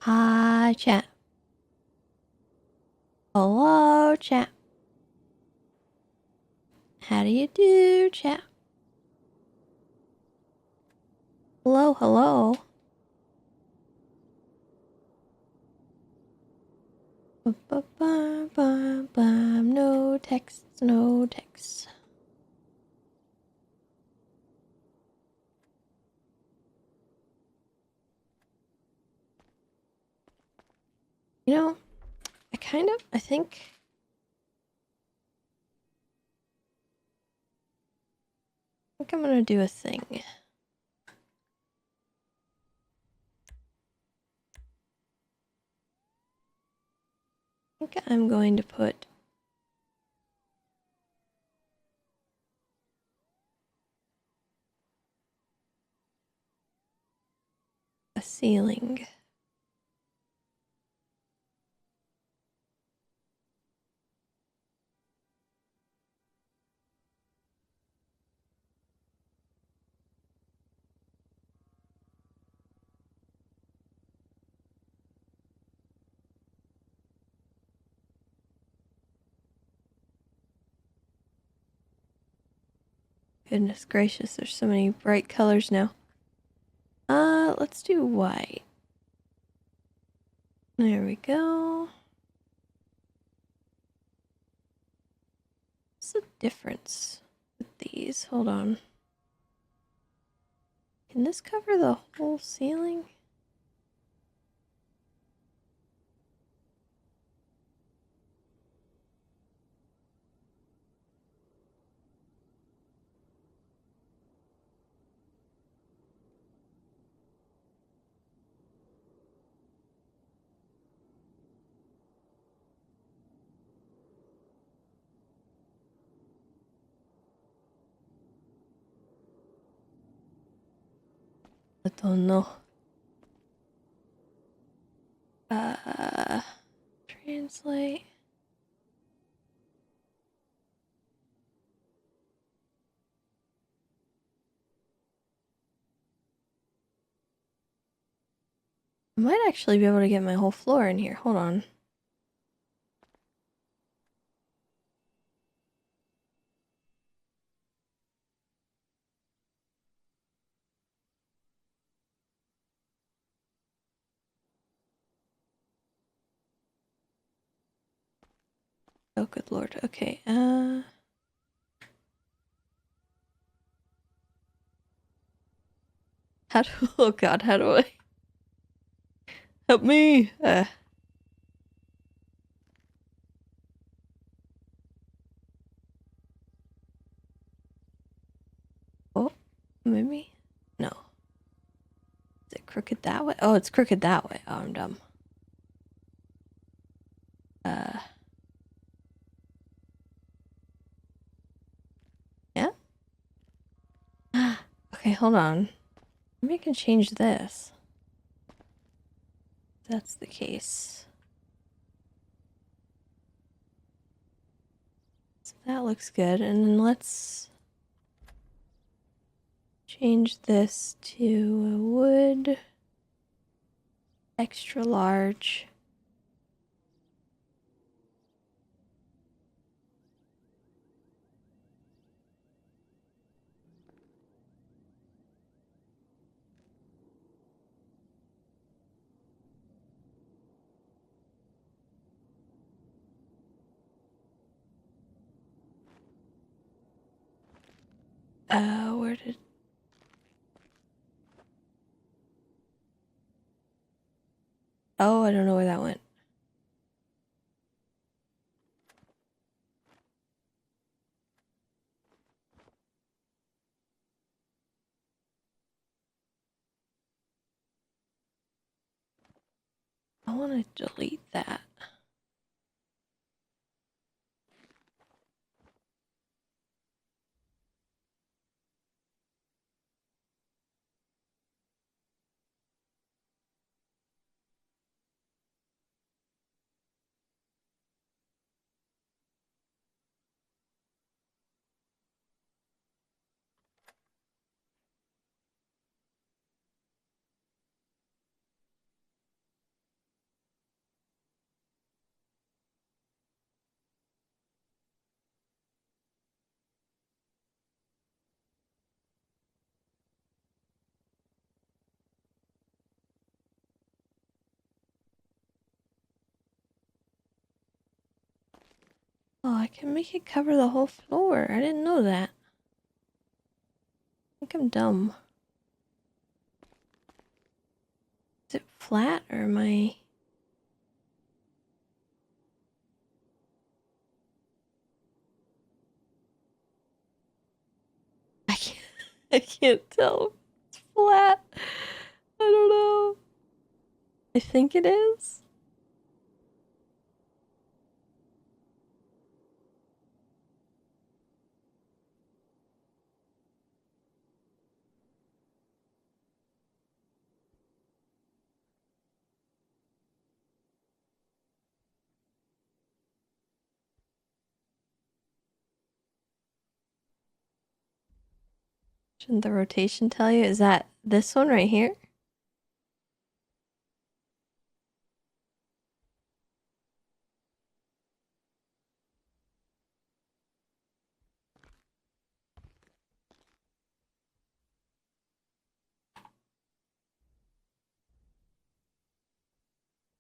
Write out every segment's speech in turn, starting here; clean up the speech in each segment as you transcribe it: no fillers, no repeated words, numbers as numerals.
Hi, chat. Hello, chat. How do you do, chat? Hello, hello. Ba-ba-ba-ba-bam. No texts, no texts. You know, I think I'm gonna do a thing. I think I'm going to put a ceiling. Goodness gracious, there's so many bright colors now. Let's do white. There we go. What's the difference with these? Hold on. Can this cover the whole ceiling? I don't know. Translate. I might actually be able to get my whole floor in here. Hold on. Oh, good lord. Okay, how do... Oh god, how do I... Help me! Oh, maybe? No. Is it crooked that way? Oh, it's crooked that way. Oh, I'm dumb. Yeah? Okay, hold on. Maybe I can change this. If that's the case. So that looks good. And then let's change this to a wood. Extra large. Where did... Oh, I don't know where that went. I want to delete that. Oh, I can make it cover the whole floor. I didn't know that. I think I'm dumb. Is it flat or am I... I can't, I can't tell if it's flat. I don't know. I think it is. Shouldn't the rotation tell you? Is that this one right here?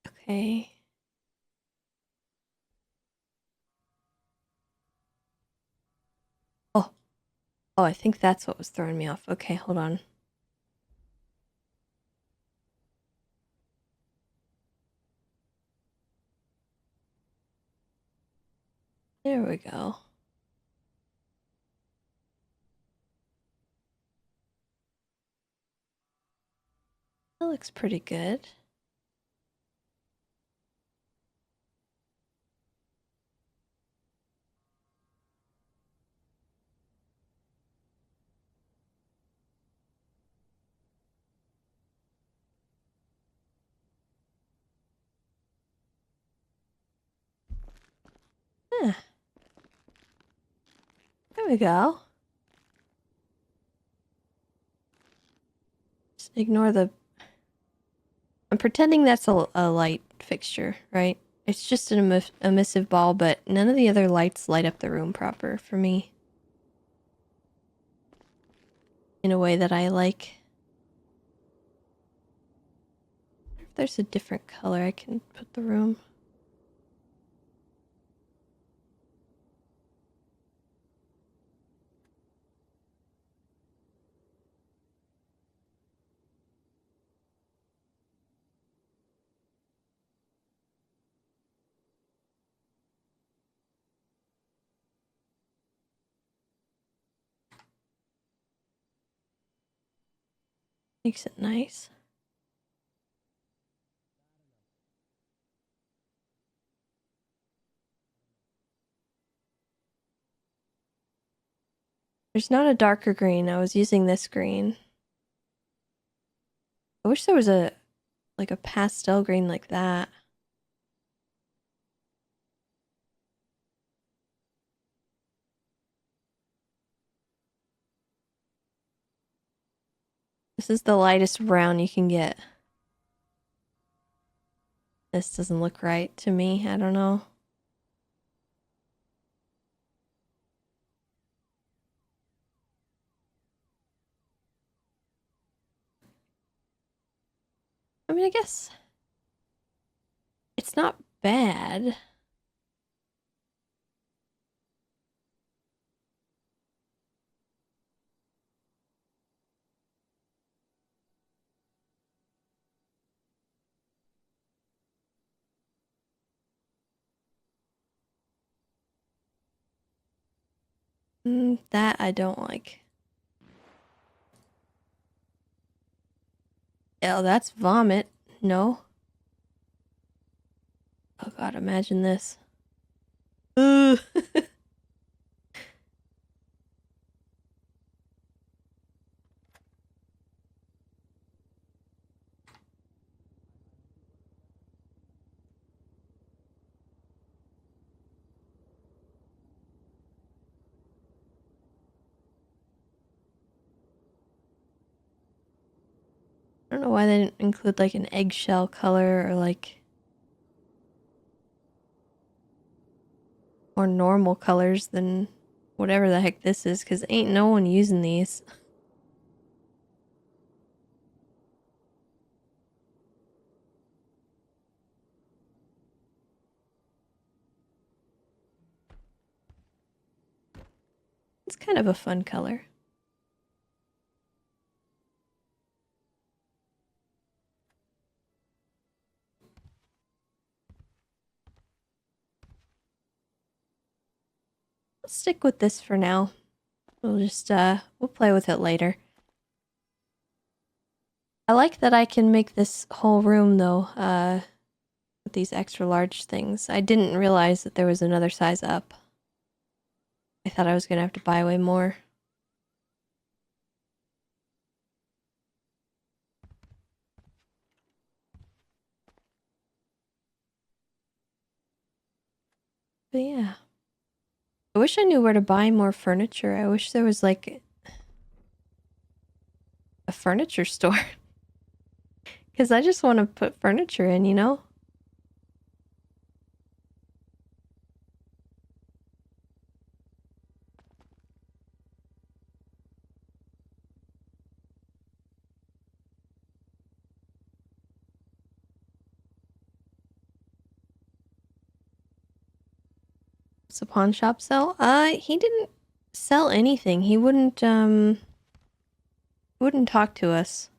Okay. Oh. Oh, I think that's what was throwing me off. Okay, hold on. There we go. That looks pretty good. Huh. There we go. Just ignore the... I'm pretending that's a light fixture, right? It's just an emissive ball, but none of the other lights light up the room proper for me. In a way that I like. If there's a different color I can put the room. Makes it nice. There's not a darker green. I was using this green. I wish there was a like a pastel green like that. This is the lightest brown you can get. This doesn't look right to me. I don't know. I mean, I guess it's not bad. That I don't like. Oh, that's vomit. No. Oh god, imagine this. Ugh. I don't know why they didn't include like an eggshell color or like more normal colors than whatever the heck this is, because ain't no one using these. kind of a fun color. Let's stick with this for now. We'll just, we'll play with it later. I like that I can make this whole room, though, with these extra large things. I didn't realize that there was another size up. I thought I was gonna have to buy way more. But yeah. I wish I knew where to buy more furniture. I wish there was, like, a furniture store. Because I just want to put furniture in, you know? What's the pawn shop sell? He didn't sell anything. He wouldn't talk to us.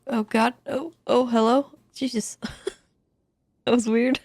Oh god. Oh, hello? Jesus. That was weird.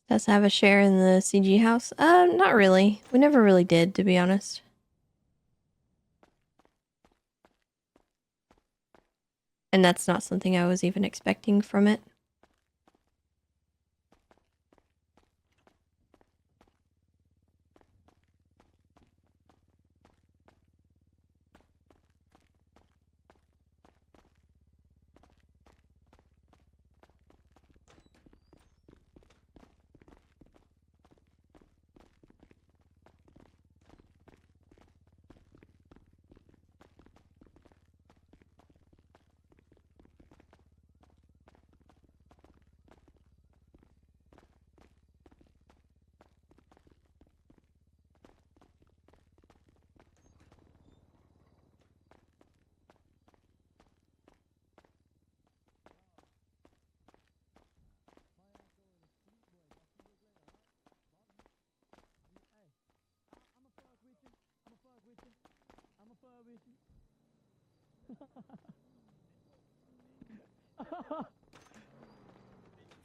Does have a share in the CG house? Not really. We never really did, to be honest. And that's not something I was even expecting from it.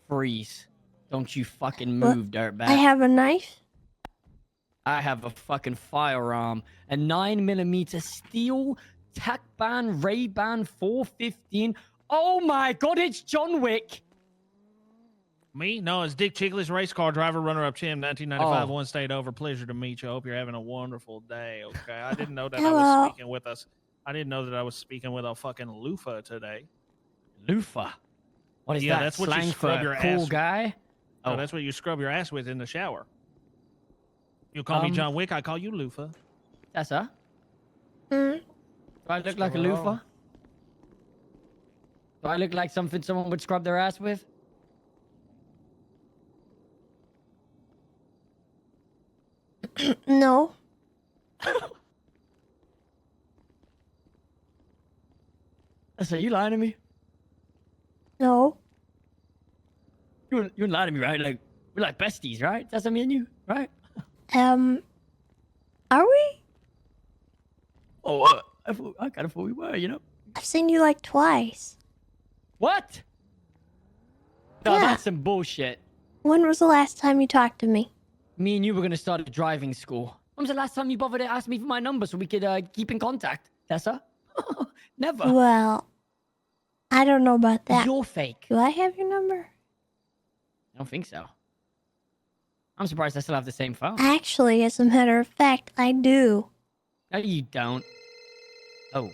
Freeze. Don't you fucking move, dirtbag. I have a knife? I have a fucking firearm. A 9mm steel TAC-ban Ray-Ban 415. Oh my god, it's John Wick! Me? No, it's Dick Chickless, race car driver, runner-up champ, 1995, Oh. one state over. Pleasure to meet you. I hope you're having a wonderful day, okay? I didn't know that I Hello. was speaking with us. I didn't know that I was speaking with a fucking loofah today. Loofah? What is Yeah, that? that's what you Slang scrub for your cool ass. guy? No, Oh. that's what you scrub your ass with in the shower. You call me John Wick, I call you loofah. Tessa? Hmm? Do I look What's like a going loofah? on? Do I look like something someone would scrub their ass with? No. Tessa, you lying to me? No. You wouldn't lie to me, right? Like, we're like besties, right? That's me and you, right? Are we? Oh, I kind of thought we were, you know? I've seen you like twice. What? No, Yeah. that's some bullshit. When was the last time you talked to me? Me and you were going to start a driving school. When was the last time you bothered to ask me for my number so we could keep in contact, Tessa? Never. Well, I don't know about that. You're fake. Do I have your number? I don't think so. I'm surprised I still have the same phone. Actually, as a matter of fact, I do. No, you don't. Oh.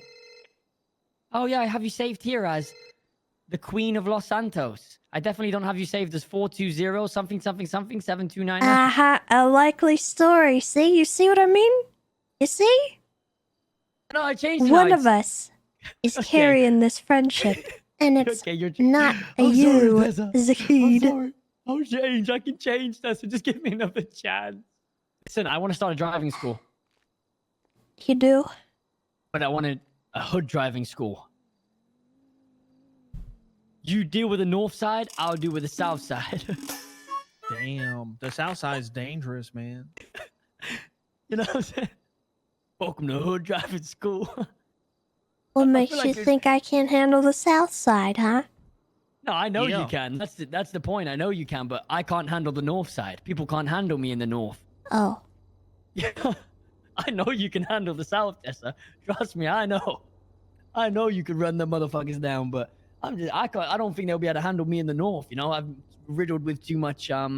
Oh, yeah, I have you saved here as the Queen of Los Santos. I definitely don't have you saved as 420 something something something 729. A likely story. See? You see what I mean? You see? No, I changed it. One now. of us is carrying this friendship. And it's Okay, you're... not a I'm you, sorry, Tessa. Zakid. I'm sorry. I'll change. I can change, Tessa. Just give me another chance. Listen, I want to start a driving school. You do? But I wanted a hood driving school. You deal with the north side, I'll deal with the south side. Damn, the south side's dangerous, man. You know what I'm saying? Welcome to hood driving school. What I makes feel you like think I can't handle the south side, huh? No, I know Yeah. you can. That's the point. I know you can, but I can't handle the north side. People can't handle me in the north. Oh. Yeah, I know you can handle the south, Tessa. Trust me, I know. I know you could run the motherfuckers down, but I don't think they'll be able to handle me in the north. You know, I'm riddled with too much I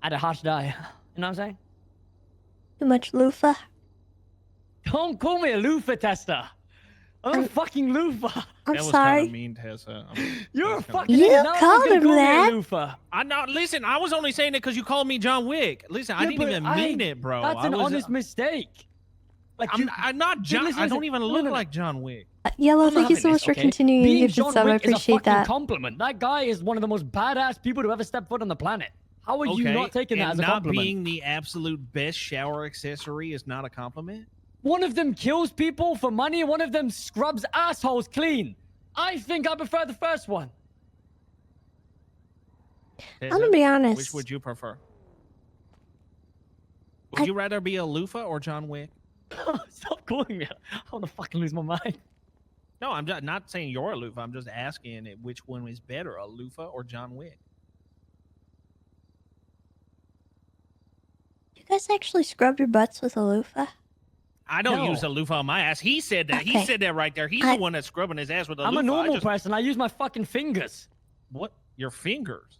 had a harsh die. You know what I'm saying? Too much loofah? Don't call me a loofah, Tessa. I'm a fucking loofah. I'm That was sorry. kind of mean, Tessa. You're a That's kinda- fucking You idiot. Now called everyone's gonna him call me that. a loofah. I'm not. Listen, I was only saying it because you called me John Wick. Listen, I Yeah, didn't but even mean it, bro. That's I an was, honest mistake. Like I'm not John. listen, I don't listen. even No, look no, no. like John Wick. Yellow, I'm thank you having so much this, for okay? continuing your Being gifted John sub. I Wick is a appreciate fucking that. compliment. That guy is one of the most badass people to ever step foot on the planet. How are you not taking that and as a not compliment? being the absolute best shower accessory is not a compliment. One of them kills people for money. One of them scrubs assholes clean. I think I prefer the first one. I'm gonna be honest. Which would you prefer? Would you rather be a loofah or John Wick? Stop calling me. I want to fucking lose my mind. No, I'm just not saying you're a loofah. I'm just asking which one is better, a loofah or John Wick. You guys actually scrub your butts with a loofah? I don't No. use a loofah on my ass. He said that. He Okay. said that right there. He's the one that's scrubbing his ass with a I'm loofah. a normal I just, person. I use my fucking fingers. What? Your fingers?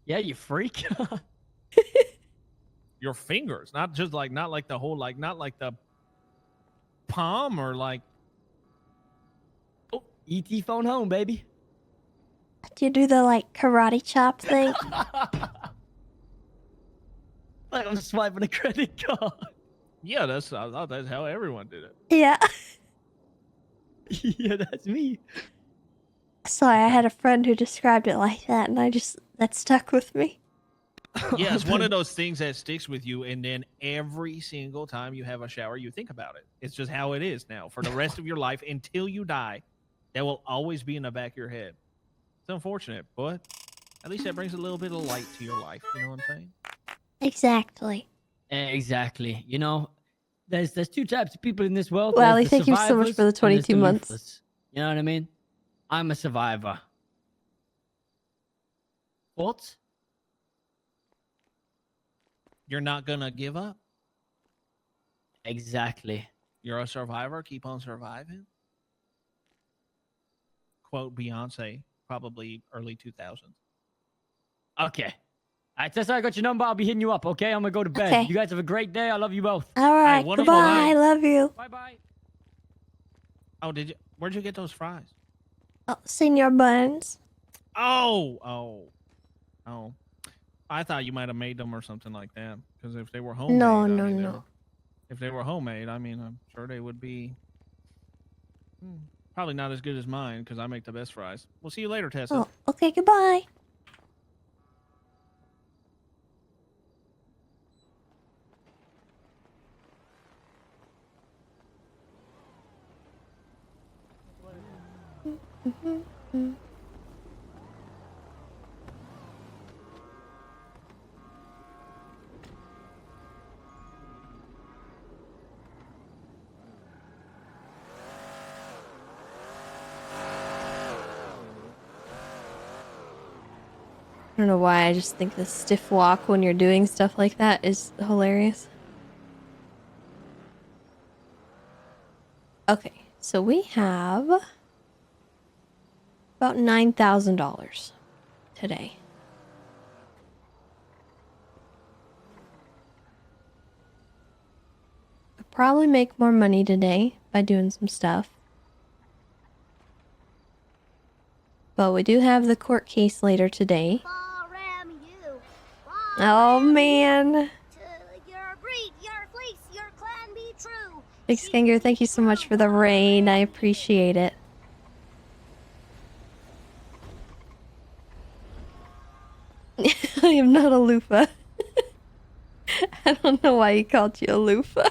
Yeah, you freak. Your fingers, not like the whole, not like the palm or like. Oh, ET phone home, baby. Do you do the like karate chop thing? Like I'm swiping a credit card. Yeah, I thought that's how everyone did it. Yeah. Yeah, that's me. Sorry, I had a friend who described it like that, and that stuck with me. Yeah, it's one of those things that sticks with you, and then every single time you have a shower, you think about it. It's just how it is now for the rest of your life until you die. That will always be in the back of your head. It's unfortunate, but at least that brings a little bit of light to your life. You know what I'm saying? Exactly. Exactly. You know, there's two types of people in this world. Well, There's the thank you so much survivors for the and there's 22 months. loofahs. You know what I mean? I'm a survivor. What? You're not gonna give up. Exactly. You're a survivor. Keep on surviving. Quote Beyonce, probably early 2000s. Okay. All right, Tessa, I got your number. I'll be hitting you up, okay? I'm going to go to bed. Okay. You guys have a great day. I love you both. All right. wonderful Goodbye. night. Love you. Bye-bye. Oh, did you? Where'd you get those fries? Oh, Senor Buns. Oh. I thought you might have made them or something like that. Because if they were homemade, No. If they were homemade, I mean, I'm sure they would be probably not as good as mine because I make the best fries. We'll see you later, Tessa. Oh, okay. Goodbye. I don't know why, I just think the stiff walk when you're doing stuff like that is hilarious. Okay, so we have about $9,000 today. I'll probably make more money today by doing some stuff. But we do have the court case later today. Oh man. Big Skanger, thank you so much for the raid. I appreciate it. I am not a loofah. I don't know why he called you a loofah.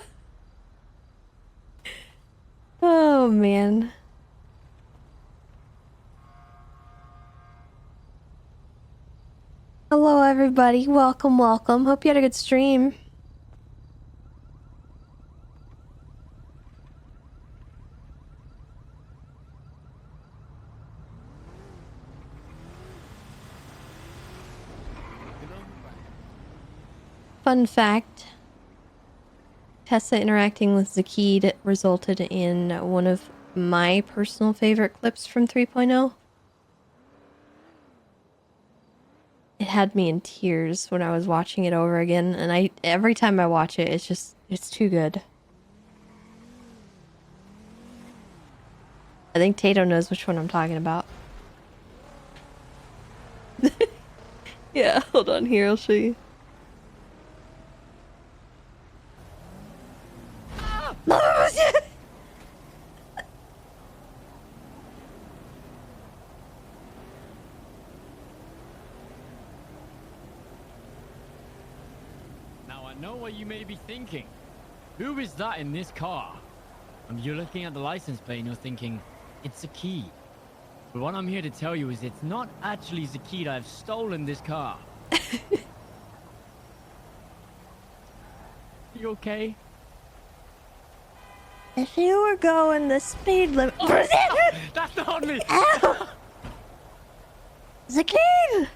Oh man. Hello everybody, welcome, welcome. Hope you had a good stream. Fun fact, Tessa interacting with Zakid resulted in one of my personal favorite clips from 3.0. It had me in tears when I was watching it over again, and every time I watch it, it's too good. I think Tato knows which one I'm talking about. Yeah, hold on here, I'll show you. Now I know what you may be thinking. Who is that in this car? You're looking at the license plate and you're thinking, it's Zakid. But what I'm here to tell you is it's not actually Zakid. I've stolen this car. You okay? If you were going the speed limit... Oh, that's not me! Ow! Zakid!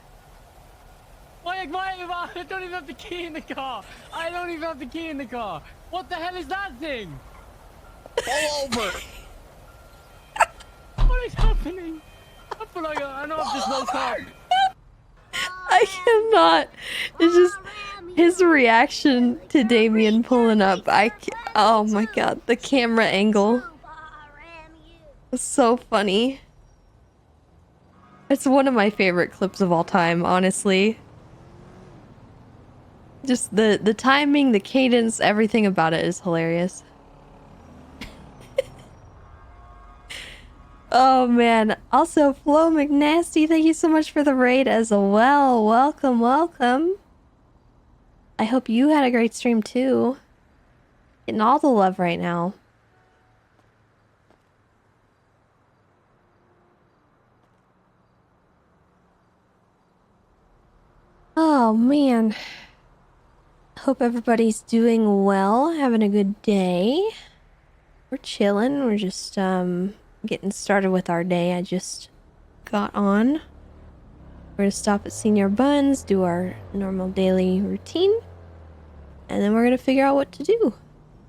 Why, I don't even have the key in the car! I don't even have the key in the car! What the hell is that thing? Pull over! What is happening? I feel like I know I've just woke up. I cannot. It's just his reaction to Damien pulling up. Oh my god, the camera angle was so funny. It's one of my favorite clips of all time, honestly. Just the timing, the cadence, everything about it is hilarious. Oh man. Also, Flo McNasty, thank you so much for the raid as well. Welcome, welcome. I hope you had a great stream too. Getting all the love right now. Oh man. Hope everybody's doing well, having a good day. We're chilling. We're just getting started with our day. I just got on. We're gonna stop at Senior Buns, do our normal daily routine, and then we're gonna figure out what to do.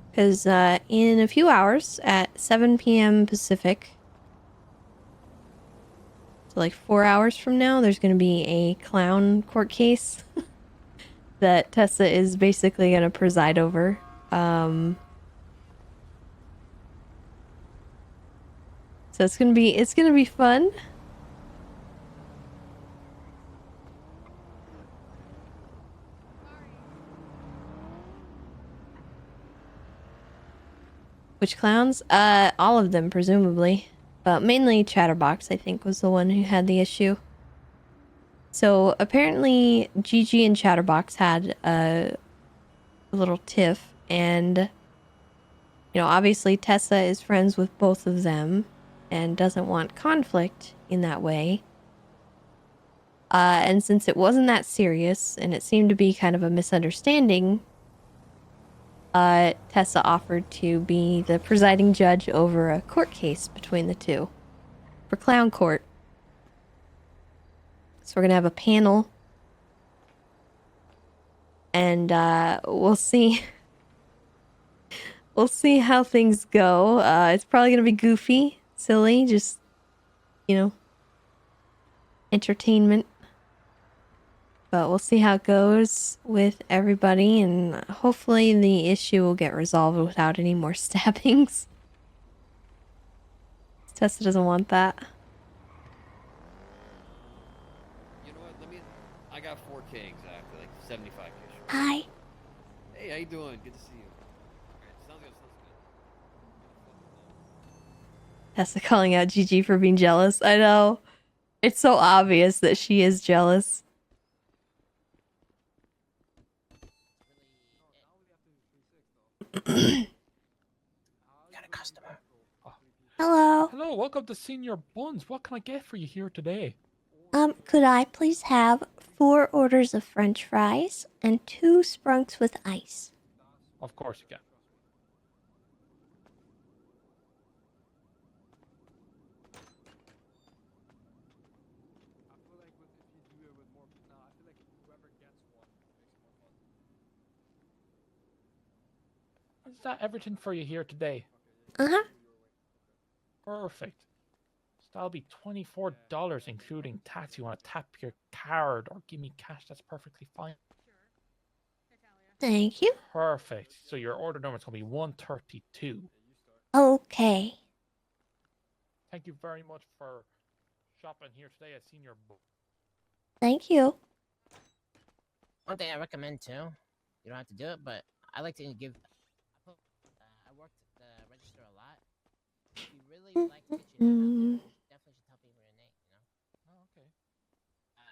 Because in a few hours at 7 p.m. Pacific, so like 4 hours from now, there's gonna be a clown court case that Tessa is basically gonna preside over. So it's gonna be fun. Which clowns? All of them, presumably. But mainly Chatterbox, I think, was the one who had the issue. So apparently Gigi and Chatterbox had a little tiff, and you know, obviously Tessa is friends with both of them. and doesn't want conflict in that way. And since it wasn't that serious and it seemed to be kind of a misunderstanding, Tessa offered to be the presiding judge over a court case between the two for clown court. So we're gonna have a panel, and we'll see. We'll see how things go. It's probably gonna be goofy, silly, just, you know, entertainment. But we'll see how it goes with everybody, and hopefully the issue will get resolved without any more stabbings. Tessa doesn't want that. You know what? I got 4K exactly, like 75K. Hi. Hey, how you doing? Good to see you. Alright, sounds good. Tessa calling out Gigi for being jealous. I know. It's so obvious that she is jealous. Got a customer. Hello. Hello, welcome to Senior Buns. What can I get for you here today? Could I please have 4 orders of French fries and 2 sprunks with ice? Of course you can. Is that everything for you here today? Uh-huh. Perfect. So that'll be $24 including tax. You want to tap your card or give me cash, that's perfectly fine. Thank you. Perfect. So your order number is going to be 132. Okay. Thank you very much for shopping here today at Senior Buns. Thank you. One thing I recommend too, you don't have to do it, but I like to give. I worked the register a lot. If you really would like to get your name out there, you definitely should tell people your name. You know. Oh, okay.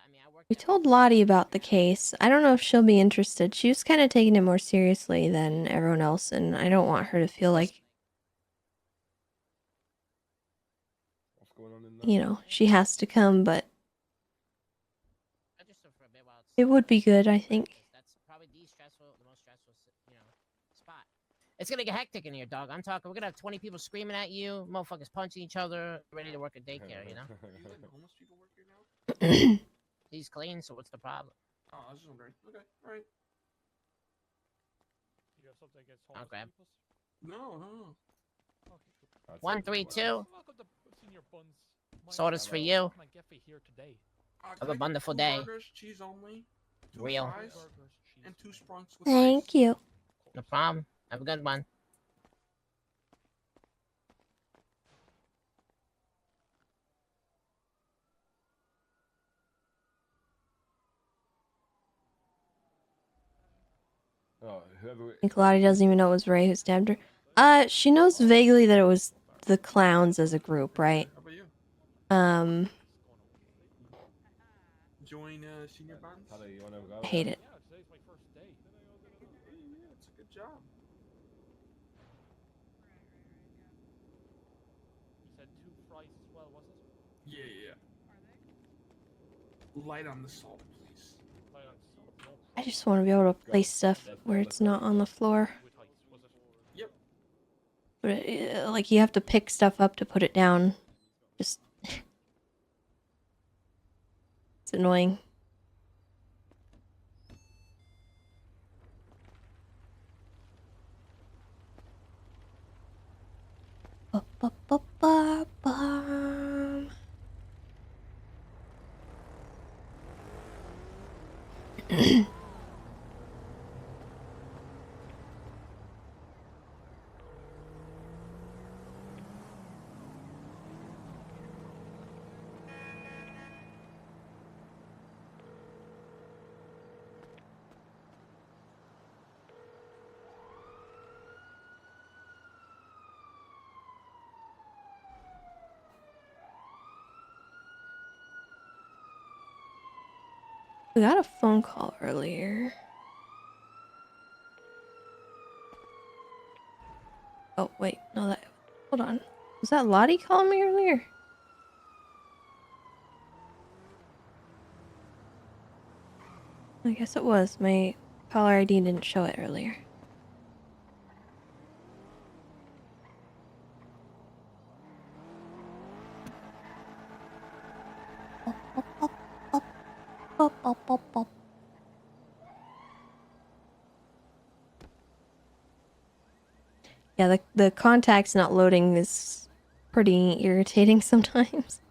I mean, I worked. We told Lottie about the case. I don't know if she'll be interested. She was kind of taking it more seriously than everyone else, and I don't want her to feel like, you know, she has to come, but Register for a bit while it would be good, I think. That's probably the most stressful, spot. It's gonna get hectic in here, dog. I'm talking. We're gonna have 20 people screaming at you, motherfuckers punching each other, ready to work at daycare. You know. Homeless people work here now? He's clean, so what's the problem? Oh, I was just wondering. Okay, alright. You have something against homeless grab. people? No. Okay, cool. 132. Welcome to Senior Buns. My Sodas name for is you. What can I get for you here today? Have Can a I get wonderful 2 day. burgers, cheese only, 2 Real. fries, Burgers, cheese. and 2 sprunks with Thank ice. you. No problem. Have a good one. I think Lottie doesn't even know it was Ray who stabbed her. She knows vaguely that it was the clowns as a group, right? How about you? Join Senior Buns? I hate it. Yeah, today's my first day. Yeah, it's a good job. You said 2 fries as well, was it? Yeah. Light on the salt, please. Light on salt, no I just want to be able to place stuff where it's not on the floor. with ice, was it? Yep. But like, you have to pick stuff up to put it down. Just... it's annoying. Ba-ba-ba-ba-bum. We got a phone call earlier. Oh, wait. No, that... hold on. Was that Lottie calling me earlier? I guess it was. My caller ID didn't show it earlier. Yeah, the contacts not loading is pretty irritating sometimes.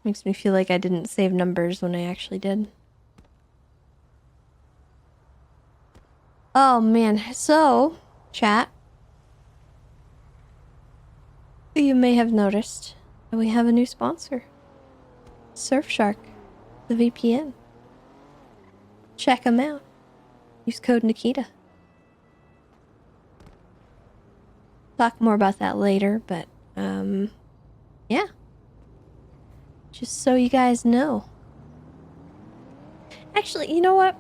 Makes me feel like I didn't save numbers when I actually did. Oh man, so, chat. You may have noticed that we have a new sponsor. Surfshark, the VPN. Check them out. Use code Nakkida. Talk more about that later, but, yeah. Just so you guys know. Actually, you know what?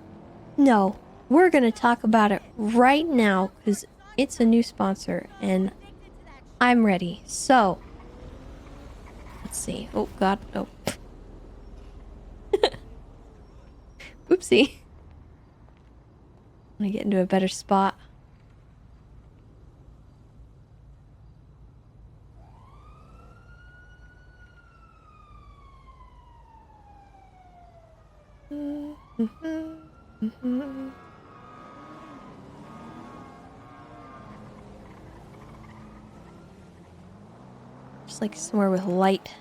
No. We're gonna talk about it right now, because it's a new sponsor, and I'm ready. So, let's see. Oh, God. Oh. Oopsie. I'm gonna get into a better spot. Just like somewhere with light.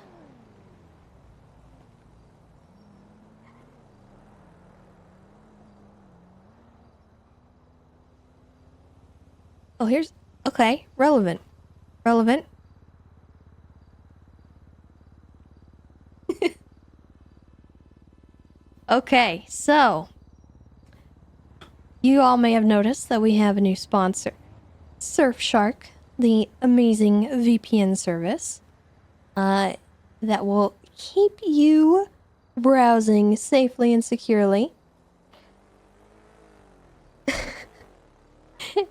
Oh, here's... Okay, relevant. Relevant. Okay, so... You all may have noticed that we have a new sponsor. Surfshark, the amazing VPN service. That will keep you browsing safely and securely.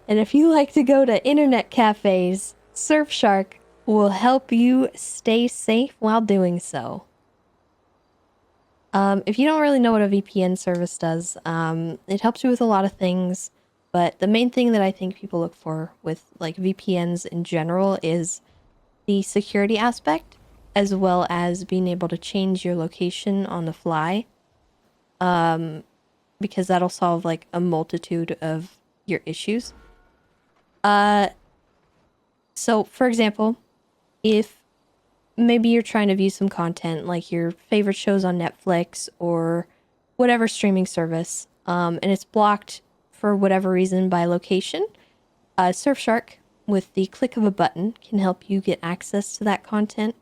And if you like to go to internet cafes, Surfshark will help you stay safe while doing so. If you don't really know what a VPN service does, it helps you with a lot of things, but the main thing that I think people look for with like VPNs in general is the security aspect, as well as being able to change your location on the fly. Because that'll solve like a multitude of your issues. So for example, if maybe you're trying to view some content like your favorite shows on Netflix or whatever streaming service, and it's blocked for whatever reason by location, Surfshark, with the click of a button, can help you get access to that content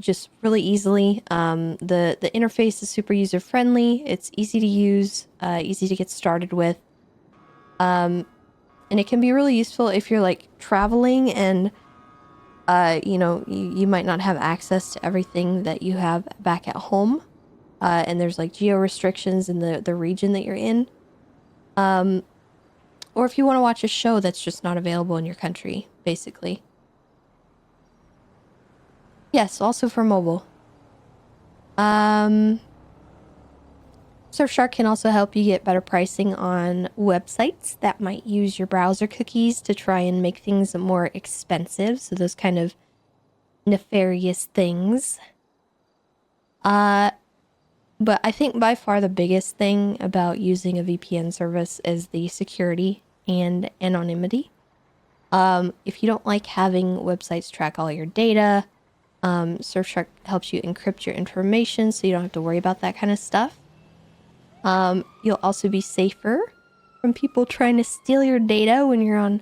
just really easily. The interface is super user friendly. It's easy to use, easy to get started with. And it can be really useful if you're like traveling and you know, you might not have access to everything that you have back at home. And there's like geo restrictions in the region that you're in. Or if you want to watch a show that's just not available in your country, basically. Yes, also for mobile. Surfshark can also help you get better pricing on websites that might use your browser cookies to try and make things more expensive. So those kind of nefarious things. But I think by far the biggest thing about using a VPN service is the security and anonymity. If you don't like having websites track all your data, Surfshark helps you encrypt your information so you don't have to worry about that kind of stuff. You'll also be safer from people trying to steal your data when you're on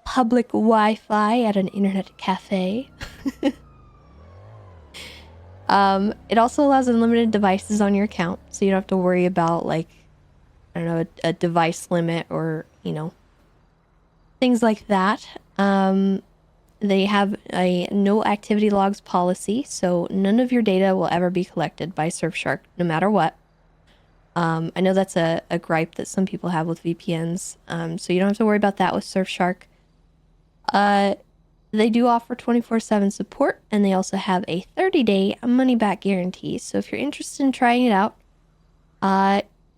public Wi-Fi at an internet cafe. It also allows unlimited devices on your account, so you don't have to worry about, like, I don't know, a device limit or, you know, things like that. They have a no activity logs policy, so none of your data will ever be collected by Surfshark, no matter what. I know that's a gripe that some people have with VPNs, so you don't have to worry about that with Surfshark. They do offer 24/7 support, and they also have a 30-day money-back guarantee. So if you're interested in trying it out,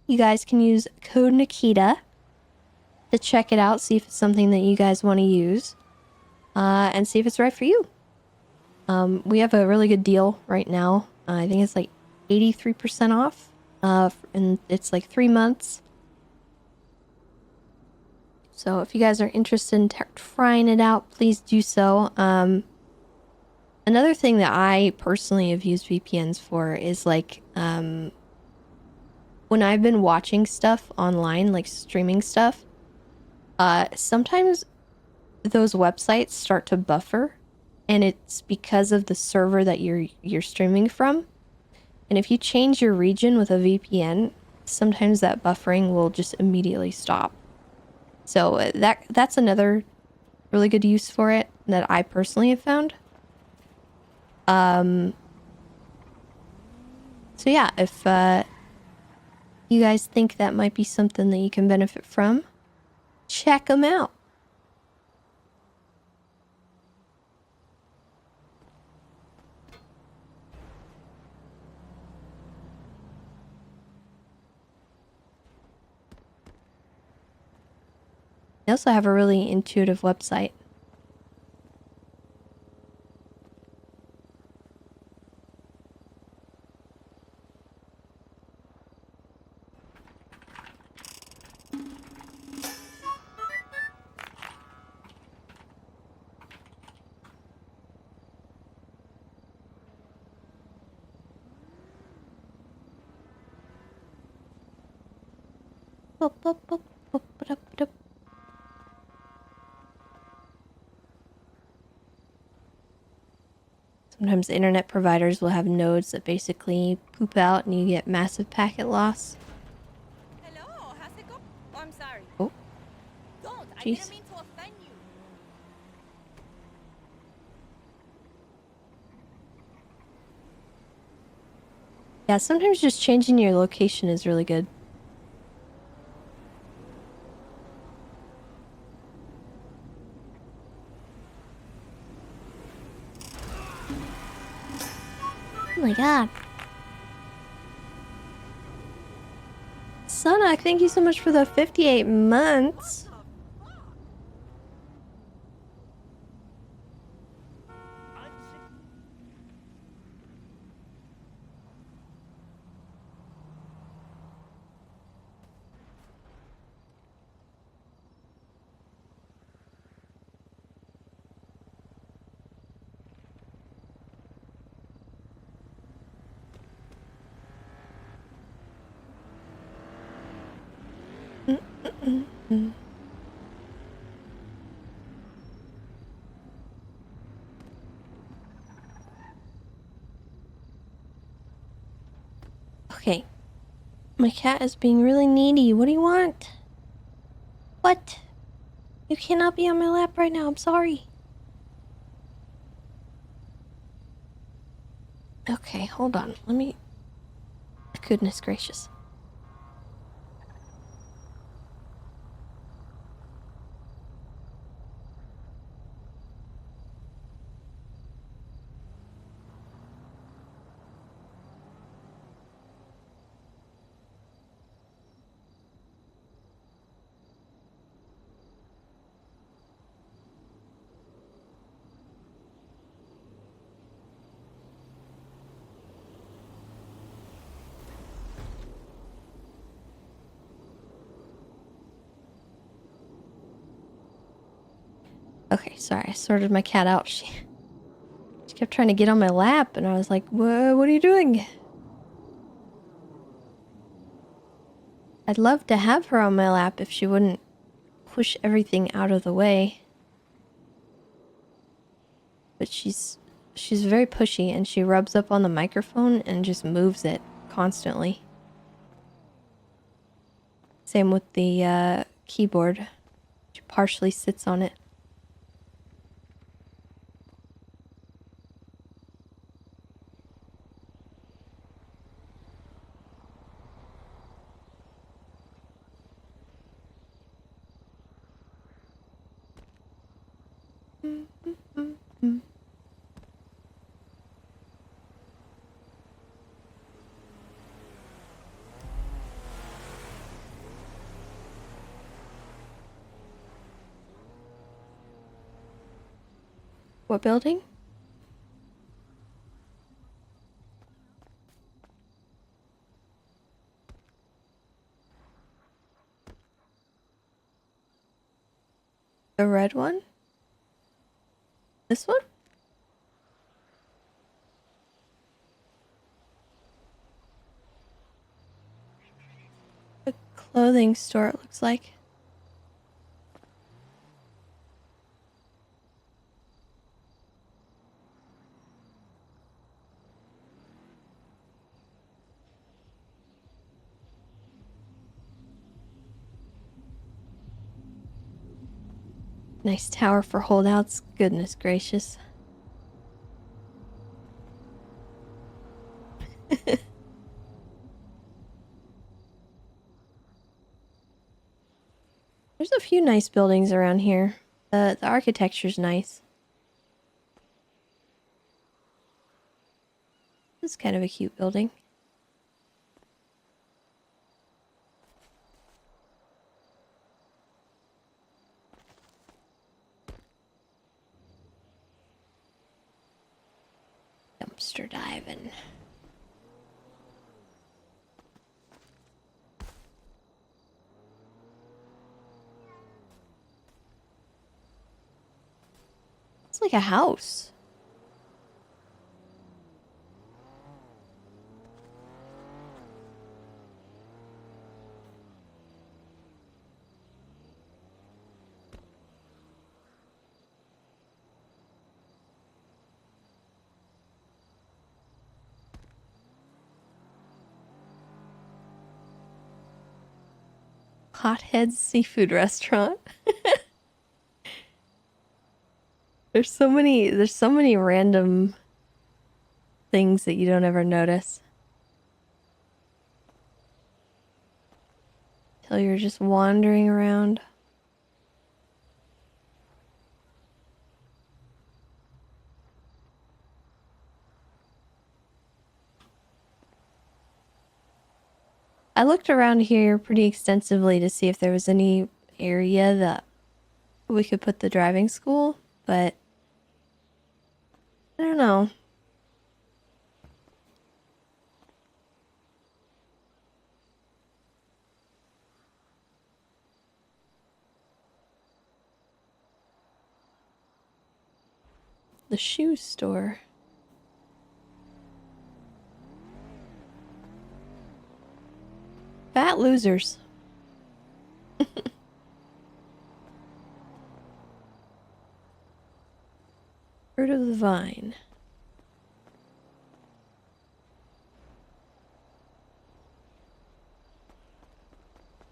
you guys can use code Nakkida to check it out, see if it's something that you guys want to use, and see if it's right for you. We have a really good deal right now. I think it's like 83% off, and it's like 3 months. So if you guys are interested in trying it out, please do so. Another thing that I personally have used VPNs for is like when I've been watching stuff online, like streaming stuff, sometimes those websites start to buffer, and it's because of the server that you're streaming from. And if you change your region with a VPN, sometimes that buffering will just immediately stop. So that's another really good use for it that I personally have found. So yeah, if you guys think that might be something that you can benefit from, check them out. They also have a really intuitive website. Sometimes internet providers will have nodes that basically poop out and you get massive packet loss. Hello, how's it going? Oh, I'm sorry. Oh. Don't. I Jeez. didn't mean to offend you. Yeah, sometimes just changing your location is really good. Oh my god. Sana, thank you so much for the 58 months. Okay. My cat is being really needy. What do you want? What? You cannot be on my lap right now. I'm sorry. Okay, hold on. Let me... Goodness gracious. Okay, sorry. I sorted my cat out. She kept trying to get on my lap, and I was like, what are you doing? I'd love to have her on my lap if she wouldn't push everything out of the way. But she's very pushy, and she rubs up on the microphone and just moves it constantly. Same with the keyboard. She partially sits on it. What building? The red one? This one? The clothing store, it looks like. Nice tower for holdouts. Goodness gracious. There's a few nice buildings around here. The architecture's nice. This is kind of a cute building. Dumpster diving. It's like a house. Hothead Seafood Restaurant. There's so many random things that you don't ever notice till you're just wandering around. I looked around here pretty extensively to see if there was any area that we could put the driving school, but I don't know. The shoe store. Fat losers. Fruit of the vine.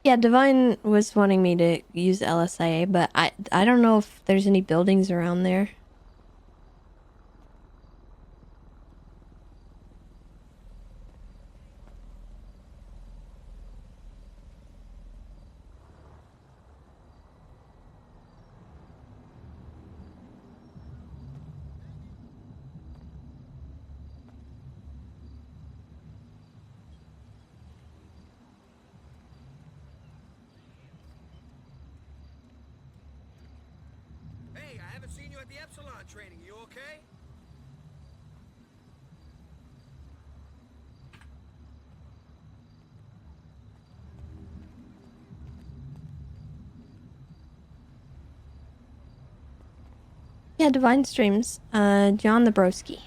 Yeah, Divine was wanting me to use LSIA, but I don't know if there's any buildings around there. Hey, I haven't seen you at the Epsilon training. You okay? Yeah, Divine streams. John the Broski.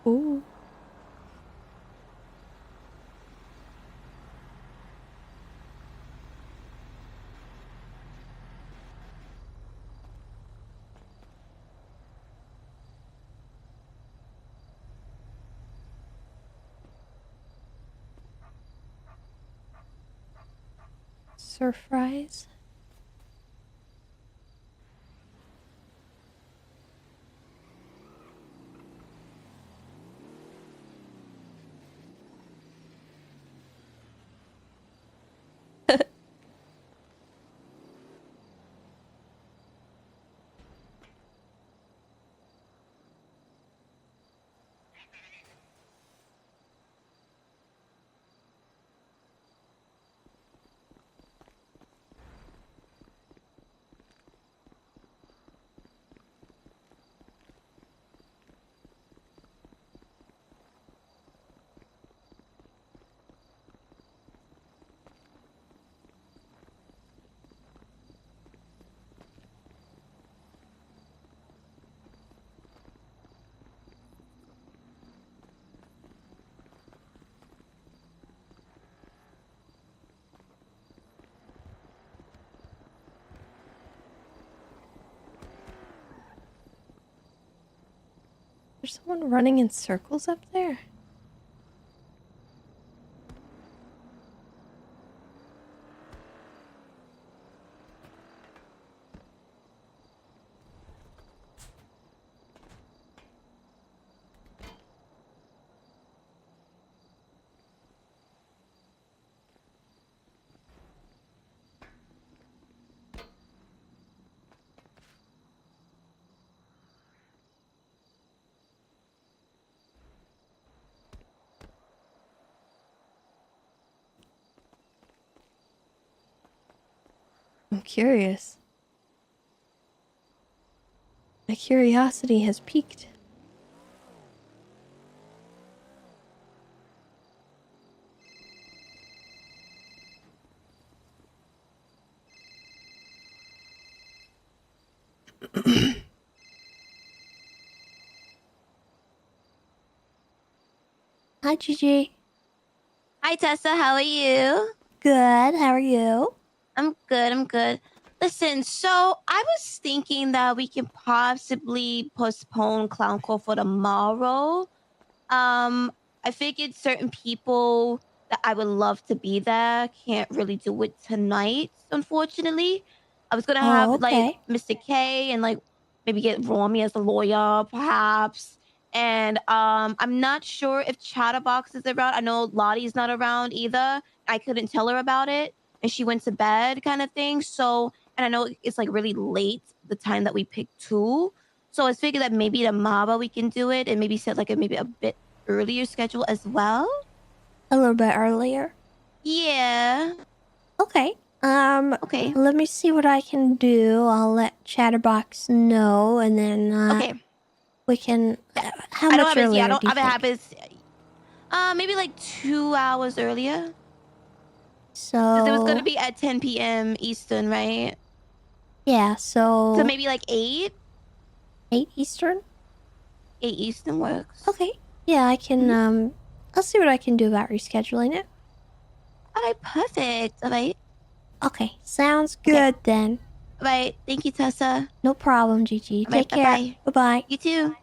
Ooh. Surf fries. There's someone running in circles up there? I'm curious. My curiosity has piqued. Hi, Gigi. Hi, Tessa. How are you? Good. How are you? I'm good. I'm good. Listen, so I was thinking that we can possibly postpone Clown Call for tomorrow. I figured certain people that I would love to be there can't really do it tonight, unfortunately. I was gonna have Oh, like okay. Mr. K and like maybe get Romy as a lawyer, perhaps. And I'm not sure if Chatterbox is around. I know Lottie's not around either. I couldn't tell her about it, and she went to bed, kind of thing. So, and I know it's like really late, the time that we picked too. So I was figured that maybe tomorrow we can do it, and maybe set like maybe a bit earlier schedule as well. A little bit earlier. Yeah. Okay. Okay. Let me see what I can do. I'll let Chatterbox know, and then Okay. we can. How I don't much have it. Yeah, I earlier don't do you have it. think? Happens. Maybe like 2 hours earlier. Because it was gonna So be at 10 p.m. Eastern, right? yeah, So so maybe like 8. 8 Eastern. 8 Eastern works. Okay. Yeah, I can. I'll see what I can do about rescheduling it. All right. Perfect. All right. Okay, sounds Okay. good then. All right. Thank you, Tessa. No problem, Gigi. All right. Take Bye care. bye. Bye bye. You too.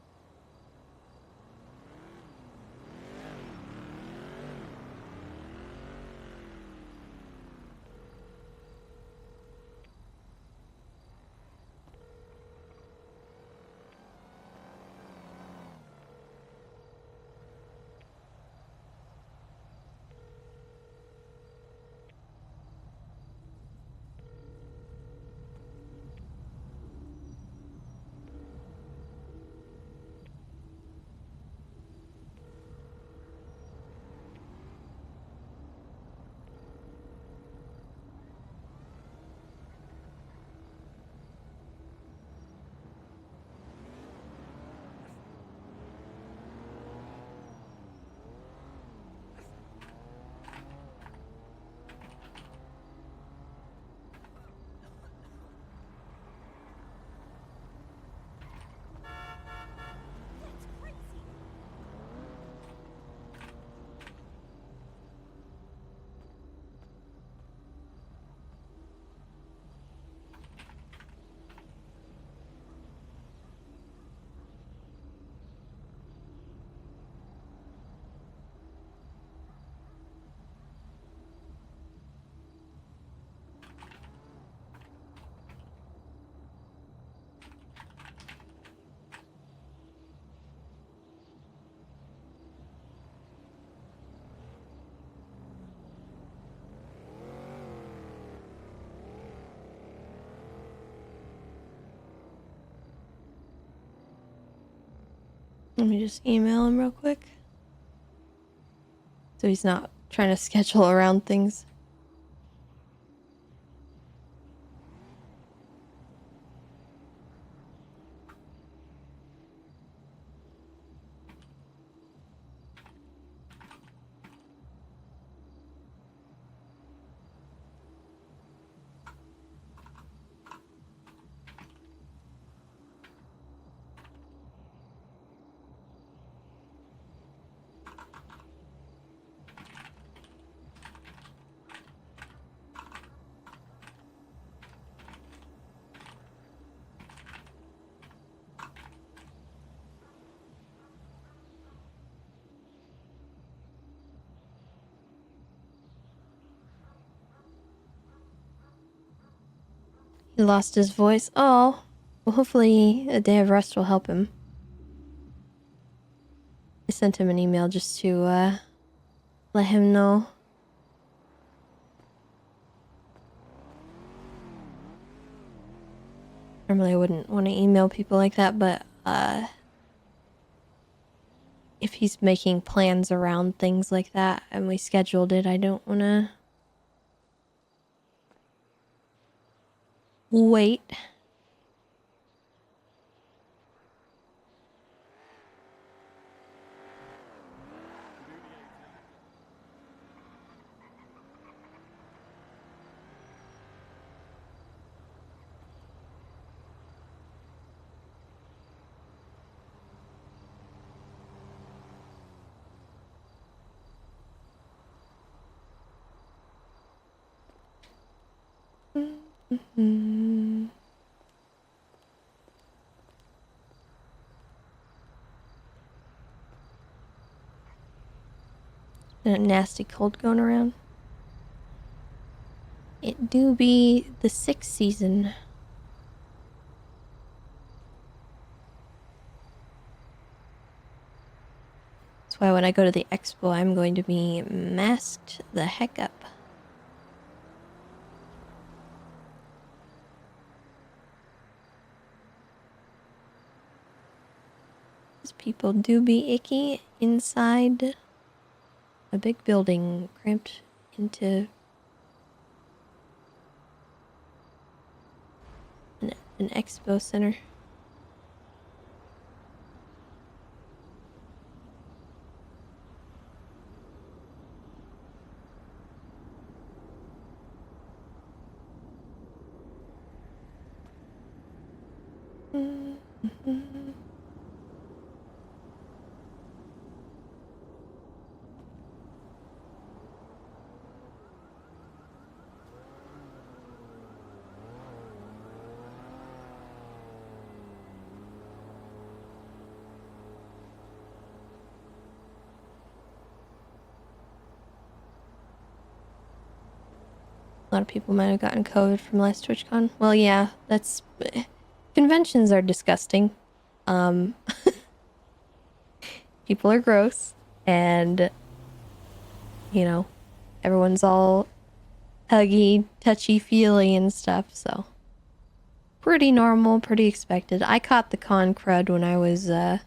Let me just email him real quick. So he's not trying to schedule around things. He lost his voice. Oh, well, hopefully a day of rest will help him. I sent him an email just to let him know. Normally I wouldn't want to email people like that, but if he's making plans around things like that and we scheduled it, I don't want to wait. Mm-hmm. A nasty cold going around. It do be the 6th season. That's why when I go to the expo, I'm going to be masked the heck up. These people do be icky inside a big building cramped into an expo center. Mm-hmm. A lot of people might have gotten COVID from last TwitchCon. Well, yeah, that's... Conventions are disgusting. People are gross. And, you know, everyone's all huggy, touchy-feely and stuff, so... Pretty normal, pretty expected. I caught the con crud when I was, at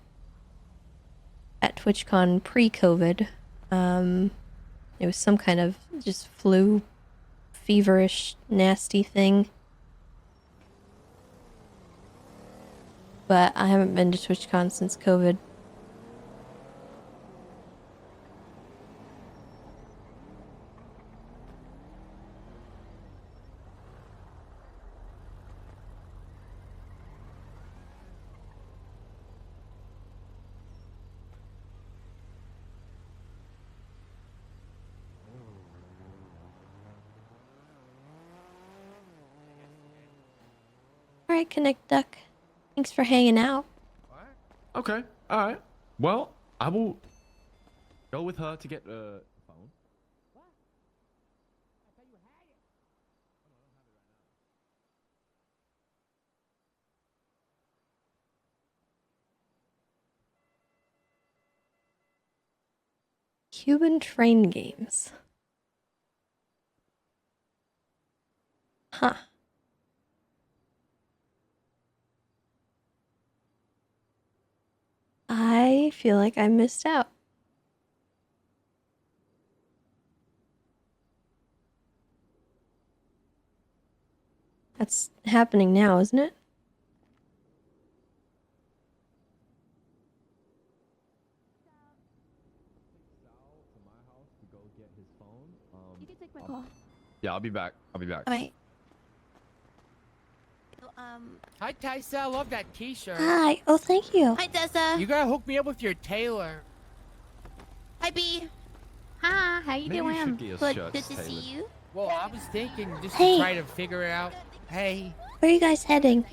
TwitchCon pre-COVID. It was some kind of just flu... feverish, nasty thing. But I haven't been to TwitchCon since COVID. Alright, Connect Duck. Thanks for hanging out. Okay, alright. Well, I will go with her to get the phone. Cuban train games. Huh. I feel like I missed out. That's happening now, isn't it? You can take my call. Yeah, I'll be back. Alright. Hi, Tessa. I love that t-shirt. Hi. Oh, thank you. Hi, Tessa. You gotta hook me up with your tailor. Hi, B. Hi, how you Maybe you doing? should get your Good shirts to see tailored. you. Well, I was thinking just Hey. to try to figure it out. Hey. Where are you guys heading?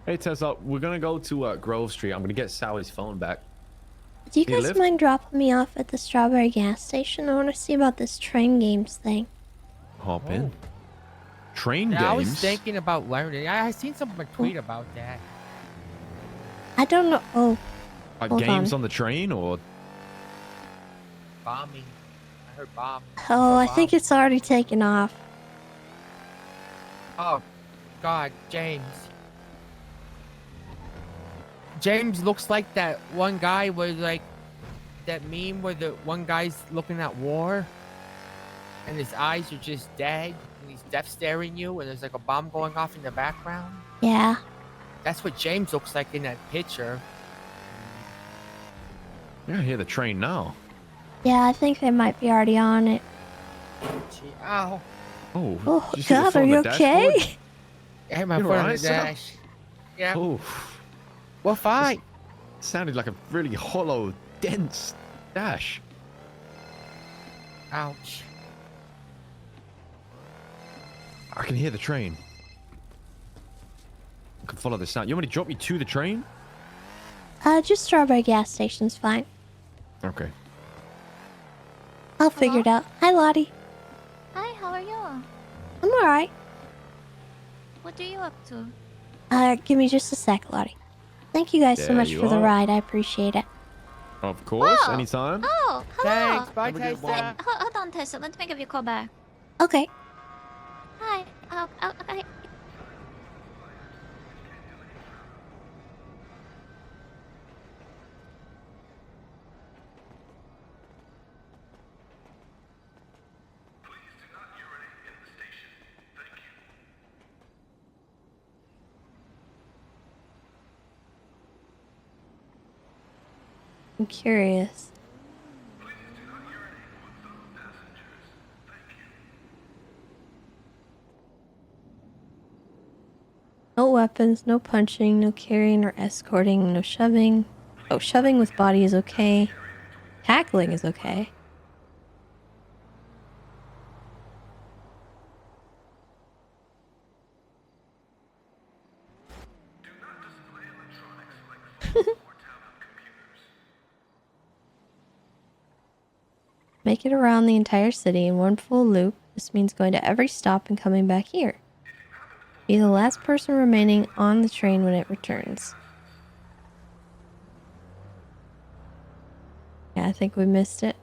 Hey Tessa, we're gonna go to Grove Street. I'm gonna get Sally's phone back. Do you Need a guys lift? mind dropping me off at the Strawberry gas station? I want to see about this train games thing. Hop in. Train Yeah, I was games? thinking about learning. I seen someone tweet about that. I don't know. Oh, Like hold games on. on the train or? Bombing. I heard bomb. Oh, I think bomb. it's already taken off. Oh, God, James. James looks like that one guy where like that meme where the one guy's looking at war and his eyes are just dead and he's death staring you and there's like a bomb going off in the background. Yeah. That's what James looks like in that picture. Yeah, I hear the train now. Yeah, I think they might be already on it. Gee, ow. Oh, Oh, did you see the God, foot are on you the okay? dashboard? I had my You foot on alright, the Sal? dash. Yeah. Oh, Well, fine. sounded like a really hollow, dense dash. Ouch. I can hear the train. I can follow the sound. You want me to drop you to the train? Just Strawberry gas station's fine. Okay. I'll figure it out. Hi, Lottie. Hi, how are you? I'm alright. What are you up to? Give me just a sec, Lottie. Thank you guys so There much you for the are. ride. I appreciate it. Of course, Whoa. anytime. Oh, hello. Thanks. Bye, Have a good Tessa. one. Hold on, Tessa. Let me give you a call back. Okay. Hi. Okay. I'm curious. No weapons, no punching, no carrying or escorting, no shoving. Oh, shoving with body is okay. Tackling is okay. Make it around the entire city in one full loop. This means going to every stop and coming back here. Be the last person remaining on the train when it returns. Yeah, I think we missed it.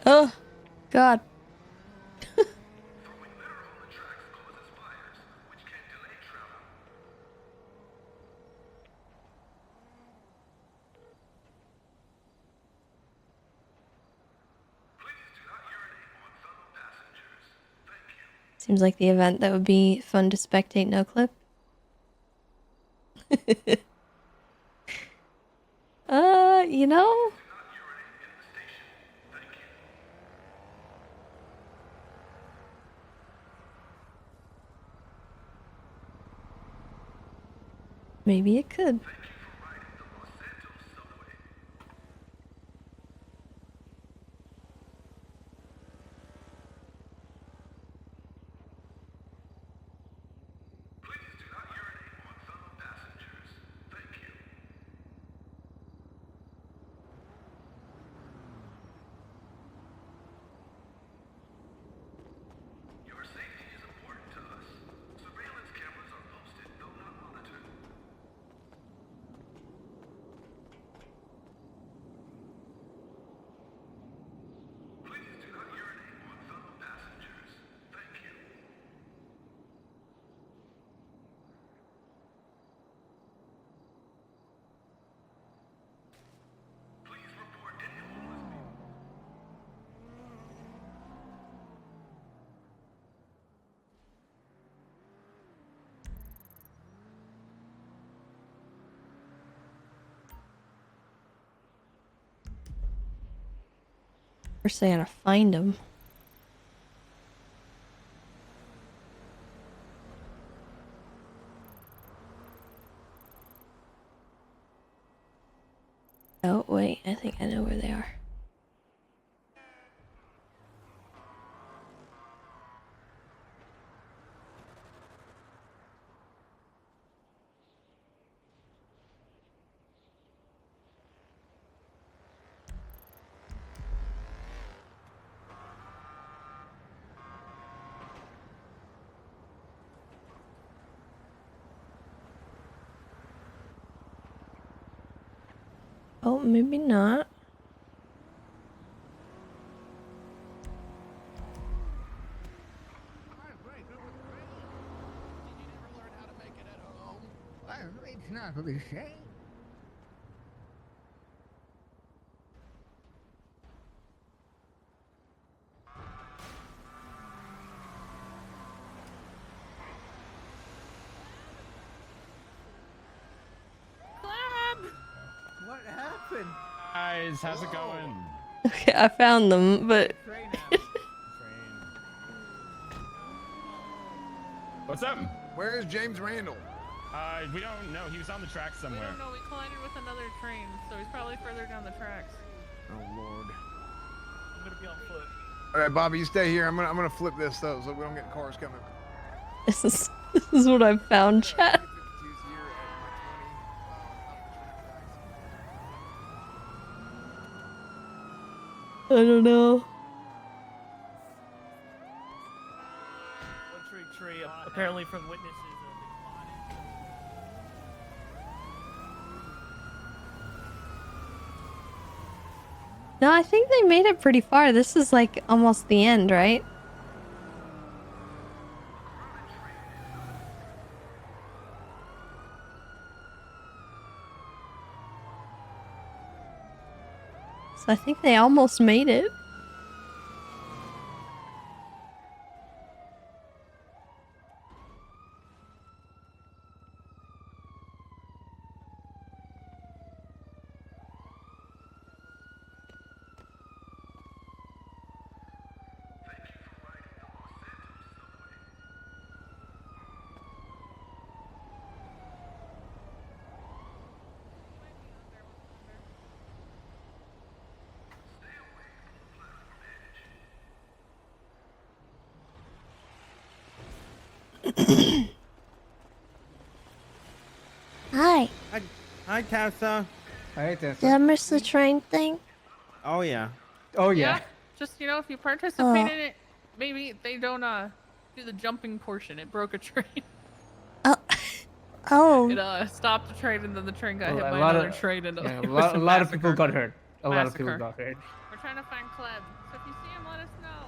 Oh, God. Seems like the event that would be fun to spectate, no clip. You know? Maybe it could. First, I gotta find them. Oh, wait, I think I know where they are. Oh, maybe not. It's not the same. What happened? Guys, how's it going? Okay, I found them, but What's up? Where is James Randall? We don't know. He was on the track somewhere. We don't know. We collided with another train, so he's probably further down the tracks. Oh Lord. I'm gonna be on foot. All right, Bobby, you stay here. I'm gonna flip this though, so we don't get cars coming. this is what I've found, chat. I don't know. One tree, apparently from witnesses. No, I think they made it pretty far. This is like almost the end, right? So I think they almost made it. Hi. Hi, Tessa. Hey, Tessa. Did I miss the train thing? Oh, yeah. Oh, Yeah. Just, if you participate Oh. in it, maybe they don't do the jumping portion. It broke a train. Oh. It stopped the train, and then the train got hit by lot another of- train, and yeah, it a was lot of people massacre. got hurt. A lot of people Massacre. got hurt. We're trying to find Cleb, so if you see him, let us know.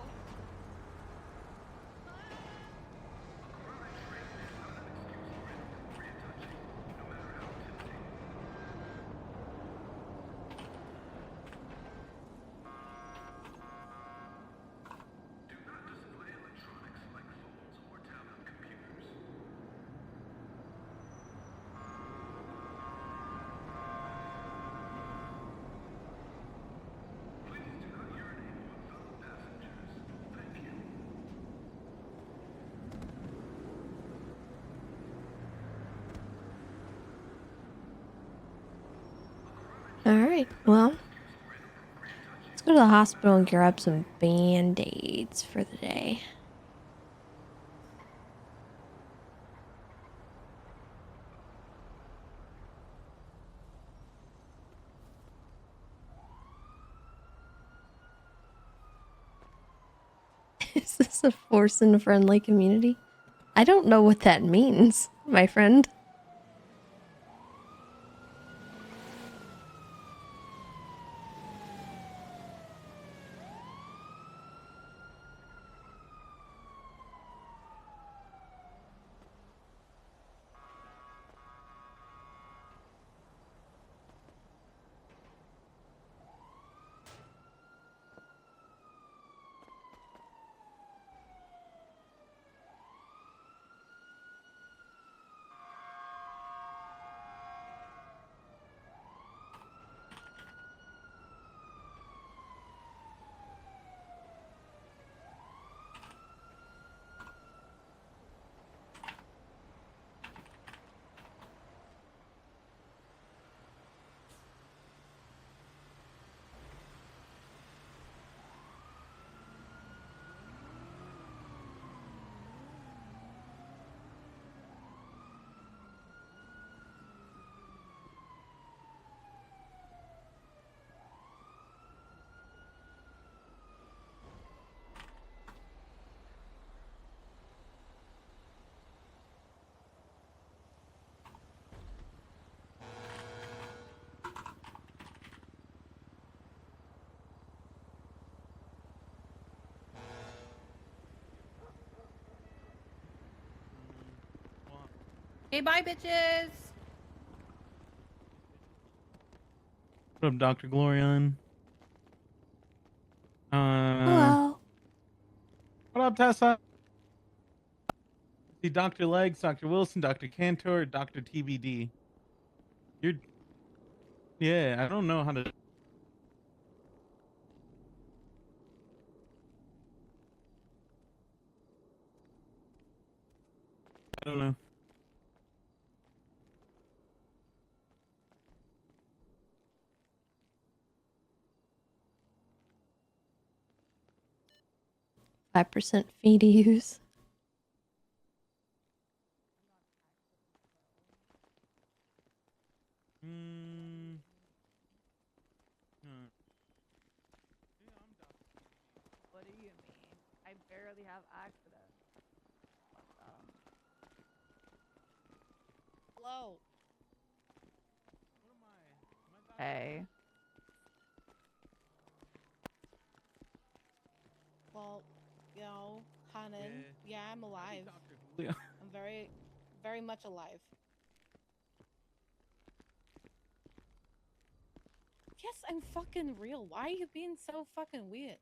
Alright, well. Let's go to the hospital and grab some band-aids for the day. Is this a force in a friendly community? I don't know what that means, my friend. Okay, bye, bitches. What up, Dr. Glorion? Hello. What up, Tessa? See Dr. Legs, Dr. Wilson, Dr. Cantor, Dr. TBD. You're, yeah, I don't know how to. I don't know. %5 fee to use. What do you mean? I barely have access. Hello. Hey. Well, you know, Hanan, yeah, I'm alive. Julio. I'm very, very much alive. Yes, I'm fucking real. Why are you being so fucking weird?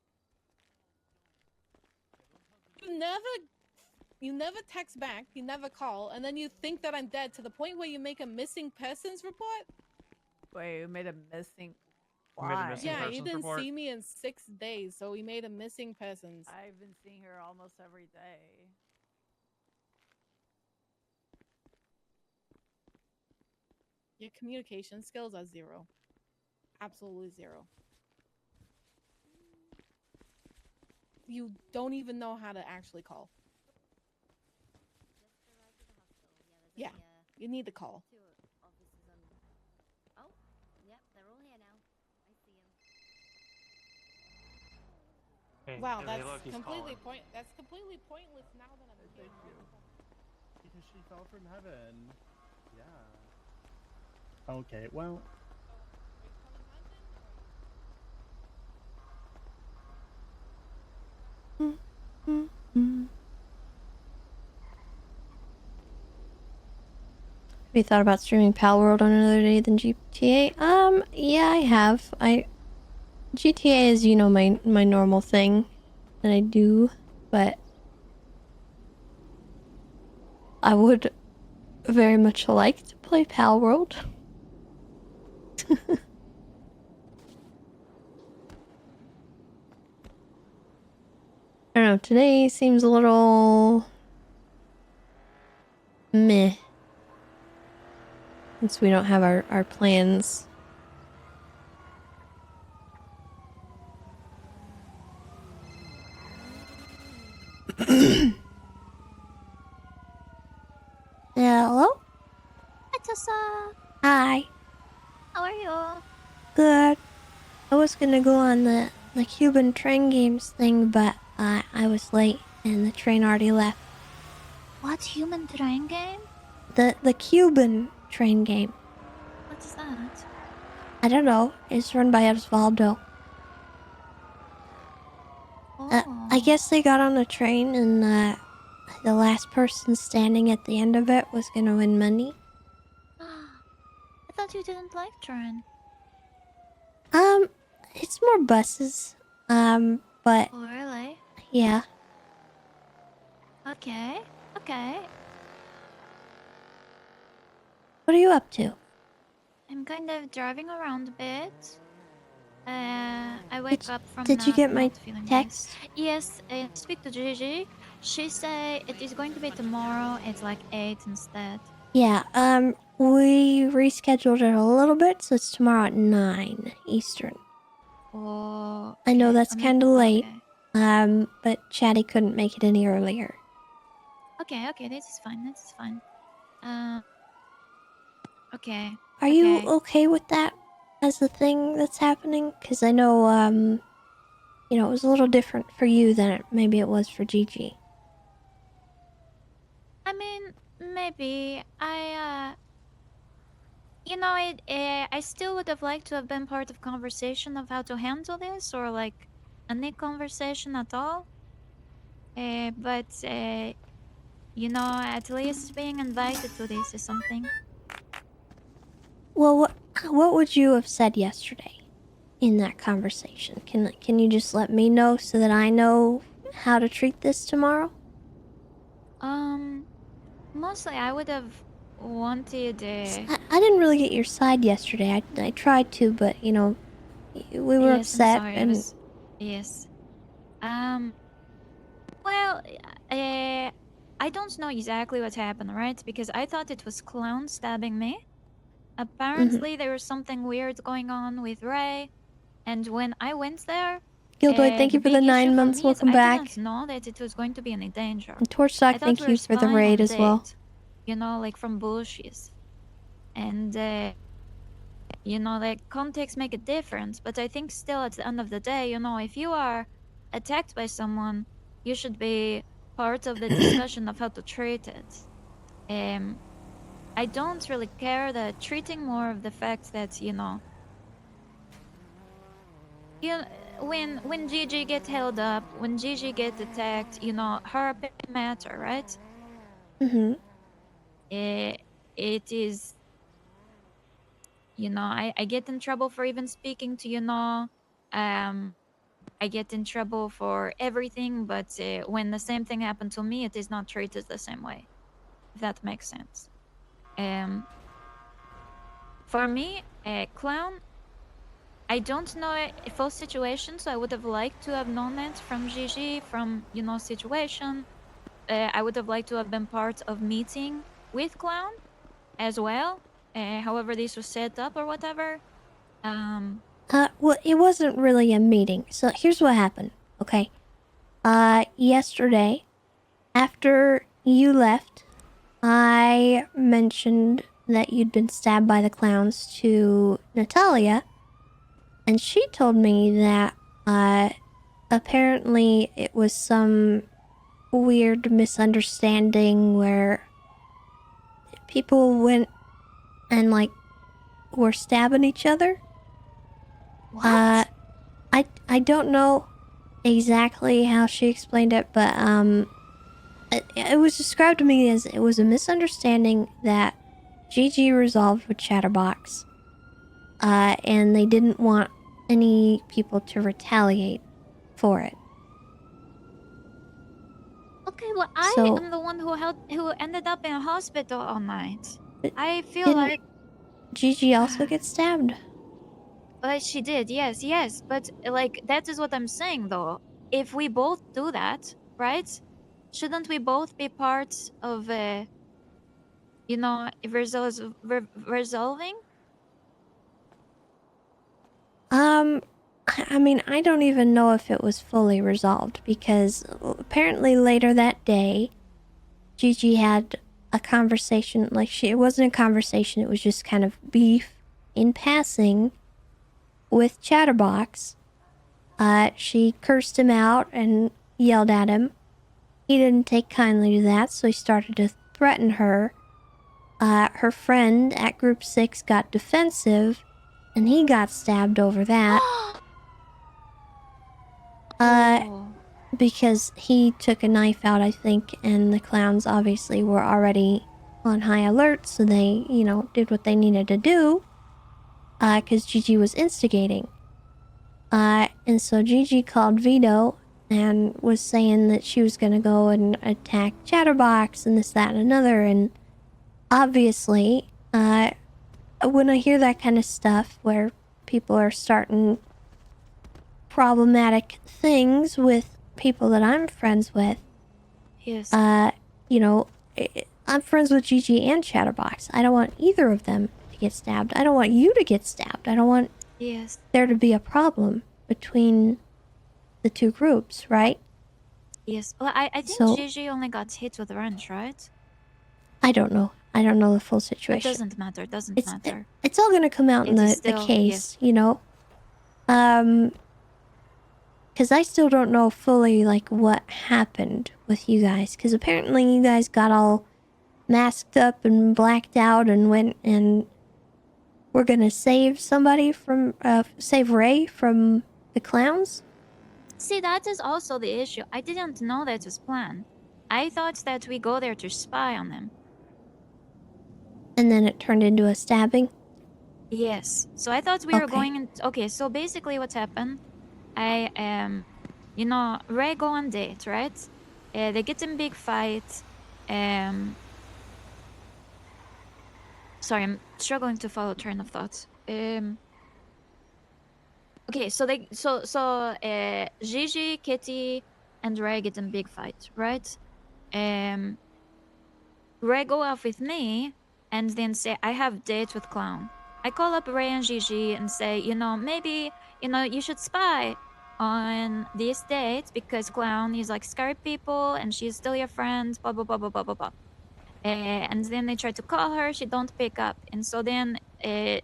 You never text back, you never call, and then you think that I'm dead to the point where you make a missing persons report? Wait, you made a missing. You made a Why? missing Yeah, you persons didn't report? see me in 6 days, so we made a missing persons. I've been seeing her almost every day. Your communication skills are 0. Absolutely 0. You don't even know how to actually call. Yeah, you need to call. Oh, yep, they're all here now. I see them. Wow, that's completely pointless now that I'm here. Because she fell from heaven. Yeah. Okay, well. Have you thought about streaming Pal World on another day than GTA? Yeah, I have. GTA is, you know, my normal thing that I do, but I would very much like to play Pal World. I don't know, today seems a little meh. Since we don't have our plans. Hello? Hi, Tessa. Hi. How are you? Good. I was gonna go on the Cuban train games thing, but I was late and the train already left. What human train game? The Cuban train game. What is that? I don't know. It's run by Osvaldo. I guess they got on a train and the last person standing at the end of it was gonna win money. I thought you didn't like train. It's more buses. But Oh, really? yeah. Okay. Okay. What are you up to? I'm kind of driving around a bit. I wake up from Did you get my not feeling text? nice. Yes, I speak to Gigi. She say it is going to be tomorrow. It's like 8 instead. Yeah, we rescheduled it a little bit, so it's tomorrow at 9 Eastern. Oh, I know okay. that's kind of late, but Chatty couldn't make it any earlier. Okay, okay, this is fine. This is fine. Okay. Are you okay with that as the thing that's happening? Because I know, you know, it was a little different for you than maybe it was for Gigi. I mean, maybe you know, I still would have liked to have been part of conversation of how to handle this, or like any conversation at all. But you know, at least being invited to this is something. Well, what would you have said yesterday in that conversation? Can you just let me know so that I know how to treat this tomorrow? Mostly I would have wanted. I didn't really get your side yesterday. I tried to, but we were Yes, I'm upset sorry. and Yes. Well, I don't know exactly what happened, right? Because I thought it was Clown stabbing me. Apparently, there was something weird going on with Ray, and when I went there, Gildoy, thank the you for the big issue 9 for months. me is Welcome I back. didn't know that it was going to be any danger. And Torch I Sock, thought thank we you were for the spying raid on as well. date, you know, like from bushes. And, you know, like context make a difference, but I think still at the end of the day, you know, if you are attacked by someone, you should be part of the discussion of how to treat it. I don't really care that treating more of the fact that, you know, when Gigi get held up, when Gigi get attacked, you know, her opinion matter, right? Mm-hmm. It is, you know, I get in trouble for even speaking to, you know, I get in trouble for everything, but when the same thing happened to me, it is not treated the same way, if that makes sense. For me, Clown, I don't know a full situation, so I would have liked to have known it from Gigi, from, you know, situation. I would have liked to have been part of meeting with Clown as well. However this was set up or whatever. Well, it wasn't really a meeting. So here's what happened, okay? Yesterday, after you left, I mentioned that you'd been stabbed by the clowns to Natalia, and she told me that, apparently it was some weird misunderstanding where people went and, like, were stabbing each other. What? I don't know exactly how she explained it, but it was described to me as it was a misunderstanding that Gigi resolved with Chatterbox, and they didn't want any people to retaliate for it. Okay, well, I So- am the one who ended up in a hospital all night. I feel Didn't like Gigi also get stabbed? she did, yes, but like that is what I'm saying though. If we both do that, right? Shouldn't we both be parts of you know, resolving? I mean, I don't even know if it was fully resolved because apparently later that day, Gigi had a conversation. Like, it wasn't a conversation, it was just kind of beef in passing with Chatterbox. She cursed him out and yelled at him. He didn't take kindly to that, so he started to threaten her. Her friend at Group 6 got defensive, and he got stabbed over that. Because he took a knife out, I think, and the clowns obviously were already on high alert, so they, you know, did what they needed to do. Because Gigi was instigating. And so Gigi called Vito and was saying that she was gonna go and attack Chatterbox and this, that, and another, and obviously, when I hear that kind of stuff where people are starting problematic things with people that I'm friends with, yes, you know, I'm friends with Gigi and Chatterbox. I don't want either of them to get stabbed. I don't want you to get stabbed. I don't want yes, there to be a problem between the two groups, right? yes. Well, I think So- Gigi only got hit with a wrench, right? I don't know. I don't know the full It situation. doesn't matter. Doesn't matter. It's all gonna come out in It is the still- case, you know? Because I still don't know fully, like, what happened with you guys. Because apparently you guys got all masked up and blacked out and went and were gonna save somebody from, save Ray from the clowns? See, that is also the issue. I didn't know that was planned. I thought that we go there to spy on him. And then it turned into a stabbing? Yes. So I thought we were Okay. going in. Okay, so basically what happened, I you know, Ray go on date, right? They get in big fight. Sorry, I'm struggling to follow train of thought. Okay, so Gigi, Kitty, and Ray get in big fight, right? Ray go off with me and then say I have date with Clown. I call up Ray and Gigi and say, you know, maybe, you know, you should spy on these dates because Clown is like scary people and she's still your friend, blah blah blah blah blah blah blah. And then they try to call her, she don't pick up. And so then they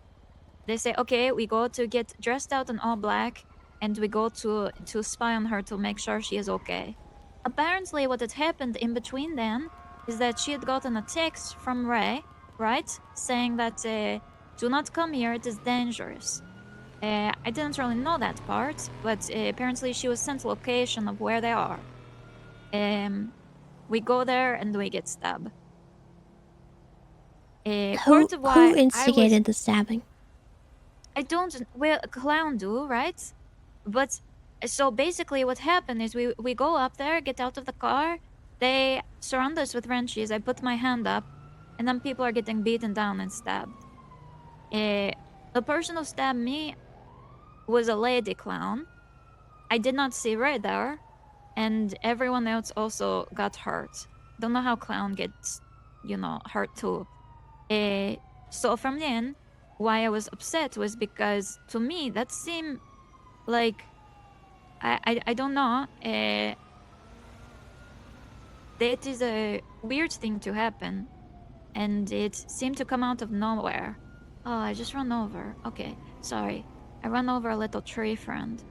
say, okay, we go to get dressed out in all black and we go to spy on her to make sure she is okay. Apparently what had happened in between then is that she had gotten a text from Ray, right? Saying that do not come here, it is dangerous. I didn't really know that part, but apparently she was sent location of where they are. We go there and we get stabbed. Who instigated the stabbing? I don't. Well, Clown do, right? But so basically, what happened is we go up there, get out of the car. They surround us with wrenches. I put my hand up, and then people are getting beaten down and stabbed. The person who stabbed me was a lady clown. I did not see Ray there, and everyone else also got hurt. Don't know how clown gets, you know, hurt too. So from then, why I was upset was because to me that seemed like I don't know. That is a weird thing to happen, and it seemed to come out of nowhere. Oh, I just run over. Okay, sorry. I run over a little tree friend.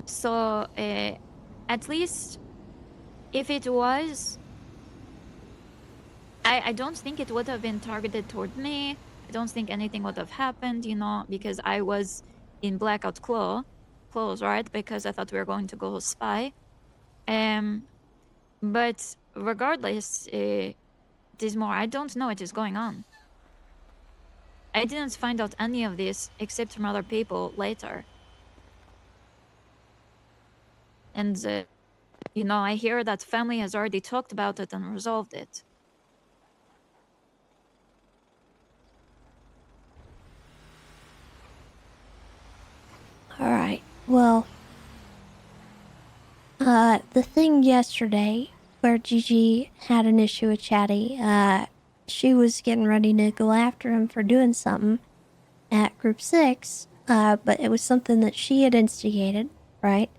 So at least if it was, I don't think it would have been targeted toward me. I don't think anything would have happened, you know, because I was in blackout clothes, right? Because I thought we were going to go spy. But regardless, it is more. I don't know what is going on. I didn't find out any of this except from other people later. And, you know, I hear that family has already talked about it and resolved it. Alright, well, the thing yesterday where Gigi had an issue with Chatty, she was getting ready to go after him for doing something at Group 6, but it was something that she had instigated, right?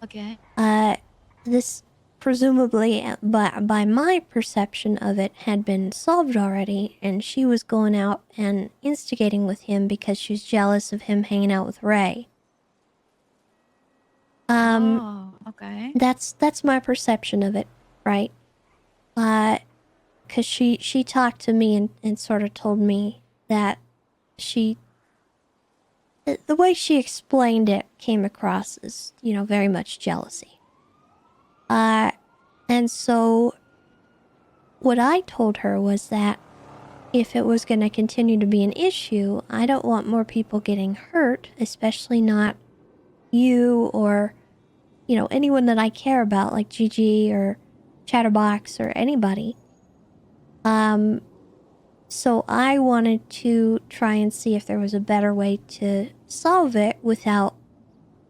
Okay. This presumably, by my perception of it, had been solved already, and she was going out and instigating with him because she was jealous of him hanging out with Ray. Oh, okay. That's my perception of it, right? Cause she talked to me and sort of told me that the way she explained it came across as, you know, very much jealousy. And so what I told her was that if it was going to continue to be an issue, I don't want more people getting hurt, especially not you or, you know, anyone that I care about, like Gigi or Chatterbox or anybody. So I wanted to try and see if there was a better way to solve it without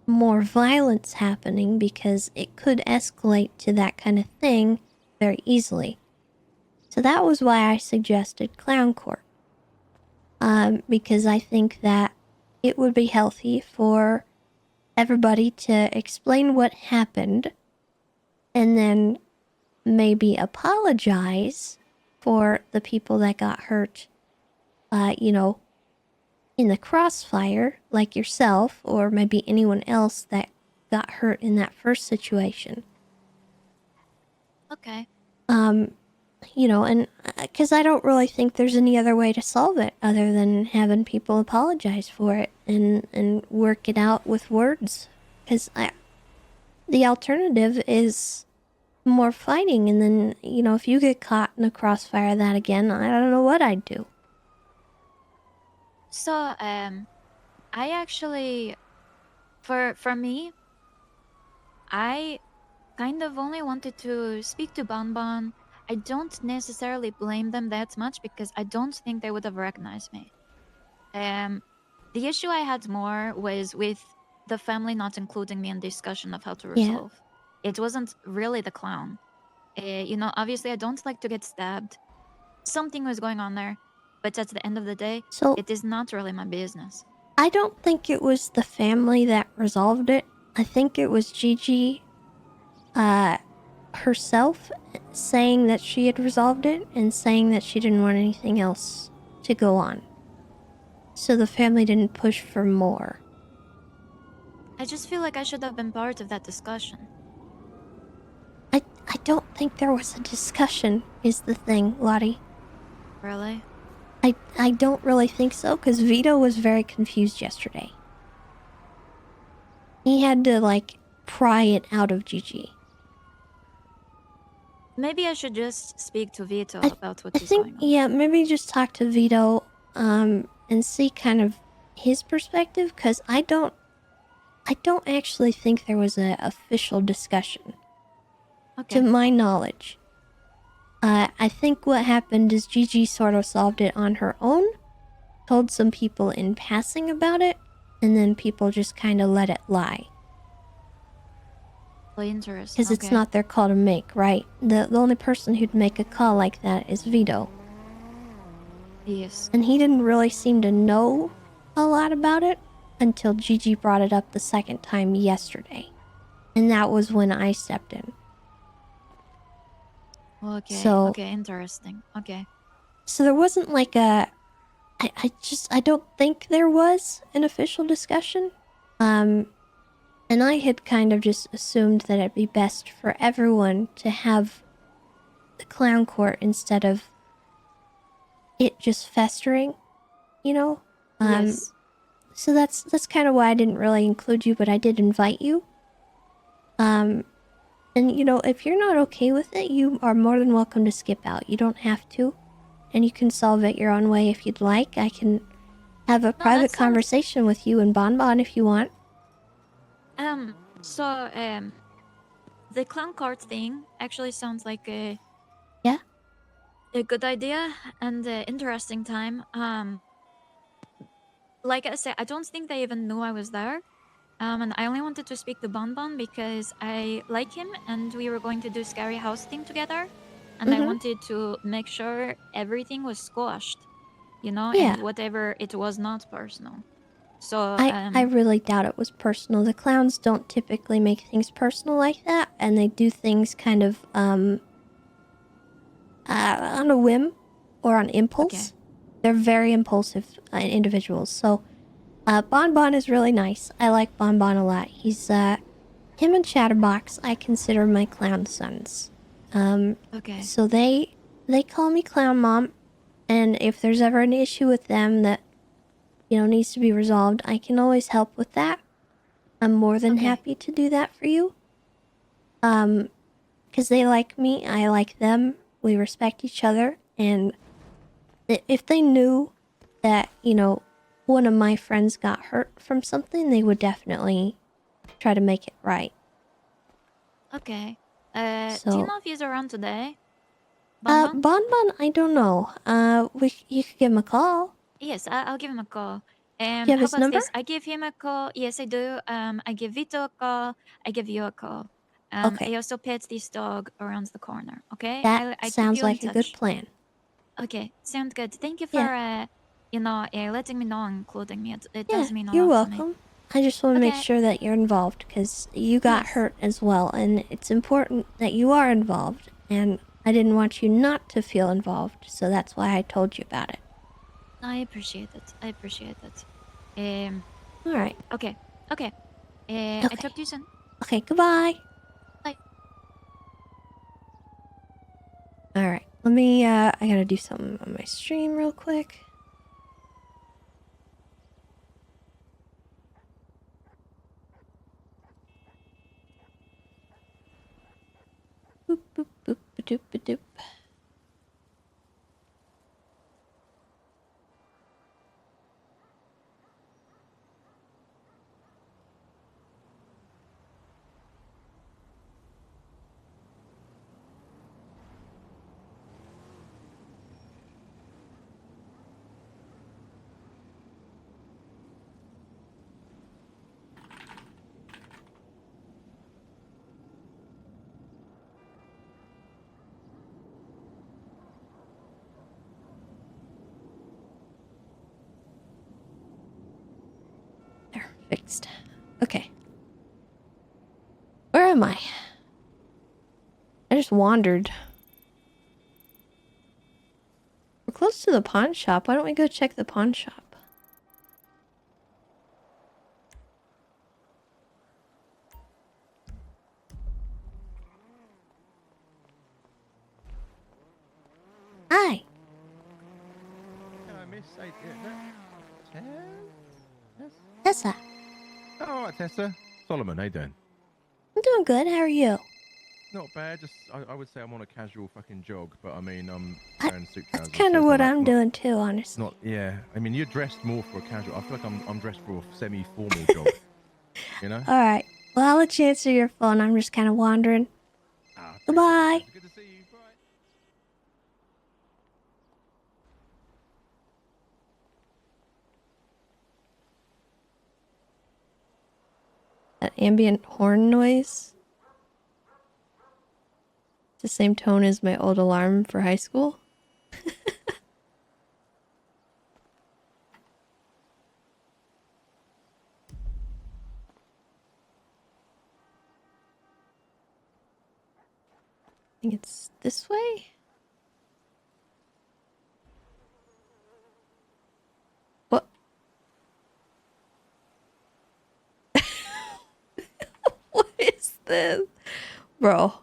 more violence happening, because it could escalate to that kind of thing very easily. So that was why I suggested Clown Court. Because I think that it would be healthy for everybody to explain what happened and then maybe apologize for the people that got hurt, you know, in the crossfire, like yourself, or maybe anyone else that got hurt in that first situation. Okay. You know, and because I don't really think there's any other way to solve it other than having people apologize for it and work it out with words. Because the alternative is more fighting, and then, you know, if you get caught in a crossfire of that again, I don't know what I'd do. So, I actually, for me, I kind of only wanted to speak to Bonbon. I don't necessarily blame them that much because I don't think they would have recognized me. The issue I had more was with the family not including me in discussion of how to Yeah. resolve. It wasn't really the clown. You know, obviously I don't like to get stabbed. Something was going on there, but at the end of the day, So it is not really my business. I don't think it was the family that resolved it. I think it was Gigi herself saying that she had resolved it and saying that she didn't want anything else to go on. So the family didn't push for more. I just feel like I should have been part of that discussion. I don't think there was a discussion, is the thing, Lottie. Really? I don't really think so, because Vito was very confused yesterday. He had to, like, pry it out of Gigi. Maybe I should just speak to Vito about what I is think, going on. yeah, maybe just talk to Vito, and see kind of his perspective, because I don't actually think there was an official discussion. Okay. To my knowledge. I think what happened is Gigi sort of solved it on her own, told some people in passing about it, and then people just kind of let it lie. Well, interesting. Because it's not their call to make, right? The only person who'd make a call like that is Vito. Yes. And he didn't really seem to know a lot about it until Gigi brought it up the second time yesterday. And that was when I stepped in. Okay. So- Okay. Interesting. Okay. So there wasn't like a... I don't think there was an official discussion. And I had kind of just assumed that it'd be best for everyone to have the clown court instead of it just festering, you know? Yes. So that's kind of why I didn't really include you, but I did invite you. And you know, if you're not okay with it, you are more than welcome to skip out. You don't have to. And you can solve it your own way if you'd like. I can have a private conversation with you and Bonbon if you want. So, the clown cart thing actually sounds like a good idea and interesting time. Like I said, I don't think they even knew I was there. And I only wanted to speak to Bonbon because I like him and we were going to do Scary House thing together. And I wanted to make sure everything was squashed, you know, Yeah. and whatever it was not personal. So, I really doubt it was personal. The clowns don't typically make things personal like that, and they do things kind of on a whim or on impulse. They're very impulsive individuals. So Bonbon is really nice. I like Bonbon a lot. He's him and Chatterbox I consider my clown sons. Okay. So they call me Clown Mom, and if there's ever an issue with them that, you know, needs to be resolved, I can always help with that. I'm more than happy to do that for you. Because they like me, I like them, we respect each other, and if they knew that, you know, one of my friends got hurt from something, they would definitely try to make it right. Okay. Do So- you know if he's around today? Bonbon, I don't know. You could give him a call. Yes, I'll give him a call. And Do you have how his about number? this? I give him a call. Yes, I do. I give Vito a call. I give you a call. Okay. I also pet this dog around the corner. Okay. That I keep sounds you in like a good touch. plan. Okay, sounds good. Thank you for letting me know and including me. It Yeah, does mean a you're lot to me. welcome. I just want to make Okay. sure that you're involved because you got hurt as well, and it's important that you are involved. And I didn't want you not to feel involved, so that's why I told you about it. I appreciate it. I appreciate it. All right. Okay. Okay. I Okay. talk to you soon. Okay. Goodbye. Bye. All right. Let me. I gotta do something on my stream real quick. Boop, boop, boop, ba-doop, ba-doop. There, fixed. Okay. Where am I? I just wandered. We're close to the pawn shop. Why don't we go check the pawn shop? Hi. Hello, miss. Tessa. Oh, right, Tessa. Solomon, how you doing? I'm doing good. How are you? Not bad. Just I would say I'm on a casual fucking jog, but I mean I'm wearing suit trousers. That's kind so of it's what not I'm doing too, honestly. Not yeah. I mean you're dressed more for a casual. I feel like I'm dressed for a semi-formal jog. You know? All right. Well, I'll let you answer your phone. I'm just kind of wandering. Goodbye. Good to see you. Bye. That ambient horn noise. It's the same tone as my old alarm for high school. I think it's this way. What? What is this? Bro.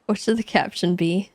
What should the caption be?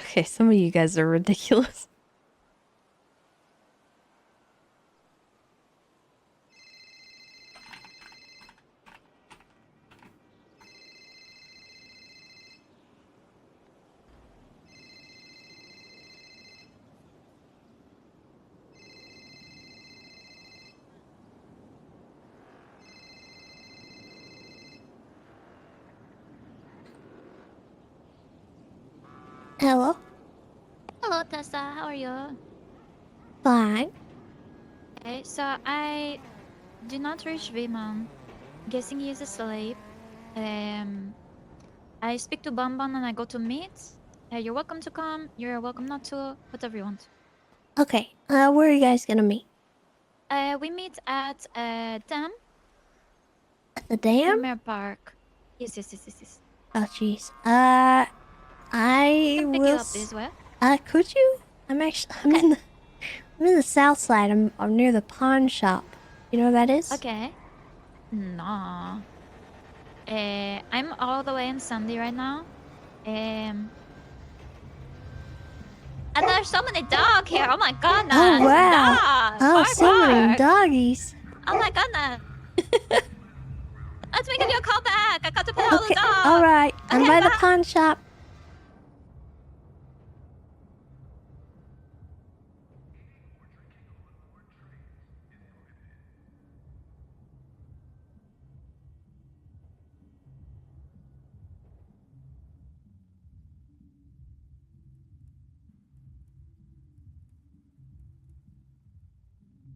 Okay, some of you guys are ridiculous. Hello? Hello, Tessa. How are you? Fine. Okay, so I do not reach Viman. Guessing he is asleep. I speak to Bamban and I go to meet. You're welcome to come. You're welcome not to. Whatever you want. Okay, where are you guys gonna meet? We meet at dam. At the dam? Premier Park. Yes, yes, yes, yes, yes. Oh, jeez. I Can pick you will. up this way. Could you? I'm in the south side. I'm near the pawn shop. You know where that is? Okay. No. I'm all the way in Sandy right now. And there's so many dogs here. Oh my goodness. Oh wow! Dogs. Oh, Bark, so many bark. doggies. Oh my goodness. Let me give you a call back. I got to put all the Okay, dogs. all right. I'm Okay, by the bye. pawn shop.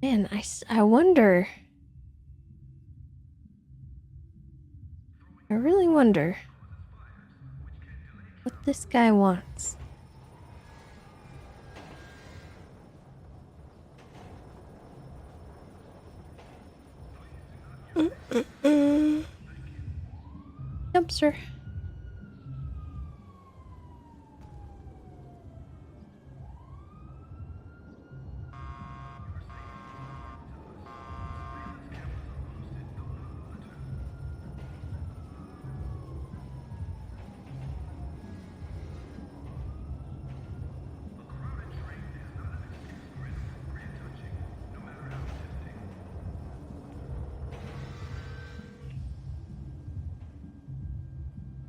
Man, I wonder. I really wonder what this guy wants. Dumpster.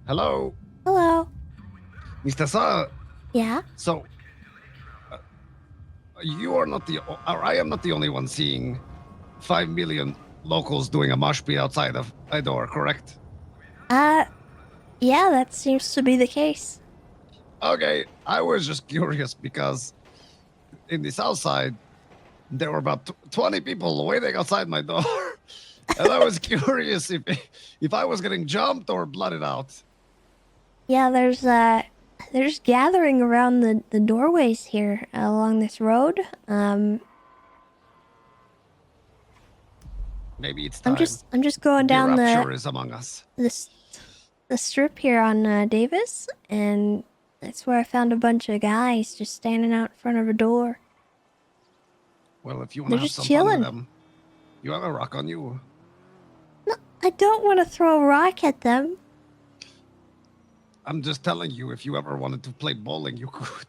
Hello, Hello. Miss Tessa. Yeah. So, you are not the, or I am not the only one seeing 5 million locals doing a mosh pit outside of my door, correct? Yeah, that seems to be the case. Okay, I was just curious because in the south side, there were about 20 people waiting outside my door. And I was curious if I was getting jumped or blooded out. Yeah, there's gathering around the doorways here along this road. Maybe it's time. I'm just going The down rapture is among us. the strip here on Davis, and that's where I found a bunch of guys just standing out in front of a door. Well, if you want They're to have just some fun with chilling. them, you have a rock on you. No, I don't want to throw a rock at them. I'm just telling you, if you ever wanted to play bowling, you could.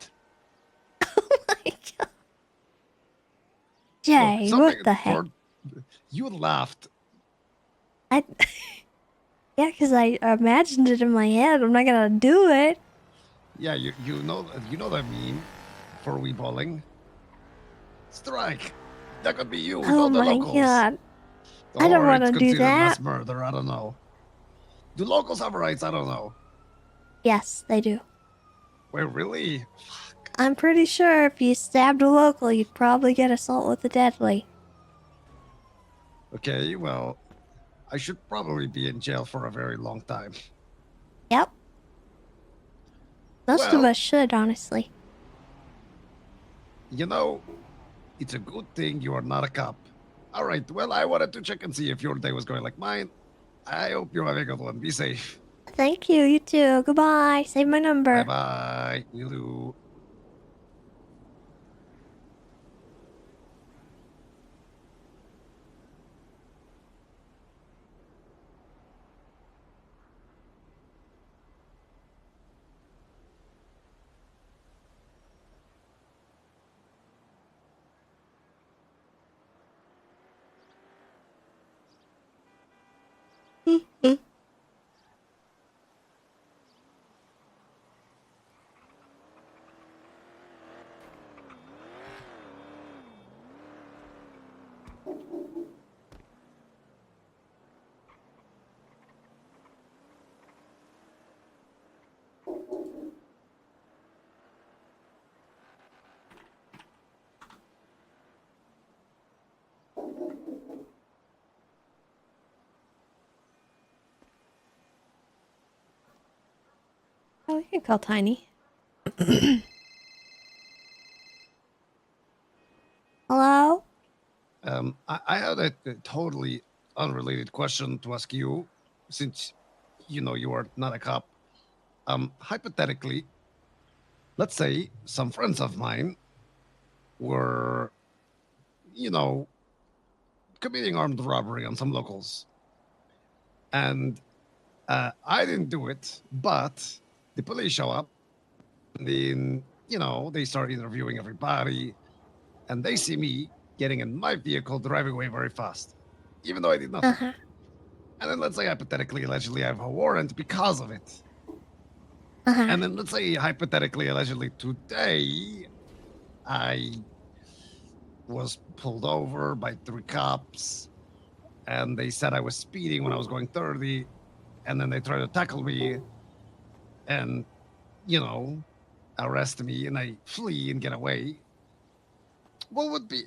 Jay, what the heck? You laughed. Yeah, because I imagined it in my head. I'm not gonna do it. Yeah, you know what I mean for wee bowling. Strike. That could be you. Oh Go the my locals. god. I don't Or want it's to do considered mass that. murder. I don't know. Do locals have rights? I don't know. Yes, they do. Wait, really? I'm pretty sure if you stabbed a local, you'd probably get assault with a deadly. Okay, well, I should probably be in jail for a very long time. Yep. Most of us should, honestly. You know, it's a good thing you are not a cop. All right, well, I wanted to check and see if your day was going like mine. I hope you're having a good one. Be safe. Thank you, you too. Goodbye. Save my number. Bye-bye. You do. Oh, we can call Tiny. Hello? I had a totally unrelated question to ask you, since you know you are not a cop. Hypothetically, let's say some friends of mine were, you know, committing armed robbery on some locals, and I didn't do it, but the police show up, and then you know they start interviewing everybody, and they see me getting in my vehicle driving away very fast, even though I did nothing. Uh-huh. And then let's say hypothetically, allegedly, I have a warrant because of it. Uh-huh. And then let's say hypothetically, allegedly, today, I was pulled over by 3 cops, and they said I was speeding when I was going 30, and then they tried to tackle me, and you know, arrest me, and I flee and get away. What would be?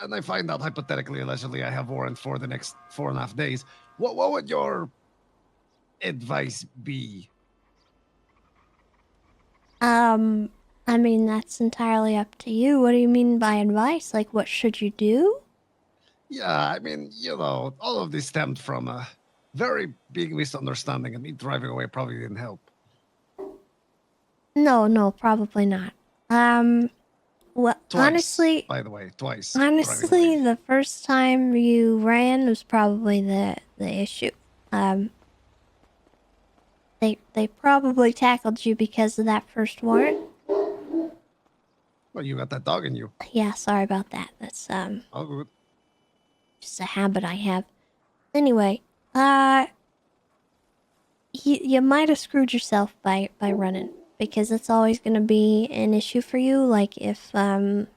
And I find out hypothetically, allegedly, I have warrant for the next 4.5 days. What would your advice be? I mean, that's entirely up to you. What do you mean by advice? Like, what should you do? Yeah, I mean, you know, all of this stemmed from a very big misunderstanding, and me driving away probably didn't help. No, probably not. Well, Twice, honestly, by the way, twice. honestly, the first time you ran was probably the issue. They probably tackled you because of that first warrant. Well, you got that dog in you. Yeah, sorry about that. That's all good. Just a habit I have. Anyway, you might have screwed yourself by running, because that's always going to be an issue for you. Like if they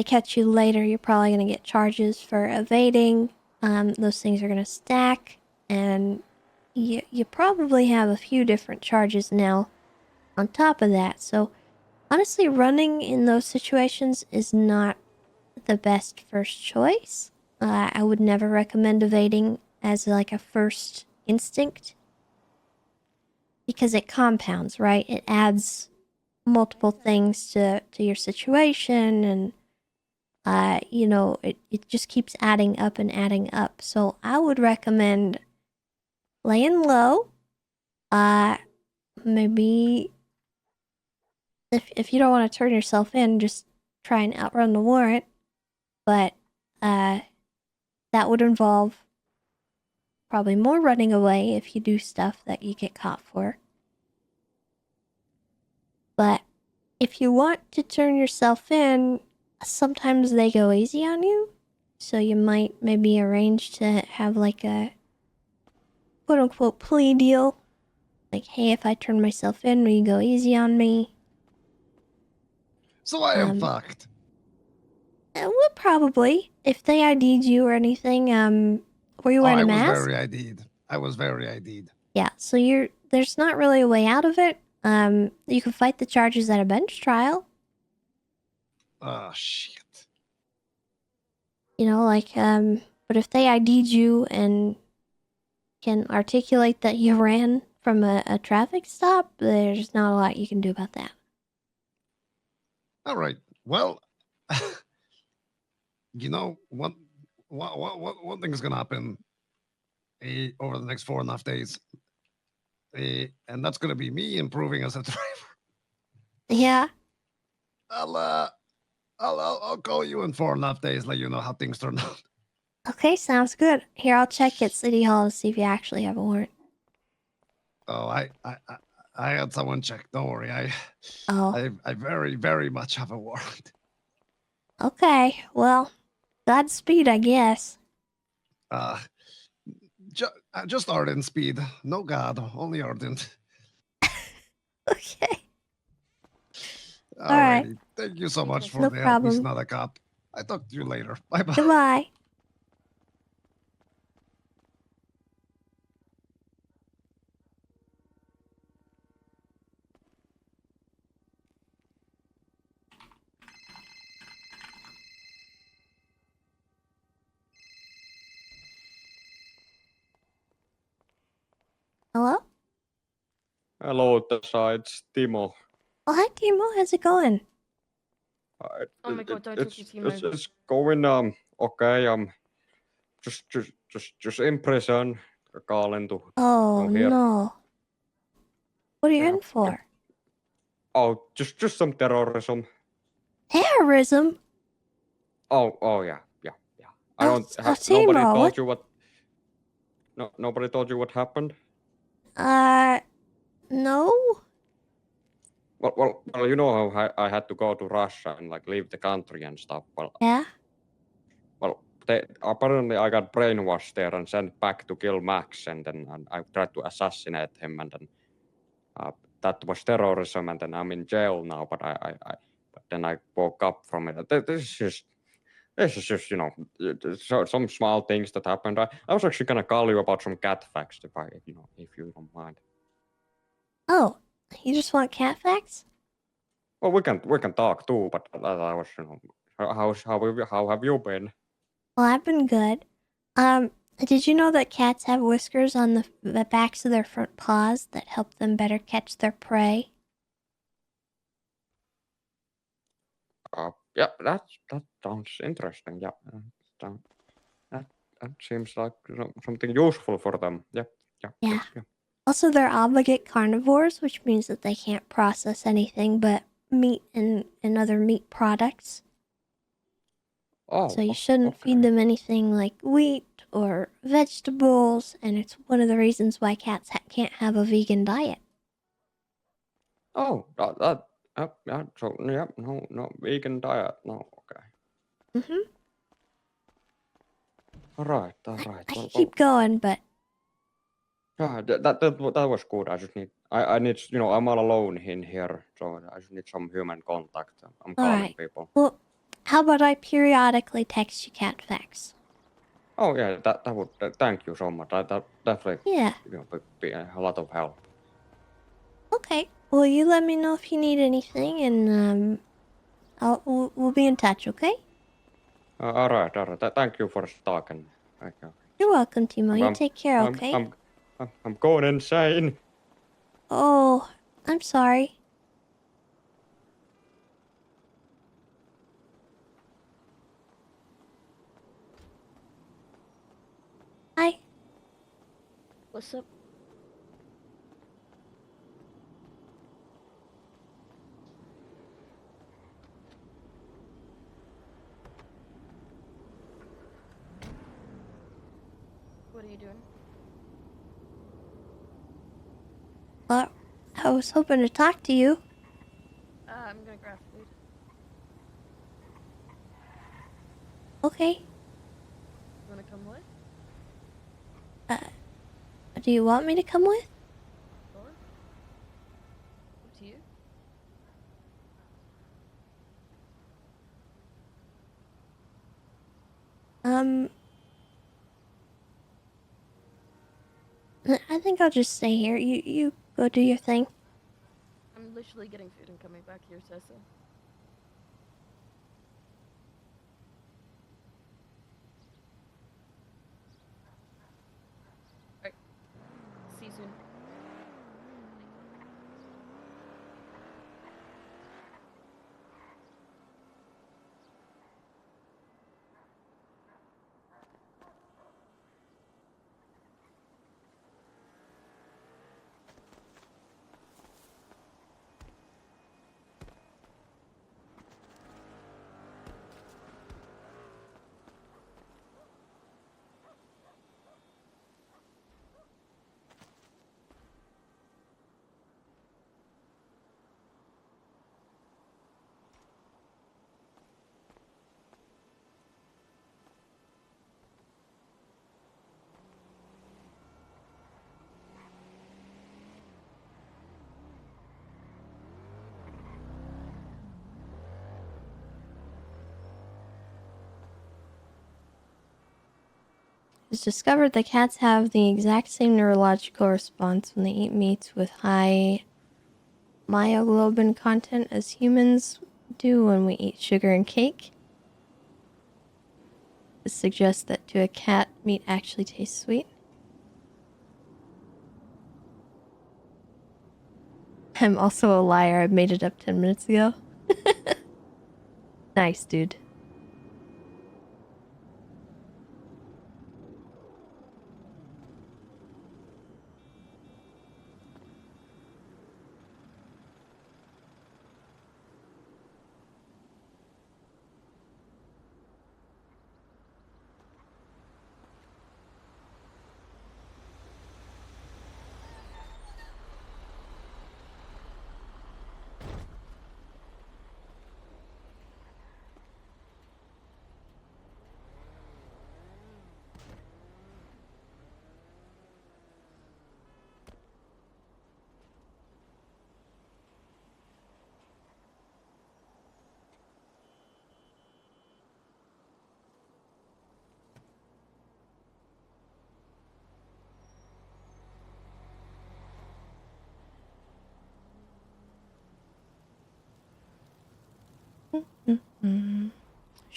catch you later, you're probably going to get charges for evading. Those things are going to stack, and you probably have a few different charges now on top of that. So honestly, running in those situations is not the best first choice. I would never recommend evading as like a first instinct, because it compounds, right? It adds multiple things to your situation, and you know, it just keeps adding up and adding up. So I would recommend laying low. Maybe if you don't want to turn yourself in, just try and outrun the warrant. But that would involve probably more running away if you do stuff that you get caught for. But if you want to turn yourself in, sometimes they go easy on you. So you might maybe arrange to have like a quote-unquote plea deal. Like, hey, if I turn myself in, will you go easy on me? So I am fucked. Well, probably. If they ID'd you or anything, were you wearing a mask? I was very ID'd. Yeah, so there's not really a way out of it. You can fight the charges at a bench trial. Oh, shit. You know, like, but if they ID'd you and can articulate that you ran from a traffic stop, there's not a lot you can do about that. All right. Well, you know, one thing is going to happen over the next 4.5 days. And that's going to be me improving as a driver. Yeah. I'll call you in 4.5 days, let you know how things turn out. Okay, sounds good. Here, I'll check at City Hall to see if you actually have a warrant. Oh, I had someone check. Don't worry. I very, very much have a warrant. Okay, well, Godspeed, I guess. Just ardent speed. No God, only ardent. Okay. All right. righty. Thank you so much for No the help, problem. Miss Not a Cop. I talk to you later. Bye-bye. Goodbye. Hello? Hello, Tessa, it's Timo. Oh, hi, Timo. How's it going? Oh my god, don't take it, Timo. It's going okay. just in prison, kaalentu. Oh Here. no. What are you in for? Oh, just some terrorism. Terrorism? Oh yeah. I don't. Nobody told you what. No, nobody told you what happened. No. Well, you know how I had to go to Russia and like leave the country and stuff. Yeah. Well, apparently I got brainwashed there and sent back to kill Max, and then I tried to assassinate him, and then that was terrorism, and then I'm in jail now. But but then I woke up from it. This is just some small things that happened. I was actually gonna call you about some cat facts if you don't mind. Oh, you just want cat facts? Well, we can talk too, but I was how have you been? Well, I've been good. Did you know that cats have whiskers on the backs of their front paws that help them better catch their prey? Yeah, that sounds interesting. Yeah, that seems like something useful for them. Yeah. Also, they're obligate carnivores, which means that they can't process anything but meat and other meat products. Oh, so you shouldn't feed them anything like wheat or vegetables, and it's one of the reasons why cats can't have a vegan diet. Oh, yeah. So yeah, no vegan diet. No, okay. Mhm. All right. I could keep going, but Yeah, that was good. I just need I need I'm all alone in here, so I just need some human contact. I'm all calling right. people. Well, how about I periodically text you cat facts? Oh yeah, that would. Thank you so much. That definitely Yeah. would be a lot of help. Okay. Well, you let me know if you need anything, and we'll be in touch. Okay? All right. Thank you for talking. You're welcome, Timo. You take care. I'm, Okay? I'm going insane. Oh, I'm sorry. Hi. What's up? What are you doing? Well, I was hoping to talk to you. I'm gonna grab food. Okay. You wanna come with? Do you want me to come with? Sure. Up to you. I think I'll just stay here. You go do your thing. I'm literally getting food and coming back here, Tessa. Alright. See you soon. It's discovered that cats have the exact same neurological response when they eat meats with high myoglobin content as humans do when we eat sugar and cake. This suggests that to a cat, meat actually tastes sweet. I'm also a liar. I made it up 10 minutes ago. Nice, dude. Should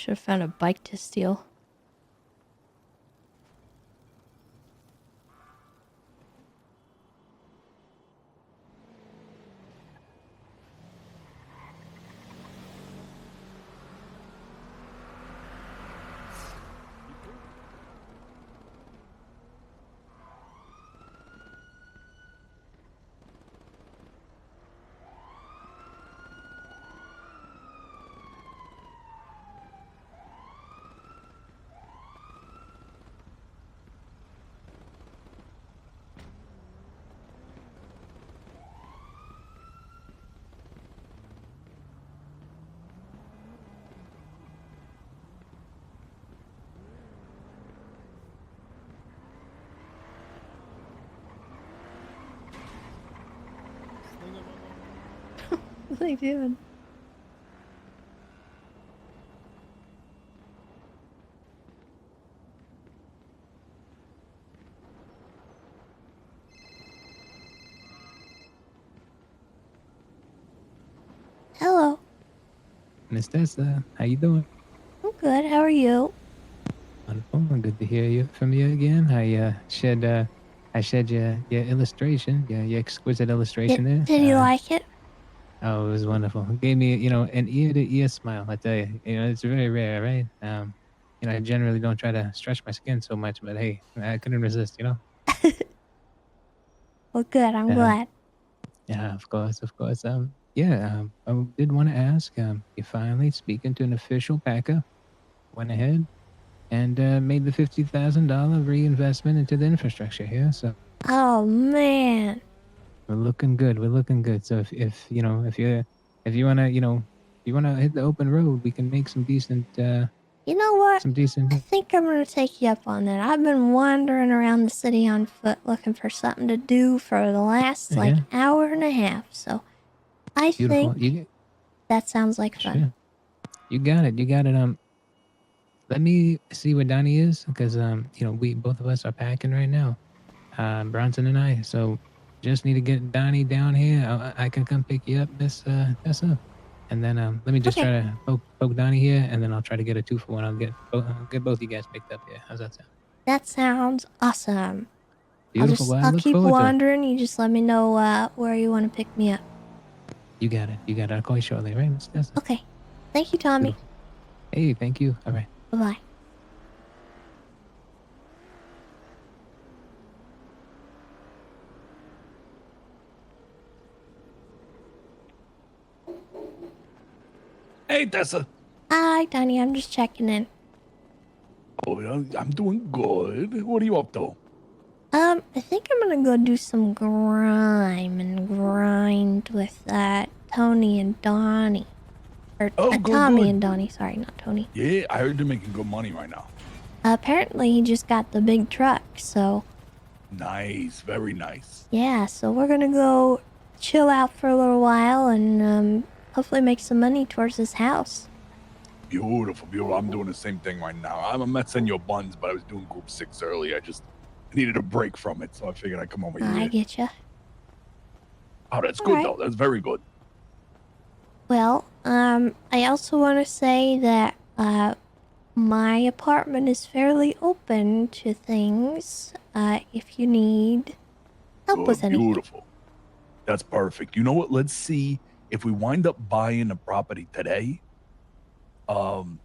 have found a bike to steal. What are they doing? Hello. Miss Tessa, how you doing? I'm good. How are you? Wonderful. Good to hear from you again. I shed your illustration, your exquisite illustration there. Did you like it? Oh, it was wonderful. It gave me, an ear to ear smile. I tell you, it's very rare, right? I generally don't try to stretch my skin so much, but hey, I couldn't resist, Well, good. I'm Um, glad. Yeah, of course, of course. I did want to ask, you finally speaking to an official packer, went ahead and made the $50,000 reinvestment into the infrastructure here. So Oh man. we're looking good. We're looking good. So if you wanna hit the open road, we can make some decent. You know what? Some decent. I think I'm gonna take you up on that. I've been wandering around the city on foot looking for something to do for the last Yeah. hour and a half. So I Beautiful. think that sounds like fun. Sure. You got it. You got it. Let me see where Donnie is because we both of us are packing right now. Bronson and I. So just need to get Donnie down here. I can come pick you up, Miss Tessa. And then let me just try to poke Donnie here, and then I'll try to get a 2-for-1. I'll get both you guys picked up here. How's that sound? That sounds awesome. Beautiful. Well, I I'll look keep forward to it. wandering. You just let me know where you want to pick me up. You got it. You got it. I'll call you shortly, right, Miss Tessa? Okay. Thank you, Tommy. Beautiful. Hey, thank you. All right. Bye-bye. Hey, Tessa. Hi, Donnie. I'm just checking in. Oh, I'm doing good. What are you up to? I think I'm gonna go do some grime and grind with Tony and Donnie. Or good, Tommy good. and Donnie, sorry, not Tony. Yeah, I heard they're making good money right now. Apparently he just got the big truck, so Nice, very nice. yeah, so we're gonna go chill out for a little while and hopefully make some money towards this house. Beautiful, beautiful. I'm doing the same thing right now. I'm not sending you buns, but I was doing group 6 early. I needed a break from it, so I figured I'd come over here. I get ya. Oh, that's All good, right. though. That's very good. Well, I also want to say that my apartment is fairly open to things. If you need help with anything. Beautiful. That's perfect. You know what? Let's see if we wind up buying the property today.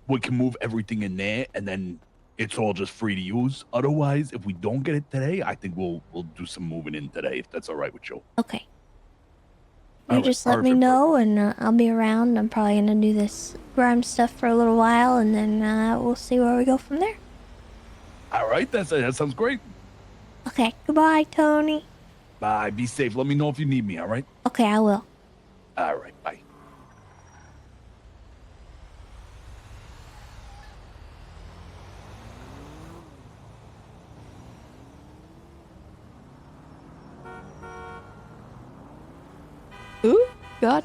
We can move everything in there, and then it's all just free to use. Otherwise, if we don't get it today, I think we'll do some moving in today, if that's all right with you. Okay. All You right, just let me perfect, know, and I'll be around. I'm probably gonna do this grime stuff for a little while, and then we'll see where we go from there. All right, that sounds great. Okay. Goodbye, Tony. Bye. Be safe. Let me know if you need me. All right. Okay, I will. All right. Bye. Ooh, God.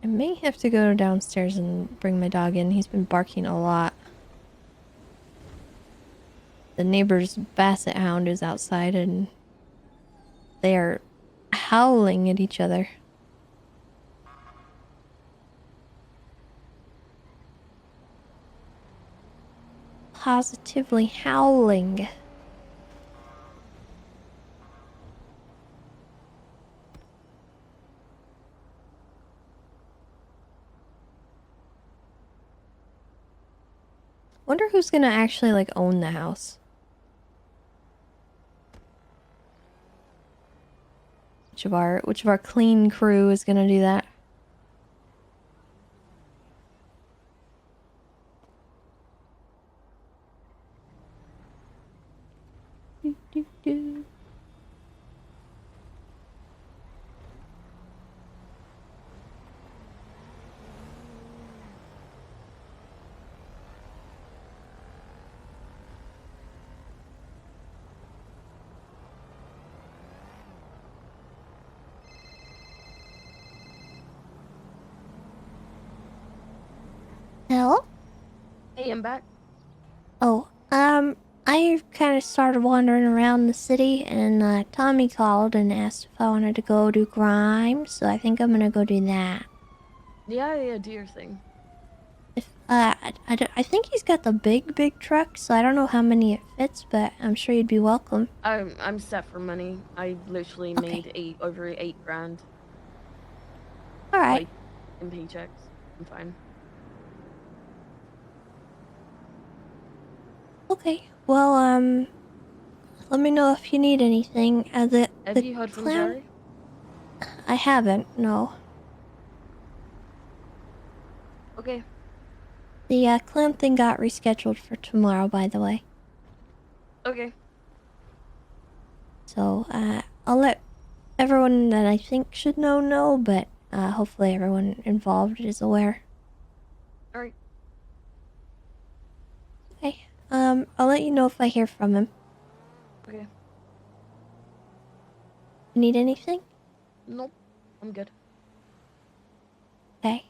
I may have to go downstairs and bring my dog in. He's been barking a lot. the neighbor's basset hound is outside and they are howling at each other. Positively howling. Wonder who's gonna actually like own the house. Which of our clean crew is gonna do that? Do, do, do. Hello? Hey, I'm back. Oh, I kind of started wandering around the city, and Tommy called and asked if I wanted to go do crime, so I think I'm gonna go do that. Yeah, do your thing. I think he's got the big truck, so I don't know how many it fits, but I'm sure you'd be welcome. I'm set for money. I literally made over 8 grand. All right. Like, in paychecks. I'm fine. Okay. Well, let me know if you need anything. Have you heard from clown... Jerry? I haven't, no. Okay. The clown thing got rescheduled for tomorrow, by the way. Okay. So, I'll let everyone that I think should know, but hopefully everyone involved is aware. Alright. Okay. I'll let you know if I hear from him. Okay. Need anything? Nope. I'm good. Okay.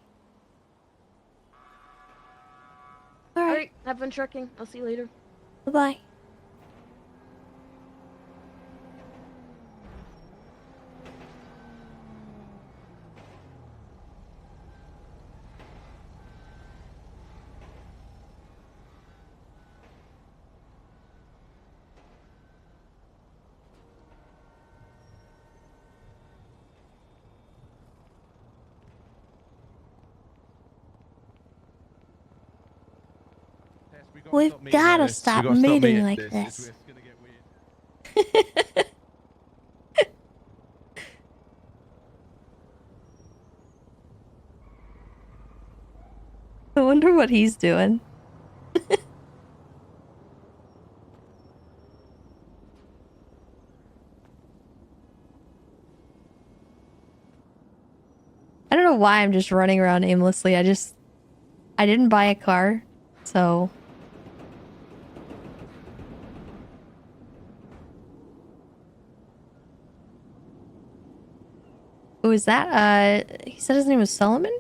Alright, have fun trekking. I'll see you later. Bye-bye. We've gotta stop meeting like this. I wonder what he's doing. I don't know why I'm just running around aimlessly. I didn't buy a car, so... Who is that? He said his name was Solomon?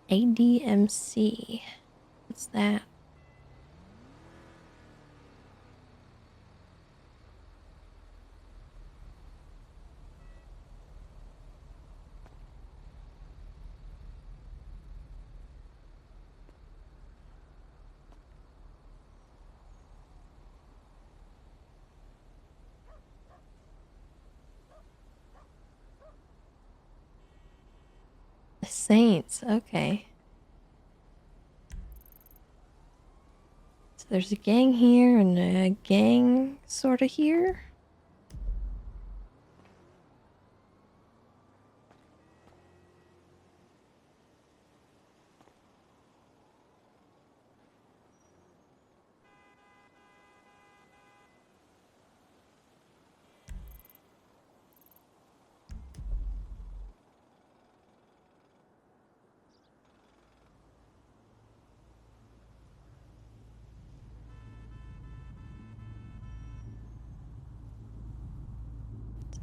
ADMC. What's that? The Saints. Okay. So there's a gang here and a gang sort of here.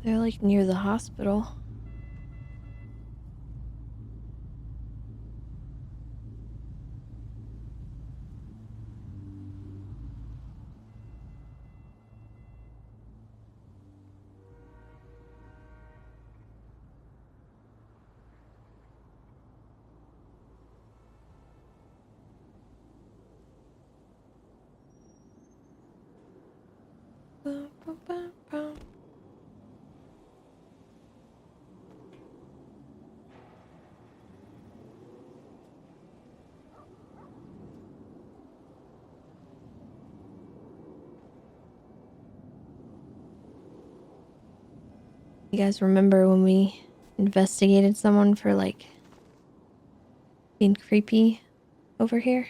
They're like near the hospital. Bum, bum, bum, bum. You guys remember when we investigated someone for like being creepy over here?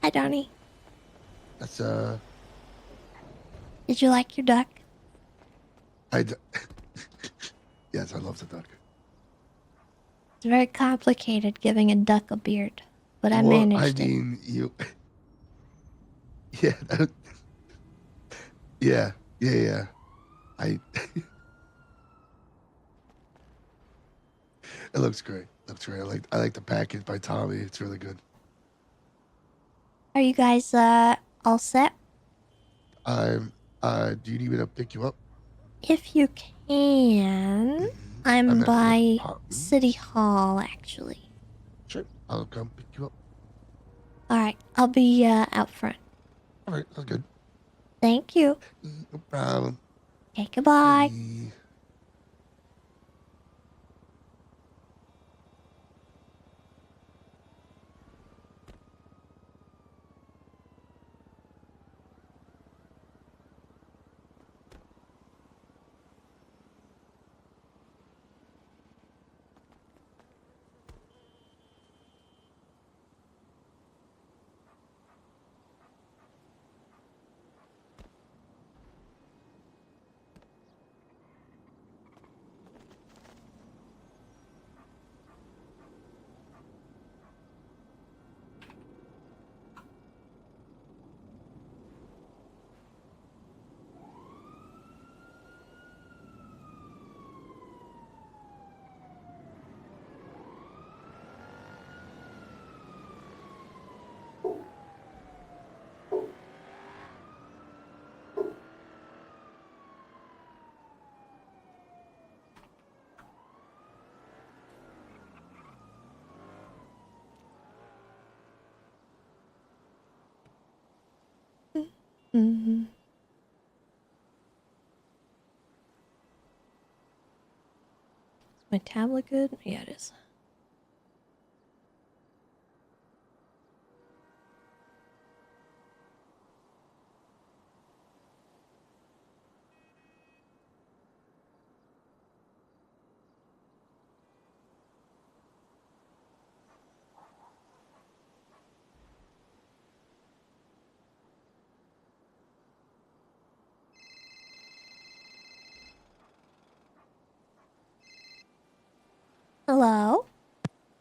Hi, Donnie. That's Did you like your duck? yes, I love the duck. It's very complicated giving a duck a beard, but I Well, managed I it. mean, you. Yeah, yeah. I. It looks great. Looks great. I like the package by Tommy. It's really good. Are you guys all set? Do you need me to pick you up? If you can, I'm I'm at the by apartment. City Hall actually. Sure, I'll come pick you up. All right, I'll be out front. All right, that's good. Thank you. No problem. Okay, goodbye. Bye. Mm-hmm. Is my tablet good? Yeah, it is. Hello?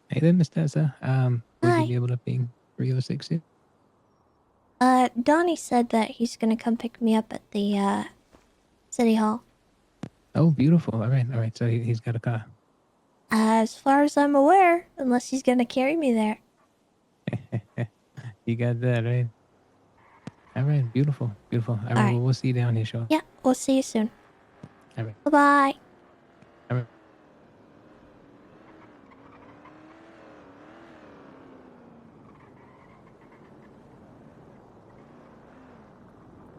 Hey there, Miss Tessa. Would Hi. you be able to ping 306 here? Donnie said that he's gonna come pick me up at the City Hall. Oh, beautiful. All right. So he's got a car. As far as I'm aware, unless he's gonna carry me there. You got that, right? All right, beautiful. All right, right. well, we'll see you down here, sure. Yeah, we'll see you soon. All right. Bye-bye. All right.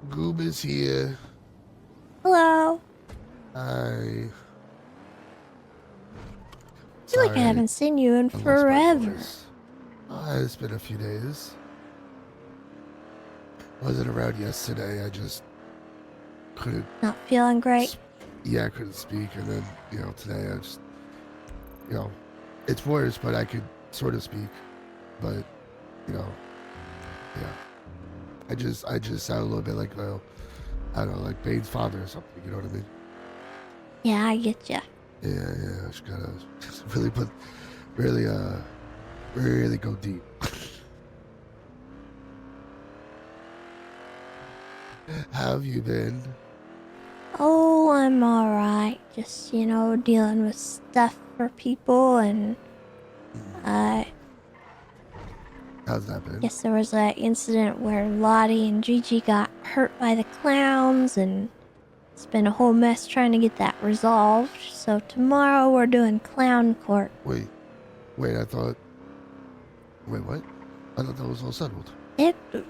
Goob is here. Hello. Hi. I feel like I Sorry, haven't seen you in I lost my forever. voice. It's been a few days. Wasn't around yesterday. I just couldn't. Not feeling great. Yeah, I couldn't speak, and then today I just it's worse, but I could sort of speak, but yeah. I just sound a little bit like I don't know, like Bane's father or something. You know what I mean? Yeah, I get ya. Yeah. She gotta really really go deep. How have you been? Oh, I'm alright. Just, dealing with stuff for people and, How's that been? guess there was that incident where Lottie and Gigi got hurt by the clowns, and it's been a whole mess trying to get that resolved. So tomorrow we're doing clown court. Wait, I thought. Wait, what? I thought that was all settled.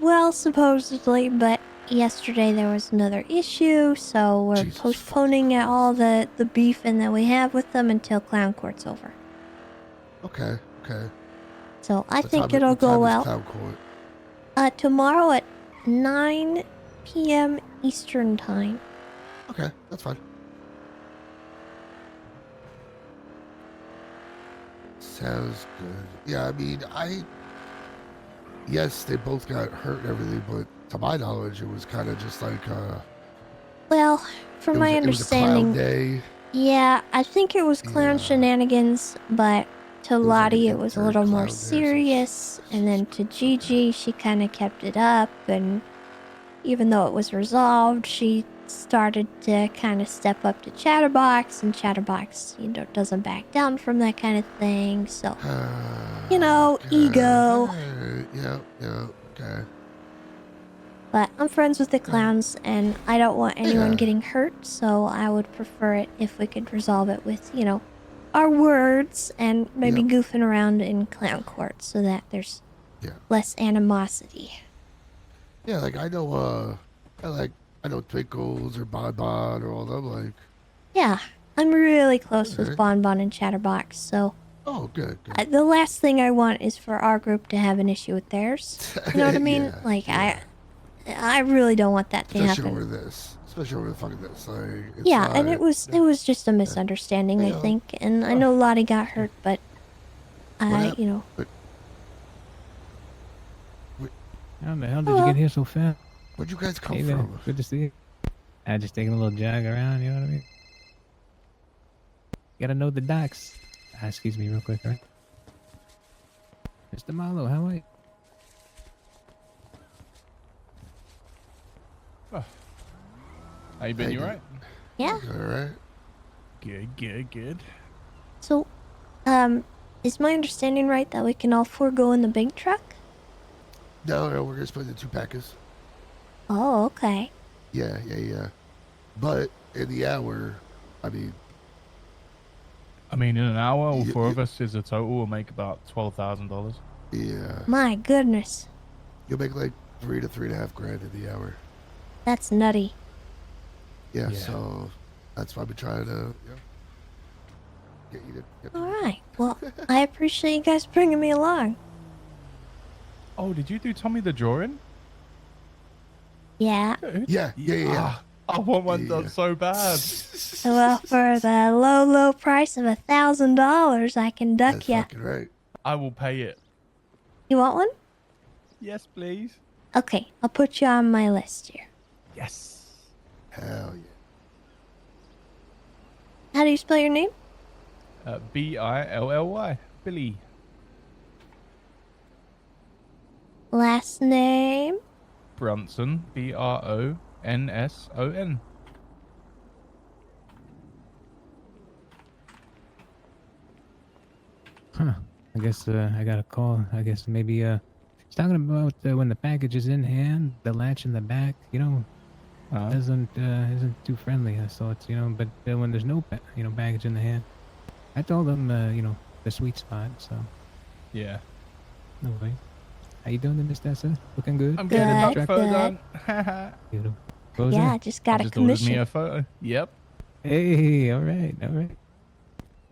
Well, supposedly, but yesterday there was another issue, so we're postponing all the beefing that we have with them until clown court's over. Okay. So I What think time- it'll what go time is well. Clown court? Tomorrow at 9 p.m. Eastern Time. Okay, that's fine. Sounds good. Yeah, I mean, yes, they both got hurt and everything, but to my knowledge, it was kind of just like, Well, from my it was a clown understanding, day. yeah, I think it was clown shenanigans, but to was like Lottie an it was a intern little more clown day or serious, and then to Gigi, she kind of kept it up, and even though it was resolved, she started to kind of step up to Chatterbox, and Chatterbox, doesn't back down from that kind of thing, so, ego. Yeah, okay. But I'm friends with the clowns, and I don't want anyone getting hurt, so I would prefer it if we could resolve it with, our words and maybe goofing around in clown court so that there's less animosity. Yeah, like I know Twinkles or Bonbon or all them. Like, Yeah, I'm really close with Alright. Bonbon and Chatterbox, so oh, good. the last thing I want is for our group to have an issue with theirs. You know what I mean? Yeah, Like, I really don't want that to Especially happen. over this. Especially over fucking this. Like, it's Yeah, and like- it was just a misunderstanding, I Yeah. think. And I know Lottie got hurt, but What How the hell did you get here so fast? Where'd you guys come Hey there, from? good to see you. I just taking a little jog around, you know what I mean? Gotta know the docks. Excuse me real quick, all right? Mr. Marlowe, how are you? How you been? You alright? Yeah. Alright. Good. So, is my understanding right that we can all four go in the big truck? No, we're gonna split the two packers. Oh, okay. Yeah. But in the hour, I mean, in an hour, all four of us is a total will make about $12,000. yeah, My goodness, you'll make like $3,000 to $3.5 grand in the hour. that's nutty. Yeah, Yeah. so that's why I've been trying to get you to get All right. Well, I appreciate you guys bringing me along. Oh, did you do Tommy the drawing? Yeah. Yeah. Ah, I want one done so bad. Well, for the low price of $1,000, I can duck ya. Right. I will pay it. You want one? Yes, please. Okay, I'll put you on my list here. Yes. Hell yeah. How do you spell your name? Billy. Billy. Last name? Bronson. Bronson. Huh. I guess I got a call. I guess maybe it's talking about when the package is in hand, the latch in the back, isn't too friendly. So it's but when there's no baggage in the hand, I told them the sweet spot. So Yeah. no way. How you doing, Miss Tessa? Looking good. I'm getting a Good, duck photo good. done. Beautiful. What was Yeah, I that? just got a Just ordered me commission. a photo. Yep. Hey, all right.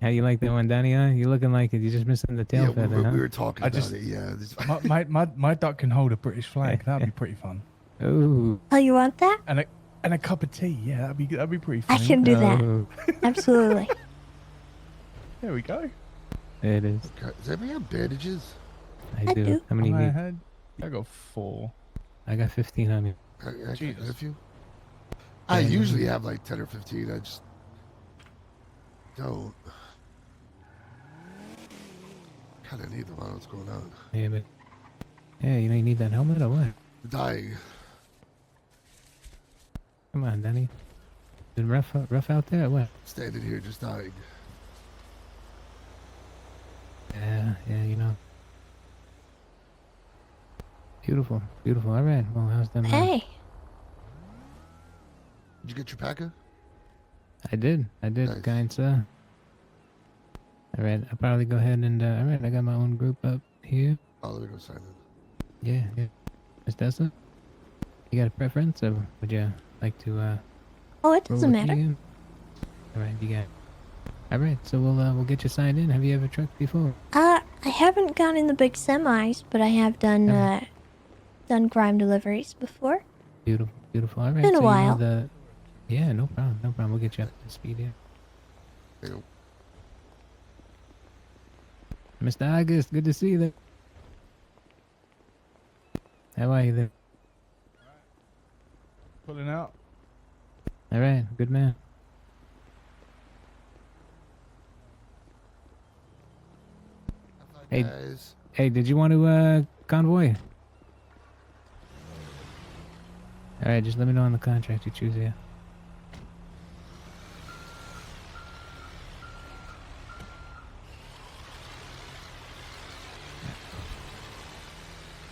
How you like that one, Donnie? You looking like it? You just missing the tail Yeah, feather, huh? we were talking I about just- it. Yeah. This- My duck can hold a British flag. That'd be pretty fun. Oh. Oh, you want that? And a cup of tea. Yeah, that'd be pretty I fun. can do that. Oh, Absolutely. There we go. there it is. Okay. Does anybody have bandages? I do. How many you need? I got 4. I got 15 on me. I Jesus. have you. I Yeah, usually have like 10 or 15. I just don't. Kind of need them. I don't know what's going on. Yeah, but yeah, you know you need that helmet or what? Dying. Come on, Danny. Been rough out there or what? Standing here just dying. Yeah, you know. Beautiful. All right. Well, how's them? Hey. Did you get your packer? I did, Nice. kind sir. All right, I'll probably go ahead and all right. I got my own group up here. Oh, let me go sign in. Yeah. Miss Tessa, you got a preference, or would you like to? Oh, it roll doesn't with matter. me? All right, you got it. All right, so we'll get you signed in. Have you ever trucked before? I haven't gone in the big semis, but I have done done grime deliveries before. Beautiful. All right, Been a so while. you know yeah, no problem. We'll get you up to speed here. Mr. August, good to see you there. How are you there? Pulling out. All right, good man. Hey, guys. Hey, did you want to convoy? All right, just let me know on the contract you choose here.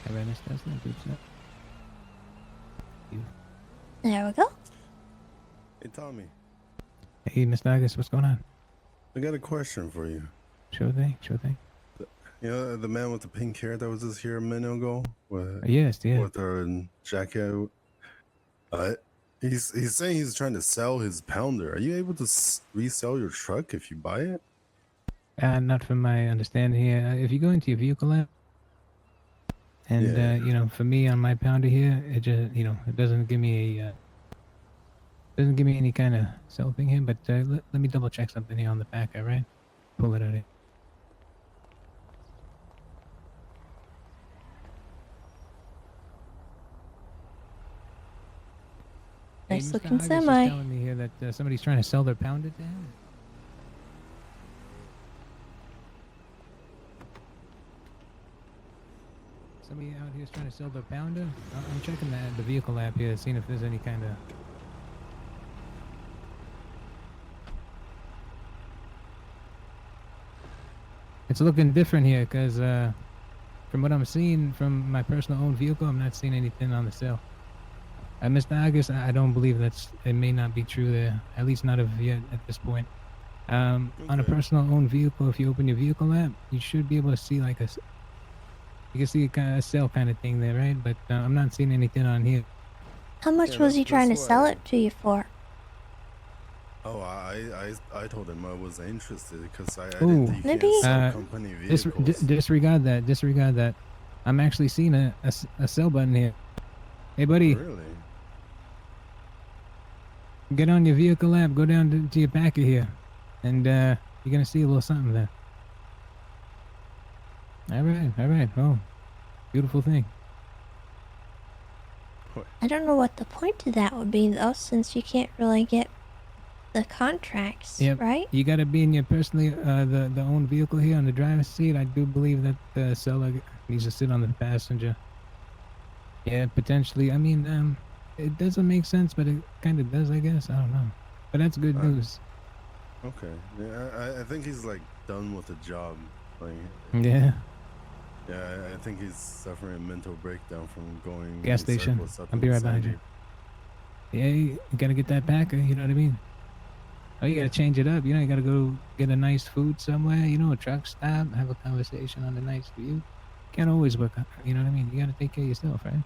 All right, Miss Tesla, good stuff. There we go. Hey, Tommy. Hey, Mr. August, what's going on? I got a question for you. Sure thing. You know, the man with the pink hair that was just here a minute ago? Yes. With her jacket. He's saying he's trying to sell his pounder. Are you able to resell your truck if you buy it? Not from my understanding here. If you go into your vehicle app, and you know, for me on my pounder here, it just it doesn't give me any kind of sell thing here. But let me double check something here on the back. All right, pull it out here. Nice Mr. looking August is semi. telling me here that somebody's trying to sell their pounder to him. Somebody out here is trying to sell their pounder. I'm checking the vehicle app here, seeing if there's any kind of. It's looking different here, cause from what I'm seeing from my personal owned vehicle, I'm not seeing anything on the sale. Mr. August, I don't believe it may not be true there, at least not of yet at this point. On a personal owned vehicle, if you open your vehicle app, you should be able to see like you can see a kind of sale kind of thing there, right? But I'm not seeing anything on here. How much was he trying to sell it to you for? Oh, I told him I was interested because I didn't think maybe he had some company vehicles. Disregard that. I'm actually seeing a sell button here. Hey, buddy. Really? Get on your vehicle app, go down to your packet here, and you're gonna see a little something there. All right. Oh, beautiful thing. I don't know what the point to that would be though, since you can't really get the contracts, right? You gotta be in your personally the owned vehicle here on the driver's seat. I do believe that the seller needs to sit on the passenger. Yeah, potentially. I mean, it doesn't make sense, but it kind of does, I guess. I don't know, but that's good news. Okay. Yeah, I think he's like done with the job. Like. Yeah. Yeah, I think he's suffering a mental breakdown from going. Gas in station. circles up I'll be right inside behind you. Yeah, you gotta get that packer. You know what I mean? Oh, you gotta change it up. You know, you gotta go get a nice food somewhere. You know, a truck stop, have a conversation on a nice view. Can't always work out. You know what I mean? You gotta take care of yourself, right?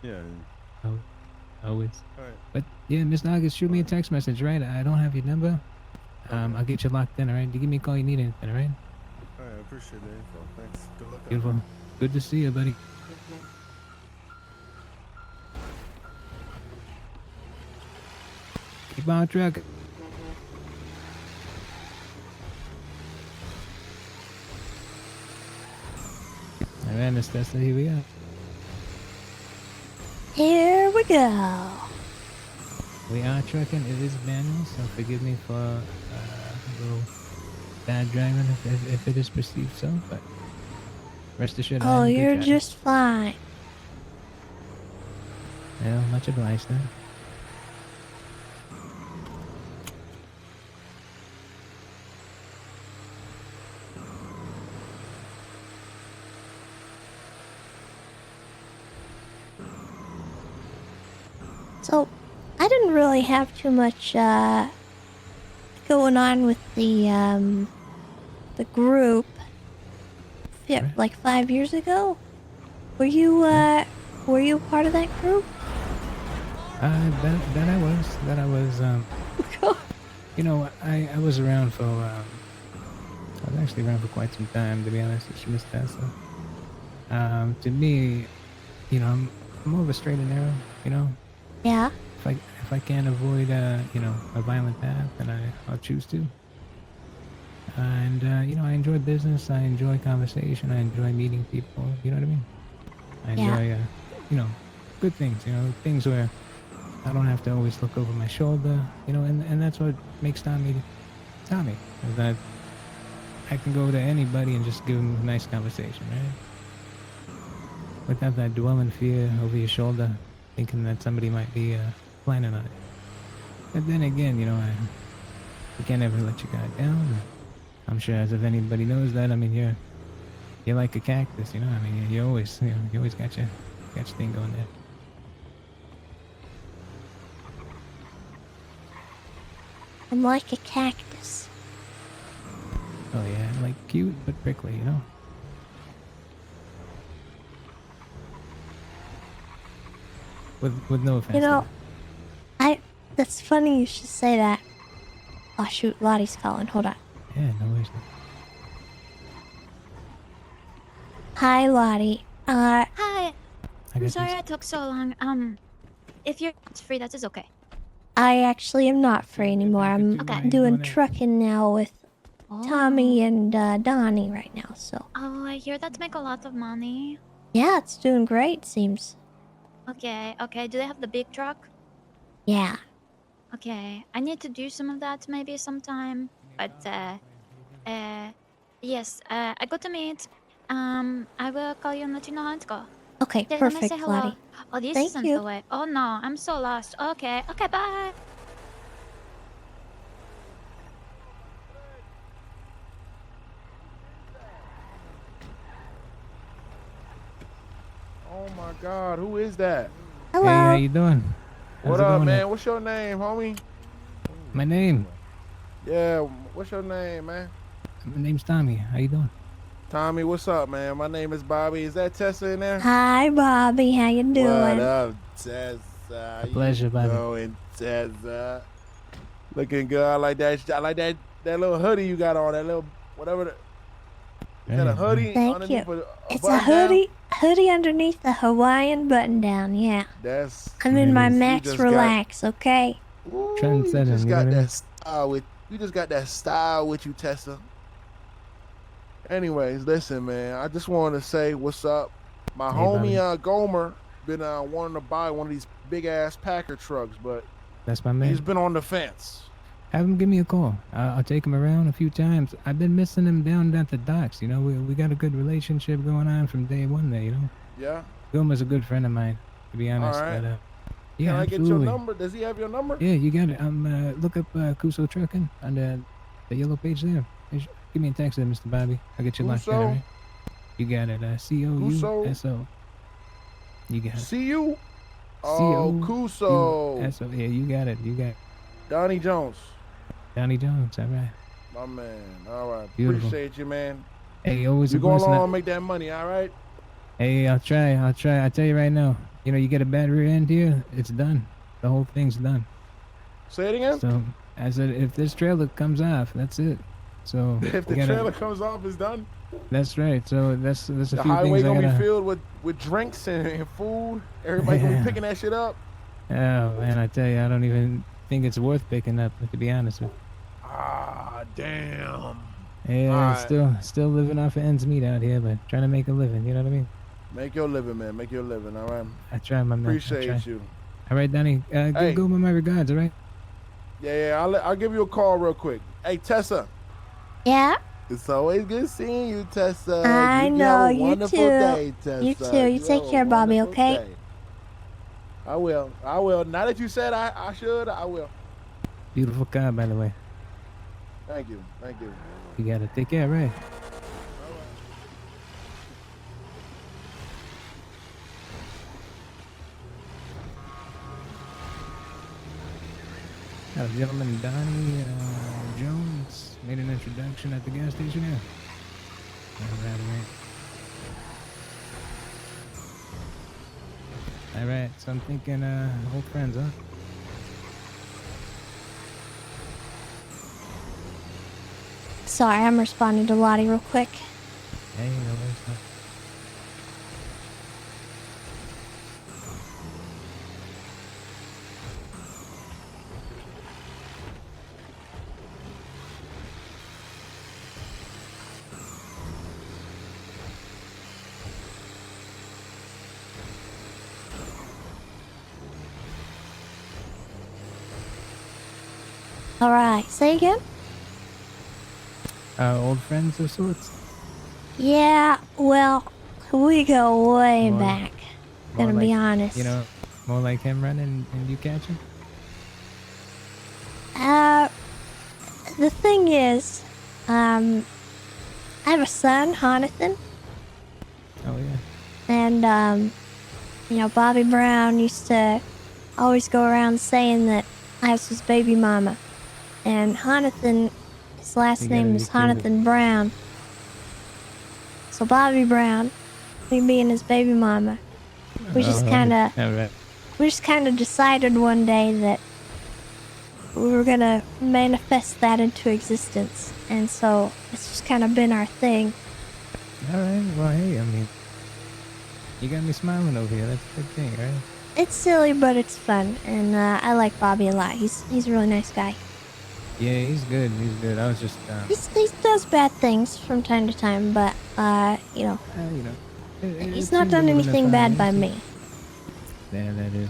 Yeah. Oh, always. Alright. But yeah, Mr. August, shoot me a text message, right? I don't have your number. I'll get you locked in, alright? You give me a call, you need anything, alright? Alright, I appreciate the info. Thanks. Good luck. Beautiful. Good to see you, buddy. Keep on trucking. Alright, Miss Tessa, here we go. Here we go. We are trucking. It is manual, so forgive me for a little bad driving if it is perceived so, but rest assured I Oh, am a good you're driver. just fine. Well, much obliged then. So, I didn't really have too much going on with the group. Yeah, like 5 years ago. Were you part of that group? That I was you know, I was around for I was actually around for quite some time, to be honest with you, Miss Tessa. To me, you know, I'm more of a straight and narrow, you know. Yeah. If I can't avoid you know, a violent path, then I'll choose to. And you know, I enjoy business, I enjoy conversation, I enjoy meeting people, you know what I mean? I enjoy you know, good things, you know, things where I don't have to always look over my shoulder, you know, and that's what makes Tommy, is that I can go to anybody and just give them a nice conversation, right? Without that dwelling fear over your shoulder, thinking that somebody might be planning on it. But then again, you know, you can't ever let your guard down. I'm sure as if anybody knows that, I mean, you're like a cactus, you know. I mean, you always got your thing going there. I'm like a cactus. Oh yeah, like cute but prickly, you know. With no offense. You know, that's funny you should say that. Oh shoot, Lottie's calling. Hold on. Yeah, no worries. Hi, Lottie. Hi. I'm guess sorry I took so long. If you're free, that is okay. I actually am not free anymore. I'm doing trucking now with Tommy and Donnie right now. So Oh, I hear that make a lot of money. yeah, it's doing great. Seems. Okay, okay. Do they have the big truck? Yeah. Okay, I need to do some of that maybe sometime. But yes. I got to meet. I will call you and let you know how it go. Okay, Let me say perfect, hello. Lottie. Oh, this Thank isn't you. the way. Oh no, I'm so lost. Okay, okay, bye. Oh my God, who is that? Hello. Hey, how you doing? How's What it up, going man? there? What's your name, homie? My name? Yeah, what's your name, man? My name's Tommy. How you doing? Tommy, what's up, man? My name is Bobby. Is that Tessa in there? Hi, Bobby. How you doing? What up, Tessa? A pleasure, Bobby. Going, Tessa. Looking good. I like that. I like that little hoodie you got on. That little whatever. Is that a hoodie? Thank you. underneath It's a button down? hoodie underneath the Hawaiian button down. Yeah. That's. I'm in my you Max just Relax. Okay. Ooh, Trendsetting, you just you know got what I mean? that style with. You just got that style with you, Tessa. Anyways, listen, man. I just wanted to say what's up. My Hey, homie Gomer been wanting to buy one of these big ass Packer trucks, but That's my man. he's been on the fence. Have him give me a call. I'll take him around a few times. I've been missing him down at the docks. You know, we got a good relationship going on from day one there, you know. Yeah. Gilmer's a good friend of mine, to be honest. All right. But, yeah, Can I absolutely. get your number? Does he have your number? Yeah, you got it. Look up Kuso Trucking on the yellow page there. Give me a text there, Mr. Bobby. I'll get you locked in, Kuso? all right? You got it. C-O-U-S-O. You got it. C-U? Oh, Kuso. S-O. Yeah, you got it. You got it. Donnie Jones. Donnie Jones, all right. My man. All right. Beautiful. Appreciate you, man. Hey, always You a go blessing. along and make that money, all right? Hey, I'll try. I tell you right now. You know, you get a bad rear end here, it's done. The whole thing's done. Say it again? So, I said, if this trailer comes off, that's it. So If the you gotta- trailer comes off, it's done. That's right. So that's a The few highway things I gonna gotta. be filled with drinks and food. Everybody gonna be picking that shit up. Oh man, I tell you, I don't even think it's worth picking up. To be honest with Ah, damn. you. Yeah, Alright. still living off of ends meet out here, but trying to make a living. You know what I mean? Make your living, man. Make your living, all right? I try, my man. I Appreciate try. you. All right, Donnie. Hey. Give Goma my regards. All right. Yeah, I'll give you a call real quick. Hey, Tessa. Yeah. It's always good seeing you, Tessa. I You know, have a you wonderful too. day, Tessa. You too. You take have a care, Bobby, wonderful okay? day. I will. I will. Now that you said I should, I will. Beautiful car, by the way. Thank you. Thank you. You gotta take care, right? Gentleman Donnie Jones made an introduction at the gas station here. All right, so I'm thinking old friends, huh? Sorry, I'm responding to Lottie real quick. Hey, no worries, no. Alright, say again? Old friends of sorts. Yeah, well, we go way More- back. More Gonna like, be honest. You know, more like him running and you catching. The thing is, I have a son, Jonathan, Oh yeah. and, you know, Bobby Brown used to always go around saying that I was his baby mama. And Jonathan, his last You gotta name be is creative. Jonathan Brown. So Bobby Brown, me being his baby mama, we just kind of Alright. we just kind of decided one day that we were gonna manifest that into existence, and so it's just kind of been our thing. Alright, well hey, I mean, you got me smiling over here. That's a good thing, right? It's silly, but it's fun, and I like Bobby a lot. He's a really nice guy. Yeah, he's good. He's good. I was just He does bad things from time to time, but you know, you know, he's not done anything bad by me. Yeah, that is.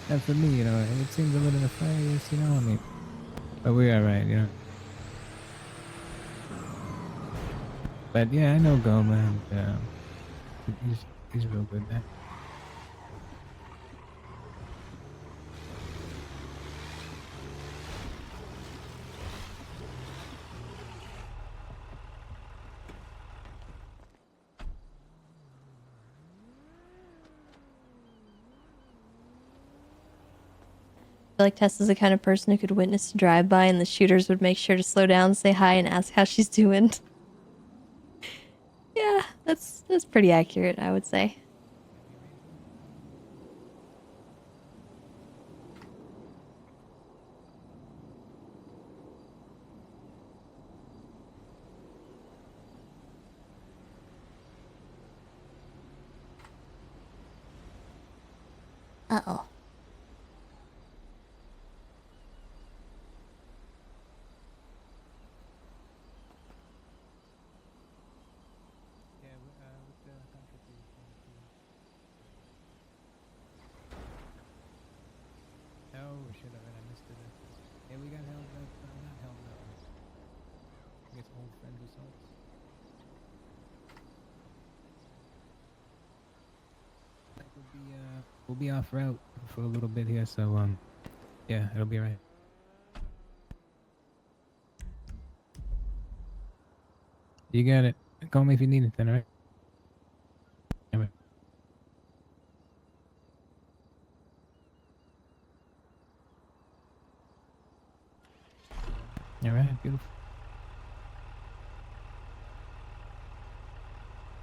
And for me, you know, it seems a little nefarious, you know. I mean, but we're all right, you know. But yeah, I know Goma, and he's real good, man. I feel like Tessa's the kind of person who could witness a drive-by and the shooters would make sure to slow down, say hi, and ask how she's doing. Yeah, that's pretty accurate, I would say. Uh-oh. Oh shit! I missed it. Yeah, we got held up. Not held up. I guess old friends of sorts. Like we'll be off route for a little bit here, so yeah, it'll be right. You got it. Call me if you need anything, alright? Alright. Alright, beautiful.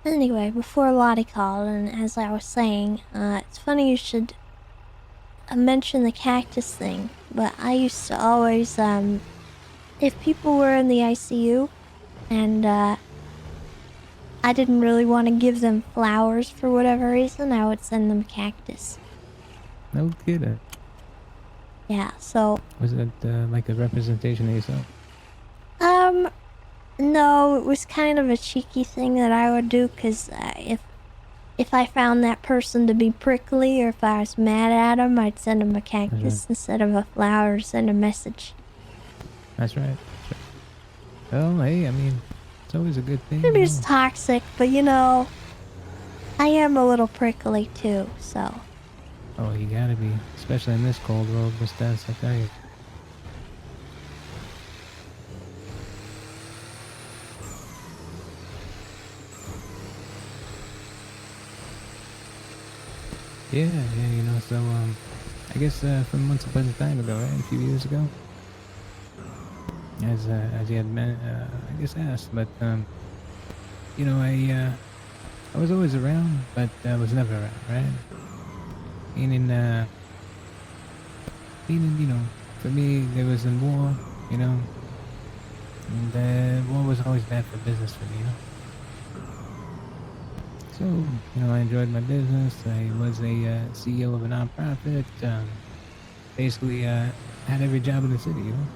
Anyway, before Lottie called, and as I was saying, it's funny you should mention the cactus thing, but I used to always, if people were in the ICU, and, I didn't really want to give them flowers for whatever reason, I would send them cactus. No kidding. Yeah, so, Was it like a representation of yourself? no, it was kind of a cheeky thing that I would do, because, if if I found that person to be prickly or if I was mad at him, I'd send him a cactus instead of a flower to send a message. That's right. Well, hey, I mean, it's always a good thing. Maybe you it's know. toxic, but you know, I am a little prickly too, so. Oh, you gotta be, especially in this cold world, Miss Tess, I tell you. Yeah, you know, so, I guess, from once upon a time ago, right, a few years ago, as you had I guess asked, but, you know, I was always around, but I was never around, right? Meaning, you know, for me, there was a war, you know, and war was always bad for business for me, you know? So, you know, I enjoyed my business. I was a CEO of a nonprofit. Basically, had every job in the city, you know?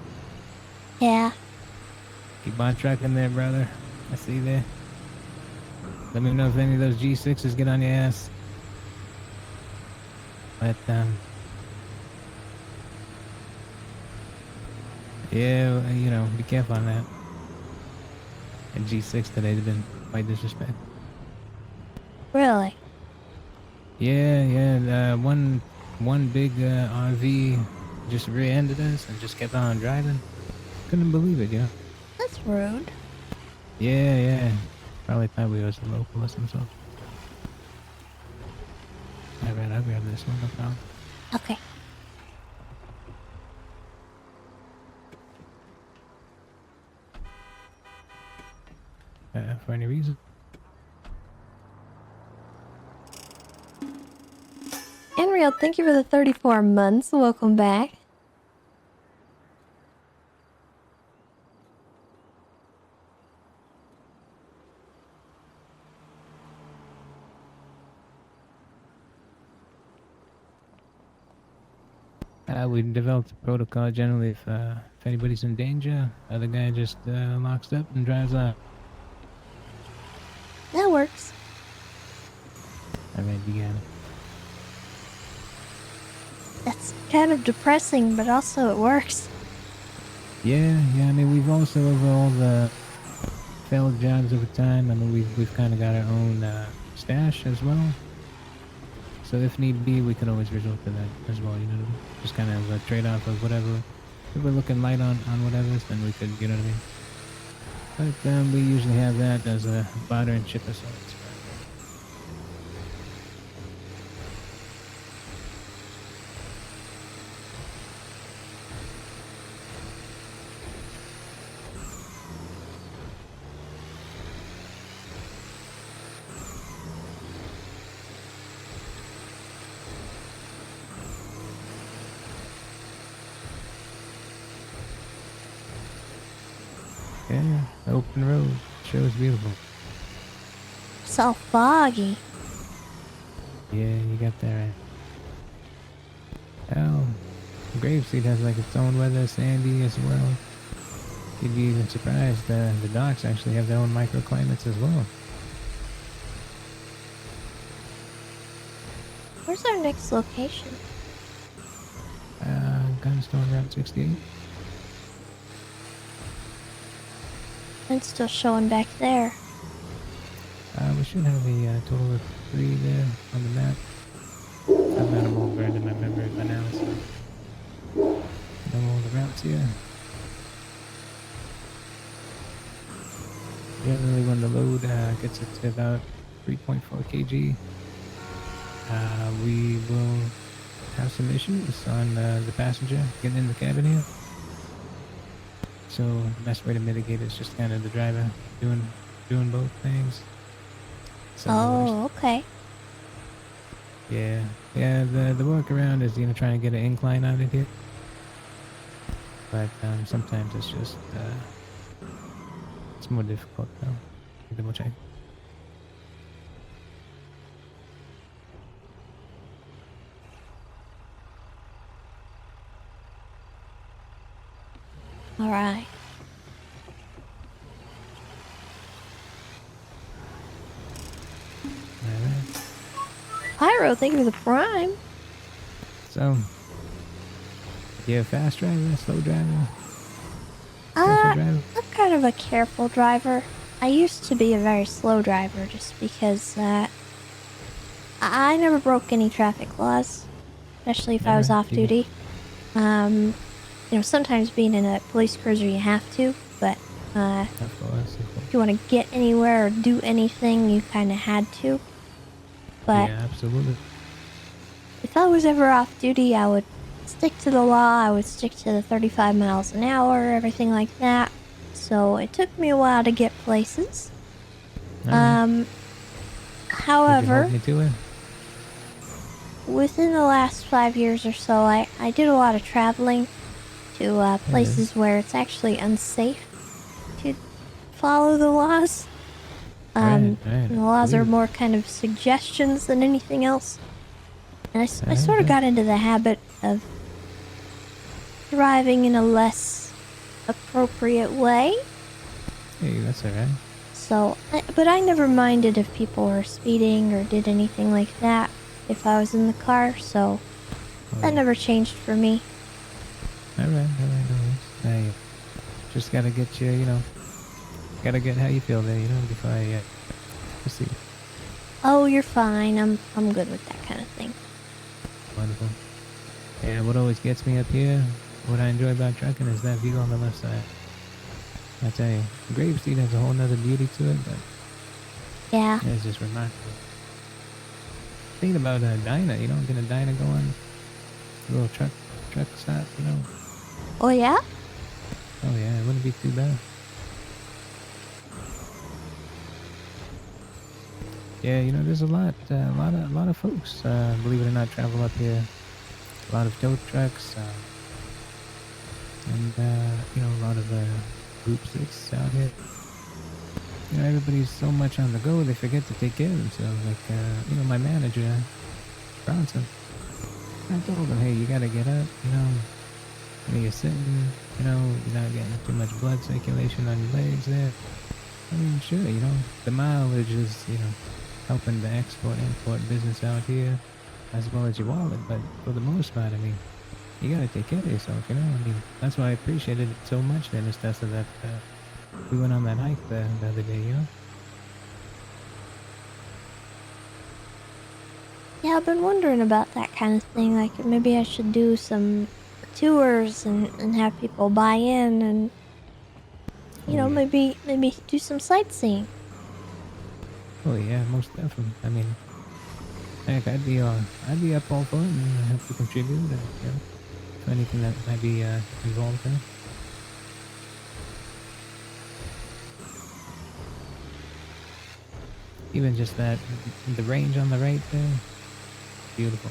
Yeah. Keep on trucking there, brother. I see you there. Let me know if any of those G6s get on your ass. But, yeah, you know, be careful on that. A G6 today has been quite disrespectful. Really? Yeah, one big RV just rear-ended us and just kept on driving. Couldn't believe it, you know? That's rude. Yeah. Probably thought we was a local or some sort. Alright, I'll grab this one, no problem. Okay. For any reason? Enreal, thank you for the 34 months. Welcome back. We developed a protocol generally if anybody's in danger, the guy just locks up and drives off. That works. Alright, you got it. That's kind of depressing, but also it works. Yeah, I mean, we've also, over all the failed jobs over time, I mean, we've kind of got our own stash as well. So if need be, we could always resort to that as well, you know what I mean? Just kind of a trade-off of whatever. If we're looking light on whatever, then we could, you know what I mean? But we usually have that as a barter and chip of sorts. Yeah, open road. Sure is beautiful. It's all foggy. Yeah, you got that right. Oh, Grapeseed has like its own weather, sandy as well. You'd be even surprised. The docks actually have their own microclimates as well. Where's our next location? Gunstone Route 68. It's still showing back there. We should have a total of 3 there on the map. I've got them all burned in my memory by now, so know all the routes here. Generally, when the load gets it to about 3.4 kg, we will have some issues on the passenger getting in the cabin here. So the best way to mitigate it is just kind of the driver doing both things. So, oh, okay. Yeah. The workaround is trying to get an incline out of here. But sometimes it's just it's more difficult though. Double check. All right. Alright. Hero, thank you for the prime. So, you a fast driver, a slow driver, careful driver? I'm kind of a careful driver. I used to be a very slow driver just because I never broke any traffic laws, especially if I was off duty. Sometimes being in a police cruiser you have to, but Of course. if you want to get anywhere or do anything, you kind of had to. But Yeah, absolutely. if I was ever off duty, I would stick to the law. I would stick to the 35 miles an hour, everything like that. So it took me a while to get places. Would you However, hold me to it? within the last 5 years or so, I did a lot of traveling to places where it's actually unsafe to follow the laws. Right. The laws are more kind of suggestions than anything else. And I sort of got into the habit of driving in a less appropriate way. Hey, that's alright. So, but I never minded if people were speeding or did anything like that if I was in the car, so that never changed for me. Alright, no worries. Hey, just gotta get you, gotta get how you feel there, before I proceed. Oh, you're fine. I'm good with that kind of thing. Wonderful. Yeah, what always gets me up here, what I enjoy about trucking is that view on the left side. I tell you, Grave Street has a whole nother beauty to it, but yeah, it's just remarkable. Thinking about a diner, get a diner going, a little truck stop, Oh yeah? Oh yeah, it wouldn't be too bad. Yeah, there's a lot of folks, believe it or not, travel up here. A lot of tow trucks, and a lot of group six out here. Everybody's so much on the go, they forget to take care of themselves. Like, my manager, Bronson, I told him, hey, you gotta get up, when you're sitting, you're not getting too much blood circulation on your legs there. I mean, sure, the mileage is, helping the export-import business out here, as well as your wallet, but for the most part, I mean, you gotta take care of yourself, I mean, that's why I appreciated it so much then, Miss Tessa, that we went on that hike the other day, Yeah, I've been wondering about that kind of thing. Like, maybe I should do some tours and have people buy in and, maybe do some sightseeing. Oh yeah, most definitely. I mean, heck, I'd be up all for it and have to contribute and, to anything that might be involved there. Even just that, the range on the right there, beautiful.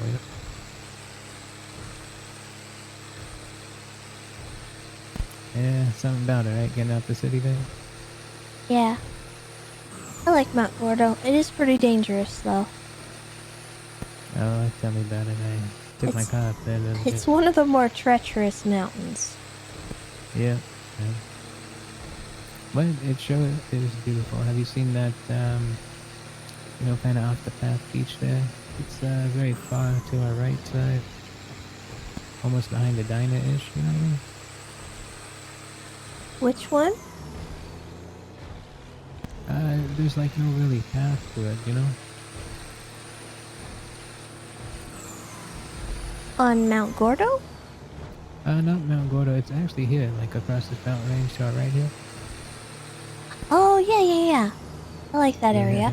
Yeah, something about it, right? Getting out the city there. Yeah. I like Mount Gordo. It is pretty dangerous, though. Oh, tell me about it. I took my car up there. It's one of the more treacherous mountains. Yeah. But it sure is beautiful. Have you seen that, kind of off the path beach there? It's very far to our right side. Almost behind the diner-ish, you know what I mean? Which one? There's like no really path to it, On Mount Gordo? Not Mount Gordo. It's actually here, like across this mountain range to our right here. Oh, yeah. I like that area.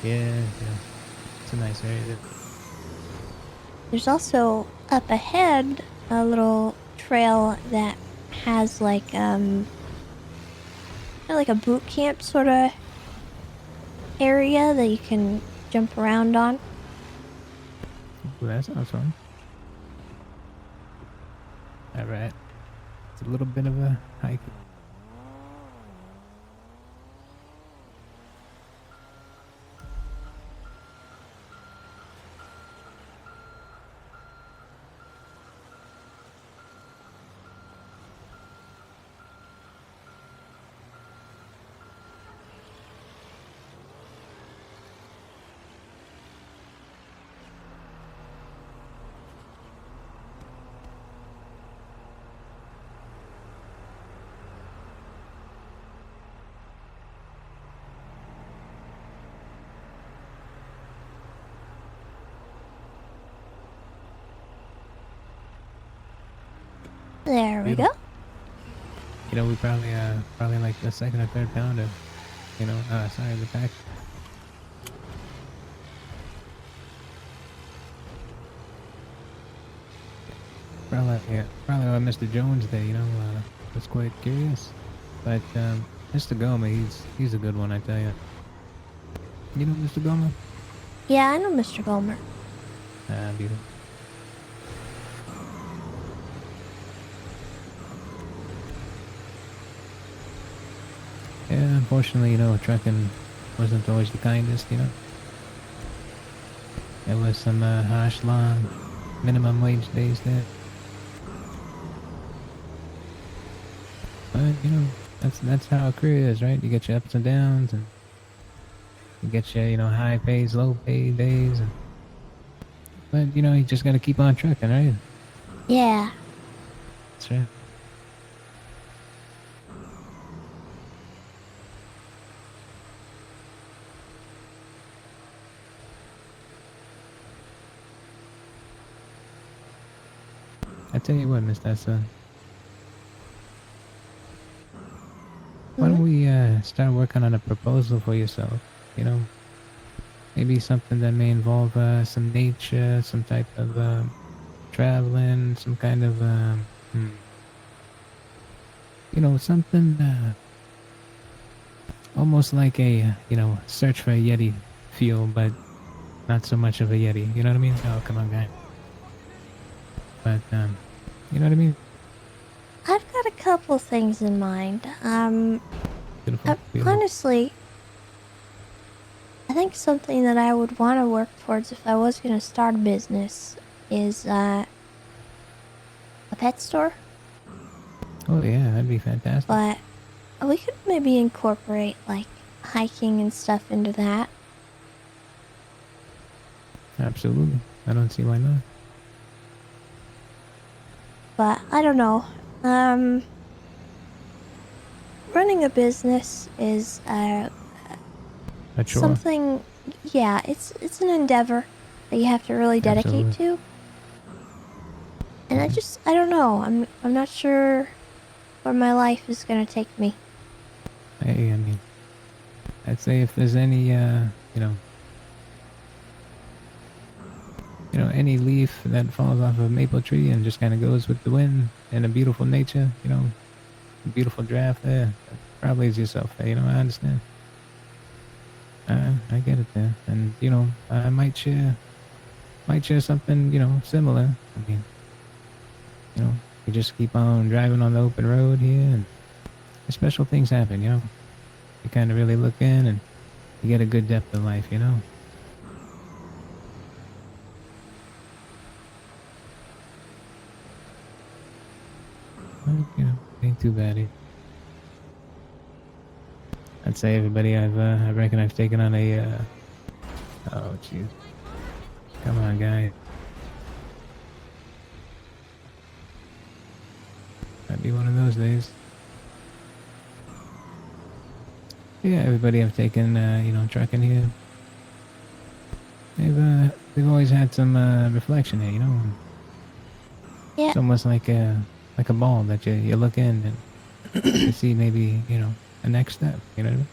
Yeah. It's a nice area there. There's also up ahead a little trail that has like like a boot camp sort of area that you can jump around on. Well, that sounds fun. Alright. It's a little bit of a hike. There we go. You know, we probably like the second or third pounder. You know, sorry, the pack. Probably on Mr. Jones there. You know, was quite curious, but Mr. Goma, he's a good one, I tell you. You know Mr. Goma? Yeah, I know Mr. Gomer. Beautiful. Yeah, unfortunately, you know, trucking wasn't always the kindest, you know. There was some harsh, long minimum wage days there. But, you know, that's how a career is, right? You get your ups and downs, and you get your, you know, high pays, low pay days. But, you know, you just got to keep on trucking, right? Yeah. That's right. I tell you what, Miss Tessa. Why don't we start working on a proposal for yourself? You know, maybe something that may involve some nature, some type of traveling, some kind of you know, something almost like a you know, search for a Yeti feel, but not so much of a Yeti. You know what I mean? Oh, come on, guy. But you know what I mean? I've got a couple things in mind. Beautiful. Honestly, I think something that I would want to work towards if I was going to start a business is a pet store. Oh yeah, that'd be fantastic. But we could maybe incorporate like hiking and stuff into that. Absolutely. I don't see why not. But I don't know. Running a business is A chore. something. Yeah, it's an endeavor that you have to really dedicate to. And I don't know. I'm not sure where my life is gonna take me. Hey, I mean, I'd say if there's any you know, any leaf that falls off of a maple tree and just kind of goes with the wind and a beautiful nature, you know, a beautiful draft there, that probably is yourself there, you know, I understand. I get it there. And, you know, I might share something, you know, similar. I mean, you know, you just keep on driving on the open road here and special things happen, you know. You kind of really look in and you get a good depth of life, you know. Well, you know, ain't too bad either. I'd say everybody I reckon I've taken on a, oh, jeez. Come on, guy. Might be one of those days. Yeah, everybody I've taken, you know, trucking here. They've always had some, reflection here, you know. Yeah. It's almost like a ball that you look in and you see maybe, you know, a next step, you know what I mean?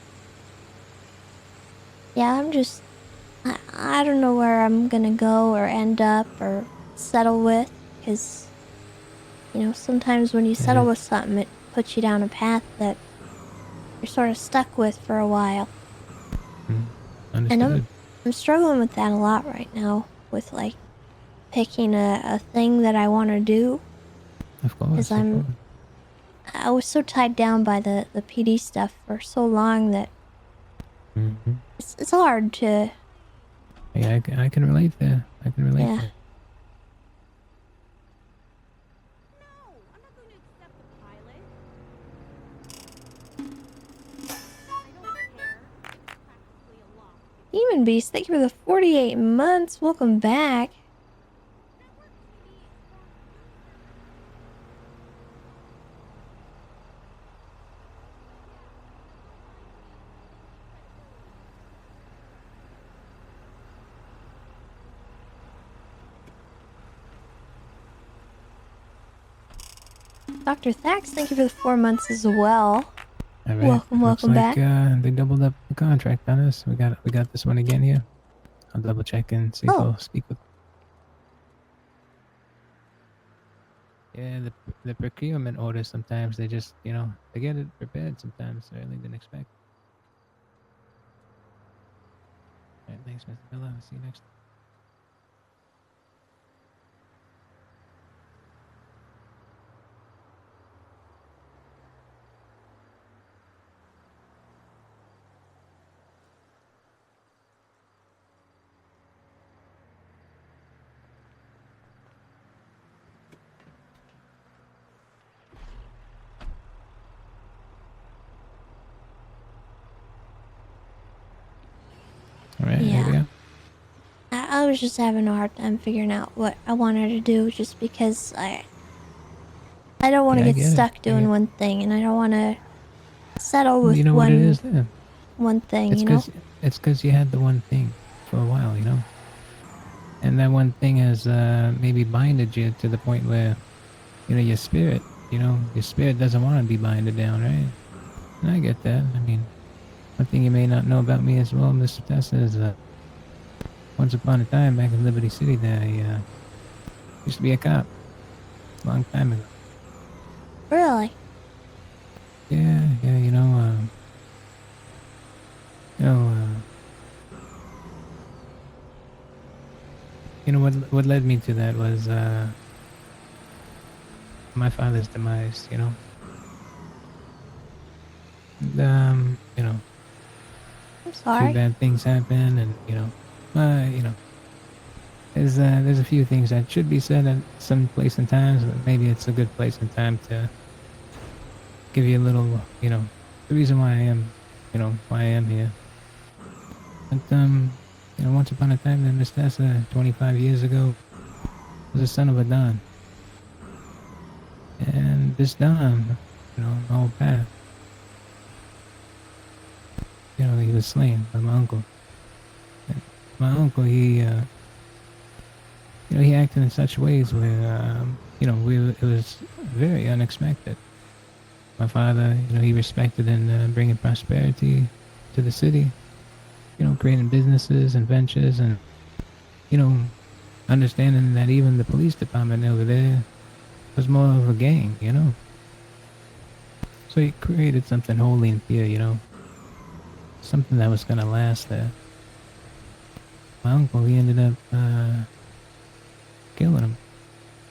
Yeah, I don't know where I'm gonna go or end up or settle with, because, you know, sometimes when you settle with something, it puts you down a path that you're sort of stuck with for a while. Understood. And I'm struggling with that a lot right now, with like picking a thing that I want to do. Of course. Because I was so tied down by the PD stuff for so long that it's hard to. Yeah, I can relate there. I can relate there. Demon Beast, thank you for the 48 months. Welcome back. Dr. Thax, thank you for the 4 months as well. All right. Welcome, Looks welcome like back. they doubled up the contract on us. We got this one again here. I'll double check and see if Oh. I'll speak with. Yeah, the procurement orders sometimes they just they get it prepared sometimes earlier than expect. All right, thanks, Mr. Miller. I'll see you next. All right, here we Yeah. go. I was just having a hard time figuring out what I wanted to do just because I don't want to Yeah, I get get it. stuck I doing get- one thing, and I don't want to settle You with know what it is then? one thing, It's you know? because you had the one thing for a while, and that one thing has maybe binded you to the point where your spirit, your spirit doesn't want to be binded down, right? And I get that. I mean, one thing you may not know about me as well, Mr. Tessa, is once upon a time back in Liberty City, there I used to be a cop, a long time ago. Really? Yeah, what led me to that was my father's demise, And, I'm a few sorry. bad things happen, and there's a few things that should be said at some place and times, but maybe it's a good place and time to give you a little, the reason why I am, why I am here. But once upon a time, then Miss Tessa, 25 years ago, was the son of a Don. And this Don, my whole path, he was slain by my uncle. And my uncle, he acted in such ways where, it was very unexpected. My father, he respected in bringing prosperity to the city, creating businesses and ventures and, understanding that even the police department over there was more of a gang, So he created something holy and pure, something that was going to last there. My uncle, he ended up killing him.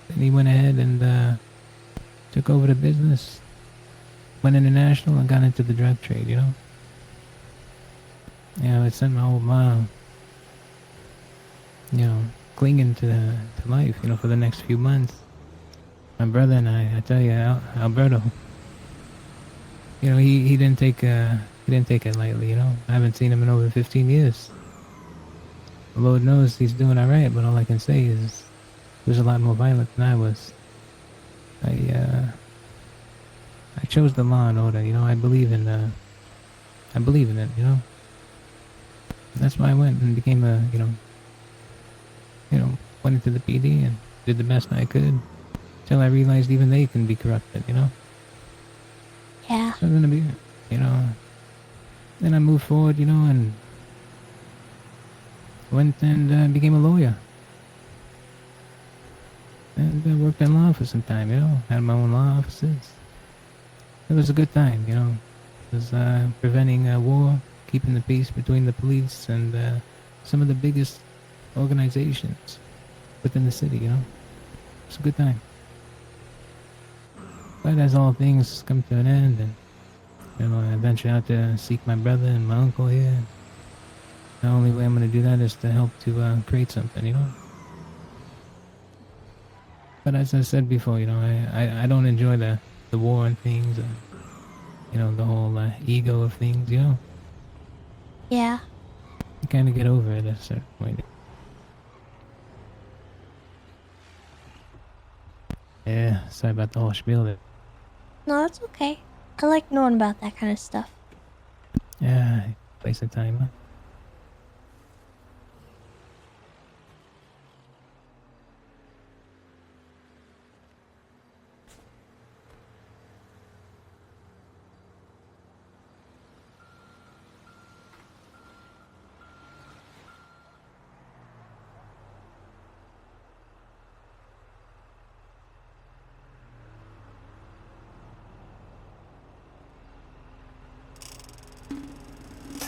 Then he went ahead and took over the business, went international and got into the drug trade, it sent my old mom, clinging to life, for the next few months. My brother and I tell you, Alberto, he didn't take it lightly, I haven't seen him in over 15 years. The Lord knows he's doing all right, but all I can say is he was a lot more violent than I was. I chose the law and order, I believe in it, That's why I went and became went into the PD and did the best I could till I realized even they can be corrupted, Yeah. So I'm gonna be, then I moved forward, and went and became a lawyer. And I worked in law for some time, had my own law offices. It was a good time, It was preventing war, keeping the peace between the police and some of the biggest organizations within the city, It's a good time. But as all things come to an end, and I venture out to seek my brother and my uncle here. The only way I'm going to do that is to help to create something, But as I said before, I don't enjoy the war and things, the whole ego of things, Yeah. You kind of get over it at a certain point. Yeah, sorry about the whole spiel there. No, it's okay. I like knowing about that kind of stuff. Yeah, place of time, huh?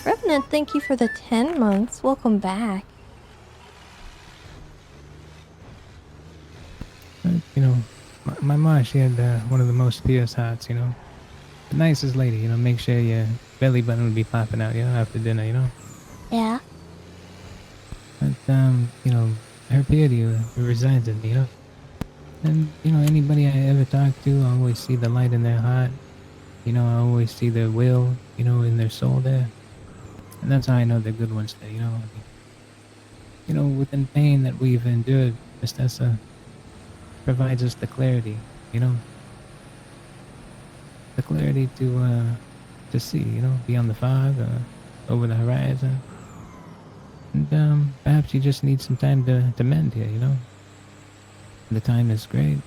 Revenant, thank you for the 10 months. Welcome back. You know, my mom, she had one of the most fierce hearts, you know. The nicest lady, you know, make sure your belly button would be popping out, you know, after dinner, you know. Yeah. But, you know, her piety resides in me, you know. And, you know, anybody I ever talk to, I always see the light in their heart. You know, I always see their will, you know, in their soul there. And that's how I know they're good ones there, you know. I mean, you know, within pain that we've endured, Miss Tessa provides us the clarity, you know. The clarity to see, you know, beyond the fog, over the horizon. And perhaps you just need some time to mend here, you know. The time is great.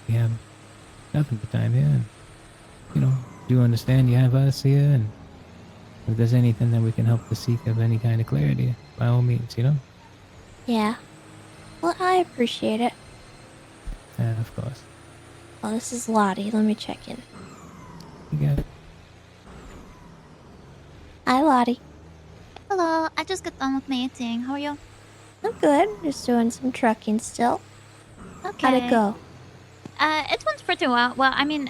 We have nothing but time here. And, you know, do you understand you have us here? And if there's anything that we can help to seek of any kind of clarity, by all means, you know. Yeah. Well, I appreciate it. Of course. Oh, this is Lottie. Let me check in. You got it. Hi, Lottie. Hello, I just got done with meeting. How are you? I'm good. Just doing some trucking still. Okay. How'd it go? It went pretty well. Well, I mean,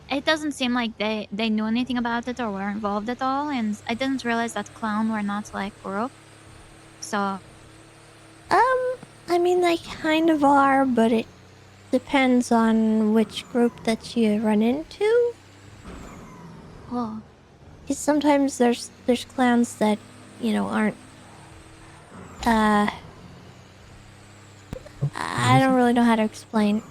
it doesn't seem like they knew anything about it or were involved at all, and I didn't realize that clown were not like group. So I mean, they kind of are, but it depends on which group that you run into. Oh. 'Cause sometimes there's clowns that, you know, aren't, I don't really know how to explain.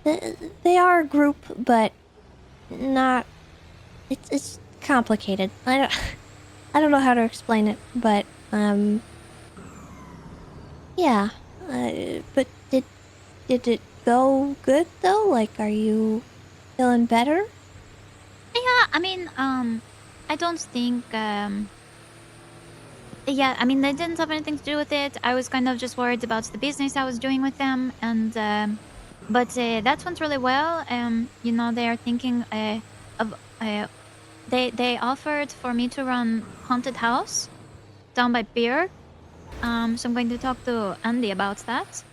They are a group, but not, it's complicated. I don't know how to explain it, but, yeah. But did it go good though? Like, are you feeling better? yeah, I mean, I don't think yeah, I mean, they didn't have anything to do with it. I was kind of just worried about the business I was doing with them, and but that went really well. You know, they are thinking of they offered for me to run haunted house down by pier. So I'm going to talk to Andy about that.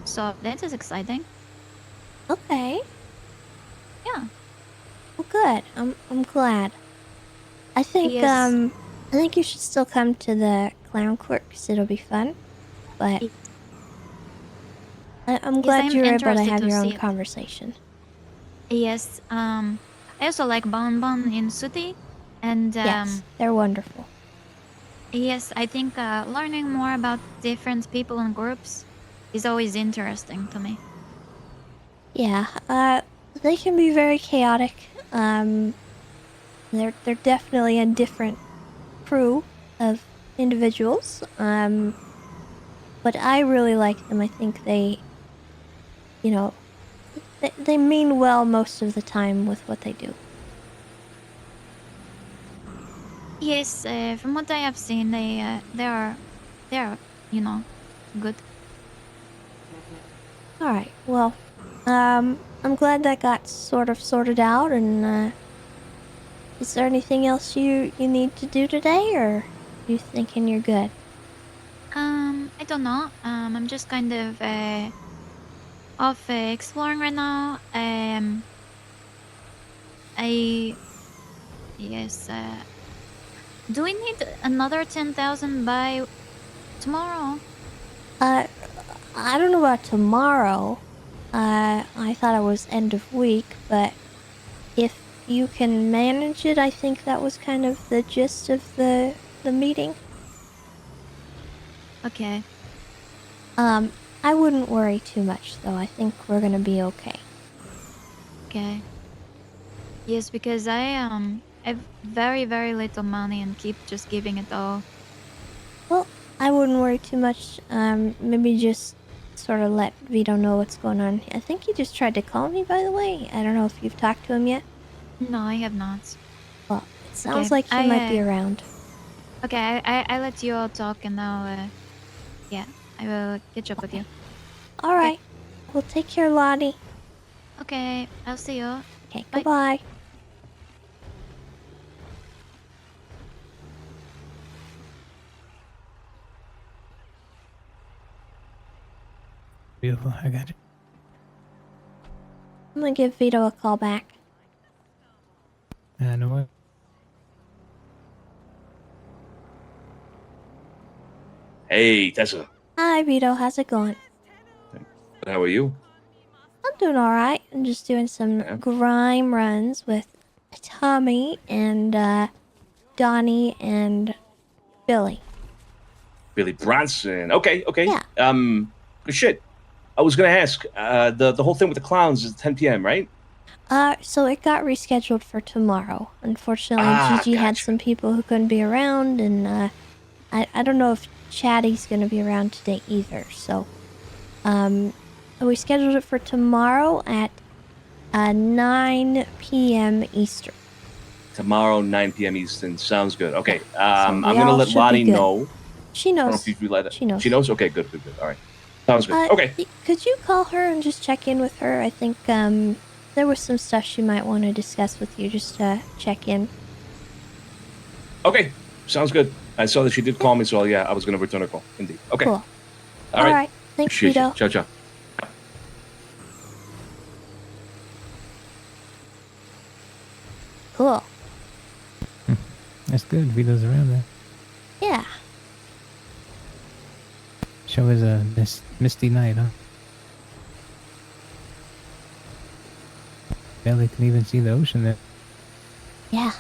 So that is exciting. Okay. Yeah. Well, good. I'm glad. I think Yes. I think you should still come to the clown court 'cause it'll be fun. But I'm Yes, glad I'm you were able to interested have to your own see it. conversation. Yes. I also like Bon Bon in Suti, and Yes, they're wonderful. yes, I think learning more about different people and groups is always interesting to me. Yeah, they can be very chaotic. They're definitely a different crew of individuals. But I really like them. I think they, you know, they mean well most of the time with what they do. Yes, from what I have seen, they are, you know, good. All right. Well, I'm glad that got sort of sorted out. And is there anything else you need to do today, or you thinking you're good? I don't know. I'm just kind of off exploring right now. I yes. Do we need another 10,000 by tomorrow? I don't know about tomorrow. I thought it was end of week, but if you can manage it, I think that was kind of the gist of the meeting. Okay. I wouldn't worry too much though. I think we're gonna be okay. Okay. Yes, because I have very little money and keep just giving it all. Well, I wouldn't worry too much. Maybe just sort of let Vito know what's going on. I think he just tried to call me, by the way. I don't know if you've talked to him yet. No, I have not. Well, it sounds Okay, like he might be around. Okay, I let you all talk and now, yeah, I will catch up with you. All right. Well, take care, Lottie. Okay, I'll see you. Okay, Bye. goodbye. Beautiful. I got you. I'm gonna give Vito a call back. No worries. Hey, Tessa. Hi, Vito. How's it going? How are you? I'm doing alright. I'm just doing some grime runs with Tommy and Donnie and Billy. Billy Bronson. Okay, okay. Yeah. Good shit. I was gonna ask, the whole thing with the clowns is 10 p.m., right? So it got rescheduled for tomorrow. Unfortunately, Ah, Gigi had some people who couldn't be around, and I don't know if Chatty's gonna be around today either. So, we scheduled it for tomorrow at 9 p.m. Eastern. Tomorrow, 9 p.m. Eastern. Sounds good. Okay. we I'm gonna all let should be Lonnie good. know. She I don't know knows. if you let She knows. She knows? Okay, good, good, good. All right. Sounds good. Okay. Could you call her and just check in with her? I think there was some stuff she might want to discuss with you. Just check in. Okay. Sounds good. I saw that she did call me, so yeah, I was gonna return her call. Indeed. Okay. Cool. All right. Thanks, Appreciate you. Vito. Ciao, ciao. Cool. That's good. Vito's around there. Yeah. Show is a misty night, huh? Barely can even see the ocean there. Yeah.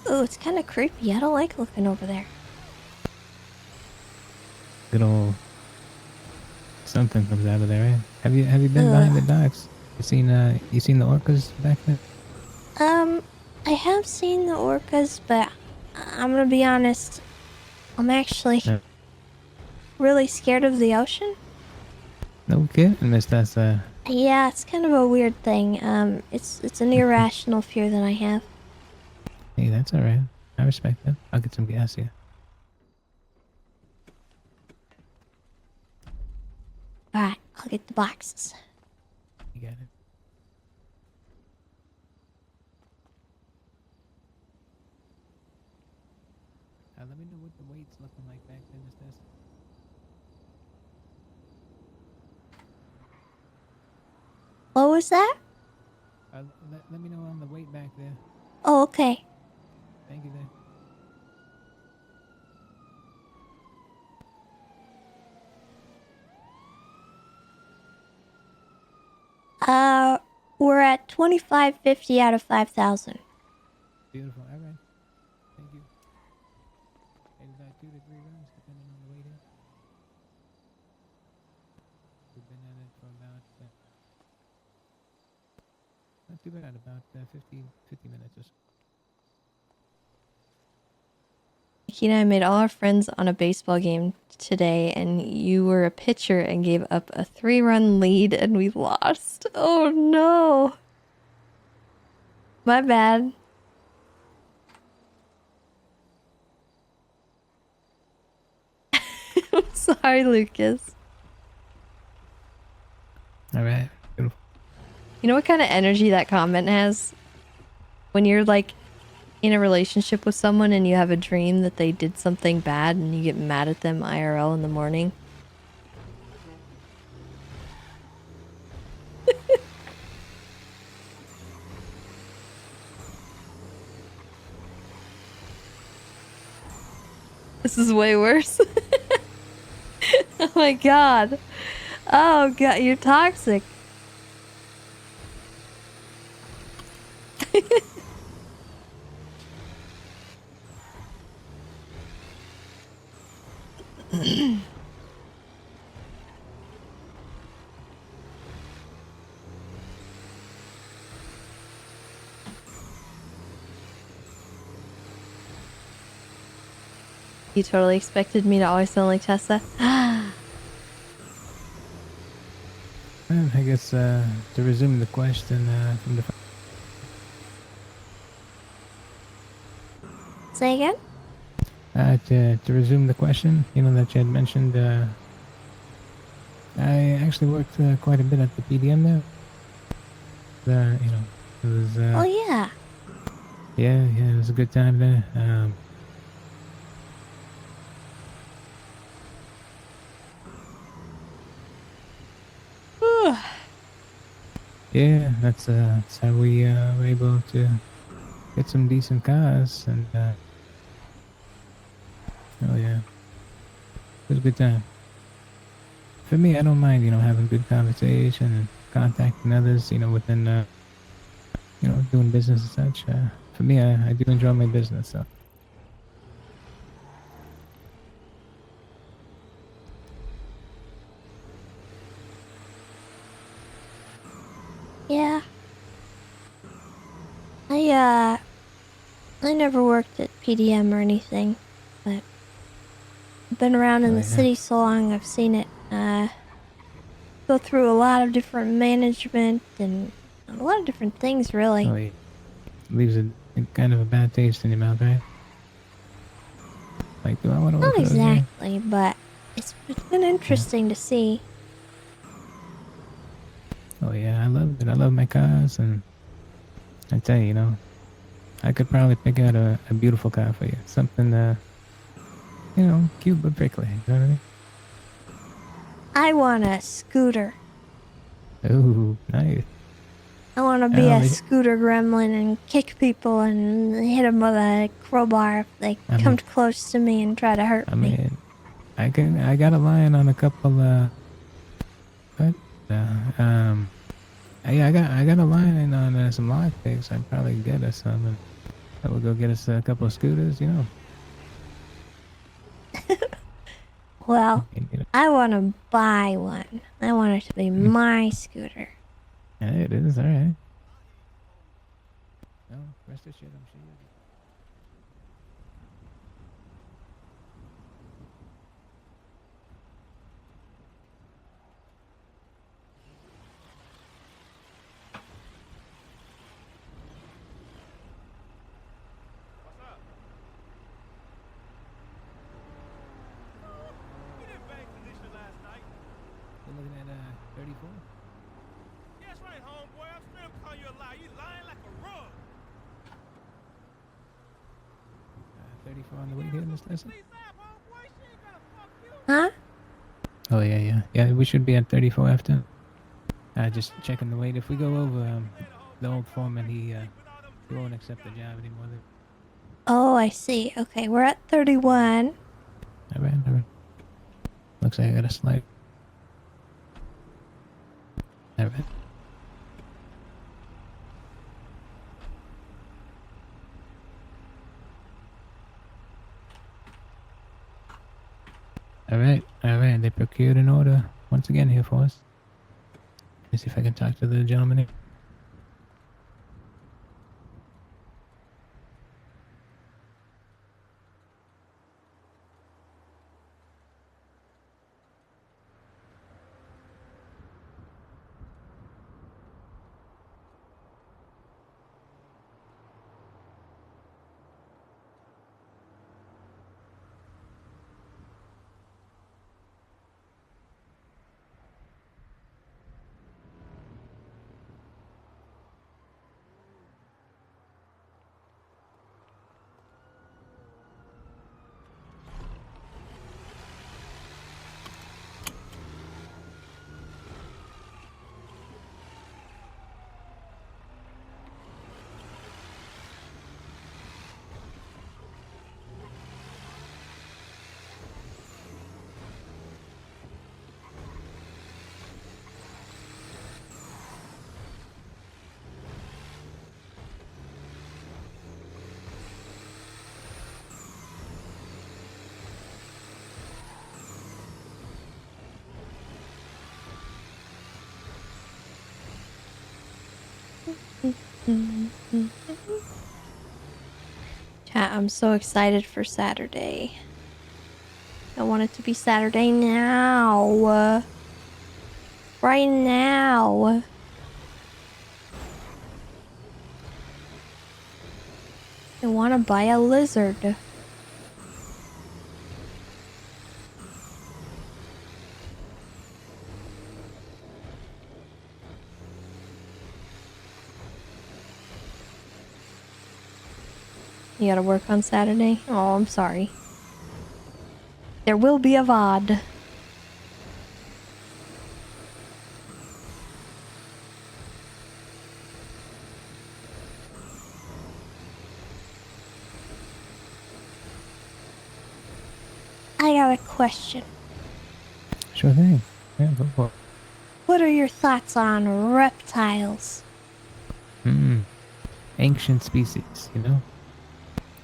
Oh, it's kind of creepy. I don't like looking over there. Good old something comes out of there, eh? Have you been behind the docks? You seen the orcas back there? I have seen the orcas, but I'm gonna be honest. I'm actually really scared of the ocean. No kidding, Miss Tessa. Yeah, it's kind of a weird thing. It's an irrational fear that I have. Hey, that's alright. I respect that. I'll get some gas here. Alright, I'll get the boxes. You got it. Let me know what the weight's looking like back then, Miss Tessa. What was that? Let me know on the weight back there. Oh, okay. Thank you there. We're at 2550 out of 5,000. Beautiful. All right. Thank you. Maybe about 2 to 3 rounds, depending on the weight here. We've been at it for about not too bad, about 50 minutes or so. Nakkida and I made all our friends on a baseball game today, and you were a pitcher and gave up a 3-run lead, and we lost. Oh no. My bad. I'm sorry, Lucas. All right. Beautiful. You know what kind of energy that comment has? When you're like in a relationship with someone and you have a dream that they did something bad and you get mad at them IRL in the morning. This is way worse. Oh my god. Oh god, you're toxic. You totally expected me to always sound like Tessa. Well, I guess to resume the question from the. Say again? To resume the question, you know, that you had mentioned, I actually worked quite a bit at the PDM there. You know, it was. Oh yeah. Yeah, it was a good time there. Yeah, that's how we were able to get some decent cars, and oh yeah, it was a good time. For me, I don't mind, having good conversation and contacting others, within, doing business and such. For me, I do enjoy my business, so. Yeah. I never worked at PDM or anything, but I've been around in Oh, the yeah. city so long, I've seen it, go through a lot of different management and a lot of different things, really. Oh, yeah. Leaves a kind of a bad taste in your mouth, right? Like, do I want to work Not for those guys? exactly, but it's been interesting to see. Oh yeah, I love it. I love my cars, and I tell you, I could probably pick out a beautiful car for you. Something, cute but prickly. You know what I mean? I want a scooter. Ooh, nice. I want to be a scooter gremlin and kick people and hit them with a crowbar if they come close to me and try to hurt I me. mean, I got a line on a couple, what? Yeah, I got a line on some lock picks. I'd probably get us some, and I will go get us a couple of scooters. Well, I want to buy one. I want it to be my scooter. Yeah, it is, alright. No, rest assured, I'm sure you'll be. You're looking at 34? That's right, homeboy. I'm straight up calling you a lie. You lying like a rug. 34 on the way here, Miss Tessa? Huh? Oh, yeah. Yeah, we should be at 34 after. Just checking the weight. If we go over, the old foreman, he won't accept the job anymore. Oh, I see. Okay, we're at 31. Alright. Looks like I got a slight. Alright. Alright. They procured an order once again here for us. Let me see if I can talk to the gentleman here. Chat, I'm so excited for Saturday. I want it to be Saturday now. Right now. I want to buy a lizard. You gotta work on Saturday? Oh, I'm sorry. There will be a VOD. I got a question. Sure thing. Yeah, go for it. What are your thoughts on reptiles? Ancient species, you know?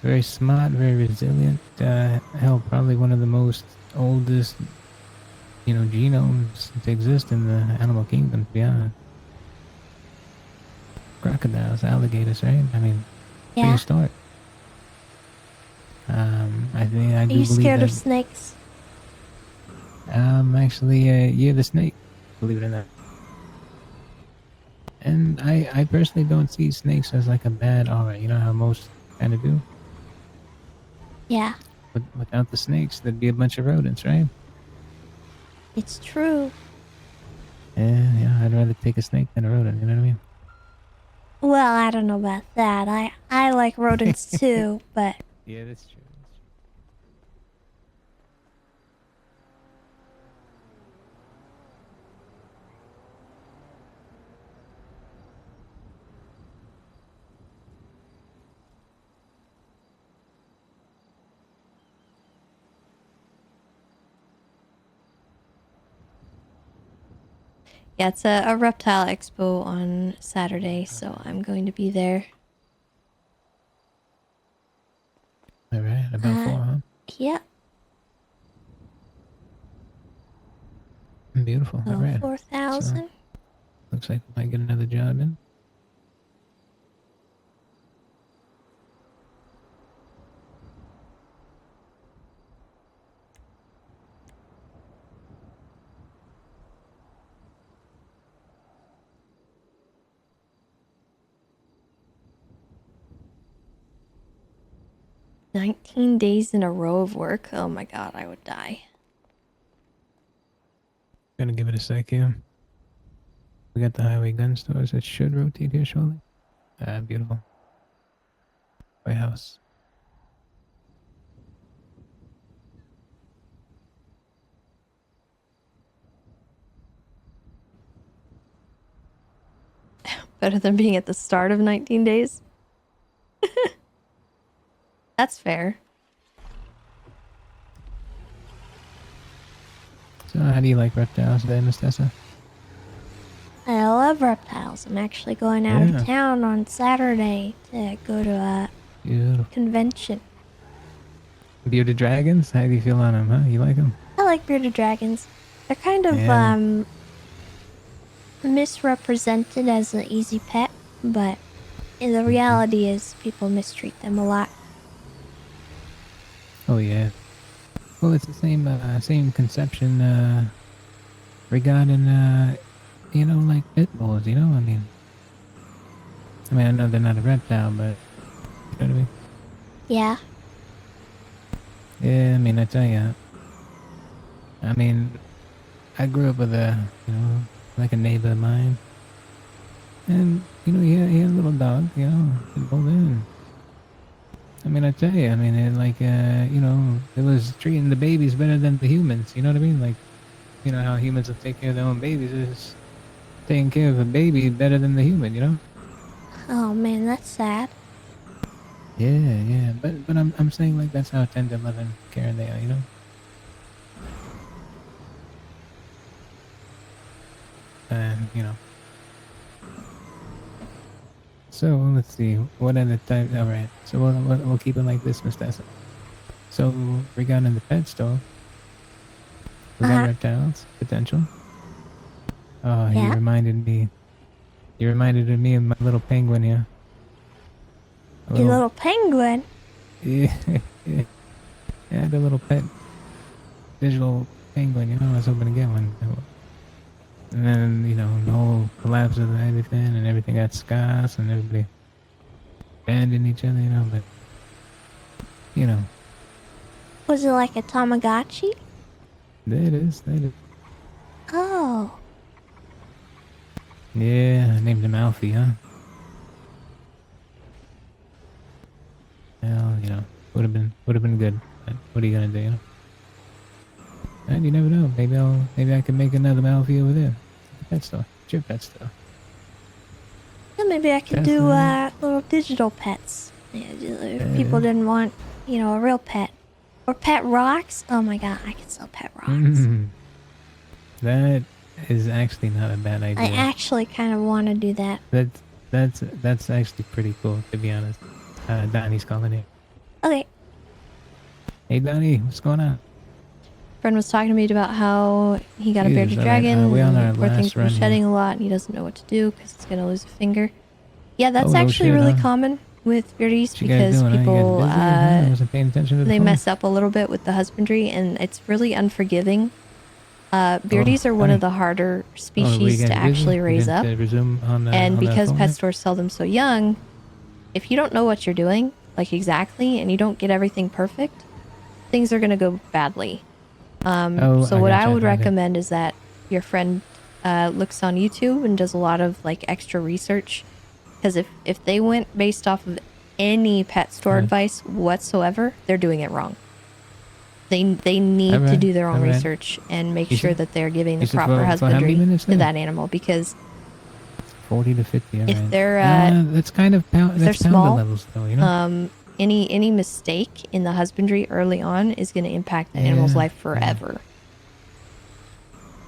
Very smart, very resilient. Hell, probably one of the most oldest, genomes to exist in the animal kingdom, to be honest. Crocodiles, alligators, right? I mean, Yeah. prehistoric. I think I Are do you believe scared that. of snakes? Actually, yeah, the snake, believe it or not. And I personally don't see snakes as like a bad aura. You know how most kind of do? Yeah, But without the snakes, there'd be a bunch of rodents, right? it's true. Yeah, I'd rather take a snake than a rodent, you know what I mean? Well, I don't know about that. I like rodents too, but Yeah, that's true. yeah, it's a reptile expo on Saturday, so I'm going to be there. All right, about 4, huh? Yeah. Beautiful. All Oh, right. 4,000. So, looks like we might get another job in. So 19 days in a row of work. Oh my god, I would die. Gonna give it a sec here. We got the highway gun stores that should rotate here shortly. Beautiful. White House. Better than being at the start of 19 days. That's fair. So how do you like reptiles today, Miss Tessa? I love reptiles. I'm actually going out of town on Saturday to go to a convention. Bearded dragons? How do you feel on them, huh? You like them? I like bearded dragons. They're kind of misrepresented as an easy pet, but the reality is people mistreat them a lot. Oh yeah. Well, it's the same conception regarding like pit bulls. I mean, I know they're not a reptile, but you know what I mean. Yeah. Yeah, I mean, I tell you. I mean, I grew up with like a neighbor of mine, and he had a little dog, pit bull there. I mean, I tell you, it was treating the babies better than the humans. You know what I mean? Like, how humans will take care of their own babies. It's taking care of a baby better than the human. Oh man, that's sad. Yeah. But I'm saying like that's how tender, loving, caring they are. And So let's see. What are the types? All right. So we'll keep it like this, Miss Tessa. So regarding the pet store, we got reptiles potential. Oh, you reminded me. You reminded me of my little penguin here. Your little penguin? Yeah, yeah. I had a little pet digital penguin. I was hoping to get one. And then the whole collapse of everything got scarce, and everybody abandoned each other. But Was it like a Tamagotchi? there it is. Oh. Yeah, I named him Alfie, huh? Well, would have been good. But what are you gonna do? And you never know. Maybe I can make another Alfie over there. Pet store. It's your pet store. Yeah, maybe I could do little digital pets. Yeah, if people didn't want, a real pet. Or pet rocks? Oh my god, I could sell pet rocks. That is actually not a bad idea. I actually kind of want to do that. That's actually pretty cool, to be honest. Donnie's calling it. Okay. Hey Donnie, what's going on? Friend was talking to me about how he got a bearded Jesus, dragon. we on our and poor thing's last been run here. shedding a lot, and he doesn't know what to do because he's gonna lose a finger. Yeah, that's Oh, no actually shit, really huh? common with beardies What you guys because doing, huh? You guys people busy, huh? I wasn't paying attention to the they phone. mess up a little bit with the husbandry, and it's really unforgiving. Beardies are one honey. of the harder Oh, were you species guys to busy? actually You raise didn't, up. resume on the, And on the because phone pet yet? stores sell them so young, if you don't know what you're doing, like exactly, and you don't get everything perfect, things are going to go badly. Oh, So I what I gotcha, would okay. recommend is that your friend looks on YouTube and does a lot of like extra research. Because if they went based off of any pet store Right. advice whatsoever, they're doing it wrong. They need to Alright, do their own alright. research and make You sure said- that they're giving you the said proper for how many husbandry minutes to now? that animal. Because 40 to 50, alright. if they're that's kind of if they're that's pounder small, levels though, you know? any mistake in the husbandry early on is going to impact that animal's Yeah, life forever.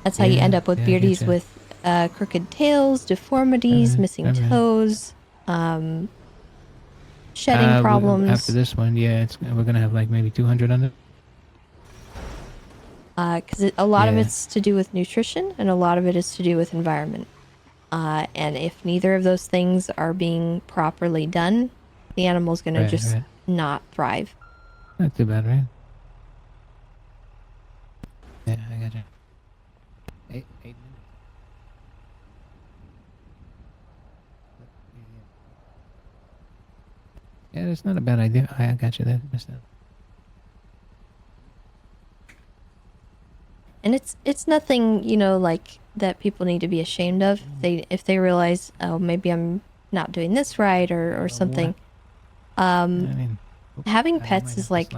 That's how you Yeah, end up with yeah, I beardies getcha. with crooked tails, deformities, Alright, missing alright. toes, shedding problems. After this one, yeah, we're gonna have like maybe 200 on it. Because a lot of Yeah. it's to do with nutrition and a lot of it is to do with environment. And if neither of those things are being properly done, the animal's going to Right, just right. not thrive. Not too bad, right? Yeah, I gotcha. 8 minutes. Yeah, that's not a bad idea. I got you there, mister. And it's nothing, like that people need to be ashamed of. If they realize, oh, maybe I'm not doing this right or something. Having pets is like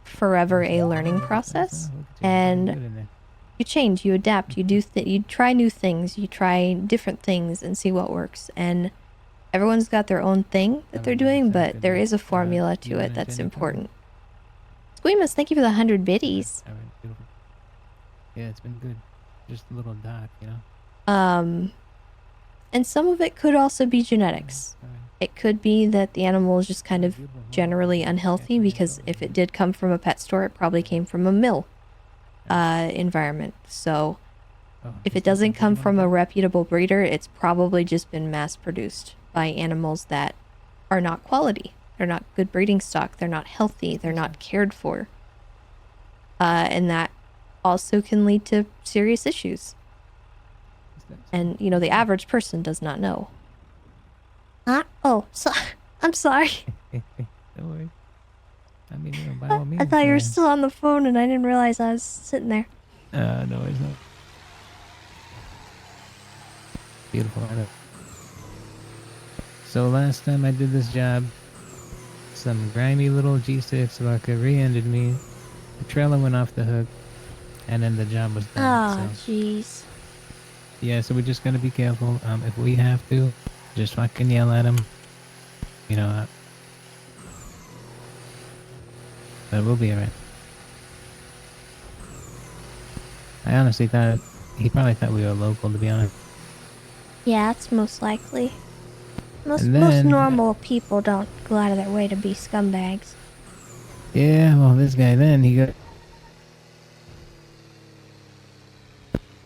forever a learning process, and you change, you adapt, you try new things, you try different things and see what works. And everyone's got their own thing that they're doing, but there is a formula to it that's important. Squeamus, thank you for the 100 biddies. Alright, beautiful. Yeah, it's been good. Just a little dark, you know? And some of it could also be genetics. It could be that the animal is just kind of generally unhealthy, because if it did come from a pet store, it probably came from a mill environment. So if it doesn't come from a reputable breeder, it's probably just been mass produced by animals that are not quality. They're not good breeding stock. They're not healthy. They're not cared for. And that also can lead to serious issues. And, the average person does not know. Oh, I'm sorry. Don't worry. I mean, by all means. I thought you were still on the phone and I didn't realize I was sitting there. No, it's not. Beautiful. I know. So last time I did this job, some grimy little G6 vodka re-ended me. The trailer went off the hook, and then the job was done. Oh, jeez. Yeah, so we just gotta be careful. If we have to, just fucking yell at him. But we'll be alright. I honestly thought he probably thought we were local, to be honest. Yeah, that's most likely. Most And then- normal people don't go out of their way to be scumbags. Yeah, well, this guy then he got.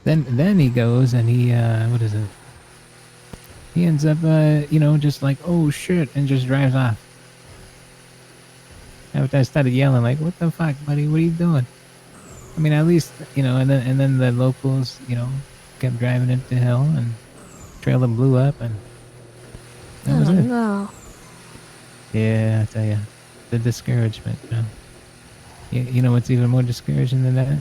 Then he goes and he what is it? He ends up just like, oh shit, and just drives off. After I started yelling like, what the fuck, buddy, what are you doing? I mean, at least and then the locals kept driving it to hell, and trailer blew up, and that was it. No. Yeah, I tell you, the discouragement. You know what's even more discouraging than that?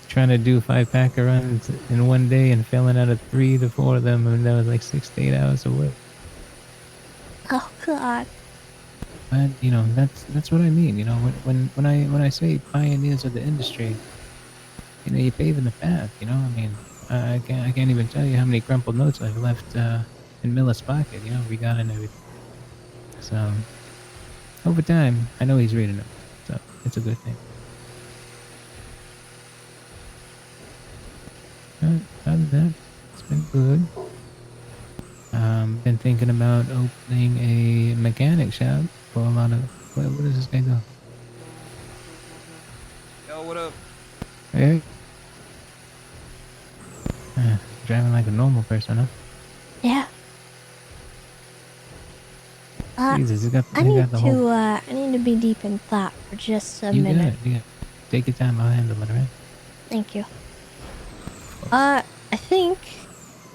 Trying to do 5-packer runs in one day and failing out of 3 to 4 of them, and that was like 6 to 8 hours of work. Oh God. But that's what I mean. When I say pioneers of the industry, you're paving the path. I mean, I can't even tell you how many crumpled notes I've left in Miller's pocket. We got and everything. So over time, I know he's reading them, so it's a good thing. Other than that, it's been good. Been thinking about opening a mechanic shop for a lot of. Where does this guy go? Yo, what up? Hey. Driving like a normal person, huh? Yeah. Jesus, you got I you need got the whole. to I need to be deep in thought for just a You minute. got it. You got it. Take your time. I'll handle it, alright? Thank you. I think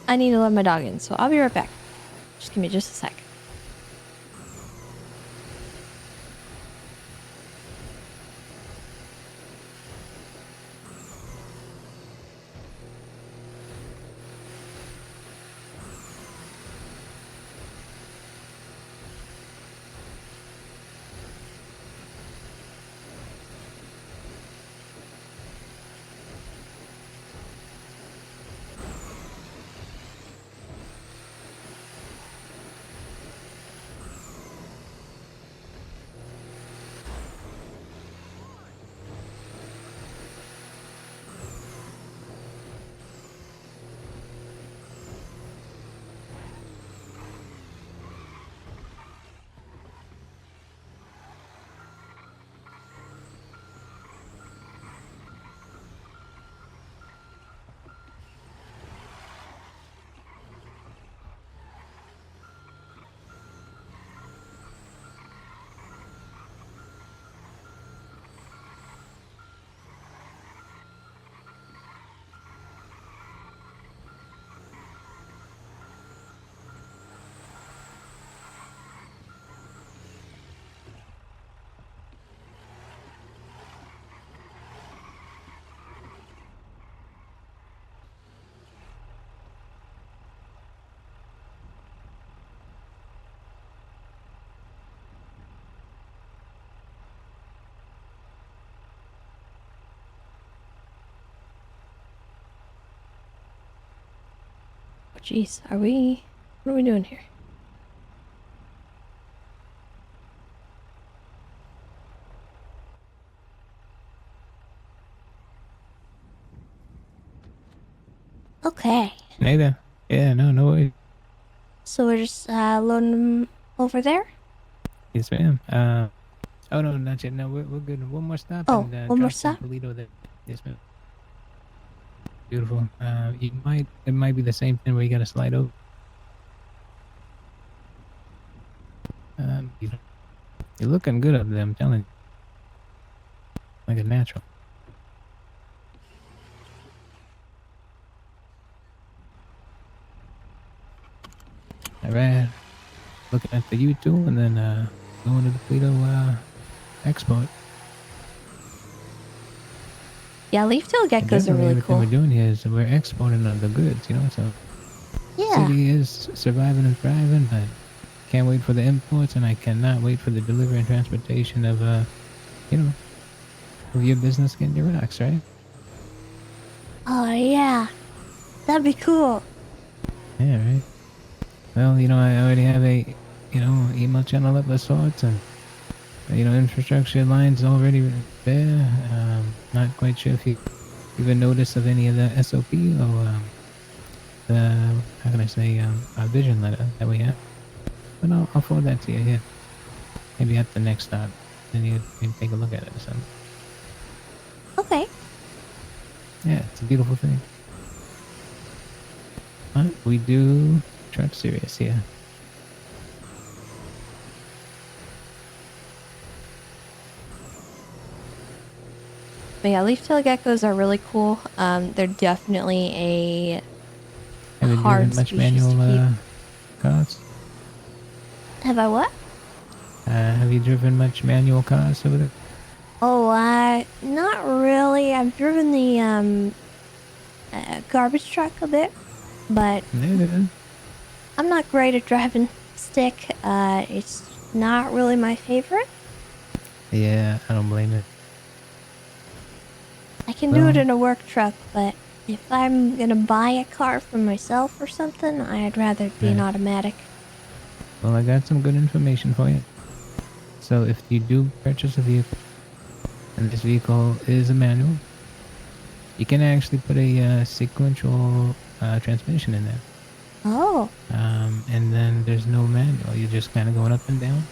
I need to let my dog in, so I'll be right back. Just give me just a sec. Jeez, what are we doing here? Okay, Hey there. Yeah, no worries. so we're just loading them over there? Yes, ma'am. Oh no, not yet. No, we're good. One more stop Oh, and one more drop some stop? Polito there. Yes, ma'am. Beautiful. It might be the same thing where you gotta slide over. You're looking good up there, I'm telling you. Like a natural. Alright. Looking at the U2 and then going to the Polito export. Yeah, leaf-tail geckos are really Everything cool. we're doing here is we're exporting the goods, you know, so Yeah. city is surviving and thriving, but can't wait for the imports and I cannot wait for the delivery and transportation of of your business getting your rocks, right? Oh yeah, that'd be cool. Yeah, right. Well, I already have a email channel up of sorts and infrastructure lines already there. Not quite sure if you even notice of any of the SOP or the how can I say a vision letter that we have. But I'll forward that to you here. Maybe at the next stop, then you can take a look at it or something. Okay. Yeah, it's a beautiful thing. But we do truck serious here. But yeah, leaf-tail geckos are really cool. They're definitely a Have you hard driven much species manual to cars? keep. Have I what? Have you driven much manual cars over there? Oh, not really. I've driven the garbage truck a bit, but I'm not great at driving stick. It's not really my favorite. Yeah, I don't blame it. I can do it in a work truck, but if I'm gonna buy a car for myself or something, I'd rather it be an automatic. Well, I got some good information for you. So if you do purchase a vehicle, and this vehicle is a manual, you can actually put a sequential transmission in there. Oh. And then there's no manual. You're just kind of going up and down.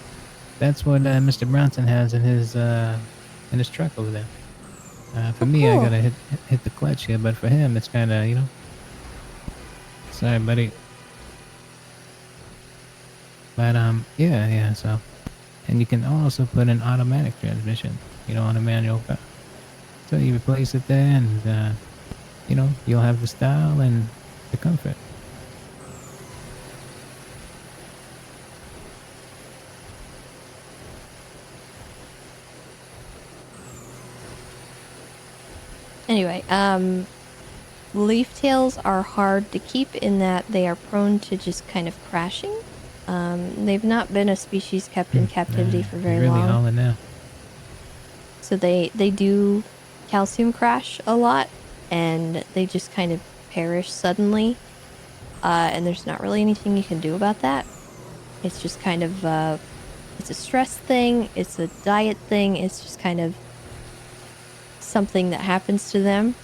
That's what Mr. Bronson has in his truck over there. For me, I cool. gotta hit the clutch here, but for him, it's kind of, you know. Sorry, buddy. But yeah. So, and you can also put an automatic transmission, you know, on a manual car. So you replace it there, and you know, you'll have the style and the comfort. Anyway, leaf tails are hard to keep in that they are prone to just kind of crashing. They've not been a species kept in captivity for very You're really long. hauling now. So they do calcium crash a lot, and they just kind of perish suddenly. And there's not really anything you can do about that. It's just kind of, it's a stress thing, it's a diet thing, it's just kind of something that happens to them.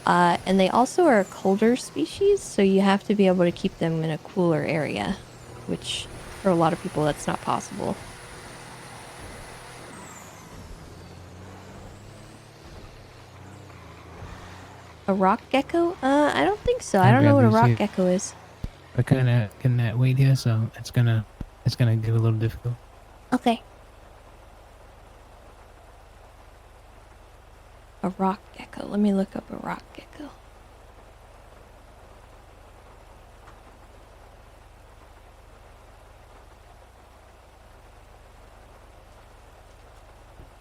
And they also are a colder species, so you have to be able to keep them in a cooler area, which for a lot of people that's not possible. A rock gecko? I don't think so. I don't know what a rock gecko is. We're kind of getting that weight here, so it's gonna get a little difficult. Okay. A rock gecko. Let me look up a rock gecko.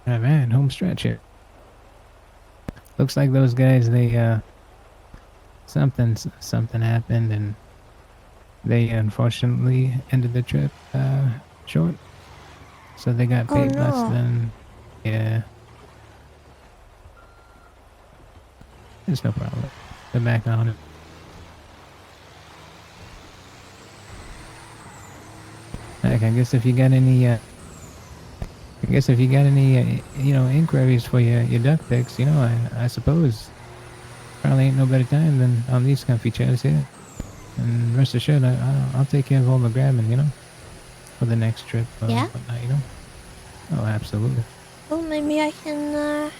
All right, home stretch here. Looks like those guys, they something happened, and they unfortunately ended the trip short. So they got paid less than, yeah. It's no problem. They're back on it. Heck, I guess if you got any, you know, inquiries for your duck picks, you know, I suppose probably ain't no better time than on these comfy chairs here. And rest assured, I'll take care of all the grabbing, you know, for the next trip. Yeah? Whatnot, you know? Oh, absolutely. Well, maybe I can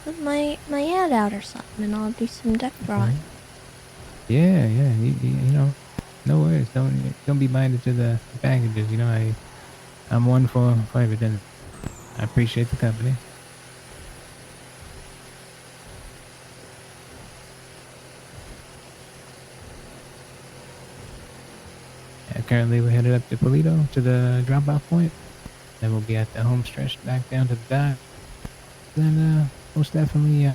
put my ad out or something, and I'll do some duck drawing. Yeah, you know, no worries. Don't be minded to the packages. You know, I'm one for everything. I appreciate the company. Yeah, currently we're headed up to Polito to the drop-off point. Then we'll be at the home stretch back down to the dock. Then most definitely, I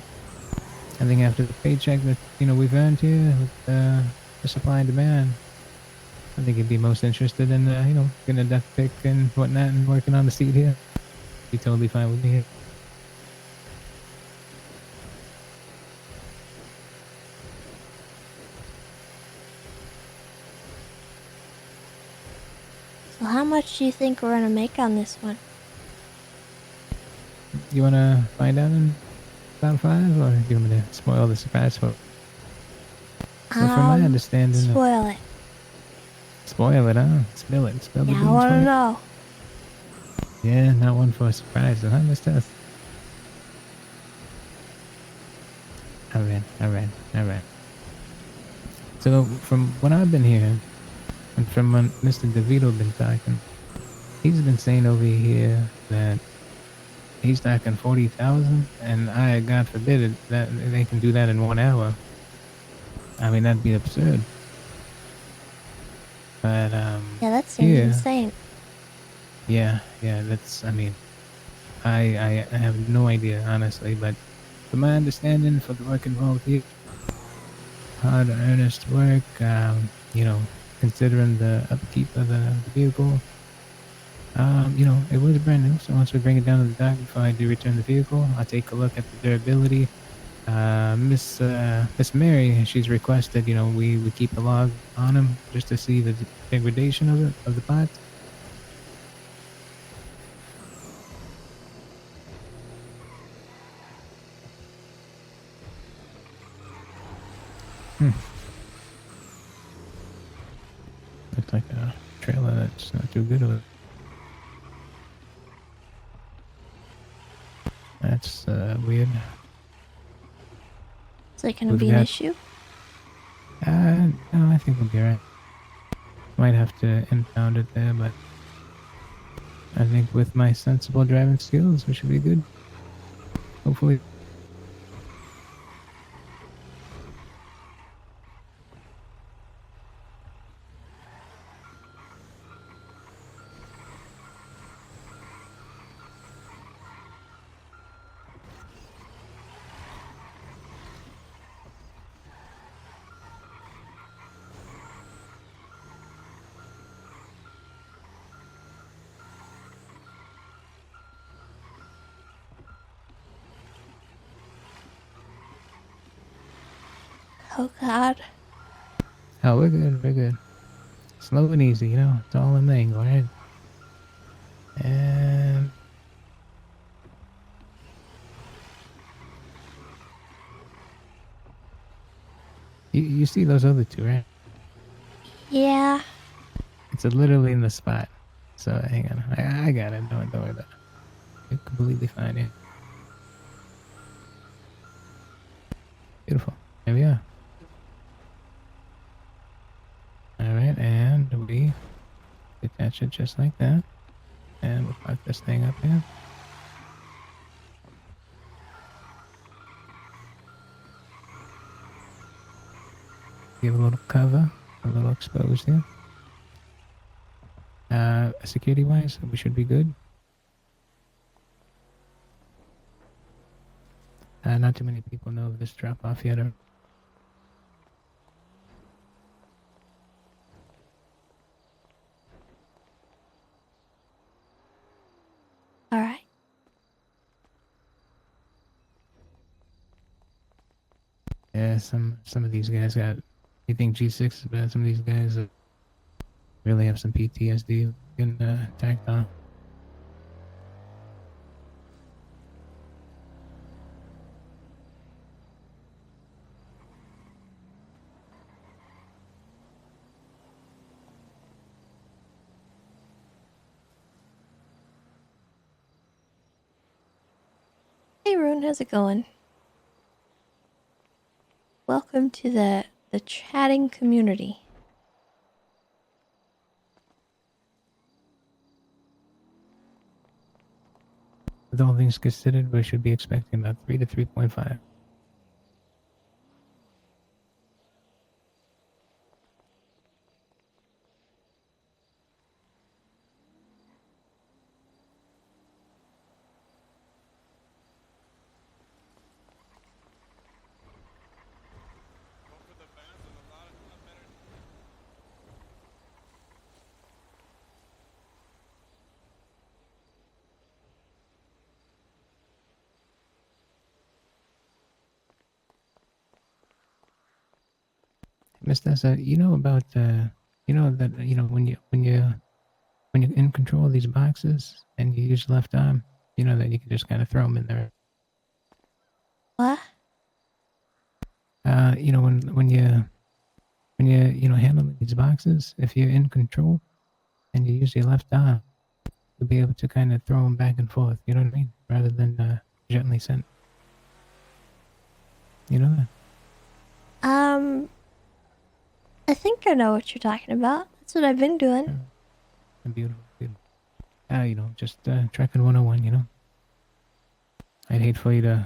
think after the paycheck that, you know, we've earned here with the supply and demand, I think you'd be most interested in, you know, getting a duck pick and whatnot and working on the seat here. Be totally fine with me here. So how much do you think we're gonna make on this one? You wanna find out in about 5, or you want me to spoil the surprise for? So from my understanding, spoil it. Spoil it, huh? Spill it. Spill the beans. I wanna know. Yeah, not one for a surprise, huh, Miss Tess? Alright. So from what I've been hearing, and from when Mr. DeVito been talking, he's been saying over here that he's talking 40,000, and God forbid it, that they can do that in 1 hour. I mean, that'd be absurd. But yeah, that seems insane. Yeah, that's, I mean, I have no idea, honestly, but from my understanding, for the work involved here, hard, earnest work, you know, considering the upkeep of the vehicle, you know, it was brand new, so once we bring it down to the dock, before I do return the vehicle, I'll take a look at the durability. Miss Mary, she's requested, you know, we keep a log on them just to see the degradation of the parts. Looks like a trailer that's not too good of it. That's weird. Is that gonna We've be an got- issue? No, I think we'll be alright. Might have to impound it there, but I think with my sensible driving skills, we should be good. Hopefully. Oh God. Oh, we're good, we're good. Slow and easy, you know? It's all in the angle, right? And... You see those other two, right? Yeah. It's literally in the spot. So, hang on. I got it. Don't worry about it. You're completely fine, yeah. Beautiful. There we are. Alright, and we detach it just like that. And we'll park this thing up here. Give a little cover, a little exposed here. Security-wise, we should be good. Not too many people know of this drop-off yet. All right. Yeah, some of these guys got. You think G6 is bad? Some of these guys really have some PTSD getting attacked on. Hey Rune, how's it going? Welcome to the chatting community. With all things considered, we should be expecting about 3 to 3.5. Miss Tessa, you know about you know that when you're in control of these boxes and you use left arm, you know that you can just kind of throw them in there. What? You know when you handle these boxes, if you're in control and you use your left arm, you'll be able to kind of throw them back and forth. You know what I mean? Rather than gently sent. You know that? I think I know what you're talking about. That's what I've been doing. Beautiful, beautiful. You know, just tracking 101. You know, I'd hate for you to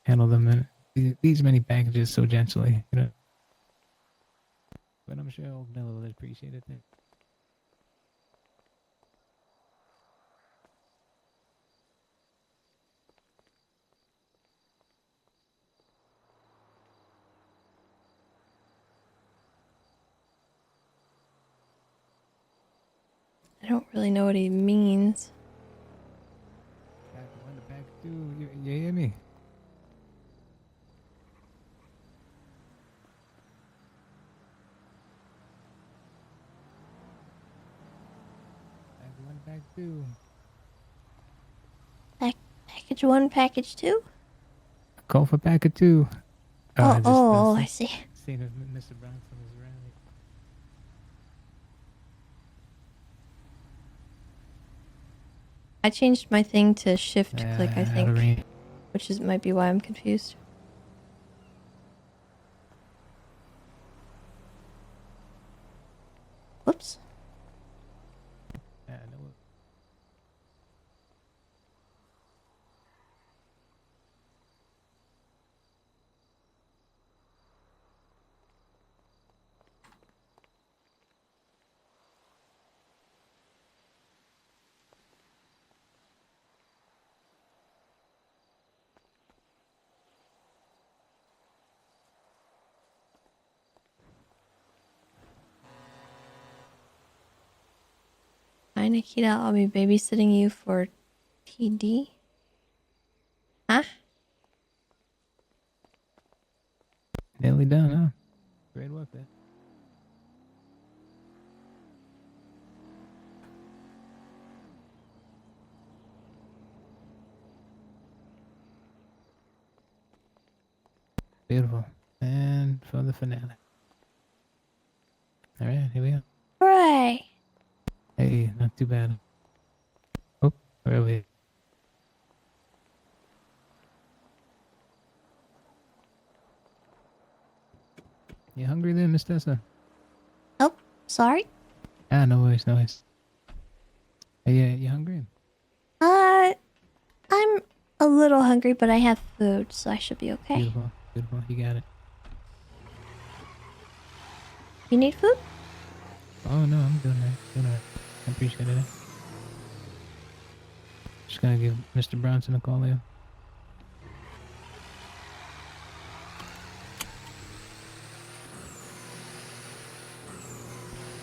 handle them in these many packages so gently. You know, but I'm sure old Miller will appreciate it. I don't really know what he means. Pack 1 to pack 2. You hear me? Pack 1, pack 2. Package 1, package 2? Call for packet 2. Oh, I see. seeing if Mr. Bronson was around. I changed my thing to shift click, I out of think, range. which is might be why I'm confused. Whoops. No. Hi, Nakkida. I'll be babysitting you for TD. Huh? Nearly done, huh? Great work there. Beautiful. And for the finale. All right, here we go. Hooray! Hey, not too bad. Oh, where are we? You hungry there, Miss Tessa? Oh, sorry. Ah, no worries, no worries. Hey, you hungry? I'm a little hungry, but I have food, so I should be okay. Beautiful, beautiful. You got it. You need food? Oh, no, I'm doing it. Doing it. I appreciate it. Just gonna give Mr. Bronson a call here.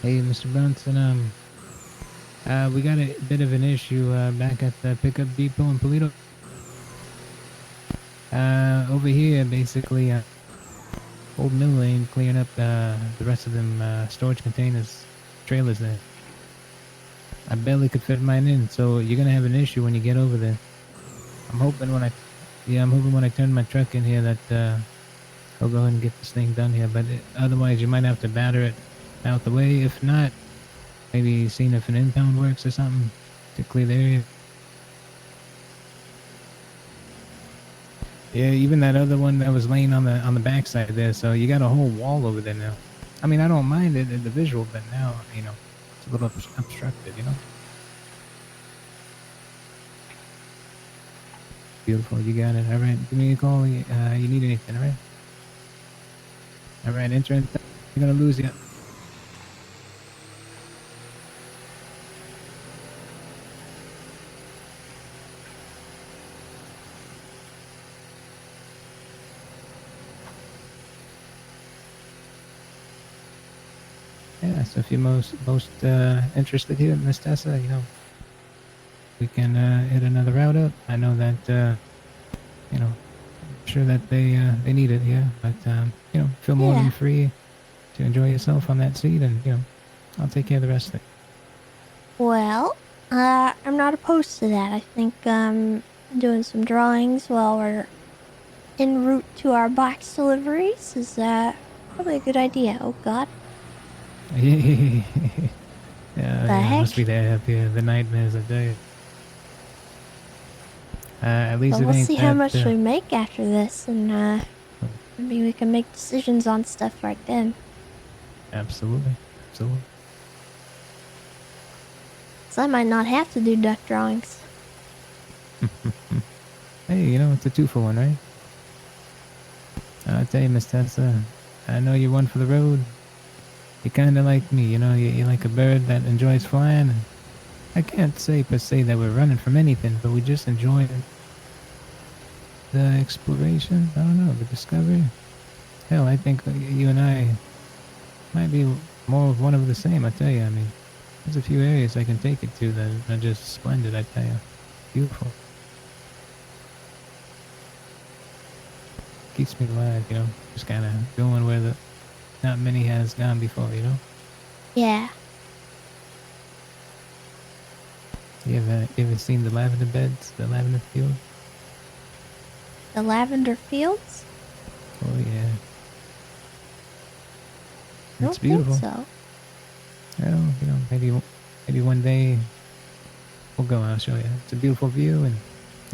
Hey, Mr. Bronson, we got a bit of an issue, back at the pickup depot in Polito. Over here, basically, Old Mill Lane clearing up, the rest of them, storage containers, trailers there. I barely could fit mine in, so you're gonna have an issue when you get over there. I'm hoping when I turn my truck in here that, I'll go ahead and get this thing done here, but otherwise you might have to batter it out the way. If not, maybe seeing if an impound works or something to clear the area. Yeah, even that other one that was laying on the backside there, so you got a whole wall over there now. I mean, I don't mind it, the visual, but now, it's a little obstructed, Beautiful, you got it. All right, give me a call. You need anything, all right? All right, enter it. You're gonna lose you. Yeah, so if you're most interested here, Miss Tessa, we can hit another route up. I know that I'm sure that they need it here, but feel more than free to enjoy yourself on that seat, and I'll take care of the rest of it. Well, I'm not opposed to that. I think doing some drawings while we're en route to our box deliveries is probably a good idea. Oh God. Yeah, heck? must be that up here. The nightmares, I tell you. At least But it we'll ain't see that, how much we make after this, and maybe we can make decisions on stuff right then. Absolutely, absolutely. So I might not have to do duck drawings. Hey, it's a 2-for-1, right? I'll tell you, Miss Tessa, I know you're one for the road. You're kind of like me, you're like a bird that enjoys flying. And I can't say per se that we're running from anything, but we just enjoy the exploration. I don't know, the discovery. Hell, I think you and I might be more of one of the same, I tell you. I mean, there's a few areas I can take it to that are just splendid, I tell you. Beautiful. Keeps me alive, just kind of going where not many has gone before, Yeah. You ever seen the lavender beds, the lavender field? The lavender fields? Oh, yeah. I It's don't think beautiful. so. Well, maybe one day we'll go. I'll show you. It's a beautiful view and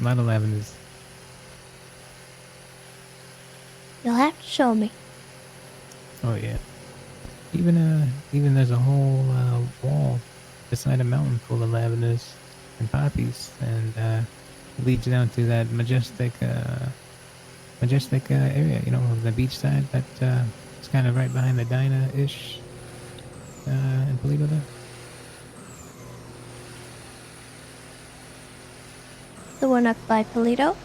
a lot of lavenders. You'll have to show me. Oh yeah. Even there's a whole wall beside a mountain full of lavenders and poppies, and it leads down to that majestic area. You know, the beach side that it's kind of right behind the diner-ish in Polito there. The one up by Polito?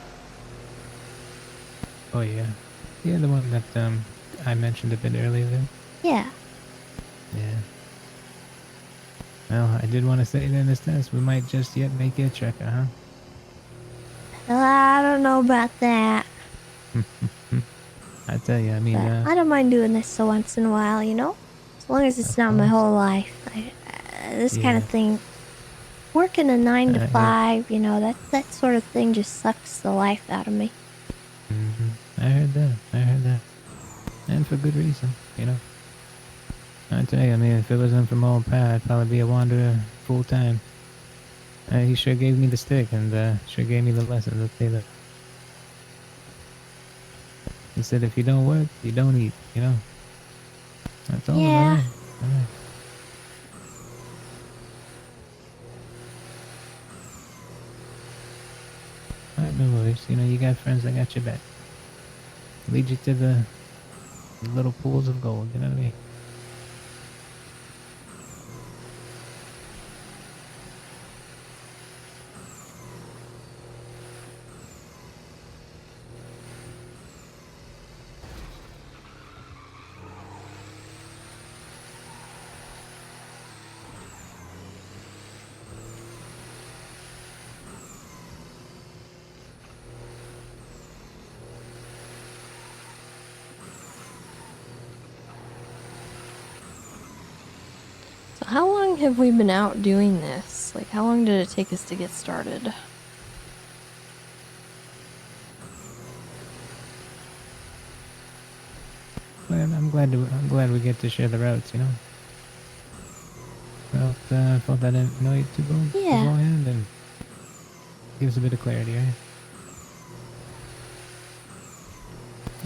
Oh yeah, yeah, the one that I mentioned a bit earlier there. Yeah. Yeah. Well, I did want to say that in this test, we might just yet make it a trekker, huh? Well, I don't know about that. I tell you, I mean, But I don't mind doing this so once in a while, you know? As long as it's Of not my course. whole life. This kind of Yeah. thing, working a 9 to I hear- 5, you know, that sort of thing just sucks the life out of me. I heard that. And for good reason, you know. I tell you, I mean, if it wasn't for old Pat, I'd probably be a wanderer full time. He sure gave me the stick and sure gave me the lesson. I'll tell you that. He said, if you don't work, you don't eat, you know. That's all. Yeah. All right. Alright, no worries. You know, you got friends that got your back. Lead you to the little pools of gold, you know what I mean? So how long have we been out doing this? Like, how long did it take us to get started? Well, I'm glad we get to share the routes, you know. Felt I didn't know you too beforehand, and gives a bit of clarity, right?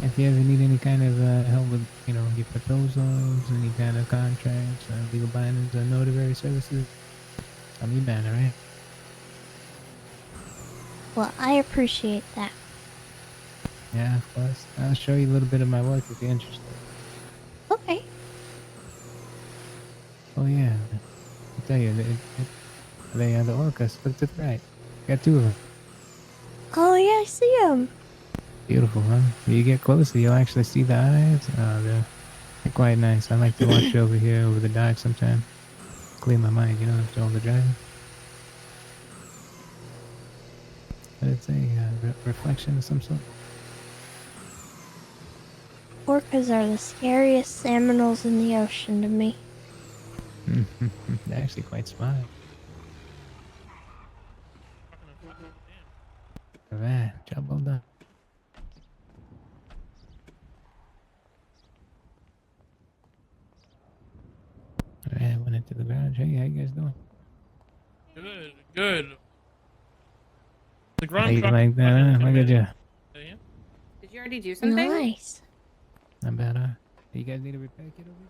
If you ever need any kind of help with, you know, your proposals, any kind of contracts, legal bindings, or notary services, I'm your man, alright? Well, I appreciate that. Yeah, of course. I'll show you a little bit of my work if you're interested. Okay. Oh yeah, I'll tell you, they are the orcas. Look to the right. Got two of them. Oh, yeah, I see him. Beautiful, huh? When you get closer, you'll actually see the eyes. Oh, they're quite nice. I like to watch over here over the dock sometime. Clear my mind, you know, after all the driving. But it's a reflection of some sort. Orcas are the scariest animals in the ocean to me. They're actually quite smart. Alright, job well done. Alright, I went into the garage. Hey, how you guys doing? Good, good. The How ground you truck. like that, huh? Look at you. Did you already do something? Nice. Not bad, huh? You guys need a repair kit over here?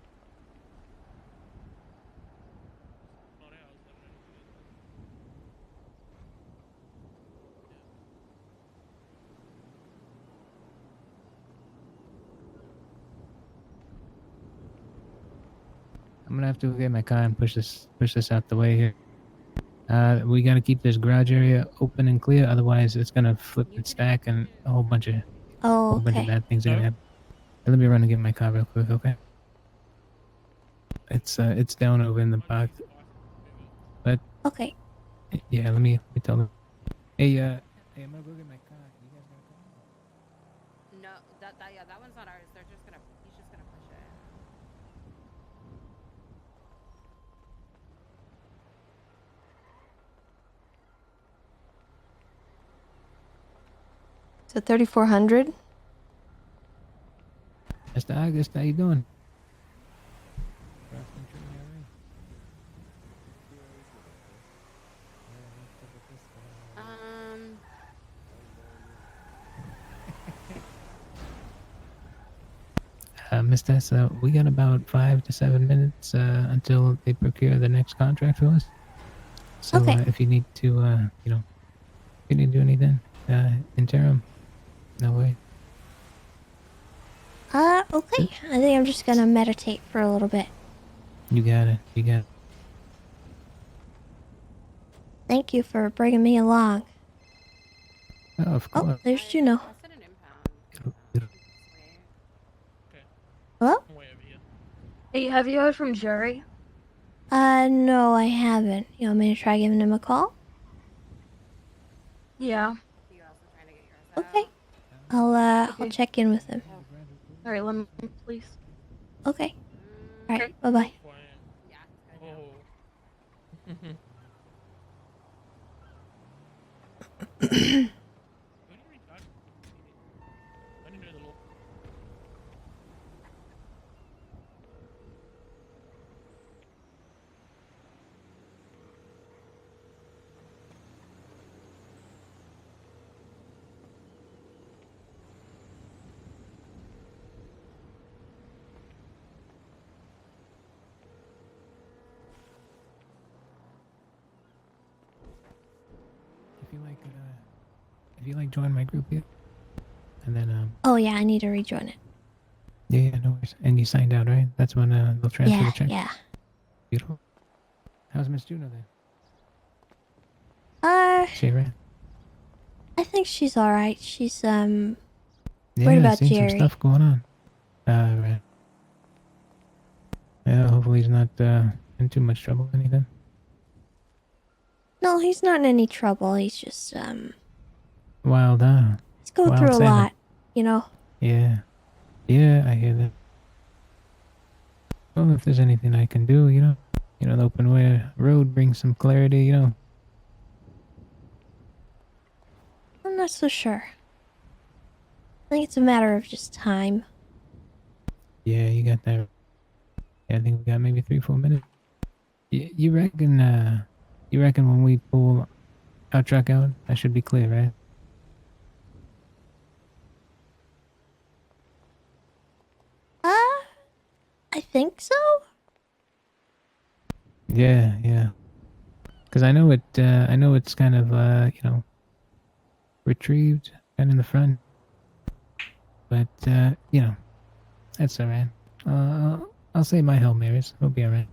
I'm gonna have to get my car and push this out the way here. We gotta keep this garage area open and clear, otherwise it's gonna flip and stack, and a whole bunch of bad things are gonna happen. Let me run and get my car real quick, okay? It's down over in the park. But okay. Yeah, let me tell them. Hey, I'm gonna go get my car. You guys gonna come? No, that one's not ours. He's just gonna push it. So 3,400? Mr. August, how you doing? Miss Tessa, we got about 5 to 7 minutes until they procure the next contract for us. So Okay. if you need to, you know, if you need to do anything, interim, no way. Okay. I think I'm just gonna meditate for a little bit. You got it. You got it. Thank you for bringing me along. Oh, of course. Oh, there's Juno. Hello? Hey, have you heard from Jerry? No, I haven't. You want me to try giving him a call? Yeah. Okay. I'll check in with him. All right, let me, please. Okay. Alright, bye-bye. If you like, join my group yet? And then Oh yeah, I need to rejoin it. yeah, no worries. And you signed out, right? That's when they'll transfer the check. Yeah. Beautiful. How's Miss Juno then? She right? I think she's alright. She's worried Yeah, about I've seen Jerry. some stuff going on. Right. Yeah, hopefully he's not in too much trouble or anything. No, he's not in any trouble. He's just Wild, huh? he's going Wild through a salmon. lot, you know. Yeah. Yeah, I hear that. Well, if there's anything I can do, you know, the open way road brings some clarity, you know. I'm not so sure. I think it's a matter of just time. Yeah, you got that. Yeah, I think we got maybe 3-4 minutes. You reckon, when we pull our truck out, that should be clear, right? I think so. Yeah, yeah. Because I know it's kind of, you know, retrieved and in the front. But, you know, that's alright. I'll say my Hail Marys. We'll be alright.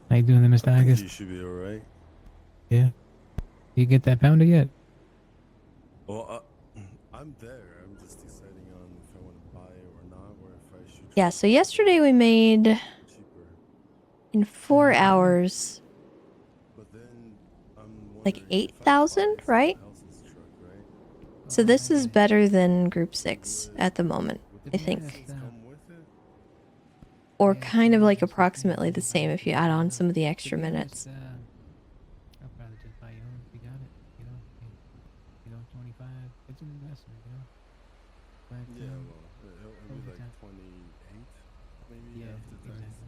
How you doing there, Mr. I think August? you should be alright. Yeah. You get that pounder yet? Well, I'm there. I'm just deciding on if I want to buy it or not, or if I should. Yeah, so yesterday we made in 4 hours like 8,000, right? So this is better than group 6 at the moment, I think. Or kind of like approximately the same if you add on some of the extra minutes. I'll probably just buy your own if you got it. You know, 25. It's an investment, you know. But Yeah, well, it'll be like 28, maybe after tax.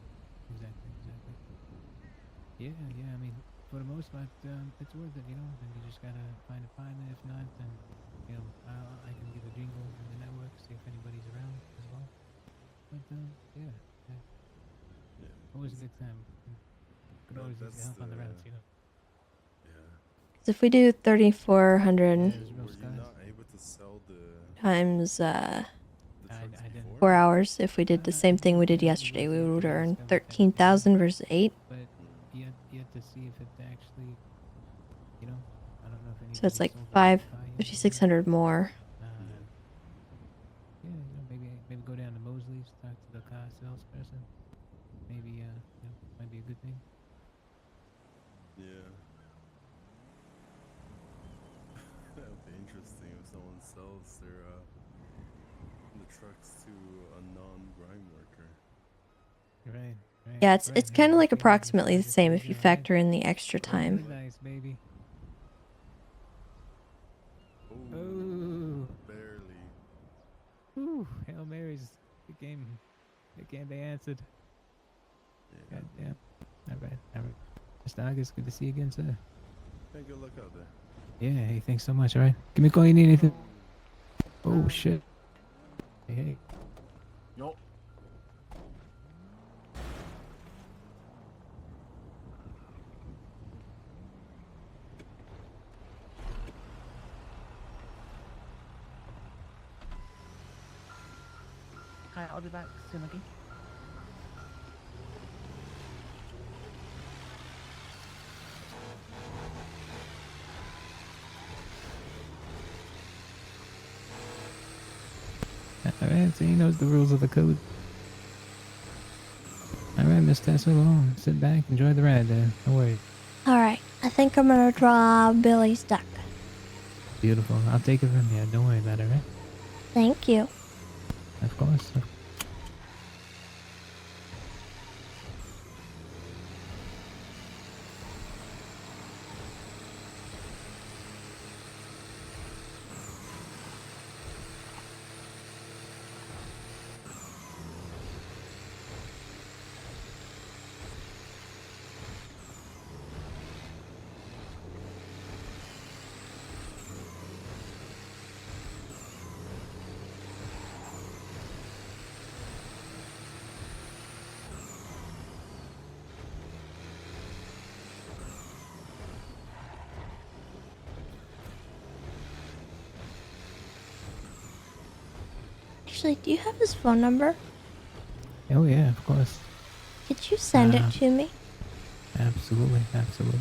Exactly. Yeah. I mean, for the most part, it's worth it, you know. Then you just gotta find a partner. If not, then you know, I can give a jingle in the network, see if anybody's around as well. But yeah. Always a good time. Could always use the help on the routes, you know. So if we do 3,400 times 4 hours, if we did the same thing we did yesterday, we would earn 13,000 versus 8. But you have to see if it actually, you know, I don't know if So it's like 5,600 more. Yeah, you know, maybe go down to Mosley's, talk to the car salesperson. Maybe you know, might be a good thing. Yeah. That would be interesting if someone sells the trucks to a non-grime worker. Right. Yeah, it's kind of like approximately the same if you factor in the extra time. Nice, baby. Oh, barely. Ooh, Hail Marys. They answered. Yeah. Goddamn. All right. Mr. August, good to see you again, sir. Hey, good luck out there. Yeah, hey, thanks so much, all right? Give me a call you need anything. Oh, shit. Hey. Yo. Hi, I'll be back soon, okay? Alright, so he knows the rules of the code. Alright, Miss Tessa Lamb, sit back, enjoy the ride there. No worries. Alright, I think I'm gonna draw Billy's duck. Beautiful. I'll take it from here. Don't worry about it, right? Thank you. Of course. Actually, do you have his phone number? Oh yeah, of course. Could you send it to me? Absolutely, absolutely.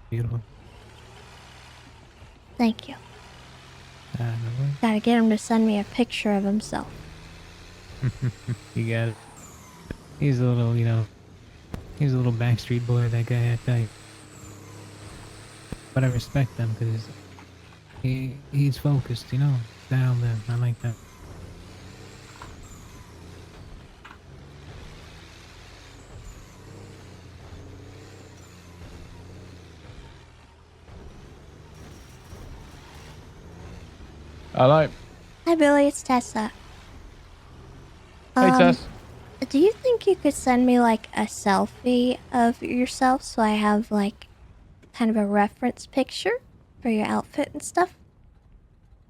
Beautiful. Thank you. No worries. Gotta get him to send me a picture of himself. You got it. He's a little, he's a little backstreet boy, that guy, I tell you. But I respect him because he's focused, Down there. I like that. Hello. Hi, Billy. It's Tessa. Hey, Tess. Do you think you could send me like a selfie of yourself so I have like kind of a reference picture for your outfit and stuff?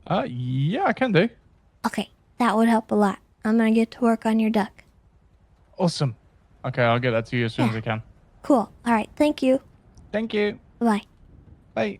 Yeah, I can do. Okay, that would help a lot. I'm gonna get to work on your duck. Awesome. Okay, I'll get that to you as soon as I can. Cool. All right. Thank you. Thank you. Bye. Bye.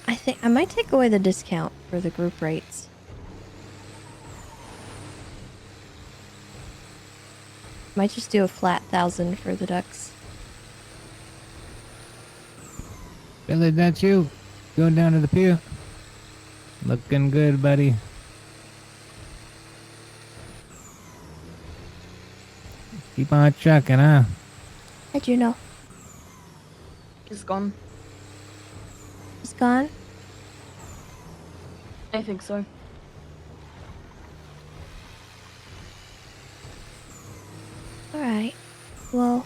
I think I might take away the discount for the group rates. Might just do a flat 1,000 for the ducks. Billy, that's you. Going down to the pier. Looking good, buddy. Keep on trucking, huh? How'd you know? It's gone. It's gone? I think so. Alright. Well,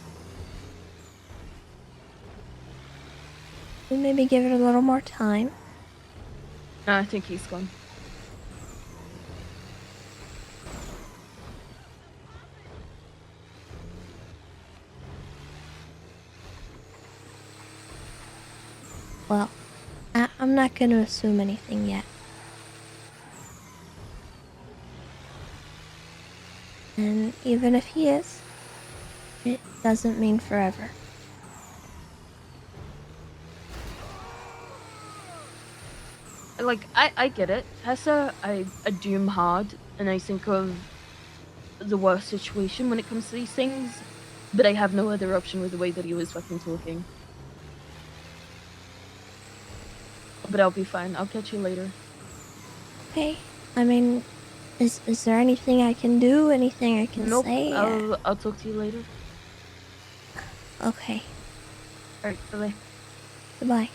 we maybe give it a little more time. No, I think he's gone. Well, I'm not going to assume anything yet. And even if he is, it doesn't mean forever. Like, I get it. Tessa, I doom hard, and I think of the worst situation when it comes to these things, but I have no other option with the way that he was fucking talking. But I'll be fine. I'll catch you later. Okay. I mean, is there anything I can do? Anything I can Nope. say? I'll talk to you later. Okay. Alright, bye-bye. Goodbye.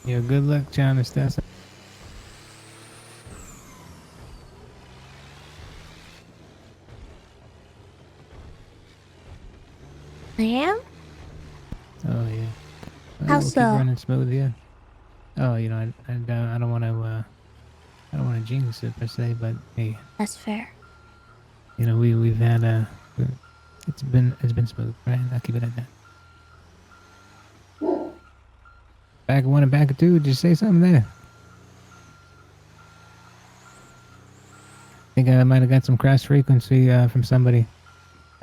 Yeah, good luck, John and Tessa. I am? Oh yeah. How We'll so? keep running smooth, yeah. Oh, you know, I don't want to I don't want to jinx it per se, but hey, That's fair. you know, we've had it's been smooth, right? I'll keep it at that. Back one and back two, just say something there. I think I might have got some cross frequency from somebody.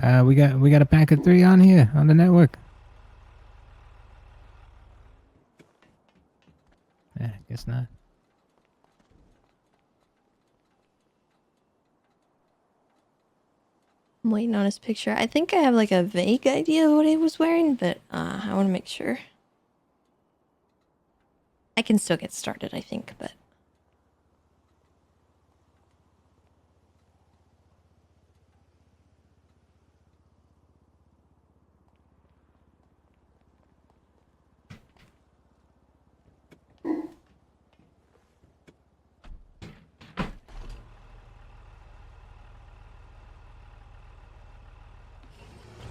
We got a pack of 3 on here on the network. Guess not. I'm waiting on his picture. I think I have like a vague idea of what he was wearing, but I want to make sure. I can still get started, I think, but...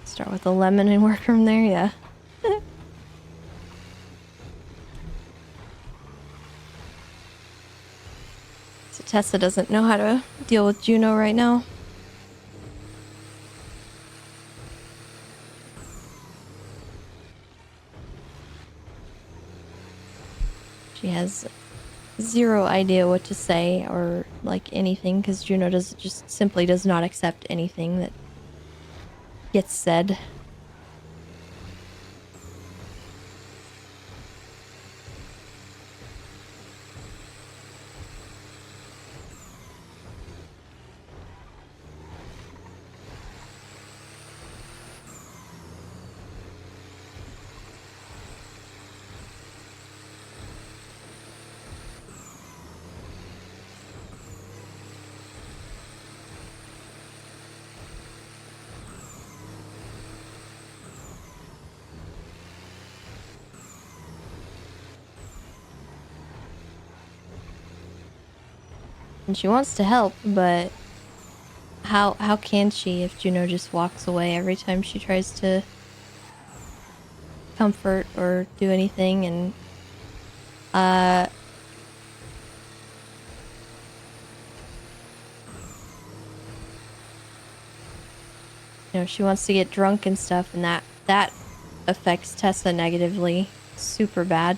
Start with the lemon and work from there, yeah. So Tessa doesn't know how to deal with Juno right now. She has zero idea what to say or like anything because Juno just simply does not accept anything that gets said. And she wants to help, but how can she if Juno just walks away every time she tries to comfort or do anything? And you know, she wants to get drunk and stuff, and that affects Tessa negatively, super bad.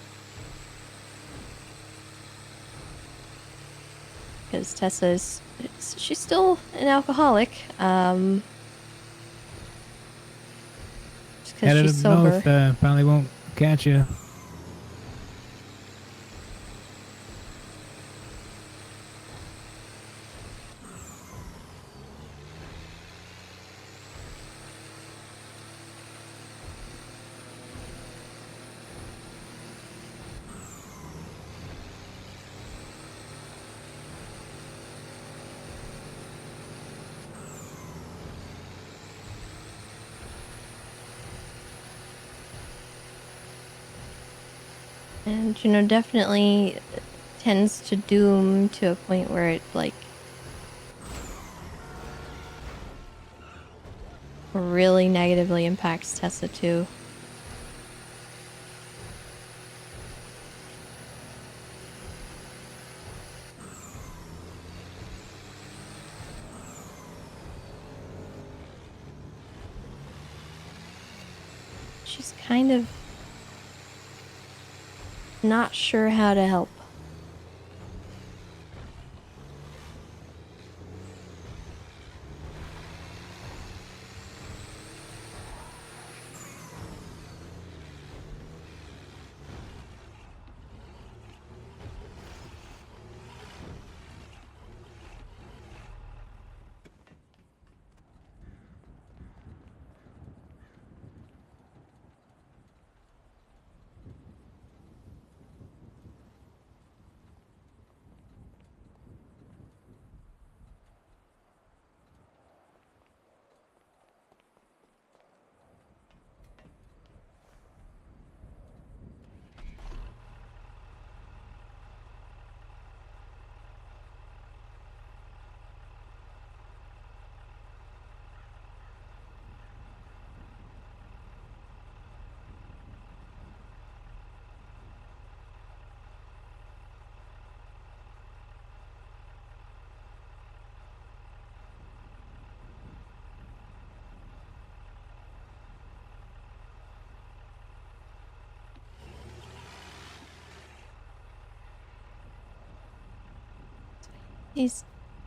Because she's still an alcoholic. Just because she's sober. Probably won't catch you. And, you know, definitely tends to doom to a point where it, like, really negatively impacts Tessa, too. She's kind of not sure how to help.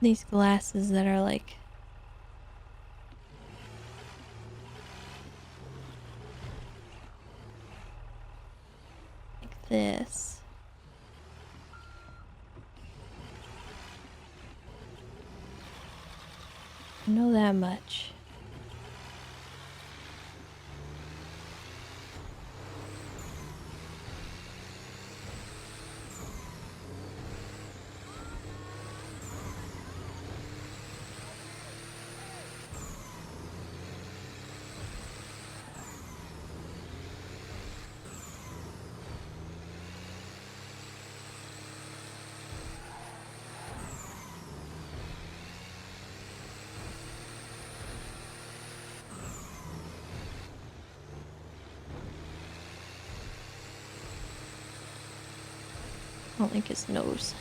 These glasses that are like this. I know that much. I don't think his nose.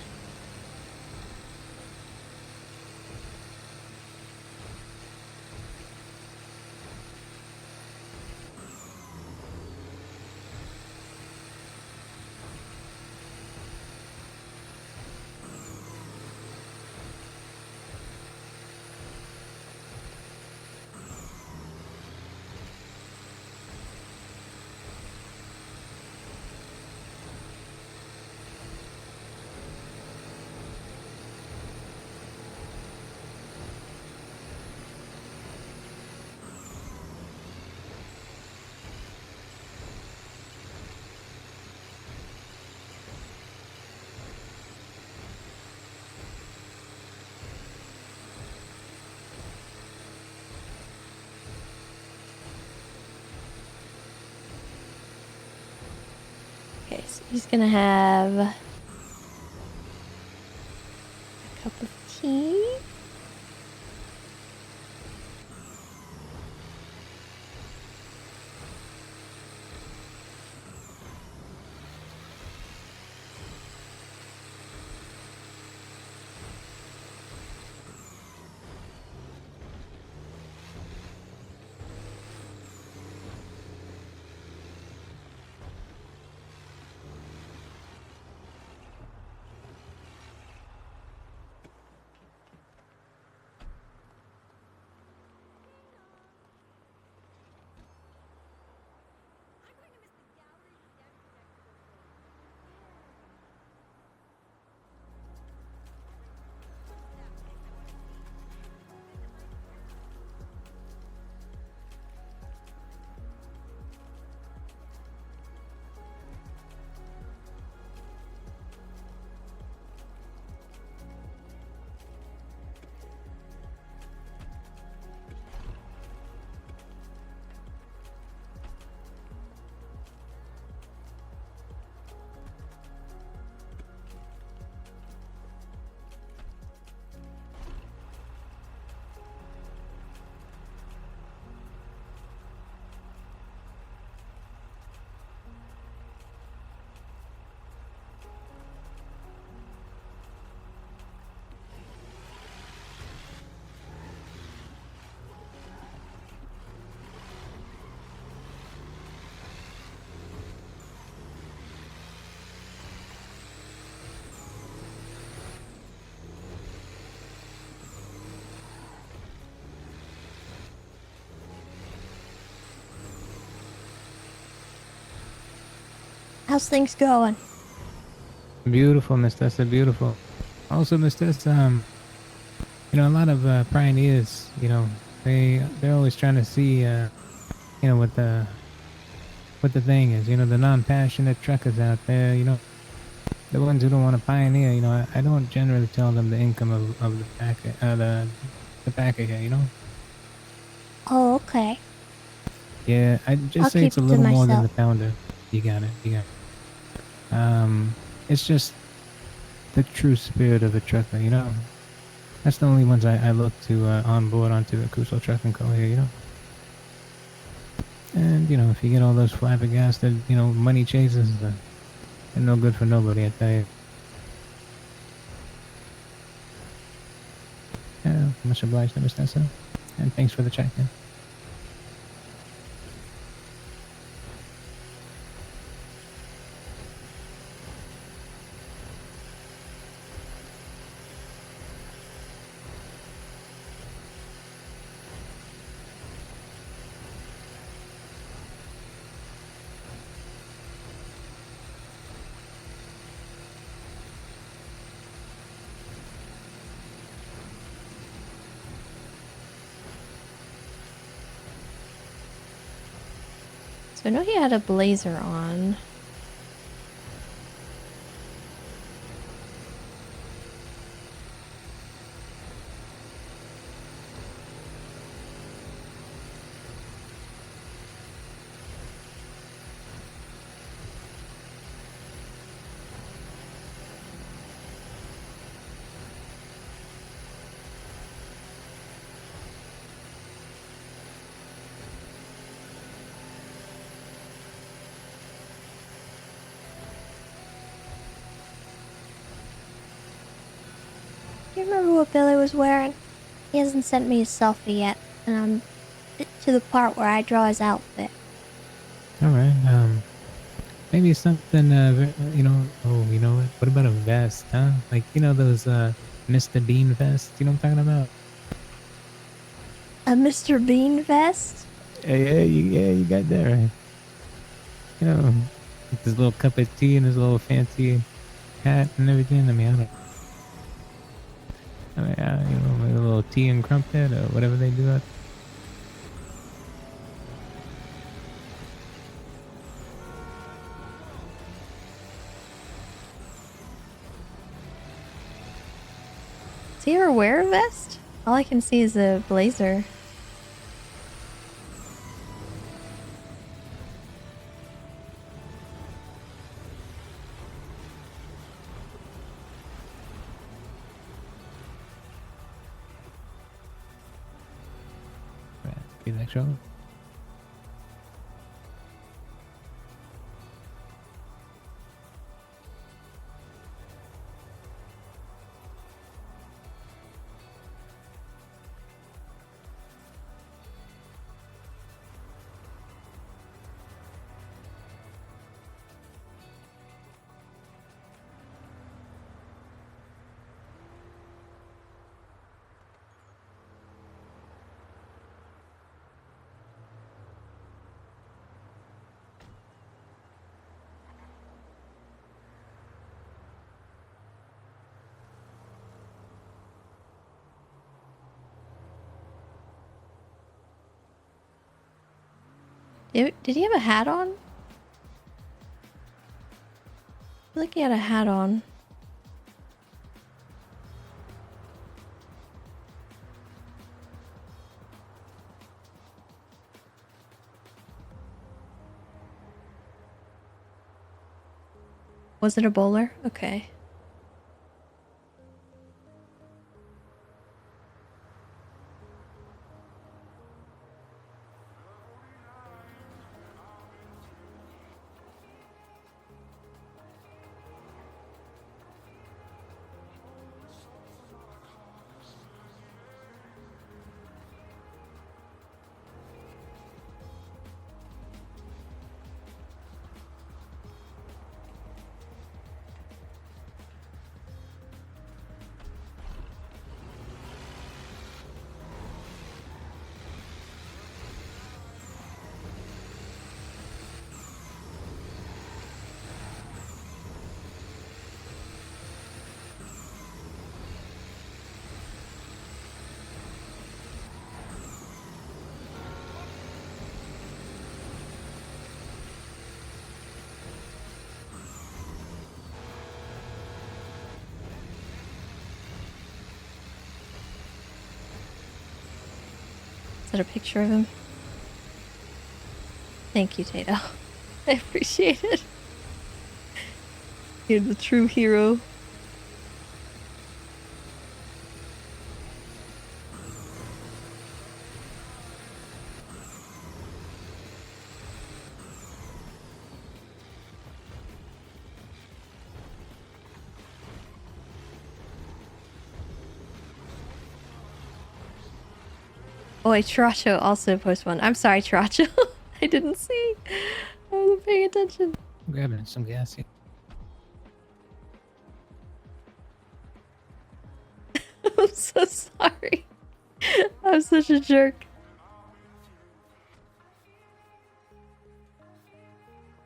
Okay, so he's gonna have a cup of tea. How's things going? Beautiful, Miss Tessa, beautiful. Also, Miss Tessa, a lot of pioneers, they're always trying to see, what the thing is. The non-passionate truckers out there, the ones who don't want to pioneer. I don't generally tell them the income of the packer, the packer here. Oh, okay. Yeah, I just I'll say keep it's a it to little more than myself. the pounder. You got it. You got it. It's just the true spirit of a trucker. That's the only ones I look to onboard onto the Crusoe Trucking Co. here. And if you get all those flabbergasted, money chases, they're no good for nobody, I tell you. Yeah, much obliged, Mr. Tessa. And thanks for the check-in. So I know he had a blazer on. Do you remember what Billy was wearing? He hasn't sent me a selfie yet, and I'm to the part where I draw his outfit. All right. Maybe something. What about a vest, huh? Like those Mr. Bean vests. You know what I'm talking about? A Mr. Bean vest? You got that right. With his little cup of tea and his little fancy hat and everything. Like a little tea and crumpet or whatever they do out. Does he ever wear a vest? All I can see is a blazer. Be that show. Did he have a hat on? I feel like he had a hat on. Was it a bowler? Okay. that a picture of him? Thank you, Tato. I appreciate it. You're the true hero. Oh, wait, Taracho also posted one. I'm sorry, Taracho. I didn't see. I wasn't paying attention. I'm grabbing some gas here. I'm so sorry. I'm such a jerk.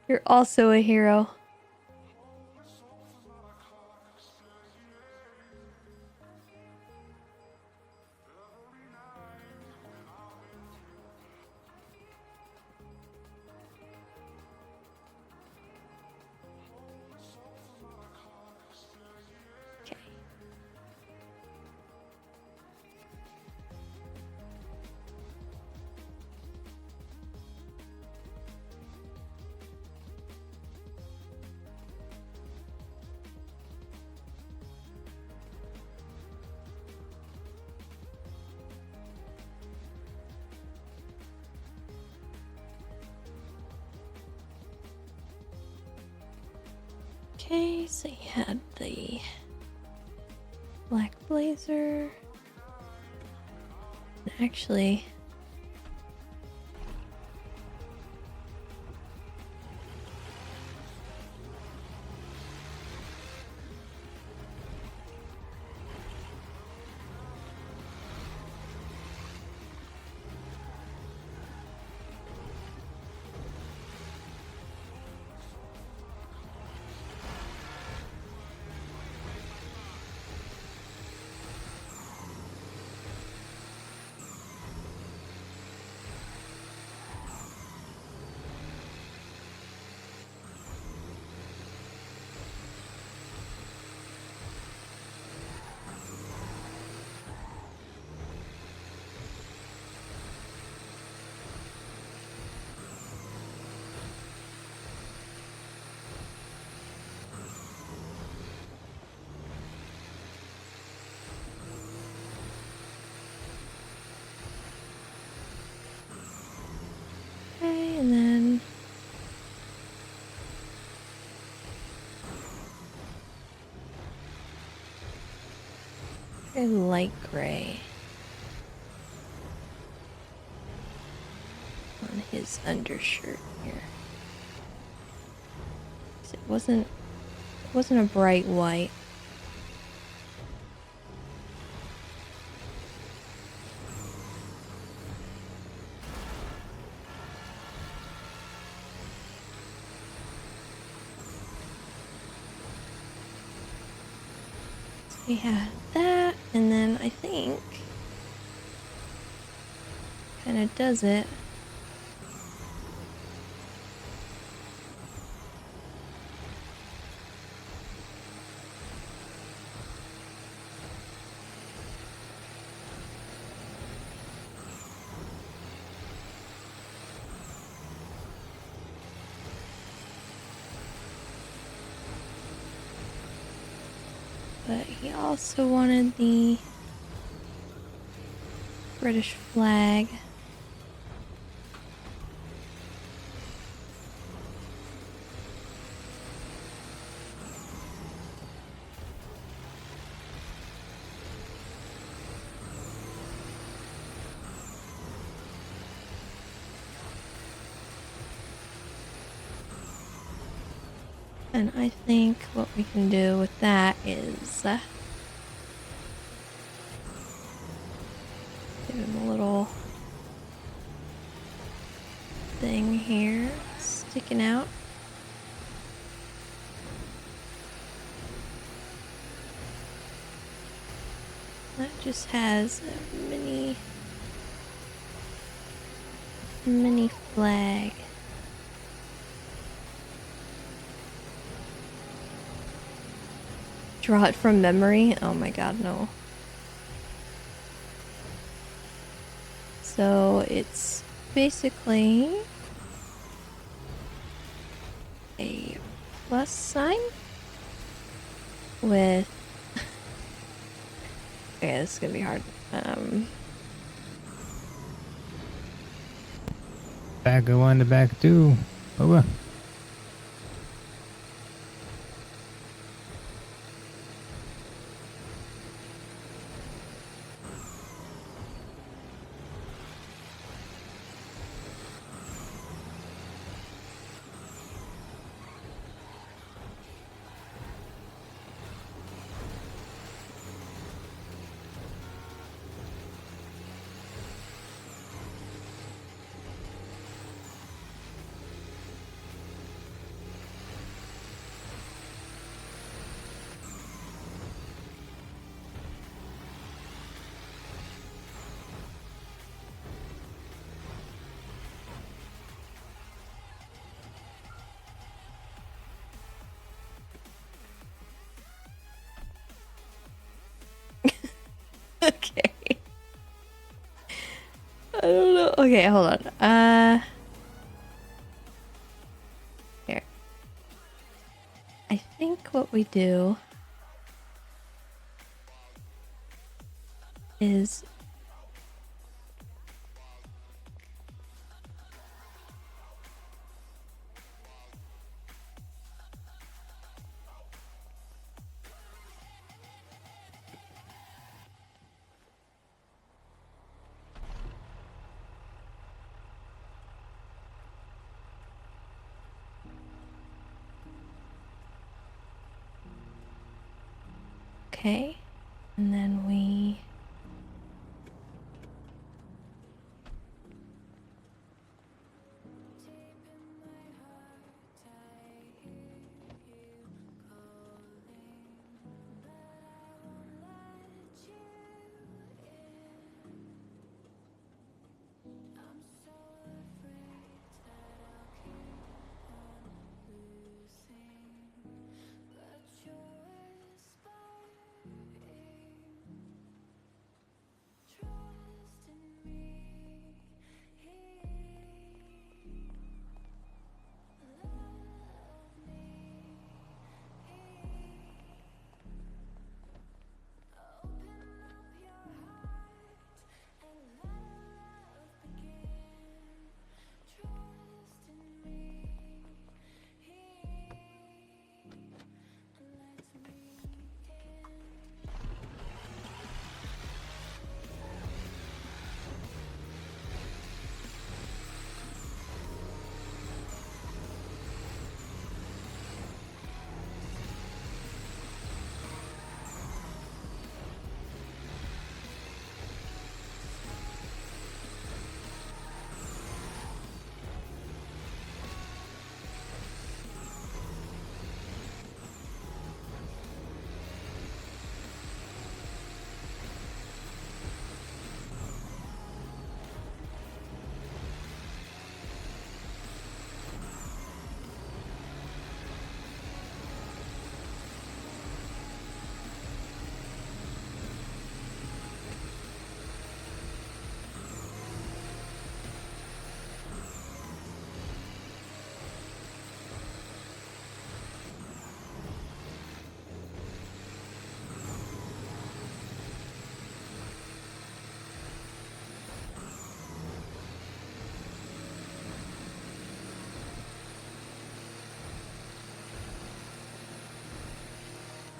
You're also a hero. Okay, so you had the black blazer. Actually, okay, and then very light gray on his undershirt here. 'Cause it wasn't a bright white. So we had that, and then I think kind of does it. But he also wanted the British flag. And I think what we can do with that is give him a little thing here sticking out. That just has a mini flag. Draw it from memory? Oh my god, no. It's So it's basically a plus sign with. Okay, this is gonna be hard. Back one to back two. Over. Okay. I don't know. Okay, hold on. Here. I think what we do is okay, and then we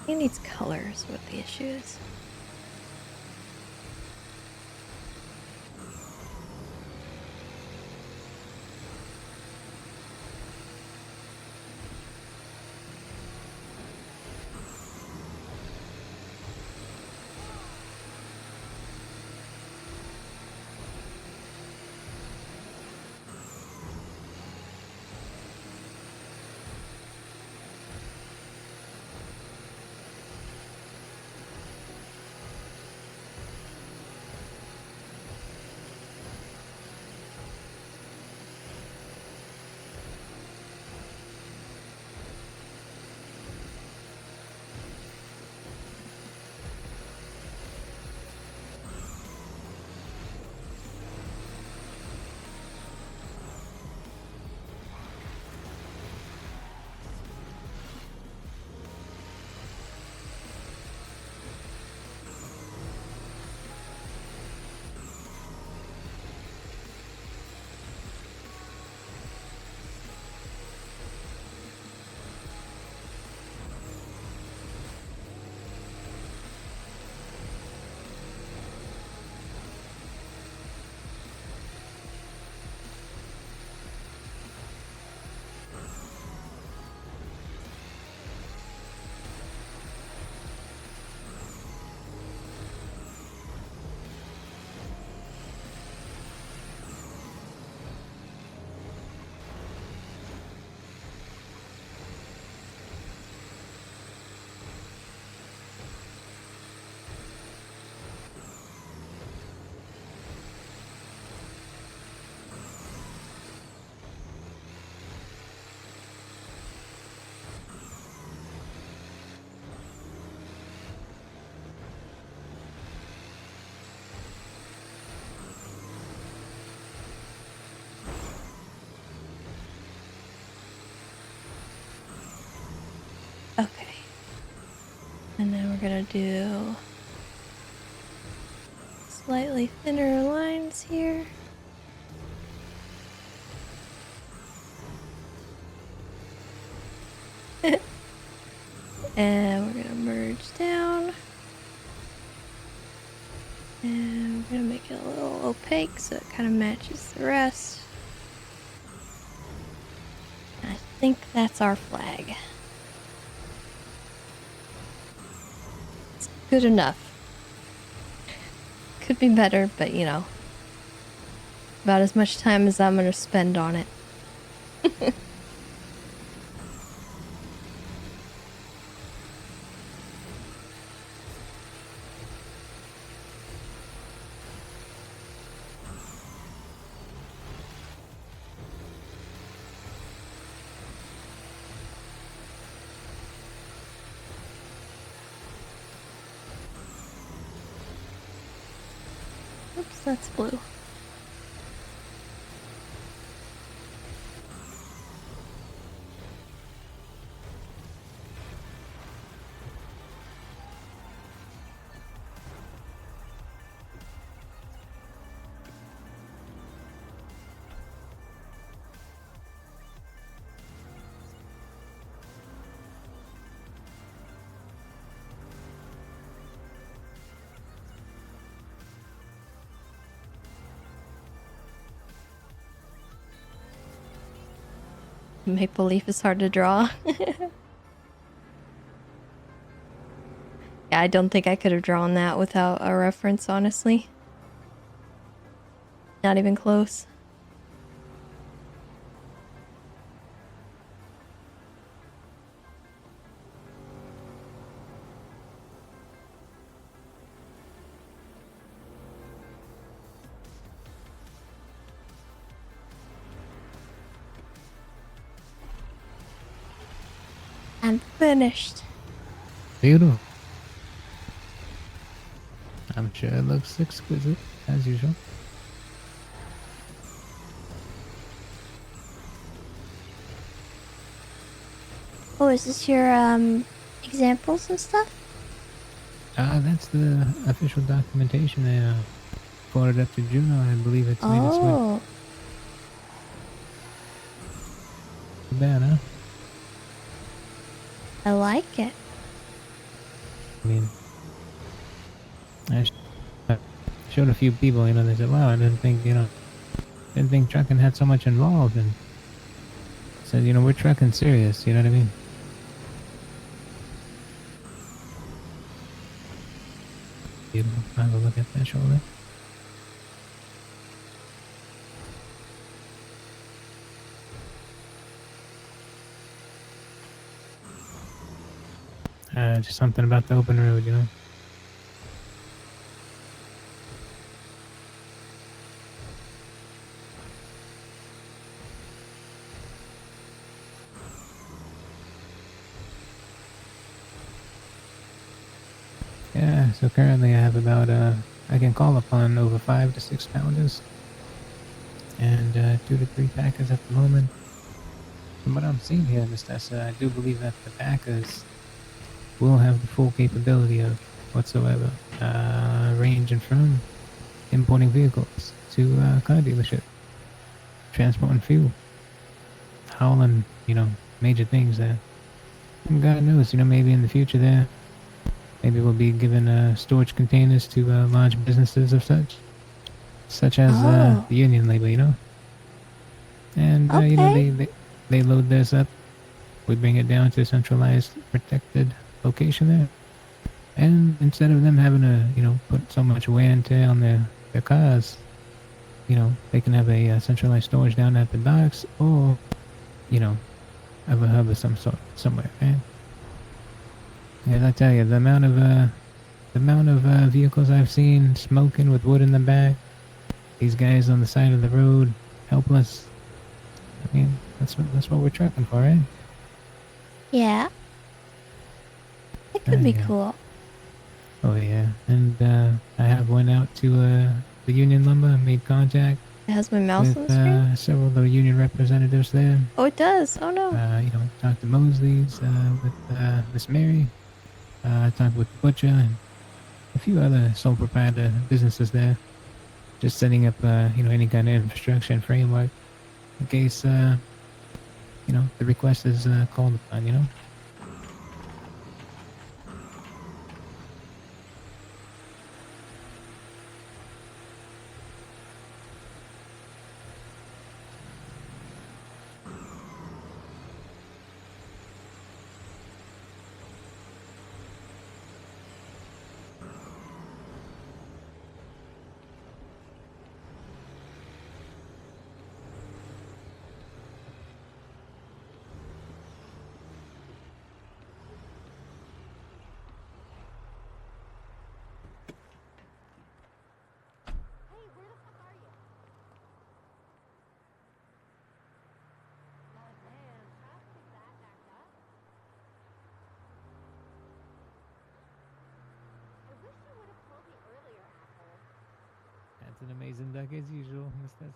It needs colors, what the issue is. And then we're gonna do slightly thinner lines here. And we're gonna merge down. And we're gonna make it a little opaque so it kind of matches the rest. I think that's our flag. It's good enough. Could be better, but you know, about as much time as I'm gonna spend on it. Oops, that's blue. Maple leaf is hard to draw. Yeah, I don't think I could have drawn that without a reference, honestly. Not even close. I'm finished. Beautiful. I'm sure it looks exquisite, as usual. Oh, is this your examples and stuff? That's the official documentation I forwarded up to Juno. I believe it's made its way. Oh, Too bad, huh? I like it. I mean, I showed a few people, you know, they said, wow, I didn't think trucking had so much involved. And I said, you know, we're trucking serious, you know what I mean? Beautiful. Have a look at that shoulder. Just something about the open road, you know? Yeah, so currently I have about, I can call upon over 5 to 6 pounders. And 2 to 3 packers at the moment. From what I'm seeing here, Miss Tessa, I do believe that the packers will have the full capability of whatsoever, ranging from importing vehicles to car dealership, transporting fuel, hauling, you know, major things there. And God knows, you know, maybe in the future there, maybe we'll be given storage containers to large businesses of such as the union label, you know. And you know, they load this up, we bring it down to a centralized, protected location there. And instead of them having to, you know, put so much wear and tear on their cars, you know, they can have a centralized storage down at the docks, or, you know, have a hub of some sort somewhere, right? Yeah, I tell you, the amount of vehicles I've seen smoking with wood in the back, these guys on the side of the road, helpless. I mean, that's what we're trucking for, right? Yeah. It could be yeah. cool. Oh yeah, and I have went out to the Union Lumber, made contact. It has my mouse with on the screen? several of the union representatives there. Oh, it does. Oh no. You know, talked to Mosley's with Miss Mary, I talked with the butcher and a few other sole proprietor businesses there. Just setting up, any kind of infrastructure and framework in case, the request is called upon. That's an amazing duck as usual, Miss Tess.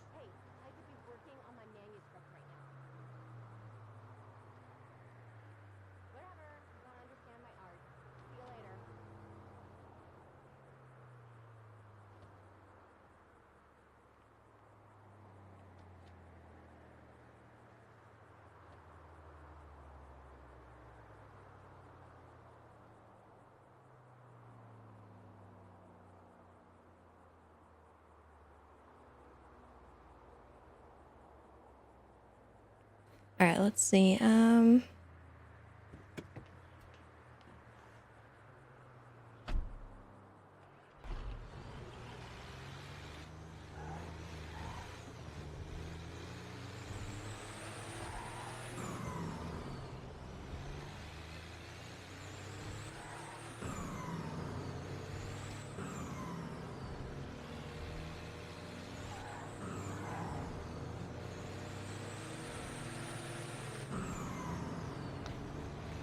All right, let's see.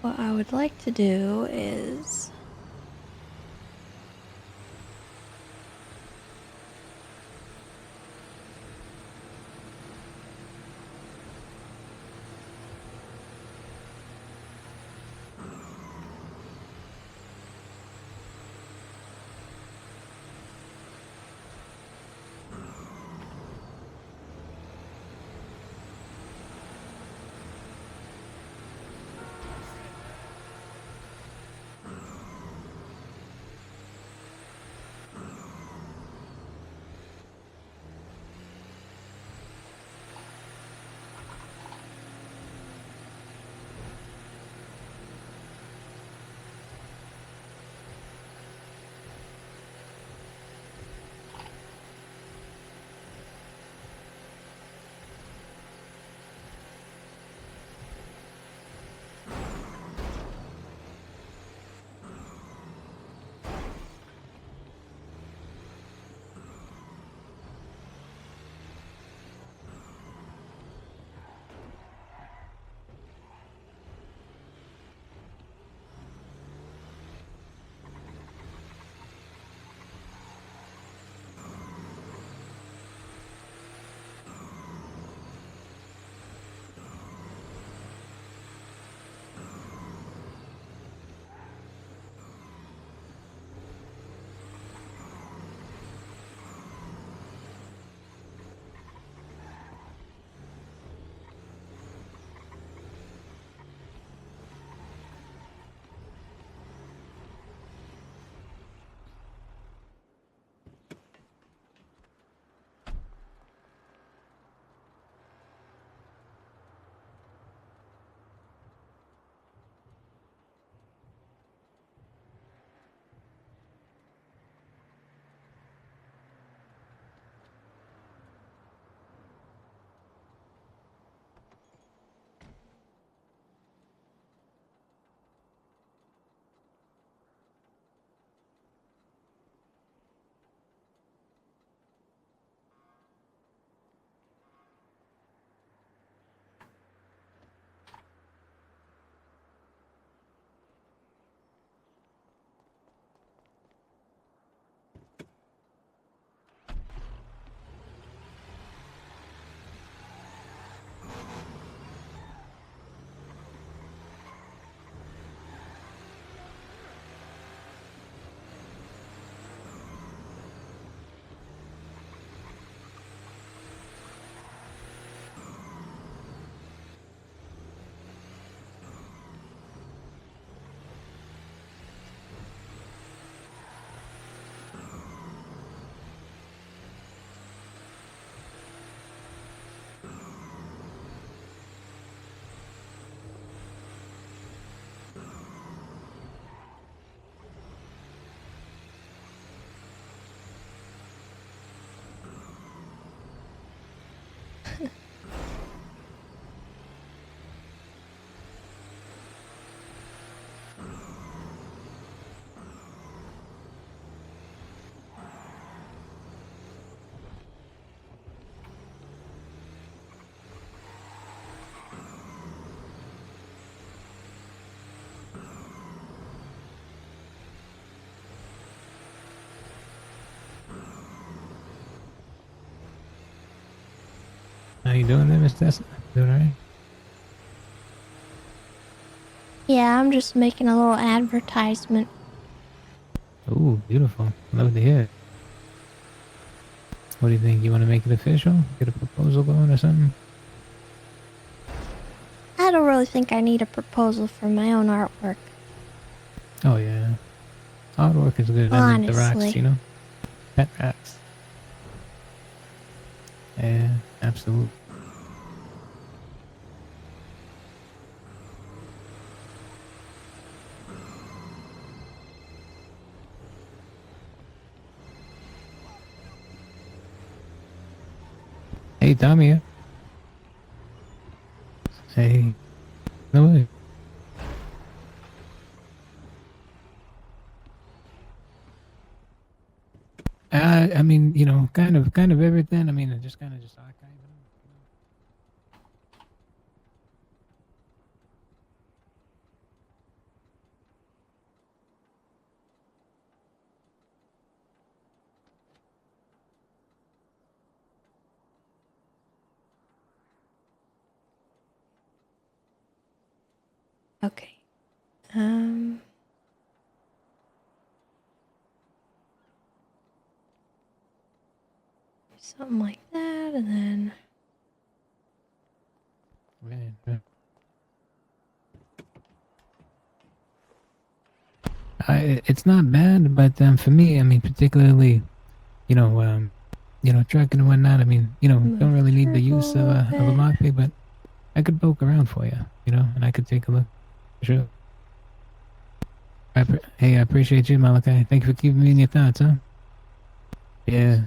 What I would like to do is How you doing there, Miss Tessa? Doing all right? Yeah, I'm just making a little advertisement. Ooh, beautiful. Love to hear it. What do you think? You want to make it official? Get a proposal going or something? I don't really think I need a proposal for my own artwork. Oh, yeah. Artwork is good. I mean, the rocks, Honestly. you know? Pet rocks. Yeah, absolutely. Hey, Tommy. Hey. No way. I mean, you know, kind of everything. I mean, just archiving. Okay. Something like that, and then... Right. It's not bad, but for me, I mean, particularly, you know, trucking and whatnot. I mean, you know, don't really need the use of a lockpick, but I could poke around for you, you know, and I could take a look. Sure. Hey, I appreciate you, Malachi. Thank you for keeping me in your thoughts, huh? Yeah,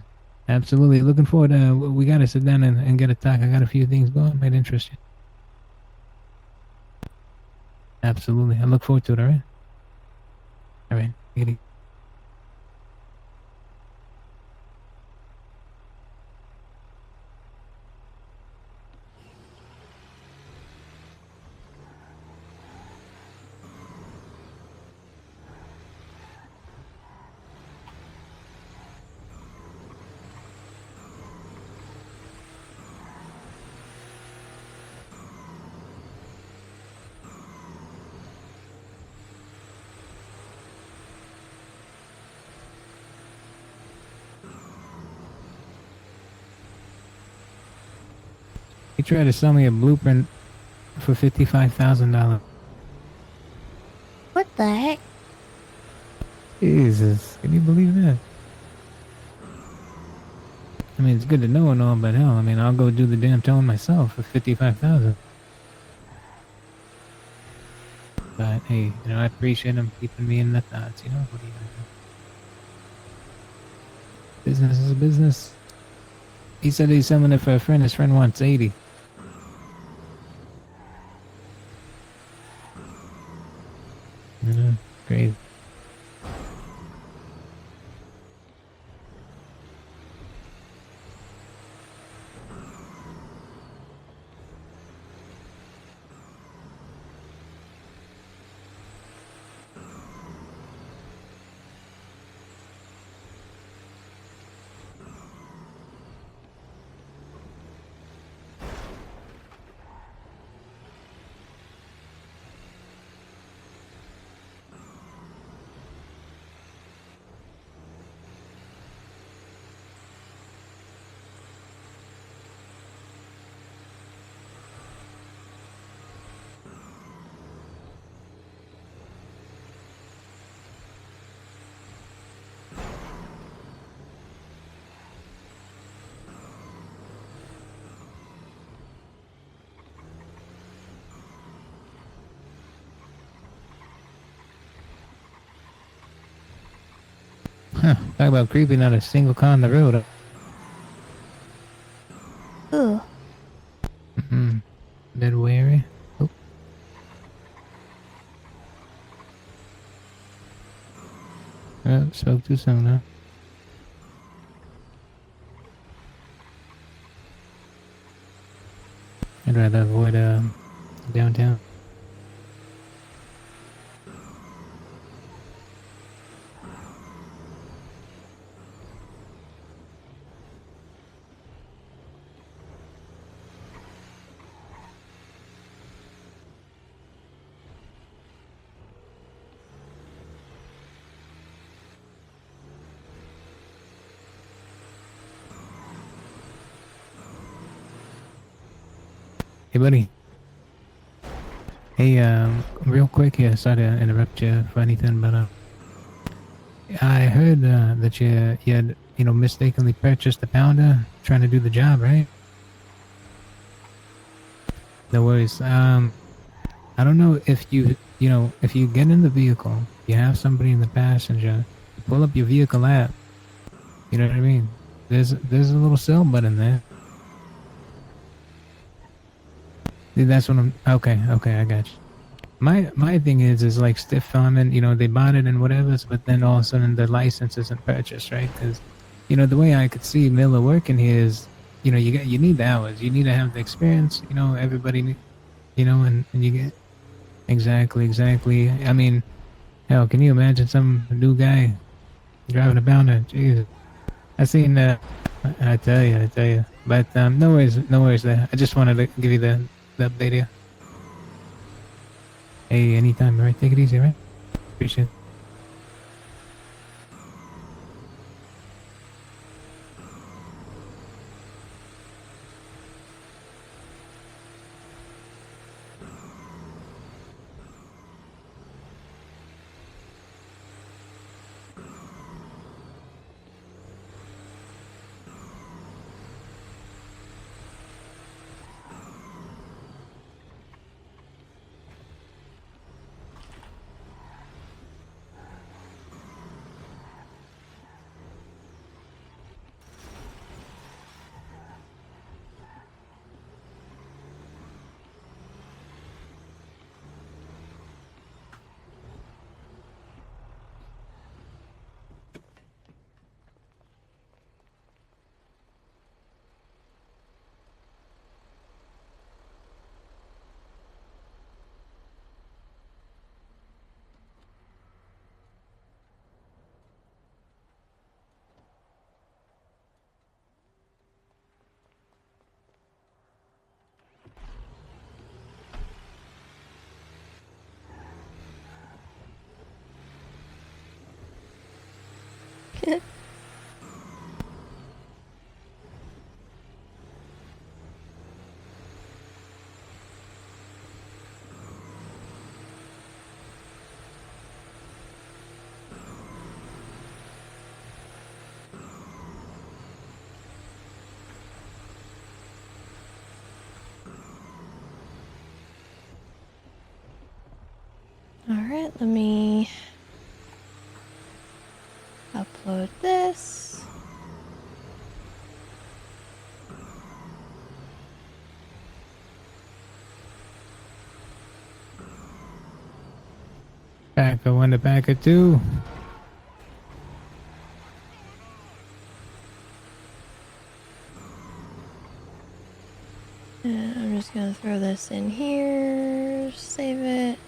absolutely. Looking forward. We gotta sit down and get a talk. I got a few things going. Might interest you. Absolutely. I look forward to it. All right. All right. Take it easy. He tried to sell me a blueprint for $55,000. What the heck? Jesus, can you believe that? I mean, it's good to know and all, but hell, I mean, I'll go do the damn towing myself for $55,000. But hey, you know, I appreciate him keeping me in the thoughts. You know, what are you gonna do? Business is a business. He said he's selling it for a friend. His friend wants 80. You know, crazy. Huh, talk about creepy, not a single car on the road. Ugh. Mm-hmm. Bit wary. Oh. Oh, spoke too soon, huh? I'd rather avoid downtown. Hey, buddy. Hey, real quick here. Sorry to interrupt you for anything, but I heard that you had mistakenly purchased the pounder, trying to do the job, right? No worries. I don't know if if you get in the vehicle, you have somebody in the passenger, you pull up your vehicle app. You know what I mean? There's a little sell button there. See, that's what I'm. Okay, I got you. My thing is like stiff farming. They bought it and whatever, but then all of a sudden the license isn't purchased, right? Because the way I could see Miller working here is, you need the hours, you need to have the experience. Everybody, and you get exactly. I mean, hell, can you imagine some new guy driving a pounder? Jesus, I seen that. I tell you. But no worries there. I just wanted to give you the update here. Hey, anytime, all right? Take it easy, all right? Appreciate it. Alright, let me upload this. Packer 1 to Packer 2. And I'm just gonna throw this in here, save it.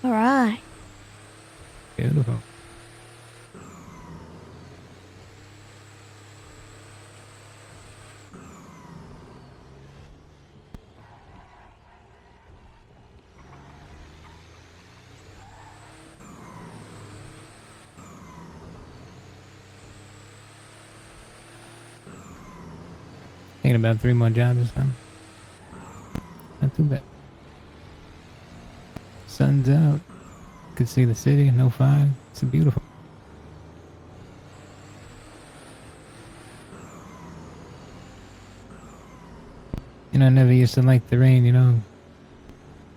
Alright. Beautiful. Thinking about 3 more jobs or something. Not too bad. Sun's out. Could see the city, no fog. It's beautiful. I never used to like the rain,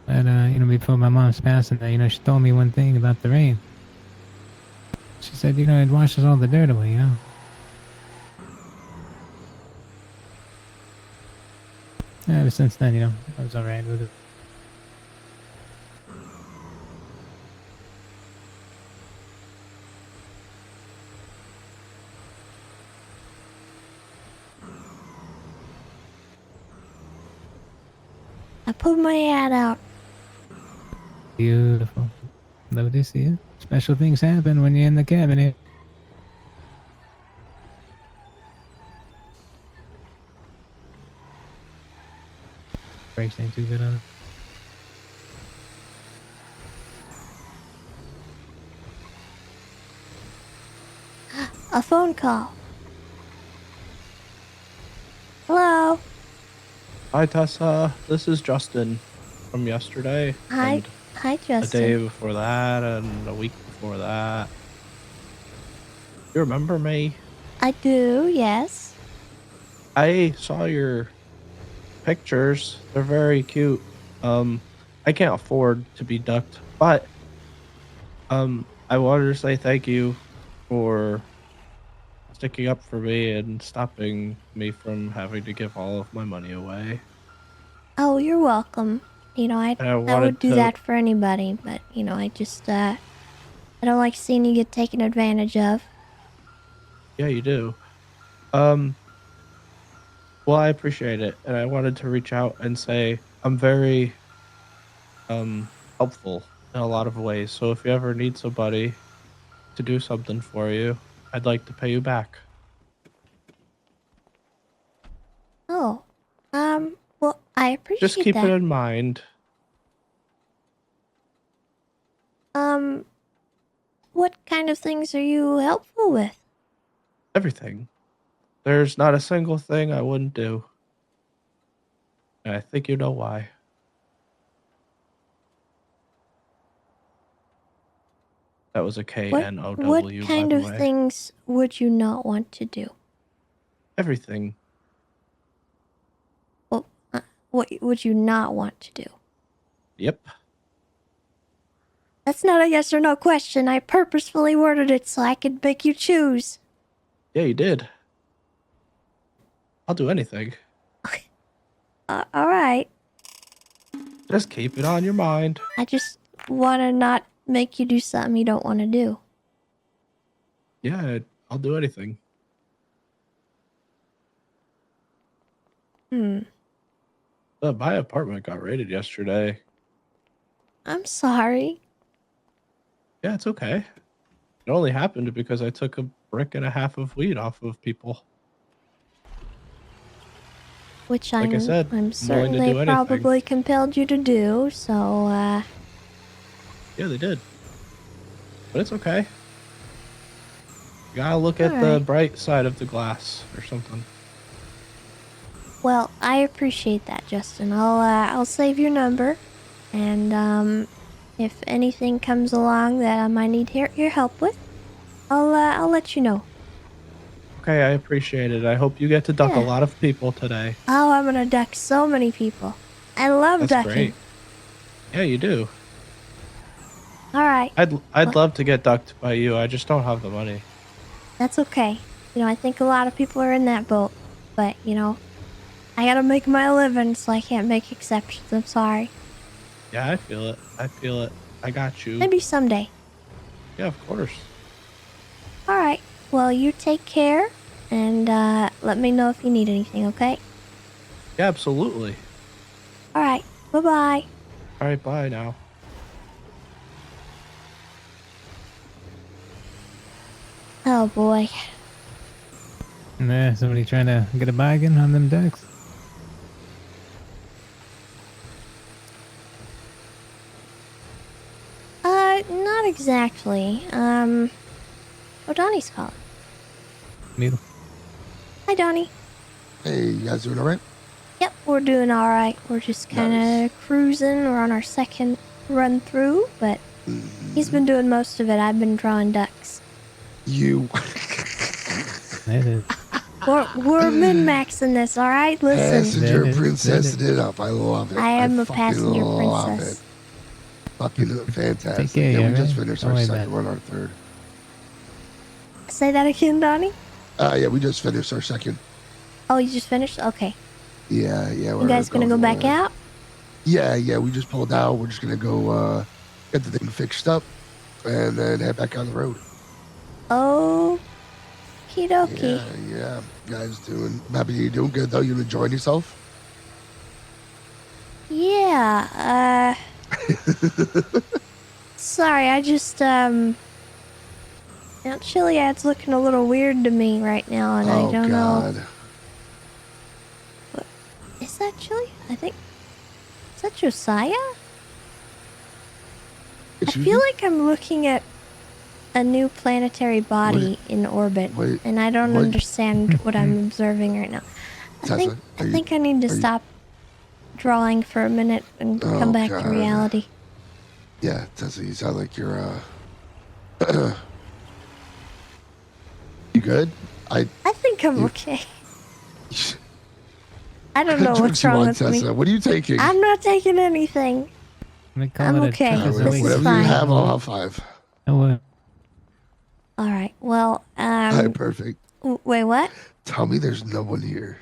But, before my mom's passing, she told me one thing about the rain. She said, it washes all the dirt away. Ever since then, I was alright with it. I put my ad out. Beautiful. Love to see it. Special things happen when you're in the cabinet. Brakes ain't too good on it. A phone call. Hello. Hi, Tessa. This is Justin from yesterday. Hi. And Hi, a day Justin. before that, and a week before that. You remember me? I do, yes. I saw your pictures. They're very cute. I can't afford to be ducked, but I wanted to say thank you for sticking up for me and stopping me from having to give all of my money away. Oh, you're welcome. You know, And I I wanted would do to- that for anybody, but you know, I just I don't like seeing you get taken advantage of. Yeah, you do. Well, I appreciate it, and I wanted to reach out and say I'm very helpful in a lot of ways. So if you ever need somebody to do something for you, I'd like to pay you back. Oh. Well, I appreciate Just keep that. it in mind. What kind of things are you helpful with? Everything. There's not a single thing I wouldn't do. And I think you know why. That was a K-N-O-W, What by kind the of way. things would you not want to do? Everything. Well, what would you not want to do? Yep. That's not a yes or no question. I purposefully worded it so I could make you choose. Yeah, you did. I'll do anything. Alright. Just keep it on your mind. I just want to not make you do something you don't want to do. Yeah, I'll do anything. My apartment got raided yesterday. I'm sorry. Yeah, it's okay. It only happened because I took a brick and a half of weed off of people. Which Like I said, I'm willing to certain do they anything. probably compelled you to do, so, Yeah, they did. But it's okay. You gotta look at the Alright. bright side of the glass or something. Well, I appreciate that, Justin. I'll save your number, and, if anything comes along that I might need your help with, I'll let you know. Okay, I appreciate it. I hope you get to duck a Yeah. lot of people today. Oh, I'm gonna duck so many people. I love That's ducking. great. Yeah, you do. Alright. I'd love to get ducked by you. I just don't have the money. That's okay. You know, I think a lot of people are in that boat. But, you know, I gotta make my living, so I can't make exceptions. I'm sorry. Yeah, I feel it. I feel it. I got you. Maybe someday. Yeah, of course. Alright. Well, you take care, and, let me know if you need anything, okay? Yeah, absolutely. Alright. Bye-bye. All right, bye now. Oh, boy. Nah, somebody trying to get a bargain on them decks. Not exactly. Oh, Donnie's calling. Needle. Hi, Donnie. Hey, you guys doing all right? Yep, we're doing alright. We're just kind of cruising. We're on our second run through, but he's been doing most of it. I've been drawing ducks. You. We're min-maxing this, alright? Listen. Passenger princess it up. I love it. I am a fucking passenger love princess. It. Fucking fantastic. care, Yeah, we alright? just finished Don't our worry second about run, our third. Say that again, Donnie? Yeah, we just finished our second. Oh, you just finished? Okay. Yeah. You guys gonna go back out? Yeah, we just pulled out. We're just gonna go get the thing fixed up and then head back on the road. Okie dokie. Yeah. Guys doing happy you doing good though? You enjoying yourself? Yeah, sorry, I just, now Chiliad's looking a little weird to me right now, and I don't know. God. What, is that Chili? I think. that Josiah? I Excuse feel me? like I'm looking at a new planetary body in orbit, wait, and I don't what? understand what I'm observing right now. Tessa, I think I need to stop drawing for a minute and come back to reality. Yeah, Tessa, you sound like you're, you good? I think I'm okay. I don't know Drugs what's you wrong want, with me. Tessa? What are you taking? I'm not taking anything. We call I'm it a okay. truck is This is Whatever you fine. have, I'll have 5. Oh, All right. Well, All right, perfect. Wait, what? Tell me there's no one here.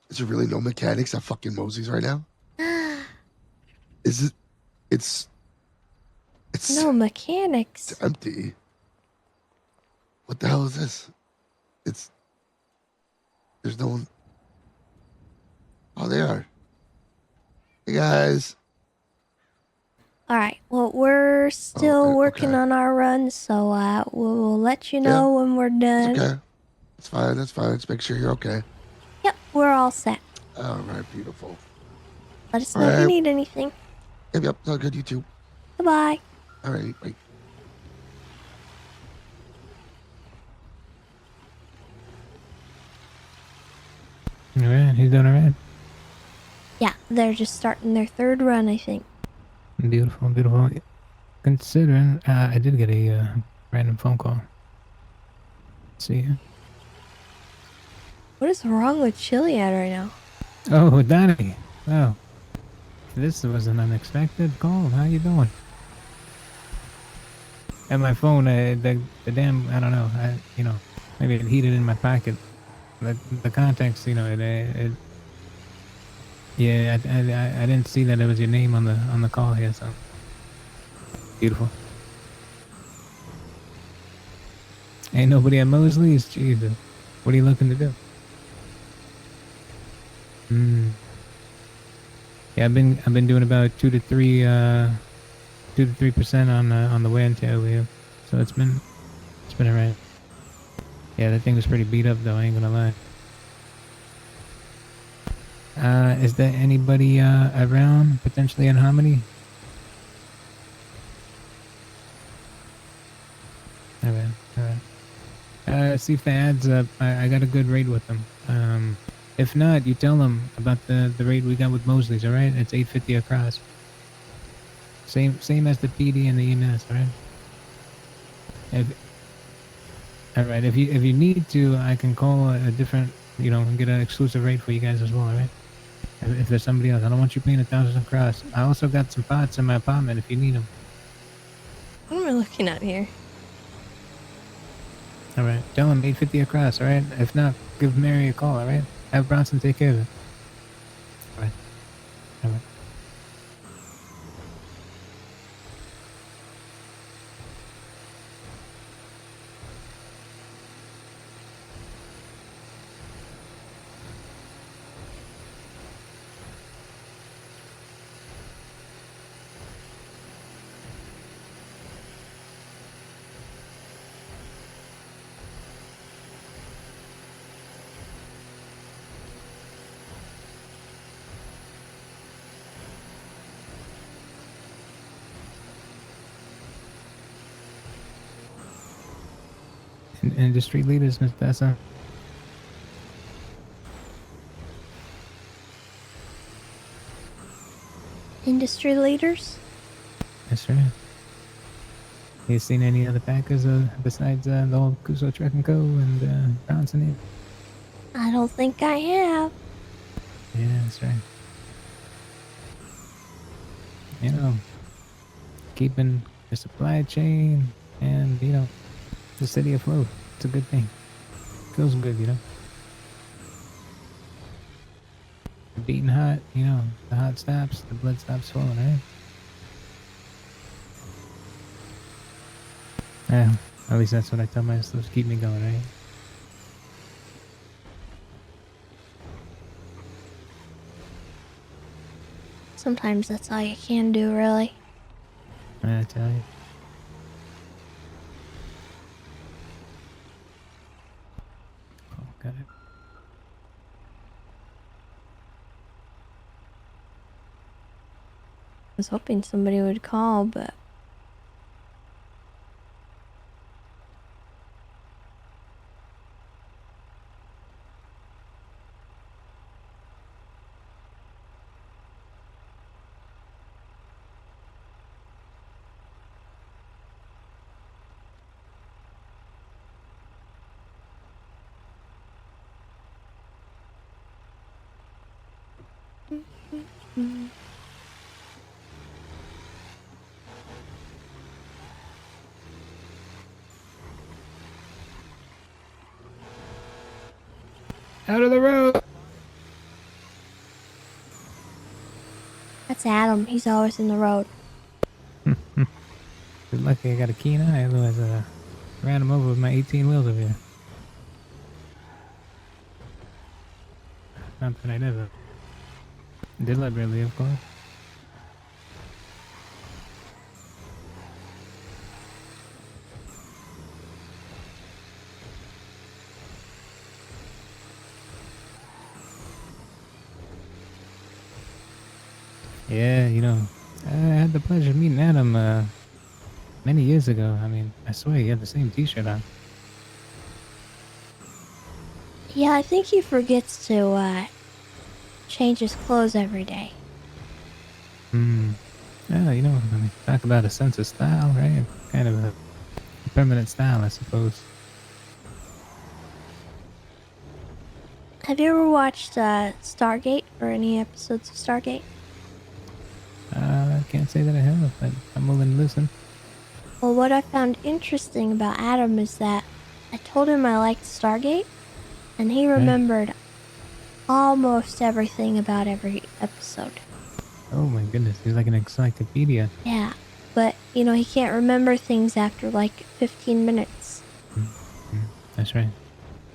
Is there really no mechanics at fucking Mosey's right now? Is it? It's No mechanics. It's empty. What the hell is this? There's no one. Oh, they are. Hey guys. All right. Well, we're still working on our run, so we'll let you know when we're done. Okay. That's fine. That's fine. Let's make sure you're okay. Yep, we're all set. All right, beautiful. Let us know if you need anything. Yep. All good. You too. Goodbye. All right. Bye. all right. He's doing all right. Yeah, they're just starting their 3rd run, I think. Beautiful, beautiful. Considering, I did get a random phone call. Let's see. What is wrong with Chiliad right now? Oh, Donnie. Oh, this was an unexpected call. How you doing? And my phone, the damn, I don't know. Maybe it heated in my pocket. The context, yeah, I didn't see that it was your name on the call here. So beautiful. Ain't nobody at Mosley's. Jesus, what are you looking to do? Yeah, I've been doing about 2 to 3% on the wear and tear over here. So it's been alright. Yeah, that thing was pretty beat up though. I ain't gonna lie. Is there anybody around potentially in Harmony? Alright. See if the adds up. I got a good rate with them. If not, you tell them about the rate we got with Mosley's. All right, it's $8.50 across. Same as the PD and the EMS. All right. All right. If you need to, I can call a different. Get an exclusive rate for you guys as well. All right. If there's somebody else, I don't want you paying $1,000 across. I also got some pots in my apartment if you need them. What am I looking at here? All right. Tell them $8.50 across. All right. If not, give Mary a call. All right. Have Bronson take care of it. All right. All right. Industry leaders, Miss Tessa. Industry leaders? Yes, sir. You seen any other Packers besides the old Kuso Truck and Co. and Bronson here? I don't think I have. Yeah, that's right. Keeping the supply chain and, the city afloat. It's a good thing. Feels good, Beating hot, the heart stops, the blood stops flowing, right? Yeah, at least that's what I tell myself to keep me going, right? Sometimes that's all you can do, really. I tell you. Oh, got it. was hoping somebody would call, but Out of the road! that's Adam. He's always in the road. Good lucky I got a keen eye, otherwise ran him over with my 18 wheels over here. Not that I never deliberately, of course. Yeah, you know, I had the pleasure of meeting Adam many years ago. I mean, I swear he had the same t-shirt on. Yeah, I think he forgets to change his clothes every day. Yeah, you know, I mean, talk about a sense of style, right? Kind of a permanent style, I suppose. Have you ever watched Stargate or any episodes of Stargate? I can't say that I have, but I'm willing to listen. Well, what I found interesting about Adam is that I told him I liked Stargate, and he remembered almost everything about every episode. Oh my goodness, he's like an encyclopedia. Yeah, but, you know, he can't remember things after like 15 minutes. That's right.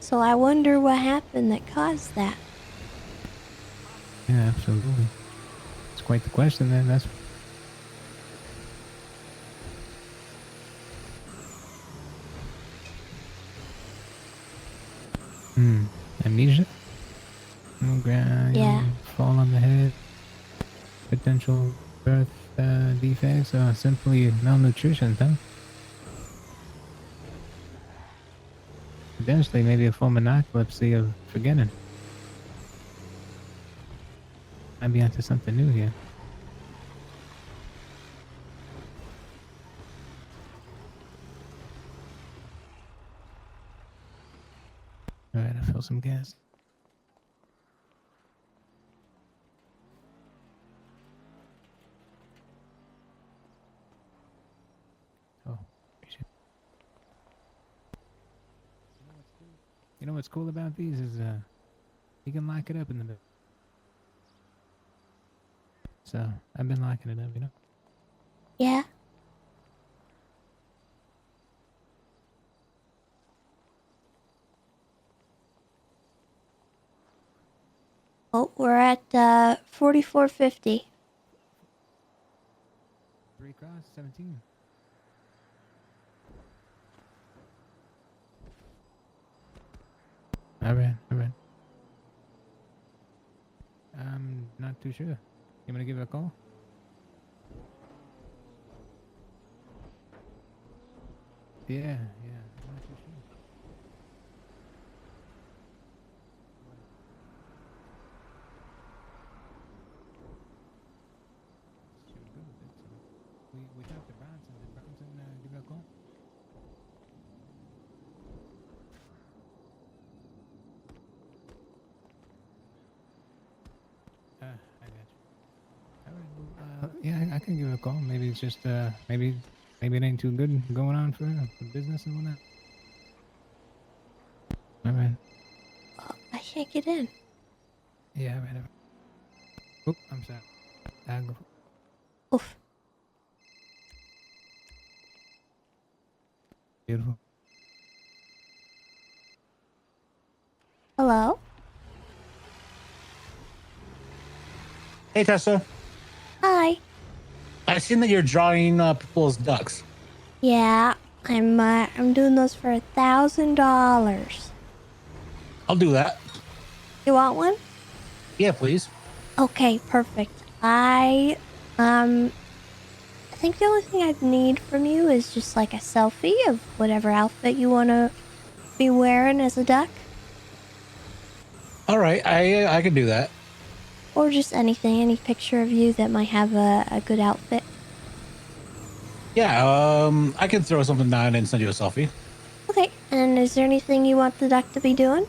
So I wonder what happened that caused that. Yeah, absolutely. It's quite the question then, that's... Amnesia? Oh, Yeah. Fall on the head. Potential birth defects or simply malnutrition, huh? Potentially maybe a form of narcolepsy of forgetting. Might be onto something new here. Alright, I feel some gas. Oh, shit. You know what's cool about these is you can lock it up in the middle. So I've been locking it up, you know. Yeah? Oh, we're at 4450. 3 cross 17. Alright. I'm not too sure. You wanna give it a call? Yeah, I'm not too sure. She was good with it, so we talked to Bronson. Did Bronson give it a call? I got you. Alright, well, yeah, I can give it a call. Maybe it's just, maybe it ain't too good going on for business and whatnot. Alright. Oh, I can't get in. Yeah, alright. Oh, I'm sorry. I'll go. Oof. Beautiful. Hello? Hey, Tessa. Hi. I've seen that you're drawing people's ducks. Yeah, I'm doing those for $1,000. I'll do that. You want one? Yeah, please. Okay, perfect. I I think the only thing I'd need from you is just like a selfie of whatever outfit you want to be wearing as a duck. All right, I can do that. Or just anything, any picture of you that might have a good outfit. Yeah, I can throw something down and send you a selfie. Okay, and is there anything you want the duck to be doing?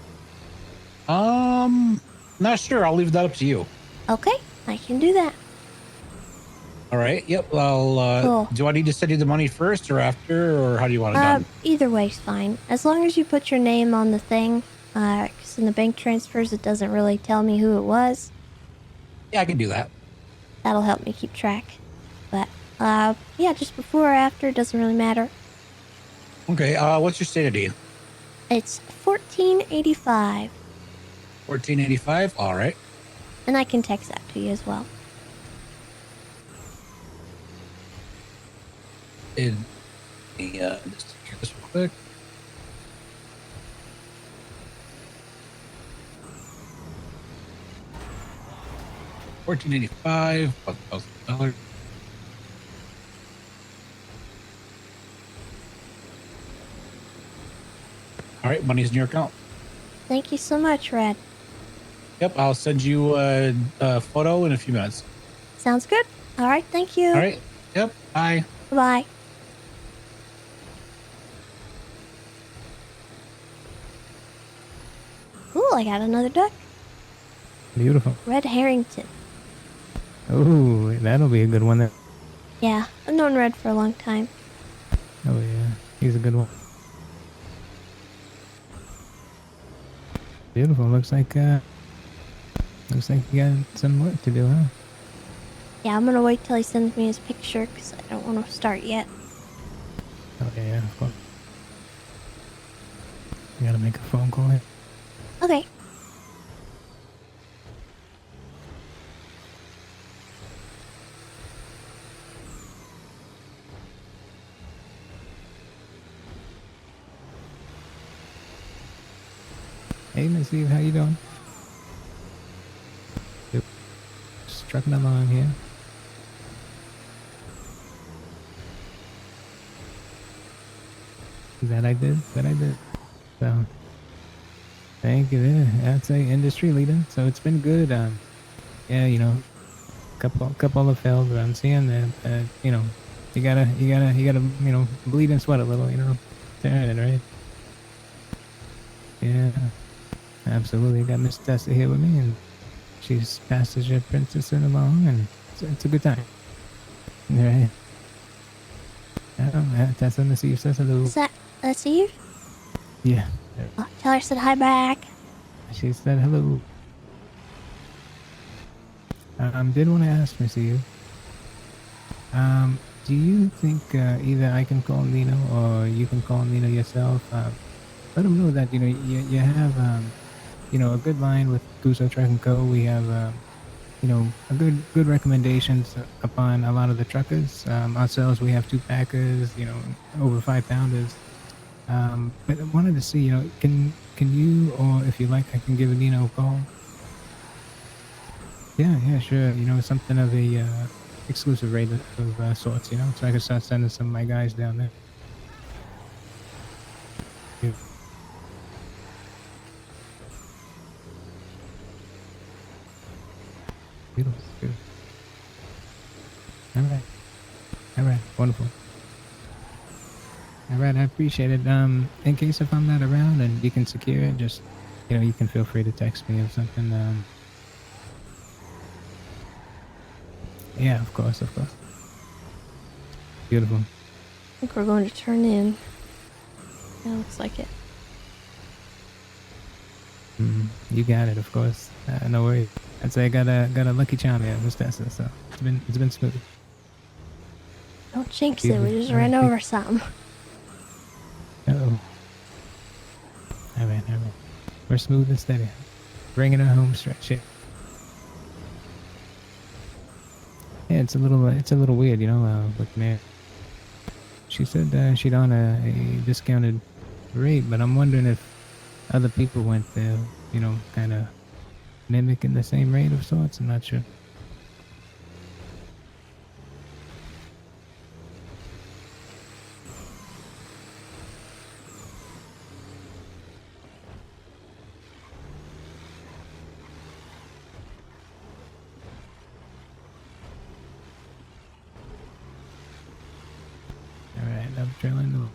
Not sure. I'll leave that up to you. Okay, I can do that. All right. Yep. Well, Cool. do I need to send you the money first or after, or how do you want it done? Either way's fine. As long as you put your name on the thing, because in the bank transfers it doesn't really tell me who it was. Yeah, I can do that. That'll help me keep track. But, yeah, just before or after, doesn't really matter. Okay, what's your state ID? It's 1485. 1485? All right. And I can text that to you as well. Just take this real quick. $14.85 plus $1,000. All right, money's in your account. Thank you so much, Red. Yep, I'll send you a photo in a few minutes. Sounds good. All right, thank you. All right. Yep. Bye. Bye. Ooh, I got another duck. Beautiful. Red Harrington. Oh, that'll be a good one. There. Yeah, I've known Red for a long time. Oh yeah, he's a good one. Beautiful. Looks like you got some work to do, huh? Yeah, I'm gonna wait till he sends me his picture because I don't want to start yet. Oh yeah, of course. You gotta make a phone call here. Okay. Hey, Miss Eve, how you doing? Just trucking along here. That I did. So, thank you. Yeah, I'd say industry leader. So it's been good. Yeah, you know, couple of failed, but I'm seeing that. You know, you gotta, you know, bleed and sweat a little. You know, to earn it, right? Yeah, absolutely. Got Miss Tessa here with me, and she's passenger princess in along, and it's a good time. Right? Tessa, Miss Eve says hello. Is that's Eve? Yeah. Oh, tell her I said hi back. She said hello. Did want to ask Miss Eve. Do you think either I can call Nino or you can call Nino yourself? Let him know that you know you have you know a good line with Guso Truck and Co. We have you know a good recommendations upon a lot of the truckers. Ourselves, we have 2 packers. You know, over 5 pounders. But I wanted to see, you know, can you, or if you like, I can give Nino a call. Yeah, sure. You know, something of a exclusive rate of sorts, you know, so I can start sending some of my guys down there. Yeah. Beautiful. All right, wonderful. All right, I appreciate it. In case if I'm not around and you can secure it, just, you know, you can feel free to text me or something. Yeah, of course. Beautiful. I think we're going to turn in. Yeah, looks like it. You got it, of course. No worries. I'd say I got a lucky charm here, Miss Tessa, so it's been smooth. Don't jinx it, we just ran over something. Uh-oh. All right. We're smooth and steady. Bringing her home stretch here. Yeah, it's a little weird, you know, with Mary. She said she'd on a discounted rate, but I'm wondering if other people went there, you know, kind of mimicking the same rate of sorts. I'm not sure. trailer into the.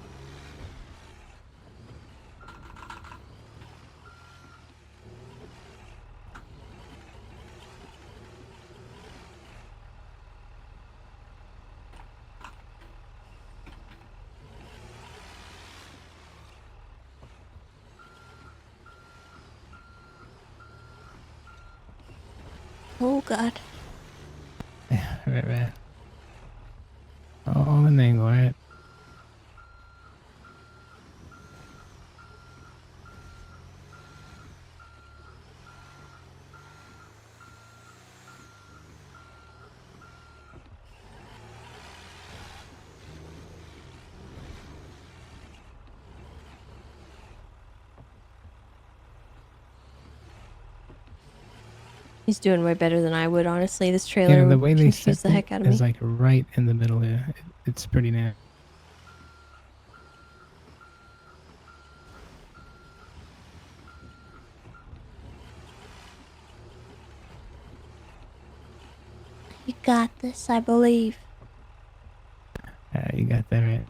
Oh God. Right. Oh, and then go right. He's doing way better than I would, honestly. This trailer Yeah, the would way they confuse set the it heck out of me. is like right in the middle here. It's pretty narrow. You got this, I believe. You got that right.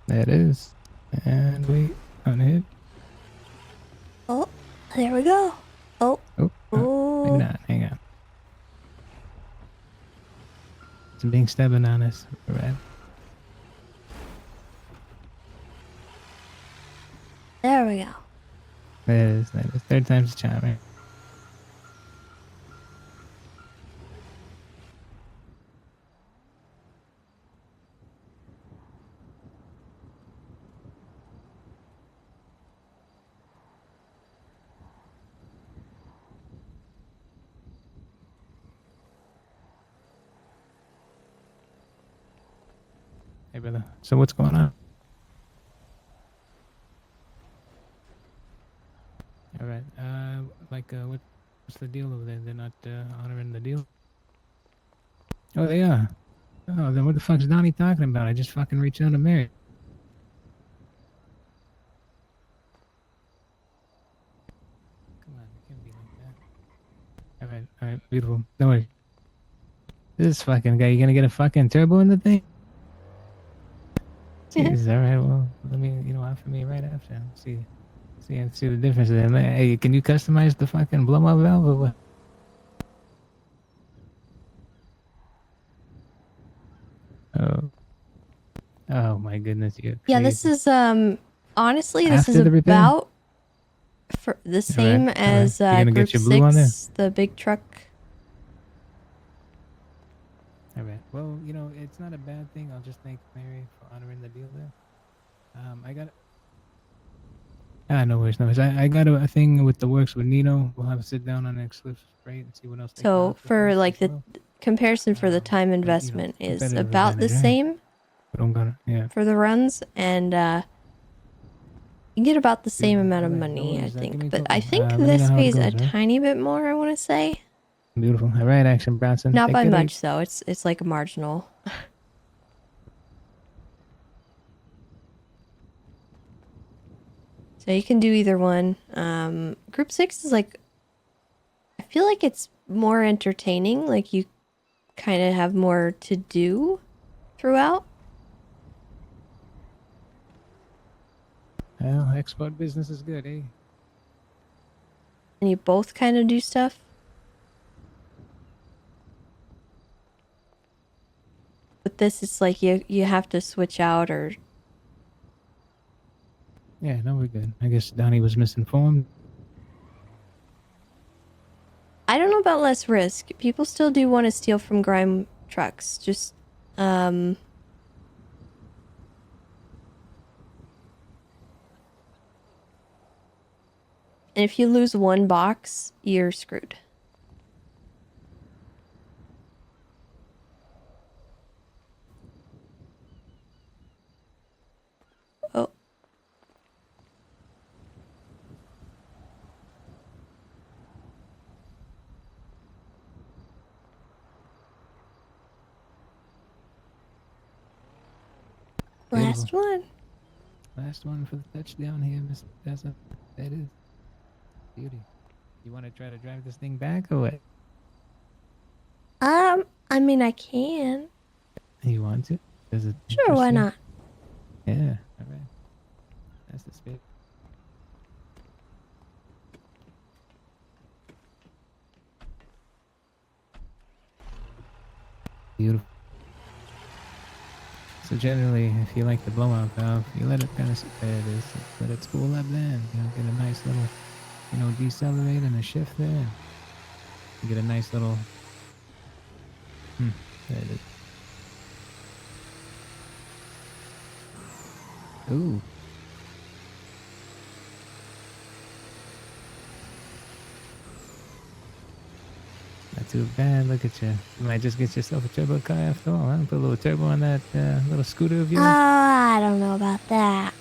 There it is. And wait on it. Oh, there we go. Oh. Maybe not. Hang on. It's being stubborn on us. Right. There we go. There it is. That is. Third time's a charm, right? Hey, brother. So what's going on? All right. What's the deal over there? They're not honoring the deal? Oh, they are. Oh, then what the fuck's Donnie talking about? I just fucking reached out to Mary. Come on, it can't be like that. All right, beautiful. Don't worry. This fucking guy, you gonna get a fucking turbo in the thing? Jeez, all right. Well, let me, offer me right after. See the difference. Then, hey, can you customize the fucking blow up valve or what? Oh my goodness, you're crazy. Yeah, this is honestly this is After the repair? about for the same All right. as You gonna Group get your blue on there? 6, the big truck. All right. Well, it's not a bad thing. I'll just thank Mary for honoring the deal there. I got. No worries, no worries. I got a thing with the works with Nino. We'll have a sit down on an exclusive rate and see what else they can So offer for us like as the well. comparison for the time investment is competitive about the advantage, right? same But I'm gonna, yeah. for the runs, and you get about the same amount of All right, no money, I worries. Give me think. a But call. I think Let me know this how it pays a goes, right? tiny bit more, I want to say. Beautiful. All right, Action Bronson. Not Take by care, much though. It's like a marginal. So you can do either one. Group 6 is like, I feel like it's more entertaining. Like you kind of have more to do throughout. Well, export business is good, eh? And you both kind of do stuff. But this is like you have to switch out or... Yeah, no, we're good. I guess Donnie was misinformed. I don't know about less risk. People still do want to steal from grime trucks. Just, and if you lose one box, you're screwed. Oh. Last one. Last one for the touchdown here, Mr. Tessa. That is beauty. You want to try to drive this thing back or what? I mean, I can. You want to? Does it? Sure, why not? Yeah. All right. That's the spirit. Beautiful. So generally, if you like the blowout valve, you let it kind of sit there. It is. Let it spool up then. Get a nice little, decelerate and a shift there. You get a nice little. There it is. Ooh. Not too bad. Look at you. You might just get yourself a turbo car after all, huh? Put a little turbo on that little scooter of yours. I don't know about that.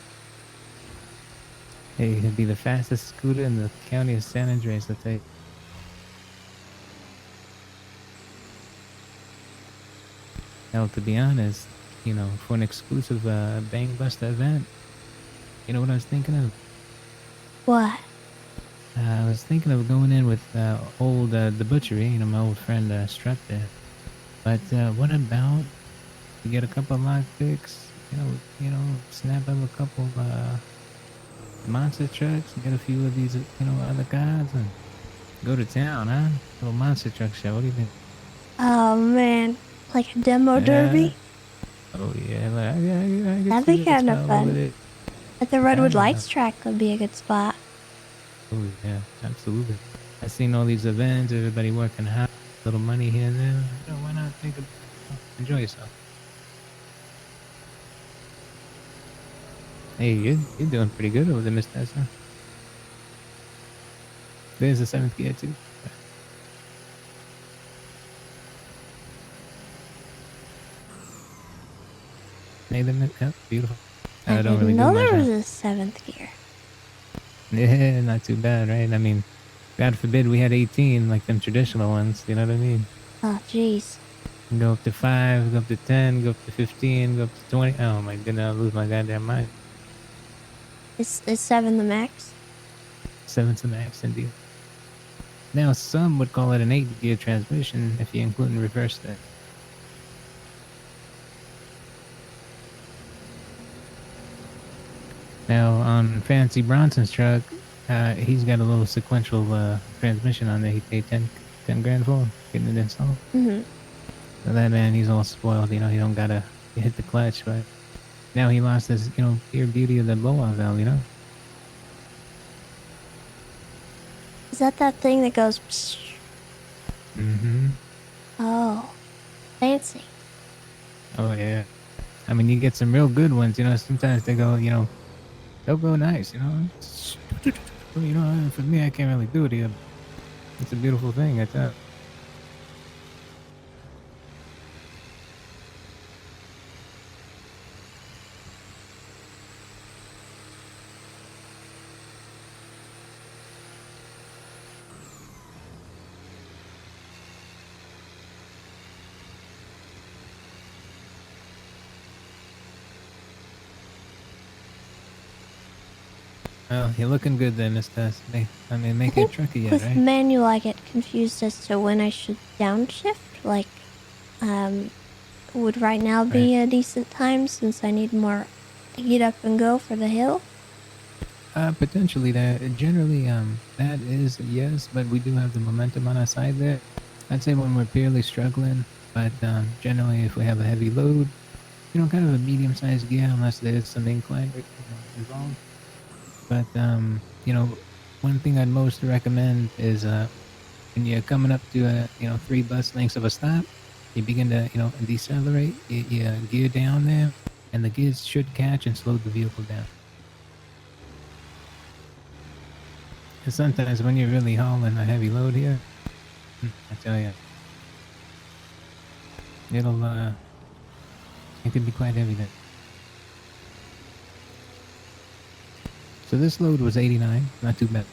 Hey, it'd be the fastest scooter in the county of San Andreas, I'll tell you. Now, to be honest, for an exclusive Bang Buster event, you know what I was thinking of? What? I was thinking of going in with old The Butchery, my old friend Strut there. But what about you get a couple of lock picks, snap up a couple of monster trucks, get a few of these, other guys, and go to town, huh? Little monster truck show. What do you think? Oh man, like a demo derby? Oh yeah, I That'd be kind of fun. At the Redwood Lights track would be a good spot. Oh yeah, absolutely. I've seen all these events, everybody working hard, little money here and there. Why not enjoy yourself? Hey, you're doing pretty good over there, Miss Tessa. There's the 7th gear too. Hey, yep, beautiful. I don't really didn't know do there much, was a 7th gear. Yeah, not too bad, right? I mean, God forbid we had 18 like them traditional ones. You know what I mean? Oh, jeez. Go up to 5, go up to 10, go up to 15, go up to 20. Oh my goodness, I'll lose my goddamn mind. Is 7 the max? 7's the max indeed. Now, some would call it an 8-gear transmission if you include and reverse that. Now, on Fancy Bronson's truck, he's got a little sequential transmission on there. He paid 10 grand for getting it installed. Mm-hmm. So that man, he's all spoiled. He don't gotta hit the clutch, but now he lost his, pure beauty of the blowout valve, Is that thing that goes psh? Mm-hmm. Oh, fancy. Oh, yeah. I mean, you get some real good ones, sometimes they go, they'll go nice, for me, I can't really do it here. It's a beautiful thing, I tell you. Well, you're looking good there, Miss Tess. I mean, make it tricky yet, With right? manual, I get confused as to when I should downshift. Like, would right now be a decent time since I need more heat up and go for the hill? Potentially that. Generally, that is a yes, but we do have the momentum on our side there. I'd say when we're purely struggling, but generally if we have a heavy load, kind of a medium-sized gear, unless there's some incline involved. But, one thing I'd most recommend is when you're coming up to 3 bus lengths of a stop, you begin to, decelerate, you gear down there, and the gears should catch and slow the vehicle down. Because sometimes when you're really hauling a heavy load here, I tell you, it could be quite heavy then. So this load was 89, not too bad.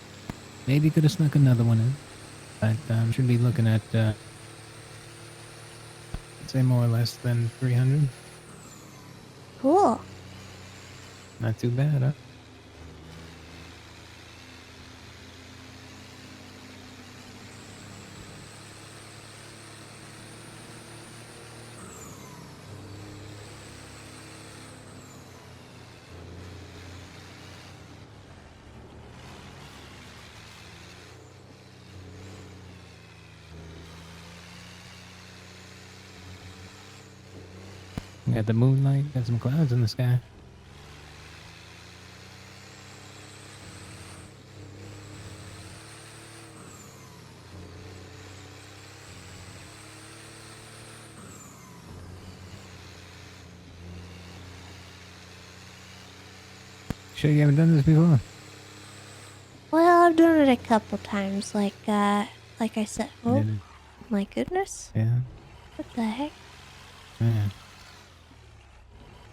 Maybe could have snuck another one in, but should be looking at, I'd say more or less than 300. Cool. Not too bad, huh? Got the moonlight, got some clouds in the sky. Sure you haven't done this before? Well, I've done it a couple times, like I said. Oh, my goodness. Yeah. What the heck? Yeah.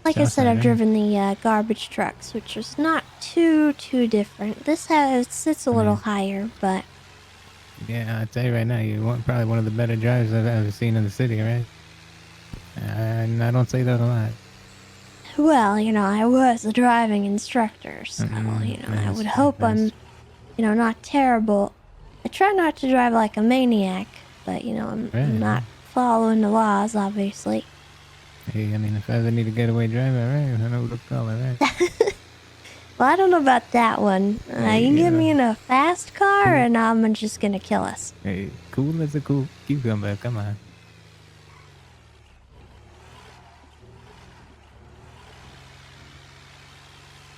Like I said, I've driven the garbage trucks, which is not too different. This sits a little higher, but Yeah, I tell you right now, you're probably one of the better drivers I've ever seen in the city, right? And I don't say that a lot. well, I was a driving instructor, so I would hope I'm, not terrible. I try not to drive like a maniac, but I'm not following the laws, obviously. Hey, I mean, if I ever need a getaway driver, right, I know who to call, right? Well, I don't know about that one. You get me in a fast car, and I'm just gonna kill us. Hey, cool as a cool cucumber, come on.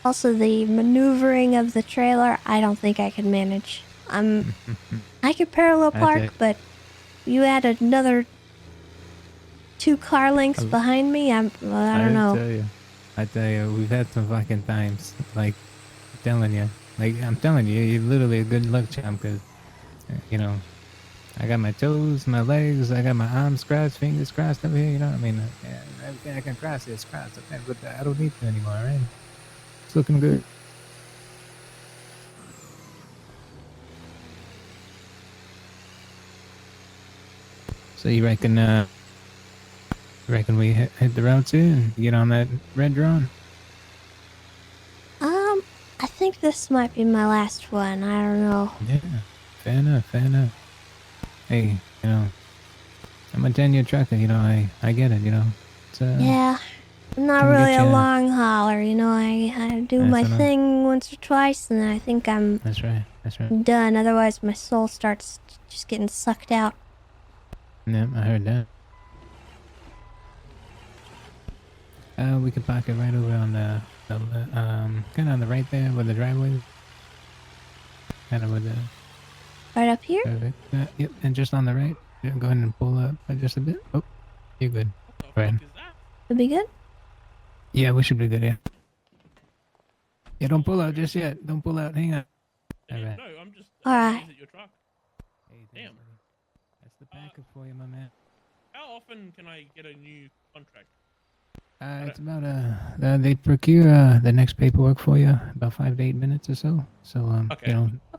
Also, the maneuvering of the trailer, I don't think I could manage. I could parallel park, but you add another 2 car lengths behind me, I don't know. I tell you, we've had some fucking times. Like, I'm telling you, you're literally a good luck charm, because, I got my toes, my legs, I got my arms crossed, fingers crossed over here, I mean, everything I can cross is crossed, okay? But I don't need to anymore, right? It's looking good. So you reckon we hit the road soon and get on that red drone? I think this might be my last one. I don't know. Yeah, fair enough. Hey, I'm a 10-year trucker, I get it, It's, yeah, I'm not can really get a ya- long hauler, I do That's my enough. thing once or twice, and then I think I'm That's right. done. Otherwise, my soul starts just getting sucked out. Yeah, I heard that. We could park it right over on the kind of on the right there where the driveway is. Kind of with the... Right up here? Perfect. Yep, and just on the right. Yeah, go ahead and pull up just a bit. Oh, you're good. Right. Should be good? Yeah, we should be good, yeah. Yeah, don't pull out just yet. Don't pull out. Hang on. All right. No, I'm just. Alright. Your truck. Hey, Damn. That's the backup for you, my man. How often can I get a new contract? It's about they procure the next paperwork for you about 5 to 8 minutes or so. So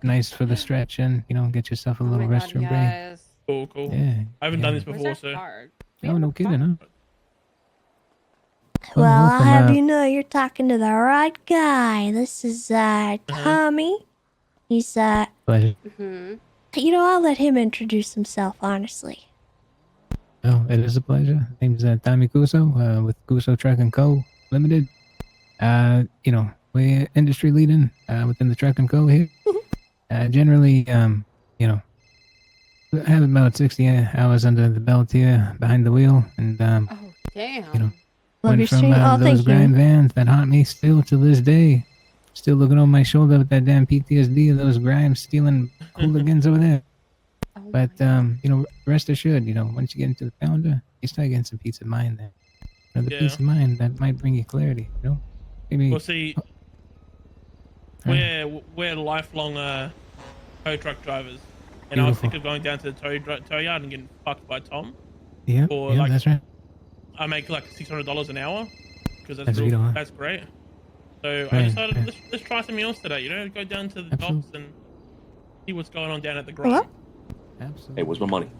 nice for the stretch and get yourself a little restroom break. Cool. Yeah. I haven't done this before, so. Oh, no kidding, huh? Well, I'll welcome, have you know you're talking to the right guy. This is Uh-huh. Tommy. He's Pleasure. I'll let him introduce himself, honestly. Oh, it is a pleasure. Name's Tommy Cuso with Cuso Truck & Co. Limited. We're industry leading within the Truck & Co. here. Generally, I have about 60 hours under the belt here behind the wheel. And, Damn. went from those grind vans that haunt me still to this day. Still looking over my shoulder with that damn PTSD of those grime stealing hooligans over there. But, rest assured, once you get into the calendar, you start getting some peace of mind there. The peace of mind that might bring you clarity, Maybe. Well, see, we're lifelong tow truck drivers, and I was thinking of going down to the tow yard and getting fucked by Tom. Yeah, Or yeah, that's right. I make like $600 an hour because That's what you want. that's great. So I Right, decided let's try something else today. Go down to the docks and see what's going on down at the grind. Absolutely. Hey, where's my money?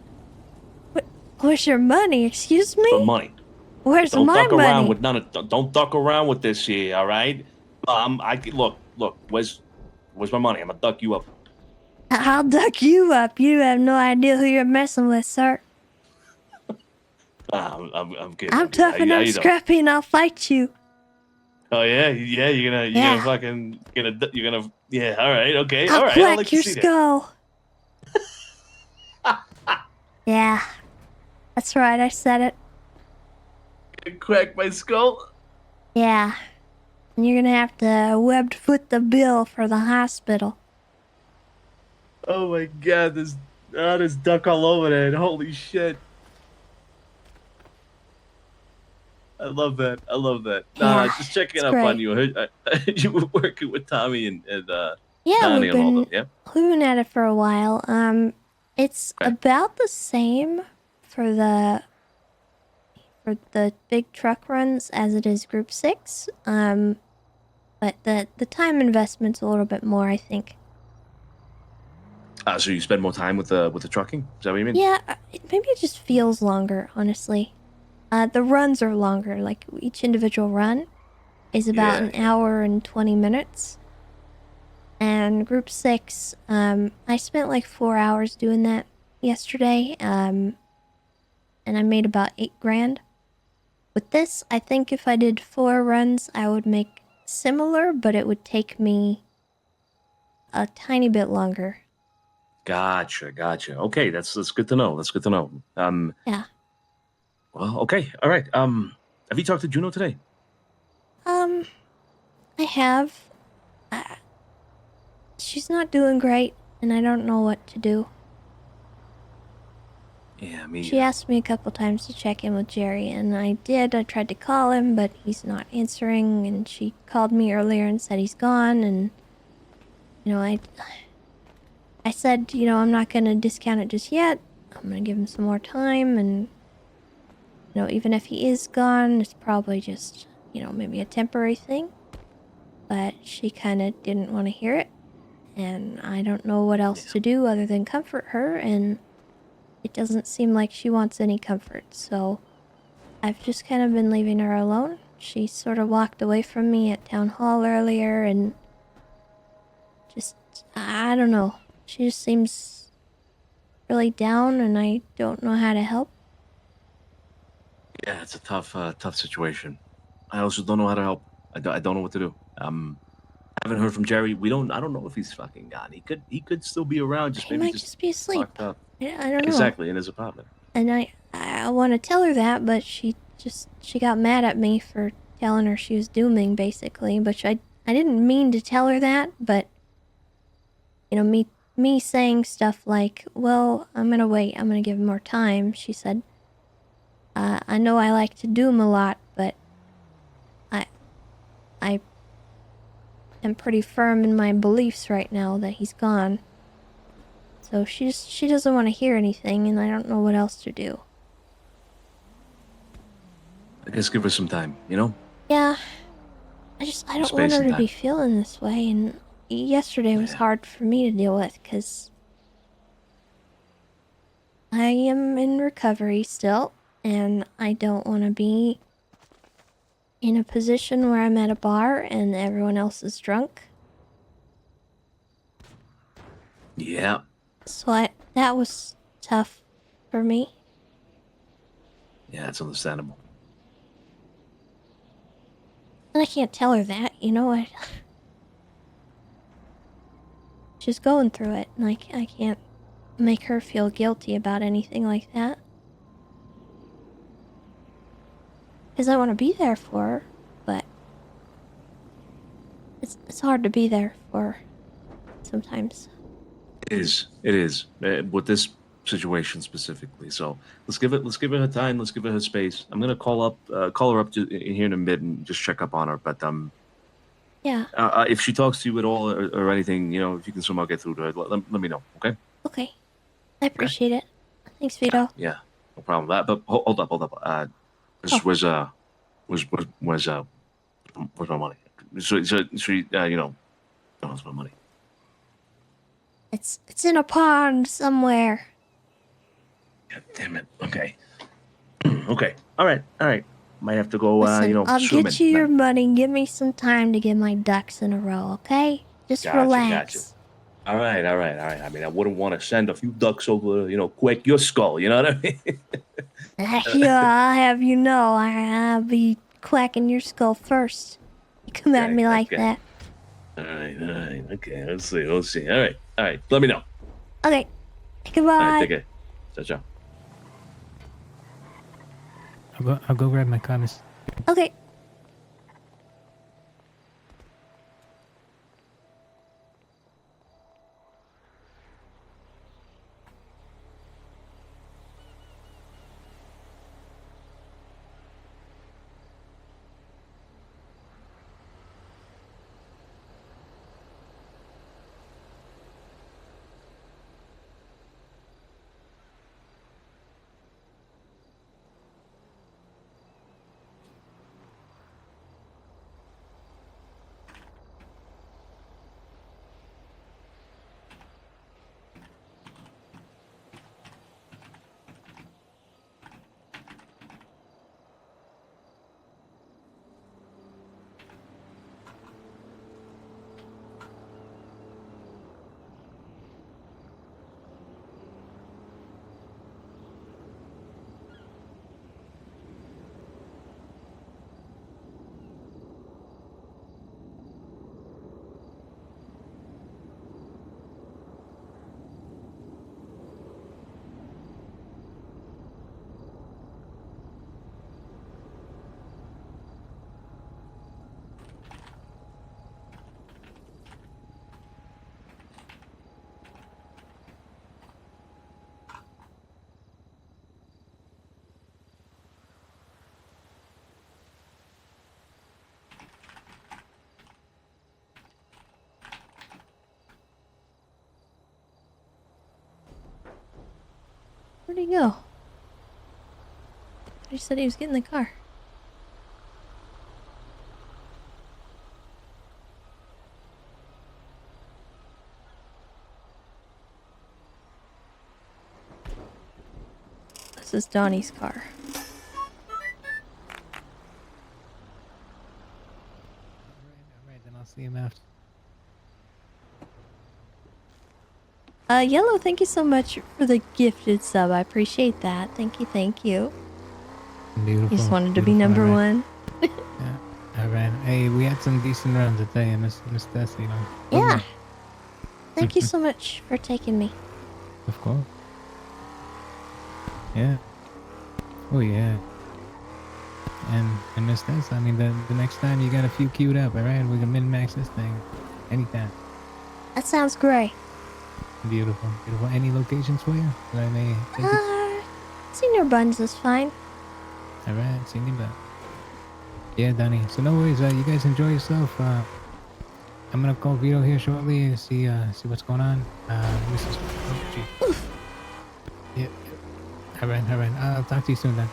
Where's your money? Excuse me? The money. Where's Don't my duck around money? with don't duck around with this here, all right? Look. Where's my money? I'm gonna duck you up. I'll duck you up. You have no idea who you're messing with, sir. I'm kidding. I'm tough and How I'm you doing? scrappy and I'll fight you. Oh yeah. You're Yeah. gonna. Yeah. All right. Okay. I'll All right. crack I'll let your you see that. skull. Yeah. That's right, I said it. Crack my skull. Yeah. And you're gonna have to webbed foot the bill for the hospital. Oh my god, there's duck all over there. Holy shit. I love that. Nah, Yeah, just checking it's up on great. you. I heard you were working with Tommy and Yeah, Donnie we've and all been them. Yeah. living at it for a while. It's about the same for the big truck runs as it is Group 6. But the time investment's a little bit more, I think. So you spend more time with the trucking? Is that what you mean? Yeah, maybe it just feels longer, honestly. The runs are longer. Like each individual run is about an hour and 20 minutes. And Group 6, I spent like 4 hours doing that yesterday. And I made about 8 grand. With this, I think if I did 4 runs, I would make similar, but it would take me a tiny bit longer. Gotcha. Okay, that's good to know. Yeah. Well, okay, all right. Have you talked to Juno today? I have. She's not doing great, and I don't know what to do. Yeah, me. She asked me a couple times to check in with Jerry, and I did. I tried to call him, but he's not answering, and she called me earlier and said he's gone, and, I said, I'm not going to discount it just yet. I'm going to give him some more time, and, even if he is gone, it's probably just, maybe a temporary thing. But she kind of didn't want to hear it, and I don't know what else to do other than comfort her, and it doesn't seem like she wants any comfort, so I've just kind of been leaving her alone. She sort of walked away from me at town hall earlier, and just, I don't know. She just seems really down, and I don't know how to help. Yeah, it's a tough situation. I also don't know how to help. I don't know what to do. I haven't heard from Jerry. I don't know if he's fucking gone. He could still be around. He might just be asleep. Locked up. I don't know. Exactly, in his apartment. And I want to tell her that, but she got mad at me for telling her she was dooming, basically. But I didn't mean to tell her that, but, me saying stuff like, well, I'm gonna wait, I'm gonna give him more time, she said, I know I like to doom a lot, but I am pretty firm in my beliefs right now that he's gone. So she doesn't want to hear anything, and I don't know what else to do. I guess give her some time, Yeah. I don't Space want her and to be time. feeling this way, and yesterday was hard for me to deal with, because I am in recovery still, and I don't want to be in a position where I'm at a bar and everyone else is drunk. Yeah. So that was tough for me. Yeah, it's understandable. And I can't tell her that, she's going through it, and I can't make her feel guilty about anything like that. Because I want to be there for her, but it's hard to be there for her sometimes. It is with this situation specifically. So let's give it her time. Let's give it her space. I'm gonna call her up here in a bit and just check up on her. But Yeah. If she talks to you at all or anything, if you can somehow get through to her, let me know. Okay. Okay. I appreciate it. Thanks, Vito. Yeah, no problem. But hold up. Where's my money? Where's my money? It's in a pond somewhere. God damn it. Okay. Okay. All right. Might have to go, Listen, I'll swimming. get you your money. Give me some time to get my ducks in a row, okay? Just Gotcha, relax. gotcha. All right. I mean, I wouldn't want to send a few ducks over, quake your skull. You know what I mean? Yeah, I'll have you know, I'll be quacking your skull first. You come at me like that. All right. Okay, let's see. All right. Let me know. Okay, goodbye. All right, take care. Ciao. I'll go grab my car, miss. Okay. Where'd he go? He said he was getting the car. This is Donnie's car. Alright, then I'll see him after. Yellow, thank you so much for the gifted sub. I appreciate that. Thank you. Beautiful. You just wanted to be number one. Alright. Hey, we had some decent runs, I tell you, Miss Tessa, you know. Yeah. Thank you so much for taking me. Of course. Yeah. Oh yeah. And Miss Tessa, I mean, the next time you got a few queued up, alright? We can min-max this thing. Anytime. That sounds great. Beautiful. Any locations for you that I may take it? Senior Buns is fine. Alright, Senior Buns. Yeah, Donnie. So no worries, you guys enjoy yourself. I'm gonna call Vito here shortly and see what's going on. Yeah. Alright. I'll talk to you soon then.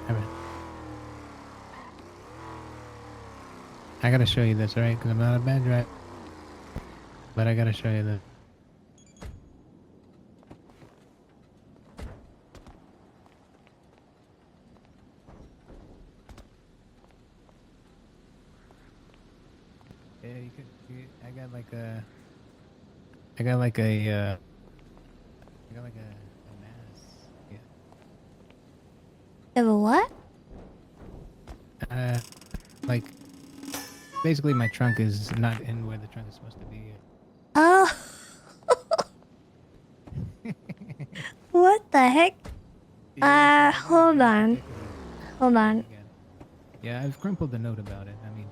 Alright. I gotta show you this, alright? Because I'm not a bad driver. But I gotta show you this. Yeah, you could. I got like a mass. Yeah. You have a what? Like, basically my trunk is not in where the trunk is supposed to be. Oh. What the heck? Hold on. Yeah, I've crumpled the note about it. I mean,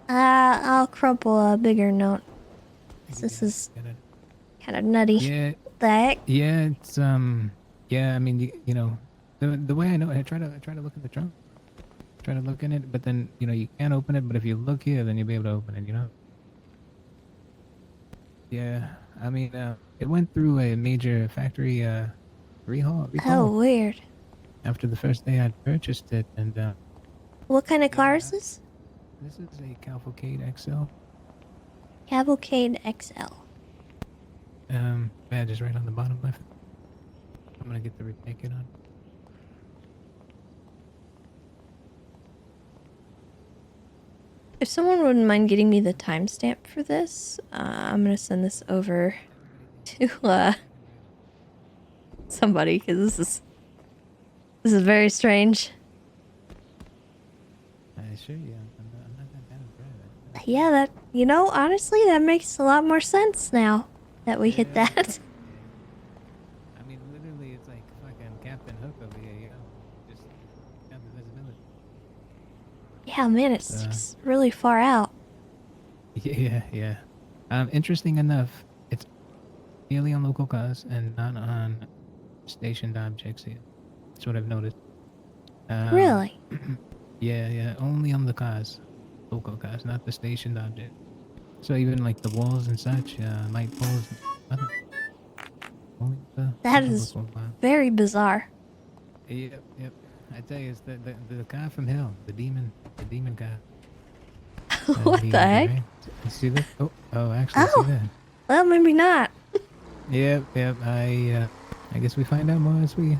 I'll crumple a bigger note. This is kind of nutty. yeah. What the heck? Yeah, it's yeah. I mean, you know, the way I know it, I try to look in the trunk, try to look in it, but then you can't open it. But if you look here, then you'll be able to open it. Yeah, I mean, it went through a major factory recall. Oh, weird. After the first day I'd purchased it, and What kind of car is this? this is a Cavalcade XL. Cavalcade XL. Badge is right on the bottom left. I'm gonna get the repaint kit on. If someone wouldn't mind getting me the timestamp for this, I'm gonna send this over to somebody because this is very strange. I assure you, I'm not that bad of a driver. Yeah, honestly, that makes a lot more sense now that we hit that. I mean, literally, it's like fucking Captain Hook over here, you know? Just have the visibility. Yeah, man, it's just really far out. Yeah. Interesting enough, it's merely on local cars and not on stationed objects here. That's what I've noticed. Really? Yeah, only on the cars. Local cars, not the stationed object. So even like the walls and such, light poles, nothing. Only That the is local car. very bizarre. Yep. I tell you, it's the guy from Hell, the demon guy. What the heck? Right? See that? Actually, see that? Well, maybe not. Yep. I guess we find out more as we,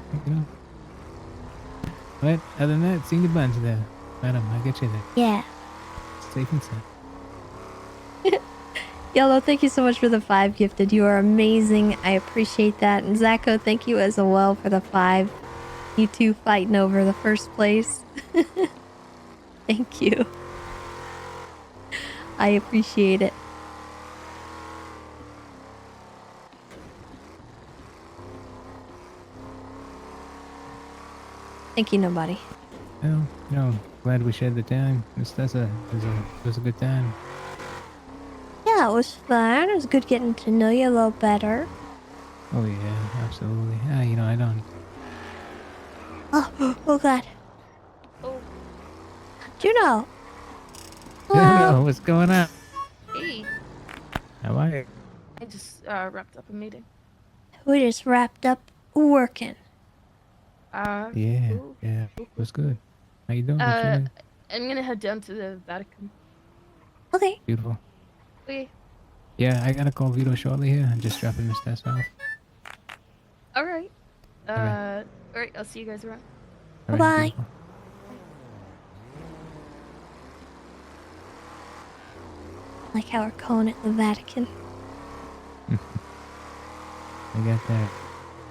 But other than that, senior buns there. Madam, I get you there. Yeah. Safe and sound. Yellow, thank you so much for the 5 gifted. You are amazing. I appreciate that. And Zacho, thank you as well for the 5. You two fighting over the first place. Thank you. I appreciate it. Thank you, nobody. Well, glad we shared the time. Miss Tessa, it was a good time. Yeah, it was fun. It was good getting to know you a little better. Oh yeah, absolutely. I don't. Oh God. Oh. Juno. Hello, what's going on? Hey. How are you? I just wrapped up a meeting. We just wrapped up working. Yeah, Cool. it was good. How you doing? What you doing? I'm gonna head down to the Vatican. Okay. Beautiful. Okay. Yeah, I gotta call Vito shortly here. I'm just dropping Miss Tessa off. All right. Alright. All right. I'll see you guys around. All right, Bye. beautiful. Like how we're calling it the Vatican. I got that.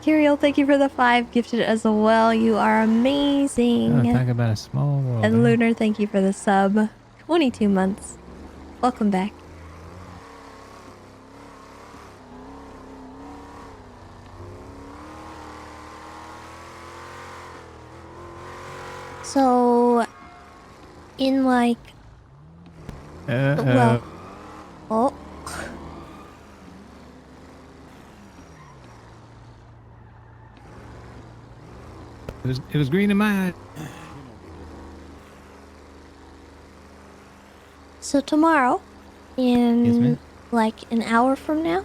Kiriel, thank you for the 5 gifted as well. You are amazing. Oh, talk about a small world. And huh? Lunar, thank you for the sub. 22 months. Welcome back. So, in like, well, oh. It was green in my eye. So tomorrow, in Yes, ma'am. like an hour from now,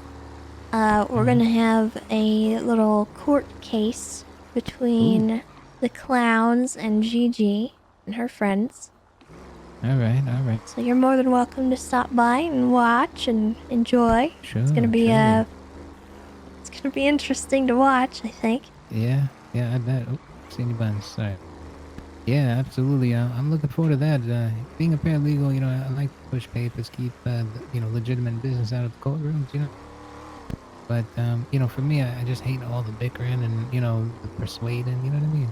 we're gonna have a little court case between the clowns and Gigi and her friends. All right. So you're more than welcome to stop by and watch and enjoy. It's gonna Sure, be sure. it's gonna be interesting to watch, I think. Yeah, I bet. Oh, senior buns. Sorry. Yeah, absolutely. I'm looking forward to that. Being a paralegal, I like to push papers, keep legitimate business out of the courtrooms, But for me, I just hate all the bickering and the persuading. You know what I mean?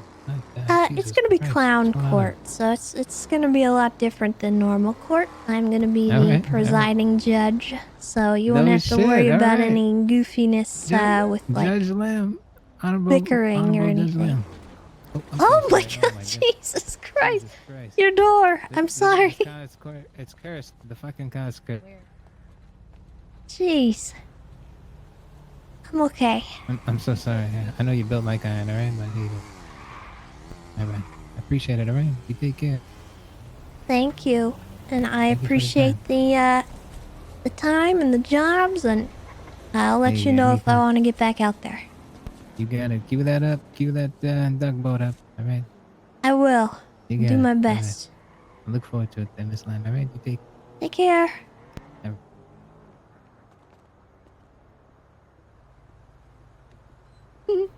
It's Jesus gonna be Christ, clown what's going on? court, so it's gonna be a lot different than normal court. I'm gonna be All the right, all right. presiding judge, so you won't No have to worry shit, all about right. any goofiness with like Judge Lamb, bickering or Honorable Judge anything. Lamb. Oh my God, Jesus Christ! Your door. I'm sorry. This car is it's cursed. The fucking car is cursed. Jeez. I'm okay. I'm so sorry. I know you built like iron, all right? But here you go. All right. I appreciate it, all right? You take care. Thank you, and I Thank you for the appreciate the time and the jobs, and I'll let Hey, you know if I anytime. want to get back out there. You got it. Cue that up. Cue that duck boat up, all right? I will. You got Do it. my All right. best. I look forward to it then, Miss Lamb, all right? You Take care. All right.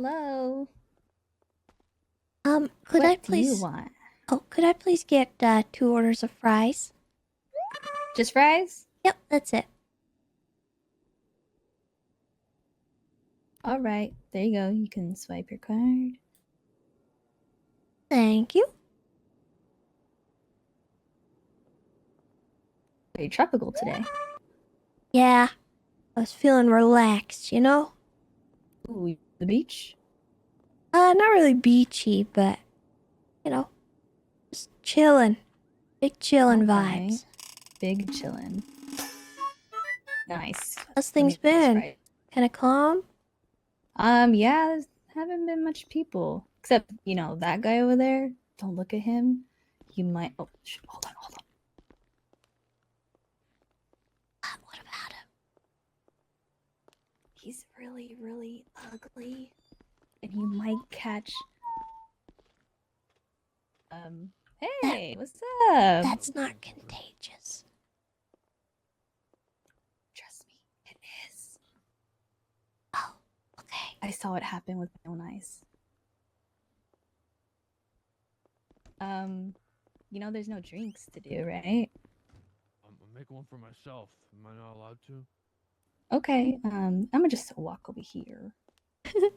Hello. Could What I do you please? want? Oh, could I please get 2 orders of fries? Just fries? Yep, that's it. All right, there you go. You can swipe your card. Thank you. Very tropical today. Yeah, I was feeling relaxed, you know? Ooh, the beach? Not really beachy, but, you know, just chilling. Big chillin' vibes. Big chillin'. Nice. How's things been? Kinda calm? Yeah, there's haven't been much people. Except, you know, that guy over there. Don't look at him. He might. Oh, hold on. What about him? He's really, really ugly. And he might catch. Hey, what's up? That's not contagious. Trust me, it is. Oh, okay. I saw it happen with my own eyes. You know, there's no drinks to do, right? I'm making one for myself. Am I not allowed to? Okay, I'm gonna just walk over here. Fucking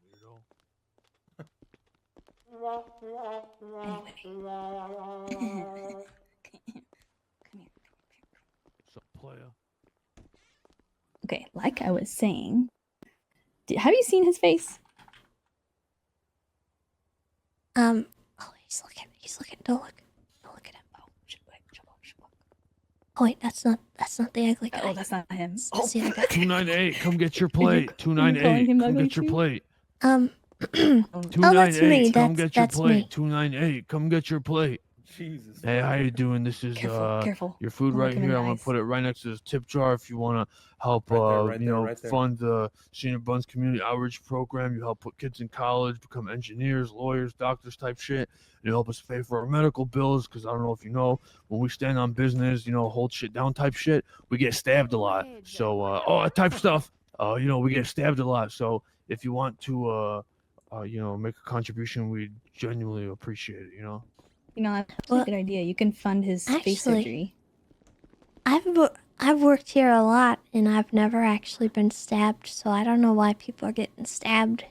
weirdo. What's up, player? Okay, like I was saying, have you seen his face? Oh, he's looking, don't look at him. Oh, wait, that's not the ugly guy. Oh, that's not him. That's the other guy. 298, come get your plate. calling 298, him come ugly get your too? plate. Oh, that's me. 298, come get your That's plate. me. 298, come get your plate. Jesus. Hey, how you doing? This is Careful. your food Don't right look him in here. the I'm gonna eyes. put it right next to this tip jar if you wanna help right you there, know, right there. fund the Senior Buns Community Outreach Program. You help put kids in college, become engineers, lawyers, doctors type shit. You help us pay for our medical bills, because I don't know if you know, when we stand on business, you know, hold shit down type shit, we get stabbed a lot. So type stuff. You know, we get stabbed a lot. So if you want to you know, make a contribution, we genuinely appreciate it, you know. You know, that's actually a good idea. You can fund his face surgery. I've worked here a lot, and I've never actually been stabbed, so I don't know why people are getting stabbed.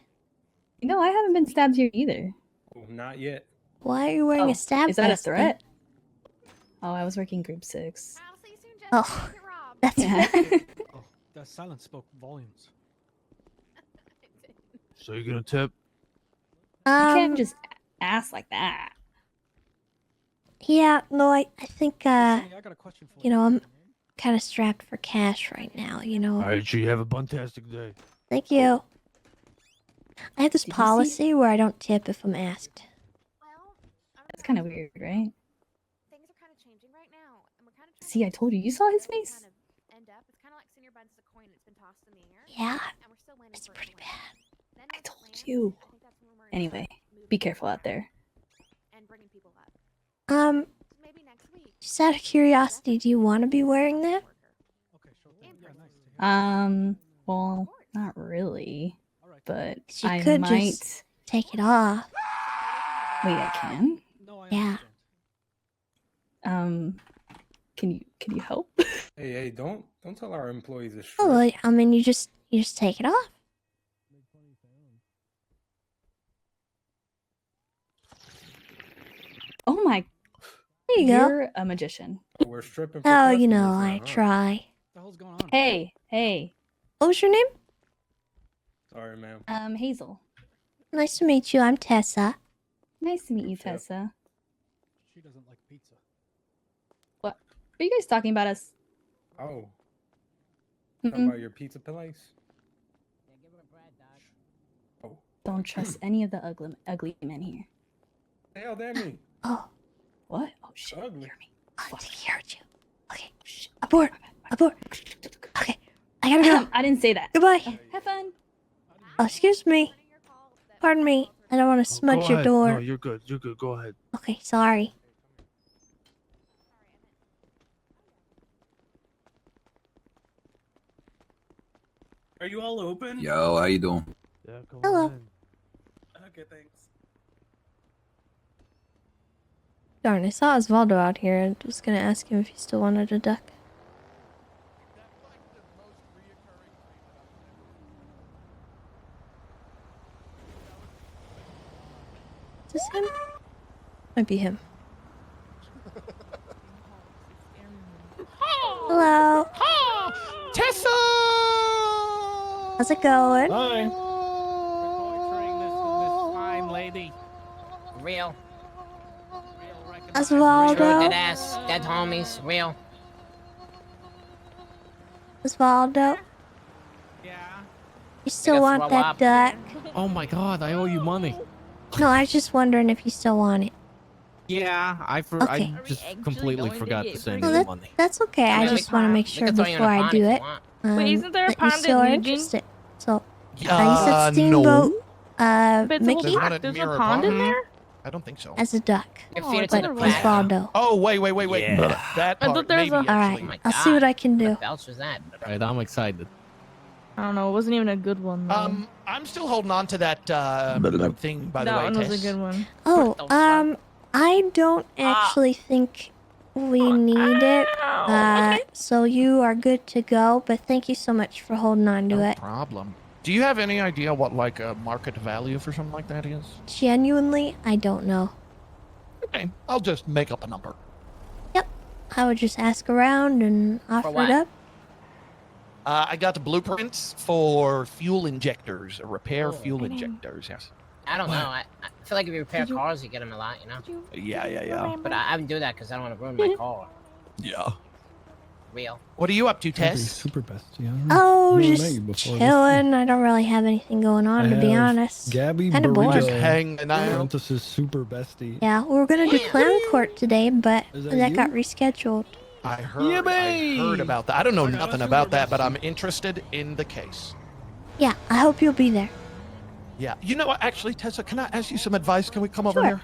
You know, I haven't been stabbed here either. Oh, not yet. Why are you wearing a stab Is that a vest then? threat? Oh, I was working group 6. Oh, that's That silence spoke volumes. So you're gonna tip? You can't just ask like that. Yeah, no, I think, I got a question for you know, I'm kind of strapped for cash right now, you know. All right, G, have a buntastic day. Thank you. I have this Did you see- policy where I don't tip if I'm asked. That's kind of weird, right? See, I told you. You saw his face? Yeah, it's pretty bad. I told you. Anyway, be careful out there. Just out of curiosity, do you want to be wearing that? Well, not really. But You I could might just take it off. Wait, I can? Yeah. Can you help? Hey, don't tell our employees this. Oh, well, I mean, you just take it off. Oh my. There you go. You're a magician. We're stripping. For Oh, you know, customers now, I huh? try. Hey. What was your name? Sorry, ma'am. Hazel. Nice to meet you. I'm Tessa. Nice to meet you, Tessa. She doesn't like pizza. What? Are you guys talking about us? Oh. Mm-mm. Talking about your pizza place? Oh. Don't trust any of the ugly men here. The hell that mean? Oh. What? Oh shit. Ugly. I think he heard you. Okay. Shh. Abort. Okay. I gotta go. I didn't say that. Goodbye. Have fun. Oh, excuse me. Pardon me. I don't want to smudge Go your ahead. door. No, you're good. You're good. Go ahead. Okay, sorry. Are you all open? Yo, how you doing? Yeah, come Hello. on in. Okay, thanks. Darn, I saw Osvaldo out here and was gonna ask him if he still wanted a duck. Is this him? Might be him. Hello. Tessa! How's it going? Hi. This fine lady. Real. Osvaldo. True, dead ass, dead homies, real. Osvaldo. Yeah. You still Gonna want throw that up. duck? Oh my god, I owe you money. No, I was just wondering if you still want it. Yeah, Okay. I just completely forgot to send Well, you the money. that's okay. I just want to make sure before I do it Wait, isn't there a that you pond still at are Legion? interested. So, you said Steamboat, Mickey? Mickey There's a pond in there? I don't think so. as a duck, Feed but it to the cat. Osvaldo. Oh, wait. Yeah. That I part, thought there was maybe, a- All right, actually. I'll see what I can do. What else was that? Alright, I'm excited. I don't know. It wasn't even a good one, though. I'm still holding on to that thing, by the that way, one was Tess. a good one. Oh, I don't actually think we need it. So you are good to go. But thank you so much for holding on to it. Problem. Do you have any idea what, like, a market value for something like that is? Genuinely, I don't know. Okay, I'll just make up a number. I would just ask around and offer what? it up. I got the blueprints for fuel injectors, repair fuel injectors, yes. I don't know. I feel like if you repair cars, you get them a lot, you know? Yeah. But I wouldn't do that because I don't want to ruin my car. Yeah. Real. What are you up to, Tess? Super best, yeah. Oh, We just met you before this. chilling. I don't really have anything going on, to be honest. Gabby, Kinda bored. Just hanging out. Apprentice's super bestie. Yeah, we were gonna do clown court today, but Is that, that you? got rescheduled. I heard about that. I don't know nothing about that, but I'm interested in the case. Yeah, I hope you'll be there. Yeah. You know what, actually, Tessa, can I ask you some advice? Can we come over Sure. here?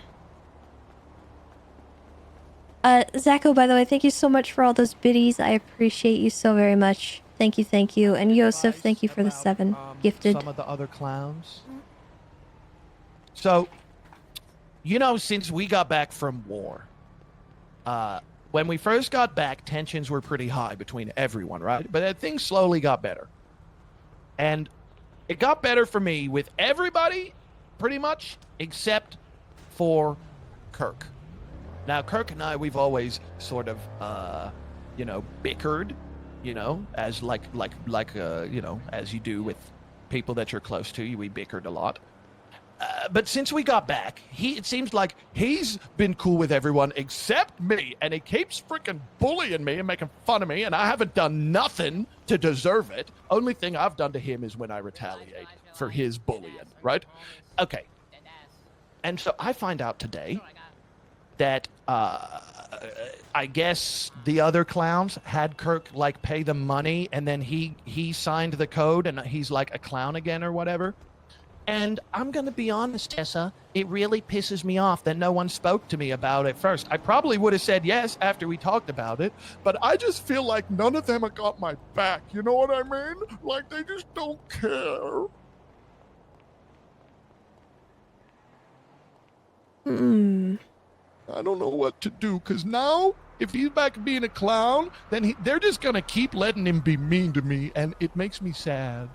Zacho, by the way, thank you so much for all those biddies. I appreciate you so very much. Thank you. And Yosef, thank you for the 7 gifted. Some of the other clowns. So, you know, since we got back from war, when we first got back, tensions were pretty high between everyone, right? But then things slowly got better. And it got better for me with everybody, pretty much, except for Kirk. Now, Kirk and I, we've always sort of, bickered, as as you do with people that you're close to. We bickered a lot. But since we got back, it seems like he's been cool with everyone except me, and he keeps freaking bullying me and making fun of me, and I haven't done nothing to deserve it. Only thing I've done to him is when I retaliate for his bullying, right? Okay. And so I find out today that I guess the other clowns had Kirk pay them money, and then he signed the code, and he's like a clown again or whatever. And I'm gonna be honest, Tessa, it really pisses me off that no one spoke to me about it first. I probably would have said yes after we talked about it, but I just feel like none of them have got my back. You know what I mean? Like they just don't care. I don't know what to do, because now, if he's back to being a clown, then they're just going to keep letting him be mean to me, and it makes me sad.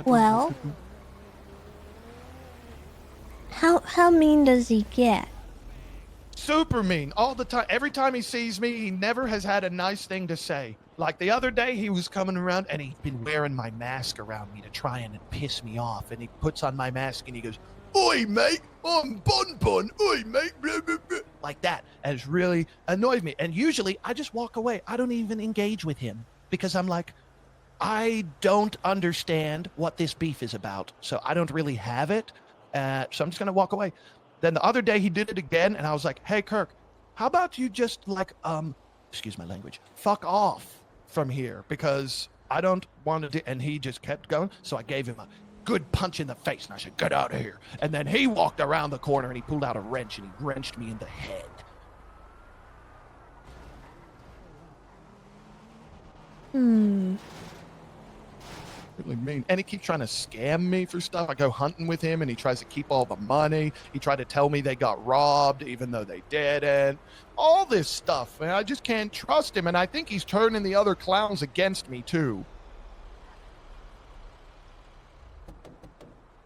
Well, how mean does he get? Super mean, all the time. Every time he sees me, he never has had a nice thing to say. Like the other day, he was coming around, and he'd been wearing my mask around me to try and piss me off. And he puts on my mask, and he goes, "Oi, mate, I'm Bun Bun. Oi, mate," blah, blah, blah. Like that. And it really annoys me. And usually, I just walk away. I don't even engage with him, because I'm like, I don't understand what this beef is about. So I don't really have it. So I'm just going to walk away. Then the other day, he did it again, and I was like, "Hey, Kirk, how about you just, excuse my language, fuck off from here, because I don't want to do," and he just kept going. So I gave him a good punch in the face, and I said, "Get out of here." And then he walked around the corner, and he pulled out a wrench, and he wrenched me in the head. Hmm. Really mean. And he keeps trying to scam me for stuff. I go hunting with him and he tries to keep all the money. He tried to tell me they got robbed even though they didn't. All this stuff, man. I just can't trust him. And I think he's turning the other clowns against me too.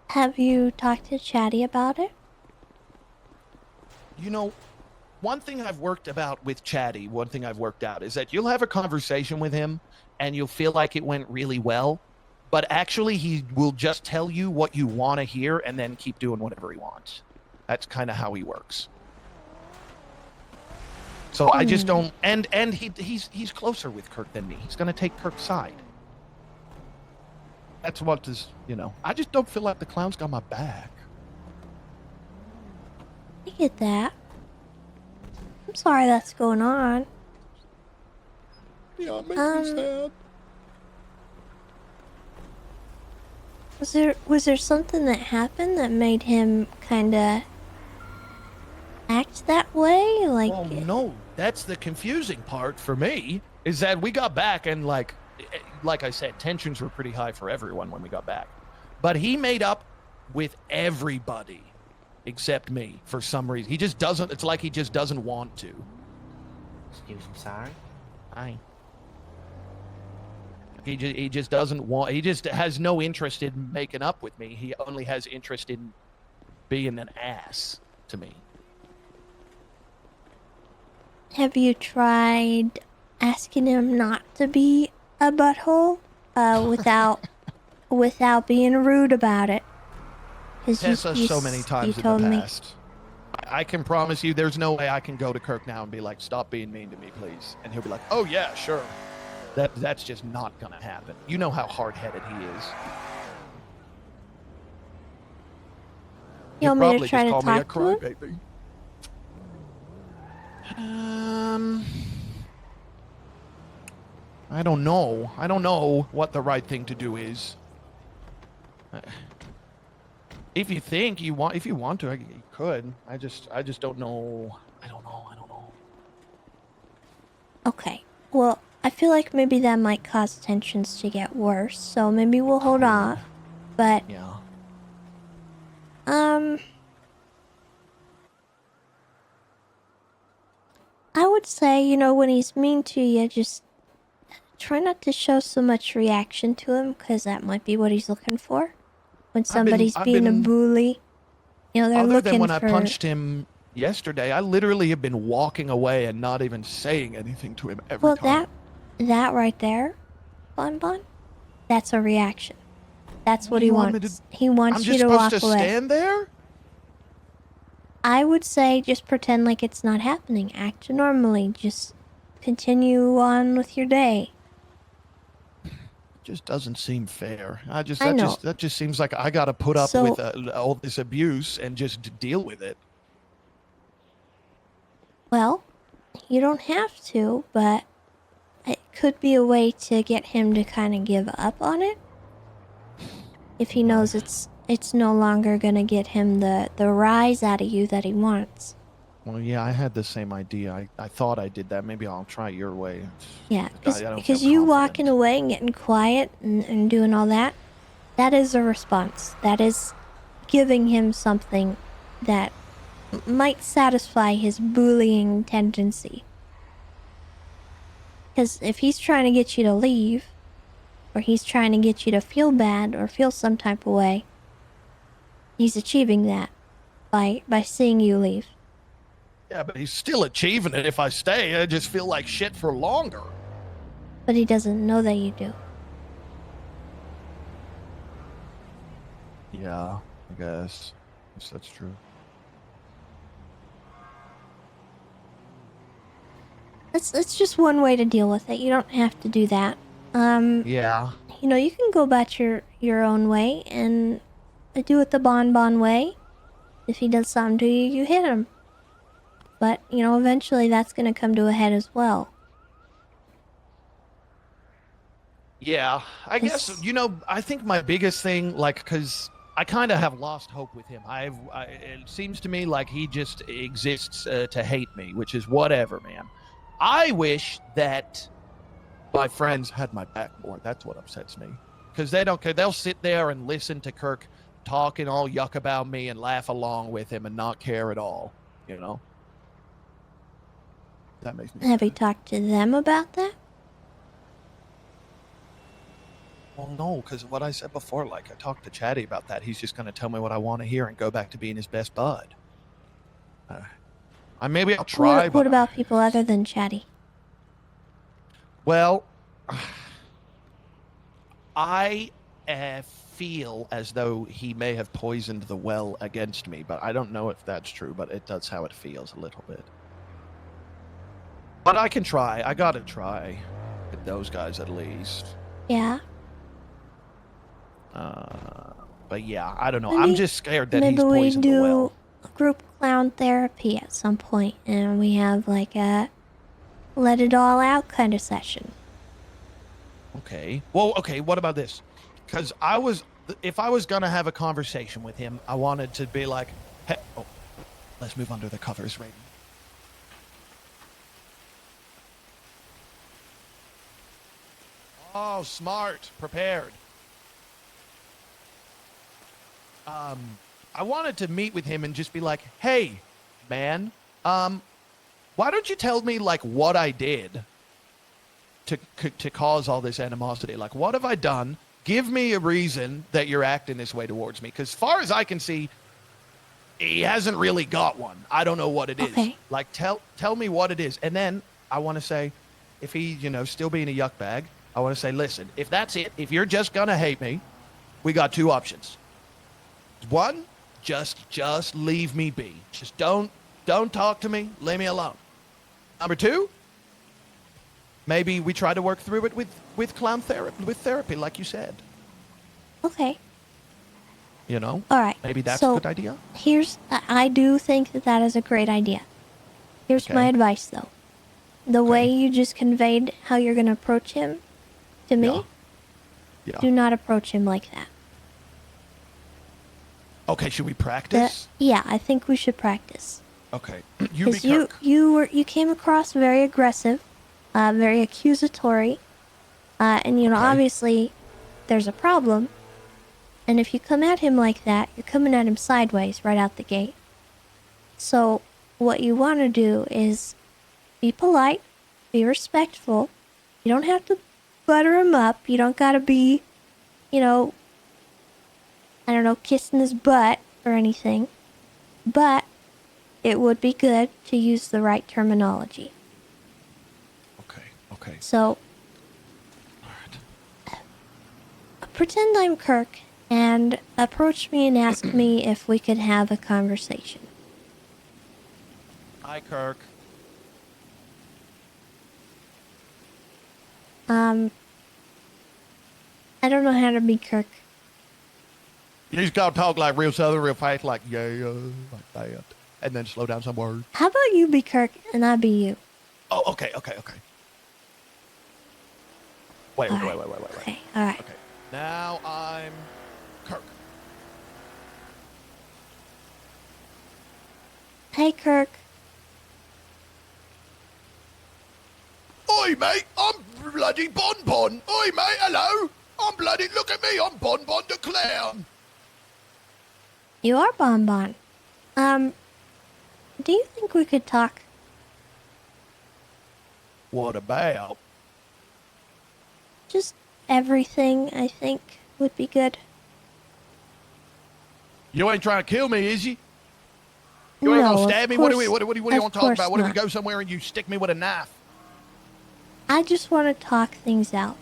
Have you talked to Chatty about it? You know, one thing I've worked about with Chatty, one thing I've worked out is that you'll have a conversation with him and you'll feel like it went really well, but actually he will just tell you what you want to hear and then keep doing whatever he wants. That's kind of how he works. So I just don't, and he's closer with Kirk than me. He's going to take Kirk's side. That's what is, you know, I just don't feel like the clown's got my back. I get that. I'm sorry that's going on. Yeah, it makes me sad. Was there something that happened that made him kinda act that way? Like, well, no, that's the confusing part for me, is that we got back and like I said, tensions were pretty high for everyone when we got back. But he made up with everybody except me for some reason. He just doesn't, it's like he just doesn't want to. Excuse me, sorry. Hi. He just doesn't want, he just has no interest in making up with me. He only has interest in being an ass to me. have you tried asking him not to be a butthole without being rude about it? Tessa, so many times in the past. I can promise you there's no way I can go to Kirk now and be like, stop being mean to me, please. And he'll be like, oh yeah, sure. That's just not gonna happen. You know how hard-headed he is. You want me to try to call me a talk to him? crybaby. I don't know. I don't know what the right thing to do is. If you think you want, if you want to, you could. I just don't know. I don't know. Okay. Well, I feel like maybe that might cause tensions to get worse, so maybe we'll hold off. But yeah. I would say, you know, when he's mean to you, just try not to show so much reaction to him, because that might be what he's looking for. When somebody's being a bully, you know, they're other looking than when for... I punched him yesterday, I literally have been walking away and not even saying anything to him every time. That right there, Bon, that's a reaction. That's what he wants. He wants you to walk away. I'm just supposed to stand there? I would say just pretend like it's not happening. Act normally. Just continue on with your day. Just doesn't seem fair. I know. That just seems like I got to put up with all this abuse and just deal with it. Well, you don't have to, but it could be a way to get him to kind of give up on it. If he knows it's no longer gonna get him the rise out of you that he wants. Well, yeah, I had the same idea. I thought I did that. Maybe I'll try your way. Yeah, I don't because feel you confident. walking away and getting quiet and doing all that, that is a response. That is giving him something that might satisfy his bullying tendency. Because if he's trying to get you to leave, or he's trying to get you to feel bad or feel some type of way, he's achieving that by seeing you leave. Yeah, but he's still achieving it. If I stay, I just feel like shit for longer. But he doesn't know that you do. Yeah, I guess that's true. It's just one way to deal with it. You don't have to do that. Yeah. You know, you can go about your own way and do it the Bon way. If he does something to you, you hit him. But, you know, eventually that's going to come to a head as well. Yeah, I guess, you know, I think my biggest thing, like, because I kind of have lost hope with him. It seems to me like he just exists to hate me, which is whatever, man. I wish that my friends had my back more. That's what upsets me. Because they don't care. They'll sit there and listen to Kirk talking all yuck about me and laugh along with him and not care at all. You know? That makes me Have you talked to them about that? Well, no, because what I said before, like I talked to Chatty about that. He's just going to tell me what I want to hear and go back to being his best bud. Maybe I'll try. What about people other than Chatty? Well, I feel as though he may have poisoned the well against me, but I don't know if that's true. But it does how it feels a little bit. But I can try. I gotta try with those guys at least. Yeah. But yeah, I don't know. I'm just scared that he's maybe we poisoned the well. do group clown therapy at some point, and we have like a let it all out kind of session. Okay. Well, okay. What about this? Because if I was gonna have a conversation with him, I wanted to be like, hey, oh, let's move under the covers, right? Oh, smart, prepared. I wanted to meet with him and just be like, hey, man, why don't you tell me like what I did to cause all this animosity? Like, what have I done? Give me a reason that you're acting this way towards me. Because as far as I can see, he hasn't really got one. I don't know what it is. Like, tell me what it is. And then I want to say, if he, still being a yuck bag, I want to say, listen, if that's it, if you're just going to hate me, we got two options. One, just leave me be. Just don't talk to me. Leave me alone. Number two, maybe we try to work through it with clown therapy, with therapy, like you said. Okay. All right. Maybe that's so a good idea. I do think that is a great idea. Here's my advice, though. The way you just conveyed how you're going to approach him to me, do not approach him like that. Okay, should we practice? Yeah, I think we should practice. Okay. You be Kirk. You came across very aggressive, very accusatory, and obviously there's a problem. And if you come at him like that, you're coming at him sideways right out the gate. So what you want to do is be polite, be respectful. You don't have to butter him up. You don't got to be, kissing his butt or anything. But it would be good to use the right terminology. Okay. So, pretend I'm Kirk and approach me and ask me if we could have a conversation. Hi, Kirk. I don't know how to be Kirk. You just gotta talk like real southern, real fast, like like that, and then slow down some words. How about you be Kirk and I be you? Oh, okay. Wait. Okay, all right. Okay. Now I'm Kirk. Hey, Kirk. Oi, mate, I'm bloody Bonbon. Oi, mate, hello. I'm bloody, look at me, I'm Bonbon the Clown. You are Bonbon. Do you think we could talk? What about? Just everything, I think, would be good. You ain't trying to kill me, is you? You ain't gonna stab me? What do you want to talk about? What if we go somewhere and you stick me with a knife? I just want to talk things out.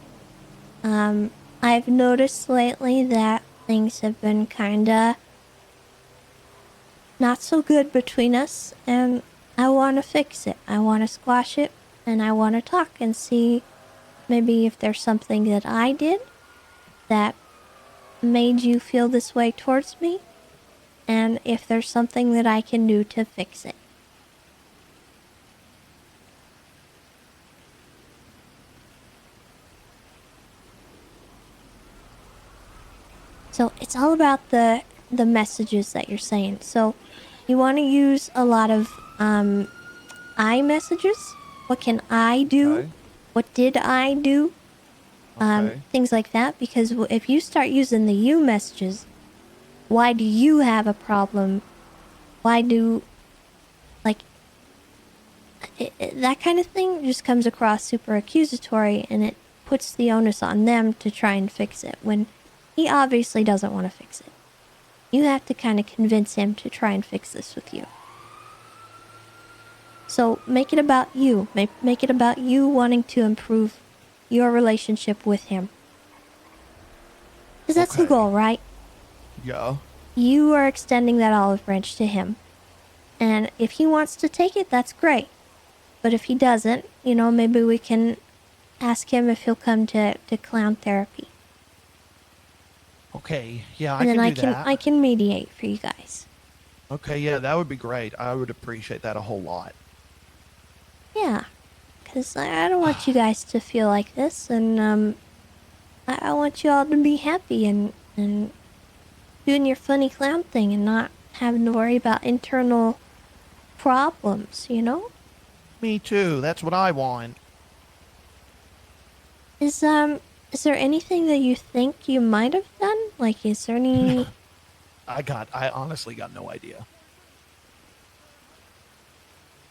I've noticed lately that things have been kinda not so good between us, and I want to fix it. I want to squash it, and I want to talk and see maybe if there's something that I did that made you feel this way towards me, and if there's something that I can do to fix it. So it's all about the messages that you're saying. So you want to use a lot of I messages. What can I do what did I do? Okay. Things like that. Because if you start using the you messages, why do you have a problem? Why do, like, that kind of thing just comes across super accusatory, and it puts the onus on them to try and fix it when he obviously doesn't want to fix it. You have to kind of convince him to try and fix this with you. So make it about you. Make it about you wanting to improve your relationship with him. Because that's the goal, right? Yeah. You are extending that olive branch to him. And if he wants to take it, that's great. But if he doesn't, maybe we can ask him if he'll come to clown therapy. Okay. Yeah, And then I can do that. I can mediate for you guys. Okay, yeah, that would be great. I would appreciate that a whole lot. Yeah. Because I don't want you guys to feel like this. And I want you all to be happy and doing your funny clown thing and not having to worry about internal problems, Me too. That's what I want. Is there anything that you think you might have done? Like, is there any... I honestly got no idea.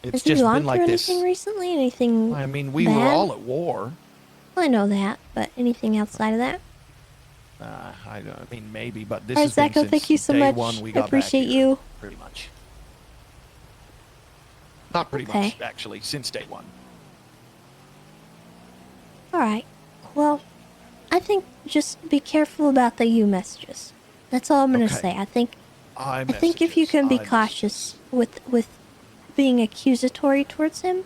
It's Has he just gone been like through this. anything recently? Anything I mean, we were bad? all at war. Well, I know that, but anything outside of that? I mean, maybe, but this All right, has been Zacho, since thank you so day much. one we I got appreciate back here, you. pretty much. Not pretty Okay. much, actually, since day one. Alright. Well, I think just be careful about the you messages. That's all I'm gonna say. I think if you can be cautious with being accusatory towards him,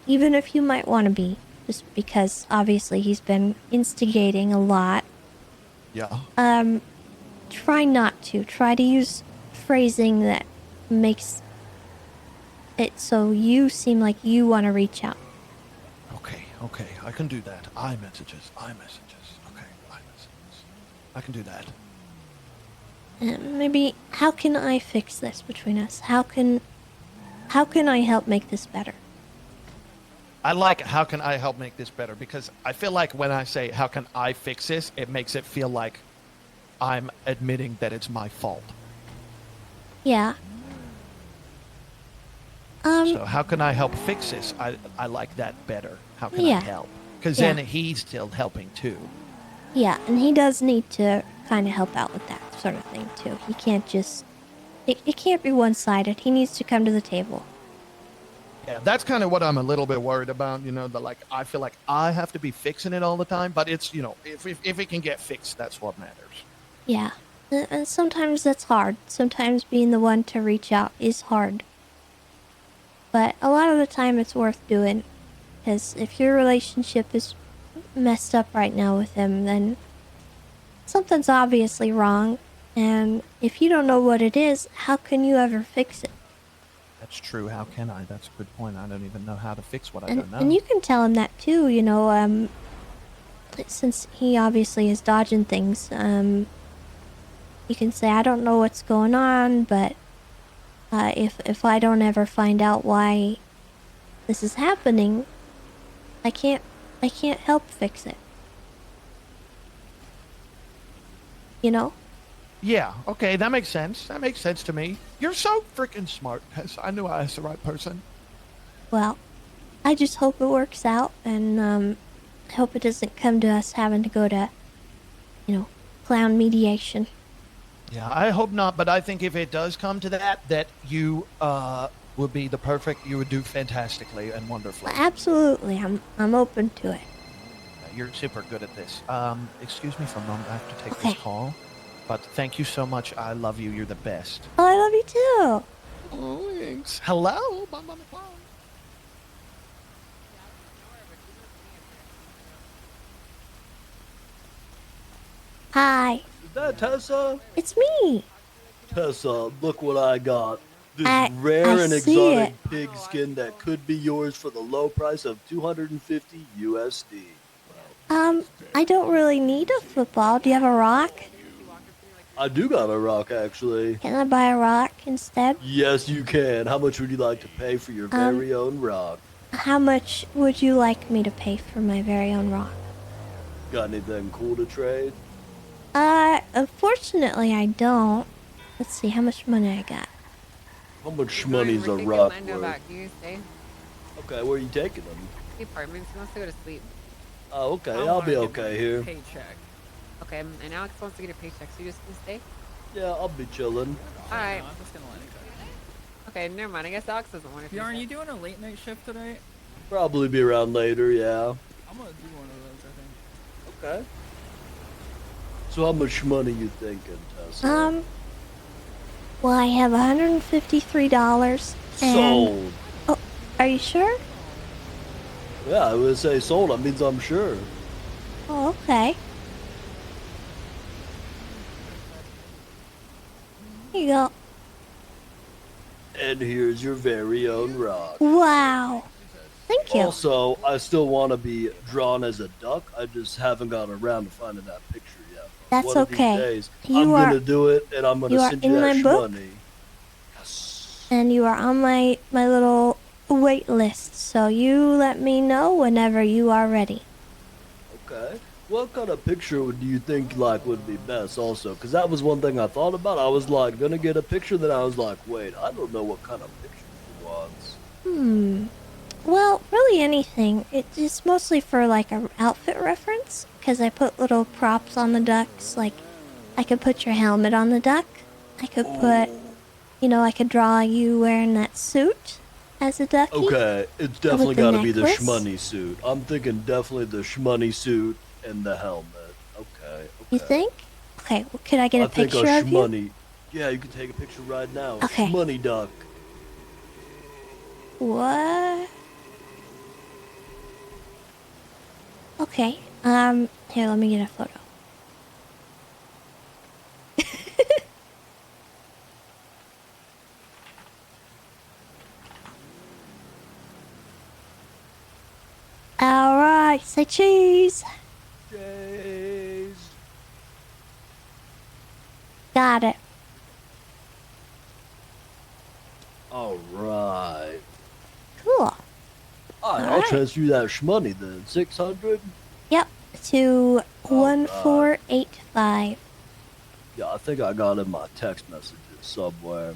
even if you might want to be, just because obviously he's been instigating a lot. Yeah. Try not to. Try to use phrasing that makes it so you seem like you want to reach out. Okay, I can do that. iMessages. Okay, iMessages. I can do that. Maybe, how can I fix this between us? How can I help make this better? I like how can I help make this better, because I feel like when I say how can I fix this, it makes it feel like I'm admitting that it's my fault. Yeah. So how can I help fix this? I like that better. How can Yeah. I help? Because Yeah. then he's still helping too. Yeah, and he does need to kind of help out with that sort of thing too. He can't just... It can't be one-sided. He needs to come to the table. Yeah, that's kind of what I'm a little bit worried about. I feel like I have to be fixing it all the time, but it's, if it can get fixed, that's what matters. Yeah. And sometimes that's hard. Sometimes being the one to reach out is hard. But a lot of the time it's worth doing. Because if your relationship is messed up right now with him, then something's obviously wrong. And if you don't know what it is, how can you ever fix it? That's true. How can I? That's a good point. I don't even know how to fix what I And, don't know. and you can tell him that too, since he obviously is dodging things, you can say, I don't know what's going on, but if I don't ever find out why this is happening, I can't help fix it. Yeah, okay, that makes sense. That makes sense to me. You're so freaking smart, Tess. I knew I asked the right person. Well, I just hope it works out, and I hope it doesn't come to us having to go to, clown mediation. Yeah, I hope not, but I think if it does come to that you would be you would do fantastically and wonderfully. Absolutely, I'm open to it. You're super good at this. Excuse me for a moment. I have to take this call. But thank you so much. I love you. You're the best. Oh, I love you too. Oh, thanks. Hello, I'm on the phone. Hi. Is that Tessa? It's me. Tessa, look what I got. This I rare and see exotic it. pig skin that could be yours for the low price of 250 USD. I don't really need a football. Do you have a rock? I do got a rock, actually. Can I buy a rock instead? Yes, you can. How much would you like to pay for your very own rock? How much would you like me to pay for my very own rock? Got anything cool to trade? Unfortunately I don't. Let's see how much money I got. How much Good morning, money's a Ricky. rock Can I know worth? back? Can you stay? Okay, where are you taking them? The apartments. He wants to go to sleep. Oh, okay, I I'll wanna be get okay my here. Paycheck. Okay, and Alex wants to get a paycheck, so you just gonna stay? Yeah, I'll be chilling. Alright. I'm just gonna let it go. Okay, never mind. I guess Alex doesn't want to. Bjorn, you doing a late night shift today? Probably be around later, yeah. I'm gonna do one of those, I think. Okay. So how much money you thinking, Tessa? Well, I have $153 and... Sold. Oh, are you sure? Yeah, I would say sold. That means I'm sure. Oh, okay. Here you go. And here's your very own rock. Wow. Thank you. Also, I still want to be drawn as a duck. I just haven't gotten around to finding that picture yet. That's One of these okay. days, You I'm are- gonna do it, and I'm gonna you are send in you that my book? money. And you are on my little wait list, so you let me know whenever you are ready. Okay. What kind of picture do you think would be best? Also, because that was one thing I thought about. I was gonna get a picture, then I was like, wait, I don't know what kind of picture he wants. Well, really anything. It's mostly for a outfit reference, because I put little props on the ducks. Like, I could put your helmet on the duck. I could put, I could draw you wearing that suit as a ducky. Okay, it's definitely the got to be the necklace. shmoney suit. I'm thinking definitely the shmoney suit and the helmet. Okay. You think? Okay, well, could I get a think picture a of you? shmoney. Yeah, you can take a picture right now. Okay. Shmoney duck. What? Okay, here, let me get a photo. Alright, say cheese. Jeez. Got it. All right. Cool. I'll Alright. transfer you that shmoney then. 600? Yep, to 1485. Yeah, I think I got it in my text messages somewhere.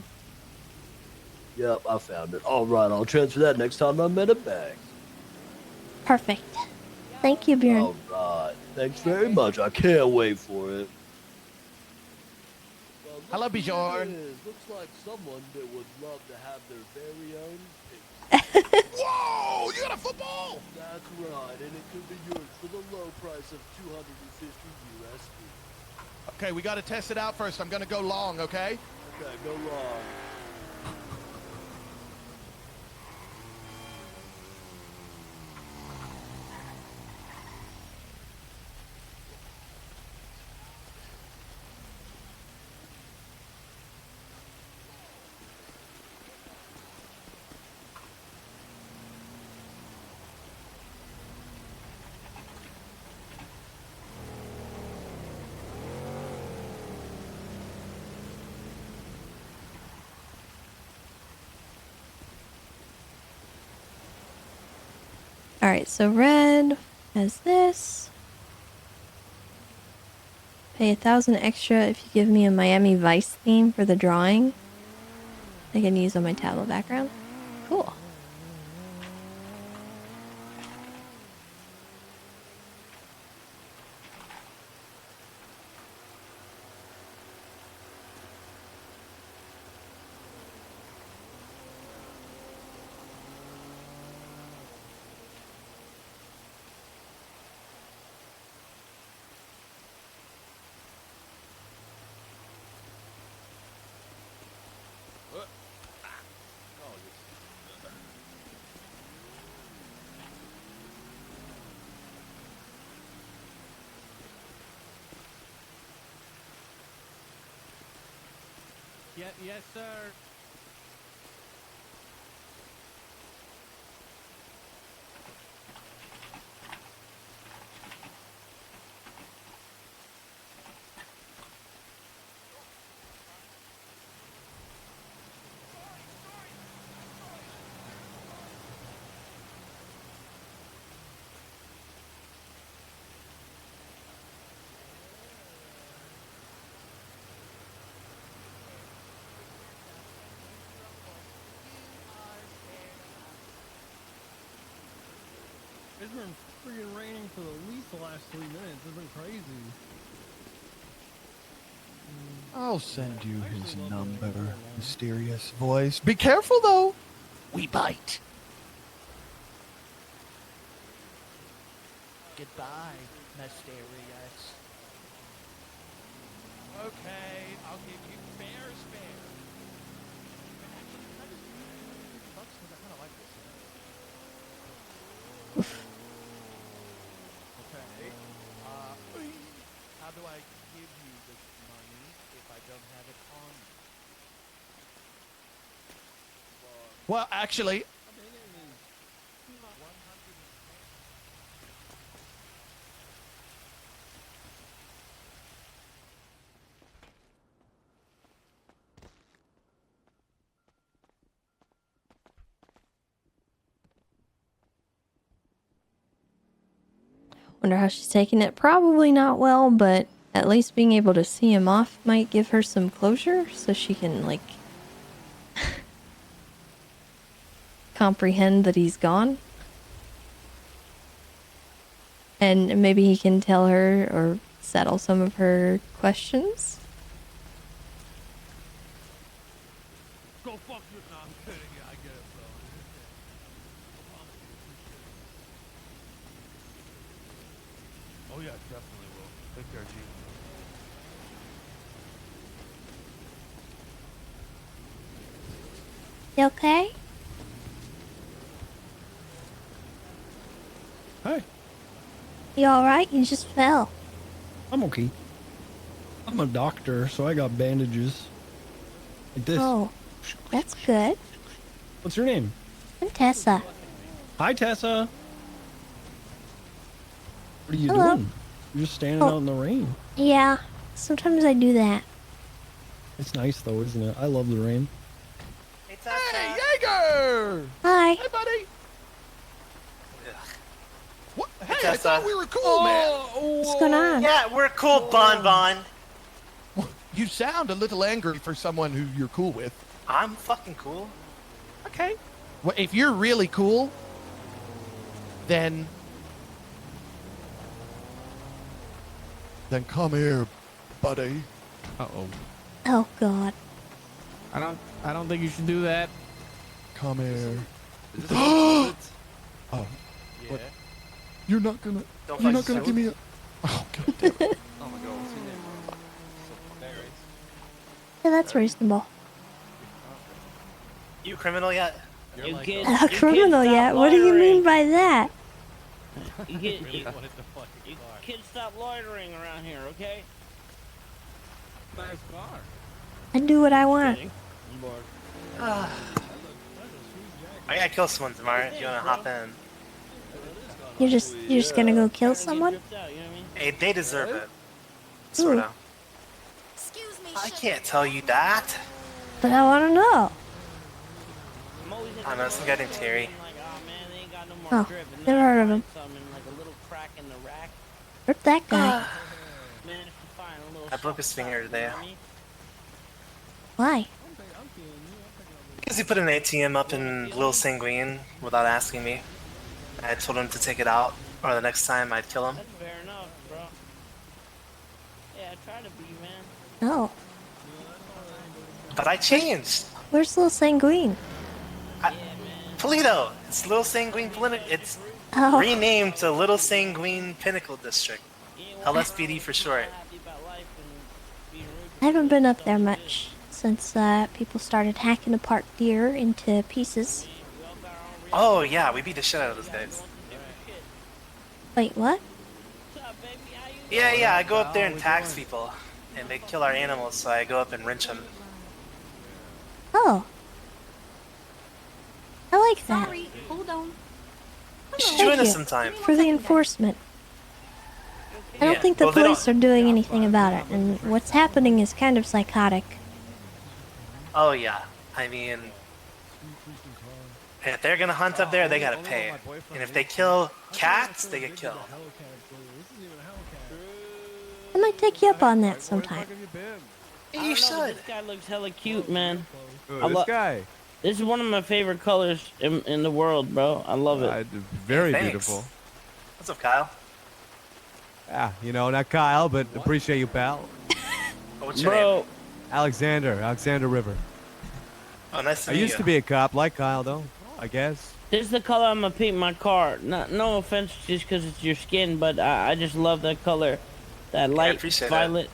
Yep, I found it. All right, I'll transfer that next time I'm in a bank. Perfect. Thank you, Bjorn. All right. Thanks very much. I can't wait for it. Hello, Bjorn. Looks like someone that would love to have their very own Whoa! You got a football? That's right, and it could be yours for the low price of 250 USD. Okay, we got to test it out first. I'm gonna go long, okay? Okay, go long. Alright, so red has this. Pay 1,000 extra if you give me a Miami Vice theme for the drawing. I can use on my tablet background. Cool. Yes, sir. It's been freaking raining for at least the last 3 minutes. It's been crazy. I'll send you his number, mysterious voice. Be careful, though. We bite. Goodbye, mysterious. Okay, I'll give you fair spare. Actually, can I just bucks? 'Cause I kind of like this. Okay. How do I give you this money if I don't have it on me? Well, actually. Wonder how she's taking it. Probably not well, but at least being able to see him off might give her some closure so she can, like, comprehend that he's gone. And maybe he can tell her or settle some of her questions. Go fuck you. No, I'm kidding. Yeah, I get it, bro. Oh yeah, definitely will. Take care, G. You okay? Hey. You alright? You just fell. I'm okay. I'm a doctor, so I got bandages. Like this. Oh, that's good. What's your name? I'm Tessa. Hi, Tessa. What are you Hello. doing? You're just standing Oh. out in the rain. Yeah, sometimes I do that. It's nice though, isn't it? I love the rain. Hey, Jaeger! Hi. Hey, buddy. What? Hey, I Tessa. thought we were cool, man. What's going on? Yeah, we're cool, Bon Bon. You sound a little angry for someone who you're cool with. I'm fucking cool. Okay. Well, if you're really cool, then come here, buddy. Uh-oh. Oh, God. I don't think you should do that. Come here. Oh. Oh. What? You're not gonna. Don't You're fight not gonna give me a. Oh god damn it. Oh my god, what's your name? Yeah, that's reasonable. You criminal yet? You kids, A criminal yet? What do you mean by that? You kids stop loitering around here, okay? Nice bar. I do what I want. I'm bored. I gotta kill someone tomorrow. You wanna hop in? You're just gonna go kill someone? Hey, they deserve it. Ooh. Sorta. I can't tell you that. But I want to know. I know some guy named Terry. Oh, never heard of him. Where's that guy? I broke his finger today. Why? Because he put an ATM up in Lil Sanguine without asking me. I told him to take it out, or the next time I'd kill him. Fair enough, bro. Yeah, I try to be, man. No. But I changed. Where's Lil Sanguine? Toledo. It's Little Sanguine It's Oh. renamed to Little Sanguine Pinnacle District. LSPD for short. I haven't been up there much since people started hacking apart deer into pieces. Oh yeah, we beat the shit out of those guys. Wait, what? Yeah, I go up there and tax people. And they kill our animals, so I go up and wrench them. Oh. I like that. Sorry, hold on. You should Thank join us you sometime. for the enforcement. I don't Yeah, think the well, they police are doing anything about it, and what's happening is kind of psychotic. Oh yeah, I mean, if they're gonna hunt up there, they gotta pay. And if they kill cats, they get killed. I might take you up on that sometime. You should. This guy looks hella cute, man. Who, this guy? This is one of my favorite colors in the world, bro. I love it. Very Thanks. beautiful. What's up, Kyle? Yeah, you know, not Kyle, but appreciate you, pal. What's your name? Alexander River. Oh, nice to I meet used you. to be a cop, like Kyle, though, I guess. This is the color I'm gonna paint my car. No offense, just because it's your skin, but I just love that color, that light appreciate violet.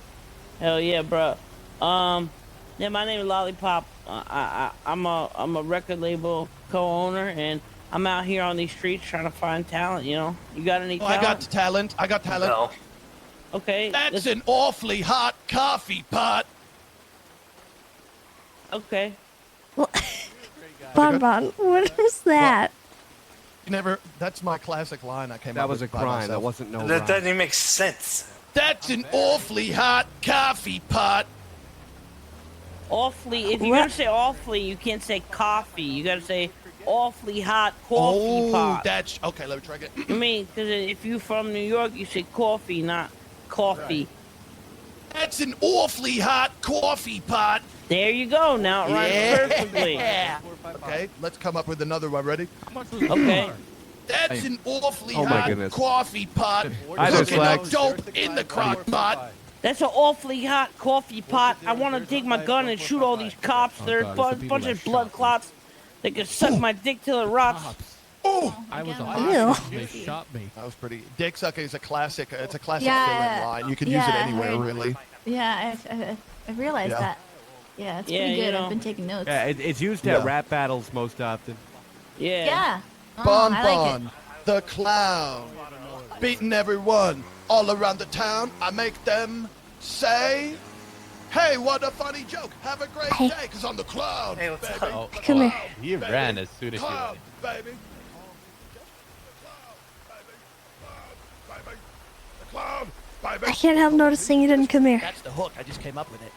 Hell yeah, bro. Yeah, my name is Lollipop. I'm a record label co-owner, and I'm out here on these streets trying to find talent. You know, you got any Oh, I talent? got talent. I got talent. No. Okay. That's an awfully hot coffee pot. Okay. Bonbon, what was that? You never. That's my classic line. I came That up was with a by crime. myself. That wasn't no That rhyme. doesn't even make sense. That's an awfully hot coffee pot. Awfully. If you're gonna say awfully, you can't say coffee. You gotta say awfully hot coffee pot. That's okay. Let me try again. I mean, because if you're from New York, you say coffee, not coffee. That's an awfully hot coffee pot. There you go. Now it rhymes perfectly. Yeah. Okay, let's come up with another one. Ready? Okay. That's an awfully Oh my hot goodness. coffee pot. I just Cooking like- up dope in the crock pot. That's an awfully hot coffee pot. I want to take my gun and shoot all these cops. There's a bunch of blood clots. They can suck my dick till it rots. I was a Ew. hostage. They shot me. That was pretty. Dick sucking is a classic. It's a classic Yeah, fill-in line. You can use it yeah, I anywhere, heard. really. Yeah, I realized Yeah. that. Yeah, it's Yeah, pretty you good. know. I've been taking notes. Yeah, it's used Yeah. at rap battles most often. Yeah. Yeah. Bon I like it. Bon, the clown, beating everyone all around the town. I make them say, "Hey, what a funny joke! Have a great Hey. day, 'cause I'm the clown." Hey, what's baby. up? Come here. He ran as soon as you Clown, went. baby. The clown, baby. I can't help noticing you didn't come here. That's the hook. I just came up with it.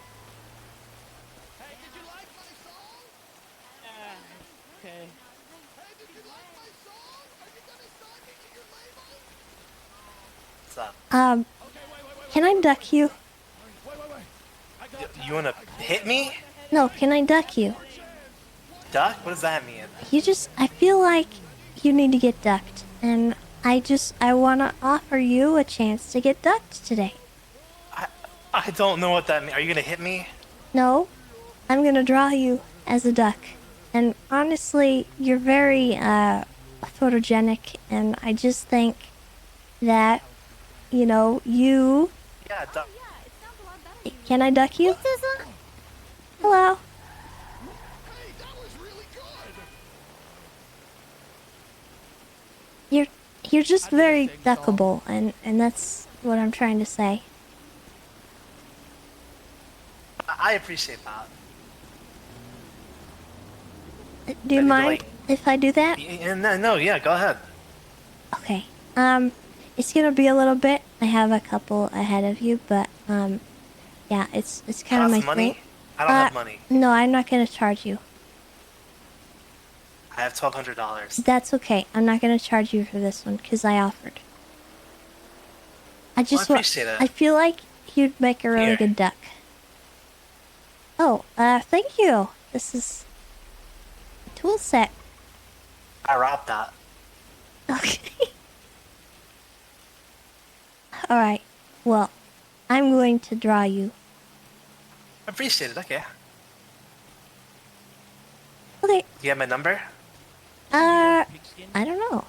Okay. What's up? Can I duck you? You wanna hit me? No, can I duck you? Duck? What does that mean? I feel like you need to get ducked, and I want to offer you a chance to get ducked today. I don't know what that means. Are you gonna hit me? No, I'm gonna draw you as a duck, and honestly, you're very photogenic, and I just think that, you know, you. Yeah, duck. Can I duck you? Hello. You're just very duckable, and that's what I'm trying to say. I appreciate that. Do you mind if I do that? No, yeah, go ahead. Okay. It's gonna be a little bit. I have a couple ahead of you, but yeah, it's kind of my Cost money? thing. I don't have money. No, I'm not gonna charge you. I have $1,200. That's okay. I'm not gonna charge you for this one because I offered. I just appreciate it. I feel like you'd make a really Here. good duck. Oh, thank you. This is a tool set. I robbed that. Okay. All right. Well, I'm going to draw you. I appreciate it, okay. Okay. Do you have my number? I don't know.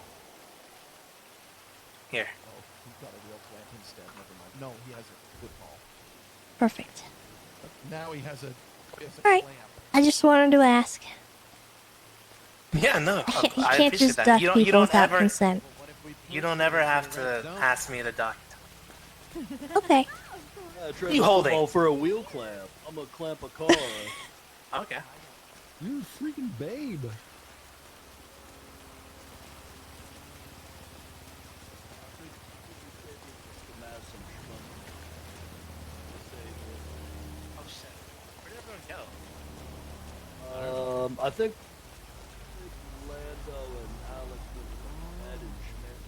Here. No, he has a football. Perfect. Now he has a. All right. I just wanted to ask. Yeah, no. You I can't appreciate just that. duck You people don't without ever. consent. You don't ever have to ask me to duck. Okay. Trade You a holding? football for a wheel clamp. I'm gonna clamp a car. Okay. You're a freaking babe. Oh shit. Where did everyone go? I think Lando and Alex were management.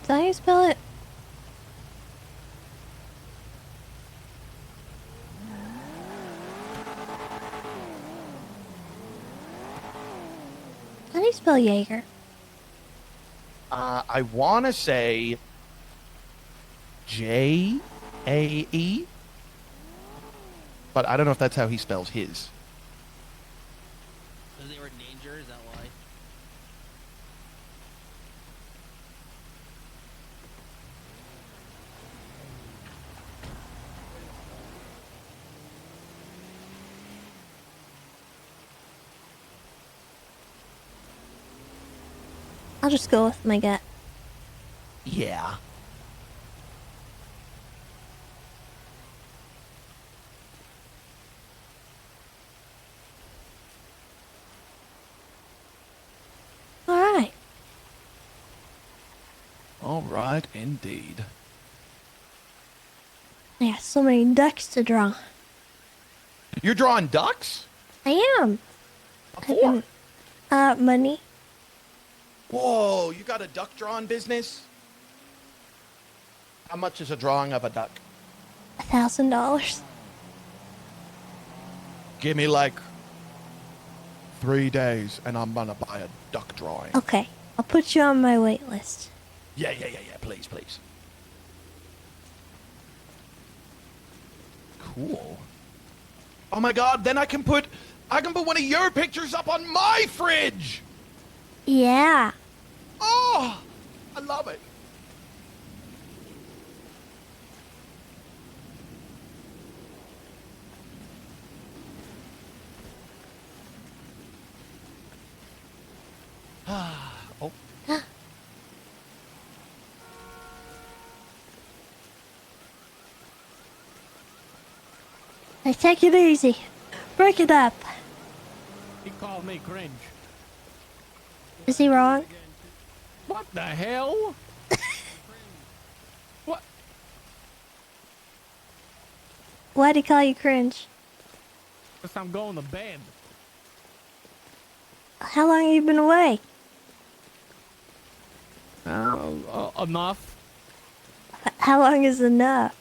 that how you spell it? How do you spell Jaeger? I want to say Jae, but I don't know if that's how he spells his. Because they were in danger, is that why? I'll just go with my gut. Yeah. Alright. All right, indeed. I got so many ducks to draw. You're drawing ducks? I am. What for? Money. Whoa, you got a duck drawing business? How much is a drawing of a duck? $1,000. Give me like 3 days and I'm gonna buy a duck drawing. Okay, I'll put you on my wait list. Yeah, please. Cool. Oh my god, then I can put one of your pictures up on my fridge! Yeah. Oh, I love it. Oh. Hey, take it easy. Break it up. He called me cringe. Is he wrong? What the hell? What? Why'd he call you cringe? Guess I'm going to bed. How long have you been away? Enough. How long is enough?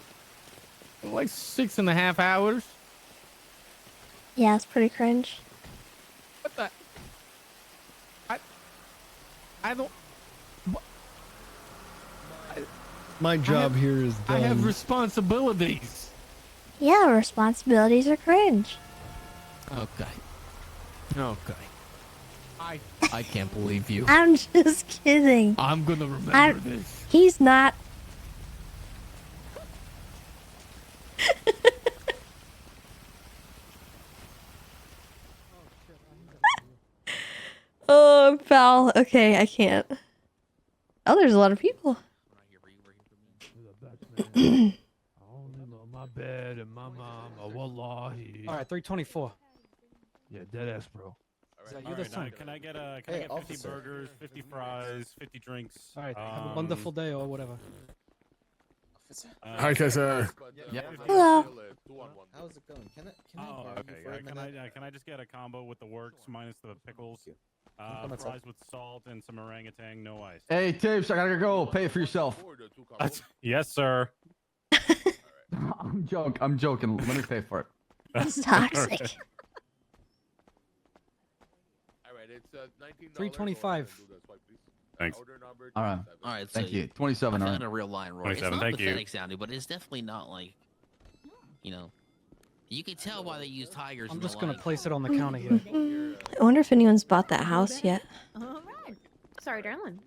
Like 6.5 hours. Yeah, it's pretty cringe. What the? I don't. My job here is done. I have responsibilities. Yeah, responsibilities are cringe. Okay. I can't believe you. I'm just kidding. I'm gonna remember this. He's not. Oh, pal. Okay, I can't. Oh, there's a lot of people. My bed and my mom, wallahi. All right, 324. Yeah, dead ass, bro. Is that you this time? Can I get 50 burgers, 50 fries, 50 drinks? All right, have a wonderful day or whatever. Hi, Tessa. Hello. How's it going? Can I Oh, borrow okay. you for a minute? Can I just get a combo with the works minus the pickles? Fries with salt and some orangutan, no ice. Hey, Tapes, I gotta go. Pay it for yourself. Yes, sir. I'm joking. Let me pay for it. It's toxic. All right, it's $19. 325. Thanks. All right. All right, Thank so you. 27. I All found right. a real line, Roy. It's 27, not thank you. pathetic sounding, but it's definitely not like, you can tell why they use tigers. I'm in just the gonna line. place it on the counter here. I wonder if anyone's bought that house yet. All right. Sorry, darling.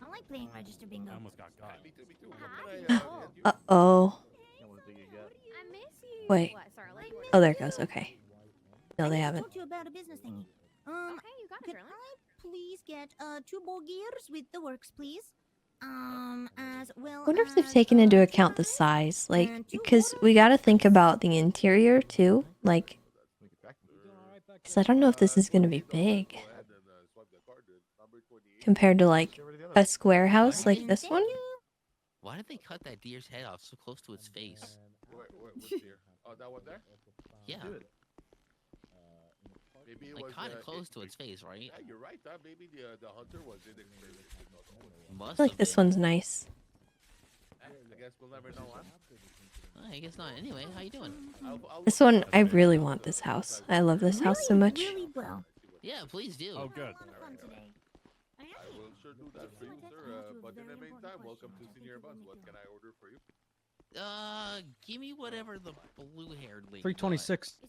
I like playing register bingo. I almost got caught. Uh-oh. I miss you. Wait. Oh, there it goes. Okay. No, they haven't. Talk to you about a business thingy. Okay, you got it, Could darling. I please get 2 ball gears with the works, please? As well. I wonder if they've taken into account the size, like, because we got to think about the interior too, like, because I don't know if this is going to be big compared to like a square house like this one. Why did they cut that deer's head off so close to its face? What deer? Oh, that one there? Yeah. Maybe it Like was kind of close to its face, right? Yeah, you're right. Maybe the hunter was in I feel like this one's nice. I guess we'll never know. I guess not. Anyway, how you doing? This one, I really want this house. I love this house so much. Really well. Yeah, please do. Oh, good. I will sure do that for you, sir. But in the meantime, welcome to Senior Bus. What can I order for you? Give me whatever the blue-haired lady. 326.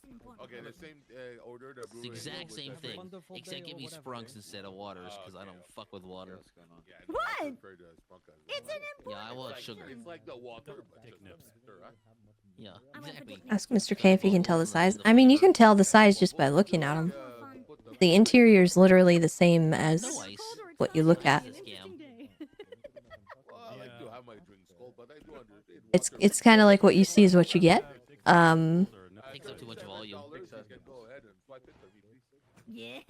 Okay, the same order. The It's the exact same thing, except give me sprunks instead of waters, because I don't fuck with water. What? It's an Yeah, I want sugar. It's like the water, but just Yeah, exactly. Ask Mr. K if he can tell the size. I mean, you can tell the size just by looking at them. The interior is literally the same as what you look at. It's kind of like what you see is what you get. Takes up too much volume. Yeah.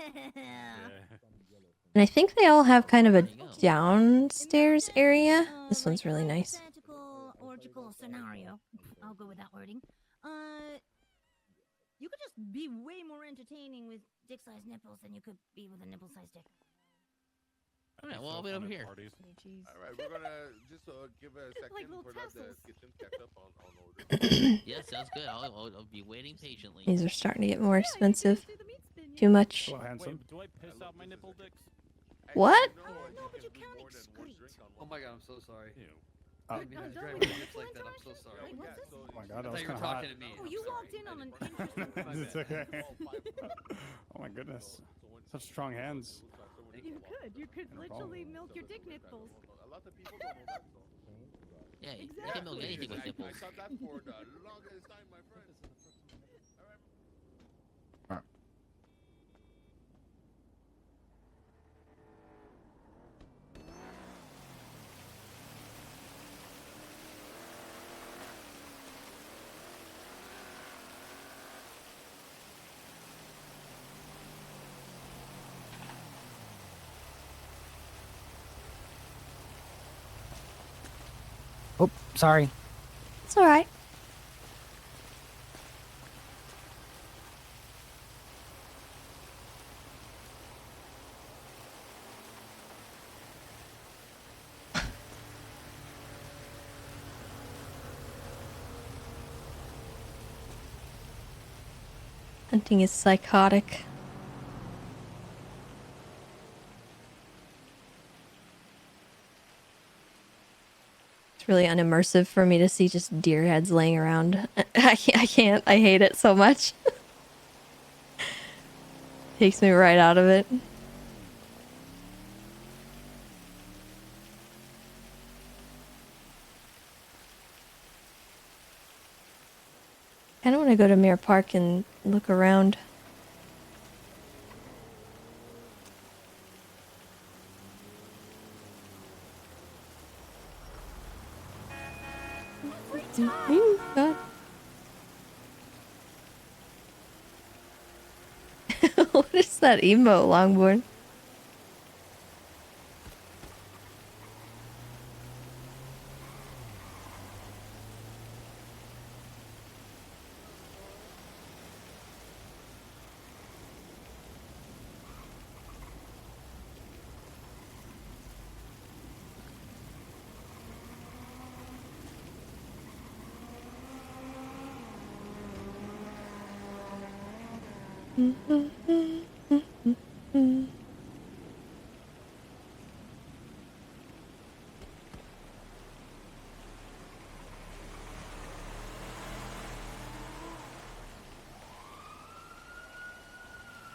And I think they all have kind of a downstairs area. This one's really nice. Orgical scenario. I'll go with that wording. You could just be way more entertaining with dick-sized nipples than you could be with a nipple-sized dick. All right, well, I'll be over here. All right, we're gonna just give a second for the kitchen catch up on order. Yeah, sounds good. I'll be waiting patiently. These are starting to get more expensive. Too much. Hello, handsome. Wait, do I piss out my nipple dicks? What? No, but you can't excrete. Oh my god, I'm so sorry. Oh. I didn't mean to grab my lips like that. I'm so sorry. Oh my god, that I was thought you kind were of hot. talking to me. Oh, you walked in on an interesting. It's okay. Oh my goodness. Such strong hands. You could literally milk your dick nipples. A lot of people don't know that. Yeah, you can milk anything with nipples. I thought that for the longest time, my friend. Oh, sorry. It's alright. Hunting is psychotic. It's really unimmersive for me to see just deer heads laying around. I can't. I hate it so much. Takes me right out of it. I don't want to go to Mirror Park and look around. God. What is that emo longboard?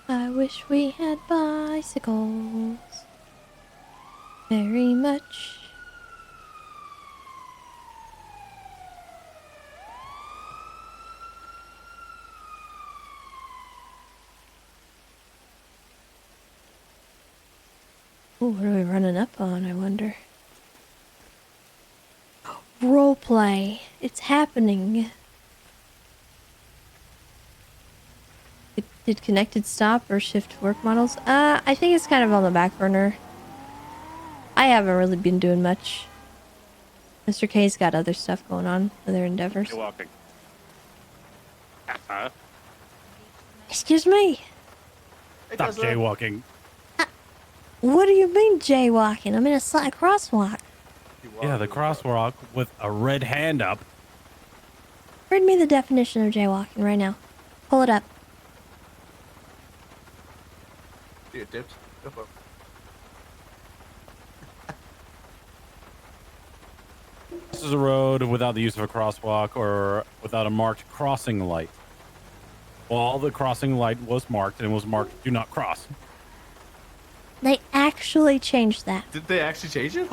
I wish we had bicycles very much. Ooh, what are we running up on, I wonder? Roleplay. It's happening. Did connected stop or shift work models? I think it's kind of on the back burner. I haven't really been doing much. Mr. K's got other stuff going on, other endeavors. You're walking. Excuse me. Stop jaywalking. What do you mean jaywalking? I'm in a slight crosswalk. Yeah, the crosswalk with a red hand up. Read me the definition of jaywalking right now. Pull it up. Here, Dips. Go for it. This is a road without the use of a crosswalk or without a marked crossing light. Well, the crossing light was marked and it was marked "Do not cross." They actually changed that. Did they actually change it?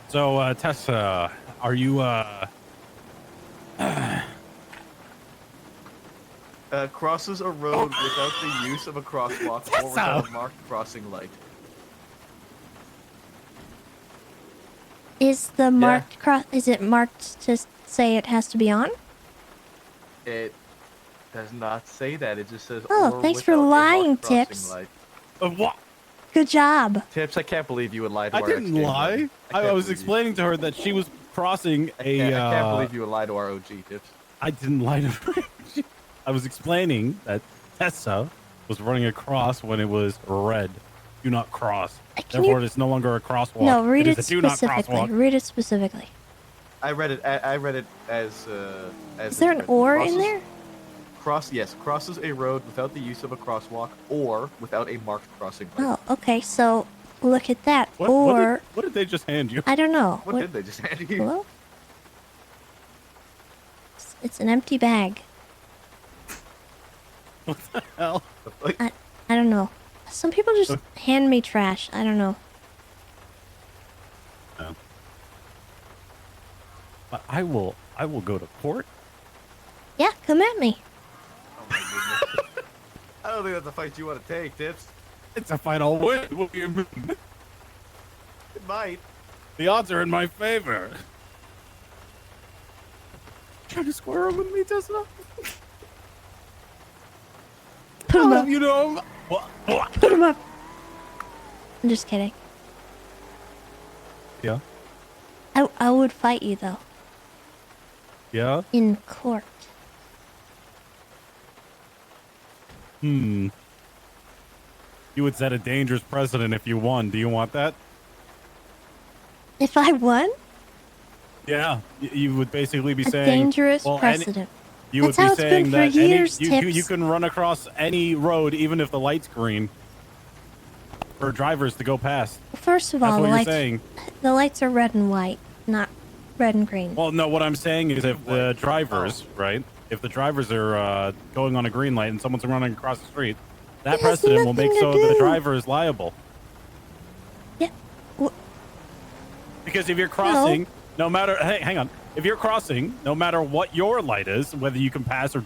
So, Tessa, are you crosses a road without the use of a crosswalk or without a marked crossing light. Is the marked cross? Is it marked to say it has to be on? It does not say that. It just says. Oh, or thanks for without a lying, marked crossing Tips. light. What? Good job. Tips, I can't believe you would lie to I our didn't exchange lie. line. I was explaining to her that she was crossing a. I can't believe you would lie to our OG, Tips. I didn't lie to her. I was explaining that Tessa was running across when it was red. Do not cross. Therefore, it's no longer a crosswalk. No, read it is a do not specifically. crosswalk. Read it specifically. I read it as. Is there an or in there? Crosses a road without the use of a crosswalk or without a marked crossing light. Oh, okay. So look at that. What did they just hand you? I don't know. What did they just hand you? Hello? It's an empty bag. What the hell? I don't know. Some people just hand me trash. I don't know. No. But I will go to court. Yeah, come at me. I don't think that's a fight you want to take, Tips. It's a fight I'll win. What do you mean? It might. The odds are in my favor. Trying to square up with me, Tessa? Put him up. You know. Put him up. I'm just kidding. Yeah. I would fight you though. Yeah. In court. You would set a dangerous precedent if you won. Do you want that? If I won? Yeah. You would basically be A saying dangerous well, precedent. You That's would how be it's saying been for that years, you Tips. can run across any road even if the light's green for drivers to go past. First of That's all, what you're saying. the lights are red and white, not red and green. Well, no, what I'm saying is if the drivers, right? If the drivers are going on a green light and someone's running across the street, that It has precedent will make nothing so to the do. driver is liable. Yeah. Because if you're crossing, no matter hang on, if you're crossing, no matter what your light is, whether you can pass or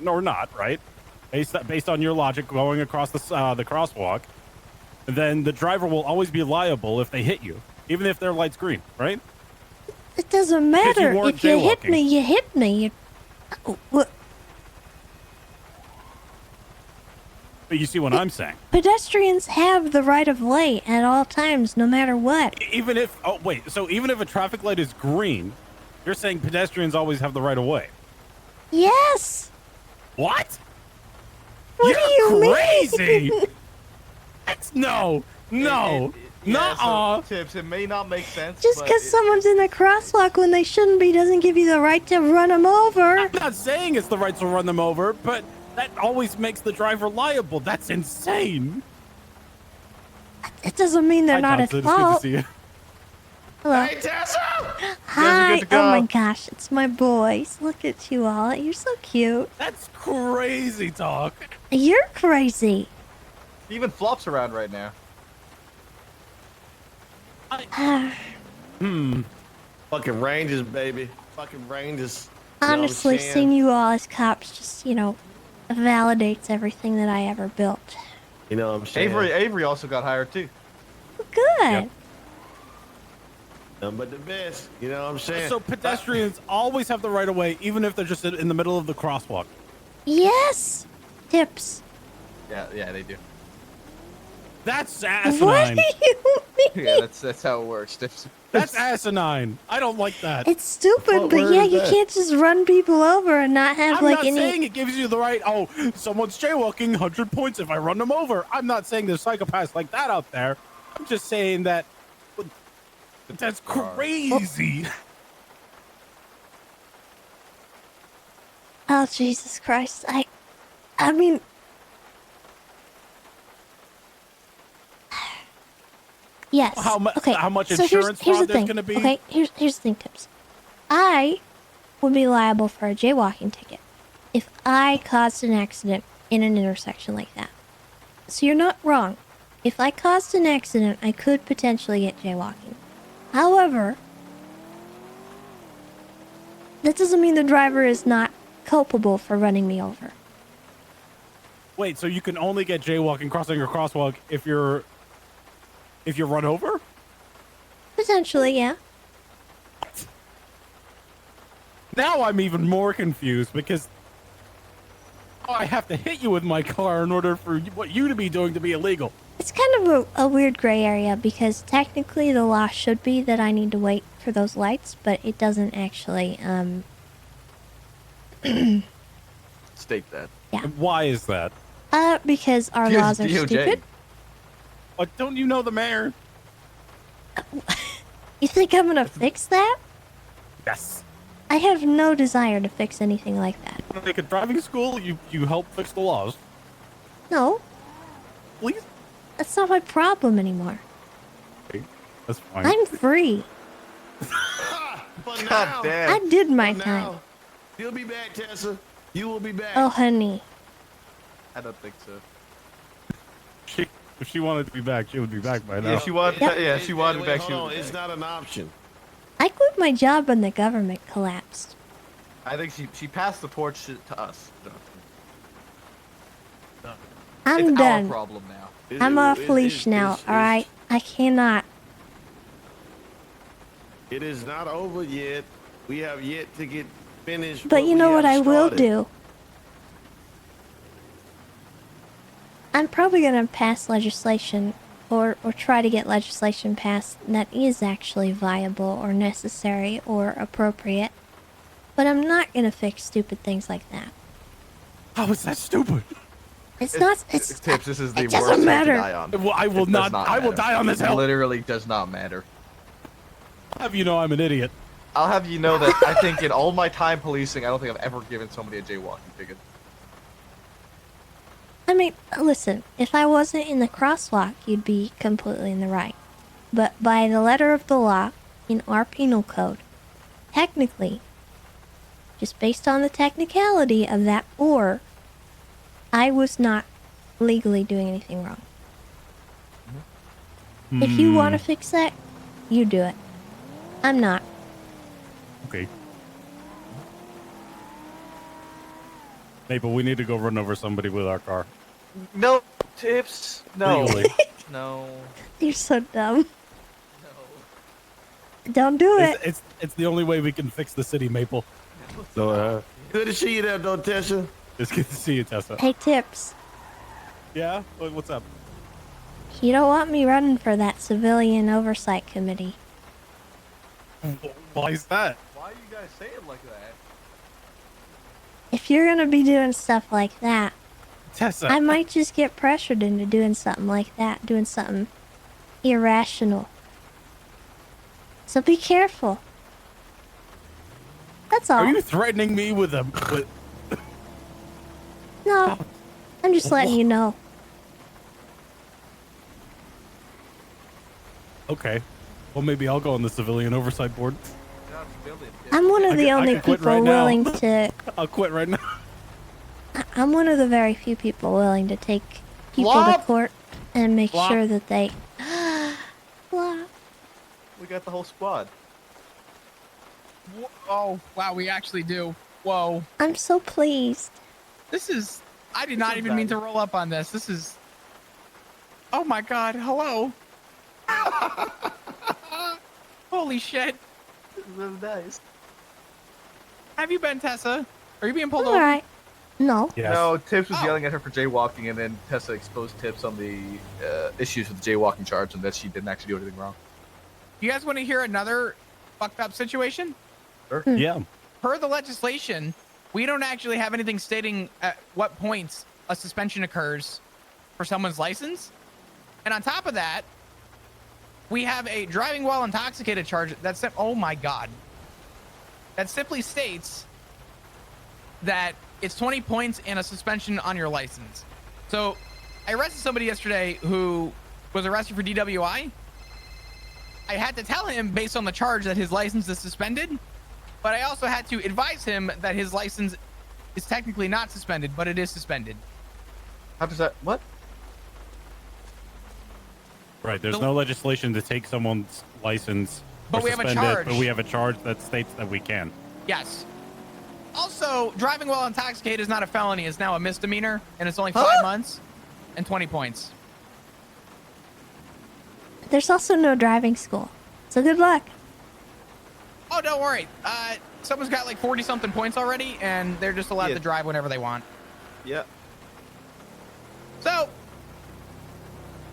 not, right? Based on your logic going across the crosswalk, then the driver will always be liable if they hit you, even if their light's green, right? It doesn't Because you matter. weren't If you hit jaywalking. me, you hit me. What? But you see what I'm saying. Pedestrians have the right of way at all times, no matter what. Even if even if a traffic light is green, you're saying pedestrians always have the right of way. Yes. What? What do you crazy. mean? No. Nuh-uh. Tips, it may not make sense. Just but because someone's in a crosswalk when they shouldn't be doesn't give you the right to run them over. I'm not saying it's the right to run them over, but that always makes the driver liable. That's insane. It doesn't mean they're not at Johnson. It's good to fault. see you. Hello. Hey, Tessa! Hi. good to Oh my go. gosh, it's my boys. Look at you all. You're so cute. That's crazy talk. You're crazy. He even flops around right now. Fucking Rangers, baby. Fucking Rangers. You know what I'm Honestly, saying? seeing you all as cops just, validates everything that I ever built. You know what I'm saying? Avery also got hired too. Good. But the best. You know what I'm saying? So pedestrians always have the right of way, even if they're just in the middle of the crosswalk. Yes. Tips. Yeah, they do. That's What asinine. do you mean? Yeah, that's how it works. That's asinine. I don't like that. It's stupid, but yeah, you can't just run people over and not have I'm like not any. saying it gives you the right. Oh, someone's jaywalking, 100 points if I run them over. I'm not saying there's psychopaths like that out there. I'm just saying that That's crazy. Oh, Jesus Christ. I mean... Yes. How much So insurance here's fraud the there's thing. going to be? Okay, here's the thing, Tips. I would be liable for a jaywalking ticket if I caused an accident in an intersection like that. So you're not wrong. If I caused an accident, I could potentially get jaywalking. However, that doesn't mean the driver is not culpable for running me over. Wait, so you can only get jaywalking crossing a crosswalk if you're run over? Potentially, yeah. Now I'm even more confused because I have to hit you with my car in order for what you to be doing to be illegal. It's kind of a weird gray area because technically the law should be that I need to wait for those lights, but it doesn't actually, State that. Yeah. And why is that? Because our laws are stupid. Don't you know the mayor? You think I'm gonna fix that? Yes. I have no desire to fix anything like that. Like a driving school, you help fix the laws. No. Please? That's not my problem anymore. Okay, that's fine. I'm free. God damn. I did my time. You'll be back, Tessa. You will be back. Oh, honey. I don't think so. If she wanted to be back, she would be back by now. Yeah, she wanted. Yeah, she wanted to be back. She Hold on, would be it's back. not an option. I quit my job when the government collapsed. I think she passed the torch to us. I'm it's done. Our problem now. I'm off leash now, alright? I cannot. It is not over yet. We have yet to get finished. But you know we what have I will started. do? I'm probably gonna pass legislation or try to get legislation passed that is actually viable or necessary or appropriate. But I'm not gonna fix stupid things like that. How is that stupid? It's not. It's Tips. This is the it worst doesn't hill matter. to die on. Well, I will It does not. I will matter. die on this It hill. literally does not matter. I'll have you know I'm an idiot. I'll have you know that I think in all my time policing, I don't think I've ever given somebody a jaywalking ticket. I mean, listen, if I wasn't in the crosswalk, you'd be completely in the right. But by the letter of the law, in our penal code, technically, just based on the technicality of that or, I was not legally doing anything wrong. If you want to fix that, you do it. I'm not. Okay. Maple, we need to go run over somebody with our car. No tips. No. Legally. No. You're so dumb. Don't do it. It's the only way we can fix the city, Maple. So, good to see you there, though, Tessa. It's good to see you, Tessa. Hey, Tips. Yeah? What's up? You don't want me running for that civilian oversight committee. Why is that? Why do you guys say it like that? If you're gonna be doing stuff like that, Tessa. I might just get pressured into doing something like that, doing something irrational. So be careful. That's all. Are you threatening me with a... No, I'm just letting you know. Okay. Well, maybe I'll go on the civilian oversight board. I'm one of the I only can quit people right now. willing to. I'll quit right now. I'm one of the very few people willing to take people to Flop. court and make Flop. sure that they. Flop. We got the whole squad. Oh, wow, we actually do. Whoa. I'm so pleased. This is... I did not even mean to roll up on this. This is... Oh my god, hello. Holy shit. This is really nice. Have you been, Tessa? Are you being pulled All over? right. No. Yes. No, Tips was yelling at her for jaywalking, and then Tessa exposed Tips on the issues with the jaywalking charge, and that she didn't actually do anything wrong. You guys want to hear another fucked up situation? Sure. Yeah. Per the legislation, we don't actually have anything stating at what points a suspension occurs for someone's license. And on top of that, we have a driving while intoxicated charge. Oh my God. That simply states that it's 20 points and a suspension on your license. So I arrested somebody yesterday who was arrested for DWI. I had to tell him based on the charge that his license is suspended, but I also had to advise him that his license is technically not suspended, but it is suspended. How does that, what? Right, there's no legislation to take someone's license But or we have a suspend it, charge. but we have a charge that states that we can. Yes. Also, driving while intoxicated is not a felony. It's now a misdemeanor, and it's only 5 months and 20 points. There's also no driving school, so good luck. Oh, don't worry. Someone's got like 40-something points already, and they're just allowed to drive whenever they want. Yeah. So,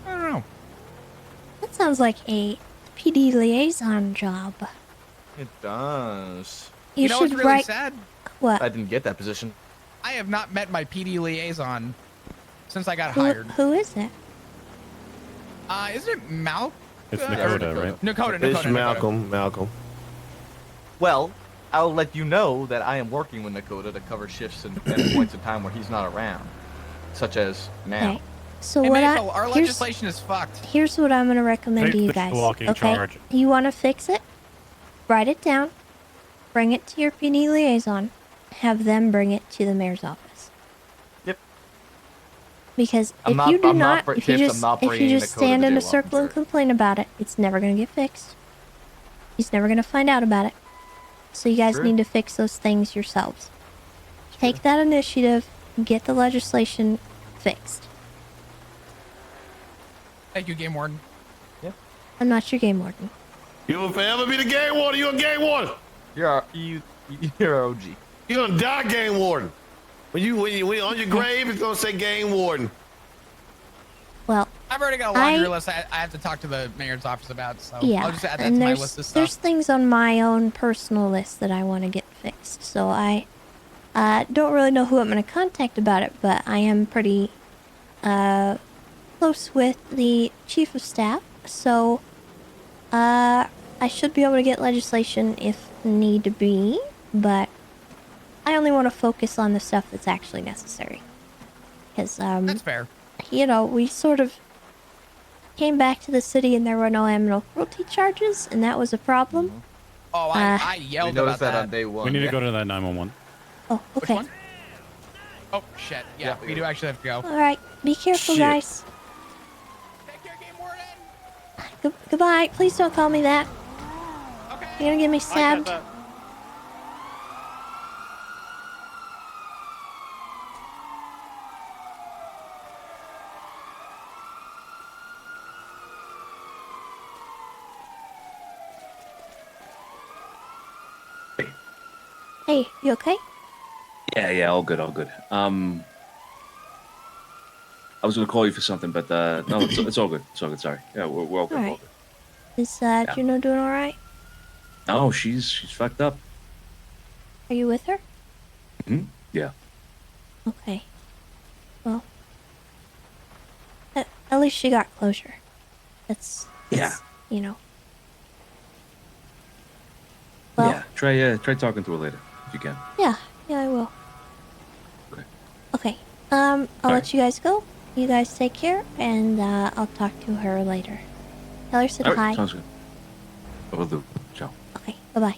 I don't know. That sounds like a PD liaison job. It does. You know should what's really write. sad? What? I didn't get that position. I have not met my PD liaison since I got Who, hired. who is it? Isn't it Mal? It's Nakkida, right? Nakkida. It's Malcolm. Well, I'll let you know that I am working with Nakkida to cover shifts and points in time where he's not around, such as now. Okay. So Hey, what Maple, our here's, legislation is fucked. here's what I'm gonna recommend Take to you the guys. walking Okay, charge. you want to fix it? Write it down. Bring it to your PD liaison. Have them bring it to the mayor's office. Yep. Because I'm if not- you do I'm not not, br- if you Tips, I'm just not if you bringing just the code of stand the in a jaywalking circle and charge. complain about it, it's never gonna get fixed. He's never gonna find out about it. So you guys Sure. need to fix those things yourselves. Take that initiative. Get the legislation fixed. Thank you, Game Warden. I'm not your game warden. You will forever be the game warden. You're a game warden. You're an OG. You're gonna die game warden. When you on your grave, it's gonna say game warden. Well, I've already got a laundry list I have to talk to the mayor's office about, so yeah, I'll just add that and to my there's list of stuff. there's things on my own personal list that I want to get fixed. So I don't really know who I'm going to contact about it, but I am pretty close with the chief of staff, so I should be able to get legislation if need be, but I only want to focus on the stuff that's actually necessary. Because That's fair. you know, we sort of came back to the city and there were no animal cruelty charges, and that was a problem. Oh, I yelled We about noticed that on day one. We need yeah. to go to that 911. Oh, okay. one? Oh, shit. Yeah, we do actually have to go. All right, be careful, Shit. guys. Goodbye. Please don't call me that. You're gonna get me stabbed. Hey, you okay? Yeah, all good. I was gonna call you for something, but no, it's all good. It's all good. Sorry. Yeah, we're all good. All We're all right. good. Is Juno doing all right? No, she's fucked up. Are you with her? Hmm? Yeah. Okay. Well, at least she got closure. That's you know. Well, Yeah. Try talking to her later if you can. yeah, I will. Okay. I'll let you guys go. You guys take care, and I'll talk to her later. Tell her said All hi. right, sounds good. Will do. Ciao. Okay. Bye bye.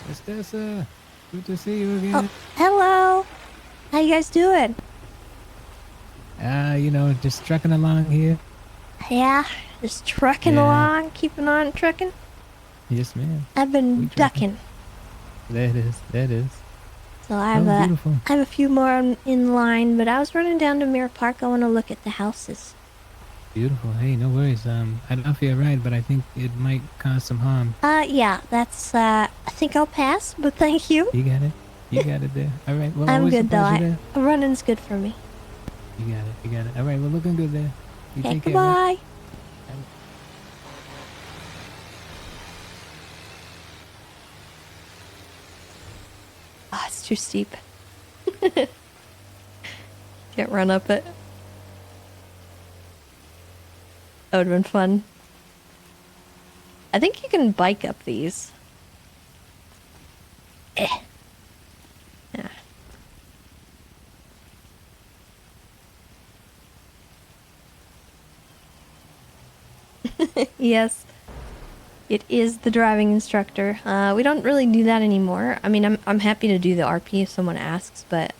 Miss Tessa, good to see you again. Oh, hello. How you guys doing? You know, just trucking along here. Yeah, just trucking Yeah. along, keeping on trucking. Yes, ma'am. I've been ducking, That is. so I have beautiful. I have a few more in line. But I was running down to Mirror Park. I want to look at the houses. Beautiful. Hey, no worries. I don't know if you're right, but I think it might cause some harm. Yeah, that's I think I'll pass. But thank you. You got it. You got it there. All right. Well, I'm always a good though. pleasure Running's good for me. You got it. All right. Well, looking good there. You Okay, take care. man. goodbye. too steep. Can't run up it. That would have been fun. I think you can bike up these. Eh. Yeah. Yes. It is the driving instructor. We don't really do that anymore. I mean, I'm happy to do the RP if someone asks, but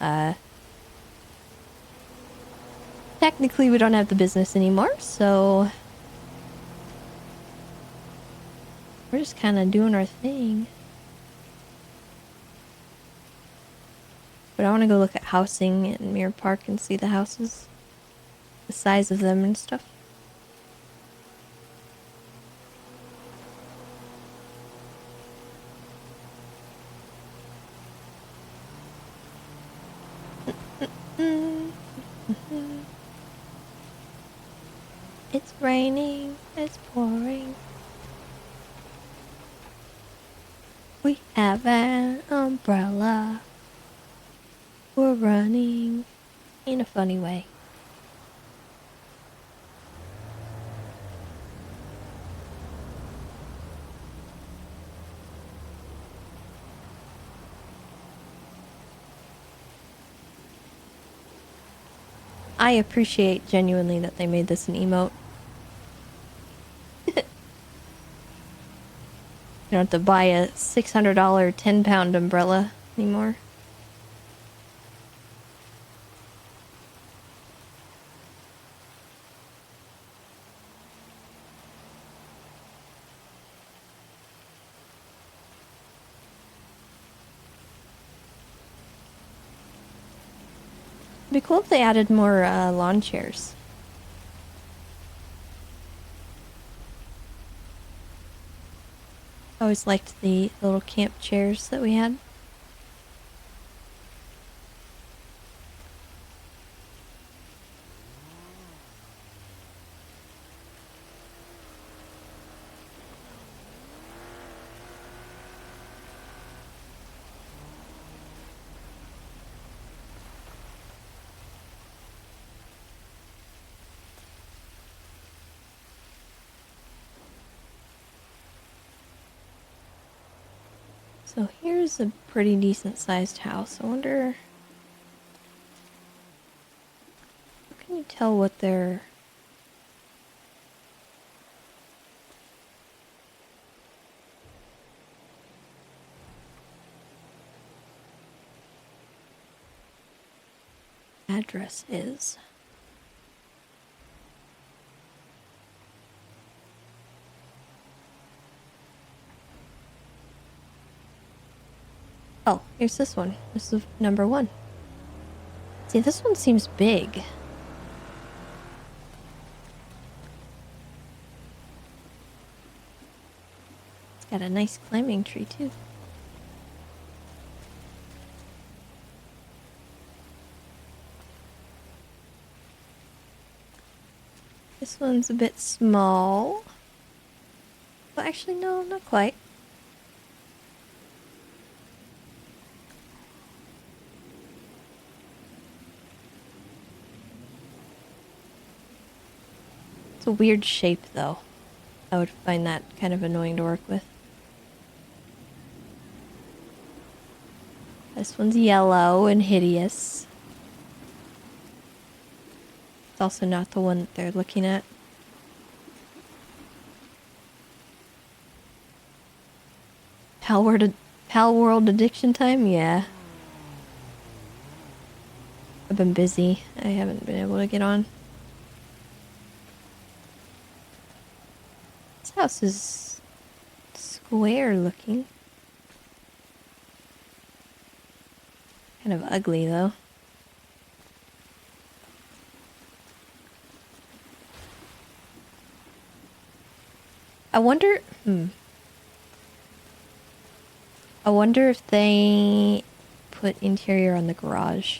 technically we don't have the business anymore, so we're just kind of doing our thing. But I want to go look at housing in Mirror Park and see the houses, the size of them and stuff. It's raining, it's pouring. We have an umbrella. We're running in a funny way. I appreciate genuinely that they made this an emote. You don't have to buy a $600 10-pound umbrella anymore. It'd be cool if they added more lawn chairs. I always liked the little camp chairs that we had. So here's a pretty decent sized house. I wonder, how can you tell what their address is? Oh, here's this one. This is number 1. See, this one seems big. It's got a nice climbing tree, too. This one's a bit small. Well, actually, no, not quite. It's a weird shape, though. I would find that kind of annoying to work with. This one's yellow and hideous. It's also not the one that they're looking at. Pal World Addiction Time? Yeah. I've been busy. I haven't been able to get on. This house is square looking. Kind of ugly, though. I wonder... I wonder if they put interior on the garage.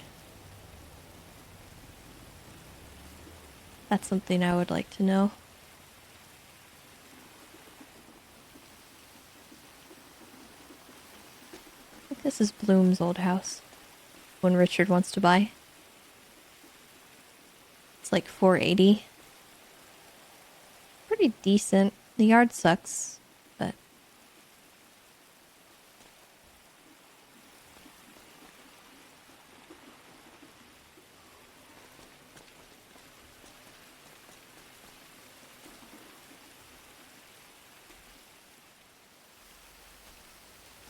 That's something I would like to know. I think This is Bloom's old house. One Richard wants to buy. It's like 480. Pretty decent. The yard sucks, but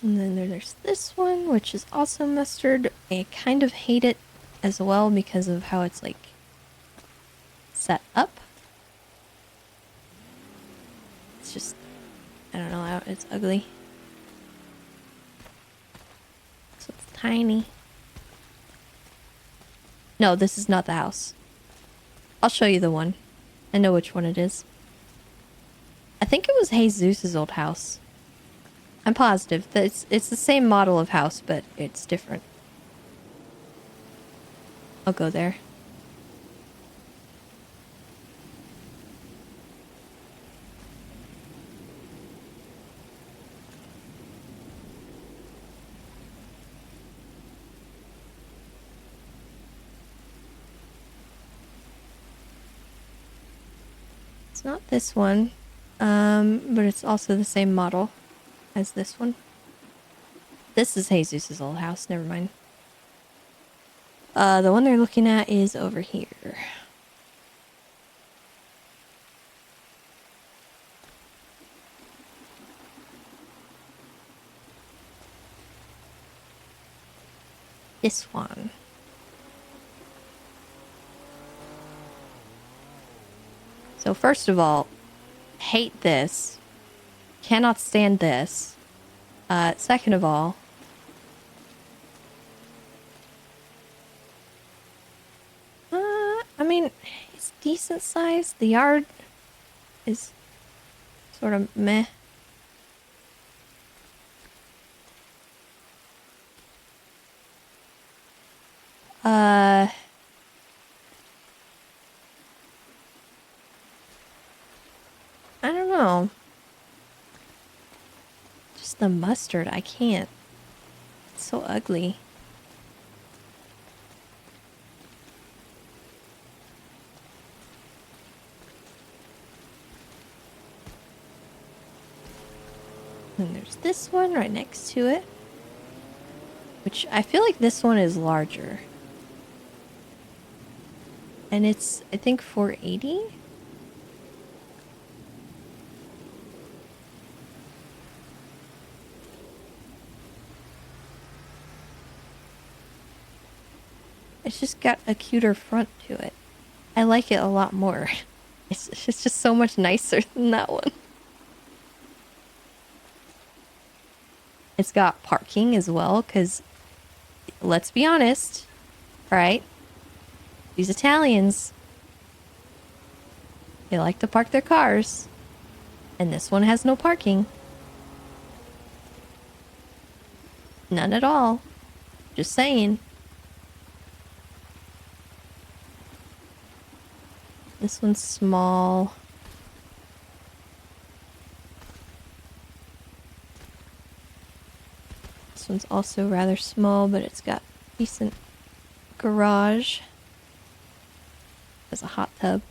and then there's this one, which is also mustard. I kind of hate it as well because of how it's like set up. It's just, I don't know, it's ugly. So it's tiny. No, this is not the house. I'll show you the one. I know which one it is. I think it was Jesus' old house. I'm positive that it's the same model of house, but it's different. I'll go there. It's not this one, but it's also the same model as this one. This is Jesus' old house, never mind. The one they're looking at is over here. This one. So first of all, hate this. Cannot stand this. Second of all, I mean, it's decent size. The yard is sort of meh. I don't know. Just the mustard, I can't. It's so ugly. And there's this one right next to it. Which I feel like this one is larger. And it's, I think, 480? It's just got a cuter front to it. I like it a lot more. It's just so much nicer than that one. It's got parking as well, because let's be honest, right? These Italians, they like to park their cars, and this one has no parking. None at all. Just saying. This one's small. This one's also rather small, but it's got decent garage. There's a hot tub.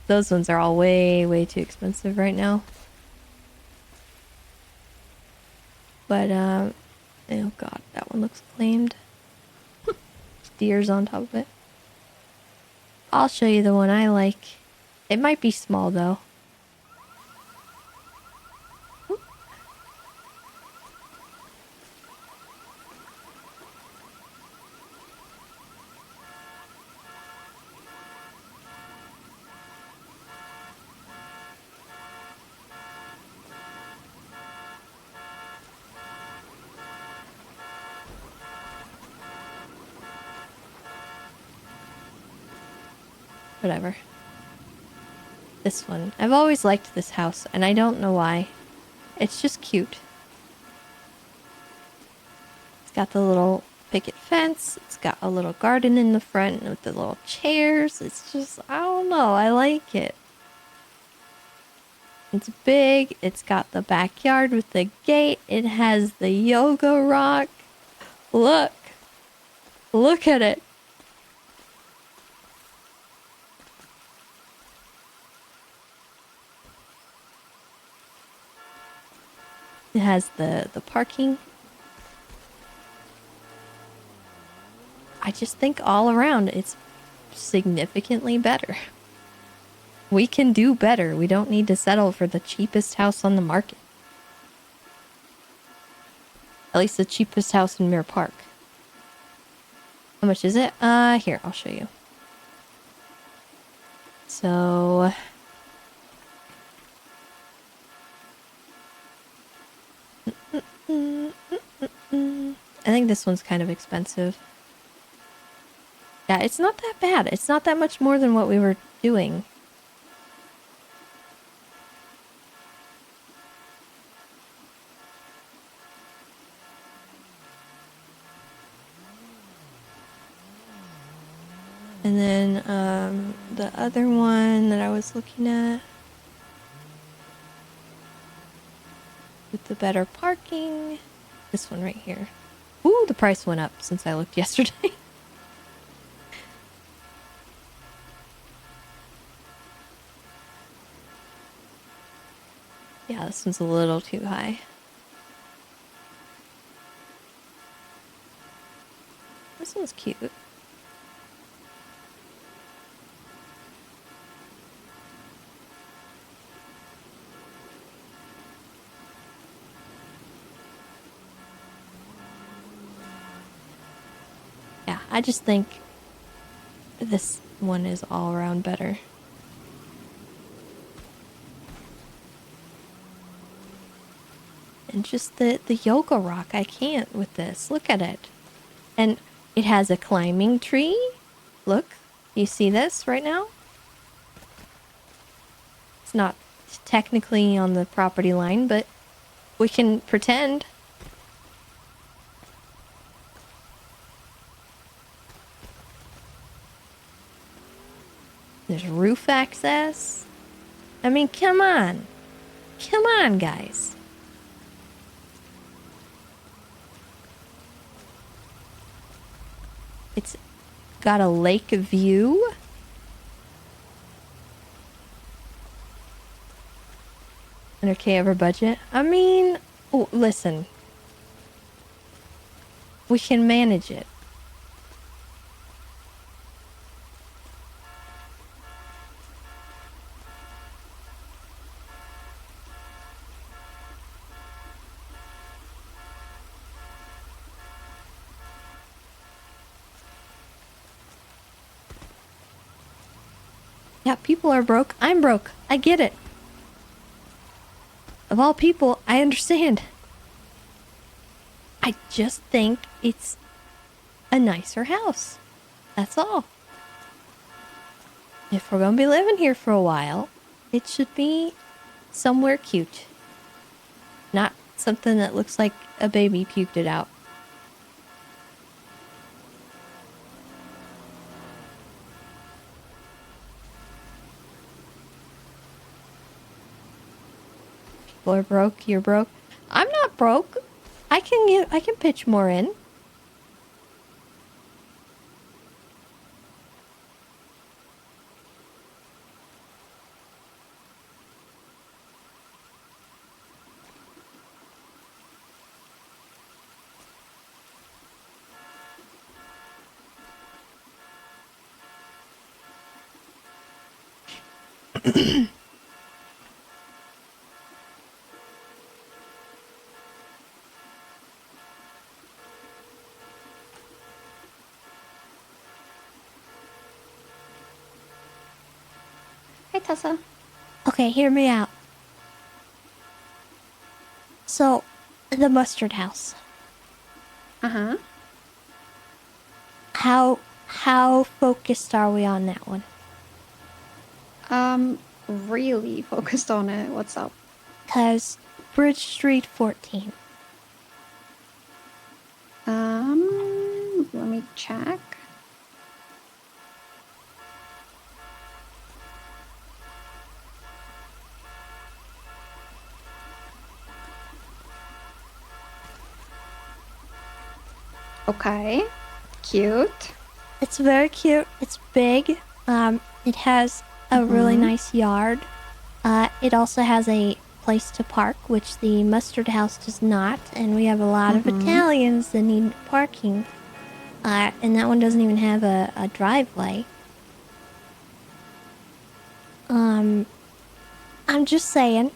Those ones are all way, way too expensive right now. But, oh god, that one looks claimed. Deer's on top of it. I'll show you the one I like. It might be small, though. Whatever. This one. I've always liked this house, and I don't know why. It's just cute. It's got the little picket fence. It's got a little garden in the front with the little chairs. It's just, I don't know. I like it. It's big. It's got the backyard with the gate. It has the yoga rock. Look. Look at it. It has the parking. I just think all around it's significantly better. We can do better. We don't need to settle for the cheapest house on the market. At least the cheapest house in Mirror Park. How much is it? Here, I'll show you. So... I think this one's kind of expensive. Yeah, it's not that bad. It's not that much more than what we were doing. And then the other one that I was looking at with the better parking, this one right here. Ooh, the price went up since I looked yesterday. Yeah, this one's a little too high. This one's cute. Yeah, I just think this one is all around better. And just the yoga rock, I can't with this. Look at it. And it has a climbing tree. Look, you see this right now? It's not technically on the property line, but we can pretend. There's roof access. I mean, come on. Come on, guys. It's got a lake view. $100K over budget. I mean, oh, listen. We can manage it. Yeah, people are broke. I'm broke. I get it. Of all people, I understand. I just think it's a nicer house. That's all. If we're gonna be living here for a while, it should be somewhere cute. Not something that looks like a baby puked it out. People are broke, you're broke. I'm not broke. I can pitch more in. Hey, Tessa. Okay, hear me out. So, the mustard house. Uh-huh. How focused are we on that one? Really focused on it. What's up? 'Cause Bridge Street 14. Let me check. Okay. Cute. It's very cute. It's big. It has a really nice yard. It also has a place to park, which the mustard house does not, and we have a lot of Italians that need parking. And that one doesn't even have a driveway. I'm just saying,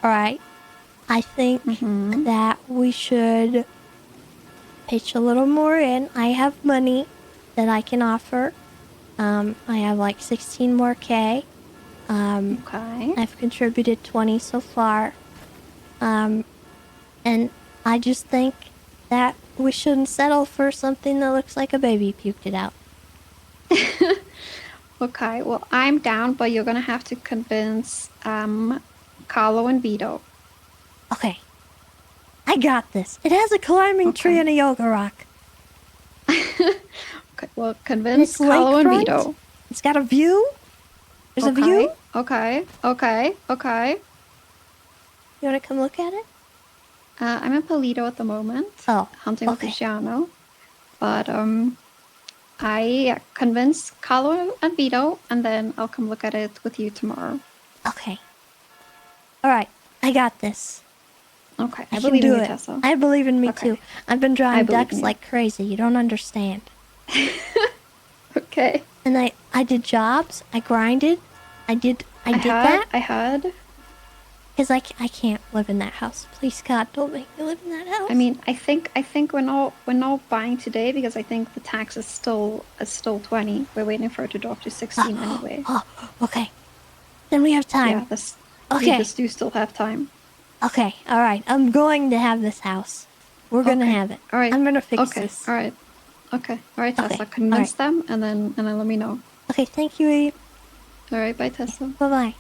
alright, I think that we should pitch a little more in. I have money that I can offer. I have like 16 more K. Okay. I've contributed 20 so far. And I just think that we shouldn't settle for something that looks like a baby puked it out. Okay, well, I'm down, but you're gonna have to convince Carlo and Vito. Okay. I got this. It has a climbing tree and a yoga rock. Okay, well, convince Carlo and Vito. It's got a view. There's a view. Okay. You want to come look at it? I'm in Polito at the moment. Oh, hunting with Luciano. But I convince Carlo and Vito, and then I'll come look at it with you tomorrow. Okay. All right. I got this. Okay, I I can believe in do you, it. Tessa. I believe in me too. I've been I drawing believe ducks in you. like crazy. You don't understand. Okay. And I did jobs. I grinded. I did that. I had. Because I can't live in that house. Please, God, don't make me live in that house. I mean, I think we're not buying today because I think the tax is still 20. We're waiting for it to drop to 16 anyway. Oh, okay. Then we have time. Yeah, Okay. We just do still have time. Okay, all right. I'm going to have this house. We're gonna have it. All right. I'm gonna fix okay. this. All right. Okay. All right, Okay, Tessa. all Convince right. them, and then let me know. Okay, thank you, Eve. All right. Bye, Tessa. Bye bye.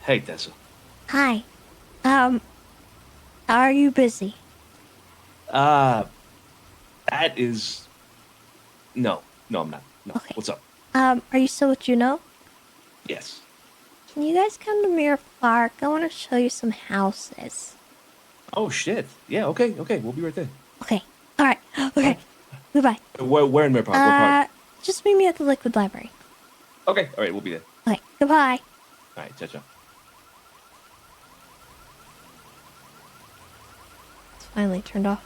Hey, Tessa. Hi. Are you busy? That is. No, I'm not. No. Okay. What's up? Are you still with Juno? Yes. Can you guys come to Mirror Park? I want to show you some houses. Oh shit. Yeah. Okay. We'll be right there. Okay. All right. Okay. Goodbye. Where in Mirror Park? What part? Just meet me at the Liquid Library. Okay. All right. We'll be there. Okay. Goodbye. All right. Ciao. It's finally turned off.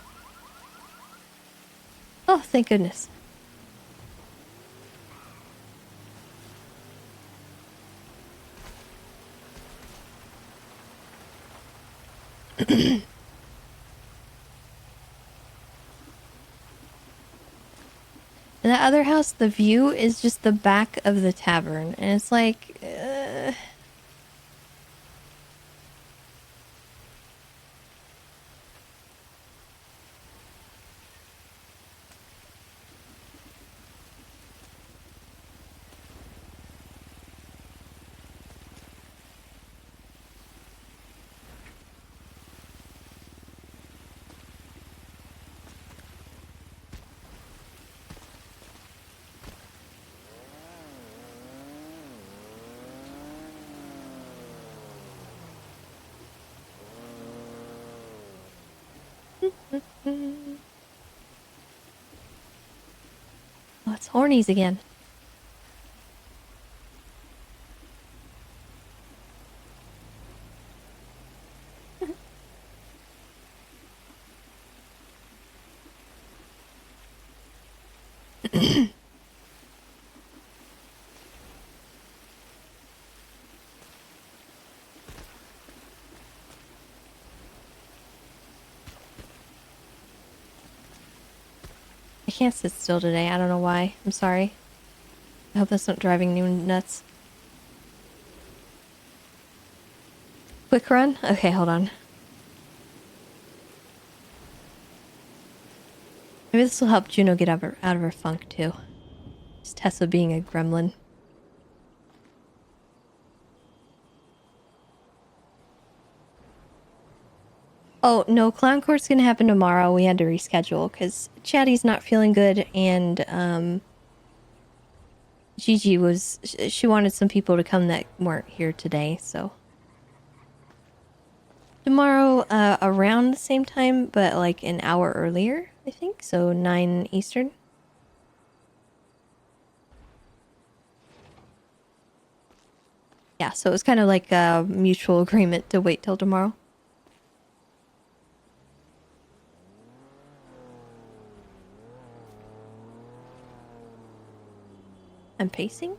Oh, thank goodness. In the other house, the view is just the back of the tavern, and it's like, oh, it's hornies again. I can't sit still today. I don't know why. I'm sorry. I hope that's not driving you nuts. Quick run? Okay, hold on. Maybe this will help Juno get out of her funk too. Just Tessa being a gremlin. Oh, no, Clown Court's gonna happen tomorrow. We had to reschedule because Chatty's not feeling good and, Gigi she wanted some people to come that weren't here today, so. Tomorrow, around the same time, but like an hour earlier, I think, so 9 Eastern. Yeah, so it was kind of like a mutual agreement to wait till tomorrow. I'm pacing?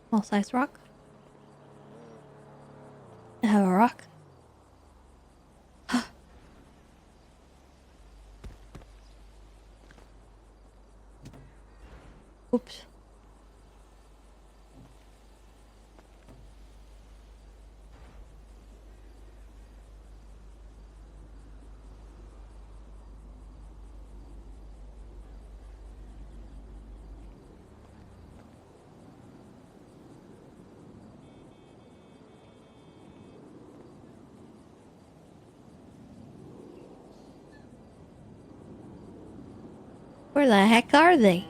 Small size rock? I have a rock. Oops. Where the heck are they?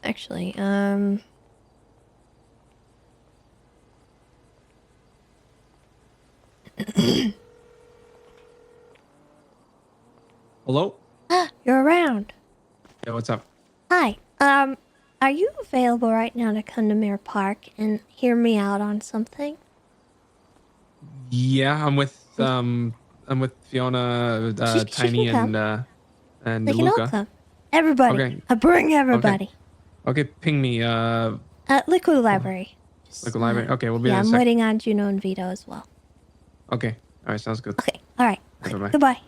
Actually, Hello? You're around. Yeah, what's up? Hi. Are you available right now to come to Mirror Park and hear me out on something? Yeah, I'm with Fiona, She Tiny, can come. and They can all Luca. come. Everybody. Okay. I bring everybody. Okay, ping me. Liquid Library. Liquid Library. Okay, we'll be Yeah, there in a I'm sec. waiting on Juno and Vito as well. Okay. All right, sounds good. Okay. All right. Okay, bye-bye. Goodbye.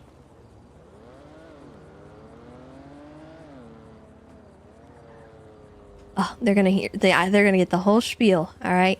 Oh, they're gonna hear. They're gonna get the whole spiel. All right.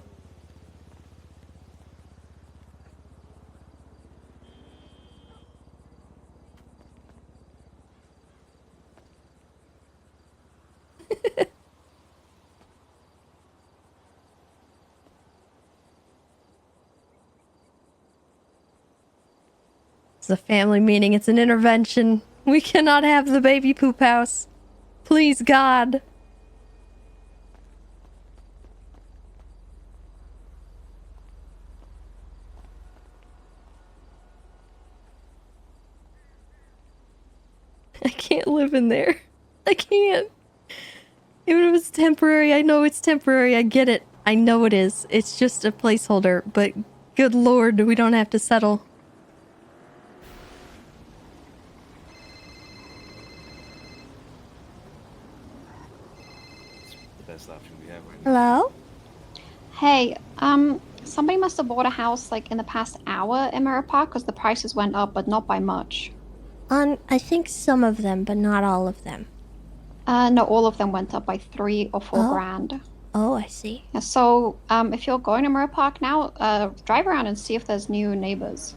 It's a family meeting. It's an intervention. We cannot have the baby poop house. Please, God. I can't live in there. I can't. Even if it's temporary, I know it's temporary. I get it. I know it is. It's just a placeholder, but good lord, we don't have to settle. The best option we have right Hello? Hey, somebody must have bought a house like in the past hour in Mirror Park because the prices went up, but not by much. I think some of them, but not all of them. No, all of them went up by 3 or 4 Oh. grand. Oh, I see. Yeah, so, if you're going to Mirror Park now, drive around and see if there's new neighbors.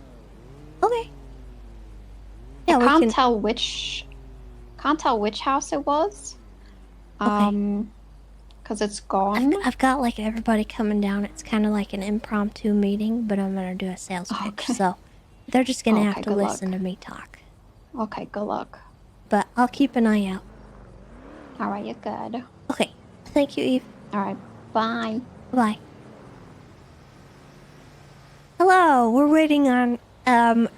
Okay. Yeah, I we can't can- tell which house it was. Because it's gone. I've got like everybody coming down. It's kind of like an impromptu meeting, but I'm gonna do a sales pitch, so they're just gonna have Okay, to good luck. listen to me talk. Okay, good luck. But I'll keep an eye out. Alright, you're good. Okay. Thank you, Eve. Alright, bye. Bye. Hello, we're waiting on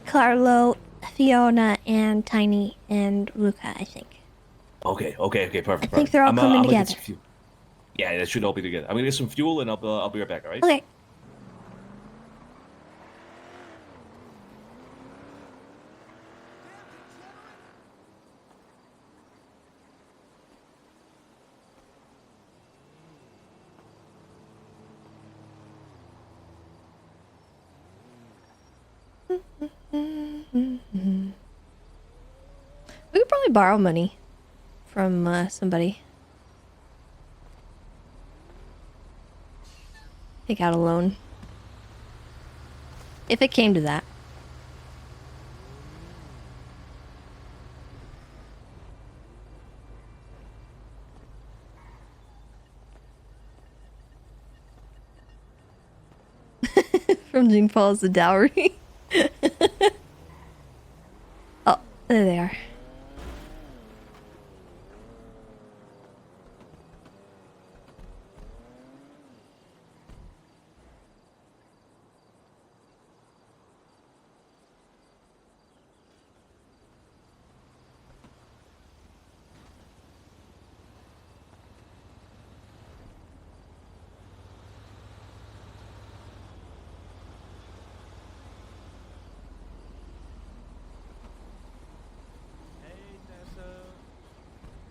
Carlo, Fiona, and Tiny and Luca, I think. Okay, perfect. I think they're all coming I'm gonna get together. some fuel. Yeah, that should all be together. I'm gonna get some fuel and I'll be right back. All right. Okay. We could probably borrow money from somebody. Take out a loan. If it came to that. From Jing Paul as the dowry. Oh, there they are.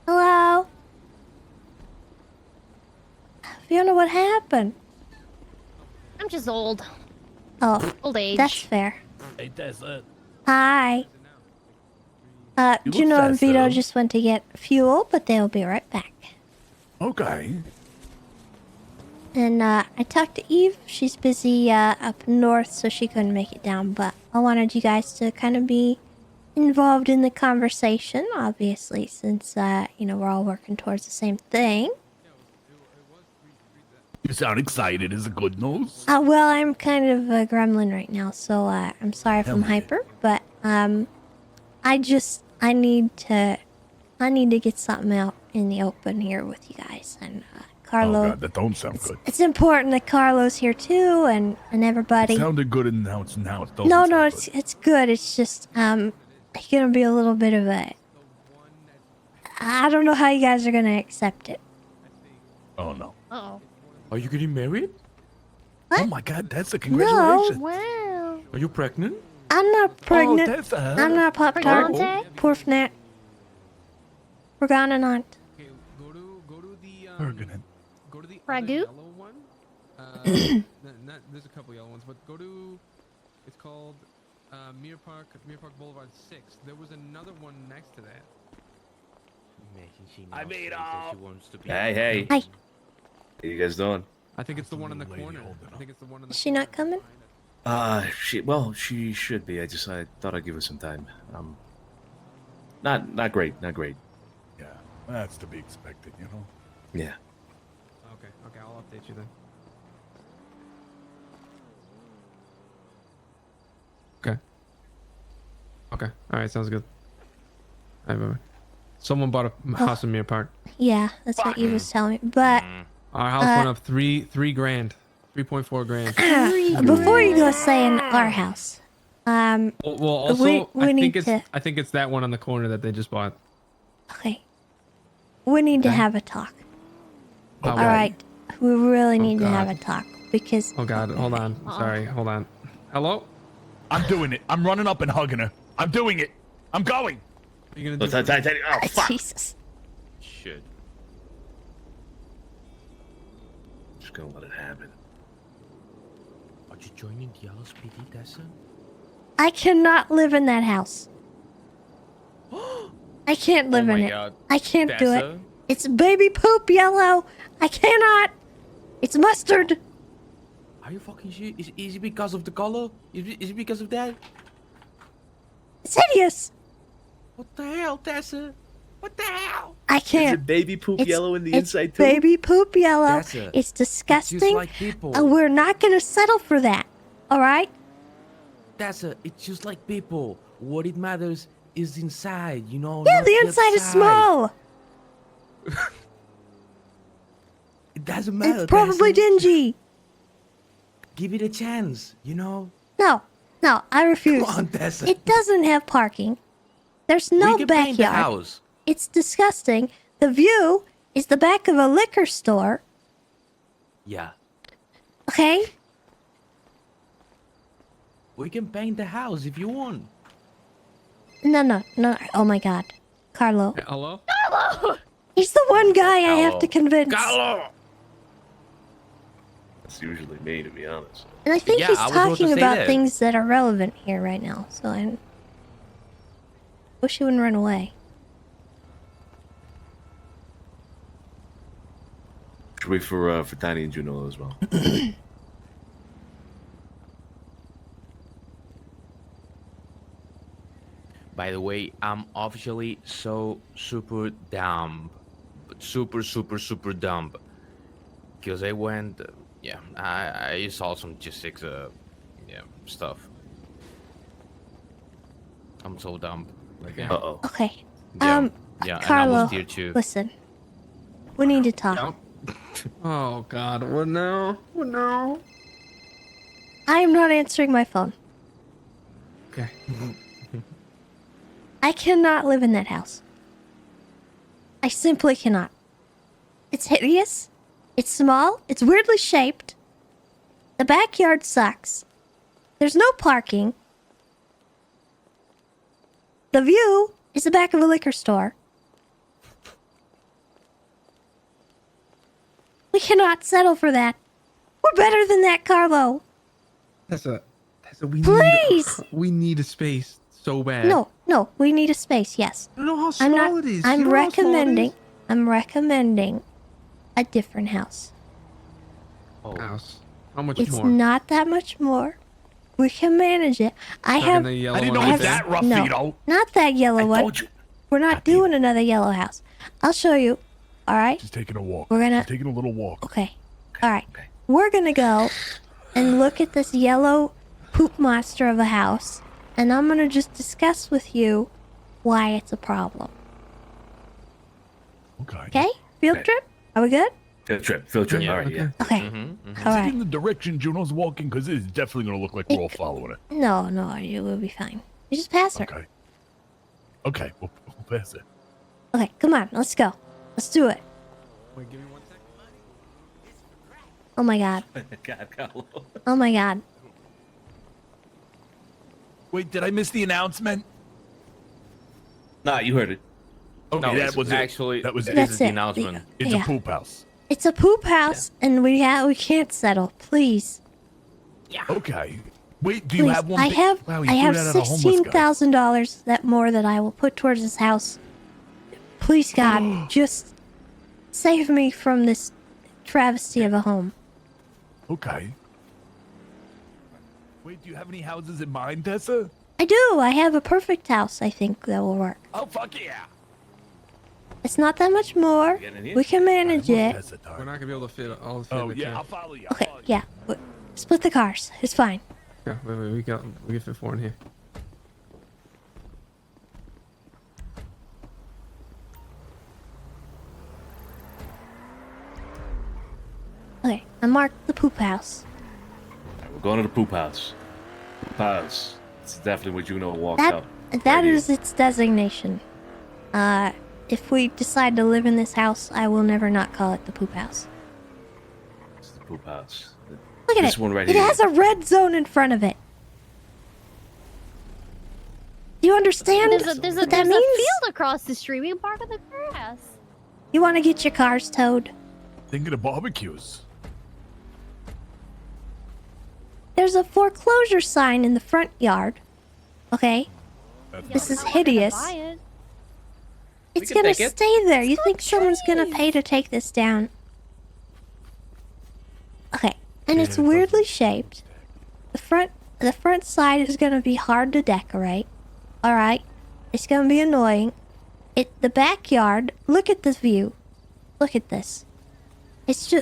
Hello? Fiona, what happened? I'm just old. Oh, Old age. that's fair. Hey, Tessa. Hi. You Juno look and fast, Vito though. just went to get fuel, but they'll be right back. Okay. And I talked to Eve. She's busy up north, so she couldn't make it down. But I wanted you guys to kind of be involved in the conversation, obviously, since you know, we're all working towards the same thing. You sound excited. Is it good news? Well, I'm kind of a gremlin right now, so I'm sorry if I'm hyper, but I need to get something out in the open here with you guys, and Carlo. Oh God, that don't sound good. It's important that Carlo's here too, and everybody. It sounded good and now it's doesn't. No, it's good. It's just it's gonna be a little bit of a. I don't know how you guys are gonna accept it. Oh no. Oh. Are you getting married? Oh my God, that's a No, congratulations. Wow. Are you pregnant? I'm not pregnant. that's a- I'm not Pop Tart. Pregante? Poor Fnat. We're gonna not. Permanent. Go to the Ragu? other yellow one. There's a couple yellow ones, but go to. It's called Mir Park Boulevard 6. There was another one next to that. I made up. Hey. Hi. How you guys doing? I think it's the one in the corner. I think it's the one in the. Is she not coming? She should be. I thought I'd give her some time. Not great. Yeah, that's to be expected, you know. Yeah. Okay, I'll update you then. Okay. All right. Sounds good. All right, bye. Someone bought a house in Mir Park. Yeah, that's what Eve was telling me. But Our house went up three grand, 3.4 grand. before you go saying our house, Well, also, we I need think to. I think it's that one on the corner that they just bought. Okay, we need to have a talk. About All what? right, we really Oh, need to have God. a talk because. Oh God, hold on. Sorry, hold on. Hello? I'm doing it. I'm running up and hugging her. I'm doing it. I'm going. What are you Oh, gonna do? oh fuck! Jesus. Shit. Just gonna let it happen. Are you joining the LSPD, Tessa? I cannot live in that house. I can't live in it. I can't do it. It's baby poop yellow. I cannot. It's mustard. Are you fucking shit? Is it because of the color? Is it because of that? It's hideous. What the hell, Tessa? What the hell? I can't. baby poop It's- yellow in the it's inside too? baby poop yellow. That's it. It's disgusting. It's just like people. And we're not gonna settle for that. All right? Tessa, it's just like people. What it matters is inside, you know? Yeah, not the inside is outside. small. It doesn't matter. It's probably Tessa. dingy. Give it a chance, you know? No, I refuse. Come on, Tessa. It doesn't have parking. There's no we can paint the backyard. house. It's disgusting. The view is the back of a liquor store. Yeah. Okay? We can paint the house if you want. No. Oh my God. Carlo. Hello? He's the one guy I have to convince. Carlo! It's usually me, to be honest. And I think Yeah, he's I was about to talking say about that. things that are relevant here right now, so I wish he wouldn't run away. Should wait for Tiny and Juno as well. By the way, I'm officially so super dumb. Super dumb. Because I went, I saw some logistics, stuff. I'm so dumb. Like, Okay. Yeah, yeah, and I Carlo, was there too. listen. We need to talk. Oh God, what now? What now? I am not answering my phone. Okay. I cannot live in that house. I simply cannot. It's hideous. It's small. It's weirdly shaped. The backyard sucks. There's no parking. The view is the back of a liquor store. We cannot settle for that. We're better than that, Carlo. Tessa, we Please! we need a space so bad. No, we need a space, yes. You know how I'm small not, it is. I'm You know how small it recommending, is? I'm recommending a different house. House. How much It's more? not that much more. We can manage it. I Not in have. the yellow I one have, with that, no, Ruffito. not that yellow one. We're not doing another yellow house. I'll show you. All right. She's taking a walk. We're gonna. She's taking a little walk. Okay. All right. We're gonna go and look at this yellow poop monster of a house, and I'm gonna just discuss with you why it's a problem. Okay. Okay? Field trip? Are we good? Field trip. All right, yeah. Okay. Is All it right. in the direction Juno's walking? Because it is definitely going to look like we're all following it. No, you will be fine. You just pass her. Okay. Okay, we'll pass it. Okay, come on, let's go. Let's do it. Wait, give me 1 second. Oh my god. God, Carlo. Oh my god. Wait, did I miss the announcement? Nah, you heard it. Okay, No, that it's was actually- it. That was this it. That's is the it. announcement. It's Yeah. a poop house. It's a poop house, and we can't settle. Please. Okay. Wait, do you Please. have one? I big- have Wow, you I threw have that at a homeless guy. $16,000 that more that I will put towards this house. Please God, just save me from this travesty of a home. Okay. Wait, do you have any houses in mind, Tessa? I do. I have a perfect house. I think that will work. Oh fuck yeah! It's not that much more. We can manage it. We're not gonna be able to fit all the fit Oh we yeah, can. I'll follow you. Okay, yeah. Split the cars. It's fine. Yeah, wait, we can fit 4 in here. Okay, I marked the poop house. We're going to the poop house. Poop house. It's definitely what Juno walked That out. that is its designation. If we decide to live in this house, I will never not call it the poop house. It's the poop house. Look at This it. one right It here. has a red zone in front of it. Do you understand There's a what there's that a means? field across the street. We can park on the grass. You want to get your cars towed? Thinking of barbecues. There's a foreclosure sign in the front yard. Okay? This is hideous. It's can gonna take it. stay there. You think someone's gonna pay to take this down? Okay, and it's weirdly shaped. The front side is gonna be hard to decorate. All right, it's gonna be annoying. The backyard. Look at this view. Look at this. It's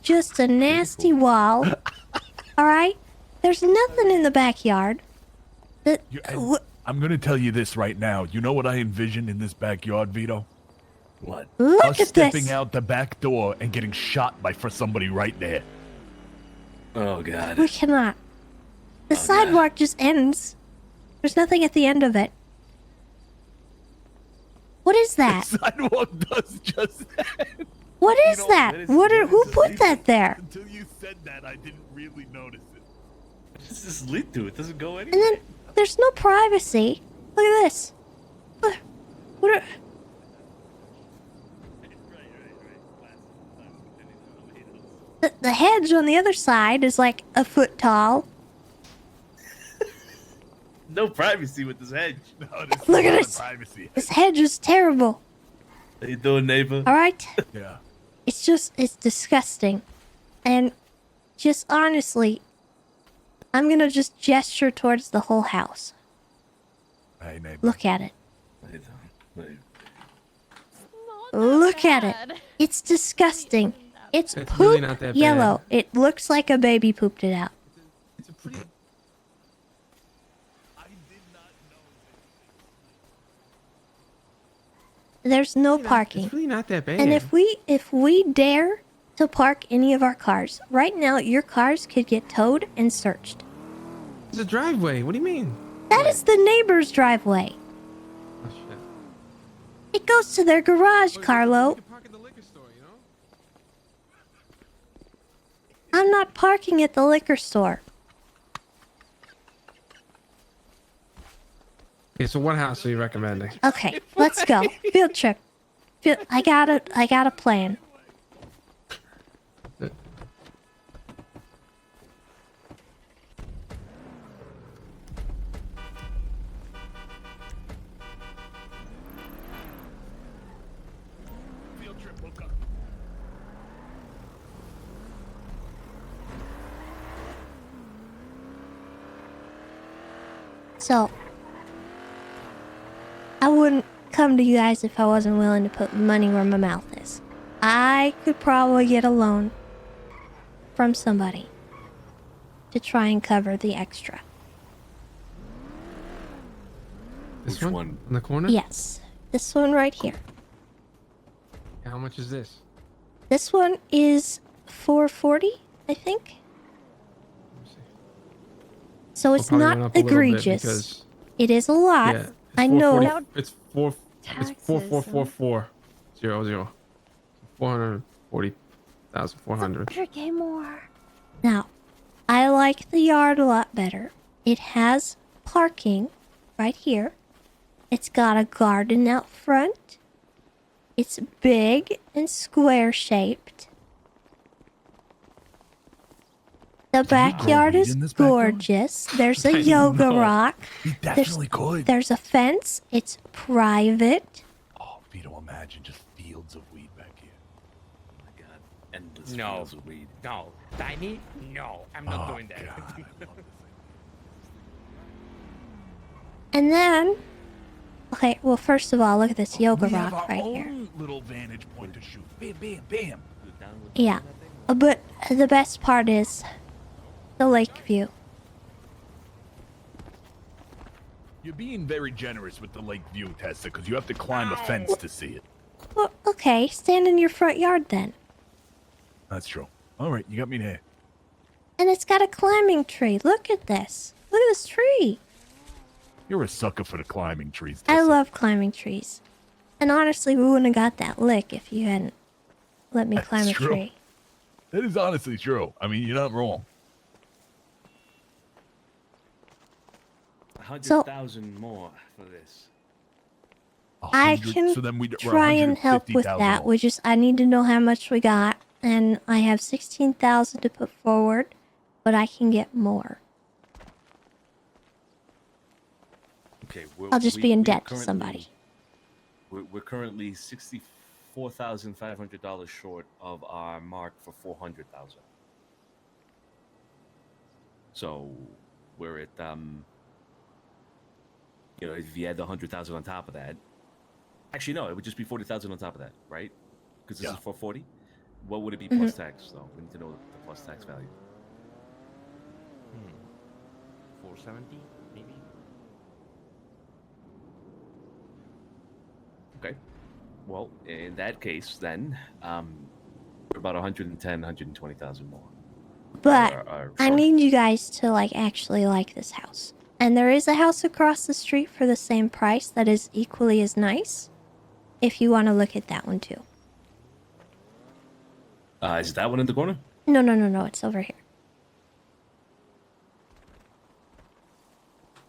just a nasty wall. All right, there's nothing in the backyard. I'm gonna tell you this right now. You know what I envision in this backyard, Vito? What? Look Us at stepping this. out the back door and getting shot for somebody right there. Oh God. We cannot. The sidewalk just ends. There's nothing at the end of it. What is that? The sidewalk does just that. What is that? Who put that there? Until you said that, I didn't really notice it. This is lit to it. Doesn't go And anywhere. then there's no privacy. Look at this. What are... The hedge on the other side is like a foot tall. No privacy with this hedge. No, this Look is at not this. privacy. This hedge is terrible. How you doing, neighbor? All right? Yeah. It's disgusting. And just honestly, I'm gonna just gesture towards the whole house. Hey, neighbor. Look at it. Hey, Tom. Hey. Look at it. It's disgusting. It's It's poop really not that bad. yellow. It looks like a baby pooped it out. It's a pretty. There's no parking. It's really not that bad. And if we dare to park any of our cars, right now your cars could get towed and searched. It's a driveway. What do you mean? That is the neighbor's driveway. Oh shit. It goes to their garage, Carlo. You can park at the liquor store, you know? I'm not parking at the liquor store. Okay, so what house are you recommending? Okay, let's go. Field trip. I got a plan. Field trip, look up. So, I wouldn't come to you guys if I wasn't willing to put money where my mouth is. I could probably get a loan from somebody to try and cover the extra. This Which one? In the corner? Yes, this one right here. How much is this? This one is $440, I think. So it's Probably not went up a little bit egregious. because- It is a lot. Yeah, I know. 440 It's 44440. 440,400. 100K more. Now, I like the yard a lot better. It has parking right here. It's got a garden out front. It's big and square shaped. The backyard weed is in this backyard? gorgeous. There's I a don't yoga know. rock. We definitely could. There's a fence. It's private. Oh, Vito, imagine just fields of weed back here. Oh my god. Endless No. fields of weed. No. Tiny? No. I'm not doing that. God, I love this thing. And then, okay, well, first of all, look at this yoga We have rock our right own here. little vantage point to shoot. Bam, bam, bam. Yeah, but the best part is the lake view. You're being very generous with the lake view, Tessa, because you have to climb a fence to see it. Well, okay, stand in your front yard then. That's true. All right, you got me there. And it's got a climbing tree. Look at this. Look at this tree. You're a sucker for the climbing trees, I Tessa. love climbing trees. And honestly, we wouldn't have got that lick if you hadn't let me climb a That's true. tree. That is honestly true. I mean, you're not wrong. 100,000 more for this. I 100 can so then we're try and help with 150,000 that. We just, I need to know how much we got. And I have 16,000 to put forward, but I can get more. Okay, I'll just be in we're debt to currently- somebody. We're currently $64,500 short of our mark for 400,000. So we're at if you add the 100,000 on top of that, actually no, it would just be 40,000 on top of that, right? Because this is 440. What would it be plus tax though? We need to know the plus tax value. 470, maybe? Okay. Well, in that case, then we're about 110, 120,000 more. But Our I need you guys to actually like this house. And there is a house across the street for the same price that is equally as nice. If you want to look at that one too. Is that one in the corner? No, it's over here.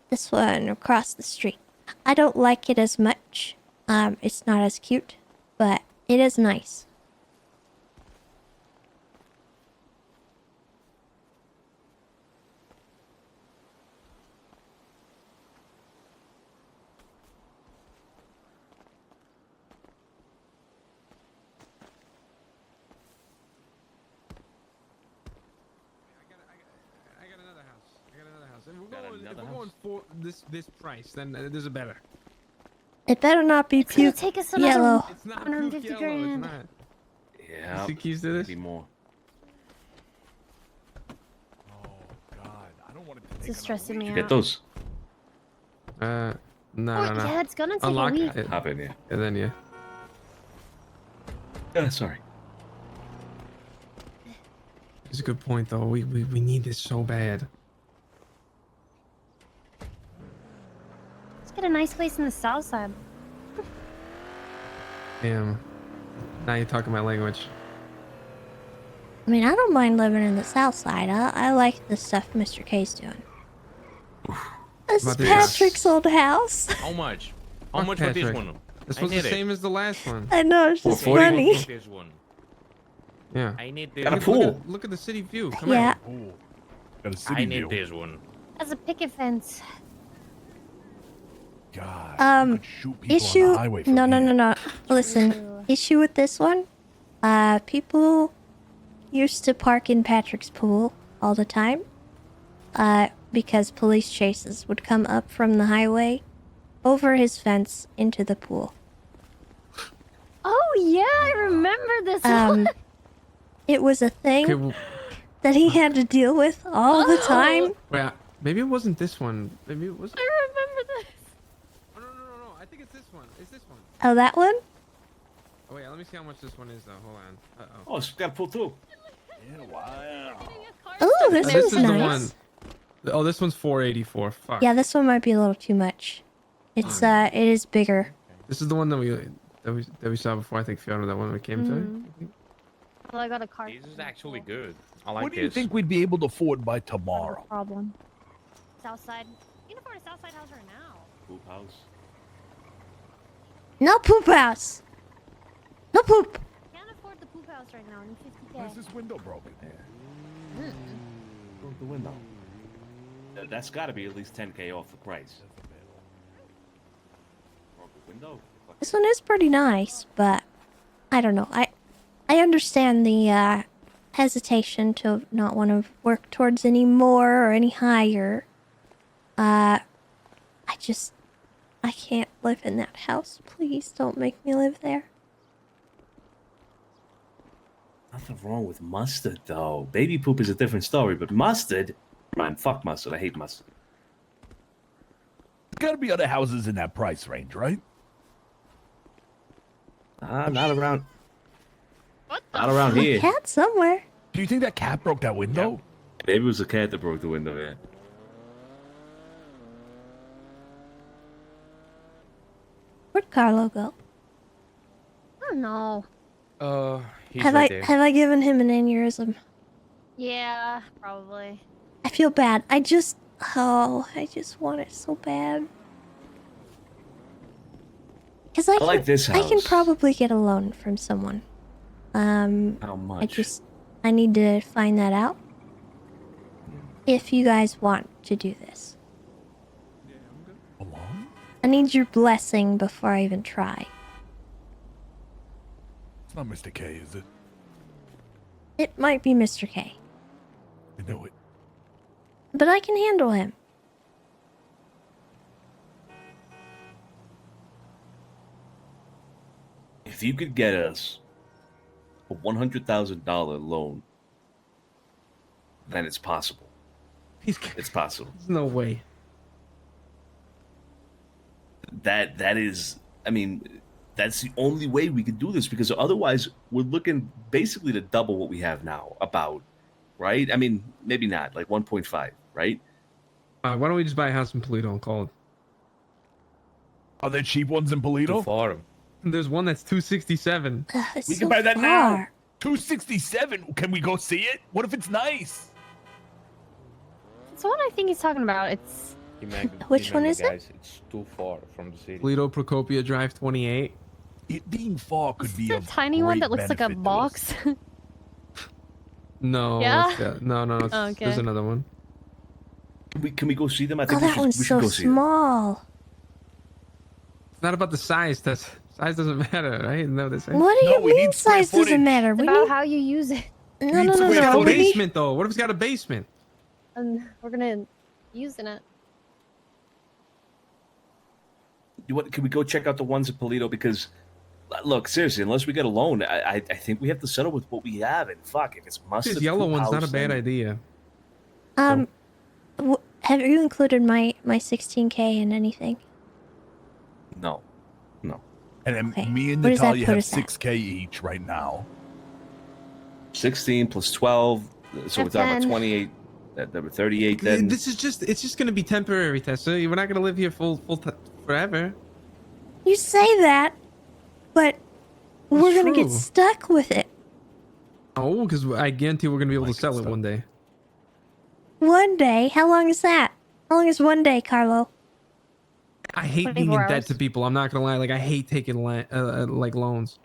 This one across the street. I don't like it as much. It's not as cute, but it is nice. another we're house. going for this price, then there's a better. It better not be It's gonna puke take us another yellow. It's not 150 puke yellow, grand. It's not. Yeah. See keys to this? Maybe more. This is stressing me Get out. those. No, Oh, no, no. yeah, it's gonna take Unlock a week. it. Hop in, yeah. And then yeah. Sorry. It's a good point though. We need this so bad. Let's get a nice place in the south side. Damn. Now you're talking my language. I mean, I don't mind living in the south side. I like the stuff Mr. K's doing. This is About this? Patrick's old house. How much? How Fuck much for this Patrick. one? This I was the need it. same as the last one. I know, it's just funny. This one. Yeah. I need this. Got a one. pool. Look at the city view. Come Yeah. on. Got a city I need view. this one. As a picket fence. God. Shoot people on Issue. the highway from No, no, here. no, no. Listen, issue with this one. People used to park in Patrick's pool all the time. Because police chases would come up from the highway, over his fence into the pool. Oh yeah, I remember this one. It was a thing Okay, well, that he had to deal with all the time. wait, maybe it wasn't this one. Maybe it was. I remember this. Oh, no. I think it's this one. It's this one. Oh, that one? Oh, wait, let me see how much this one is, though. Hold on. Uh-oh. Oh, she's got a pool too. Yeah, wow. Oh, this This is is the one. nice. Oh, this one's 484. Fuck. Yeah, this one might be a little too much. It's it is bigger. This is the one that we saw before. I think Fiona, that one we came to. Well, I got a car. This is actually good. I like What do you this. think we'd be able to afford by tomorrow? Problem. South side. You can afford a south side house right now. Poop house. No poop house. No poop. Can't afford the poop house right now. I need 50K. Where's this window broken? Broke the window. That's got to be at least 10K off the price. Broke the window. This one is pretty nice, but I don't know. I understand the hesitation to not want to work towards any more or any higher. I can't live in that house. Please don't make me live there. Nothing wrong with mustard, though. Baby poop is a different story, but mustard? Man, fuck mustard. I hate mustard. There's got to be other houses in that price range, right? Not around. What Not around here. Cat somewhere. Do you think that cat broke that window? Maybe it was a cat that broke the window, yeah. Where'd Carlo go? I don't know. He's Have right I there. have I given him an aneurysm? Yeah, probably. I feel bad. I just want it so bad. Because I like this I can house. probably get a loan from someone. How much? I need to find that out. If you guys want to do this. I need your blessing before I even try. It's not Mr. K, is it? It might be Mr. K, I know it. but I can handle him. If you could get us a $100,000 loan, then it's possible. It's possible. There's no way. That is, I mean, that's the only way we could do this, because otherwise we're looking basically to double what we have now, about, right? I mean, maybe not, like 1.5, right? Why don't we just buy a house in Polito and call it? Are there cheap ones in Polito? Far. There's one that's 267. It's We so can buy that far. now. 267. Can we go see it? What if it's nice? It's the one I think he's talking about. It's Which one is it? guys, It's too far from the city. Polito Procopia Drive 28. It being far could be the a tiny one great that looks like a benefit to box. No. Yeah? No. Oh, okay. There's another one. Can we go see them? I Oh, think we that should, one's we should so go see them. small. It's not about the size. Size doesn't matter, right? No, this. What do No, you we mean need square size doesn't footage. matter? It's We about need... how you use it. No, need no, no, square It's got no. a We need... basement, though. What if it's got a basement? And we're gonna using it. Can we go check out the ones at Polito? Because look, seriously, unless we get a loan, I think we have to settle with what we have. And fuck, if it's mustard, This yellow poop one's not a house, bad then- idea. Have you included my 16K in anything? No. And then Okay. me and Where does that Natalia put have us at? 6K each right now. 16 plus 12, so we're talking about 10. 28. That were 38. Then This is just—it's just gonna be temporary, Tessa. We're not gonna live here forever. You say that, but we're gonna get true. stuck with it. Oh, because I guarantee we're gonna be able to sell it one day. One day? How long is that? How long is one day, Carlo? I hate being 24 in debt hours. to people. I'm not gonna lie. Like I hate taking like loans.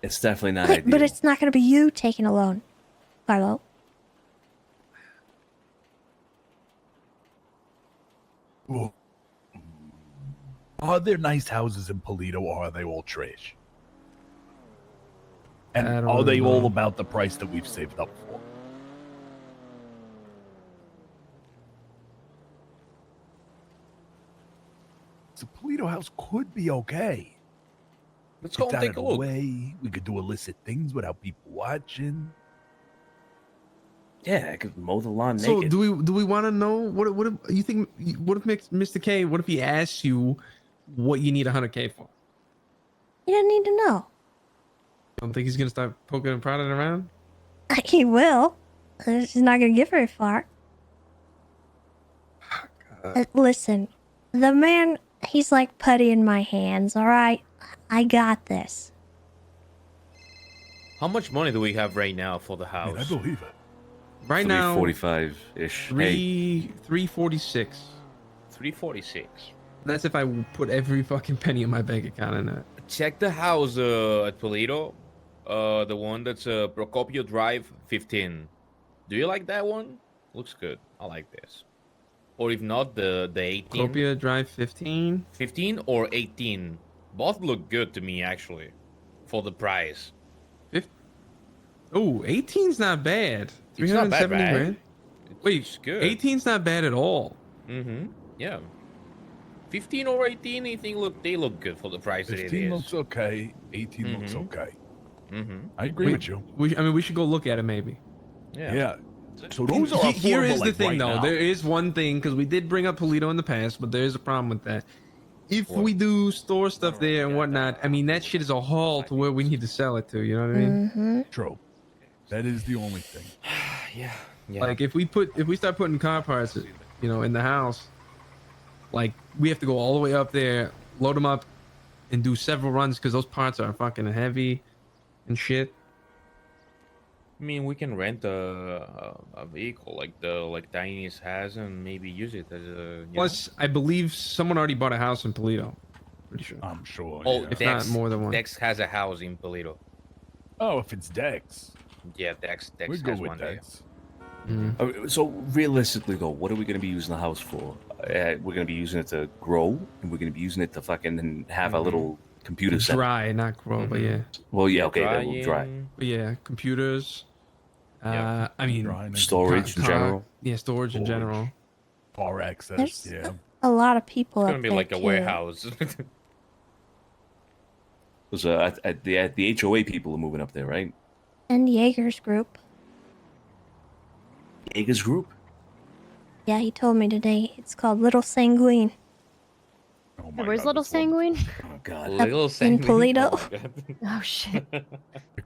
it's definitely not Okay, ideal. but it's not gonna be you taking a loan, Carlo. Ooh. Are there nice houses in Polito, or are they all trash? And I don't are they really all know. about the price that we've saved up for? So Polito house could be okay. Let's go It's and out take of a the look. way. We could do illicit things without people watching. Yeah, I could mow the lawn So naked. do we want to know what if you think? What if Mr. K? What if he asks you what you need 100K for? You don't need to know. Don't think he's gonna start poking and prodding around? He will. He's not gonna get very far. Listen, the man, he's like putty in my hands, alright? I got this. How much money do we have right now for the I house? mean, I believe it. Right now, 345-ish. Hey, 346. 346. That's if I put every fucking penny in my bank account in that. Check the house at Polito. The one that's Procopio Drive 15. Do you like that one? Looks good. I like this. Or if not, the 18. Copia Drive 15. 15 or 18. Both look good to me, actually. For the price. Oh, 18's not bad. It's not bad, 370 right? grand. Wait, It's good. 18's not bad at all. Mm-hmm. Yeah. 15 or 18, I think they look good for the price that it 15 is. looks okay. 18 looks okay. Mm-hmm. I agree with you. I mean, we should go look at it maybe. Yeah. So those are Here is affordable, the like, thing, right though. now. There is one thing because we did bring up Polito in the past, but there is a problem with that. If What? we do store stuff there and whatnot, I mean that shit is a haul to where we need to sell it to. You know what I mean? Mm-hmm. True. That is the only thing. Yeah. Like if we start putting car parts, in the house, like we have to go all the way up there, load them up, and do several runs because those parts are fucking heavy and shit. I mean, we can rent a vehicle like Diony's has and maybe use it as a. Plus, I believe someone already bought a house in Polito. Pretty sure. I'm sure. Oh, yeah. If Dex, not more than one. Dex has a house in Polito. Oh, if it's Dex. Yeah, Dex We're has good with one there. Dex. so realistically, though, what are we going to be using the house for? We're going to be using it to grow, and we're going to be using it to fucking have a little computer center. Dry, not grow, but yeah. Well, yeah, okay, that will dry. But yeah, computers. Yeah. I mean, Storage in general. Yeah, storage in general. Car access. There's Yeah. a lot of people It's up gonna be there, like a too. warehouse. Because the HOA people are moving up there, right? And Jaeger's group. Ega's group. Yeah, he told me today. It's called Little Sanguine. Where's Little Sanguine? Oh God. Little in Sanguine. Polito. Oh, my God. Oh shit. They're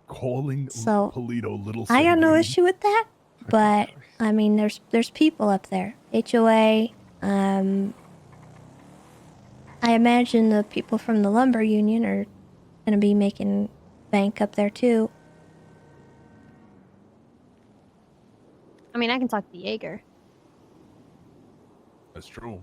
calling So, Polito Little I got no Sanguine. issue with that, but I mean, there's people up there. HOA. I imagine the people from the lumber union are gonna be making bank up there too. I mean, I can talk to Jaeger. That's true.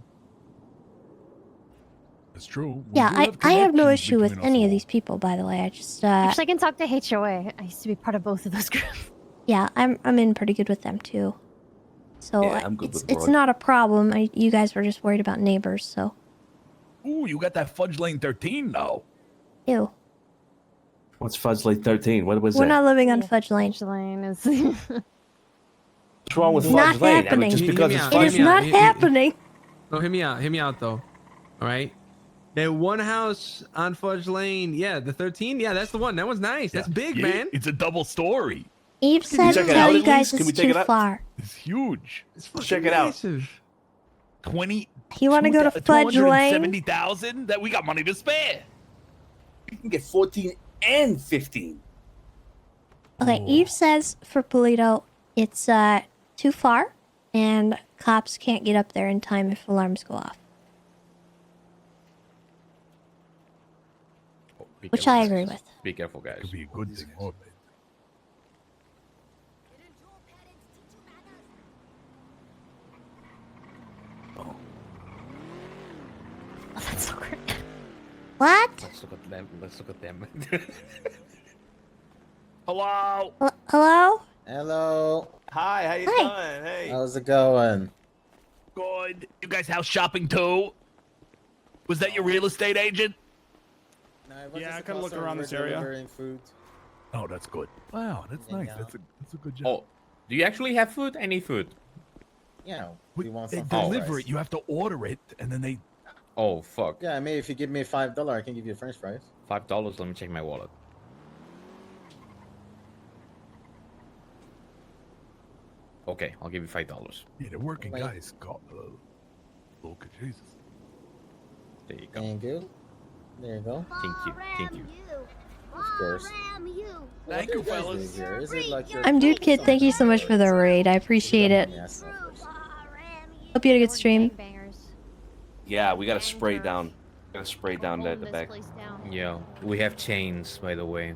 That's true. We Yeah, do I have no connections issue with between us any of all. these people. By the way, I just Actually, I can talk to HOA. I used to be part of both of those groups. yeah, I'm in pretty good with them too. So Yeah, I'm good it's with it's Rod. not a problem. You guys were just worried about neighbors, so Ooh, you got that Fudge Lane 13 now. ew. What's Fudge Lake 13? What was We're that? not living on Fudge Lane. Fudge Lane is. What's wrong with It's Fudge not Lane? I happening. mean, just Hear because me it's out, It hear Fudge is me out. not happening. No, hear me out though. All right. Hey, one house on Fudge Lane. Yeah, the 13. Yeah, that's the one. That one's nice. That's big, Yeah, man. It's a double story. Eve said check it tell out you at guys least? Can we it's take too it out? far. It's huge. It's fucking Check it out. massive. 20. You want to go to Fudge Lane? 270,000. That we got money to spare. We can get 14 and 15. Okay, Eve says for Polito, it's too far, and cops can't get up there in time if alarms go off. Which I agree with. Be careful, guys. Could be a good thing. Oh, man. Oh, that's so great. What? Let's look at them. Let's look at them. Hello. Hello? Hello. Hi, how you doing? Hey. How's it going? Good. You guys house shopping too? Was that your real estate agent? Yeah, I could look around this area. Food. Oh, that's good. Wow, that's nice. That's a good job. Oh, do you actually have food? I need food. Yeah. We- You want they some deliver fries? it. You have to order it, and then they. Oh fuck. Yeah, I mean, if you give me $5, I can give you French fries. $5. Let me check my wallet. Okay, I'll give you $5. Yeah, they're working Wait. guys. God, look at Jesus. There you go. Thank you. There you go. Thank you. Thank you. Of course. Thank you, fellas. Here? Is it like your I'm Dude Kid, thank you so much for the raid. I appreciate it. Yes, of course. Hope you had a good stream. Yeah, we gotta spray down. Gotta spray down the back. Yeah, we have chains, by the way.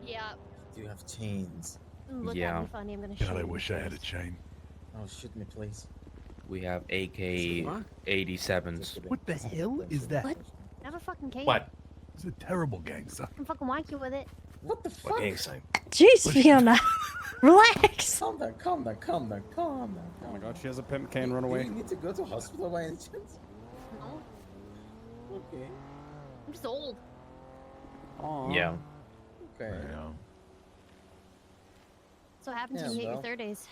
Yeah. Do you have chains? Look Yeah. at me funny. I'm gonna God, shoot I you. wish I had a chain. Oh, shoot me, please. We have AK-87s. What the hell is that? What? Have a fucking case. What? It's a terrible gang sign. I can fucking whack you with it. What the fuck? What gang sign? Jeez, Fiona. Relax. Calm down, calm down, calm down, calm down. Oh my god, she has a pimp cane. Run Do away. you need to go to hospital by any chance? No. Okay. I'm just old. Aw. Yeah. Okay. That's what happens when you hit your 30s.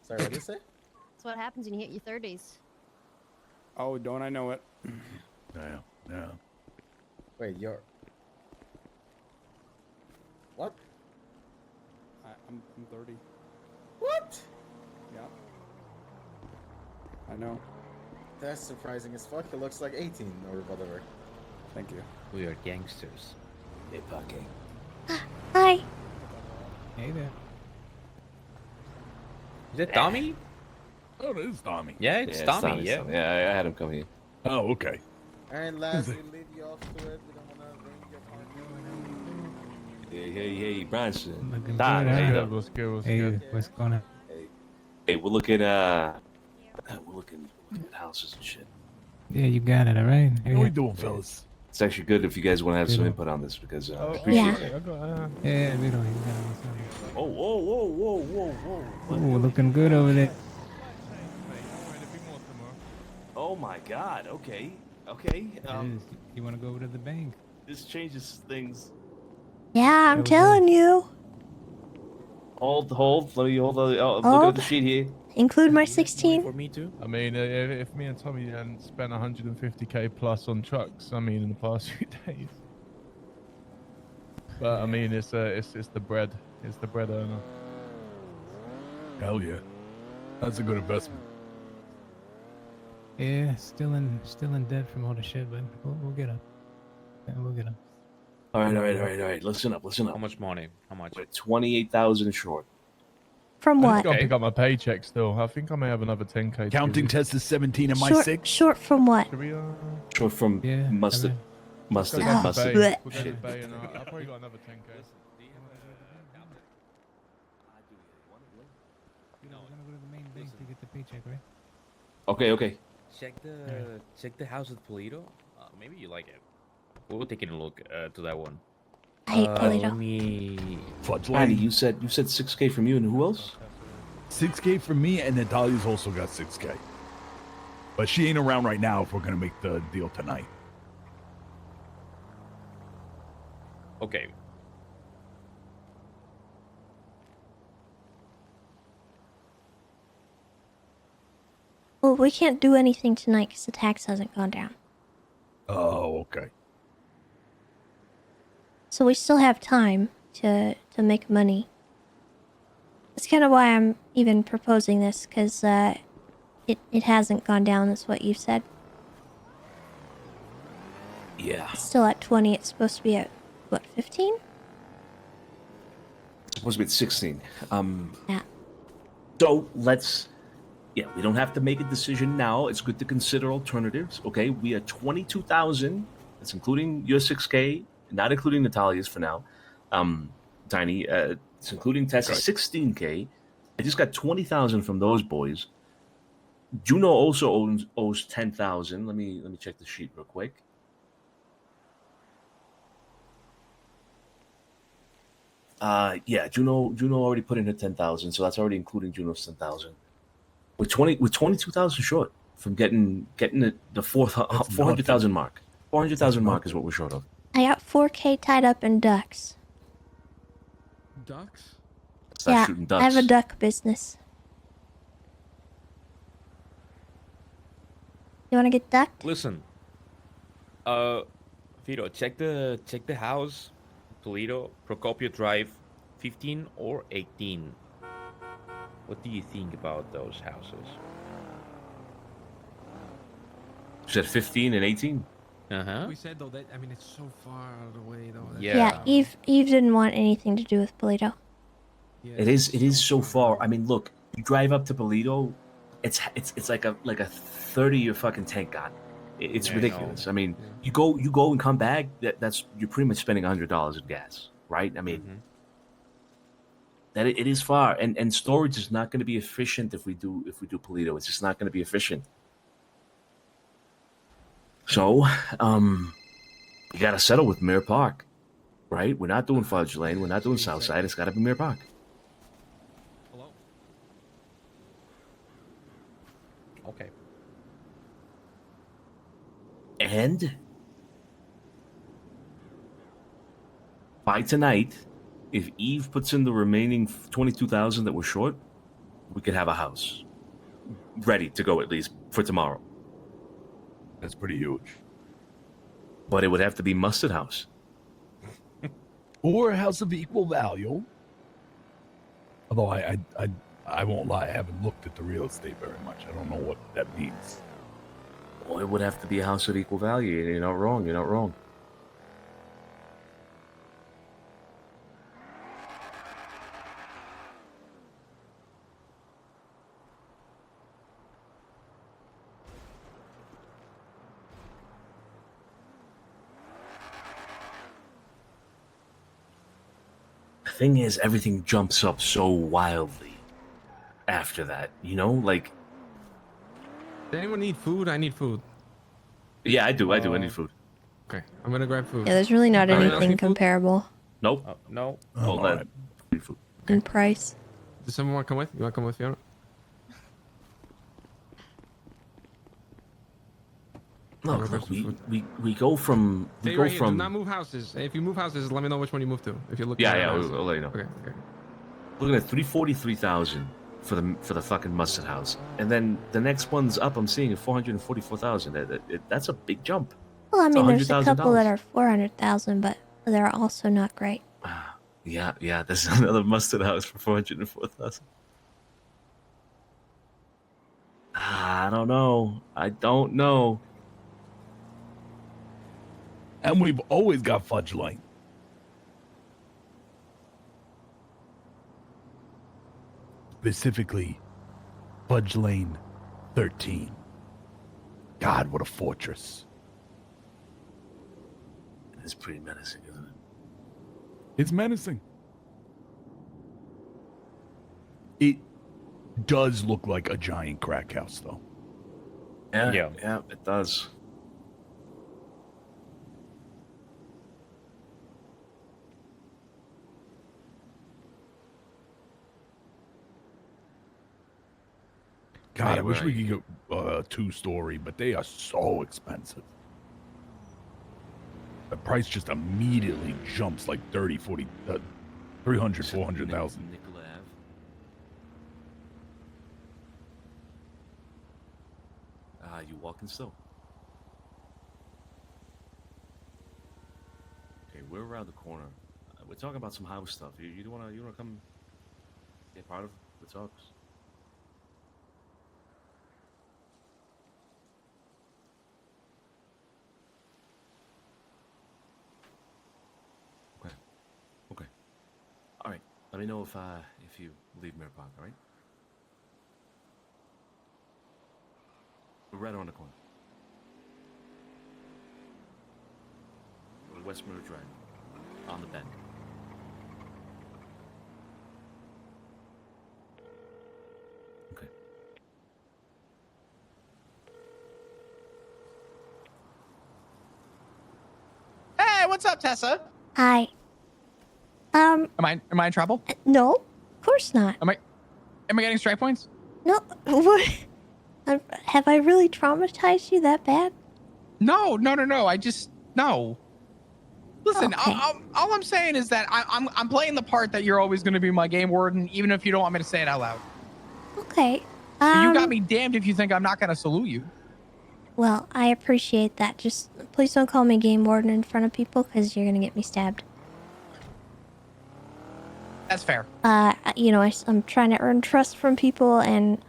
Sorry, what did you say? That's what happens when you hit your 30s. Oh, don't I know it? Yeah, yeah. Wait, you're... What? I'm 30. What? Yeah. I know. That's surprising as fuck. He looks like 18 or whatever. Thank you. We are gangsters. Hey, Pake. Hi. Hey there. Is it Tommy? Oh, it is Tommy. Yeah, it's Tommy. Yeah. Yeah, I had him come here. Oh, okay. Alright, lads, we leave you off to it. We don't wanna ruin your party. Hey, Branson. Looking Doc, good, how you huh? doing? What's good? What's going on? Hey, we're looking at houses and shit. Yeah, you got it, all right? How we doing, fellas? It's actually good if you guys want to have some input on this because I appreciate Yeah. it. Yeah, we don't. Oh, whoa. Oh, looking good over there. Oh my God. Okay. You want to go over to the bank? This changes things. Yeah, I'm telling you. Hold. Let me hold. Looking at Hold. the sheet here. Include my 16. me too. I mean, if me and Tommy hadn't spent 150k plus on trucks, I mean, in the past few days. But I mean, it's the bread. It's the bread earner. Hell yeah. That's a good investment. Yeah, still in debt from all the shit, but we'll get up. Yeah, we'll get up. All right. Listen up. How much money? How much? We're 28,000 short. From I what? just gotta pick up my paycheck still. I think I may have another 10k. to Counting give you. Tessa's 17 and my Short, 6. short from what? Should we, Short from mustard. Mustard. Oh. Mustard. Blech. We're going to the bay and I've probably got another 10k. We're gonna go to the main bank to get the paycheck, right? Okay. Check the house at Polito. Maybe you like it. We'll take a look to that one. I hate Polito. Let me. Fudge Andy, Lane. you said 6k from you and who else? 6k for me, and Natalia's also got 6k. But she ain't around right now if we're gonna make the deal tonight. Okay. Well, we can't do anything tonight because the tax hasn't gone down. Oh, okay. So we still have time to make money. That's kind of why I'm even proposing this, because it hasn't gone down, is what you said. Yeah. It's still at 20. It's supposed to be at, what, 15? It's supposed to be at 16. Yeah. So let's, we don't have to make a decision now. It's good to consider alternatives. Okay, we are 22,000. That's including your 6K, not including Natalia's for now. Tiny, it's including Tessa 16K. I just got 20,000 from those boys. Juno also owes 10,000. Let me check the sheet real quick. Juno already put in her 10,000, so that's already including Juno's 10,000. We're 22,000 short from getting the 400,000 mark. 400,000 mark is what we're short of. I got 4K tied up in ducks. Ducks? Start shooting ducks. I have a duck business. You want to get ducked? Listen, Vito, check the house, Toledo, Procopio Drive, 15 or 18. What do you think about those houses? You said 15 and 18? Uh-huh. We said though that I mean it's so far out of the way though. Yeah, Eve didn't want anything to do with Polito. It is so far. I mean, look, you drive up to Polito, it's like a 30-year fucking tank gun. It's Yeah, I ridiculous. know. I mean, you go and come back. That's you're pretty much spending $100 in gas, right? I mean, that it is far, and storage is not going to be efficient if we do Polito. It's just not going to be efficient. So, you got to settle with Mirror Park, right? We're not doing Fudge Lane. We're not doing Southside. It's got to be Mirror Park. Hello? Okay. And by tonight, if Eve puts in the remaining 22,000 that we're short, we could have a house ready to go at least for tomorrow. That's pretty huge. But it would have to be Mustard House. Or a house of equal value. Although I won't lie, I haven't looked at the real estate very much. I don't know what that means. Well, it would have to be a house of equal value. You're not wrong. You're not wrong. The thing is, everything jumps up so wildly after that, you know? Like, Does anyone need food? I need food. yeah, I do. I need food. Okay, I'm gonna grab food. Yeah, there's really not Anyone else anything need food? comparable Nope. No. All that free food. in price. Does someone want to come with? You want to come with, Fiona? Look, we go from Stay right here. Do not move houses. If you move houses, let me know which one you move to. If you're looking. Yeah, at we'll let you know. Okay. Looking at 343,000 for the fucking Mustard House, and then the next one's up. I'm seeing at 444,000. That's a big jump. Well, I It's mean, there's a $100,000. couple that are 400,000, but they're also not great. Yeah. There's another Mustard House for 404,000. I don't know. And we've always got Fudge Lane. Specifically, Fudge Lane 13. God, what a fortress. It's pretty menacing, isn't it? It's menacing. It does look like a giant crack house, though. Yeah, it does. God, I wish we could get a two-story, but they are so expensive. The price just immediately jumps like 30, 40, 300, 400,000. You walking still? We're around the corner. We're talking about some house stuff. You wanna come be a part of the talks? Okay. Okay. All right. Let me know if you leave Mirror Park. All right. We're right around the corner. Go to West Mirror Drive. On the bend. Okay. Hey, what's up, Tessa? Hi. Am I in trouble? No, of course not. Am I getting strike points? No, what? Have I really traumatized you that bad? No. I just no. Listen, Okay. all I'm saying is that I'm playing the part that you're always going to be my game warden, even if you don't want me to say it out loud. Okay. But you got me damned if you think I'm not going to salute you. Well, I appreciate that. Just please don't call me game warden in front of people, because you're gonna get me stabbed. That's fair. I'm trying to earn trust from people, and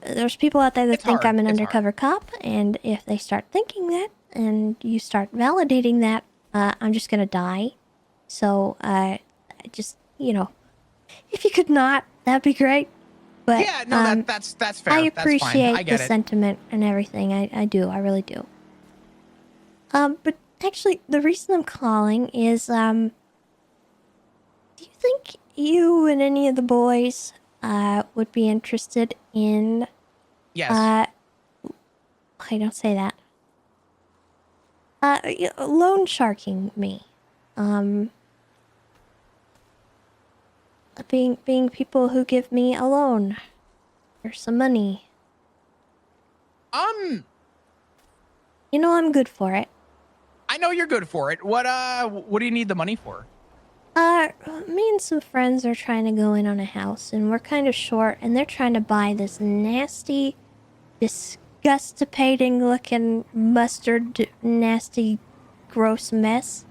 there's people out there that think I'm an undercover cop, and if they start thinking that, and you start validating that, I'm just gonna die. So, if you could not, that'd be great. But yeah, no, that's fair. I That's fine. appreciate I get the it. sentiment and everything. I do. I really do. But actually, the reason I'm calling is, do you think you and any of the boys, would be interested in... Yes. I don't say that. Loan sharking me. Being people who give me a loan. Or some money. You know I'm good for it. I know you're good for it. What do you need the money for? Me and some friends are trying to go in on a house, and we're kind of short, and they're trying to buy this nasty, disgustipating looking mustard, nasty, gross mess.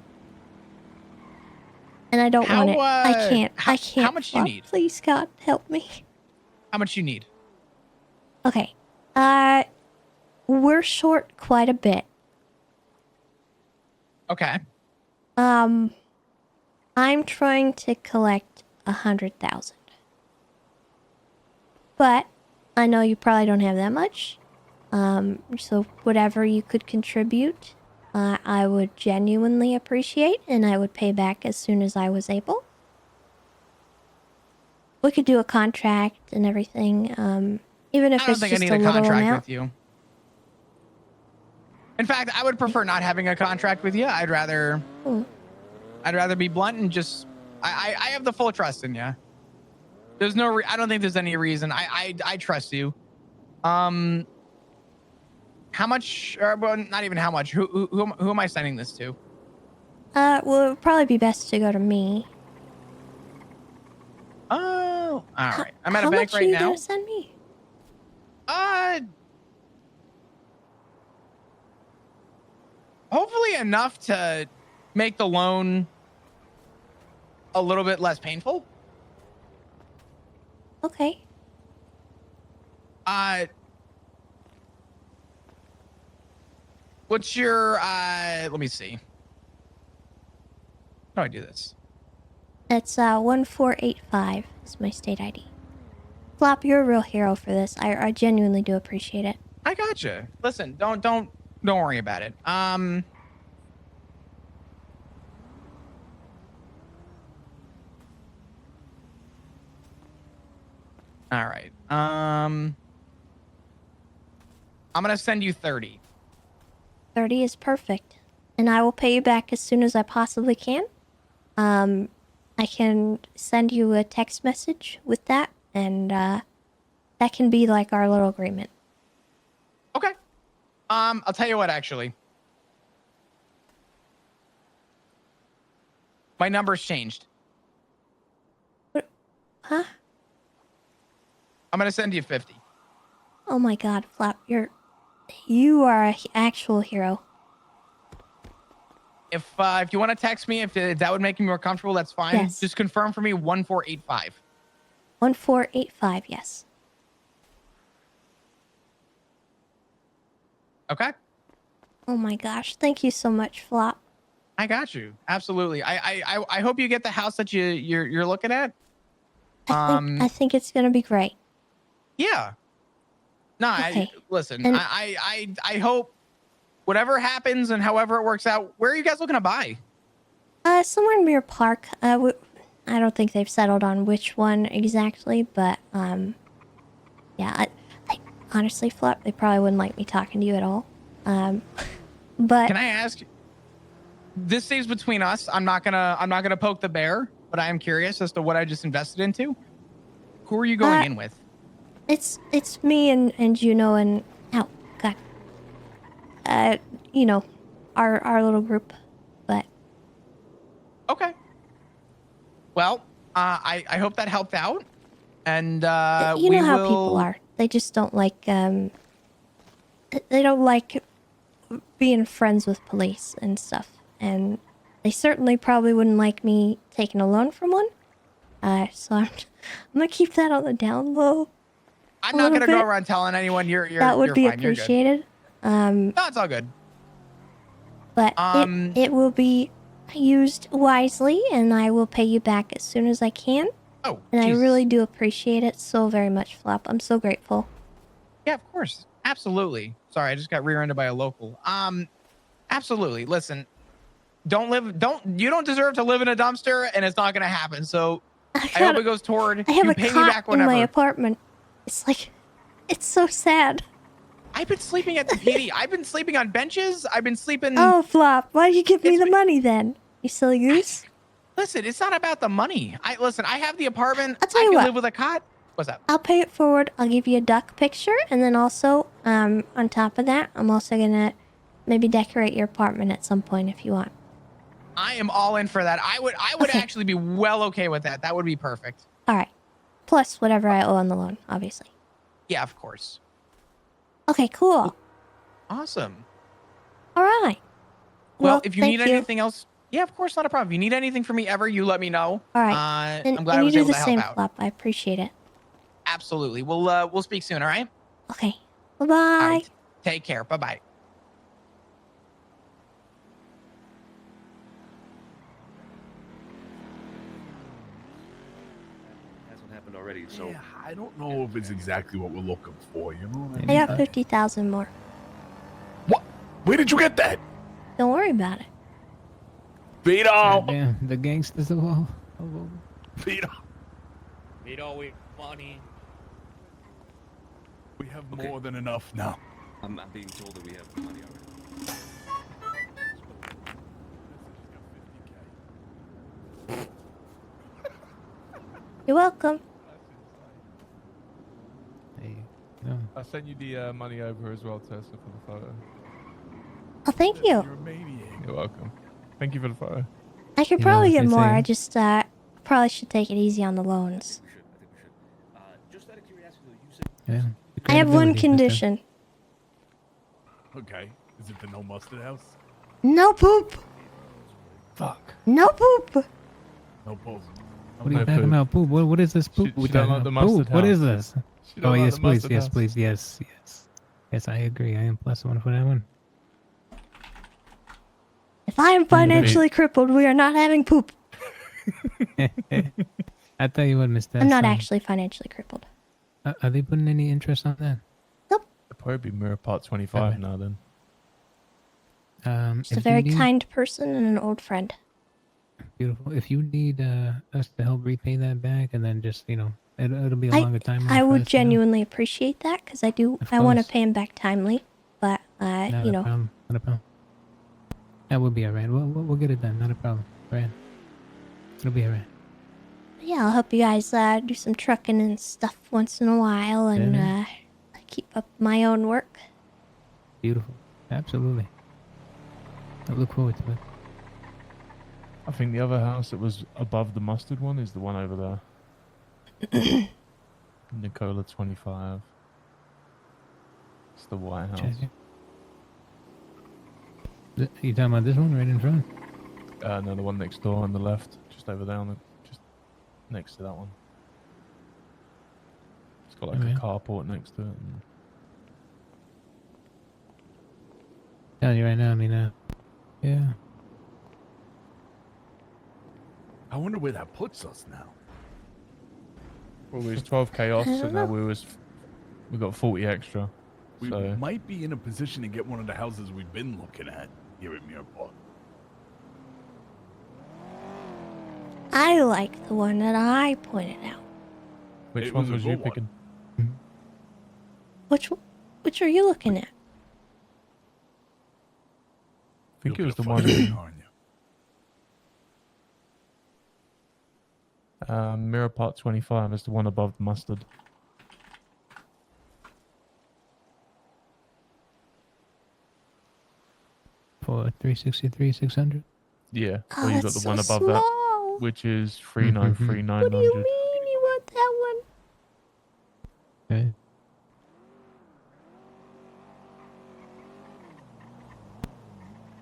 And I don't want it. I can't. How much do you need? Please, God, help me. How much you need? Okay. We're short quite a bit. Okay. I'm trying to collect 100,000. But I know you probably don't have that much. So whatever you could contribute, I would genuinely appreciate, and I would pay back as soon as I was able. We could do a contract and everything, even if it's just a little amount. I don't think I need a contract with you. In fact, I would prefer not having a contract with you. I'd rather be blunt and just I have the full trust in you. There's no I don't think there's any reason. I trust you. How much? Well, not even how much. Who am I sending this to? Well, it would probably be best to go to me. Oh, all right. I'm at a bank right now. How much are you gonna send me? Hopefully enough to make the loan a little bit less painful. Okay. What's your let me see. How do I do this? It's 1485 is my state ID. Flop, you're a real hero for this. I genuinely do appreciate it. I gotcha. Listen, don't worry about it. All right. I'm gonna send you 30. 30 is perfect. And I will pay you back as soon as I possibly can. I can send you a text message with that, and that can be like our little agreement. Okay. I'll tell you what, actually. My number's changed. What? Huh? I'm gonna send you 50. Oh my God, Flop, you are an actual hero. If you want to text me, if that would make me more comfortable, that's fine. Yes. Just confirm for me 1485. 1485, yes. Okay. Oh my gosh, thank you so much, Flop. I got you. Absolutely. I hope you get the house that you're looking at. I think it's gonna be great. Yeah. No, Okay. listen. And- I hope whatever happens and however it works out. Where are you guys looking to buy? Somewhere in Mirror Park. I don't think they've settled on which one exactly, but yeah. I honestly, Flop, they probably wouldn't like me talking to you at all. But Can I ask? This stays between us. I'm not gonna poke the bear, but I am curious as to what I just invested into. Who are you going in with? it's me and Juno and oh god, you know, our little group, but Okay. Well, I hope that helped out, and you know how people are. They just don't like they don't like being friends with police and stuff, and they certainly probably wouldn't like me taking a loan from one. So I'm gonna keep that on the down low. I'm not gonna go around telling anyone you're that would you're be fine, you're good. appreciated. No, it's all good. But it will be used wisely, and I will pay you back as soon as I can. Oh, and Jesus. I really do appreciate it so very much, Flop. I'm so grateful. Yeah, of course. Absolutely. Sorry, I just got rear-ended by a local. Absolutely. Listen, you don't deserve to live in a dumpster, and it's not gonna happen. So I hope it goes toward I have you a pay me cot back in whenever. my apartment. It's like, it's so sad. I've been sleeping at the PD. I've been sleeping on benches. I've been sleeping. Oh, Flop, why'd you give me the money then? You silly goose. Listen, it's not about the money. I have the apartment. I'll tell I you can what. live with a cot. What's up? I'll pay it forward. I'll give you a duck picture, and then also, on top of that, I'm also gonna maybe decorate your apartment at some point if you want. I am all in for that. I would actually be well okay with that. That would be perfect. All right. Plus whatever I owe on the loan, obviously. Yeah, of course. Okay, cool. Awesome. All right. Well, if you thank need anything else, yeah, of course, not a problem. If you need anything from me ever, you let me know. All right. I'm glad I you was do able the to help same, out. Flop. I appreciate it. Absolutely. We'll speak soon. All right. Okay. Bye-bye. All right. Take care. Bye bye. Hasn't happened already, so Yeah, I don't know if it's exactly what we're looking for, you know what I I mean? got 50,000 more. Where did you get that? Don't worry about it. Vito! Damn, the gangsters of all. Vito! Vito, we money. We have more than enough now. I'm being told that we have money already. You're welcome. Hey, no. I sent you the money over as well, Tessa, for the photo. Oh, thank you. You're welcome. Thank you for the photo. I could You probably know what get they more. say. I just probably should take it easy on the loans. Just out of curiosity, you said Yeah. I have one credibility, Mr. condition. Okay. Is it the no mustard house? No poop. Fuck. No poop. No pulse. What are you talking about? Poop? What is this poop? She we don't talking like the about? Poop? mustard What house. is this? She don't Oh like yes, the please, mustard yes, house. please, yes, yes. Yes, I agree. I am +1 for that one. If I am financially crippled, we are not having poop. I tell you what, Mr. I'm not actually financially crippled. Are they putting any interest on that? It'll probably be Mirror Part 25 now then. Just a if very you need- kind person and an old friend. Beautiful. If you need us to help repay that back, and then just it'll be a longer time. I would genuinely appreciate that because I want to course. pay him back timely, but Not you a know. problem. Not a problem. That will be alright. We'll get it done. Not a problem. Right. It'll be alright. Yeah, I'll help you guys do some trucking and stuff once in a while, and Yeah. keep up my own work. Beautiful. Absolutely. I look forward to it. I think the other house that was above the mustard one is the one over there. Nicola 25. It's the White House. Check it. You talking about this one right in front? No, the one next door on the left, just over there, just next to that one. It's got like a carport next to it. And... Telling you right now, I mean, yeah. I wonder where that puts us now. Well, we was 12k off, I so don't now know. we got 40 extra. We So might be in a position to get one of the houses we've been looking at here at Mirror Park. I like the one that I pointed out. which It one was a was you good one. picking? Which are you looking at? I think it You're was the gonna one find in it, aren't you? Mirror Part 25 is the one above the mustard. For 363, 600. Yeah, Oh, well you got that's the one so above that, small. which is 393,900. What do you mean you want that one? Okay.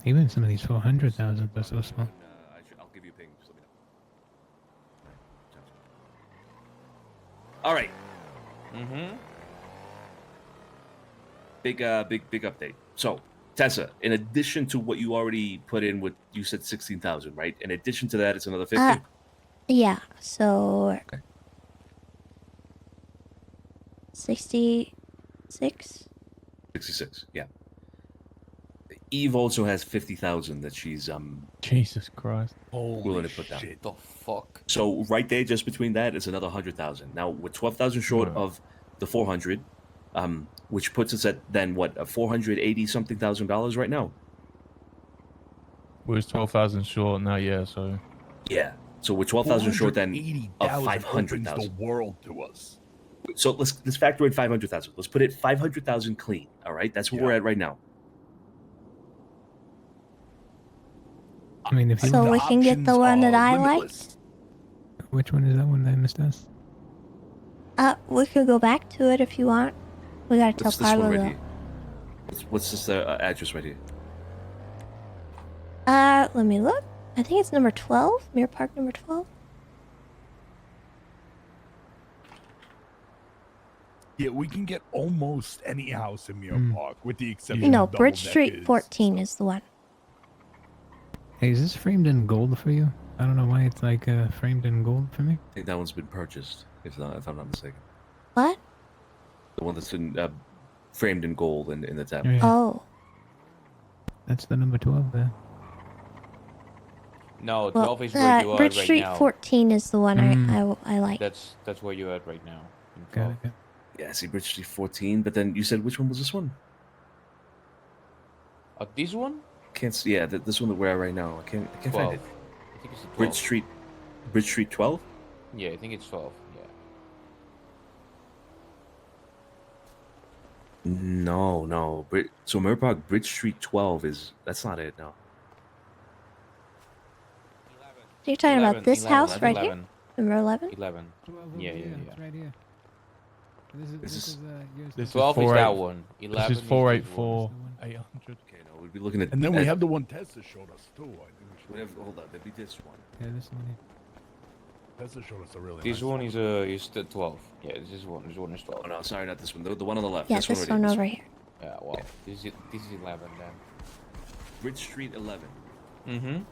Even some of these 400,000 are so small. I'll give you a ping. Just let me know. All right. Big update. So, Tessa, in addition to what you already put in with, you said 16,000, right? In addition to that, it's another 50. Yeah. So 66. 66. Yeah. Eve also has 50,000 that she's Jesus Christ. willing to put down. The fuck? So right there, just between that, is another 100,000. Now we're 12,000 short of the 400, which puts us at then what, a 480 something thousand dollars right now. We was 12,000 short now, yeah. So Yeah. So we're 12,000 short then of 480,000 500,000. opens the world to us. So let's factor in 500,000. Let's put it 500,000 clean. All right, that's where we're at right now. I mean, if you So we can get the one that I liked. Which one is that one that I missed us? We could go back to it if you want. We gotta tell What's this one Carlo right though. here? What's this address right here? Let me look. I think it's number 12, Mirror Park number 12. Yeah, we can get almost any house in Mirror Park, with the exception No, of Bridge Street double-deckers. 14 is the one. Hey, is this framed in gold for you? I don't know why it's like framed in gold for me. I think that one's been purchased, if I'm not mistaken. What? The one that's in framed in gold in the tab. Yeah. Oh. That's the number 12 there. No, Well, 12 is where you are Bridge right Street now. 14 is the one I like. That's where you're at right now. in Got 12. it. Yeah, I see Bridge Street 14, but then you said which one was this one? This one? Can't see. Yeah, this one that we're at right now. I can't 12. find it. I think it's a 12. Bridge Street 12. Yeah, I think it's 12. Yeah. No. So Mirror Park Bridge Street 12 that's not it. No. You're talking 11, about this 11, house right 11. here? Number 11? 11. Yeah. It's right here. This is yours. this 12 is that one. 11 This is is this 484, 800. Okay, no, we'd be looking at. And then we at- have the one Tessa showed us too. I think we should. Hold on, maybe this one. Yeah, this one here. Tessa showed us a really. This nice one is the 12. Yeah, this one is 12. Oh no, sorry, not this one. The one on the left. Yeah, this this right one here, over here. Yeah, well, this is 11 then. Bridge Street 11.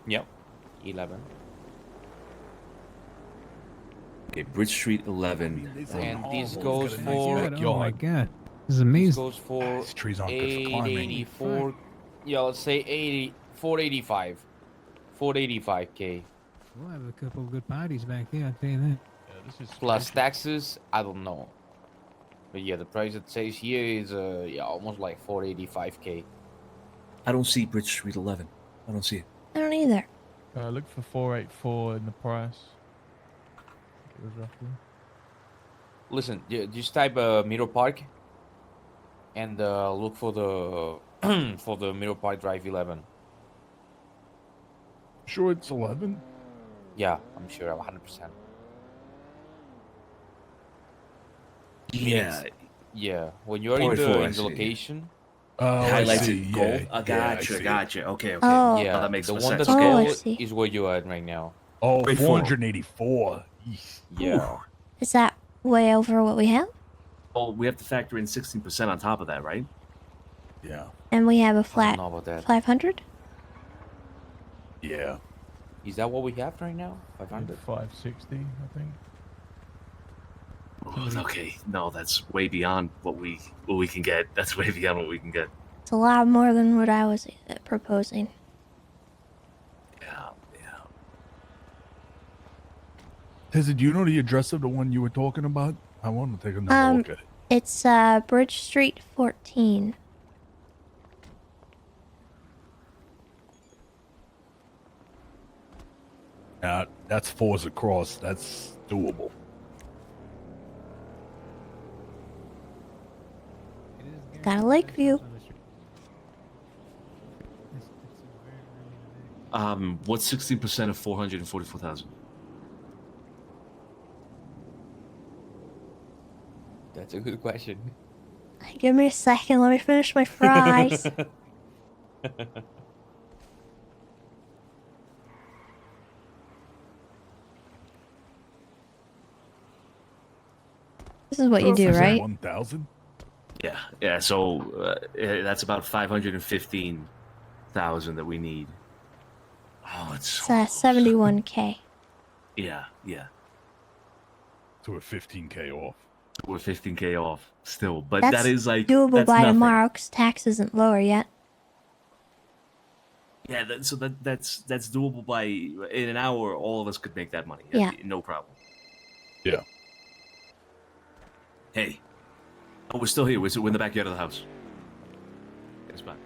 Yep. 11. Okay, Bridge Street 11. And this goes for Oh my god. This is amazing. This goes for These trees aren't good for climbing. 884. Yeah, let's say 485. 485k. We'll have a couple of good parties back here, I'll tell you that. Yeah, this is Plus taxes, I don't know. But yeah, the price it says here is almost like 485k. I don't see Bridge Street 11. I don't see it. I don't either. Look for 484 in the price. It was roughly. Listen, just type Mirror Park and look for the for the Mirror Park Drive 11. Sure, it's 11. Yeah, I'm sure. I'm 100%. Yeah. Yeah, when you're in 484, I the see, yeah. location, I Highlights see. it gold. Yeah, I yeah, I gotcha, see. gotcha. Okay, okay. Oh. Yeah, Now that makes the more one sense. that's Oh, I gold see. is where you at right now. Oh, Wait for it. 484. Yeah. Is that way over what we have? Well, we have to factor in 16% on top of that, right? Yeah. And we have a I don't flat know about that. 500? Yeah. Is that what we have right now? 500? 560, I think. Oh, okay, no, that's way beyond what we can get. That's way beyond what we can get. It's a lot more than what I was proposing. Yeah, yeah. Tessa, do you know the address of the one you were talking about? I want to take another look at it. It's Bridge Street 14. That's fours across. That's doable. Got a lake view. What's 16% of 444,000? That's a good question. Give me a second. Let me finish my fries. This is what you do, right? 1,000. Yeah, yeah. So that's about 515,000 that we need. Oh, it's It's 71K. yeah, yeah. So we're 15K off. We're 15K off still, but That's that is like doable that's by nothing. tomorrow because tax isn't lower yet. Yeah, that's doable by in an hour. All of us could make that money. Yeah. No problem. Yeah. Hey, oh, we're still here. We're in the backyard of the house. It's fine.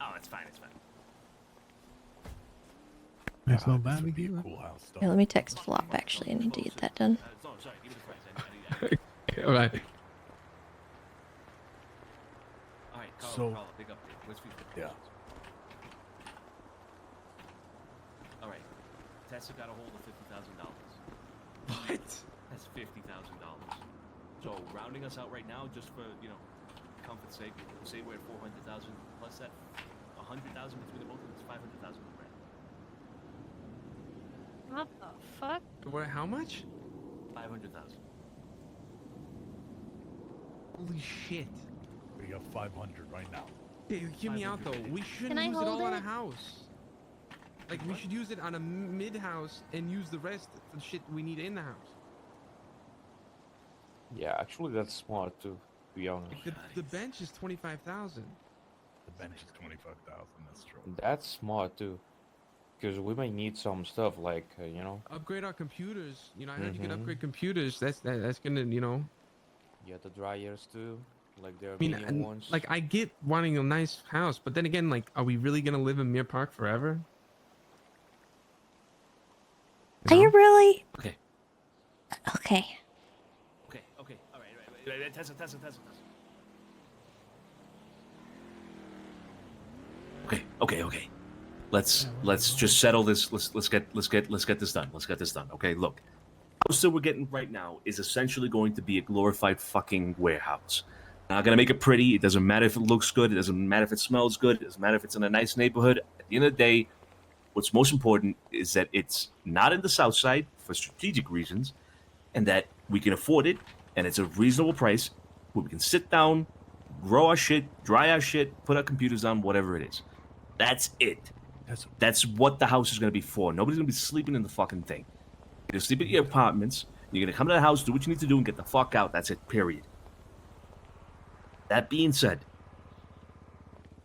Oh, it's fine. It's fine. There's no barbecue. Cool house stuff. Here, let me text Flop. Actually, I need to get that done. All right. All right, So- Carl, big update. Where's Future? Yeah. All right, Tessa got a hold of $50,000. What? That's $50,000. So rounding us out right now, just for comfort's sake, say we're at 400,000 plus that 100,000 between the both of us, 500,000. What the fuck? What? How much? 500,000. Holy shit. We got 500 right now. Hey, hear me out though. We shouldn't I use it hold all on a it? house. Like we should use it on a mid house and use the rest for the shit we need in the house. Yeah, actually, that's smart too. To be honest. The bench is 25,000. The bench is 25,000. That's true. That's smart too, because we might need some stuff like Upgrade our computers. I heard you can Mhm. upgrade computers. That's gonna Yeah, the dryers too, like they're I mean, medium ones. like I get wanting a nice house, but then again, like, are we really gonna live in Mere Park forever? Are you really? Okay. Okay. Okay. All right. Tessa. Okay. Let's just settle this. Let's get this done. Okay, look. The house that we're getting right now is essentially going to be a glorified fucking warehouse. Not gonna make it pretty. It doesn't matter if it looks good. It doesn't matter if it smells good. It doesn't matter if it's in a nice neighborhood. At the end of the day, what's most important is that it's not in the south side for strategic reasons, and that we can afford it, and it's a reasonable price where we can sit down, grow our shit, dry our shit, put our computers on, whatever it is. That's it. That's what the house is going to be for. Nobody's going to be sleeping in the fucking thing. You're going to sleep at your apartments. You're going to come to the house, do what you need to do, and get the fuck out. That's it, period. That being said,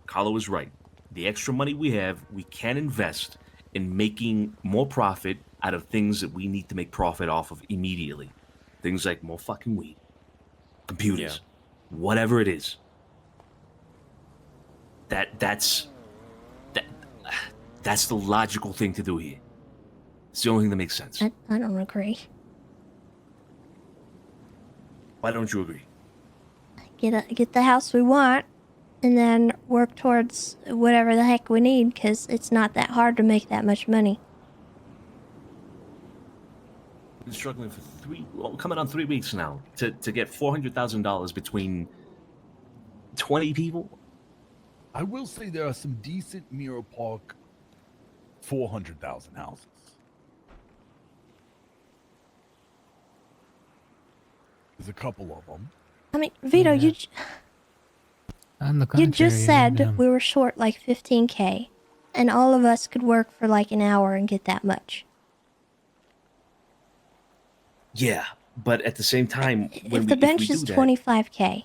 Carlo is right. The extra money we have, we can invest in making more profit out of things that we need to make profit off of immediately. Things like more fucking weed, computers, whatever it is. That's the logical thing to do here. It's the only thing that makes sense. I don't agree. Why don't you agree? Get the house we want, and then work towards whatever the heck we need, because it's not that hard to make that much money. Been struggling for coming on 3 weeks now to get $400,000 between 20 people. I will say there are some decent Mirror Park 400,000 houses. There's a couple of them. I mean, Vito, Yeah. On the you contrary, just said we were short like 15K, and all of us could work for like an hour and get that much. Yeah, but at the same time, when If the bench if we is do that, 25K.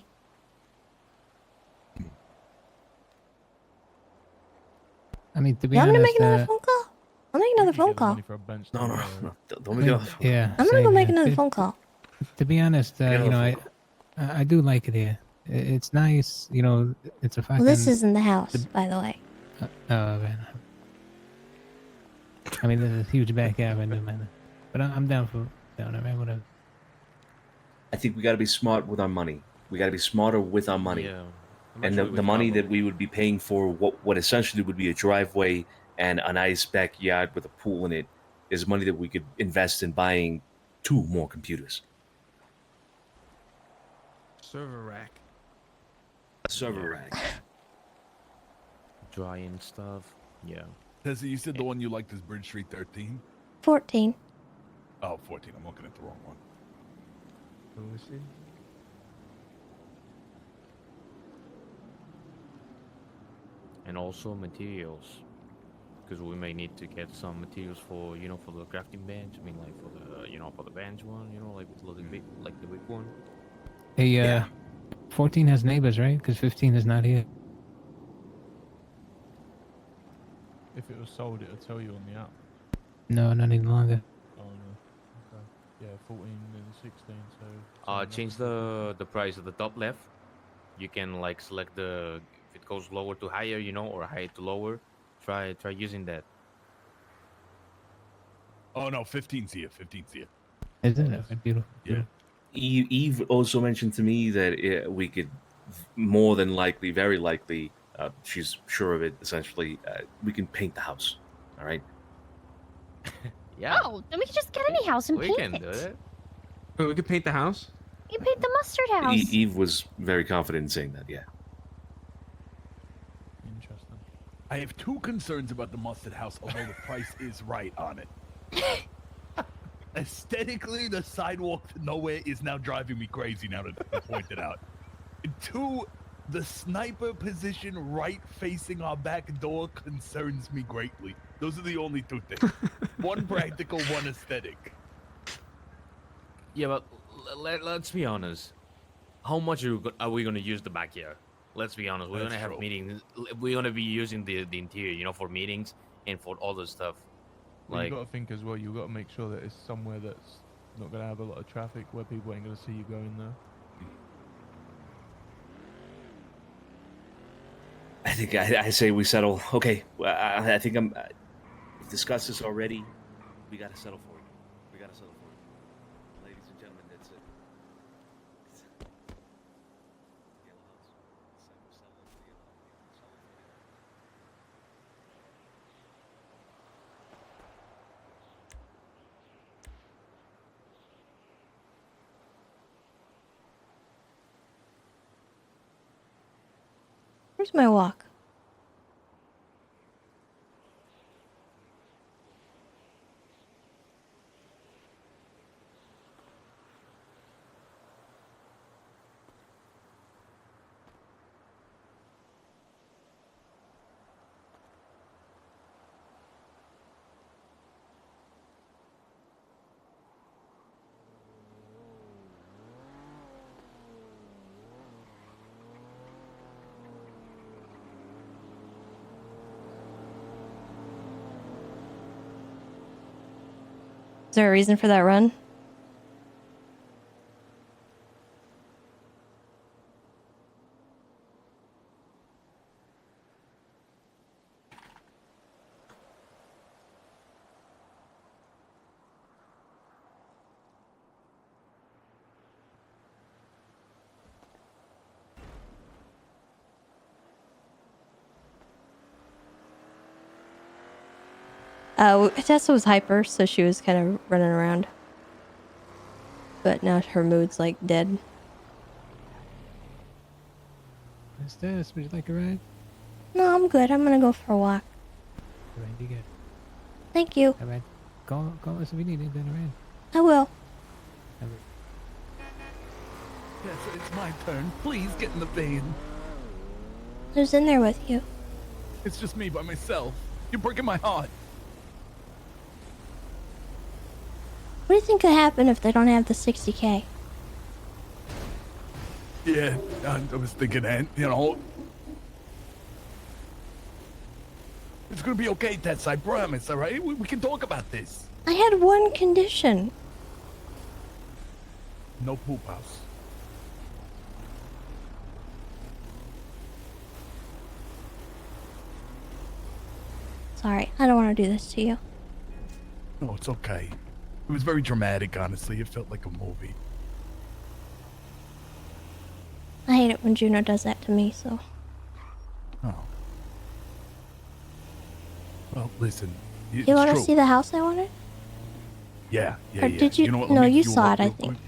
I mean, to be Yeah, I'm gonna honest, make another phone call. I'll make another phone call. no, don't make it off. Yeah, I'm gonna go same make here. another phone call. To be honest, Make you another know, I do like it here. It's nice, you know. It's a fucking. Well, this isn't the house, by the way. Oh man. I mean, there's a huge backyard, man. But I'm down for man. Whatever. I think we got to be smart with our money. We got to be smarter with our money. Yeah. I'm And actually the with money Pablo. that we would be paying for what essentially would be a driveway and a nice backyard with a pool in it is money that we could invest in buying 2 more computers. Server rack. Server rack. Drying stuff. Yeah. Tessa, you said the one you liked is Bridge Street 13? 14. Oh, 14. I'm looking at the wrong one. Let me see. And also materials, because we may need to get some materials for for the crafting bench. I mean, like for the for the bench one. Like the big one. Hey, 14 has neighbors, right? Because 15 is not here. If it was sold, it would tell you on the app. No, not any longer. Oh no. Okay. Yeah, 14 and 16. So. Change the price at the top left. You can like select if it goes lower to higher, or higher to lower. Try using that. Oh no, 15's here. 15's here. Is it? Beautiful. Yeah. Eve also mentioned to me that we could more than likely, very likely, she's sure of it, essentially, we can paint the house. All right? Yeah. Oh, then we can just get any house and We paint can it. do it. Wait, we could paint the house? You paint the mustard house. Eve was very confident in saying that, yeah. Interesting. I have 2 concerns about the Mustard House, although the price is right on it. Aesthetically, the sidewalk to nowhere is now driving me crazy now that you pointed out. 2, the sniper position right facing our back door concerns me greatly. Those are the only 2 things. 1 practical, 1 aesthetic. Yeah, but let's be honest. How much are we gonna use the backyard? Let's be honest. We're That's gonna have true. meetings. We're gonna be using the interior, for meetings and for all the stuff. Well, Like, you got to think as well. You got to make sure that it's somewhere that's not going to have a lot of traffic, where people ain't going to see you going there. I think I say we settle. Okay, I think we've discussed this already. We got to settle for it. We got to settle for it. Ladies and gentlemen, that's it. Where's my walk? Is there a reason for that run? Tessa was hyper, so she was kind of running around. But now her mood's like dead. Miss Tess, would you like a ride? No, I'm good. I'm gonna go for a walk. Alright, be good. Thank you. Alright. Call us if you need anything, alright? I will. Alright. Yes, it's my turn. Please get in the van. Who's in there with you? It's just me by myself. You're breaking my heart. What do you think could happen if they don't have the 60K? Yeah, I was thinking that, you know. It's gonna be okay, Tess, I promise, alright? We can talk about this. I had one condition. No poop house. Sorry, I don't want to do this to you. No, it's okay. It was very dramatic, honestly. It felt like a movie. I hate it when Juno does that to me, so. Oh. Well, listen. You want to see the house I wanted? Yeah, yeah, Or yeah. did you? know what, No, let me you fuel saw up it, I real think. quick.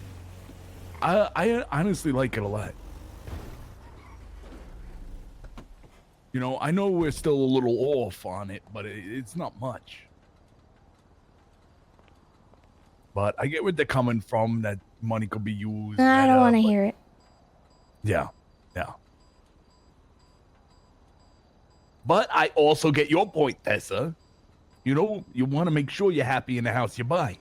I honestly like it a lot. You know, I know we're still a little off on it, but it's not much. But I get where they're coming from, that money could be used. I don't better, want to but- hear it. Yeah, yeah. But I also get your point, Tessa. You know, you want to make sure you're happy in the house you buy.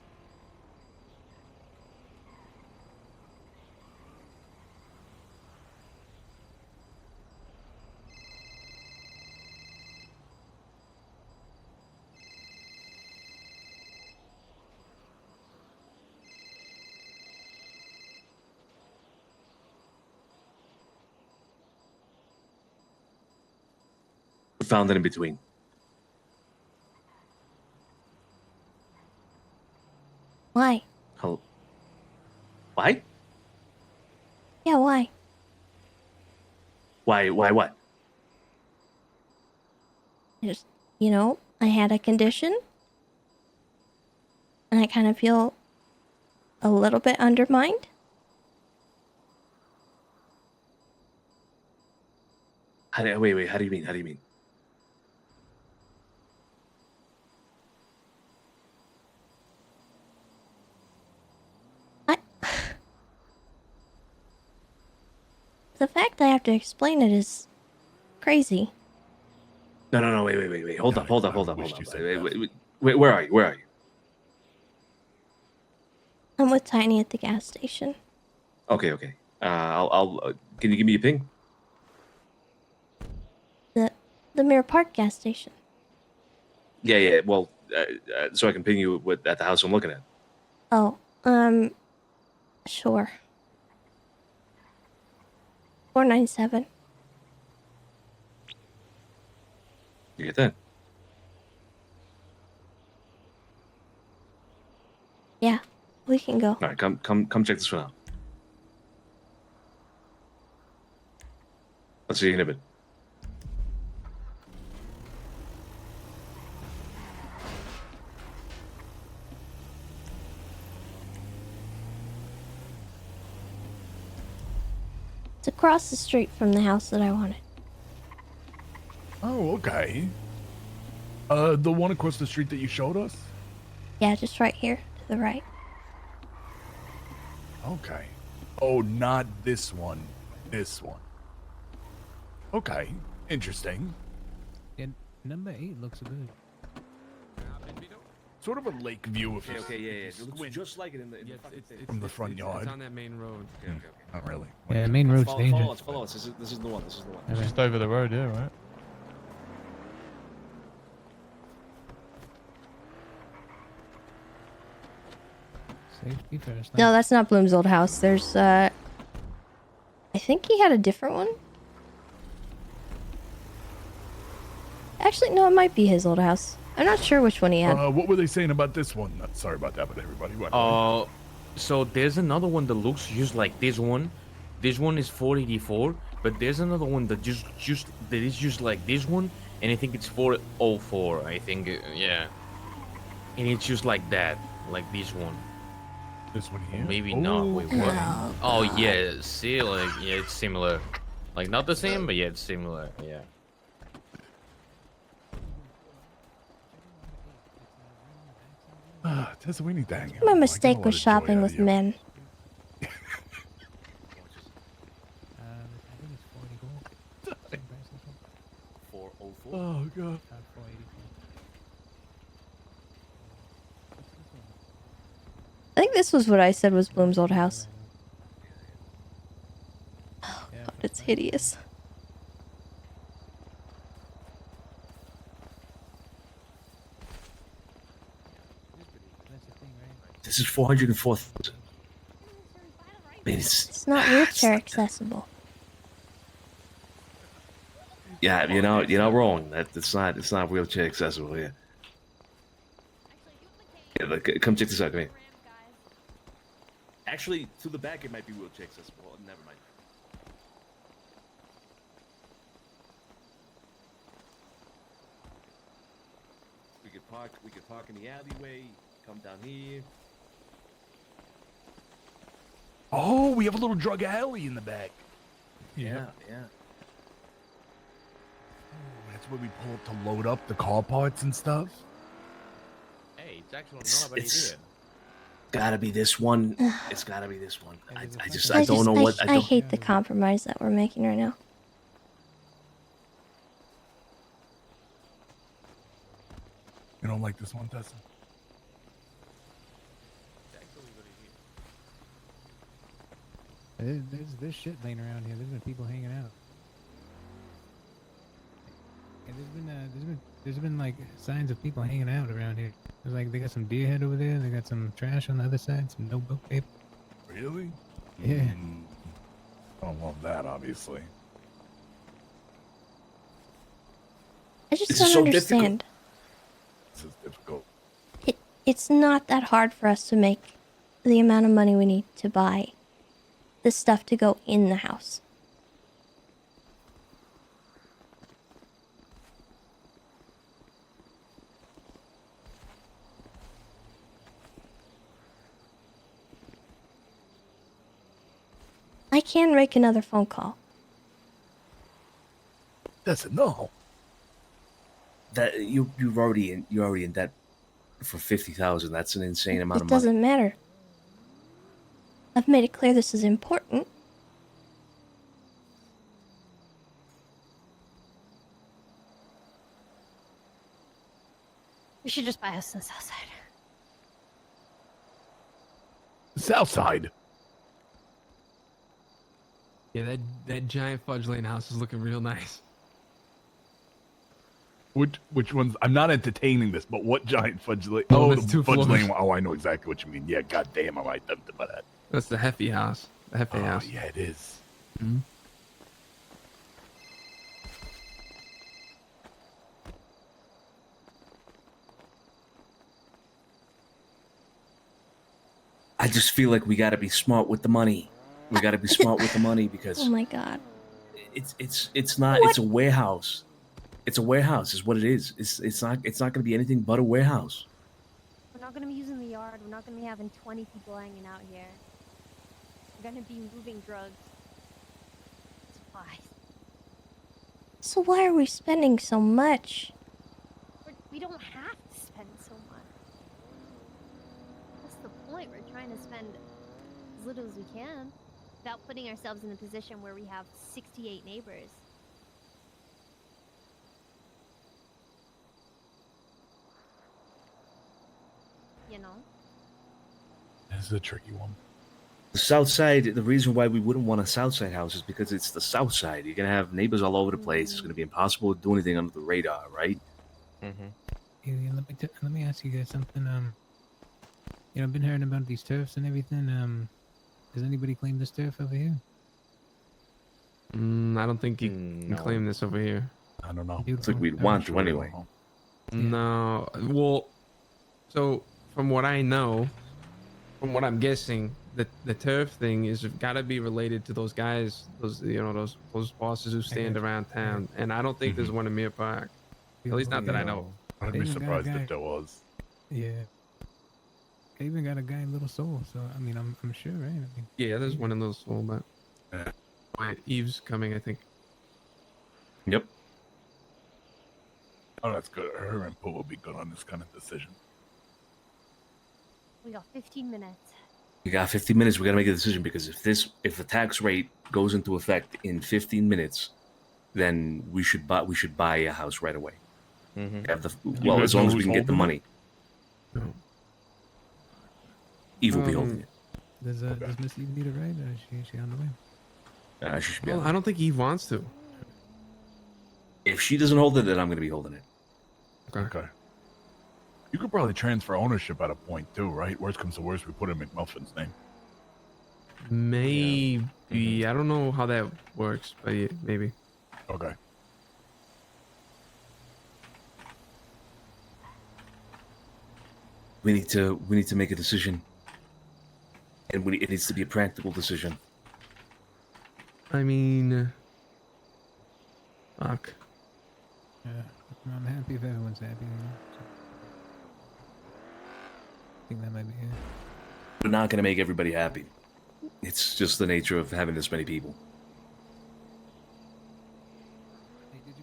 Found it in between. Why? Hello. Why? Yeah, why? Why what? Just, you know, I had a condition. And I kind of feel a little bit undermined. Wait, how do you mean? How do you mean? The fact I have to explain it is crazy. No, wait. Hold up. Wait, where are you? I'm with Tiny at the gas station. Okay. I'll can you give me a ping? The Mirror Park gas station. Yeah. Well, so I can ping you at the house I'm looking at. Oh, sure. 497. You get that? Yeah, we can go. All right, come check this one out. Let's see you in a bit. It's across the street from the house that I wanted. Oh, okay. The one across the street that you showed us? Yeah, just right here to the right. Okay. Oh, not this one. This one. Okay. Interesting. And number 8 looks good. Sort of a lake view if you Okay, yeah. It looks just like it in the from the front yard. It's on that main road. Okay. Not really. Yeah, main road's dangerous. Follow us. This is the one. It's just over the road, yeah, right? Safety first. No, that's not Bloom's old house. There's, I think he had a different one. Actually, no, it might be his old house. I'm not sure which one he had. What were they saying about this one? Sorry about that, but everybody. So there's another one that looks just like this one. This one is 484, but there's another one that is just like this one, and I think it's 404. I think, yeah. And it's just like that, like this one. This one Or here? maybe not. Wait, what? Oh, Oh yeah, see, like yeah, it's similar. Like not the same, but yeah, it's similar. Yeah. Tessa, we need to hang out. My more. I get a mistake lot was of joy shopping out with of you. men. I think it's 40 gold. Same price as well. 404. Oh god. 484. I think this was what I said was Bloom's old house. Oh god, it's hideous. This is 404,000. I mean, It's not wheelchair accessible. yeah, you're not wrong. It's not wheelchair accessible here. Yeah, look, come check this out. Come here. Actually, to the back it might be wheelchair accessible. Oh, never mind. We could park in the alleyway. Come down here. Oh, we have a little drug alley in the back. Yeah. That's where we pull up to load up the car parts and stuff. Hey, it's actually not a bad It's idea. gotta be this one. It's gotta be this one. I I don't know what. I hate the compromise that we're making right now. You don't like this one, Tessa? There's shit laying around here. There's been people hanging out. And there's been like signs of people hanging out around here. There's like they got some deer head over there. They got some trash on the other side. Some notebook paper. Really? Yeah. I don't love that, obviously. I just This don't is so understand. This is difficult. It's not that hard for us to make the amount of money we need to buy the stuff to go in the house. I can make another phone call. That's a no. That you're already in debt for 50,000. That's an insane amount It of money. doesn't matter. I've made it clear this is important. We should just buy a house on the south side. South side. Yeah, that giant fudge lane house is looking real nice. Which ones? I'm not entertaining this, but what giant fudge lane? Oh, Oh, that's the two fudge floors. lane. Oh, I know exactly what you mean. Yeah, goddamn, am I tempted by that? That's the Heffy house. The Heffy house. Yeah, it is. Mhm. I just feel like we got to be smart with the money. We got to be smart with the money because Oh my god. it's not. What? It's a warehouse. It's a warehouse, is what it is. It's not going to be anything but a warehouse. We're not gonna be using the yard. We're not gonna be having 20 people hanging out here. We're gonna be moving drugs. Supplies. So why are we spending so much? We don't have to spend so much. That's the point. We're trying to spend as little as we can without putting ourselves in a position where we have 68 neighbors. You know? This is a tricky one. The south side. The reason why we wouldn't want a south side house is because it's the south side. You're gonna have neighbors all over the place. It's gonna be impossible to do anything under the radar, right? Yeah, let me ask you guys something. You know, I've been hearing about these turfs and everything. Does anybody claim this turf over here? I don't think you can claim this over here. I don't know. It's like we'd want to anyway. No. Well, so from what I know, from what I'm guessing, the turf thing is got to be related to those guys, those those bosses who stand around town, and I don't think there's one in Mirror Park. At least not that I know. I'd be surprised if there was. Yeah. I even got a guy in Little Soul, so I mean, I'm sure, right? I mean, Yeah, there's one in Little Soul, but wait, Eve's coming, I think. Yep. Oh, that's good. Her input will be good on this kind of decision. We got 15 minutes. We got 15 minutes. We got to make a decision because if the tax rate goes into effect in 15 minutes, then we should buy a house right away. Have the, well, as long as we can get the money. Eve will be holding it. Does Miss Eve need a ride, or is she on the way? She should be. Well, I don't think Eve wants to. If she doesn't hold it, then I'm going to be holding it. Okay. You could probably transfer ownership at a point too, right? Worst comes to worst, we put in McMuffin's name. Maybe. I don't know how that works, but yeah, maybe. Okay. We need to make a decision, and it needs to be a practical decision. I mean, fuck. Yeah, I'm happy if everyone's happy. You know? So, I think that might be it. We're not going to make everybody happy. It's just the nature of having this many people. Hey, did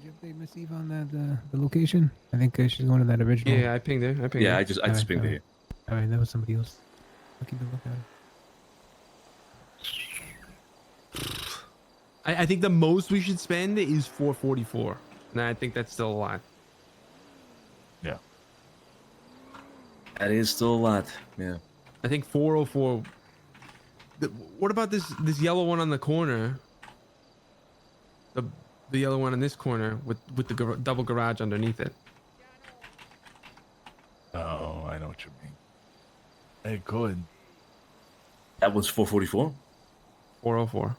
you update Miss Eve on the location? I think she's going to that original. Yeah, I pinged her. Yeah, I just pinged her. All right, that was somebody else. I'll keep a look at it. I think the most we should spend is 444. And I think that's still a lot. Yeah. That is still a lot. Yeah. I think 404. What about this yellow one on the corner? The yellow one in this corner with the double garage underneath it. Oh, I know what you mean. Hey, good. That was 444? 404.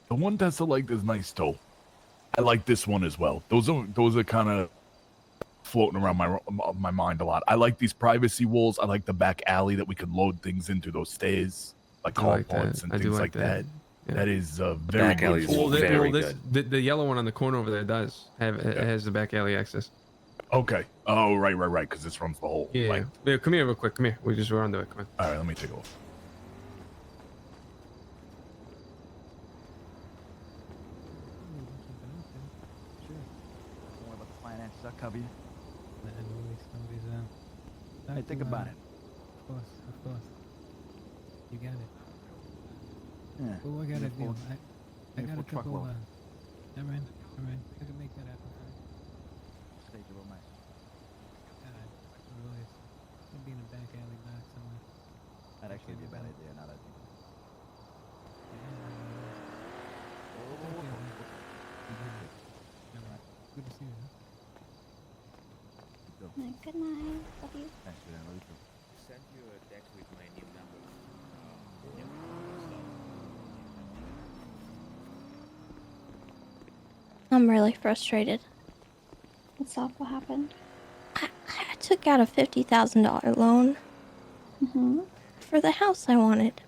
The one Tessa liked is nice too. I like this one as well. Those are kind of floating around my mind a lot. I like these privacy walls. I like the back alley that we can load things into, those stairs, like car parts and things like that. Yeah. That is very good. The yellow one on the corner over there does have it has the back alley access. Okay. Oh, right, because this runs the whole. Yeah. Like, Yeah, come here real quick. Come here. We're on to it. Come on. all right, let me take a look. More about the finances, I'll cover you. Hey, think about it. Of course. You got it. Yeah. Oh, I got a deal. I got a full couple. truckload. All right. I can make that happen. Stage real nice. Really, it'll be in a back alley back somewhere. That'd actually be a bad idea. Now that I think about it. Good to see you. Good night. Love you. Thanks, man. Love you too. Send you a text with my new number. I'm really frustrated. What's up? What happened? I took out a $50,000 loan for the house I wanted.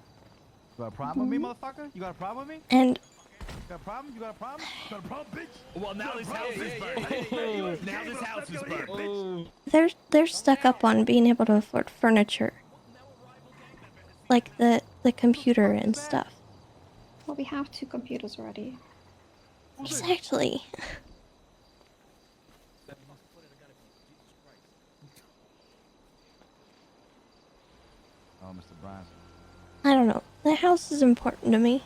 You got a problem with me, motherfucker? You got a problem with me? And You got a problem? You got a problem? You got a problem, bitch? Well, now this house is burnt. Now this house is burnt. they're stuck up on being able to afford furniture. Like the computer and stuff. Well, we have 2 computers already. Exactly. Oh, Mr. Bryant. I don't know. The house is important to me.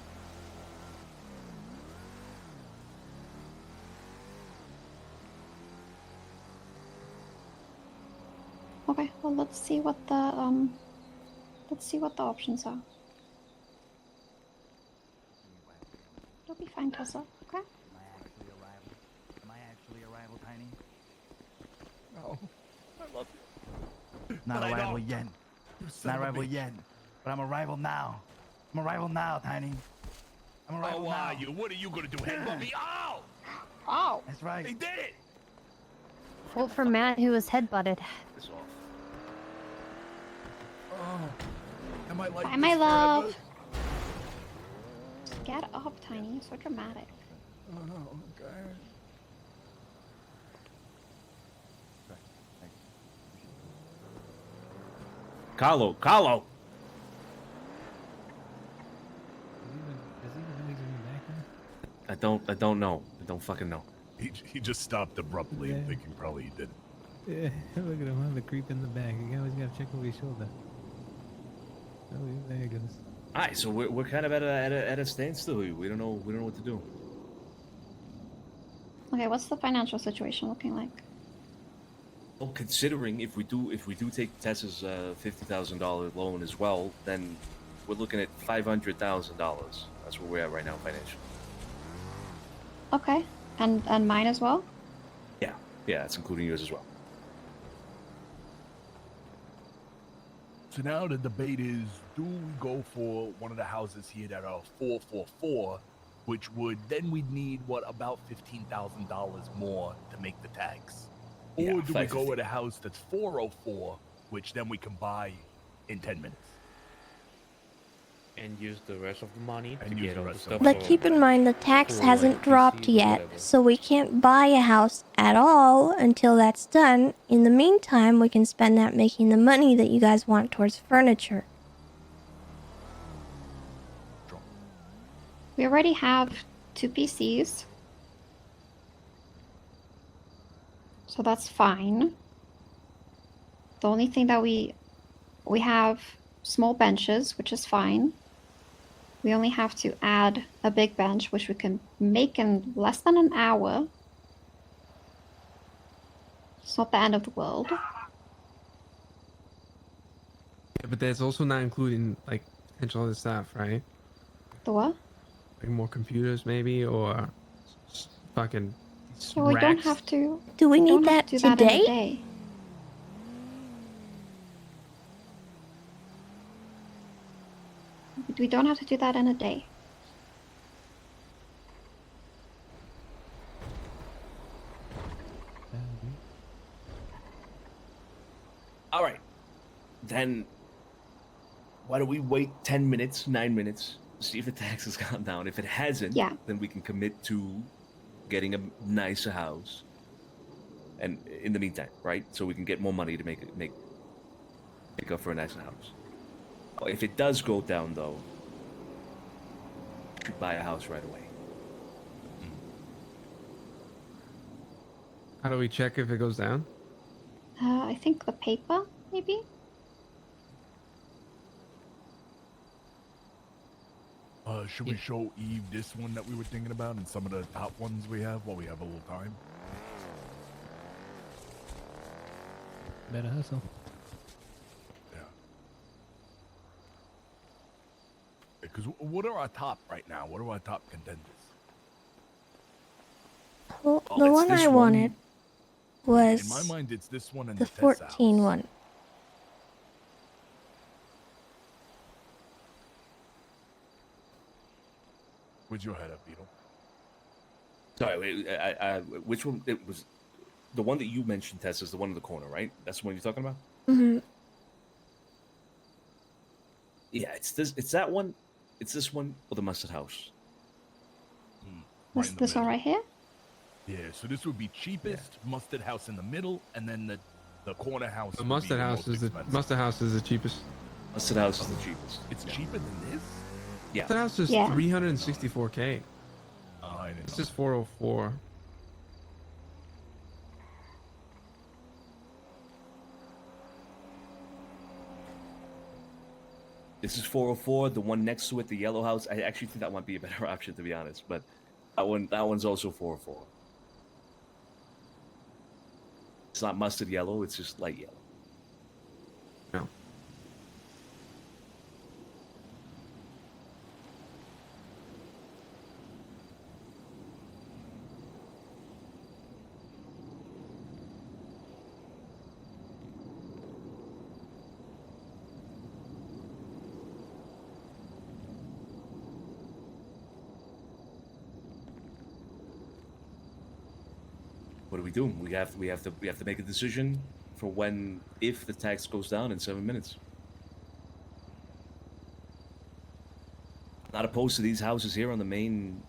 Okay, well, let's see what the options are. You'll be fine, Tessa. Okay. Am I actually a rival, Tiny? No. I love you. Not But a I rival don't. yet. You son Not a of a rival bitch. yet. But I'm a rival now. I'm a rival now, Tiny. I'm a rival Oh, now. are you? What are you gonna do? Headbutt me? Oh! Oh! That's right. They did it! Vote for Matt, who was headbutted. Oh. Am I like Bye, this my love. forever? Just get up, Tiny. You're so dramatic. Oh, okay. Carlo. Does he even know he's in the back there? I don't know. I don't fucking know. He just stopped abruptly, Yeah. thinking probably he did. Yeah, look at him, have a creep in the back. You always gotta check over your shoulder. Oh, there he goes. All right, so we're kind of at a standstill. We don't know what to do. Okay, what's the financial situation looking like? Well, considering if we do take Tessa's $50,000 loan as well, then we're looking at $500,000. That's where we're at right now financially. Okay, and mine as well? Yeah, that's including yours as well. So now the debate is, do we go for one of the houses here that are 444, which would then we'd need about $15,000 more to make the tags, or Yeah, do we go 550. with a house that's 404, which then we can buy in 10 minutes? And use the rest of the money to And use get the all the rest of stuff. the But for- keep in mind the tax for, hasn't like, dropped PC, yet, whatever. so we can't buy a house at all until that's done. In the meantime, we can spend that making the money that you guys want towards furniture. We already have 2 PCs. So that's fine. The only thing that we have small benches, which is fine. We only have to add a big bench, which we can make in less than an hour. It's not the end of the world. Yeah, but that's also not including like potential other stuff, right? The what? Like more computers, maybe, or fucking. Yeah, we don't racks. have to. Do we need don't have that to do that in a today? day. We don't have to do that in a day. All right, then why don't we wait 10 minutes, 9 minutes, see if the tax has gone down. If it hasn't, Yeah. then we can commit to getting a nicer house. And in the meantime, right? So we can get more money to make up for a nicer house. If it does go down, though, we should buy a house right away. How do we check if it goes down? I think the paper, maybe? Should we show Eve this one that we were thinking about and some of the top ones we have while we have a little time? Better hustle. Because what are our top right now? What are our top contenders? Well, Oh, the it's one this I wanted was In my mind, it's this one and the the Tessa 14 house. one. Where's your head up, Beetle? Sorry, wait, which one? It was the one that you mentioned, Tess, is the one in the corner, right? That's the one you're talking about? Mm-hmm. Yeah, it's this. It's that one. It's this one or the mustard house. This one right here? Yeah, so this would be cheapest, mustard house in the middle, and then the corner house. The would mustard be house most is the expensive. mustard house is the cheapest. Mustard house is the cheapest. It's cheaper than this? Yeah. Mustard house is Yeah. 364K. Oh, I didn't This know. is 404. This is 404. The one next to it, the yellow house. I actually think that might be a better option, to be honest. But that one's also 404. It's not mustard yellow. It's just light yellow. No. What do we do? We have to make a decision for when, if the tax goes down in 7 minutes. Not opposed to these houses here on the main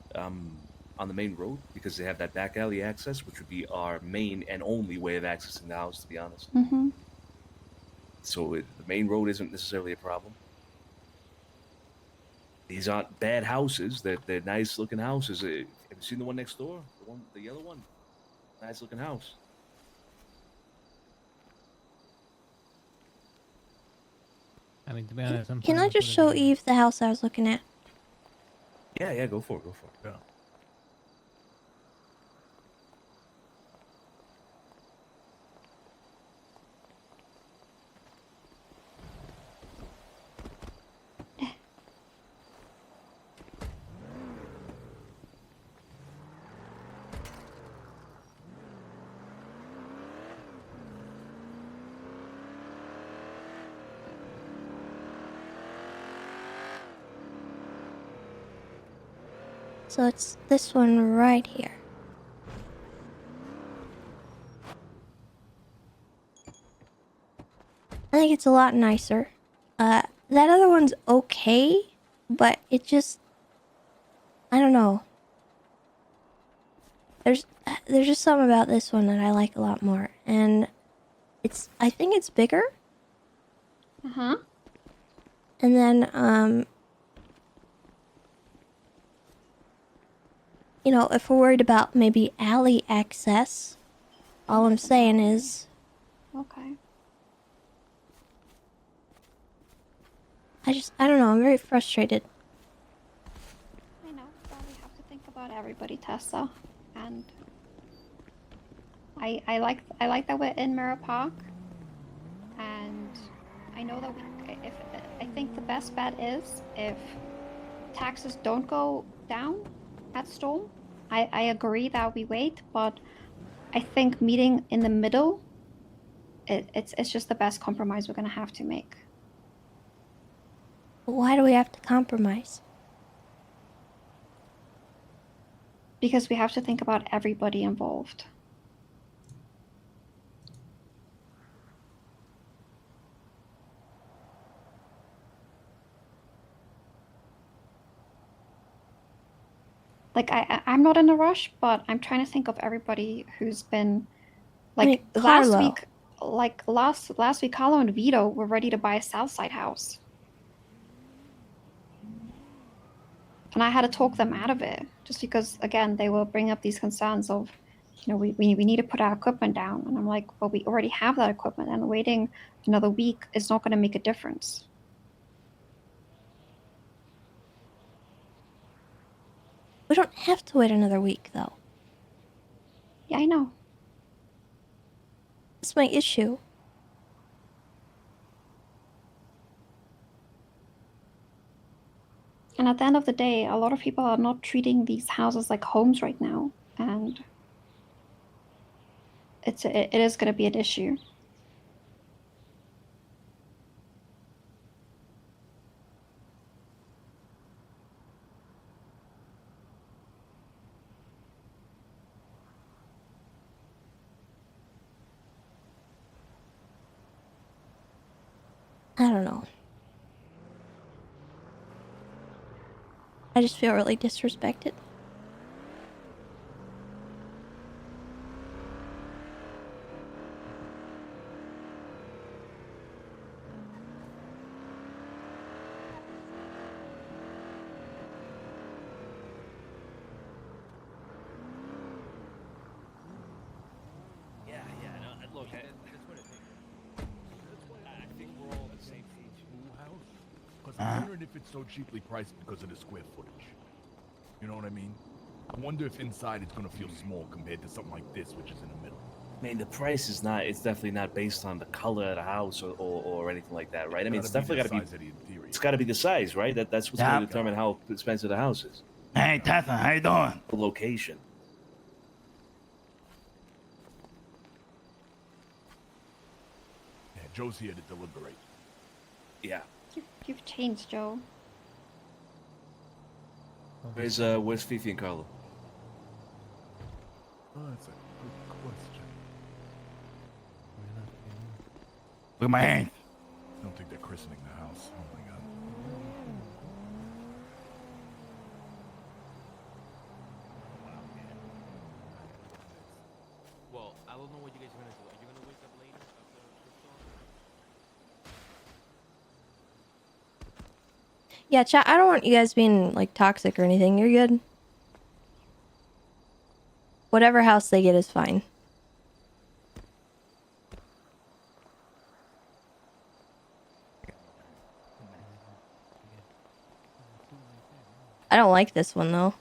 road because they have that back alley access, which would be our main and only way of accessing the house, to be honest. Mm-hmm. so the main road isn't necessarily a problem. These aren't bad houses. They're nice looking houses. Have you seen the one next door? The yellow one? Nice looking house. I mean, to be honest, I'm Can fine I with just whatever show you- Eve the house I was looking at? Yeah, go for it. Yeah. So it's this one right here. I think it's a lot nicer. That other one's okay, but it just, I don't know. There's just something about this one that I like a lot more, and I think it's bigger. Uh-huh. And then you know, if we're worried about maybe alley access, all I'm saying is Okay. I don't know, I'm very frustrated. I know, but we have to think about everybody, Tessa. And I like that we're in Mirror Park. And I know that I think the best bet is if taxes don't go down at Storm. I agree that we wait, but I think meeting in the middle, it's just the best compromise we're gonna have to make. Why do we have to compromise? Because we have to think about everybody involved. Like I'm not in a rush, but I'm trying to think of everybody who's been like last week. Like last week, Carlo and Vito were ready to buy a Southside house, and I had to talk them out of it just because, again, they will bring up these concerns of, you know, we need to put our equipment down, and I'm like, well, we already have that equipment, and waiting another week is not going to make a difference. We don't have to wait another week, though. Yeah, I know. That's my issue. And at the end of the day, a lot of people are not treating these houses like homes right now, and it is going to be an issue. I don't know. I just feel really disrespected. Yeah, no, look, I think we're all on the same page. House? Because I'm wondering if it's so cheaply priced because of the square footage. You know what I mean? I wonder if inside it's gonna feel small compared to something like this, which is in the middle. I mean, the price is not, it's definitely not based on the color of the house or anything like that, right? I mean, it's definitely got to be, it's got to be the size, right? That's what's going to determine how expensive the house is. Hey, Tessa, how you doing? The location. Yeah, Joe's here to deliberate. Yeah. You've changed, Joe. Where's Fifi and Carlo? Oh, that's a good question. Look at my hand. I don't think they're christening the house. Oh my god. Well, I don't know what you guys are gonna do. Are you gonna wake up later after the storm? Yeah, chat. I don't want you guys being like toxic or anything. You're good. Whatever house they get is fine. I don't like this one though.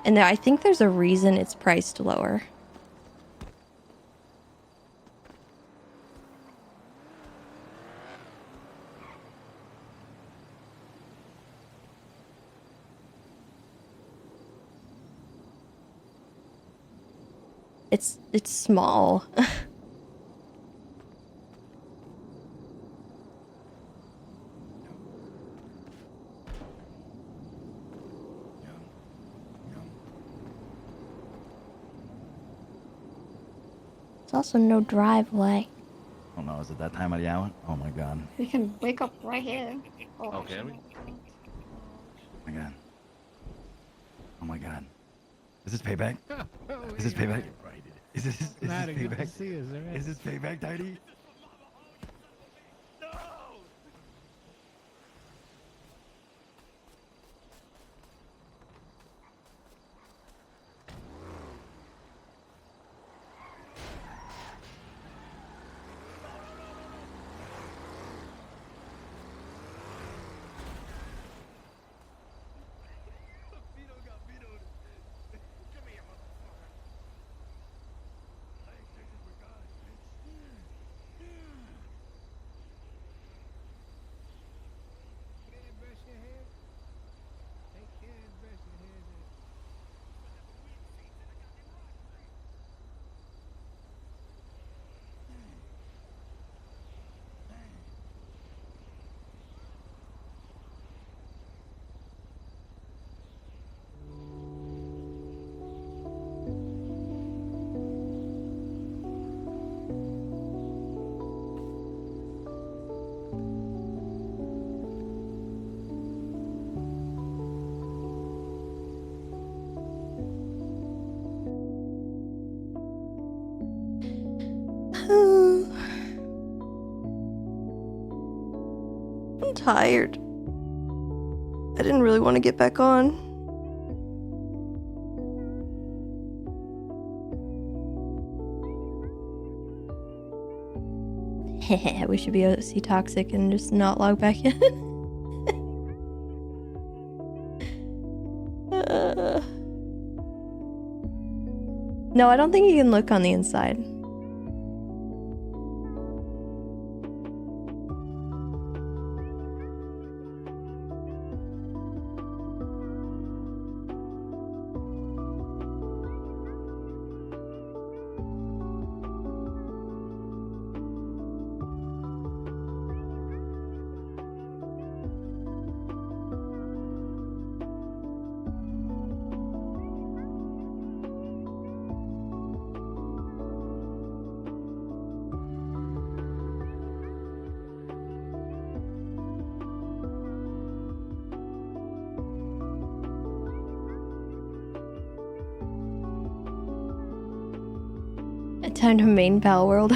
And I think there's a reason it's priced lower. It's small. It's also no driveway. Oh no, is it that time of the hour? Oh my god. We can wake up right here. Oh, Okay. actually, Oh my god. Oh my god. Is this payback? Is this payback? Is this Matter, good to payback? see you, sir. Is this payback, Tiny? I'm tired. I didn't really want to get back on. We should be OC toxic and just not log back in. No, I don't think you can look on the inside. Time to main pal world.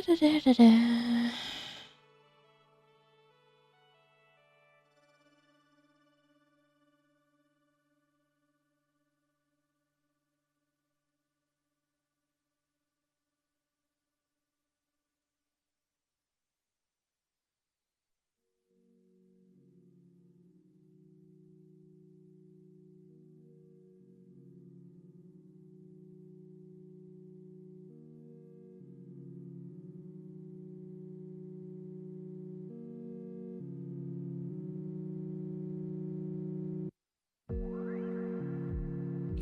You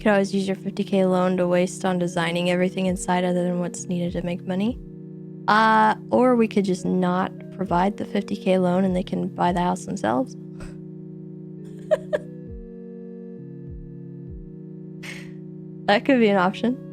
could always use your 50k loan to waste on designing everything inside other than what's needed to make money. Or we could just not provide the 50k loan and they can buy the house themselves. That could be an option.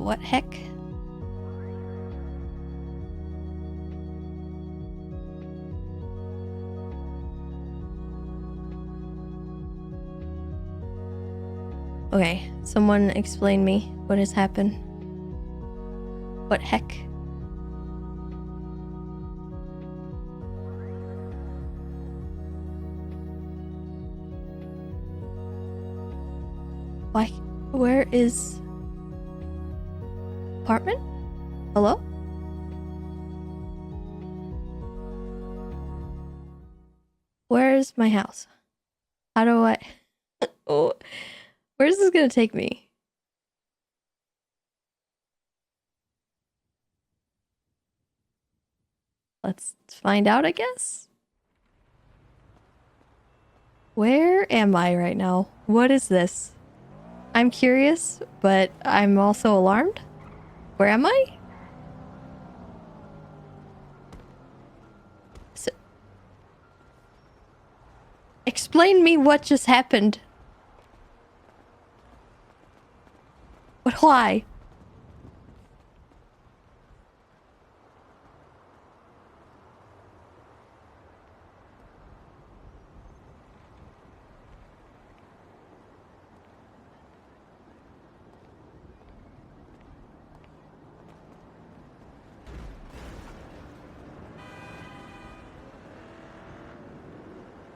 What heck? Okay, someone explain me what has happened. What heck? Why? Where is apartment? Hello? Where is my house? How do I? Oh, where's this gonna take me? Let's find out, I guess. Where am I right now? What is this? I'm curious, but I'm also alarmed. Where am I? So, explain me what just happened. But why?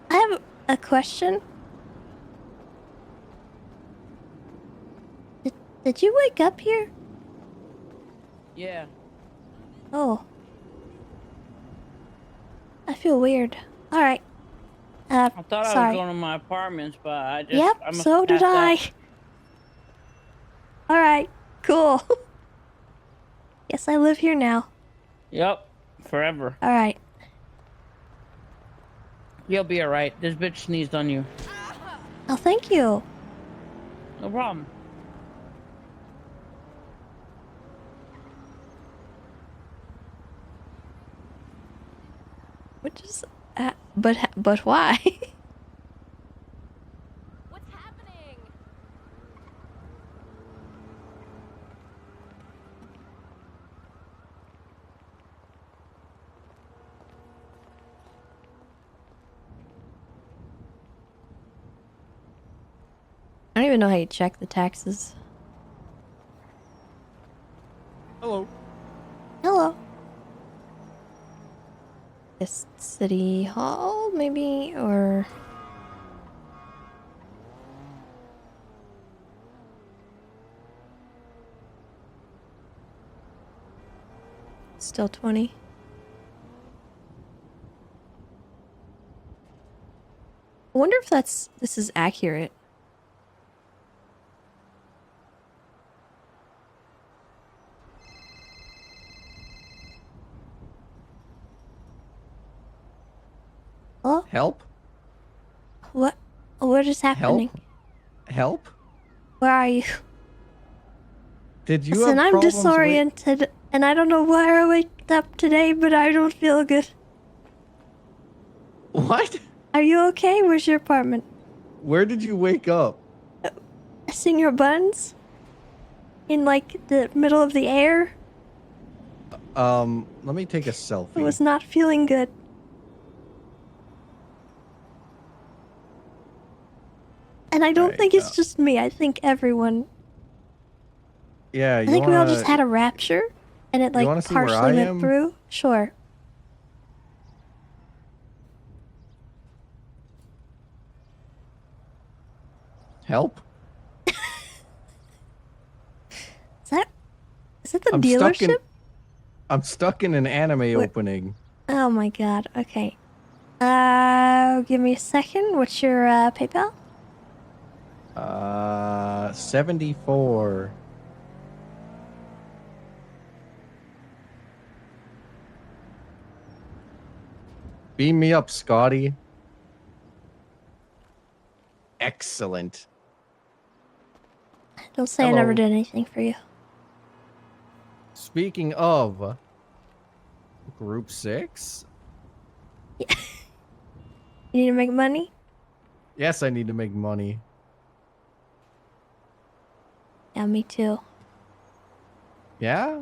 I have a question. Did you wake up here? Yeah. Oh. I feel weird. Alright. I thought I was Sorry. going to my apartments, but I just Yep, I must so have did passed I. Alright, cool. Yes, I live here now. out. Yep, forever. Alright. You'll be alright. This bitch sneezed on you. Oh, thank you. No problem. Which is, but why? What's happening? I don't even know how you check the taxes. Hello. Hello. Guess City Hall, maybe, or... Still 20. I wonder if this is accurate. Hello? Help? What is happening? Help? Where are you? Did you Listen, have I'm problems disoriented, and I don't know why I waked up today, but I don't feel good. What? Are you okay? Where's your apartment? Where did you wake up? Pressing your buttons? In, like, the middle of the air? Let me take a I selfie. was not feeling good. And I don't think it's just me. I think everyone. Yeah, I think we all just had a rapture, and it, like, wanna see where partially I went am? through. Sure. Help? Is that the dealership? I'm stuck in an anime opening. Oh my god. Okay. Give me a second. What's your PayPal? 74. Beam me up, Scotty. Excellent. Don't say I never Hello. did anything for you. Speaking of Group 6, You need to make money? yes, I need to make money. Yeah, me too. Yeah?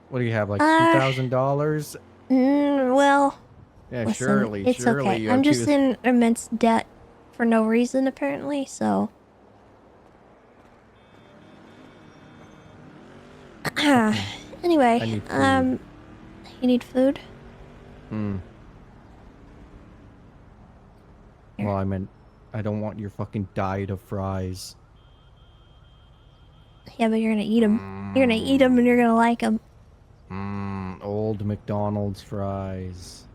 What do you have, like Uh, $2,000? Well, Yeah, listen, surely, it's surely okay. you I'm have just in immense debt for no reason, apparently, so. Anyway, I need food. you need food? Well, I meant, I don't want your fucking diet of fries. Yeah, but you're gonna eat them. You're gonna eat them and you're gonna like them. Old McDonald's fries.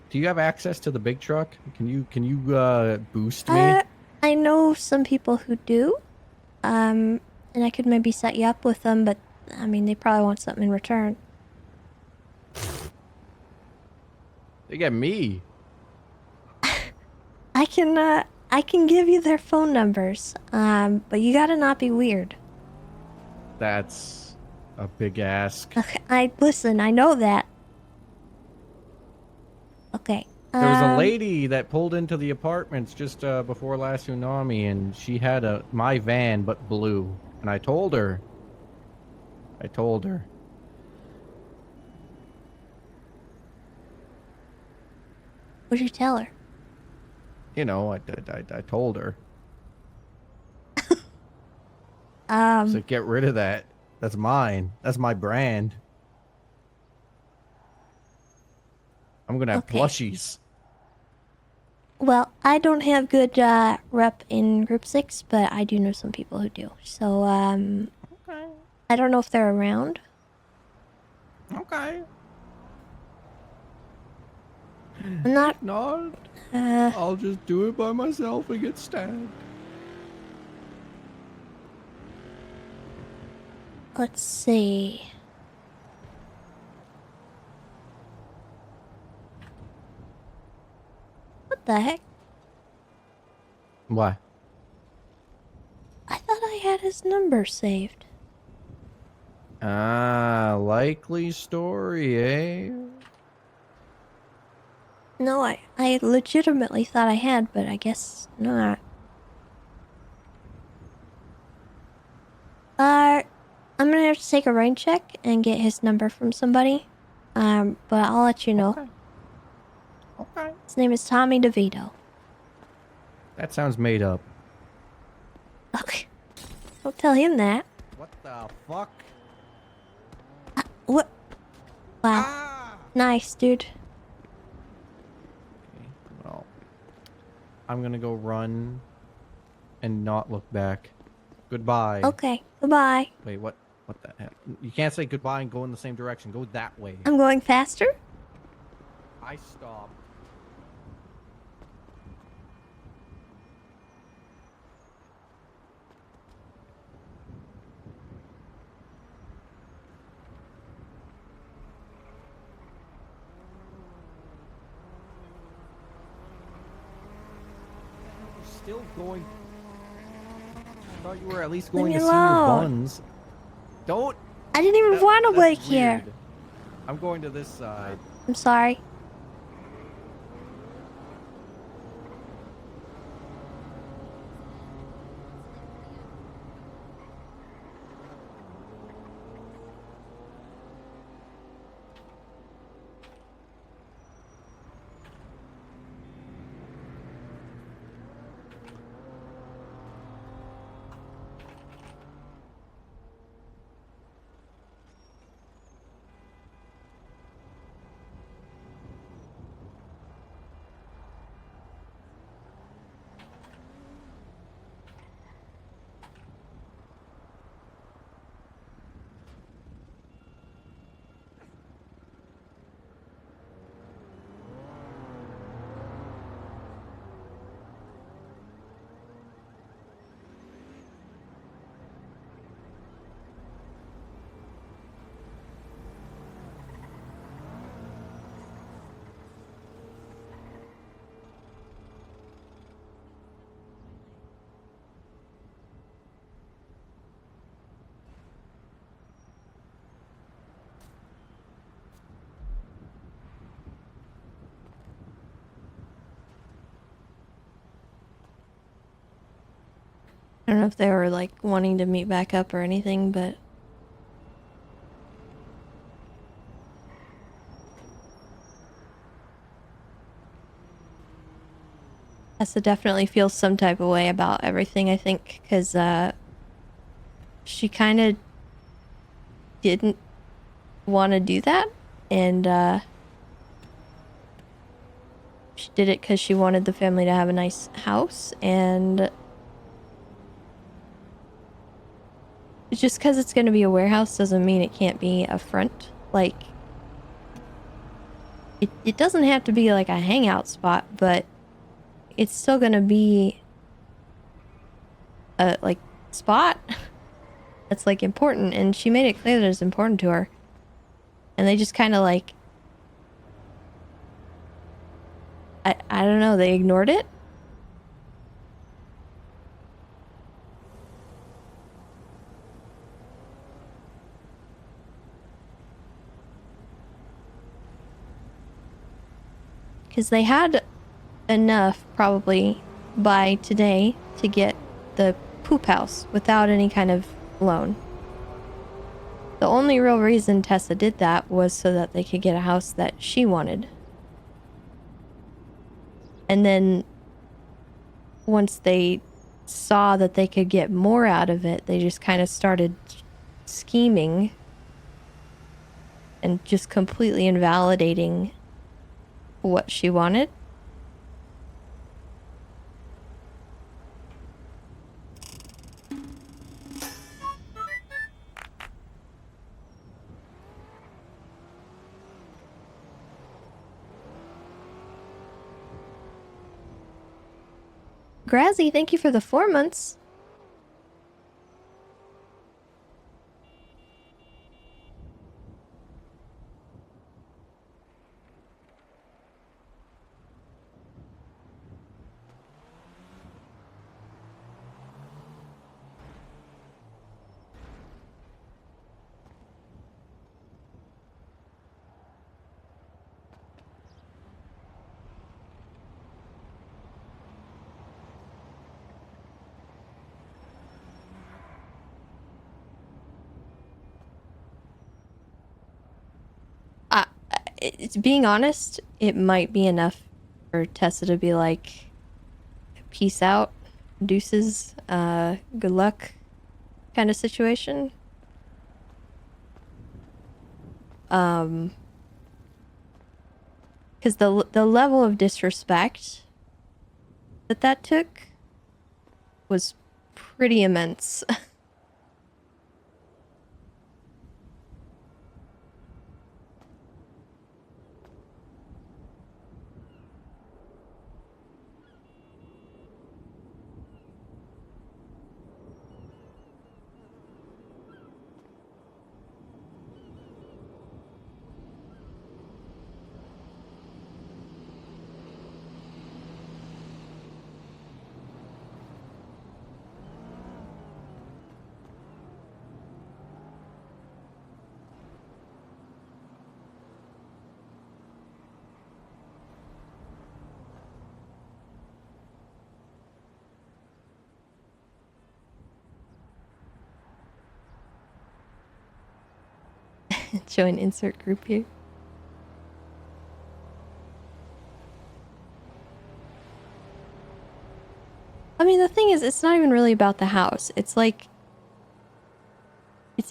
Do you have access to the big truck? Can you boost me? I know some people who do. And I could maybe set you up with them, but I mean, they probably want something in return. They get me. I can give you their phone numbers. But you gotta not be weird. That's a big ask. Okay, listen, I know that. Okay. There was a lady that pulled into the apartments just before last tsunami, and she had my van but blue. And I told her. What'd you tell her? You know, I told her. So get rid of that. That's mine. That's my brand. I'm gonna have plushies. Well, I don't have good rep in Group 6, but I do know some people who do. So, I don't know if they're around. Okay. I'm not. Not. I'll just do it by myself and get stabbed. Let's see. What the heck? Why? I thought I had his number saved. Likely story, eh? No, I legitimately thought I had, but I guess not. I'm gonna have to take a rain check and get his number from somebody. But I'll let you know. Okay. His name is Tommy DeVito. That sounds made up. Okay. Don't tell him that. What the fuck? What? Wow. Nice, dude. Well, I'm gonna go run and not look back. Goodbye. Okay, goodbye. Wait, what? What the hell? You can't say goodbye and go in the same direction. Go that way. I'm going faster? I stopped. Still going. I thought you were at least Leave going me to see your alone. buns. Don't. I didn't even want to That's wait here. weird. I'm going to this side. I'm sorry. I don't know if they were like wanting to meet back up or anything, but Tessa definitely feels some type of way about everything, I think, because she kind of didn't want to do that, and she did it because she wanted the family to have a nice house, and just because it's going to be a warehouse doesn't mean it can't be a front. Like, it doesn't have to be like a hangout spot, but it's still going to be a, like, spot that's, like, important, and she made it clear that it's important to her. And they just kind of, like, I don't know, they ignored it? Because they had enough, probably, by today to get the poop house without any kind of loan. The only real reason Tessa did that was so that they could get a house that she wanted. And then once they saw that they could get more out of it, they just kind of started scheming and just completely invalidating what she wanted. Grazzy, thank you for the 4 months. It's being honest, it might be enough for Tessa to be like, peace out, deuces, good luck kind of situation. Because the level of disrespect that took was pretty immense. Join insert group here. I mean, the thing is, it's not even really about the house. It's like,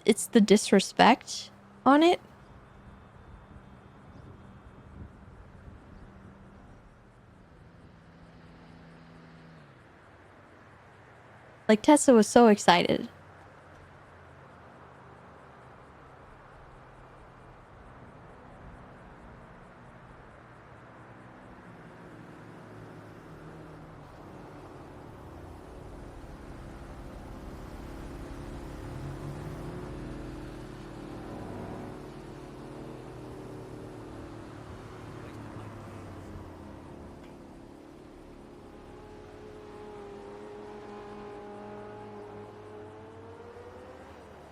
it's the disrespect on it. Like, Tessa was so excited.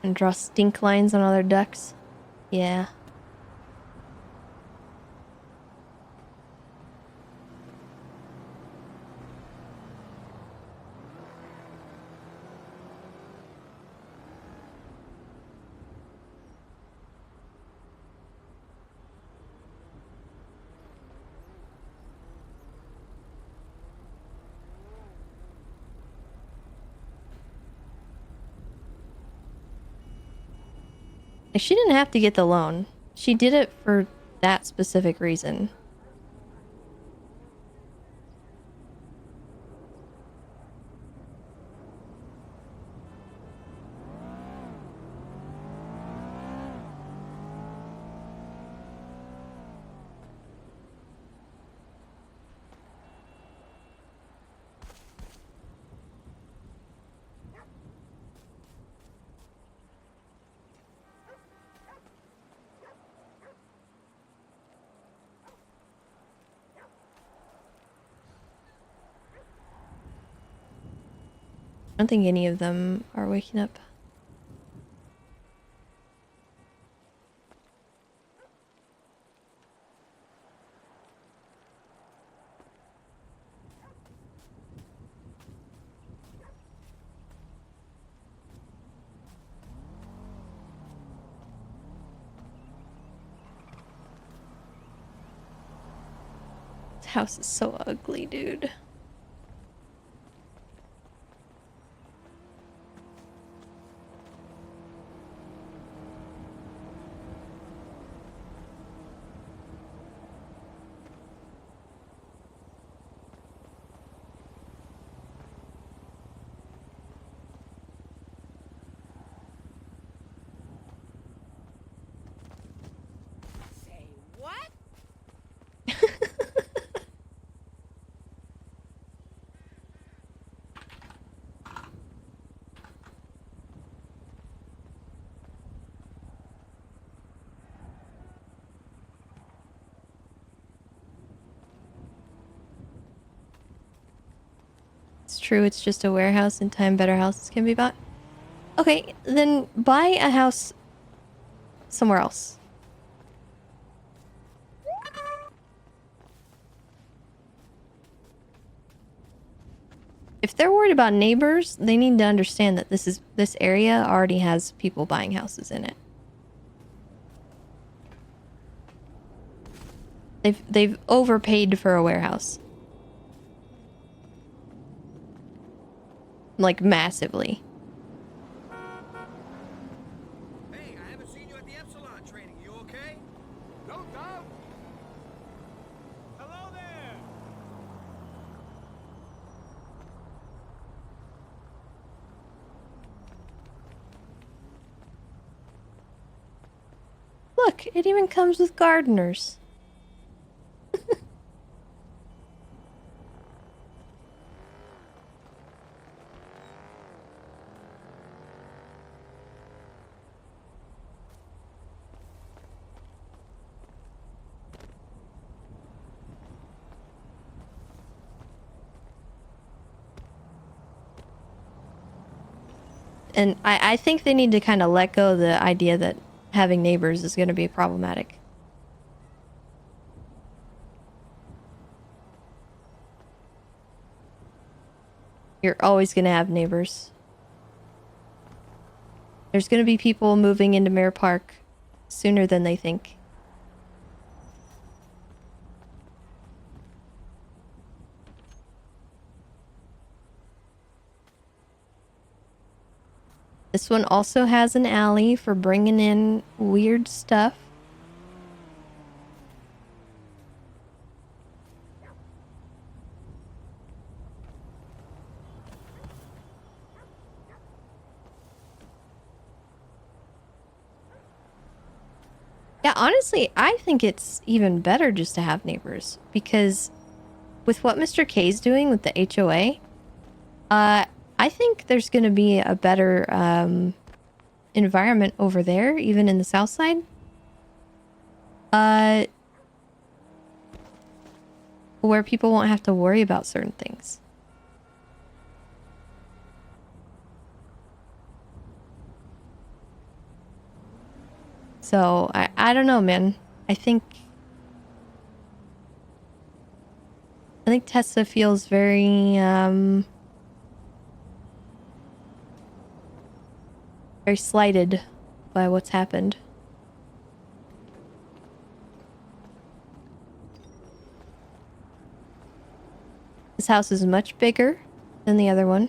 And draw stink lines on other ducks. Yeah. Like, she didn't have to get the loan. She did it for that specific reason. I don't think any of them are waking up. This house is so ugly, dude. It's true, it's just a warehouse. In time, better houses can be bought. Okay, then buy a house somewhere else. If they're worried about neighbors, they need to understand that this area already has people buying houses in it. They've overpaid for a warehouse. Like, massively. Hey, I haven't seen you at the Epsilon training. You okay? No, Dom. Hello there. Look, it even comes with gardeners. And I think they need to kind of let go of the idea that having neighbors is going to be problematic. You're always going to have neighbors. There's going to be people moving into Mirror Park sooner than they think. This one also has an alley for bringing in weird stuff. Yeah, honestly, I think it's even better just to have neighbors because with what Mr. K's doing with the HOA, I think there's going to be a better environment over there, even in the south side. Where people won't have to worry about certain things. So, I don't know, man. I think Tessa feels very, very slighted by what's happened. This house is much bigger than the other one.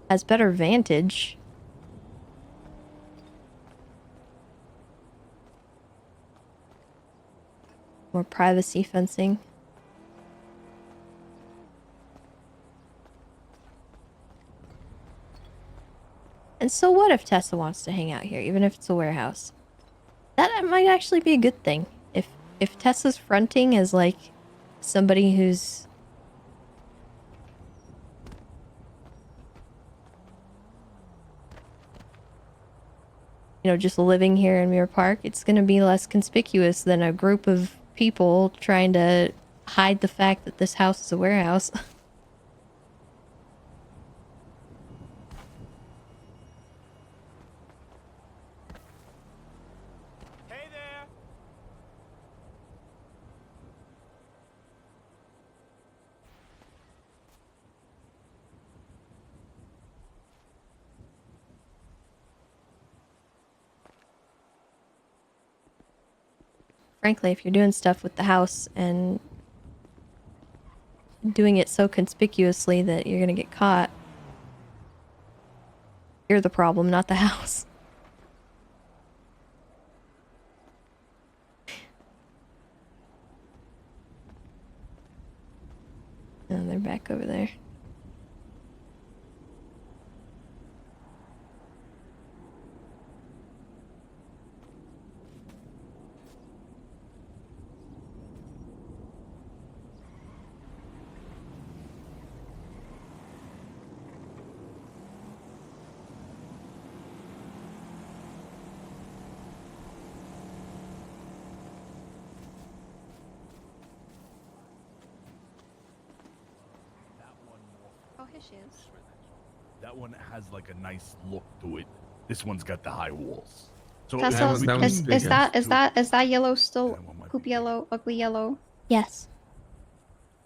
Has better vantage. More privacy fencing. And so what if Tessa wants to hang out here, even if it's a warehouse? That might actually be a good thing. If Tessa's fronting as like somebody who's just living here in Mirror Park, it's going to be less conspicuous than a group of people trying to hide the fact that this house is a warehouse. Frankly, if you're doing stuff with the house and doing it so conspicuously that you're gonna get caught, you're the problem, not the house. Oh, they're back over there. Oh, here she is. That one has like a nice look to it. This one's got the high walls. So Tessa, between is these that yellow still poop yellow, ugly yellow? Yes.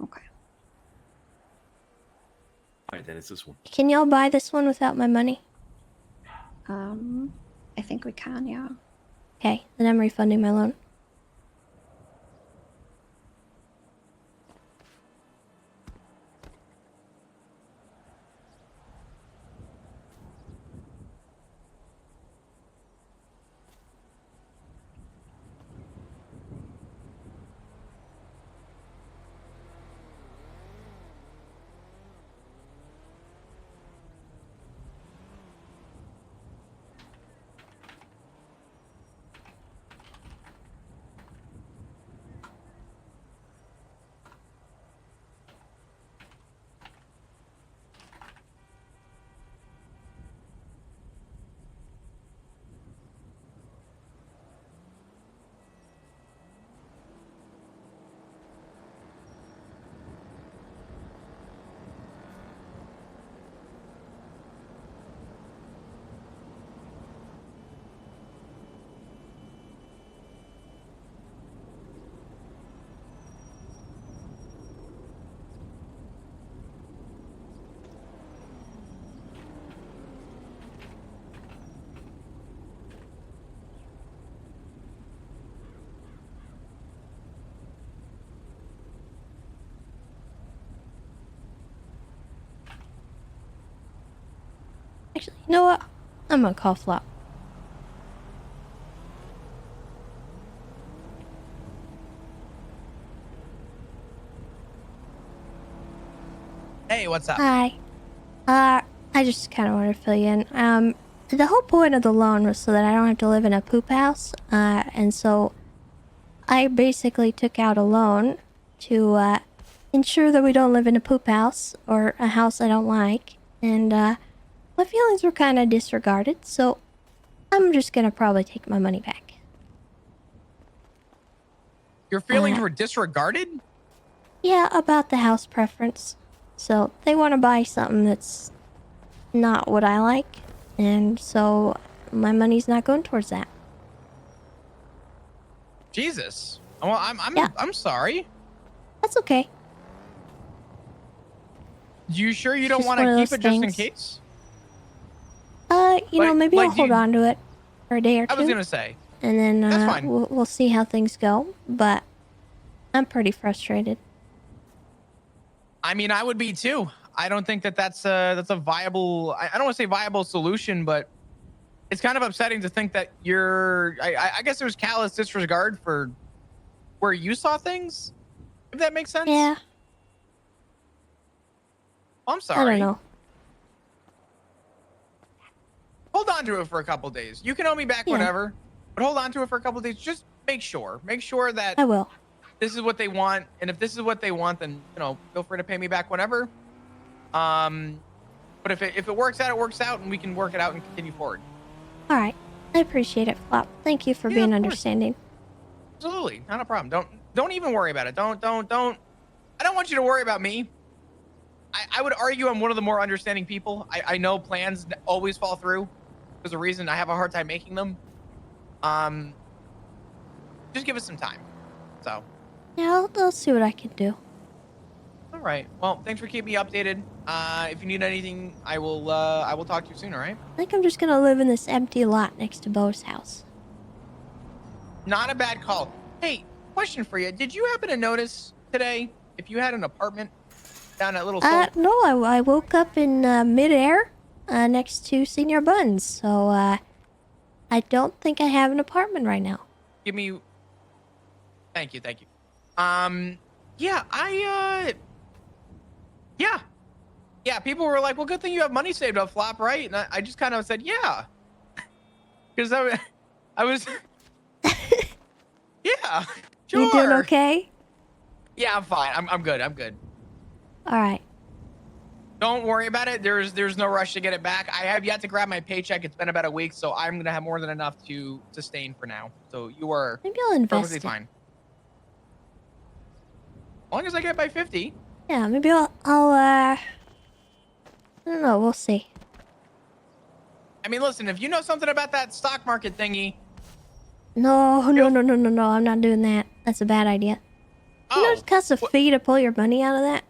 Okay. All right, then it's this one. Can y'all buy this one without my money? I think we can, yeah. Okay, then I'm refunding my loan. Actually, you know what? I'm gonna call Flop. Hey, what's up? Hi. I just kind of wanted to fill you in. The whole point of the loan was so that I don't have to live in a poop house. And so I basically took out a loan to, ensure that we don't live in a poop house or a house I don't like. And, my feelings were kind of disregarded, so I'm just gonna probably take my money back. Your feelings were disregarded? Yeah, about the house preference. So they want to buy something that's not what I like, and so my money's not going towards that. Jesus. Well, I'm sorry. That's okay. You sure you It's don't just want one to of keep those it just in things. case? You know, maybe I'll do hold you- on to it for a day or two. I was gonna say. And then That's fine. we'll see how things go. But I'm pretty frustrated. I mean, I would be too. I don't think that's a viable. I don't want to say viable solution, but it's kind of upsetting to think that you're. I guess there's callous disregard for where you saw things. If that makes sense. Yeah. I'm sorry. I don't know. Hold on to it for a couple days. You can owe me back Yeah. whenever, but hold on to it for a couple days. Just make sure that I will. this is what they want, and if this is what they want, then feel free to pay me back whenever. But if it works out, it works out, and we can work it out and continue forward. All right. I appreciate it, Flop. Thank you for being understanding. Absolutely, not a problem. Don't even worry about it. Don't. I don't want you to worry about me. I would argue I'm one of the more understanding people. I know plans always fall through. There's a reason I have a hard time making them. Just give us some time. So. Yeah, I'll see what I can do. All right. Well, thanks for keeping me updated. If you need anything, I will talk to you soon. All right. I think I'm just gonna live in this empty lot next to Bo's house. Not a bad call. Hey, question for you. Did you happen to notice today if you had an apartment down at Little Soul? No, I woke up in midair next to Senior Buns, so I don't think I have an apartment right now. Give me. Thank you. Yeah, yeah. People were like, "Well, good thing you have money saved up, Flop, right?" And I just kind of said, "Yeah," because I was. Yeah. Sure. You doing okay? Yeah, I'm fine. I'm good. All right. Don't worry about it. There's no rush to get it back. I have yet to grab my paycheck. It's been about a week, so I'm gonna have more than enough to sustain for now. So you are Maybe I'll invest perfectly it. fine. As long as I get by 50. Yeah, maybe I'll I don't know, we'll see. I mean, listen, if you know something about that stock market thingy. No, I'm not doing that. That's a bad idea. You know it costs a fee to pull your money out of that?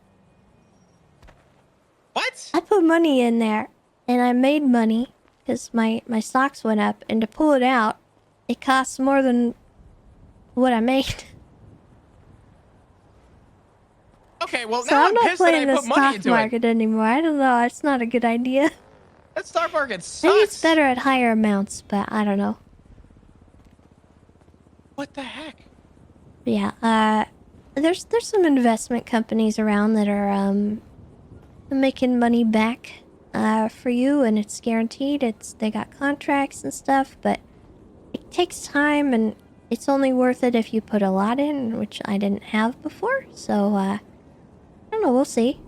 What? I put money in there, and I made money, because my stocks went up, and to pull it out, it costs more than what I made. Okay, well, So now I'm not pissed that playing I the put money stock into market anymore. I don't know, it's not a good idea. it. That stock market sucks. Maybe it's better at higher amounts, but I don't know. What the heck? But yeah, there's some investment companies around that are making money back for you, and it's guaranteed. They got contracts and stuff, but it takes time, and it's only worth it if you put a lot in, which I didn't have before. So I don't know. We'll see.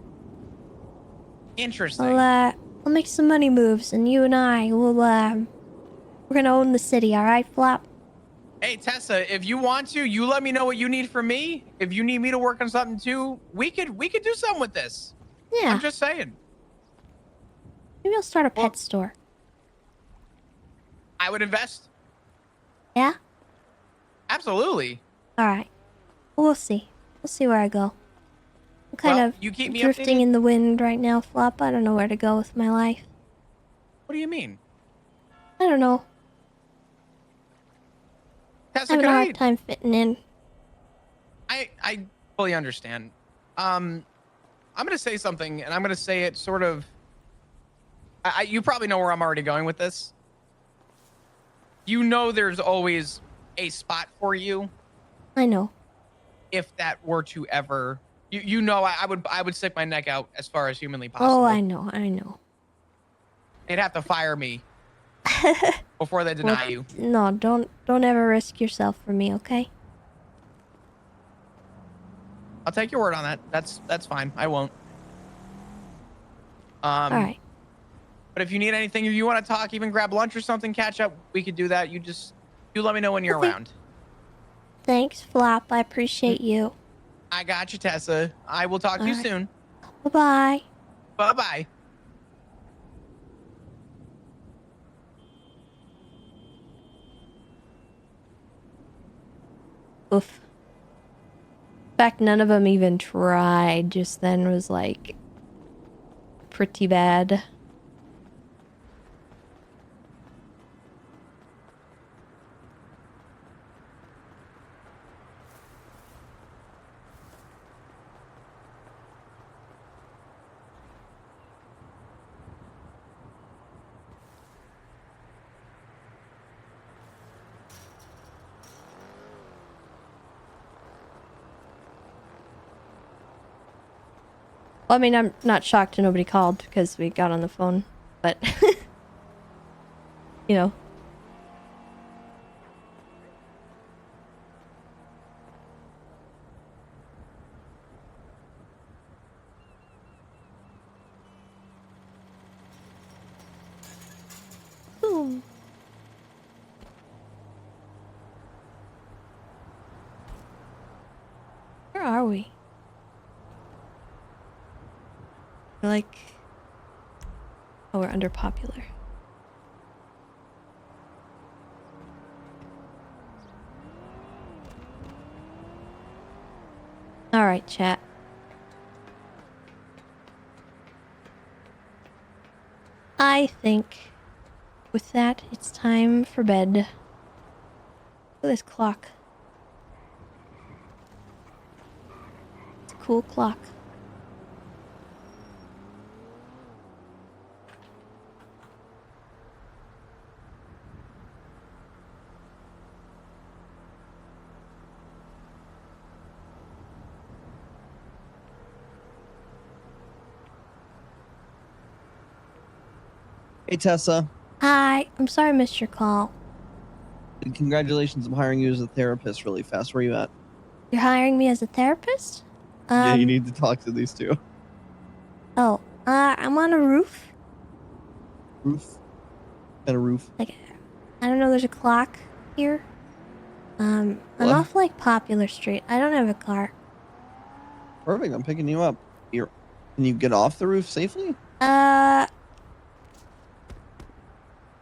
Interesting. We'll make some money moves, and you and I will we're gonna own the city. All right, Flop? Hey, Tessa, if you want to, you let me know what you need from me. If you need me to work on something too, we could do something with this. Yeah. I'm just saying. Maybe I'll start a pet store. I would invest. Yeah? Absolutely. Alright. We'll see. We'll see where I go. I'm kind Well, of you keep me drifting updated. in the wind right now, Flop. I don't know where to go with my life. What do you mean? I don't know. Tessa, Having a can hard time fitting in. I fully understand. I'm gonna say something, and I'm gonna say it sort of You probably know where I'm already going with this. You know there's always a spot for you. I know. If that were to ever, you know, I would stick my neck out as far as humanly possible. Oh, I know. They'd have to fire me before they deny Well, you. No, don't ever risk yourself for me, okay? I'll take your word on that. That's fine. I won't. All right. But if you need anything, if you want to talk, even grab lunch or something, catch up, we could do that. You let me know when you're around. Thanks, Flop. I appreciate you. I got you, Tessa. I will talk to you soon. Bye-bye. Bye-bye. Oof. In fact, none of them even tried just then was like pretty bad. Well, I mean, I'm not shocked nobody called because we got on the phone, but you know. Boom. Where are we? Like, oh, we're under popular. All right, chat. I think with that, it's time for bed. Look at this clock. It's a cool clock. Hey, Tessa. Hi, I'm sorry I missed your call. Congratulations, I'm hiring you as a therapist really fast. Where are you at? You're hiring me as a therapist? Yeah, you need to talk to these two. Oh, I'm on a roof. Roof? At a roof? Like, I don't know, there's a clock here. I'm What? off, like, Popular Street. I don't have a car. Perfect, I'm picking you up. Here. Can you get off the roof safely?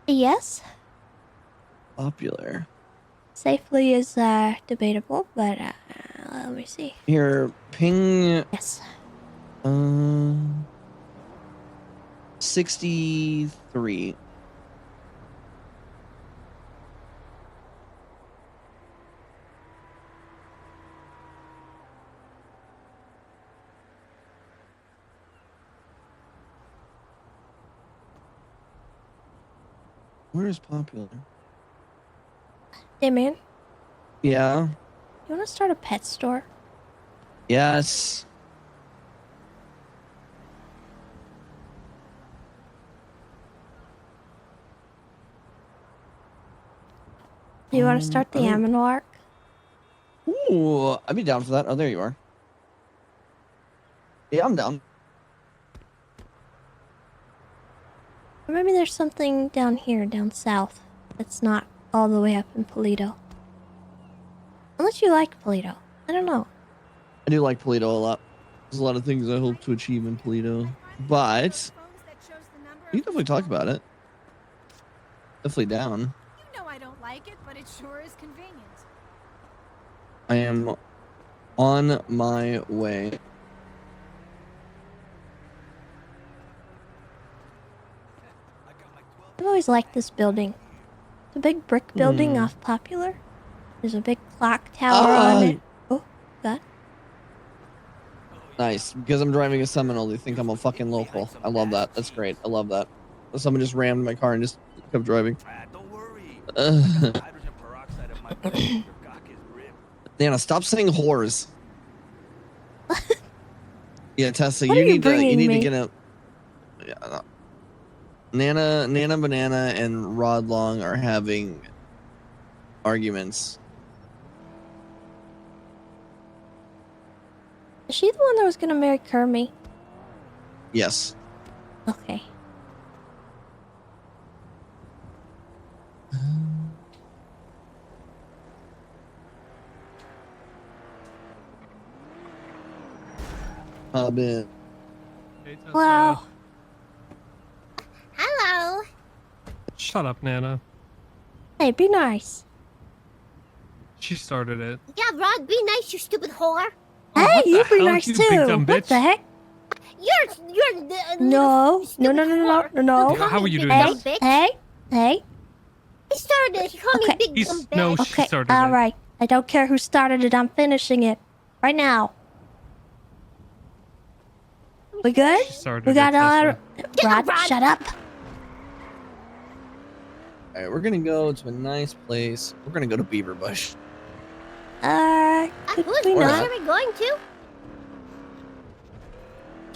Yes. Popular. Safely is, debatable, but, let me see. Here, ping... Yes. 63. Where is Popular? Hey, man. Yeah. You want to start a pet store? Yes. You want to start the Amino arc? Ooh, I'd be down for that. Oh, there you are. Yeah, I'm down. Or maybe there's something down here, down south, that's not all the way up in Polito. Unless you like Polito. I don't know. I do like Polito a lot. There's a lot of things I hope to achieve in Polito. But you can definitely talk about it. Definitely down. You know I don't like it, but it sure is convenient. I am on my way. I've always liked this building. It's a big brick building off Popular. There's a big clock tower on it. Oh, God. Nice. Because I'm driving a Seminole, they think I'm a fucking local. I love that. That's great. I love that. Someone just rammed my car and just kept driving. Don't worry. Nana, stop saying whores. Yeah, Tessa, What you are you need to bringing me? get a. Yeah, no. Nana Banana and Rod Long are having arguments. Is she the one that was gonna marry Kermie? Yes. Okay. Man. Wow. Hello. Shut up, Nana. Hey, be nice. She started it. Yeah, Rod, be nice, you stupid whore. Hey, what you the be hell, nice you too. big dumb What bitch? the heck? You're No, no. How are you doing Hey, this? hey. He started it. He called me big dumb bitch. No, she Okay, started all it. right. I don't care who started it. I'm finishing it right now. We good? started We got it, all. Tessa. Rod, shut up. All right, we're gonna go to a nice place. We're gonna go to Beaver Bush. Could Whose we bush not? are we going to?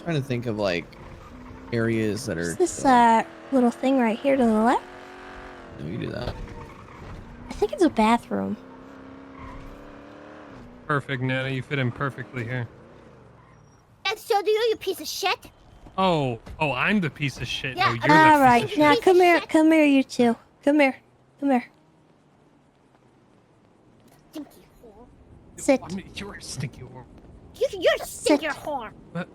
Trying to think of like areas that are. What's this little thing right here to the left? No, you do that. I think it's a bathroom. Perfect, Nana. You fit in perfectly here. And so do you, you piece of shit. Oh, I'm the piece of shit. Yeah, No, you're All the right, piece of now shit. come here, you two. Come here. Stinky whore. Sit. I mean, you're a stinky whore. You're a stinker whore. But,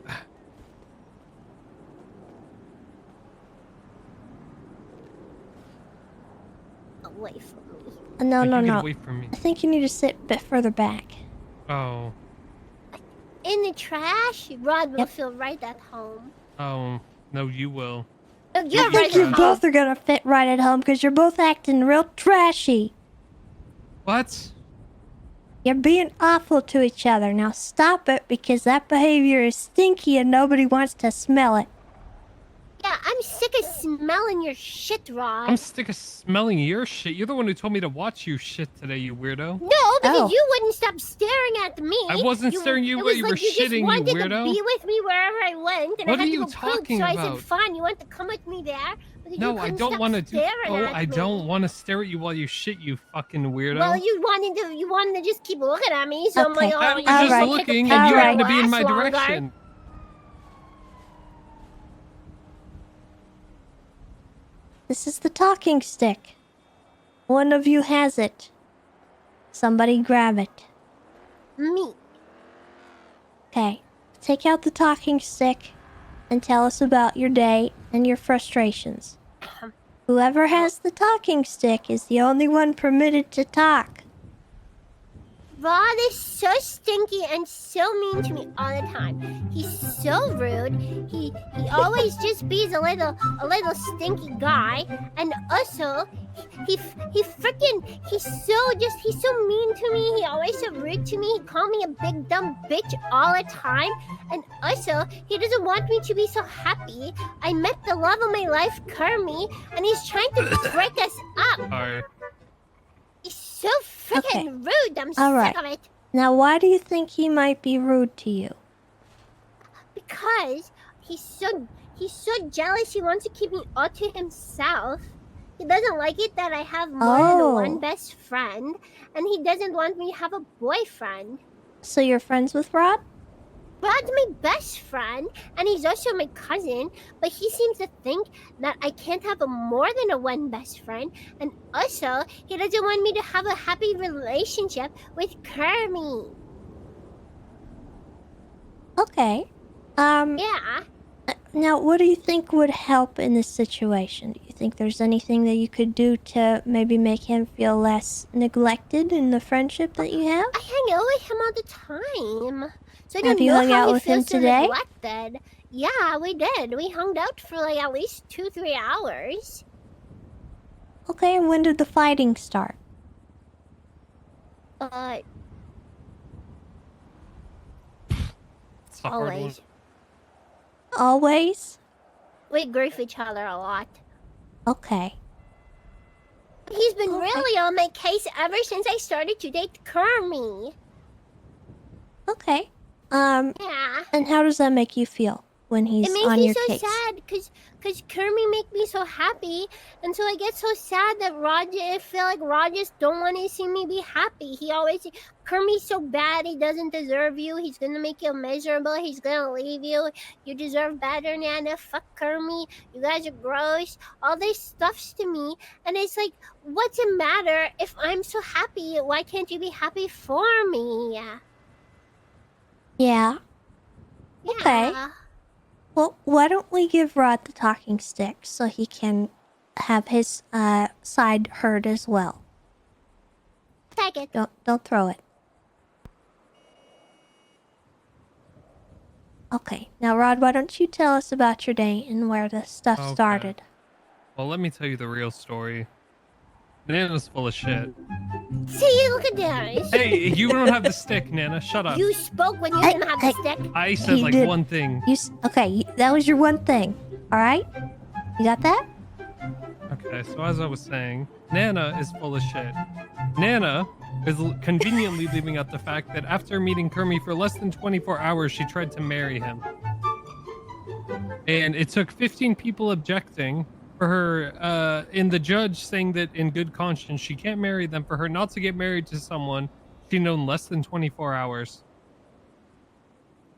Away from me. No, you no, get no. away from me. I think you need to sit a bit further back. Oh, In the trash, Rod will feel right at home. no, you will. No, you're I right think you at home. both are gonna fit right at home because you're both acting real trashy. What? You're being awful to each other. Now stop it because that behavior is stinky and nobody wants to smell it. Yeah, I'm sick of smelling your shit, Rod. I'm sick of smelling your shit. You're the one who told me to watch you shit today, you weirdo. No, because Oh. you wouldn't stop staring at me. I wasn't staring at you it while was you like were you shitting, just you wanted weirdo. to be with me wherever I went, and What I are had you to go poop, talking so I about? said, fine, you want to come with me there? Because No, you I couldn't don't stop want to do. staring Oh, at I me. don't want to stare at you while you shit, you fucking weirdo. Well, you wanted to just keep looking at me, so I'm Okay. like, oh, I was you just just take a looking, picture, and you it'll happened to be in last my longer. direction. This is the talking stick. One of you has it. Somebody grab it. Me. Okay. Take out the talking stick and tell us about your day and your frustrations. Whoever has the talking stick is the only one permitted to talk. Rod is so stinky and so mean to me all the time. He's so rude. He always just be's a little stinky guy, and also he's so mean to me. He always so rude to me. He called me a big dumb bitch all the time, and also he doesn't want me to be so happy. I met the love of my life, Kermie, and he's trying to break us up. Sorry. He's so freaking rude. I'm All right. sick of it. Now, why do you think he might be rude to you? Because he's so jealous. He wants to keep me all to himself. He doesn't like it that I have more than one best friend, and he doesn't want me to have a boyfriend. So you're friends with Rod? Rod's my best friend, and he's also my cousin, but he seems to think that I can't have more than one best friend, and also, he doesn't want me to have a happy relationship with Kermie. Okay. Yeah. Now, what do you think would help in this situation? Do you think there's anything that you could do to maybe make him feel less neglected in the friendship that you have? I hang out with him all the time. So I Have don't you know hung how out he with him feels so today? neglected. Yeah, we did. We hung out for like at least 2-3 hours. Okay, and when did the fighting start? It's a hard one. Always. Always? We grief each other a lot. Okay. He's been really on my case ever since I started to date Kermie. Okay. Yeah. And how does that make you feel when he's It makes on me your so case? sad because Kermie make me so happy, and so I get so sad that I feel like Rogers don't want to see me be happy. He always Kermie's so bad. He doesn't deserve you. He's gonna make you miserable. He's gonna leave you. You deserve better, Nana. Fuck Kermie. You guys are gross. All this stuff's to me, and it's like, what's it matter if I'm so happy? Why can't you be happy for me? Yeah. Okay. Yeah. Well, why don't we give Rod the talking stick so he can have his side heard as well? Take it. Don't throw it. Okay. Now, Rod, why don't you tell us about your day and where the stuff Okay. started? Well, let me tell you the real story. Nana's full of shit. See, look at this. Hey, you don't have the stick, Nana. Shut up. You spoke when you didn't have the stick. I said He like did. one thing. Okay, that was your one thing. All right? You got that? Okay, so as I was saying, Nana is full of shit. Nana is conveniently leaving out the fact that after meeting Kermie for less than 24 hours, she tried to marry him. And it took 15 people objecting for her, and the judge saying that in good conscience, she can't marry them, for her not to get married to someone she'd known less than 24 hours.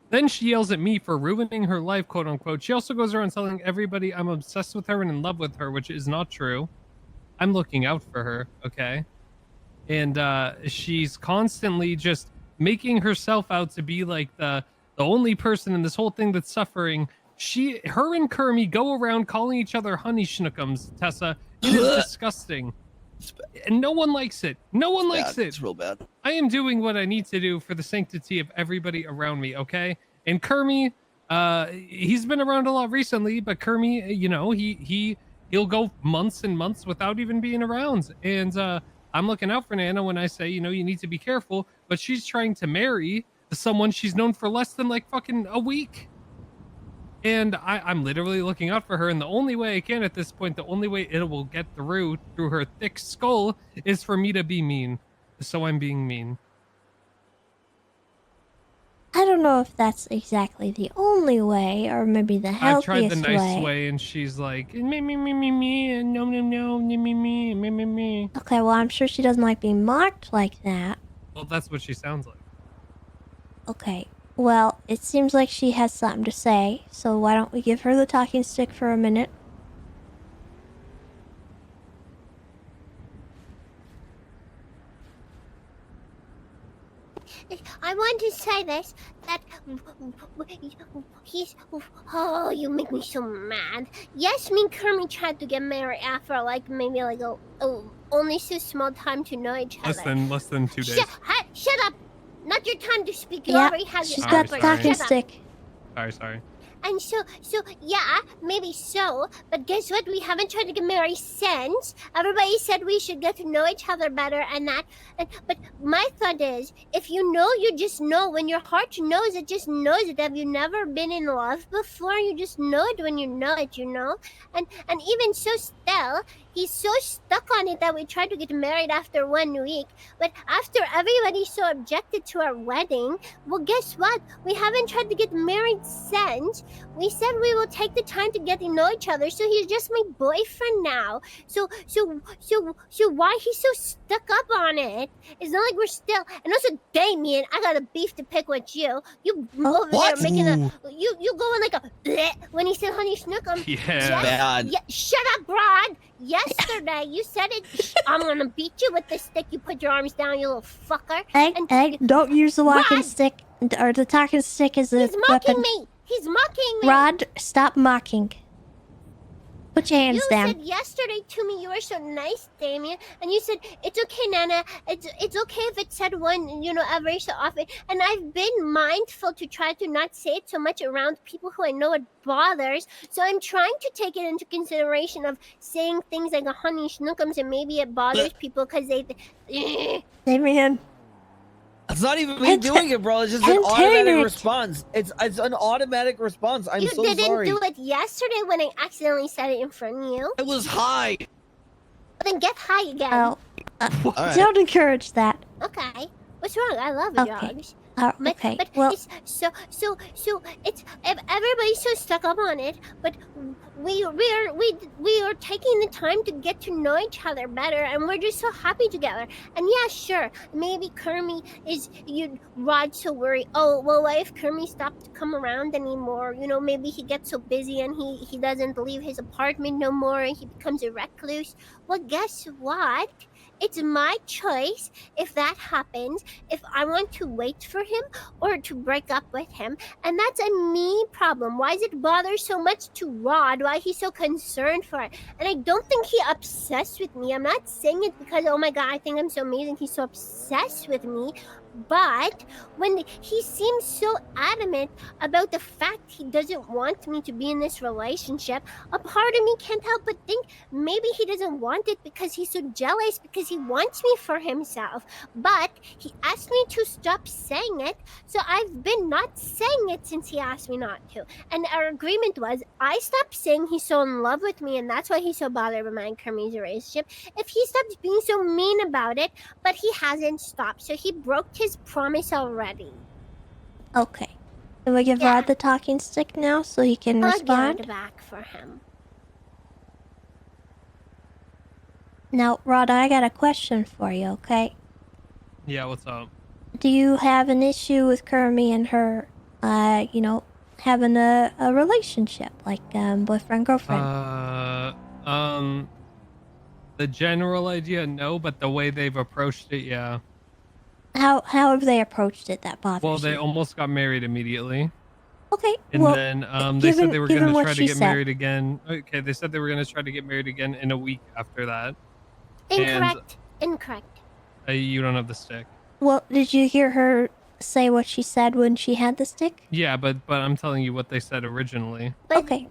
Then she yells at me for ruining her life, quote unquote. She also goes around telling everybody I'm obsessed with her and in love with her, which is not true. I'm looking out for her, okay? And she's constantly just making herself out to be like the only person in this whole thing that's suffering. Her and Kermie go around calling each other honey schnookums, Tessa. It is disgusting. And no one likes it. No one likes it. It's real bad. I am doing what I need to do for the sanctity of everybody around me, okay? And Kermie, he's been around a lot recently, but Kermie, you know, he'll go months and months without even being around. And I'm looking out for Nana when I say, you know, you need to be careful, but she's trying to marry someone she's known for less than like fucking a week. And I'm literally looking out for her, and the only way I can at this point, the only way it will get through her thick skull is for me to be mean. So I'm being mean. I don't know if that's exactly the only way, or maybe the I healthiest tried the nice way, and she's like, me, and no, me. Okay, well, I'm sure she doesn't like being mocked like that. Well, that's what she sounds like. Okay, well, it seems like she has something to say, so why don't we give her the talking stick for a minute? I want to say this, that he's, oh, you make me so mad. Yes, me and Kermie tried to get married after like maybe like only so small time to know each other. Less than 2 days. Shut up! Not your time to speak. You Yeah, already have she's your got the outburst. talking Shut up. stick. Sorry. And so, yeah, maybe so. But guess what? We haven't tried to get married since. Everybody said we should get to know each other better and that. But my thought is, if you know, you just know. When your heart knows, it just knows it. Have you never been in love before? You just know it when you know it, you know? And even so still, he's so stuck on it that we tried to get married after 1 week. But after everybody so objected to our wedding, well, guess what? We haven't tried to get married since. We said we will take the time to get to know each other, so he's just my boyfriend now. So why he's so stuck up on it? It's not like we're still. And also, Damien, I got a beef to pick with you. You over there making you going like a bleh when he said honey snookum. Yeah. Bad. Yeah, shut up, Rod. Yesterday you said it. I'm gonna beat you with this stick. You put your arms down, you little fucker. Hey, don't use the walking stick, or the talking stick as a He's mocking weapon. me. He's mocking me. Rod, stop mocking. Put your hands You down. said yesterday to me you were so nice, Damien, and you said it's okay, Nana. It's okay if it's said one, every so often. And I've been mindful to try to not say it so much around people who I know it bothers. So I'm trying to take it into consideration of saying things like a honey schnookums, and maybe it bothers people because they. Damien. It's not even me doing it, bro. It's just an automatic response. It's an automatic response. I'm you so didn't sorry. do it yesterday when I accidentally said it in front of you. I was high. Then get high again. Oh, right. don't encourage that. Okay. What's wrong? I love Okay. dogs. Okay. But Well, it's so it's everybody's so stuck up on it, but we are taking the time to get to know each other better, and we're just so happy together. And yeah, sure, maybe Kermie Rod's so worried. Oh well, what if Kermie stopped to come around anymore? You know, maybe he gets so busy and he doesn't leave his apartment no more, and he becomes a recluse. Well, guess what? It's my choice if that happens, if I want to wait for him or to break up with him. And that's a me problem. Why does it bother so much to Rod? Why he's so concerned for it? And I don't think he's obsessed with me. I'm not saying it because, oh my God, I think I'm so amazing. He's so obsessed with me. But when he seems so adamant about the fact he doesn't want me to be in this relationship, a part of me can't help but think maybe he doesn't want it because he's so jealous, because he wants me for himself. But he asked me to stop saying it, so I've been not saying it since he asked me not to. And our agreement was I stopped saying he's so in love with me, and that's why he's so bothered with my and Kermie's relationship. If he stops being so mean about it, but he hasn't stopped, so he broke his promise already. okay. Can we give Rod the talking stick now so he can I'll respond? get it back for him. Now, Rod, I got a question for you, okay? Yeah, what's up? Do you have an issue with Kermie and her, having a relationship, like boyfriend, girlfriend? The general idea, no, but the way they've approached it, yeah. How have they approached it that bothers Well, you? they almost got married immediately. Okay, And well, then they said they were going given to what try to she get said. married again. Okay, they said they were going to try to get married again in a week after that. Incorrect. Incorrect. You don't have the stick. Well, did you hear her say what she said when she had the stick? Yeah, but I'm telling you what they said originally. Okay.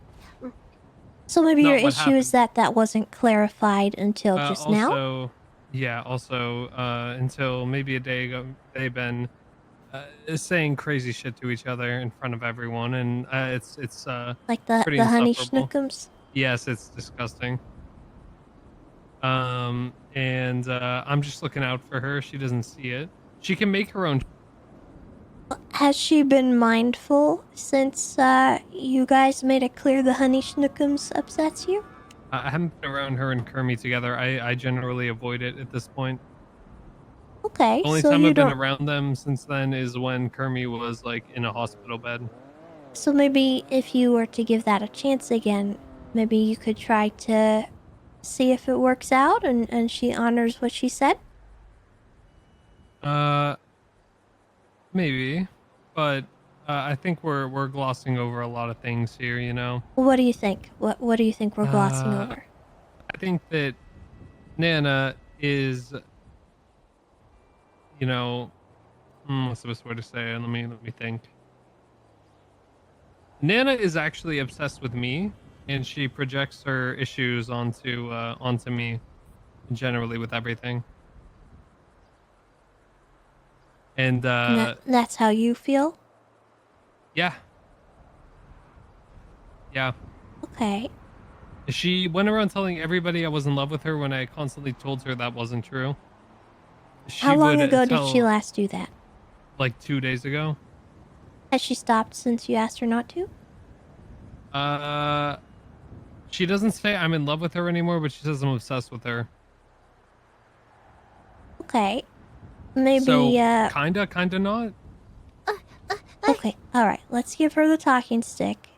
So maybe Not your what issue is that wasn't clarified until just now? Also, until maybe a day ago, they've been saying crazy shit to each other in front of everyone, and it's Like the pretty honey insufferable. schnookums? Yes, it's disgusting. And I'm just looking out for her. She doesn't see it. She can make her own. Has she been mindful since you guys made it clear the honey schnookums upsets you? I haven't been around her and Kermie together. I generally avoid it at this point. Okay, The only so time you I've been don't... around them since then is when Kermie was like in a hospital bed. So maybe if you were to give that a chance again, maybe you could try to see if it works out and she honors what she said? Maybe, but I think we're glossing over a lot of things here, you know. What do you think? What do you think we're glossing over? I think that Nana is, what's the best way to say it? Let me think. Nana is actually obsessed with me, and she projects her issues onto me, generally with everything. And that's how you feel? Yeah. Okay. She went around telling everybody I was in love with her when I constantly told her that wasn't true. How long ago did she last do that? Like 2 days ago. Has she stopped since you asked her not to? She doesn't say I'm in love with her anymore, but she says I'm obsessed with her. Okay. Maybe, So, kinda not. Okay, alright. Let's give her the talking stick.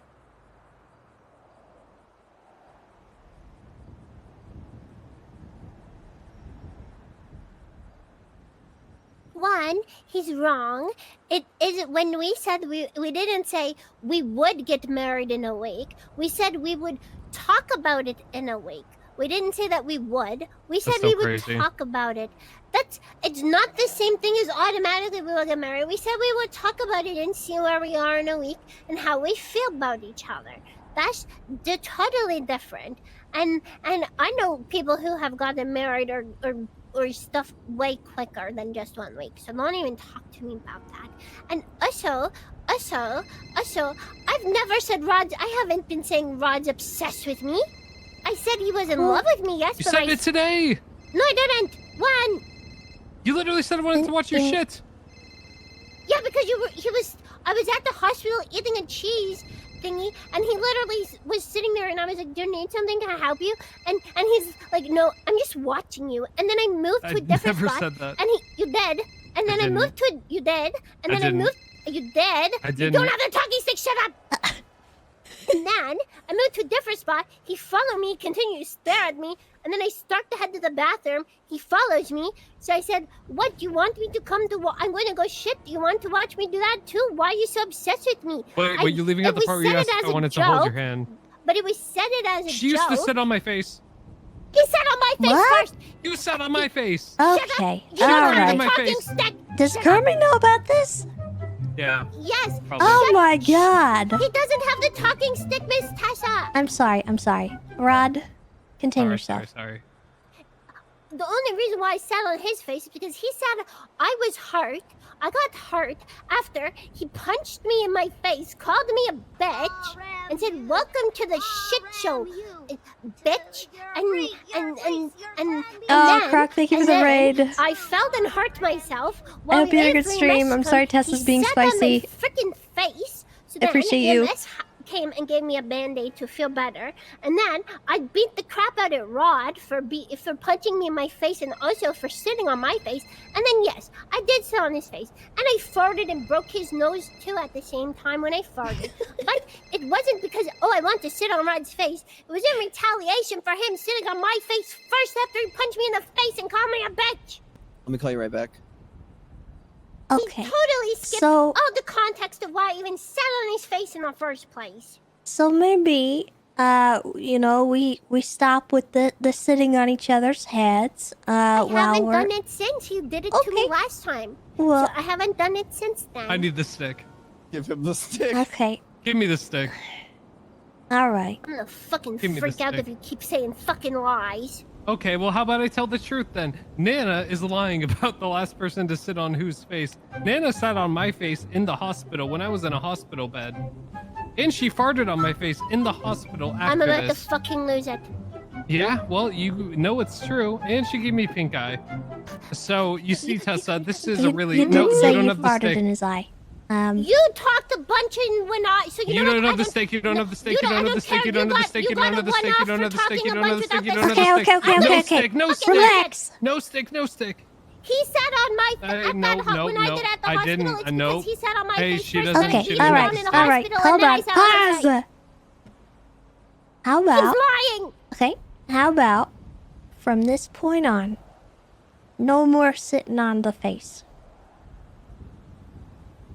One, he's wrong. It is when we said we didn't say we would get married in a week. We said we would talk about it in a week. We didn't say that we would. We said so we would crazy. talk about it. It's not the same thing as automatically we will get married. We said we would talk about it and see where we are in a week and how we feel about each other. That's totally different. And I know people who have gotten married or or stuff way quicker than just 1 week. So don't even talk to me about that. And also, I've never said I haven't been saying Rod's obsessed with me. I said he was in love with me, yes, You but said it today. No, I didn't. When? You literally said I wanted to watch your shit. Yeah, because I was at the hospital eating a cheese thingy, and he literally was sitting there, and I was like, "Do you need something? Can I help you?" And he's like, "No, I'm just watching you." And then I moved to a different never spot. said that. And you did. And then I moved to you did. And then I moved. You did. I You didn't. don't have the talking stick. Shut up. And then I moved to a different spot. He followed me, continued to stare at me, and then I start to head to the bathroom. He follows me. So I said, "What, do you want me to come to I'm going to go shit. Do you want to watch me do that too? Why are you so obsessed with me?" Wait, you're leaving out the part where you asked if I wanted to hold your hand. But it was said it as a She joke. used to sit on my face. He sat on my face What? first. You sat on my face. Okay. You don't All have right. the talking stick. Does Kermit know about this? Yeah. Yes. Probably. Oh my god. He doesn't have the talking stick, Miss Tessa. I'm sorry. Rod, contain yourself. Sorry. The only reason why I sat on his face is because he said I was hurt. I got hurt after he punched me in my face, called me a bitch, and said, "Welcome to the shit show, bitch." And Oh, then, Croc, thank you for and the then raid. I felt and hurt myself. I While hope you had a good EMS stream. I'm sorry Tessa's he being sat on my spicy. freaking face. So I then appreciate you. EMS came and gave me a band-aid to feel better, and then I beat the crap out of Rod for punching me in my face and also for sitting on my face. And then yes, I did sit on his face, and I farted and broke his nose too at the same time when I farted. But it wasn't because I want to sit on Rod's face. It was in retaliation for him sitting on my face first after he punched me in the face and called me a bitch. Let me call you right back. Okay. He totally skipped So- all the context of why I even sat on his face in the first place. So maybe, we stop with the sitting on each other's heads. I While haven't we're done it since. You did it to me last time. Well- So I haven't done it since then. I need the stick. Give him the stick. Okay. Give me the stick. All right. I'm gonna fucking Give me the freak out stick. if you keep saying fucking lies. Okay, well, how about I tell the truth then? Nana is lying about the last person to sit on whose face. Nana sat on my face in the hospital when I was in a hospital bed. And she farted on my face in the hospital after I'm about to this. fucking lose it. Yeah, well, you know it's true. And she gave me pink eye. So, you see, Tessa, this is a really... You no, did say you don't you have the farted stick. in his eye. You talked a bunch and when I so You don't have the stick, you don't have the stick, you don't have the stick, you don't have the stick, you don't have the stick, you don't have the stick, you don't have the stick, you don't have the stick. No stick, no stick. Relax. No stick, no stick. He sat on my when I did at the hospital. didn't. It's because No. he sat on my Hey, face she first. doesn't- and Okay, he all was right, down in the all right. hospital, Hold and then I on. sat on his face. Pause. How about... He's lying. Okay, how about from this point on, no more sitting on the face?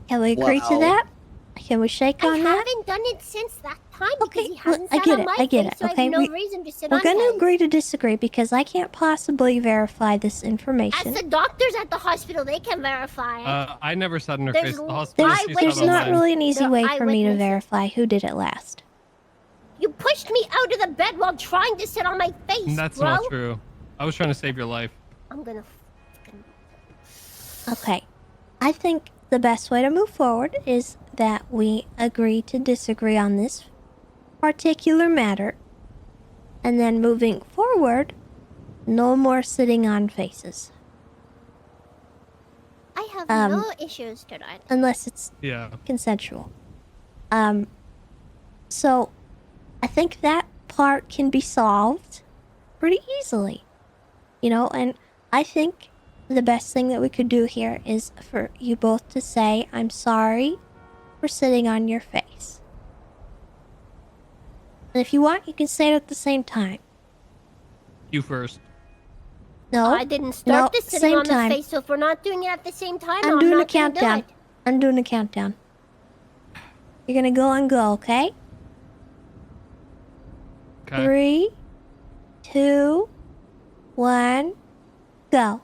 Can we agree to Wow. that? Can we shake I on that? haven't done it since that time because he Well, hasn't I sat get on it. my I get face, it. so I Okay, have no reason to sit we're on going his. to agree to disagree because I can't possibly verify this information. As the doctors at the hospital, they can verify it. I never sat in her There's face at the hospital. She There's sat on not mine. really an easy There are way for me to eyewitnesses. verify who did it last. You pushed me out of the bed while trying to sit on my face, That's bro. not true. I was trying to save your life. I'm gonna. Okay. I think the best way to move forward is that we agree to disagree on this particular matter. And then moving forward, no more sitting on faces. I have Um, no issues to that. Unless it's Yeah. consensual. So I think that part can be solved pretty easily. And I think the best thing that we could do here is for you both to say, "I'm sorry for sitting on your face." And if you want, you can say it at the same time. You first. No, I didn't start no, this sitting same on time. the face, so if we're not doing it at the same time, I'm I'm doing a not gonna do countdown. it. I'm doing a countdown. You're gonna go and go, okay? Okay. 3, 2, 1, go.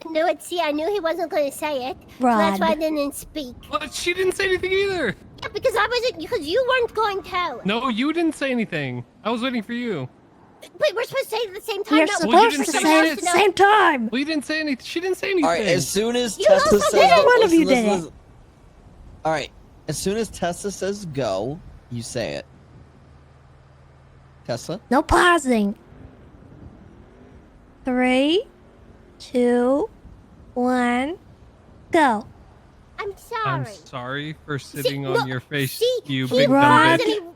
I knew it. See, I knew he wasn't going to say it. So that's why I Rod. didn't speak. But she didn't say anything either. Yeah, because I wasn't. Because you weren't going to. No, you didn't say anything. I was waiting for you. Wait, we're supposed to say it at the same time. You're No, supposed didn't to say say it shit. at the same time. Well, you didn't say anything. She didn't say anything. All right, as soon as You Tessa also says, did it. One of you did it. listen. All right, as soon as Tessa says go, you say it. Tessa? No pausing. 3, 2, 1, go. I'm I'm sorry. sorry for sitting no, on your face, see, you he big dumb Rod. bitch.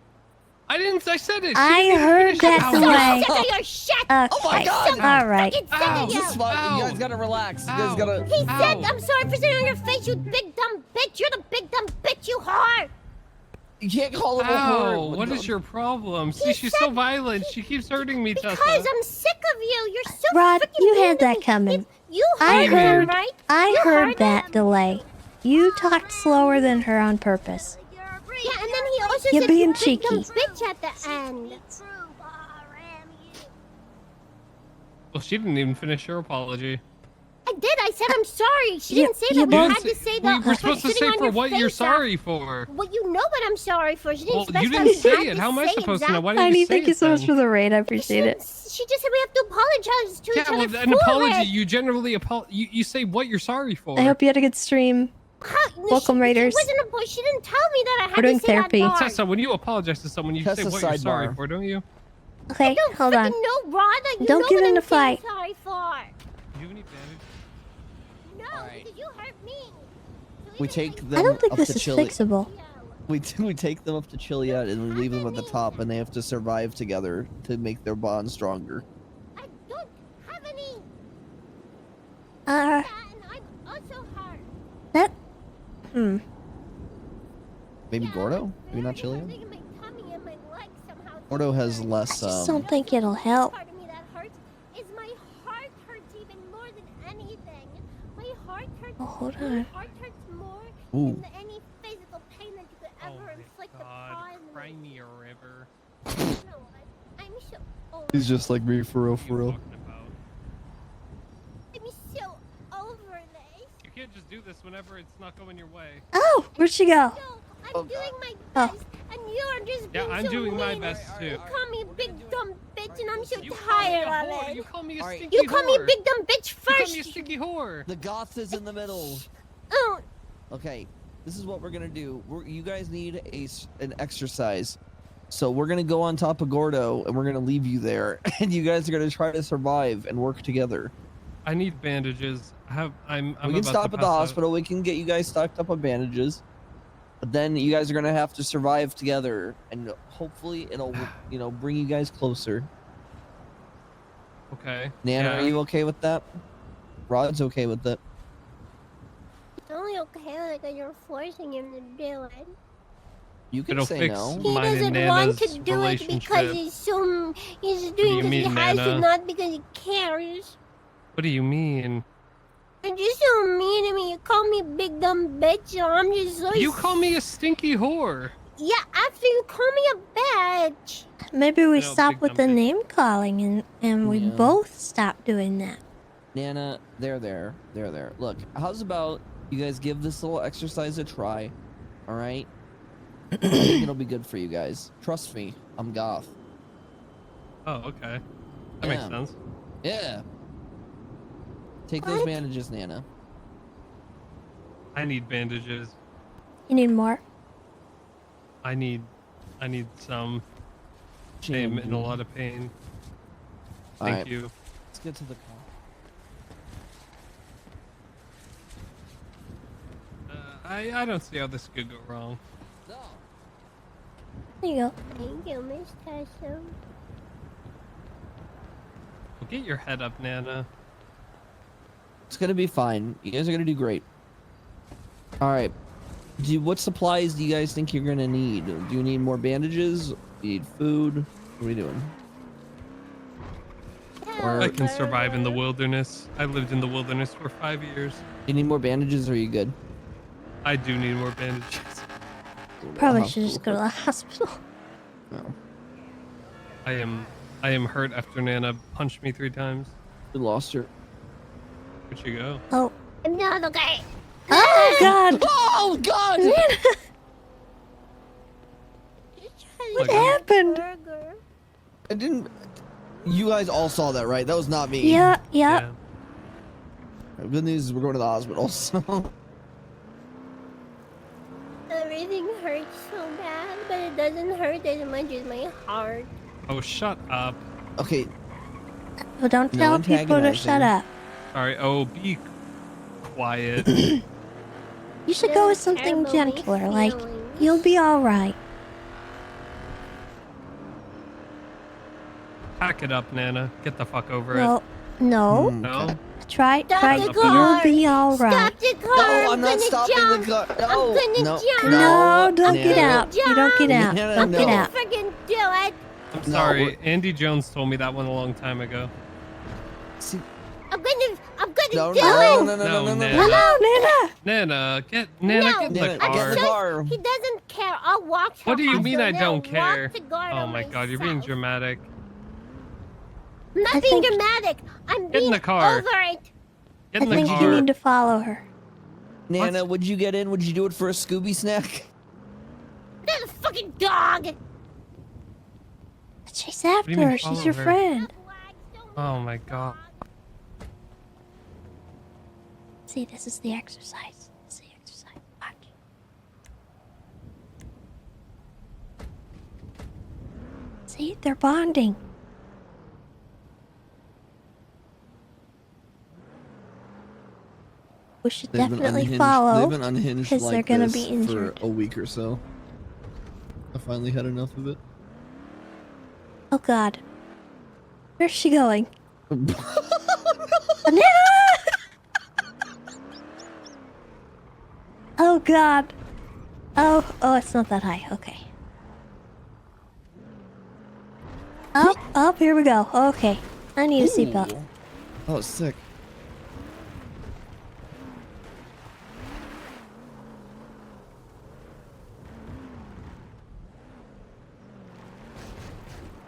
I didn't. I said it. She I didn't even heard finish that it. delay. Sick of your shit. Okay. Oh my God. All right. Fucking sick Ow. of you. This is fine. You guys gotta relax. You guys Ow. gotta. He said, Ow. I'm sorry for sitting on your face, you big dumb bitch. You're the big dumb bitch, you whore. You can't call him a Ow, whore. what is your problem? See, she's so violent. She keeps hurting me, Tessa. Because I'm sick of you. You're so Rod, freaking you mean had to that me. coming. You I heard heard. him, right? I You heard that him. delay. You talked slower than her on purpose. Yeah, and then he also You're said being you big dumb cheeky. bitch at the end. Well, she didn't even finish her apology. I did. I said I'm sorry. She You- didn't say you that. We both- had to say We that. were supposed to sitting say on for your what you're face sorry for. Well, you know what I'm sorry for. She didn't Well, specify you we didn't say had it. to How am I say supposed to know? Why exactly. didn't you Tiny, say thank you it so much then? for the raid. I appreciate it. She just said we have to apologize to each Yeah, other well, an for apology. it. You generally you say what you're sorry for. I hope you had a good stream. Welcome, Raiders. She wasn't she didn't tell me that I had We're doing to say therapy. that part. Tessa, when you apologize to someone, you say Tessa, what you're sorry sidebar. for, don't you? Okay, hold on. No, Rod, you Don't know get what in I'm the fight. sorry for. Do you have any bandage? No, because you hurt me. We take I them don't think up this to is Chile. fixable. We take them up to Chiliad and we leave them at the top, and they have to survive together to make their bond stronger. I don't have any. Uh, And I'm also hurt. that. Maybe Gordo? Maybe not Chiliad? My tummy and my leg somehow. Gordo has less. I just don't think it'll help. Part of me that hurts is my heart hurts even more than anything. My heart hurts. Oh, hold My on. heart hurts more Ooh. than any physical pain that you could ever inflict upon me. Cry me a river. No, I'm so over. He's just like me, for real, for real. I'm so over this. You can't just do this whenever it's not going your way. Oh, where'd she go? No, I'm doing my Oh. best, and you're just Yeah, being I'm so doing my mean. best too. You call me a big dumb bitch, and I'm so You call me a tired whore. of You it. call me a Alright. stinky You call me a whore. big dumb bitch You call me a first. stinky whore. The goth is in the middle. Oh, Okay, this is what we're gonna do. You guys need an exercise. So we're gonna go on top of Gordo, and we're gonna leave you there, and you guys are gonna try to survive and work together. I need bandages. I'm We can about stop to at the pass out. hospital. We can get you guys stocked up on bandages. But then you guys are gonna have to survive together, and hopefully it'll, bring you guys closer. Okay. Nana, yeah. are you okay with that? Rod's okay with it. it's only okay with it because you're forcing him to do it. You can It'll say fix no. He mine and doesn't want Nana's to do it because relationship. he's doing do you it because he mean, has to, Nana? not because he cares. What do you mean? You're just so mean to me. You call me big dumb bitch, and I'm just so. You call me a stinky whore. Yeah, after you call me a bitch. Maybe we No, stop big with the dumb bitch. name calling and we Yeah. both stop doing that. Nana, there. Look, how's about you guys give this little exercise a try? All right. I think it'll be good for you guys. Trust me, I'm goth. Oh, okay. That makes Yeah. sense. Yeah. Take those bandages, Nana. I need bandages. You need more? I need some. I'm in a lot of pain. Thank Alright. you. Let's get to the car. I don't see how this could go wrong. There you go. Thank you, Miss Tessa. Well, get your head up, Nana. It's gonna be fine. You guys are gonna do great. All right. What supplies do you guys think you're gonna need? Do you need more bandages? Do you need food? What are we doing? I can survive in the wilderness. I lived in the wilderness for 5 years. You need more bandages, or are you good? I do need more bandages. Probably should just go to the hospital. No. I am hurt after Nana punched me 3 times. We lost her. Where'd she go? Oh. I'm not okay. Oh God! Oh God! What happened? I didn't. You guys all saw that, right? That was not me. Yeah, yeah. Good news is we're going to the hospital, so. Everything hurts so bad, but it doesn't hurt as much as my heart. Oh, shut up. Okay. Well, don't tell people to shut up. Sorry. Oh, be quiet. You should go with something gentler, like, you'll be alright. Pack it up, Nana. Get the fuck over Well, no. No? Try, the you'll car. be alright. Stop the car! No, I'm not gonna stopping jump. the car. No, I'm gonna no, jump. No, don't no. get out. You don't get out. No, Don't no. get out. Freaking do it! I'm sorry. Andy Jones told me that one a long time ago. See, I'm gonna no, do no, it! no, no, no, no, no, Nana. no. Hello, Nana. Nana, get in the car. Get in the car. He doesn't care. I'll walk to What do you mean I hospital. don't care? Walk to Garden Oh my god, you're being dramatic. I'm not being dramatic. I'm Get in being the car. over it. Get I in the think car. you need to follow her. Nana, would you get in? Would you do it for a Scooby snack? There's a fucking dog. Chase do you after mean her. She's follow your her? friend. Oh my god. See, this is the exercise. This is the exercise. Watch. See, they're bonding. We should They've been definitely unhinged- follow. They've been unhinged because like they're gonna this be injured. for a week or so. I finally had enough of it. Oh god. Where's she going? Banana! Oh god. Oh, it's not that high. Okay. Oh, here we go. Okay. I need a seatbelt. Oh, sick.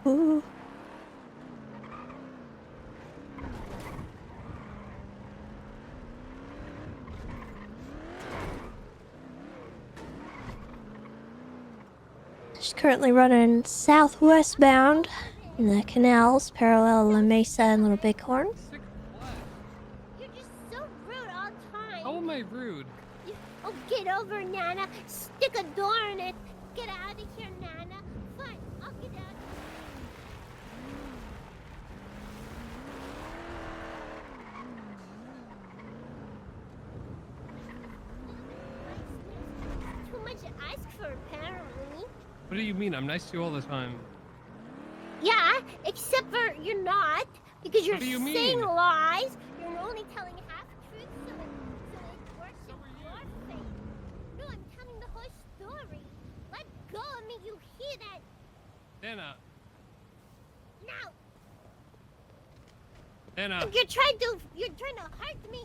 Ooh. She's currently running southwest bound in the canals parallel La Mesa and Little Bighorn. You're just so rude all the time. How am I rude? Oh, get over, Nana. Stick a door in it. Get out of here, Nana. Fine, I'll get out. Too much to ask for, apparently. What do you mean? I'm nice to you all the time. Yeah, except for you're not, because you're What do you saying mean? lies. You're only telling half truths, so it worsens your faith. No, I'm telling the whole story. Let go of me, you hear that? Nana. No, Nana. you're trying to hurt me.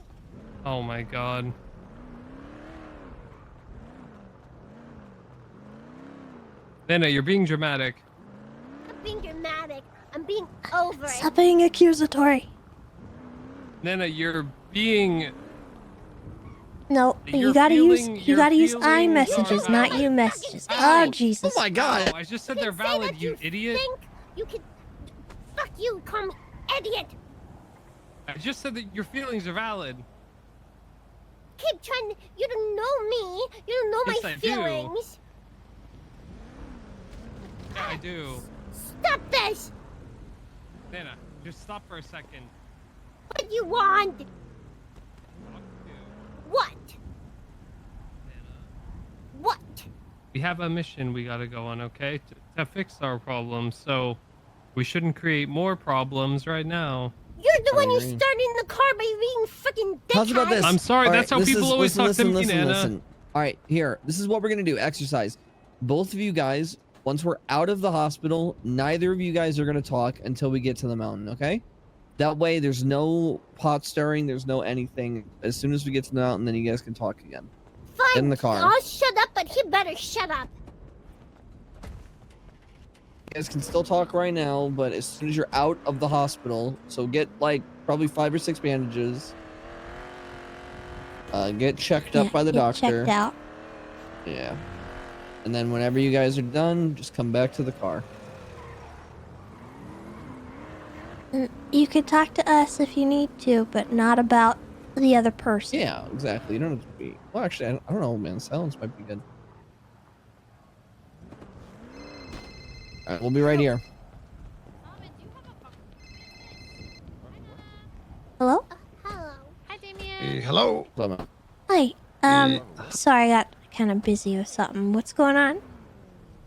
Oh my god. Nana, you're being dramatic. I'm being dramatic. I'm being over it. Stop being accusatory. Nana, you're being... No, You're you gotta use you're feeling iMessages, not you messages. Oh Jesus! Oh my god! I just said they're valid, you idiot. You can. Fuck you, come idiot. I just said that your feelings are valid. Keep trying. You don't know me. You don't know Yes, my I do. feelings. Yeah, I do. Stop this. Nana, just stop for a second. What do you want? What? What? We have a mission we gotta go on, okay? To fix our problems, so we shouldn't create more problems right now. You're the one who started in the car by being freaking dickhead. How's about this? I'm sorry, All that's how this people is- always listen, talk to me, Nana. Listen. All right, here. This is what we're gonna do. Exercise. Both of you guys, once we're out of the hospital, neither of you guys are gonna talk until we get to the mountain. Okay? That way, there's no pot stirring. There's no anything. As soon as we get to the mountain, then you guys can talk again. Fine. In the car. I'll shut up, but he better shut up. You guys can still talk right now, but as soon as you're out of the hospital, so get like probably 5 or 6 bandages. Get checked up by the Get doctor. checked out. Yeah. And then whenever you guys are done, just come back to the car. You could talk to us if you need to, but not about the other person. Yeah, exactly. You don't have to be. Well, actually, I don't know, man. Silence might be good. All right, we'll be right here. Hello? Hello. Hi, Damien. Hello. Hi. Sorry, I got kind of busy with something. What's going on?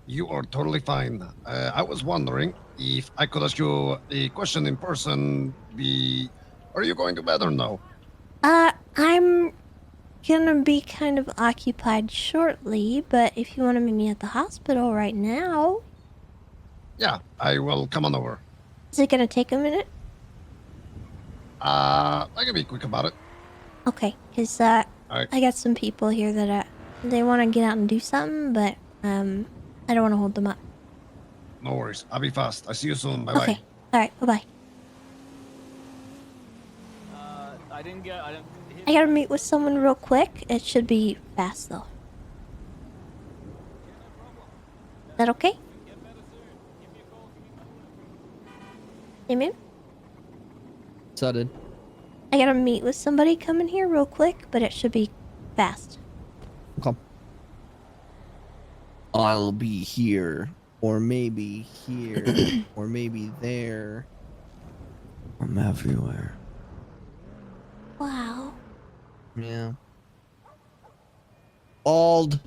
You are totally fine. I was wondering if I could ask you a question in person. Are you going to bed or no? I'm gonna be kind of occupied shortly, but if you want to meet me at the hospital right now. Yeah, I will come on over. Is it gonna take a minute? I can be quick about it. Okay, because Alright. I got some people here that they want to get out and do something, but I don't want to hold them up. No worries. I'll be fast. I see you soon. Bye bye. Okay. All right. Bye bye. I gotta meet with someone real quick. It should be fast though. Is that okay? Damien? Sudden. I gotta meet with somebody coming here real quick, but it should be fast. Okay. I'll be here, or maybe here, or maybe there. I'm everywhere. Wow. Yeah. Bald.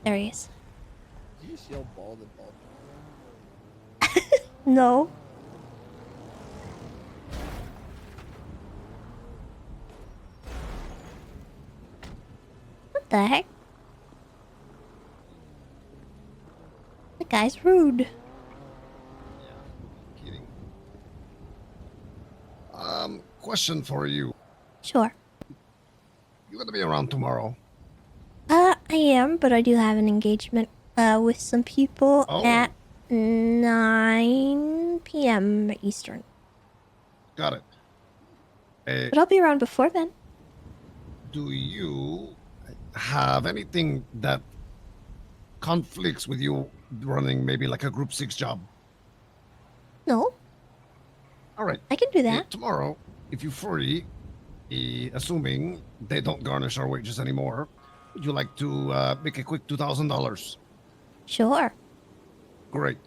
There he is. Did you just yell bald and bald? No. What the heck? The guy's rude. Question for you. Sure. You gonna be around tomorrow? I am, but I do have an engagement with some people at 9 p.m. Eastern. Got it. But I'll be around before then. Do you have anything that conflicts with you running maybe like a Group 6 job? No. All right. I can do that. Tomorrow, if you're free, assuming they don't garnish our wages anymore, would you like to make a quick $2,000? Sure. Great.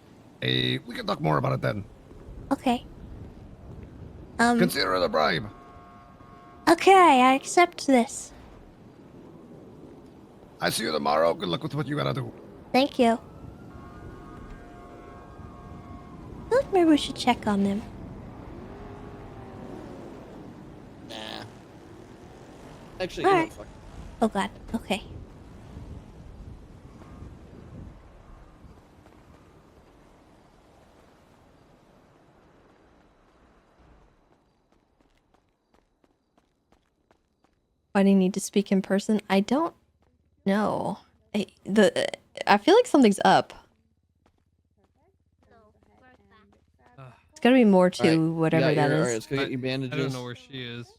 We can talk more about it then. Okay. Consider it a bribe. Okay, I accept this. I see you tomorrow. Good luck with what you gotta do. Thank you. I feel like maybe we should check on them. Nah. Actually, Alright. Oh god. Okay. Why do you need to speak in person? I don't know. I feel like something's up. It's gotta be more to Alright, whatever that is. Alright, let's go get your bandages. I don't know where she is.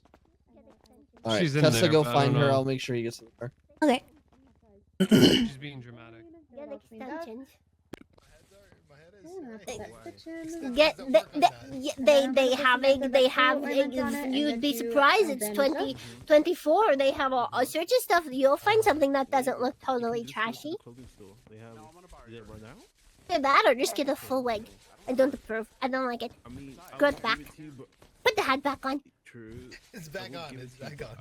Alright, She's in Tessa, there, go but I find don't her. know. I'll make sure he gets in the car. Okay. She's being dramatic. Get extensions. You'd be surprised. It's 2024. They have all sorts of stuff. You'll find something that doesn't look totally trashy. Either that or just get a full wig. I don't approve. I don't like it. Grow it back. Put the hat back on. It's back on. It's back on.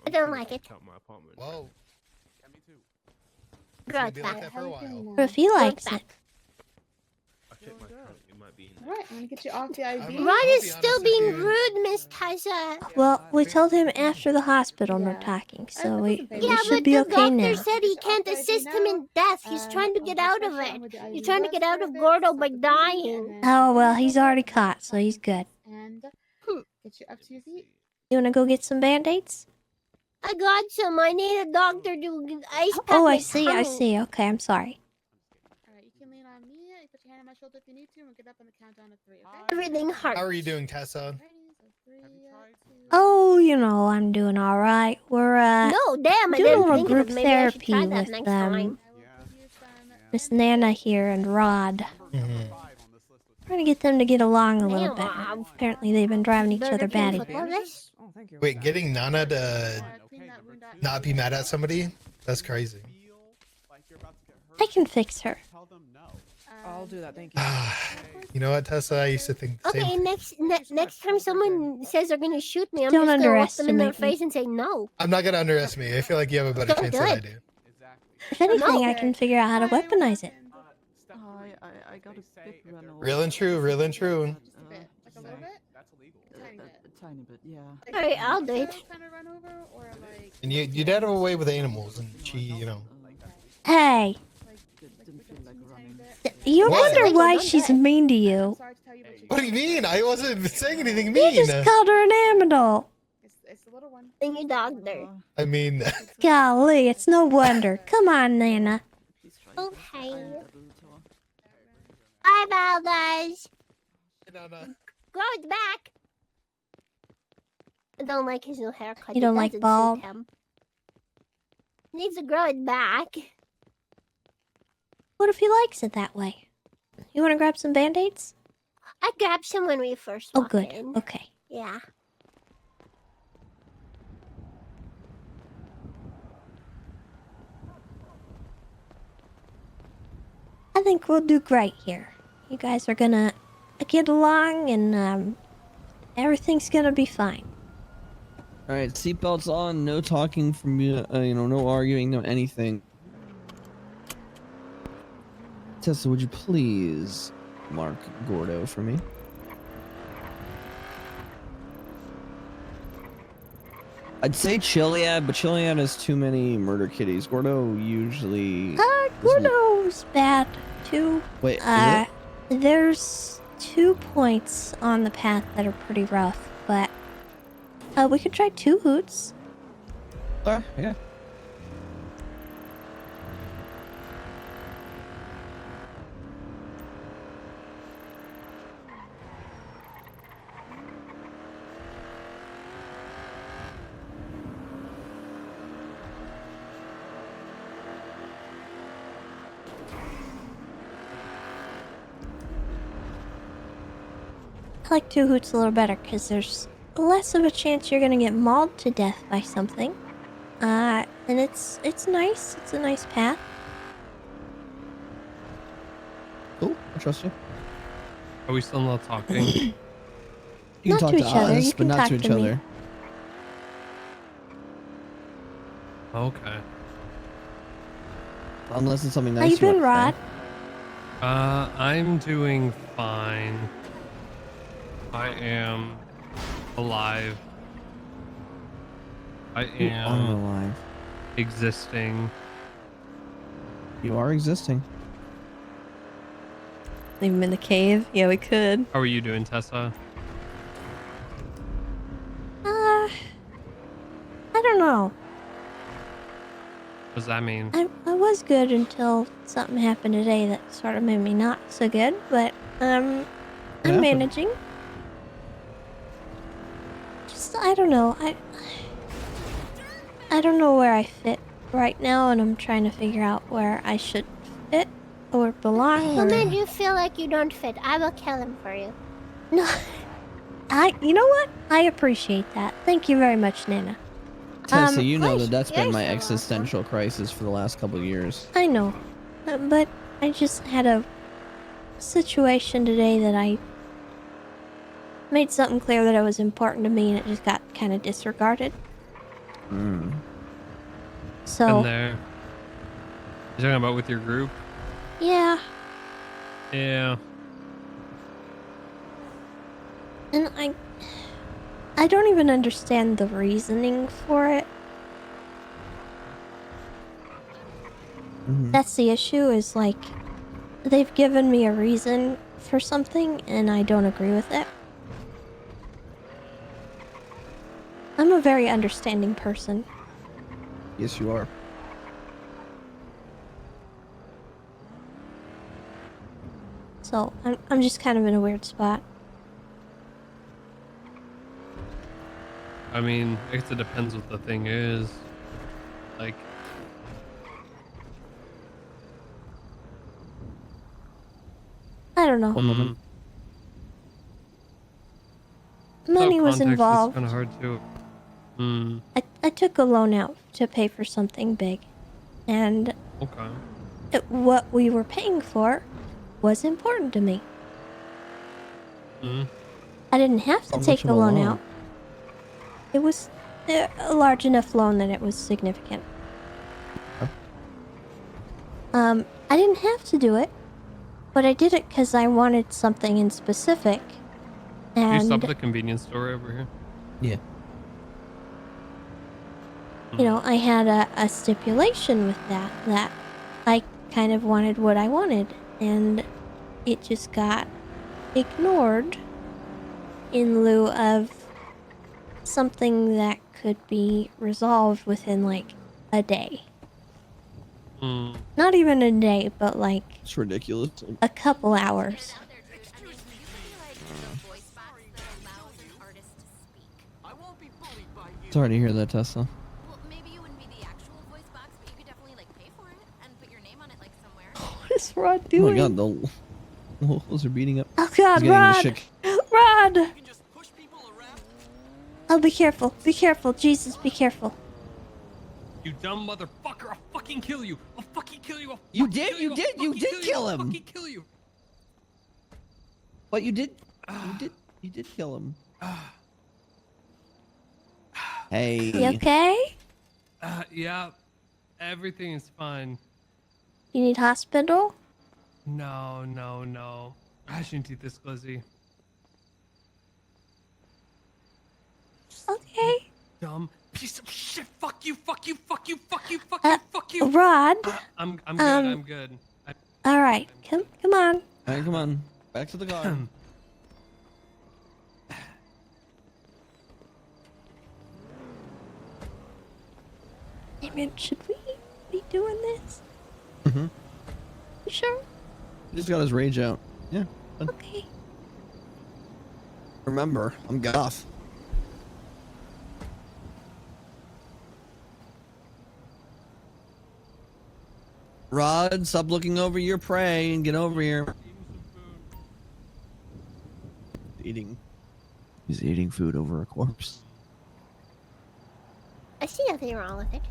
I don't like it. Whoa. Grow It's it gonna be like back. that for a while. Or if he likes it. Alright, I'm gonna get you off the IV. Rod is still being rude, Miss Tessa. Well, we told him after the hospital no talking, so we Yeah, should but be the okay doctor now. said he can't assist him in death. He's trying to get out of it. He's trying to get out of Gordo by dying. Oh, well, he's already caught, so he's good. And get you up to your feet. You wanna go get some band-aids? I got some. I need a doctor to ice pack Oh, my I see, I tummy. see. Okay, I'm sorry. Alright, you can lean on me. You put your hand on my shoulder if you need to, and we'll get up on the countdown of 3, okay? Everything hurts. How are you doing, Tessa? Oh, you know, I'm doing alright. We're, No, damn, I doing didn't more think of group it. Maybe I should therapy try that with next them. time. Miss Nana here and Rod. Mhm. Trying to get them to get along a Hey, little better. Rob. Apparently they've been driving each Burger other King batty. football vest? Wait, getting Nana to not be mad at somebody? That's crazy. I can fix her. I'll do that. Thank you. You know what, Tessa? I used to think the same. Okay, next time someone says they're gonna shoot me, I'm Don't just gonna look them in their underestimate me. face and say no. I'm not gonna underestimate you. I feel like you have a better Don't chance do than I it. do. If anything, I can figure out how to weaponize it. I got a bit run over. Real and true, real and true. Like a little bit? That's illegal. A tiny bit, yeah. Alright, I'll do it. Kind of run over, or like. And your dad have a way with animals, and she, you know. Hey, you What? wonder why she's mean to you. What do you mean? I wasn't saying anything You mean. just called her an aminal. It's the little one. And your dog there. I mean, Golly, it's no wonder. Come on, Nana. Okay. Bye, Baldas. Grow it back. I don't like his new haircut. You don't It like doesn't suit bald? him. Needs to grow it back. What if he likes it that way? You want to grab some band-aids? I grabbed some when we first Oh, walked good. in. Okay. Yeah. I think we'll do great here. You guys are gonna get along, and everything's gonna be fine. All right, seatbelts on. No talking from you. No arguing. No anything. Tessa, would you please mark Gordo for me? I'd say Chiliad, but Chiliad has too many murder kitties. Gordo usually. Gordo's bad too. Wait, is it? There's 2 points on the path that are pretty rough, but we could try 2 hoots. Yeah. I like 2 hoots a little better because there's less of a chance you're gonna get mauled to death by something. And it's nice. It's a nice path. Cool. I trust you. Are we still not talking? You can Not talk to to each other, us, you but can not talk to each to me. other. Okay. Unless it's something How nice. you been, want to say. Rod? I'm doing fine. I am alive. I You are am alive. existing. You are existing. Leave him in the cave? Yeah, we could. How are you doing, Tessa? I don't know. What does that mean? I was good until something happened today that sort of made me not so good, but I'm happened? managing. Just I don't know. I don't know where I fit right now, and I'm trying to figure out where I should fit or belong. Who Or... made you feel like you don't fit? I will kill him for you. No, you know what? I appreciate that. Thank you very much, Nana. Tessa, you know Gosh, that that's been you're my so existential crisis for the last couple of years. I know, but I just had a situation today that I made something clear that it was important to me, and it just got kind of disregarded. Mm. So And there. You're talking about with your group? yeah, Yeah. and I don't even understand the reasoning for it. Mhm. That's the issue. Is like they've given me a reason for something, and I don't agree with it. I'm a very understanding person. Yes, you are. So I'm just kind of in a weird spot. I mean, I guess it depends what the thing is. Like, don't know. One moment. Money was Context involved. is kind of hard to. I took a loan out to pay for something big, and Okay. what we were paying for was important to me. I didn't have to How take much the of a loan loan? out. It was a large enough loan that it was significant. I didn't have to do it, but I did it because I wanted something in specific. Do you stop And, at the convenience store over here? Yeah. you know, I had a stipulation with that I kind of wanted what I wanted, and it just got ignored in lieu of something that could be resolved within like a day. Not even a day, but like It's ridiculous. a couple hours. Sorry to hear that, Tessa. What is Rod Oh doing? my god, the wolves are beating up. Oh god, He's getting the Rod! shit. Rod! Oh, be careful. Be careful. Jesus, be careful. You dumb motherfucker! I'll fucking kill you! I'll fucking kill you! You did kill him. I'll fucking kill you! But you did kill him. Hey. You okay? Yeah. Everything is fine. You need hospital? No. I shouldn't eat this glizzy. Okay. Dumb piece of shit! Fuck you! Rod. I'm good. All right. Come on. All right, come on. Back to the car. Hey man, should we be doing this? Mm-hmm. You sure? He just got his rage out. Yeah. Fun. Okay. Remember, I'm Goth. Rod, stop looking over your prey and get over here. He's eating food over a corpse. I see nothing wrong with it.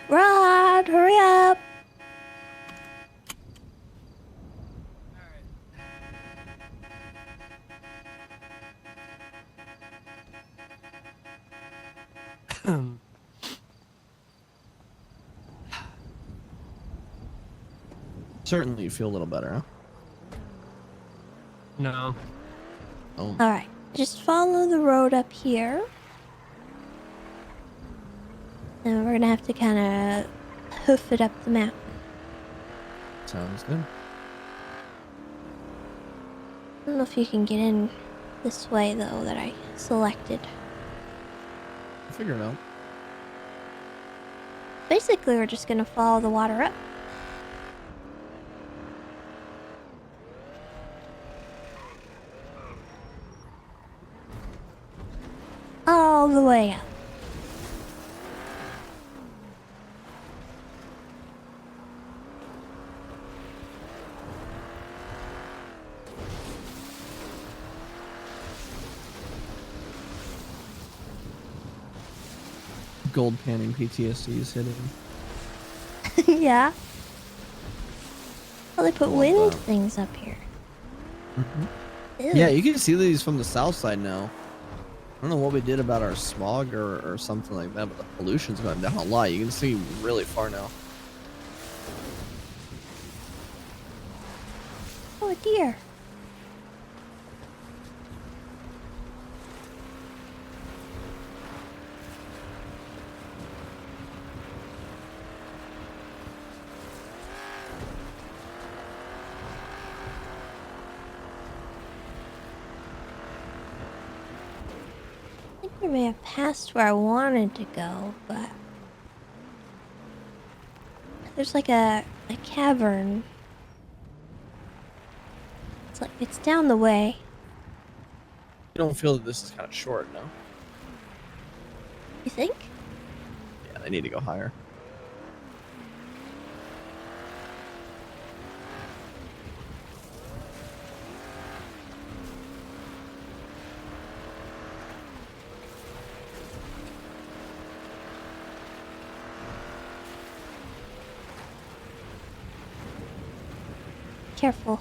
Rod, hurry up. Certainly you feel a little better, huh? No. Oh. All right. Just follow the road up here. And we're gonna have to kind of hoof it up the mountain. Sounds good. I don't know if you can get in this way though that I selected. Figure it out. Basically, we're just gonna follow the water up. All the way up. Gold panning PTSD is hitting. Yeah. Well, they put I love wind that. things up here. Ew. Yeah, you can see these from the south side now. I don't know what we did about our smog or something like that, but the pollution's gone down a lot. You can see really far now. Oh dear. I think we may have passed where I wanted to go, but there's like a cavern. It's like it's down the way. You don't feel that this is kind of short, no? You think? Yeah. they need to go higher. Careful.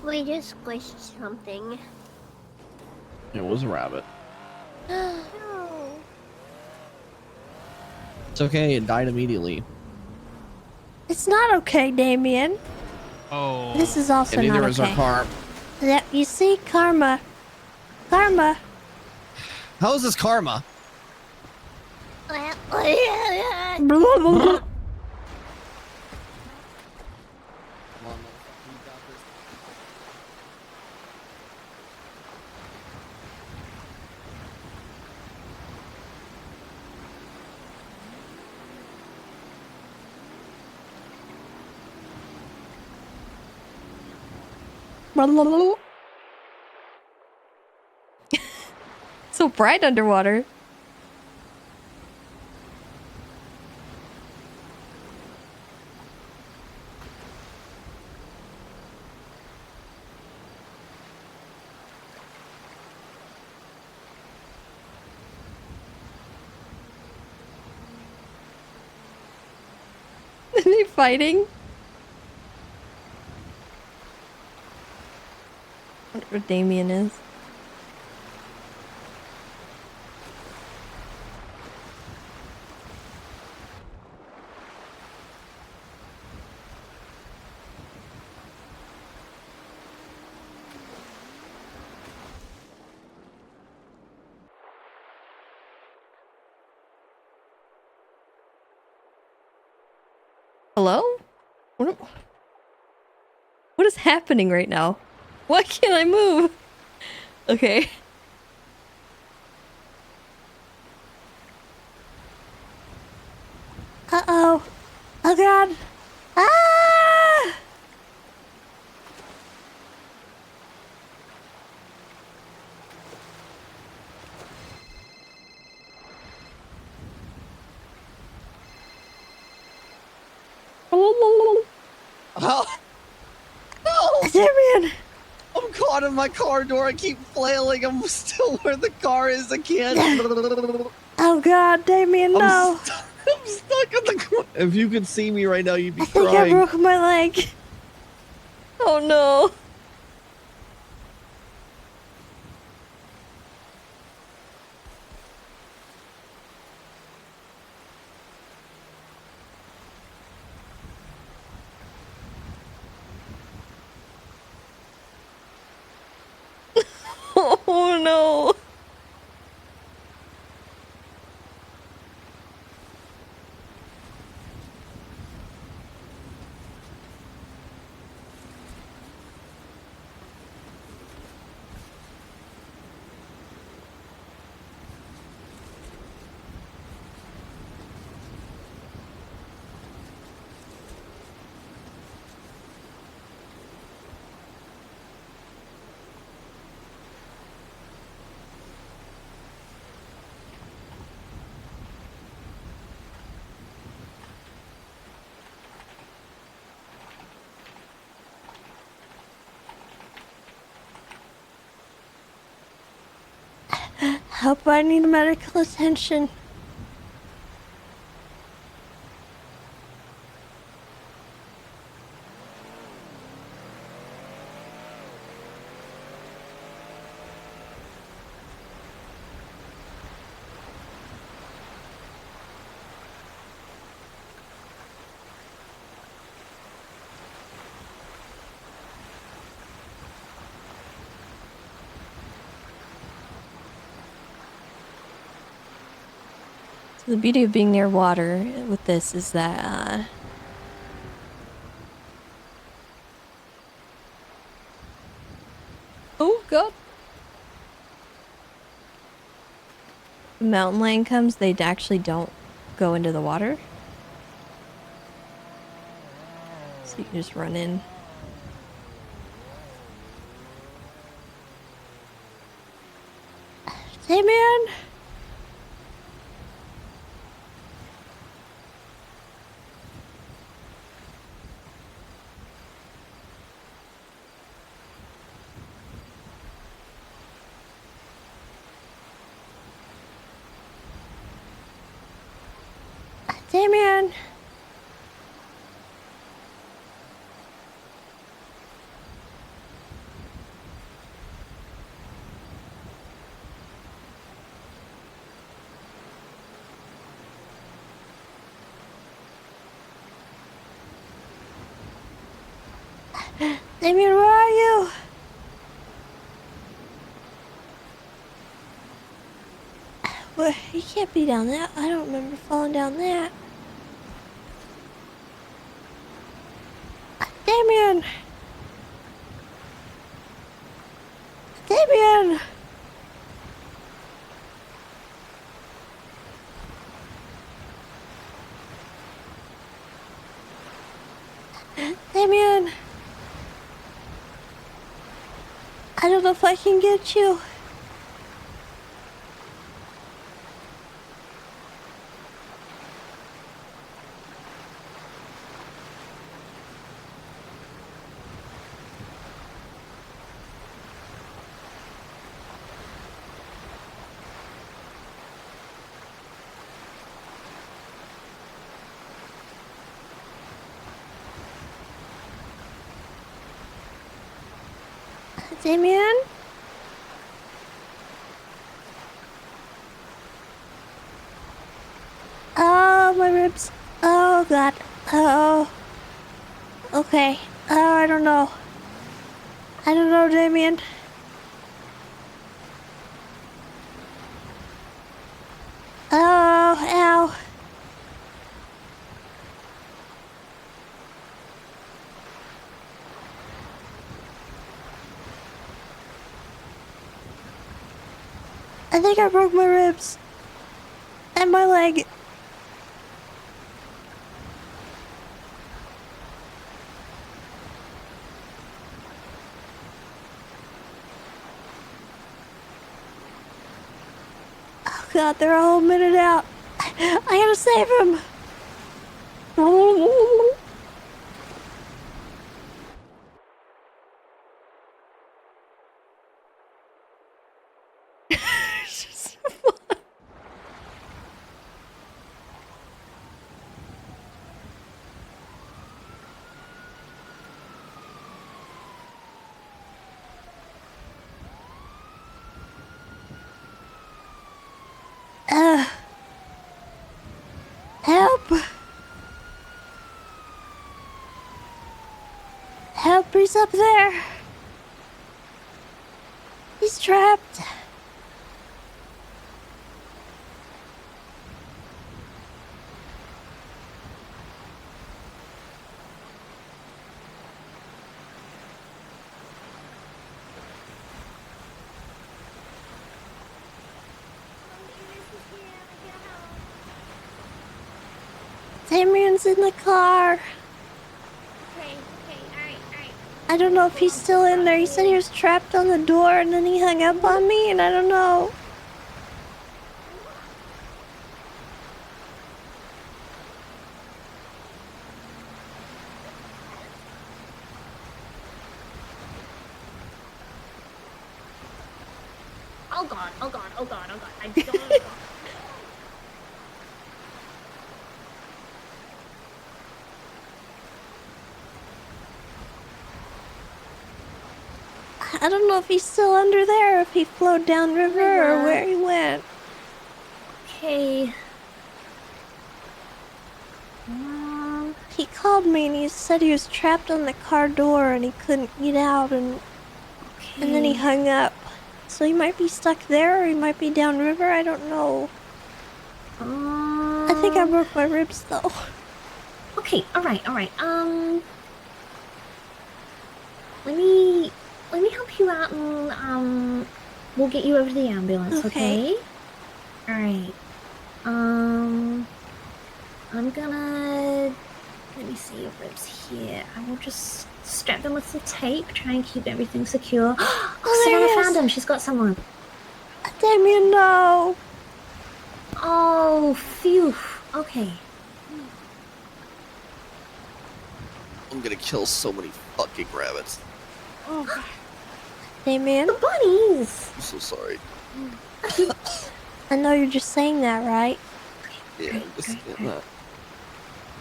We just squished something. It was a rabbit. No. It's okay. It died immediately. It's not okay, Damien. Oh. This is also And not neither is okay. our car. Yeah, you see, karma. Karma. How is this karma? So bright underwater. Are they fighting? I wonder what Damien is. Hello? What is happening right now? Why can't I move? Okay. Uh-oh. Oh god. Ah! Oh. Damien! I'm caught in my car door. I keep flailing. I'm still where the car is. I can't. Oh god, Damien, no! I'm stuck in the corner. If you could see me right now, you'd be I think crying. I broke my leg. Oh no. Oh no. Hope I need medical attention. The beauty of being near water with this is that, oh god. When mountain lion comes, they actually don't go into the water. So you can just run in. Hey man! Damien! Damien, where are you? Well, you can't be down that. I don't remember falling down that. Damien! Damien! Damien! I don't know if I can get you. Damien? Oh, my ribs. Oh, God. Oh. Okay. Oh, I don't know. I don't know, Damien. Oh, ow. I think I broke my ribs. And my leg. Oh god, they're a whole minute out. I gotta save him. Help! Help, he's up there! He's trapped! Damien's in the car. Okay, alright. I don't know if he's still in there. He said he was trapped on the door and then he hung up on me and I don't know. Oh god. I don't. I don't know if he's still under there, if he flowed downriver or where he went. Okay. He called me and he said he was trapped on the car door and he couldn't get out and then he hung up. So he might be stuck there or he might be downriver, I don't know. think I broke my ribs though. Okay, alright. Let me help you out and we'll get you over to the ambulance, okay? Alright. I'm gonna let me see your ribs here. I will just strap them with some tape, try and keep everything secure. Oh, Savannah found him, she's got someone. Damien, no! Oh, phew. Okay. I'm gonna kill so many fucking rabbits. Oh, God. Damien? The bunnies! I'm so sorry. I know you're just saying that, right? Yeah, I'm just getting that.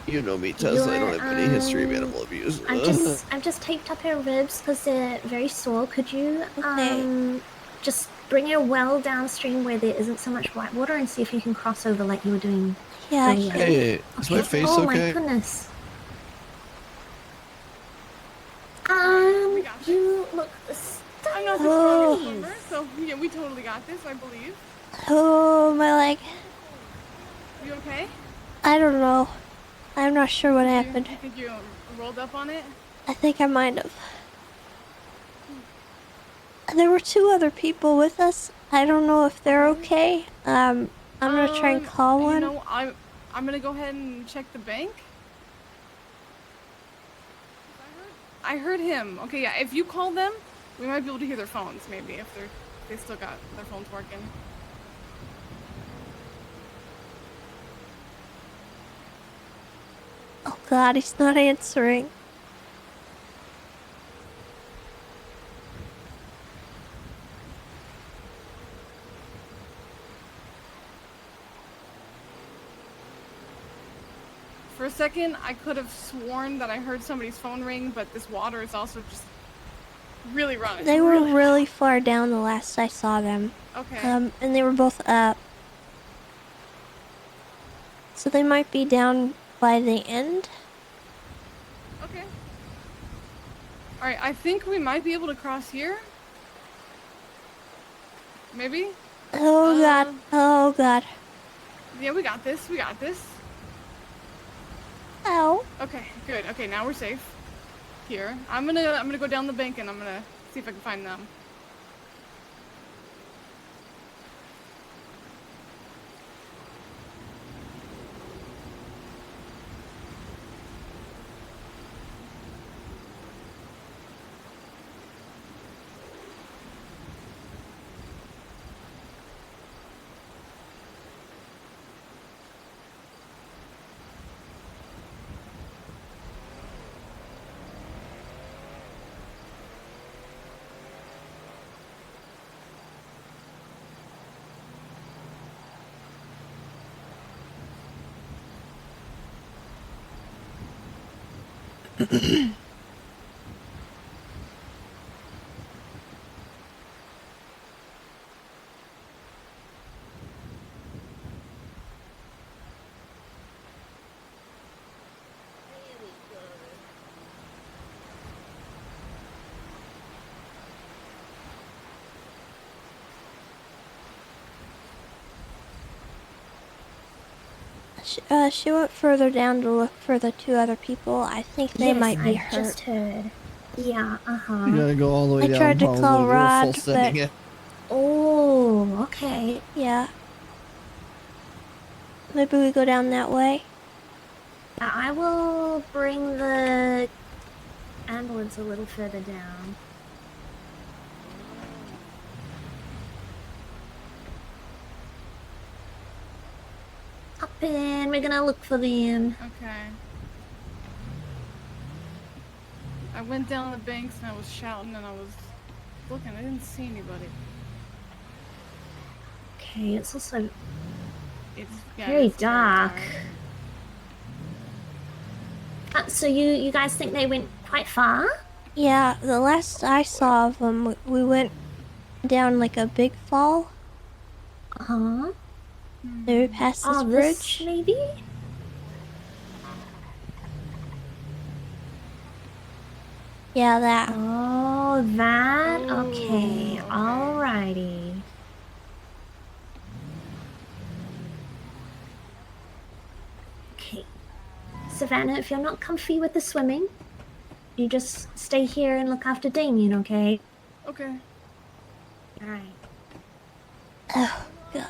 You know me, Tessa. I don't have any history of animal abuse. I've just taped up her ribs because they're very sore. Could you just bring her well downstream where there isn't so much white water and see if you can cross over like you were doing earlier? Hey, is my face oh okay? My goodness. You look I'm not the Oh. strongest swimmer, so yeah, we totally got this, I believe. Oh, my leg. You okay? I don't know. I'm not sure what happened. You think you rolled up on it? I think I might have. There were 2 other people with us. I don't know if they're okay. I'm gonna try and call one. You know, I'm gonna go ahead and check the bank. I heard him. Okay, yeah. If you call them, we might be able to hear their phones. Maybe if they still got their phones working. Oh God, he's not answering. For a second, I could have sworn that I heard somebody's phone ring, but this water is also just really running. They were really far down the last I saw them. Okay. And they were both up. So they might be down by the end. Okay. Alright, I think we might be able to cross here. Maybe? Oh God. Oh God. Yeah, we got this. We got this. Ow. Okay, good. Okay, now we're safe. Here. I'm gonna go down the bank and I'm gonna see if I can find them. She went further down to look for the 2 other people. I think they might be I hurt. just heard. Yeah, You gotta go all the way I down. tried to probably call do a full Rod, setting but... it. Oh, okay. Yeah. Maybe we go down that way. I will bring the ambulance a little further down. Up in, we're gonna look for them. Okay. I went down the banks and I was shouting and I was looking. I didn't see anybody. Okay, it's also It's very dark. So you guys think they went quite far? Yeah, the last I saw of them, we went down like a big fall. Uh-huh. Maybe past this bridge. Maybe? Yeah, that. Oh, that? Okay, alrighty. Okay. Savannah, if you're not comfy with the swimming, you just stay here and look after Damien, okay? Okay. Alright. Oh, God.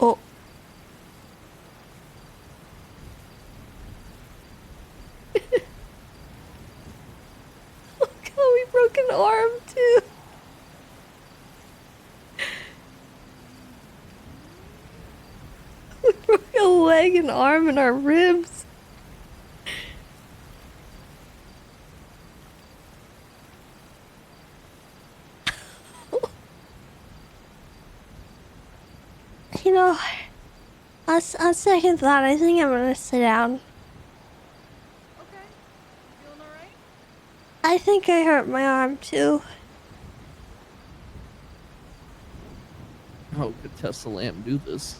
Oh. Look how we broke an arm, too. We broke a leg, an arm, and our ribs. You know, on second thought, I think I'm gonna sit down. Okay. Feeling alright? I think I hurt my arm, too. How could Tessa Lamb do this?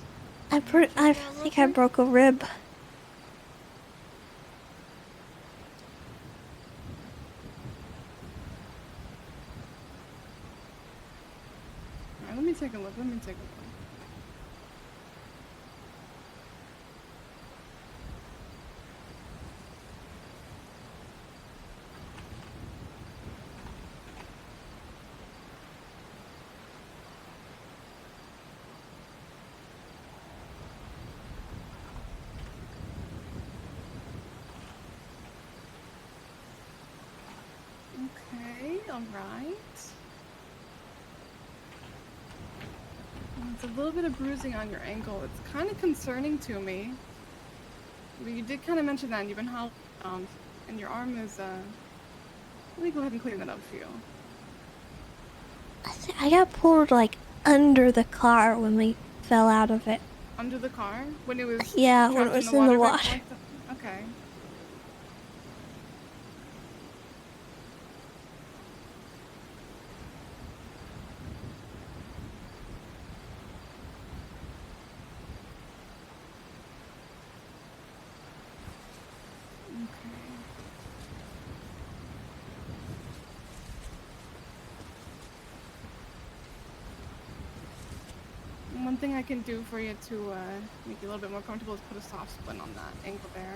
I think I broke a rib. Alright, let me take a look. Okay, alright. It's a little bit of bruising on your ankle. It's kind of concerning to me. But you did kind of mention that, and you've been hollowed around, and your arm is, let me go ahead and clean that up for you. I got pulled, like, under the car when we fell out of it. Under the car? When it was Yeah, when it trapped was in the water. like that? Okay. One thing I can do for you to make you a little bit more comfortable is put a soft splint on that ankle there.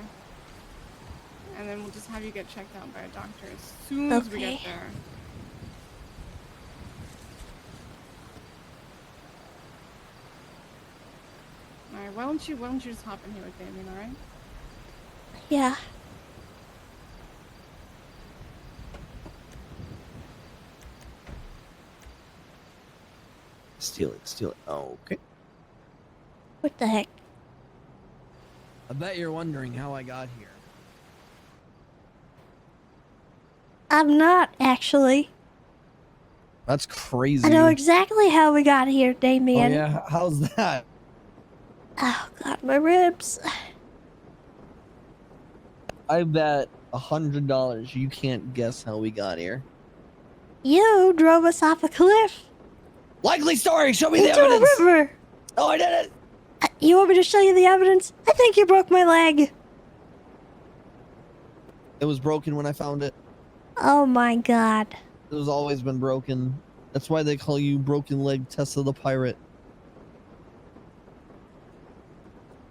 And then we'll just have you get checked out by a doctor as soon as we get there. Alright, why don't you just hop in here with Damien, alright? Yeah. Steal it. Oh, okay. What the heck? I bet you're wondering how I got here. I'm not, actually. That's crazy. I know exactly how we got here, Damien. Oh yeah, how's that? Oh, God, my ribs. I bet $100 you can't guess how we got here. You drove us off a cliff. Likely story. Show me the Into evidence. a river. Oh, I did it. You want me to show you the evidence? I think you broke my leg. It was broken when I found it. Oh my God. It was always been broken. That's why they call you Broken Leg Tessa the Pirate.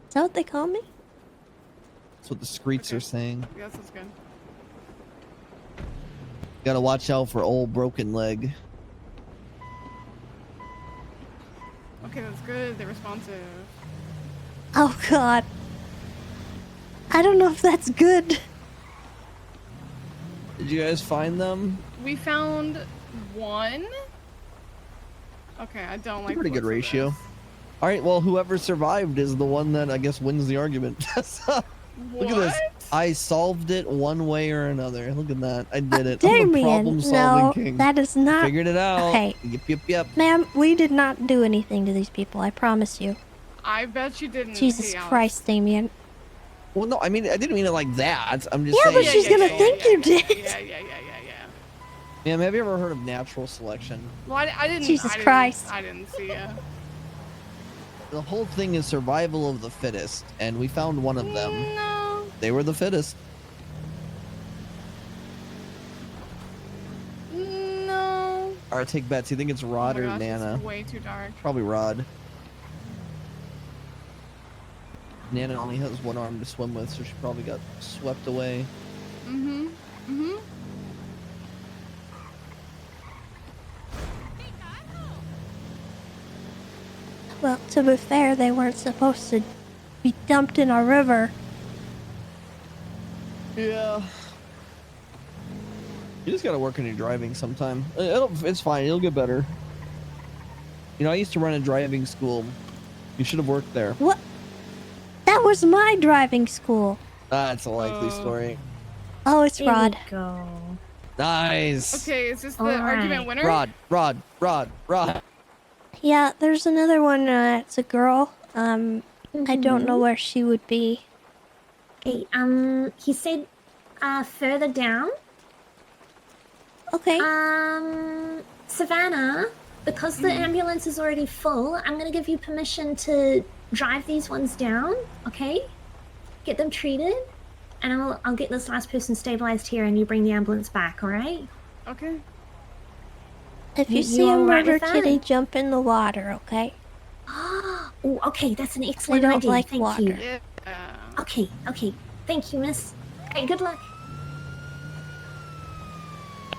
Is that what they call me? That's what the streets are saying. Yes, that's good. Gotta watch out for old Broken Leg. Okay, that's good. They're responsive. Oh God. I don't know if that's good. Did you guys find them? We found one. Okay, I don't like. Pretty the good looks of ratio. this. All right, well, whoever survived is the one that I guess wins the argument. Look at this. I solved it one way or another. Look at that. I did it. I'm the Damien, problem-solving no, king. that is not. Figured it out. Okay. Yep. Ma'am, we did not do anything to these people. I promise you. I bet you didn't. Jesus Hey, Alex. Christ, Damien. Well, no, I mean, I didn't mean it like that. I'm just Yeah, saying. but she's gonna think you did. Yeah. Ma'am, have you ever heard of natural selection? Well, I didn't. Jesus I didn't, Christ. I didn't see ya. The whole thing is survival of the fittest, and we found one of them. No. They were the fittest. No. All right, take bets. You think it's Rod Oh my or gosh, Nana? It's way too dark. Probably Rod. Nana only has one arm to swim with, so she probably got swept away. Mm-hmm. Mm-hmm. Well, to be fair, they weren't supposed to be dumped in a river. Yeah. You just gotta work on your driving sometime. It's fine. It'll get better. You know, I used to run a driving school. You should have worked there. What? That was my driving school. That's a likely story. Oh, it's There Rod. we go. Nice. Okay, is this the All argument right. winner? Rod. Yeah, there's another one. It's a girl. I don't know where she would be. Okay, he said further down. Okay. Savannah, because the ambulance is already full, I'm gonna give you permission to drive these ones down, okay? Get them treated, and I'll get this last person stabilized here, and you bring the ambulance back, all right? Okay. If you You see a all right murder with that? kitty, jump in the water, okay? Oh, okay, that's an I excellent don't idea. like Thank water. you. Yeah. Okay. Thank you, miss. Okay, good luck.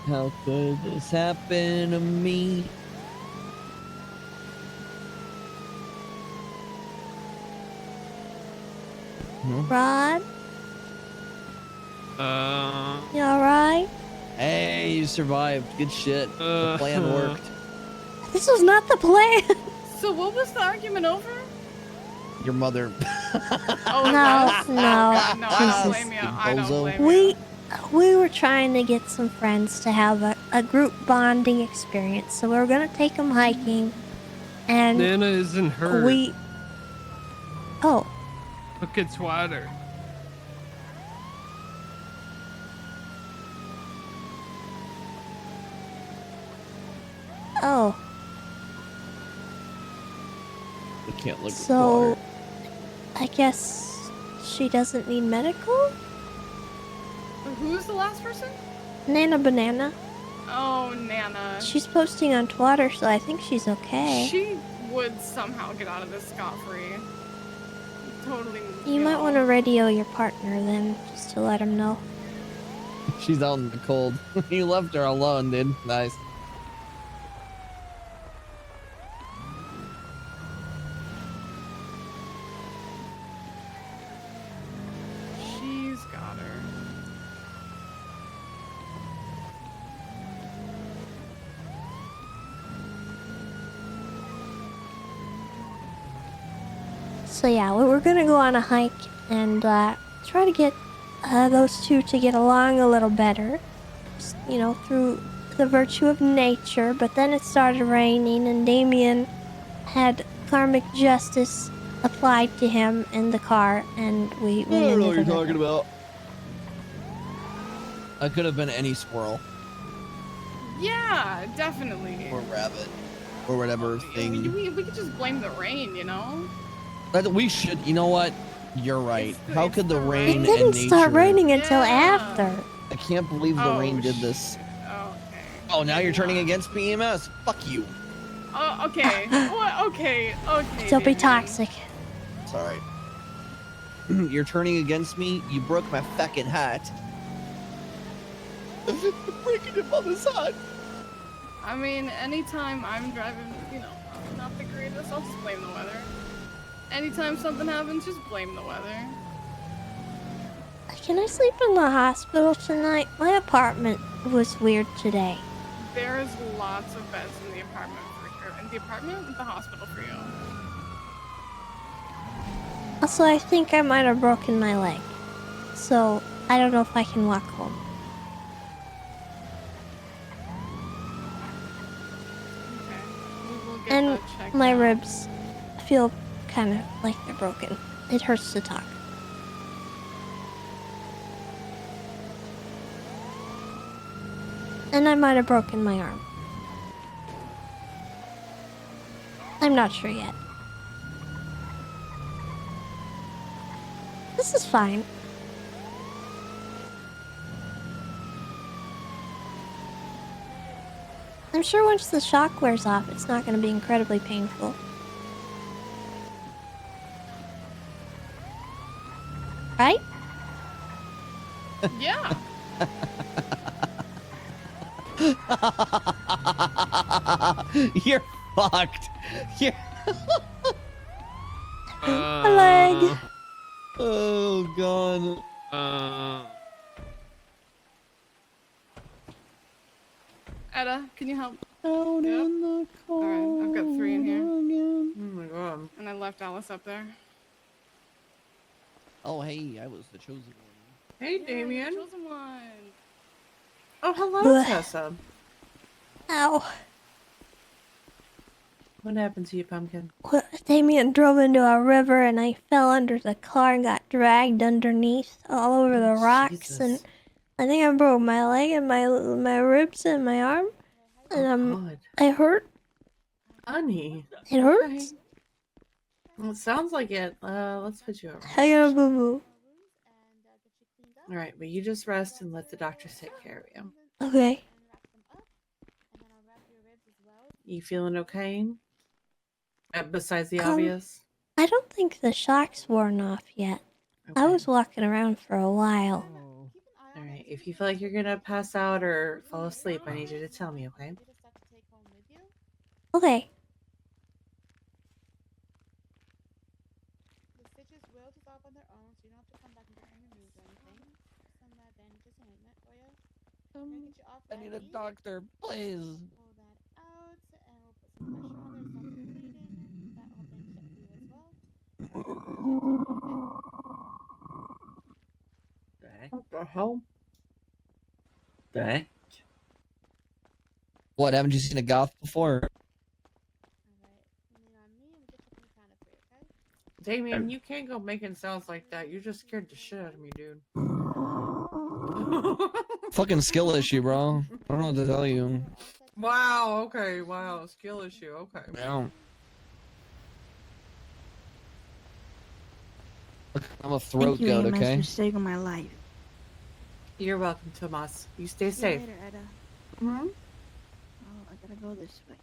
How could this happen to me? Rod, Uh, you alright? Hey, you survived. Good shit. The plan worked. This was not the plan. So what was the argument over? Your mother. Oh, it No, was? no. Oh, God, no, I don't Jesus. blame you. I don't Bozo. blame you. We were trying to get some friends to have a group bonding experience, so we were gonna take them hiking, and Nana isn't hurt. Oh, Look at water. oh. We can't look at So, water. I guess she doesn't need medical? Who's the last person? Nana Banana. Oh, Nana. She's posting on Twitter, so I think she's okay. She would somehow get out of this scot-free. Totally. You might want to radio your partner then, just to let him know. She's out in the cold. You left her alone, dude. Nice. She's got her. So yeah, we're gonna go on a hike and try to get those two to get along a little better. Just, you know, through the virtue of nature. But then it started raining and Damien had karmic justice applied to him in the car, and we went I don't into know what the you're talking river. about. I could have been any squirrel Yeah, definitely. or rabbit or whatever thing. We could just blame the rain, you know? We should. You know what? You're right. How could the rain It didn't and nature? start raining until after. I can't believe the rain did this. Oh, now you're turning against PMS. Fuck you. Oh, okay. What? Okay. Don't be toxic. It's alright. You're turning against me. You broke my fucking hat. You're breaking your mother's hat. I mean, anytime I'm driving, you know, not the greatest, I'll just blame the weather. Anytime something happens, just blame the weather. Can I sleep in the hospital tonight? My apartment was weird today. There's lots of beds in the apartment in the apartment, the hospital for you. Also, I think I might have broken my leg. So, I don't know if I can walk home. We will get And that checked my out. ribs feel kind of like they're broken. It hurts to talk. And I might have broken my arm. I'm not sure yet. This is fine. I'm sure once the shock wears off, it's not going to be incredibly painful. Right? Yeah. You're fucked. You're My leg. Oh god. Etta, can you help? Out in the cold. Alright, I've got 3 in here. Oh my god. And I left Alice up there. Oh hey, I was the chosen one. Hey, Damien. Chosen one. Oh, hello, Blech. Tessa. Ow. What happened to you, Pumpkin? Well, Damien drove into a river and I fell under the car and got dragged underneath all over the rocks, and I think I broke my leg and my ribs and my arm. And I hurt. Honey. It hurts. Well, it sounds like it. Let's put you over. I got a boo boo. All right, but you just rest and let the doctors take care of you. Okay. You feeling okay? Besides the Um, obvious? I don't think the shock's worn off yet. I was walking around for a while. All right, if you feel like you're gonna pass out or fall asleep, I need you to tell me, okay? Okay. The stitches will dissolve on their own, so you don't have to come back and get them removed or anything. Some bandages and ointment for you. I'm gonna get you off I need a doctor, please. Pull that out, and we'll put some pressure on there to stop the bleeding. That whole thing shut for you as well. What the hell? The heck? What, haven't you seen a goth before? Damien, you can't go making sounds like that. You just scared the shit out of me, dude. Fucking skill issue, bro. I don't know what to tell you. Wow, okay, wow, skill issue, okay. Yeah. Look, I'm a throat goat, okay? Saving my life. You're welcome, Tomas. You stay See you safe. later, Etta. Hmm? Oh, I gotta go this way.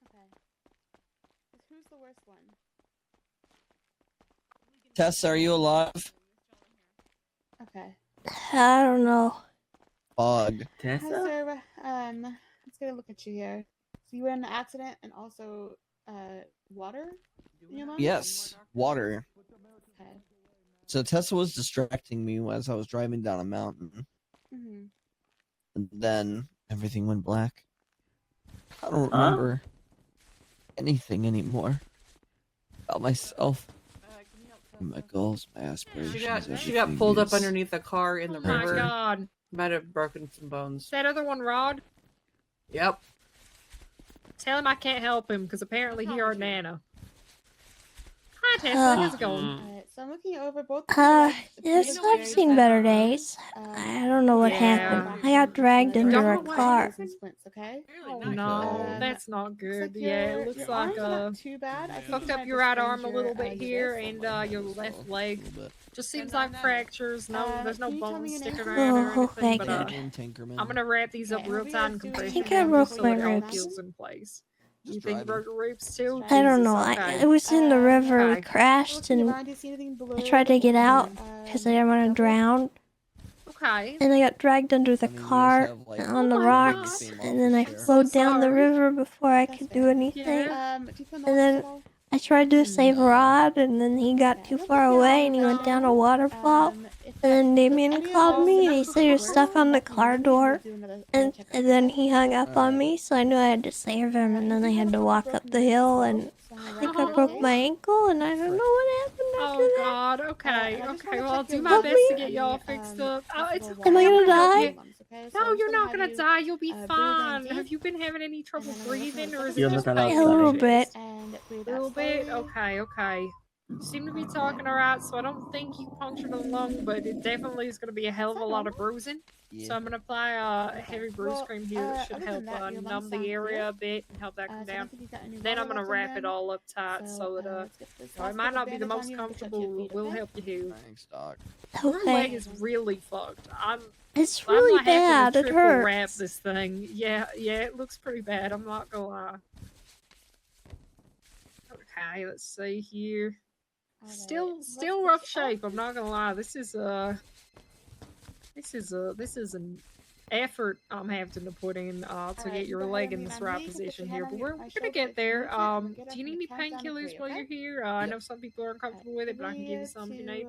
Okay. Who's the worst one? Tess, are you alive? Okay. I don't know. Fog. Hi, sir. Let's get a look at you here. So you were in an accident and also water in your lungs? Yes, water. Okay. So Tessa was distracting me as I was driving down a mountain. Mm-hmm. And then everything went black. I don't remember anything anymore about myself. My goals, my aspirations. She got pulled up is- underneath a car in the Oh my river. god. Might have broken some bones. Is that other one Rod? Yep. Tell him I can't help him because apparently he already Nana. Hi Tessa, how's it going? Alright, so I'm looking over both. Yes, I've seen better days. I don't know what happened. I got dragged under a car. Okay. Oh no, that's not good. like Yeah, your- it looks your like arms are not too bad. I think fucked you up might your have right arm a sprained little your, bit your here wrist. and your left leg. Just seems like fractures. No, there's no can you tell me bones your sticking name? around or Oh, anything. thank But God. I'm gonna wrap these up real tight and I compress think them I broke so my it all ribs. feels in place. You think you broke your ribs too? I don't know. Jesus, okay. I was in the river. We okay. crashed, and I tried to get out because I didn't want to drown. Okay. And I got dragged under the car on the rocks, and then I flowed down the river before I could do anything. Do you feel And then I tried to save Rod, and then he got too far away, and he went down a waterfall. And then Damien called me, and he said you're stuck on the car door. And then he hung up on me, so I knew I had to save him. And then I had to walk up the hill, and I think I broke my ankle, and I don't know what happened after Oh that. god, okay, okay. Well, I'll do my Help best me. to get y'all fixed up. Oh, it's okay. Am I gonna I'm die? help you. No, you're not gonna die. You'll be fine. Have you been having any trouble breathing, or is it You're just not allowed pain? to A little die. bit. A little bit? Okay, okay. seem to be talking alright, so I don't think you punctured a lung, but it definitely is going to be a hell of a lot of bruising. So I'm going to apply a heavy bruise cream here that should help numb the area a bit and help that come down. Then I'm going to wrap it all up tight so that it might not be the most comfortable, but will help you heal. Thanks, Doc. Your leg is really fucked. It's I'm really like having bad. to It triple wrap hurts. this thing. Yeah, it looks pretty bad. I'm not gonna lie. Okay, let's see here. Still rough shape. I'm not gonna lie. This is an effort I'm having to put in to get your leg in this right position here. But we're gonna get there. Do you need any painkillers while you're here? I know some people are uncomfortable with it, but I can give you some if you need.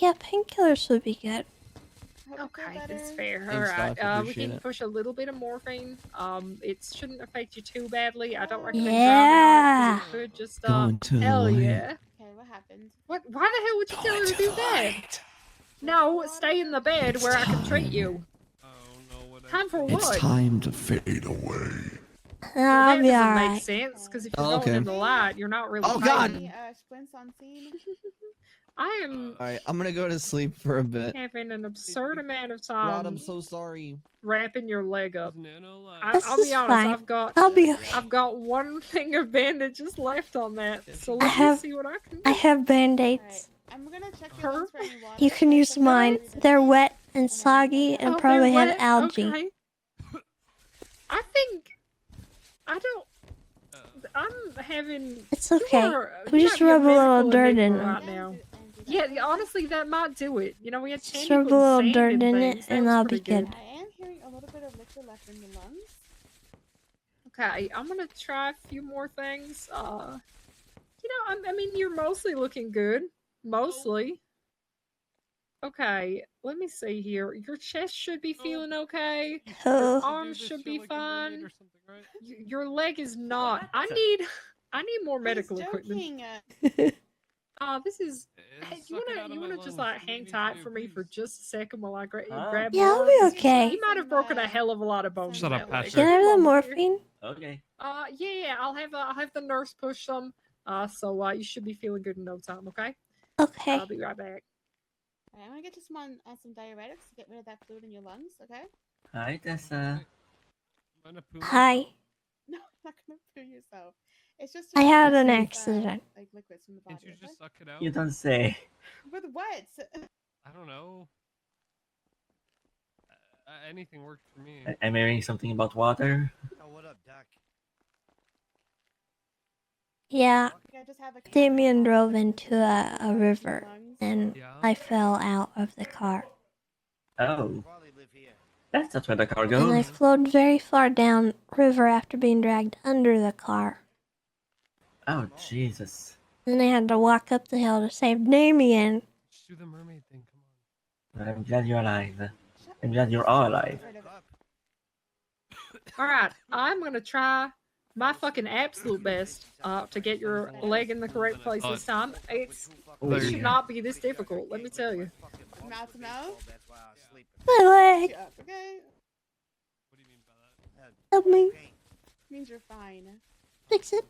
Yeah, painkillers would be good. Okay, that's fair. Thanks, Alright, Doc, we appreciate can it. push a little bit of morphine. It shouldn't affect you too badly. I don't recommend Yeah. driving on it 'cause it could just Going to the hell light. yeah. Okay, what happened? Why the hell would you tell her to do that? No, stay in the bed where I can treat you. Time for It's what? time to fade away. Well, I'll that be doesn't make alright. sense because if you're Oh, going okay. in the light, you're not really. Oh, God. fighting. Splints on scene. I am All right, I'm gonna go to sleep for a bit. having an absurd amount of Rod, time I'm so sorry. wrapping your leg up. This I'll be is honest. fine. I've got I'll be okay. I've got one thing of bandages left on that. So I let me have see what I can do. I have band-aids. I'm gonna check your lungs for any water. You can use mine. They're wet and soggy and Oh, probably they're have wet? algae. Okay. I think I don't. I'm having. It's okay. We you just might be a rub a little medical dirt in enigma them. right now. Yeah, honestly, that might do it. You know, we had Just Tandy rub a putting little sand dirt in it things. That and was I'll be pretty good. I am hearing a little bit of liquid left in your lungs. Okay, I'm gonna try a few more things. I mean, you're mostly looking good. Mostly. Okay, let me see here. Your chest should be feeling okay. Oh. Your arms should be fine. Your leg is not. I need more medical equipment. This is. Hey, you wanna just like hang tight for me for just a second while I grab Yeah, I'll more? be 'Cause okay. He might have broken a hell of a lot of bones. Shut in up, that leg. Patrick. Can I have the Come on, here. morphine? Okay. Yeah. I'll have the nurse push some. So you should be feeling good in no time. Okay. Okay. I'll be right back. Alright, I'm gonna get you some diuretics to get rid of that fluid in your lungs. Okay? Hi, Tessa. Hi. No, I'm not gonna poo yourself. It's just. I had an remove, accident. like liquids from the body. Can't you just suck it out? You don't say. With what? I don't know. Anything worked for me. I'm hearing something about water. what up, Doc? Yeah. Yeah, just have a Damien drove into a river and I fell out of the car. Oh. That's not where the car And I goes. flowed very far down river after being dragged under the car. Oh, Jesus. Then I had to walk up the hill to save Damien. Just do the mermaid thing. I'm glad you're alive. I'm glad you're all alive. All right, I'm gonna try my fucking absolute best to get your leg in the correct place this time. It should not be this difficult. Let me tell you. Mouth to mouth. My leg. Okay. Help me. Means you're fine. Fix it.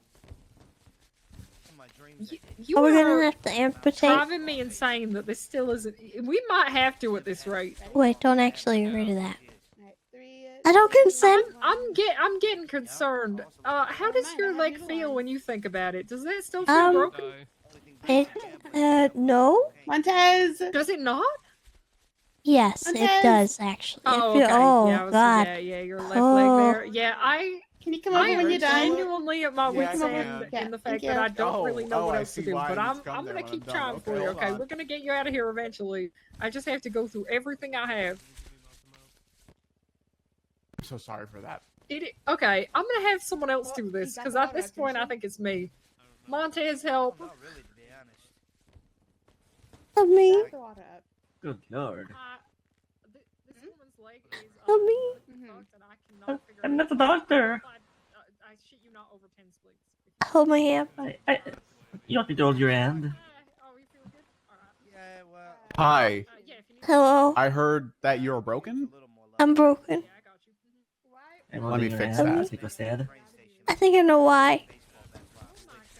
You Are we are gonna have to amputate? driving me insane that this still isn't. We might have to at this rate. Wait, don't actually get rid of that. I don't consent. I'm getting concerned. How does your leg feel when you think about it? Does that still feel broken? No. Montez. Does it not? Yes, it Montez. does actually. Oh, It okay. oh yeah, God. Yeah, your left Oh. leg there. Yeah, Can you come over when you're done? genuinely at my wits' end Yeah, in the thank fact that you. I don't really know what I else to see do. why But I I'm just come there gonna when keep I'm done. trying for you. hold Okay, on. we're gonna get you out of here eventually. I just have to go through everything I have. I'm so sorry for that. Okay, I'm gonna have someone else do this because at this point I think it's me. Montez, help. Help me. Good lord. This woman's leg is Help me. fucked and I cannot figure I'm out. not a doctor. I shit you not over 10 splits. Hold my hand. You want me to hold your hand? Hi. Hello. I heard that you're broken. I'm broken. I'm Let me holding your fix hand. that. Take a stand. I think I know why.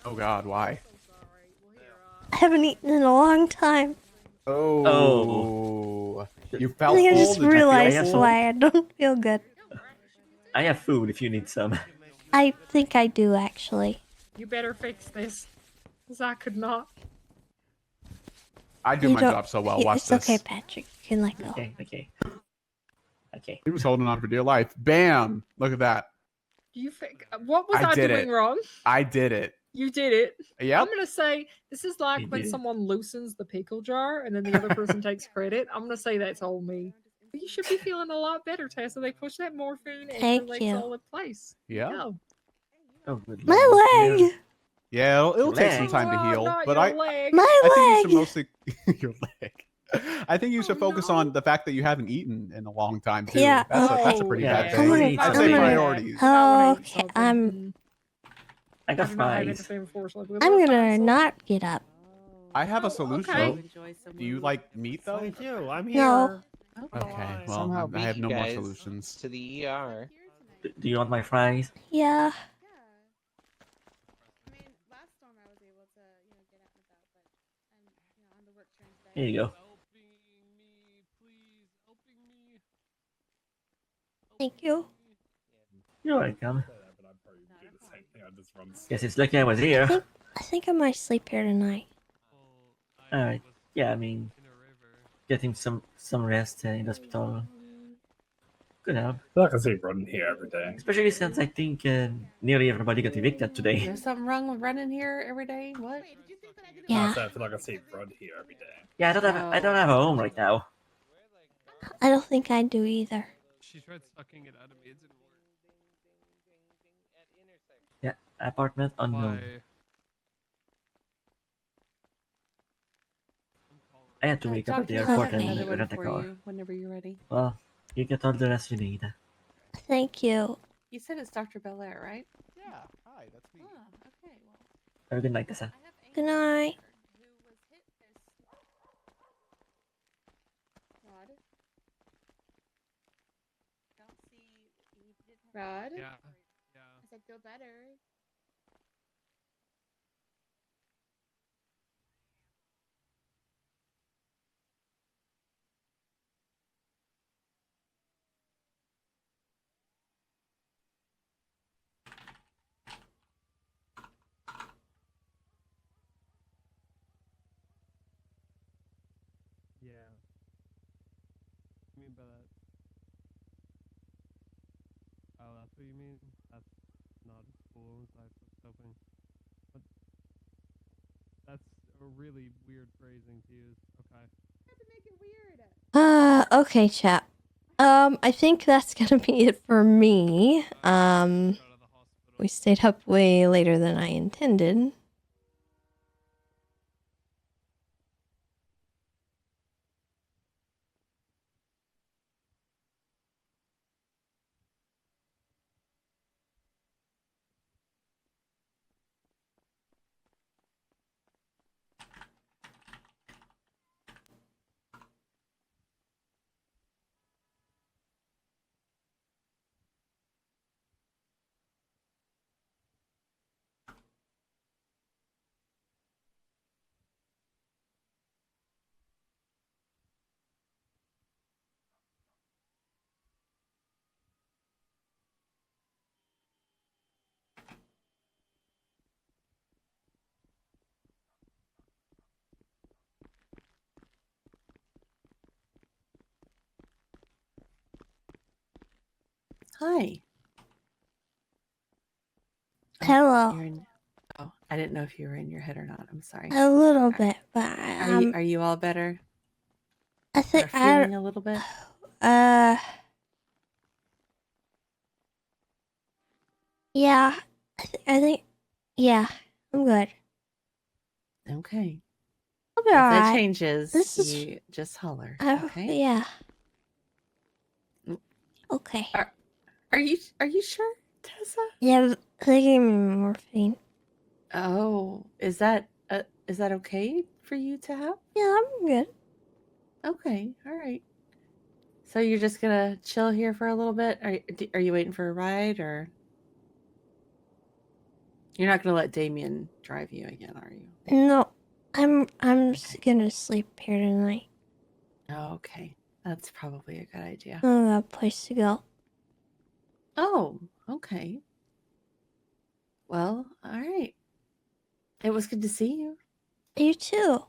Oh God, why? I haven't eaten in a long time. Oh. You I felt think I full? just Did you feel realized full? why I don't feel good. I have food if you need some. I think I do actually. You better fix this, because I could not. I do You my don't- job so well. Watch It's okay, this. Patrick. You can let go. Okay, okay. Okay. He was holding on for dear life. Bam! Look at that. You what was I I did doing it. wrong? I did it. You did it. Yep. I'm gonna say this is like You when did. someone loosens the pickle jar and then the other person takes credit. I'm gonna say that's all me. But you should be feeling a lot better, Tessa. They push that morphine Thank electrolytes you. all in place. Yeah. No. Oh, good My lord. leg! Yeah, it'll take some Leg. time to Oh, heal, not but your I leg. My think you should leg! mostly your leg. I think you should focus on the fact that you haven't eaten in a long time too. Yeah, that's a Oh, pretty yeah, bad so thing. we need I'd say something. priorities. Okay, I'm I got I do not have fries. anything unfortunately. We I'm love gonna dinosaurs. not get up. I have a Oh, solution. okay. Do you like meat though? I do. I'm No. here. Okay, well, Somehow I beat have you no more guys solutions. to the ER. Do you want my fries? Yeah. I mean, last storm I was able to, get out and about, but I'm, on the work train today. Here you go. Thank you. You're welcome. Guess it's lucky I was here. I think I might sleep here tonight. Alright. Yeah, I mean, getting some rest in the hospital. Good help. I feel like I see running here every day. Especially since I think nearly everybody got evicted today. There's something wrong with running here every day? What? Yeah. I feel like I see run here every day. Yeah, I don't have a home right now. I don't think I do either. She tried sucking it out of me. It didn't work. Yeah, apartment unknown. Why? I had to wake up at the Doctor, airport I'll have and another one rent a for car. you whenever you're ready. Well, you get all the rest you need. Thank you. You said it's Dr. Belair, right? Yeah. Hi, that's me. Oh, okay. Well, Have a good night, Tessa. Good night. Rod? Yeah. I said, feel better. Yeah. What do you mean by that? Oh, that's what you mean? That's not as cool as I was hoping. But that's a really weird phrasing to use. Okay. Okay, chat. I think that's gonna be it for me. We stayed up way later than I intended. hi. Hello. Oh, I didn't know if you were in your head or not. I'm sorry. A little bit, but Are you all better? I think Or feeling a little bit? Yeah. I think yeah, I'm good. Okay. I'll be If that alright. changes, This is you just holler. Okay. yeah. Okay. Are you sure, Tessa? Yeah, they gave me morphine. Oh, is that okay for you to have? Yeah, I'm good. Okay, all right. So you're just gonna chill here for a little bit? Are you waiting for a ride or? You're not gonna let Damien drive you again, are you? No, I'm gonna sleep here tonight. Oh, okay. That's probably a good idea. I don't got a place to go. Oh, okay. Well, all right. It was good to see you. You too.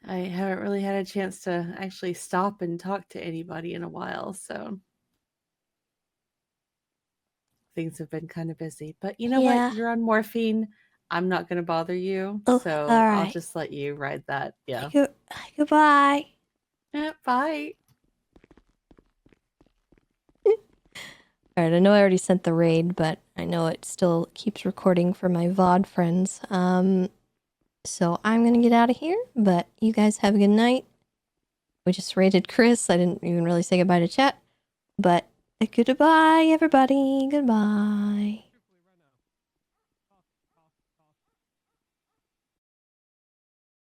I haven't really had a chance to actually stop and talk to anybody in a while, so things have been kind of busy. But you know Yeah. what? You're on morphine. I'm not going to bother you, Oh, so all I'll right. just let you ride that. Yeah. Goodbye. Bye. Alright, I know I already sent the raid, but I know it still keeps recording for my VOD friends. So I'm gonna get out of here, but you guys have a good night. We just raided Chris. I didn't even really say goodbye to chat. But goodbye, everybody. Goodbye.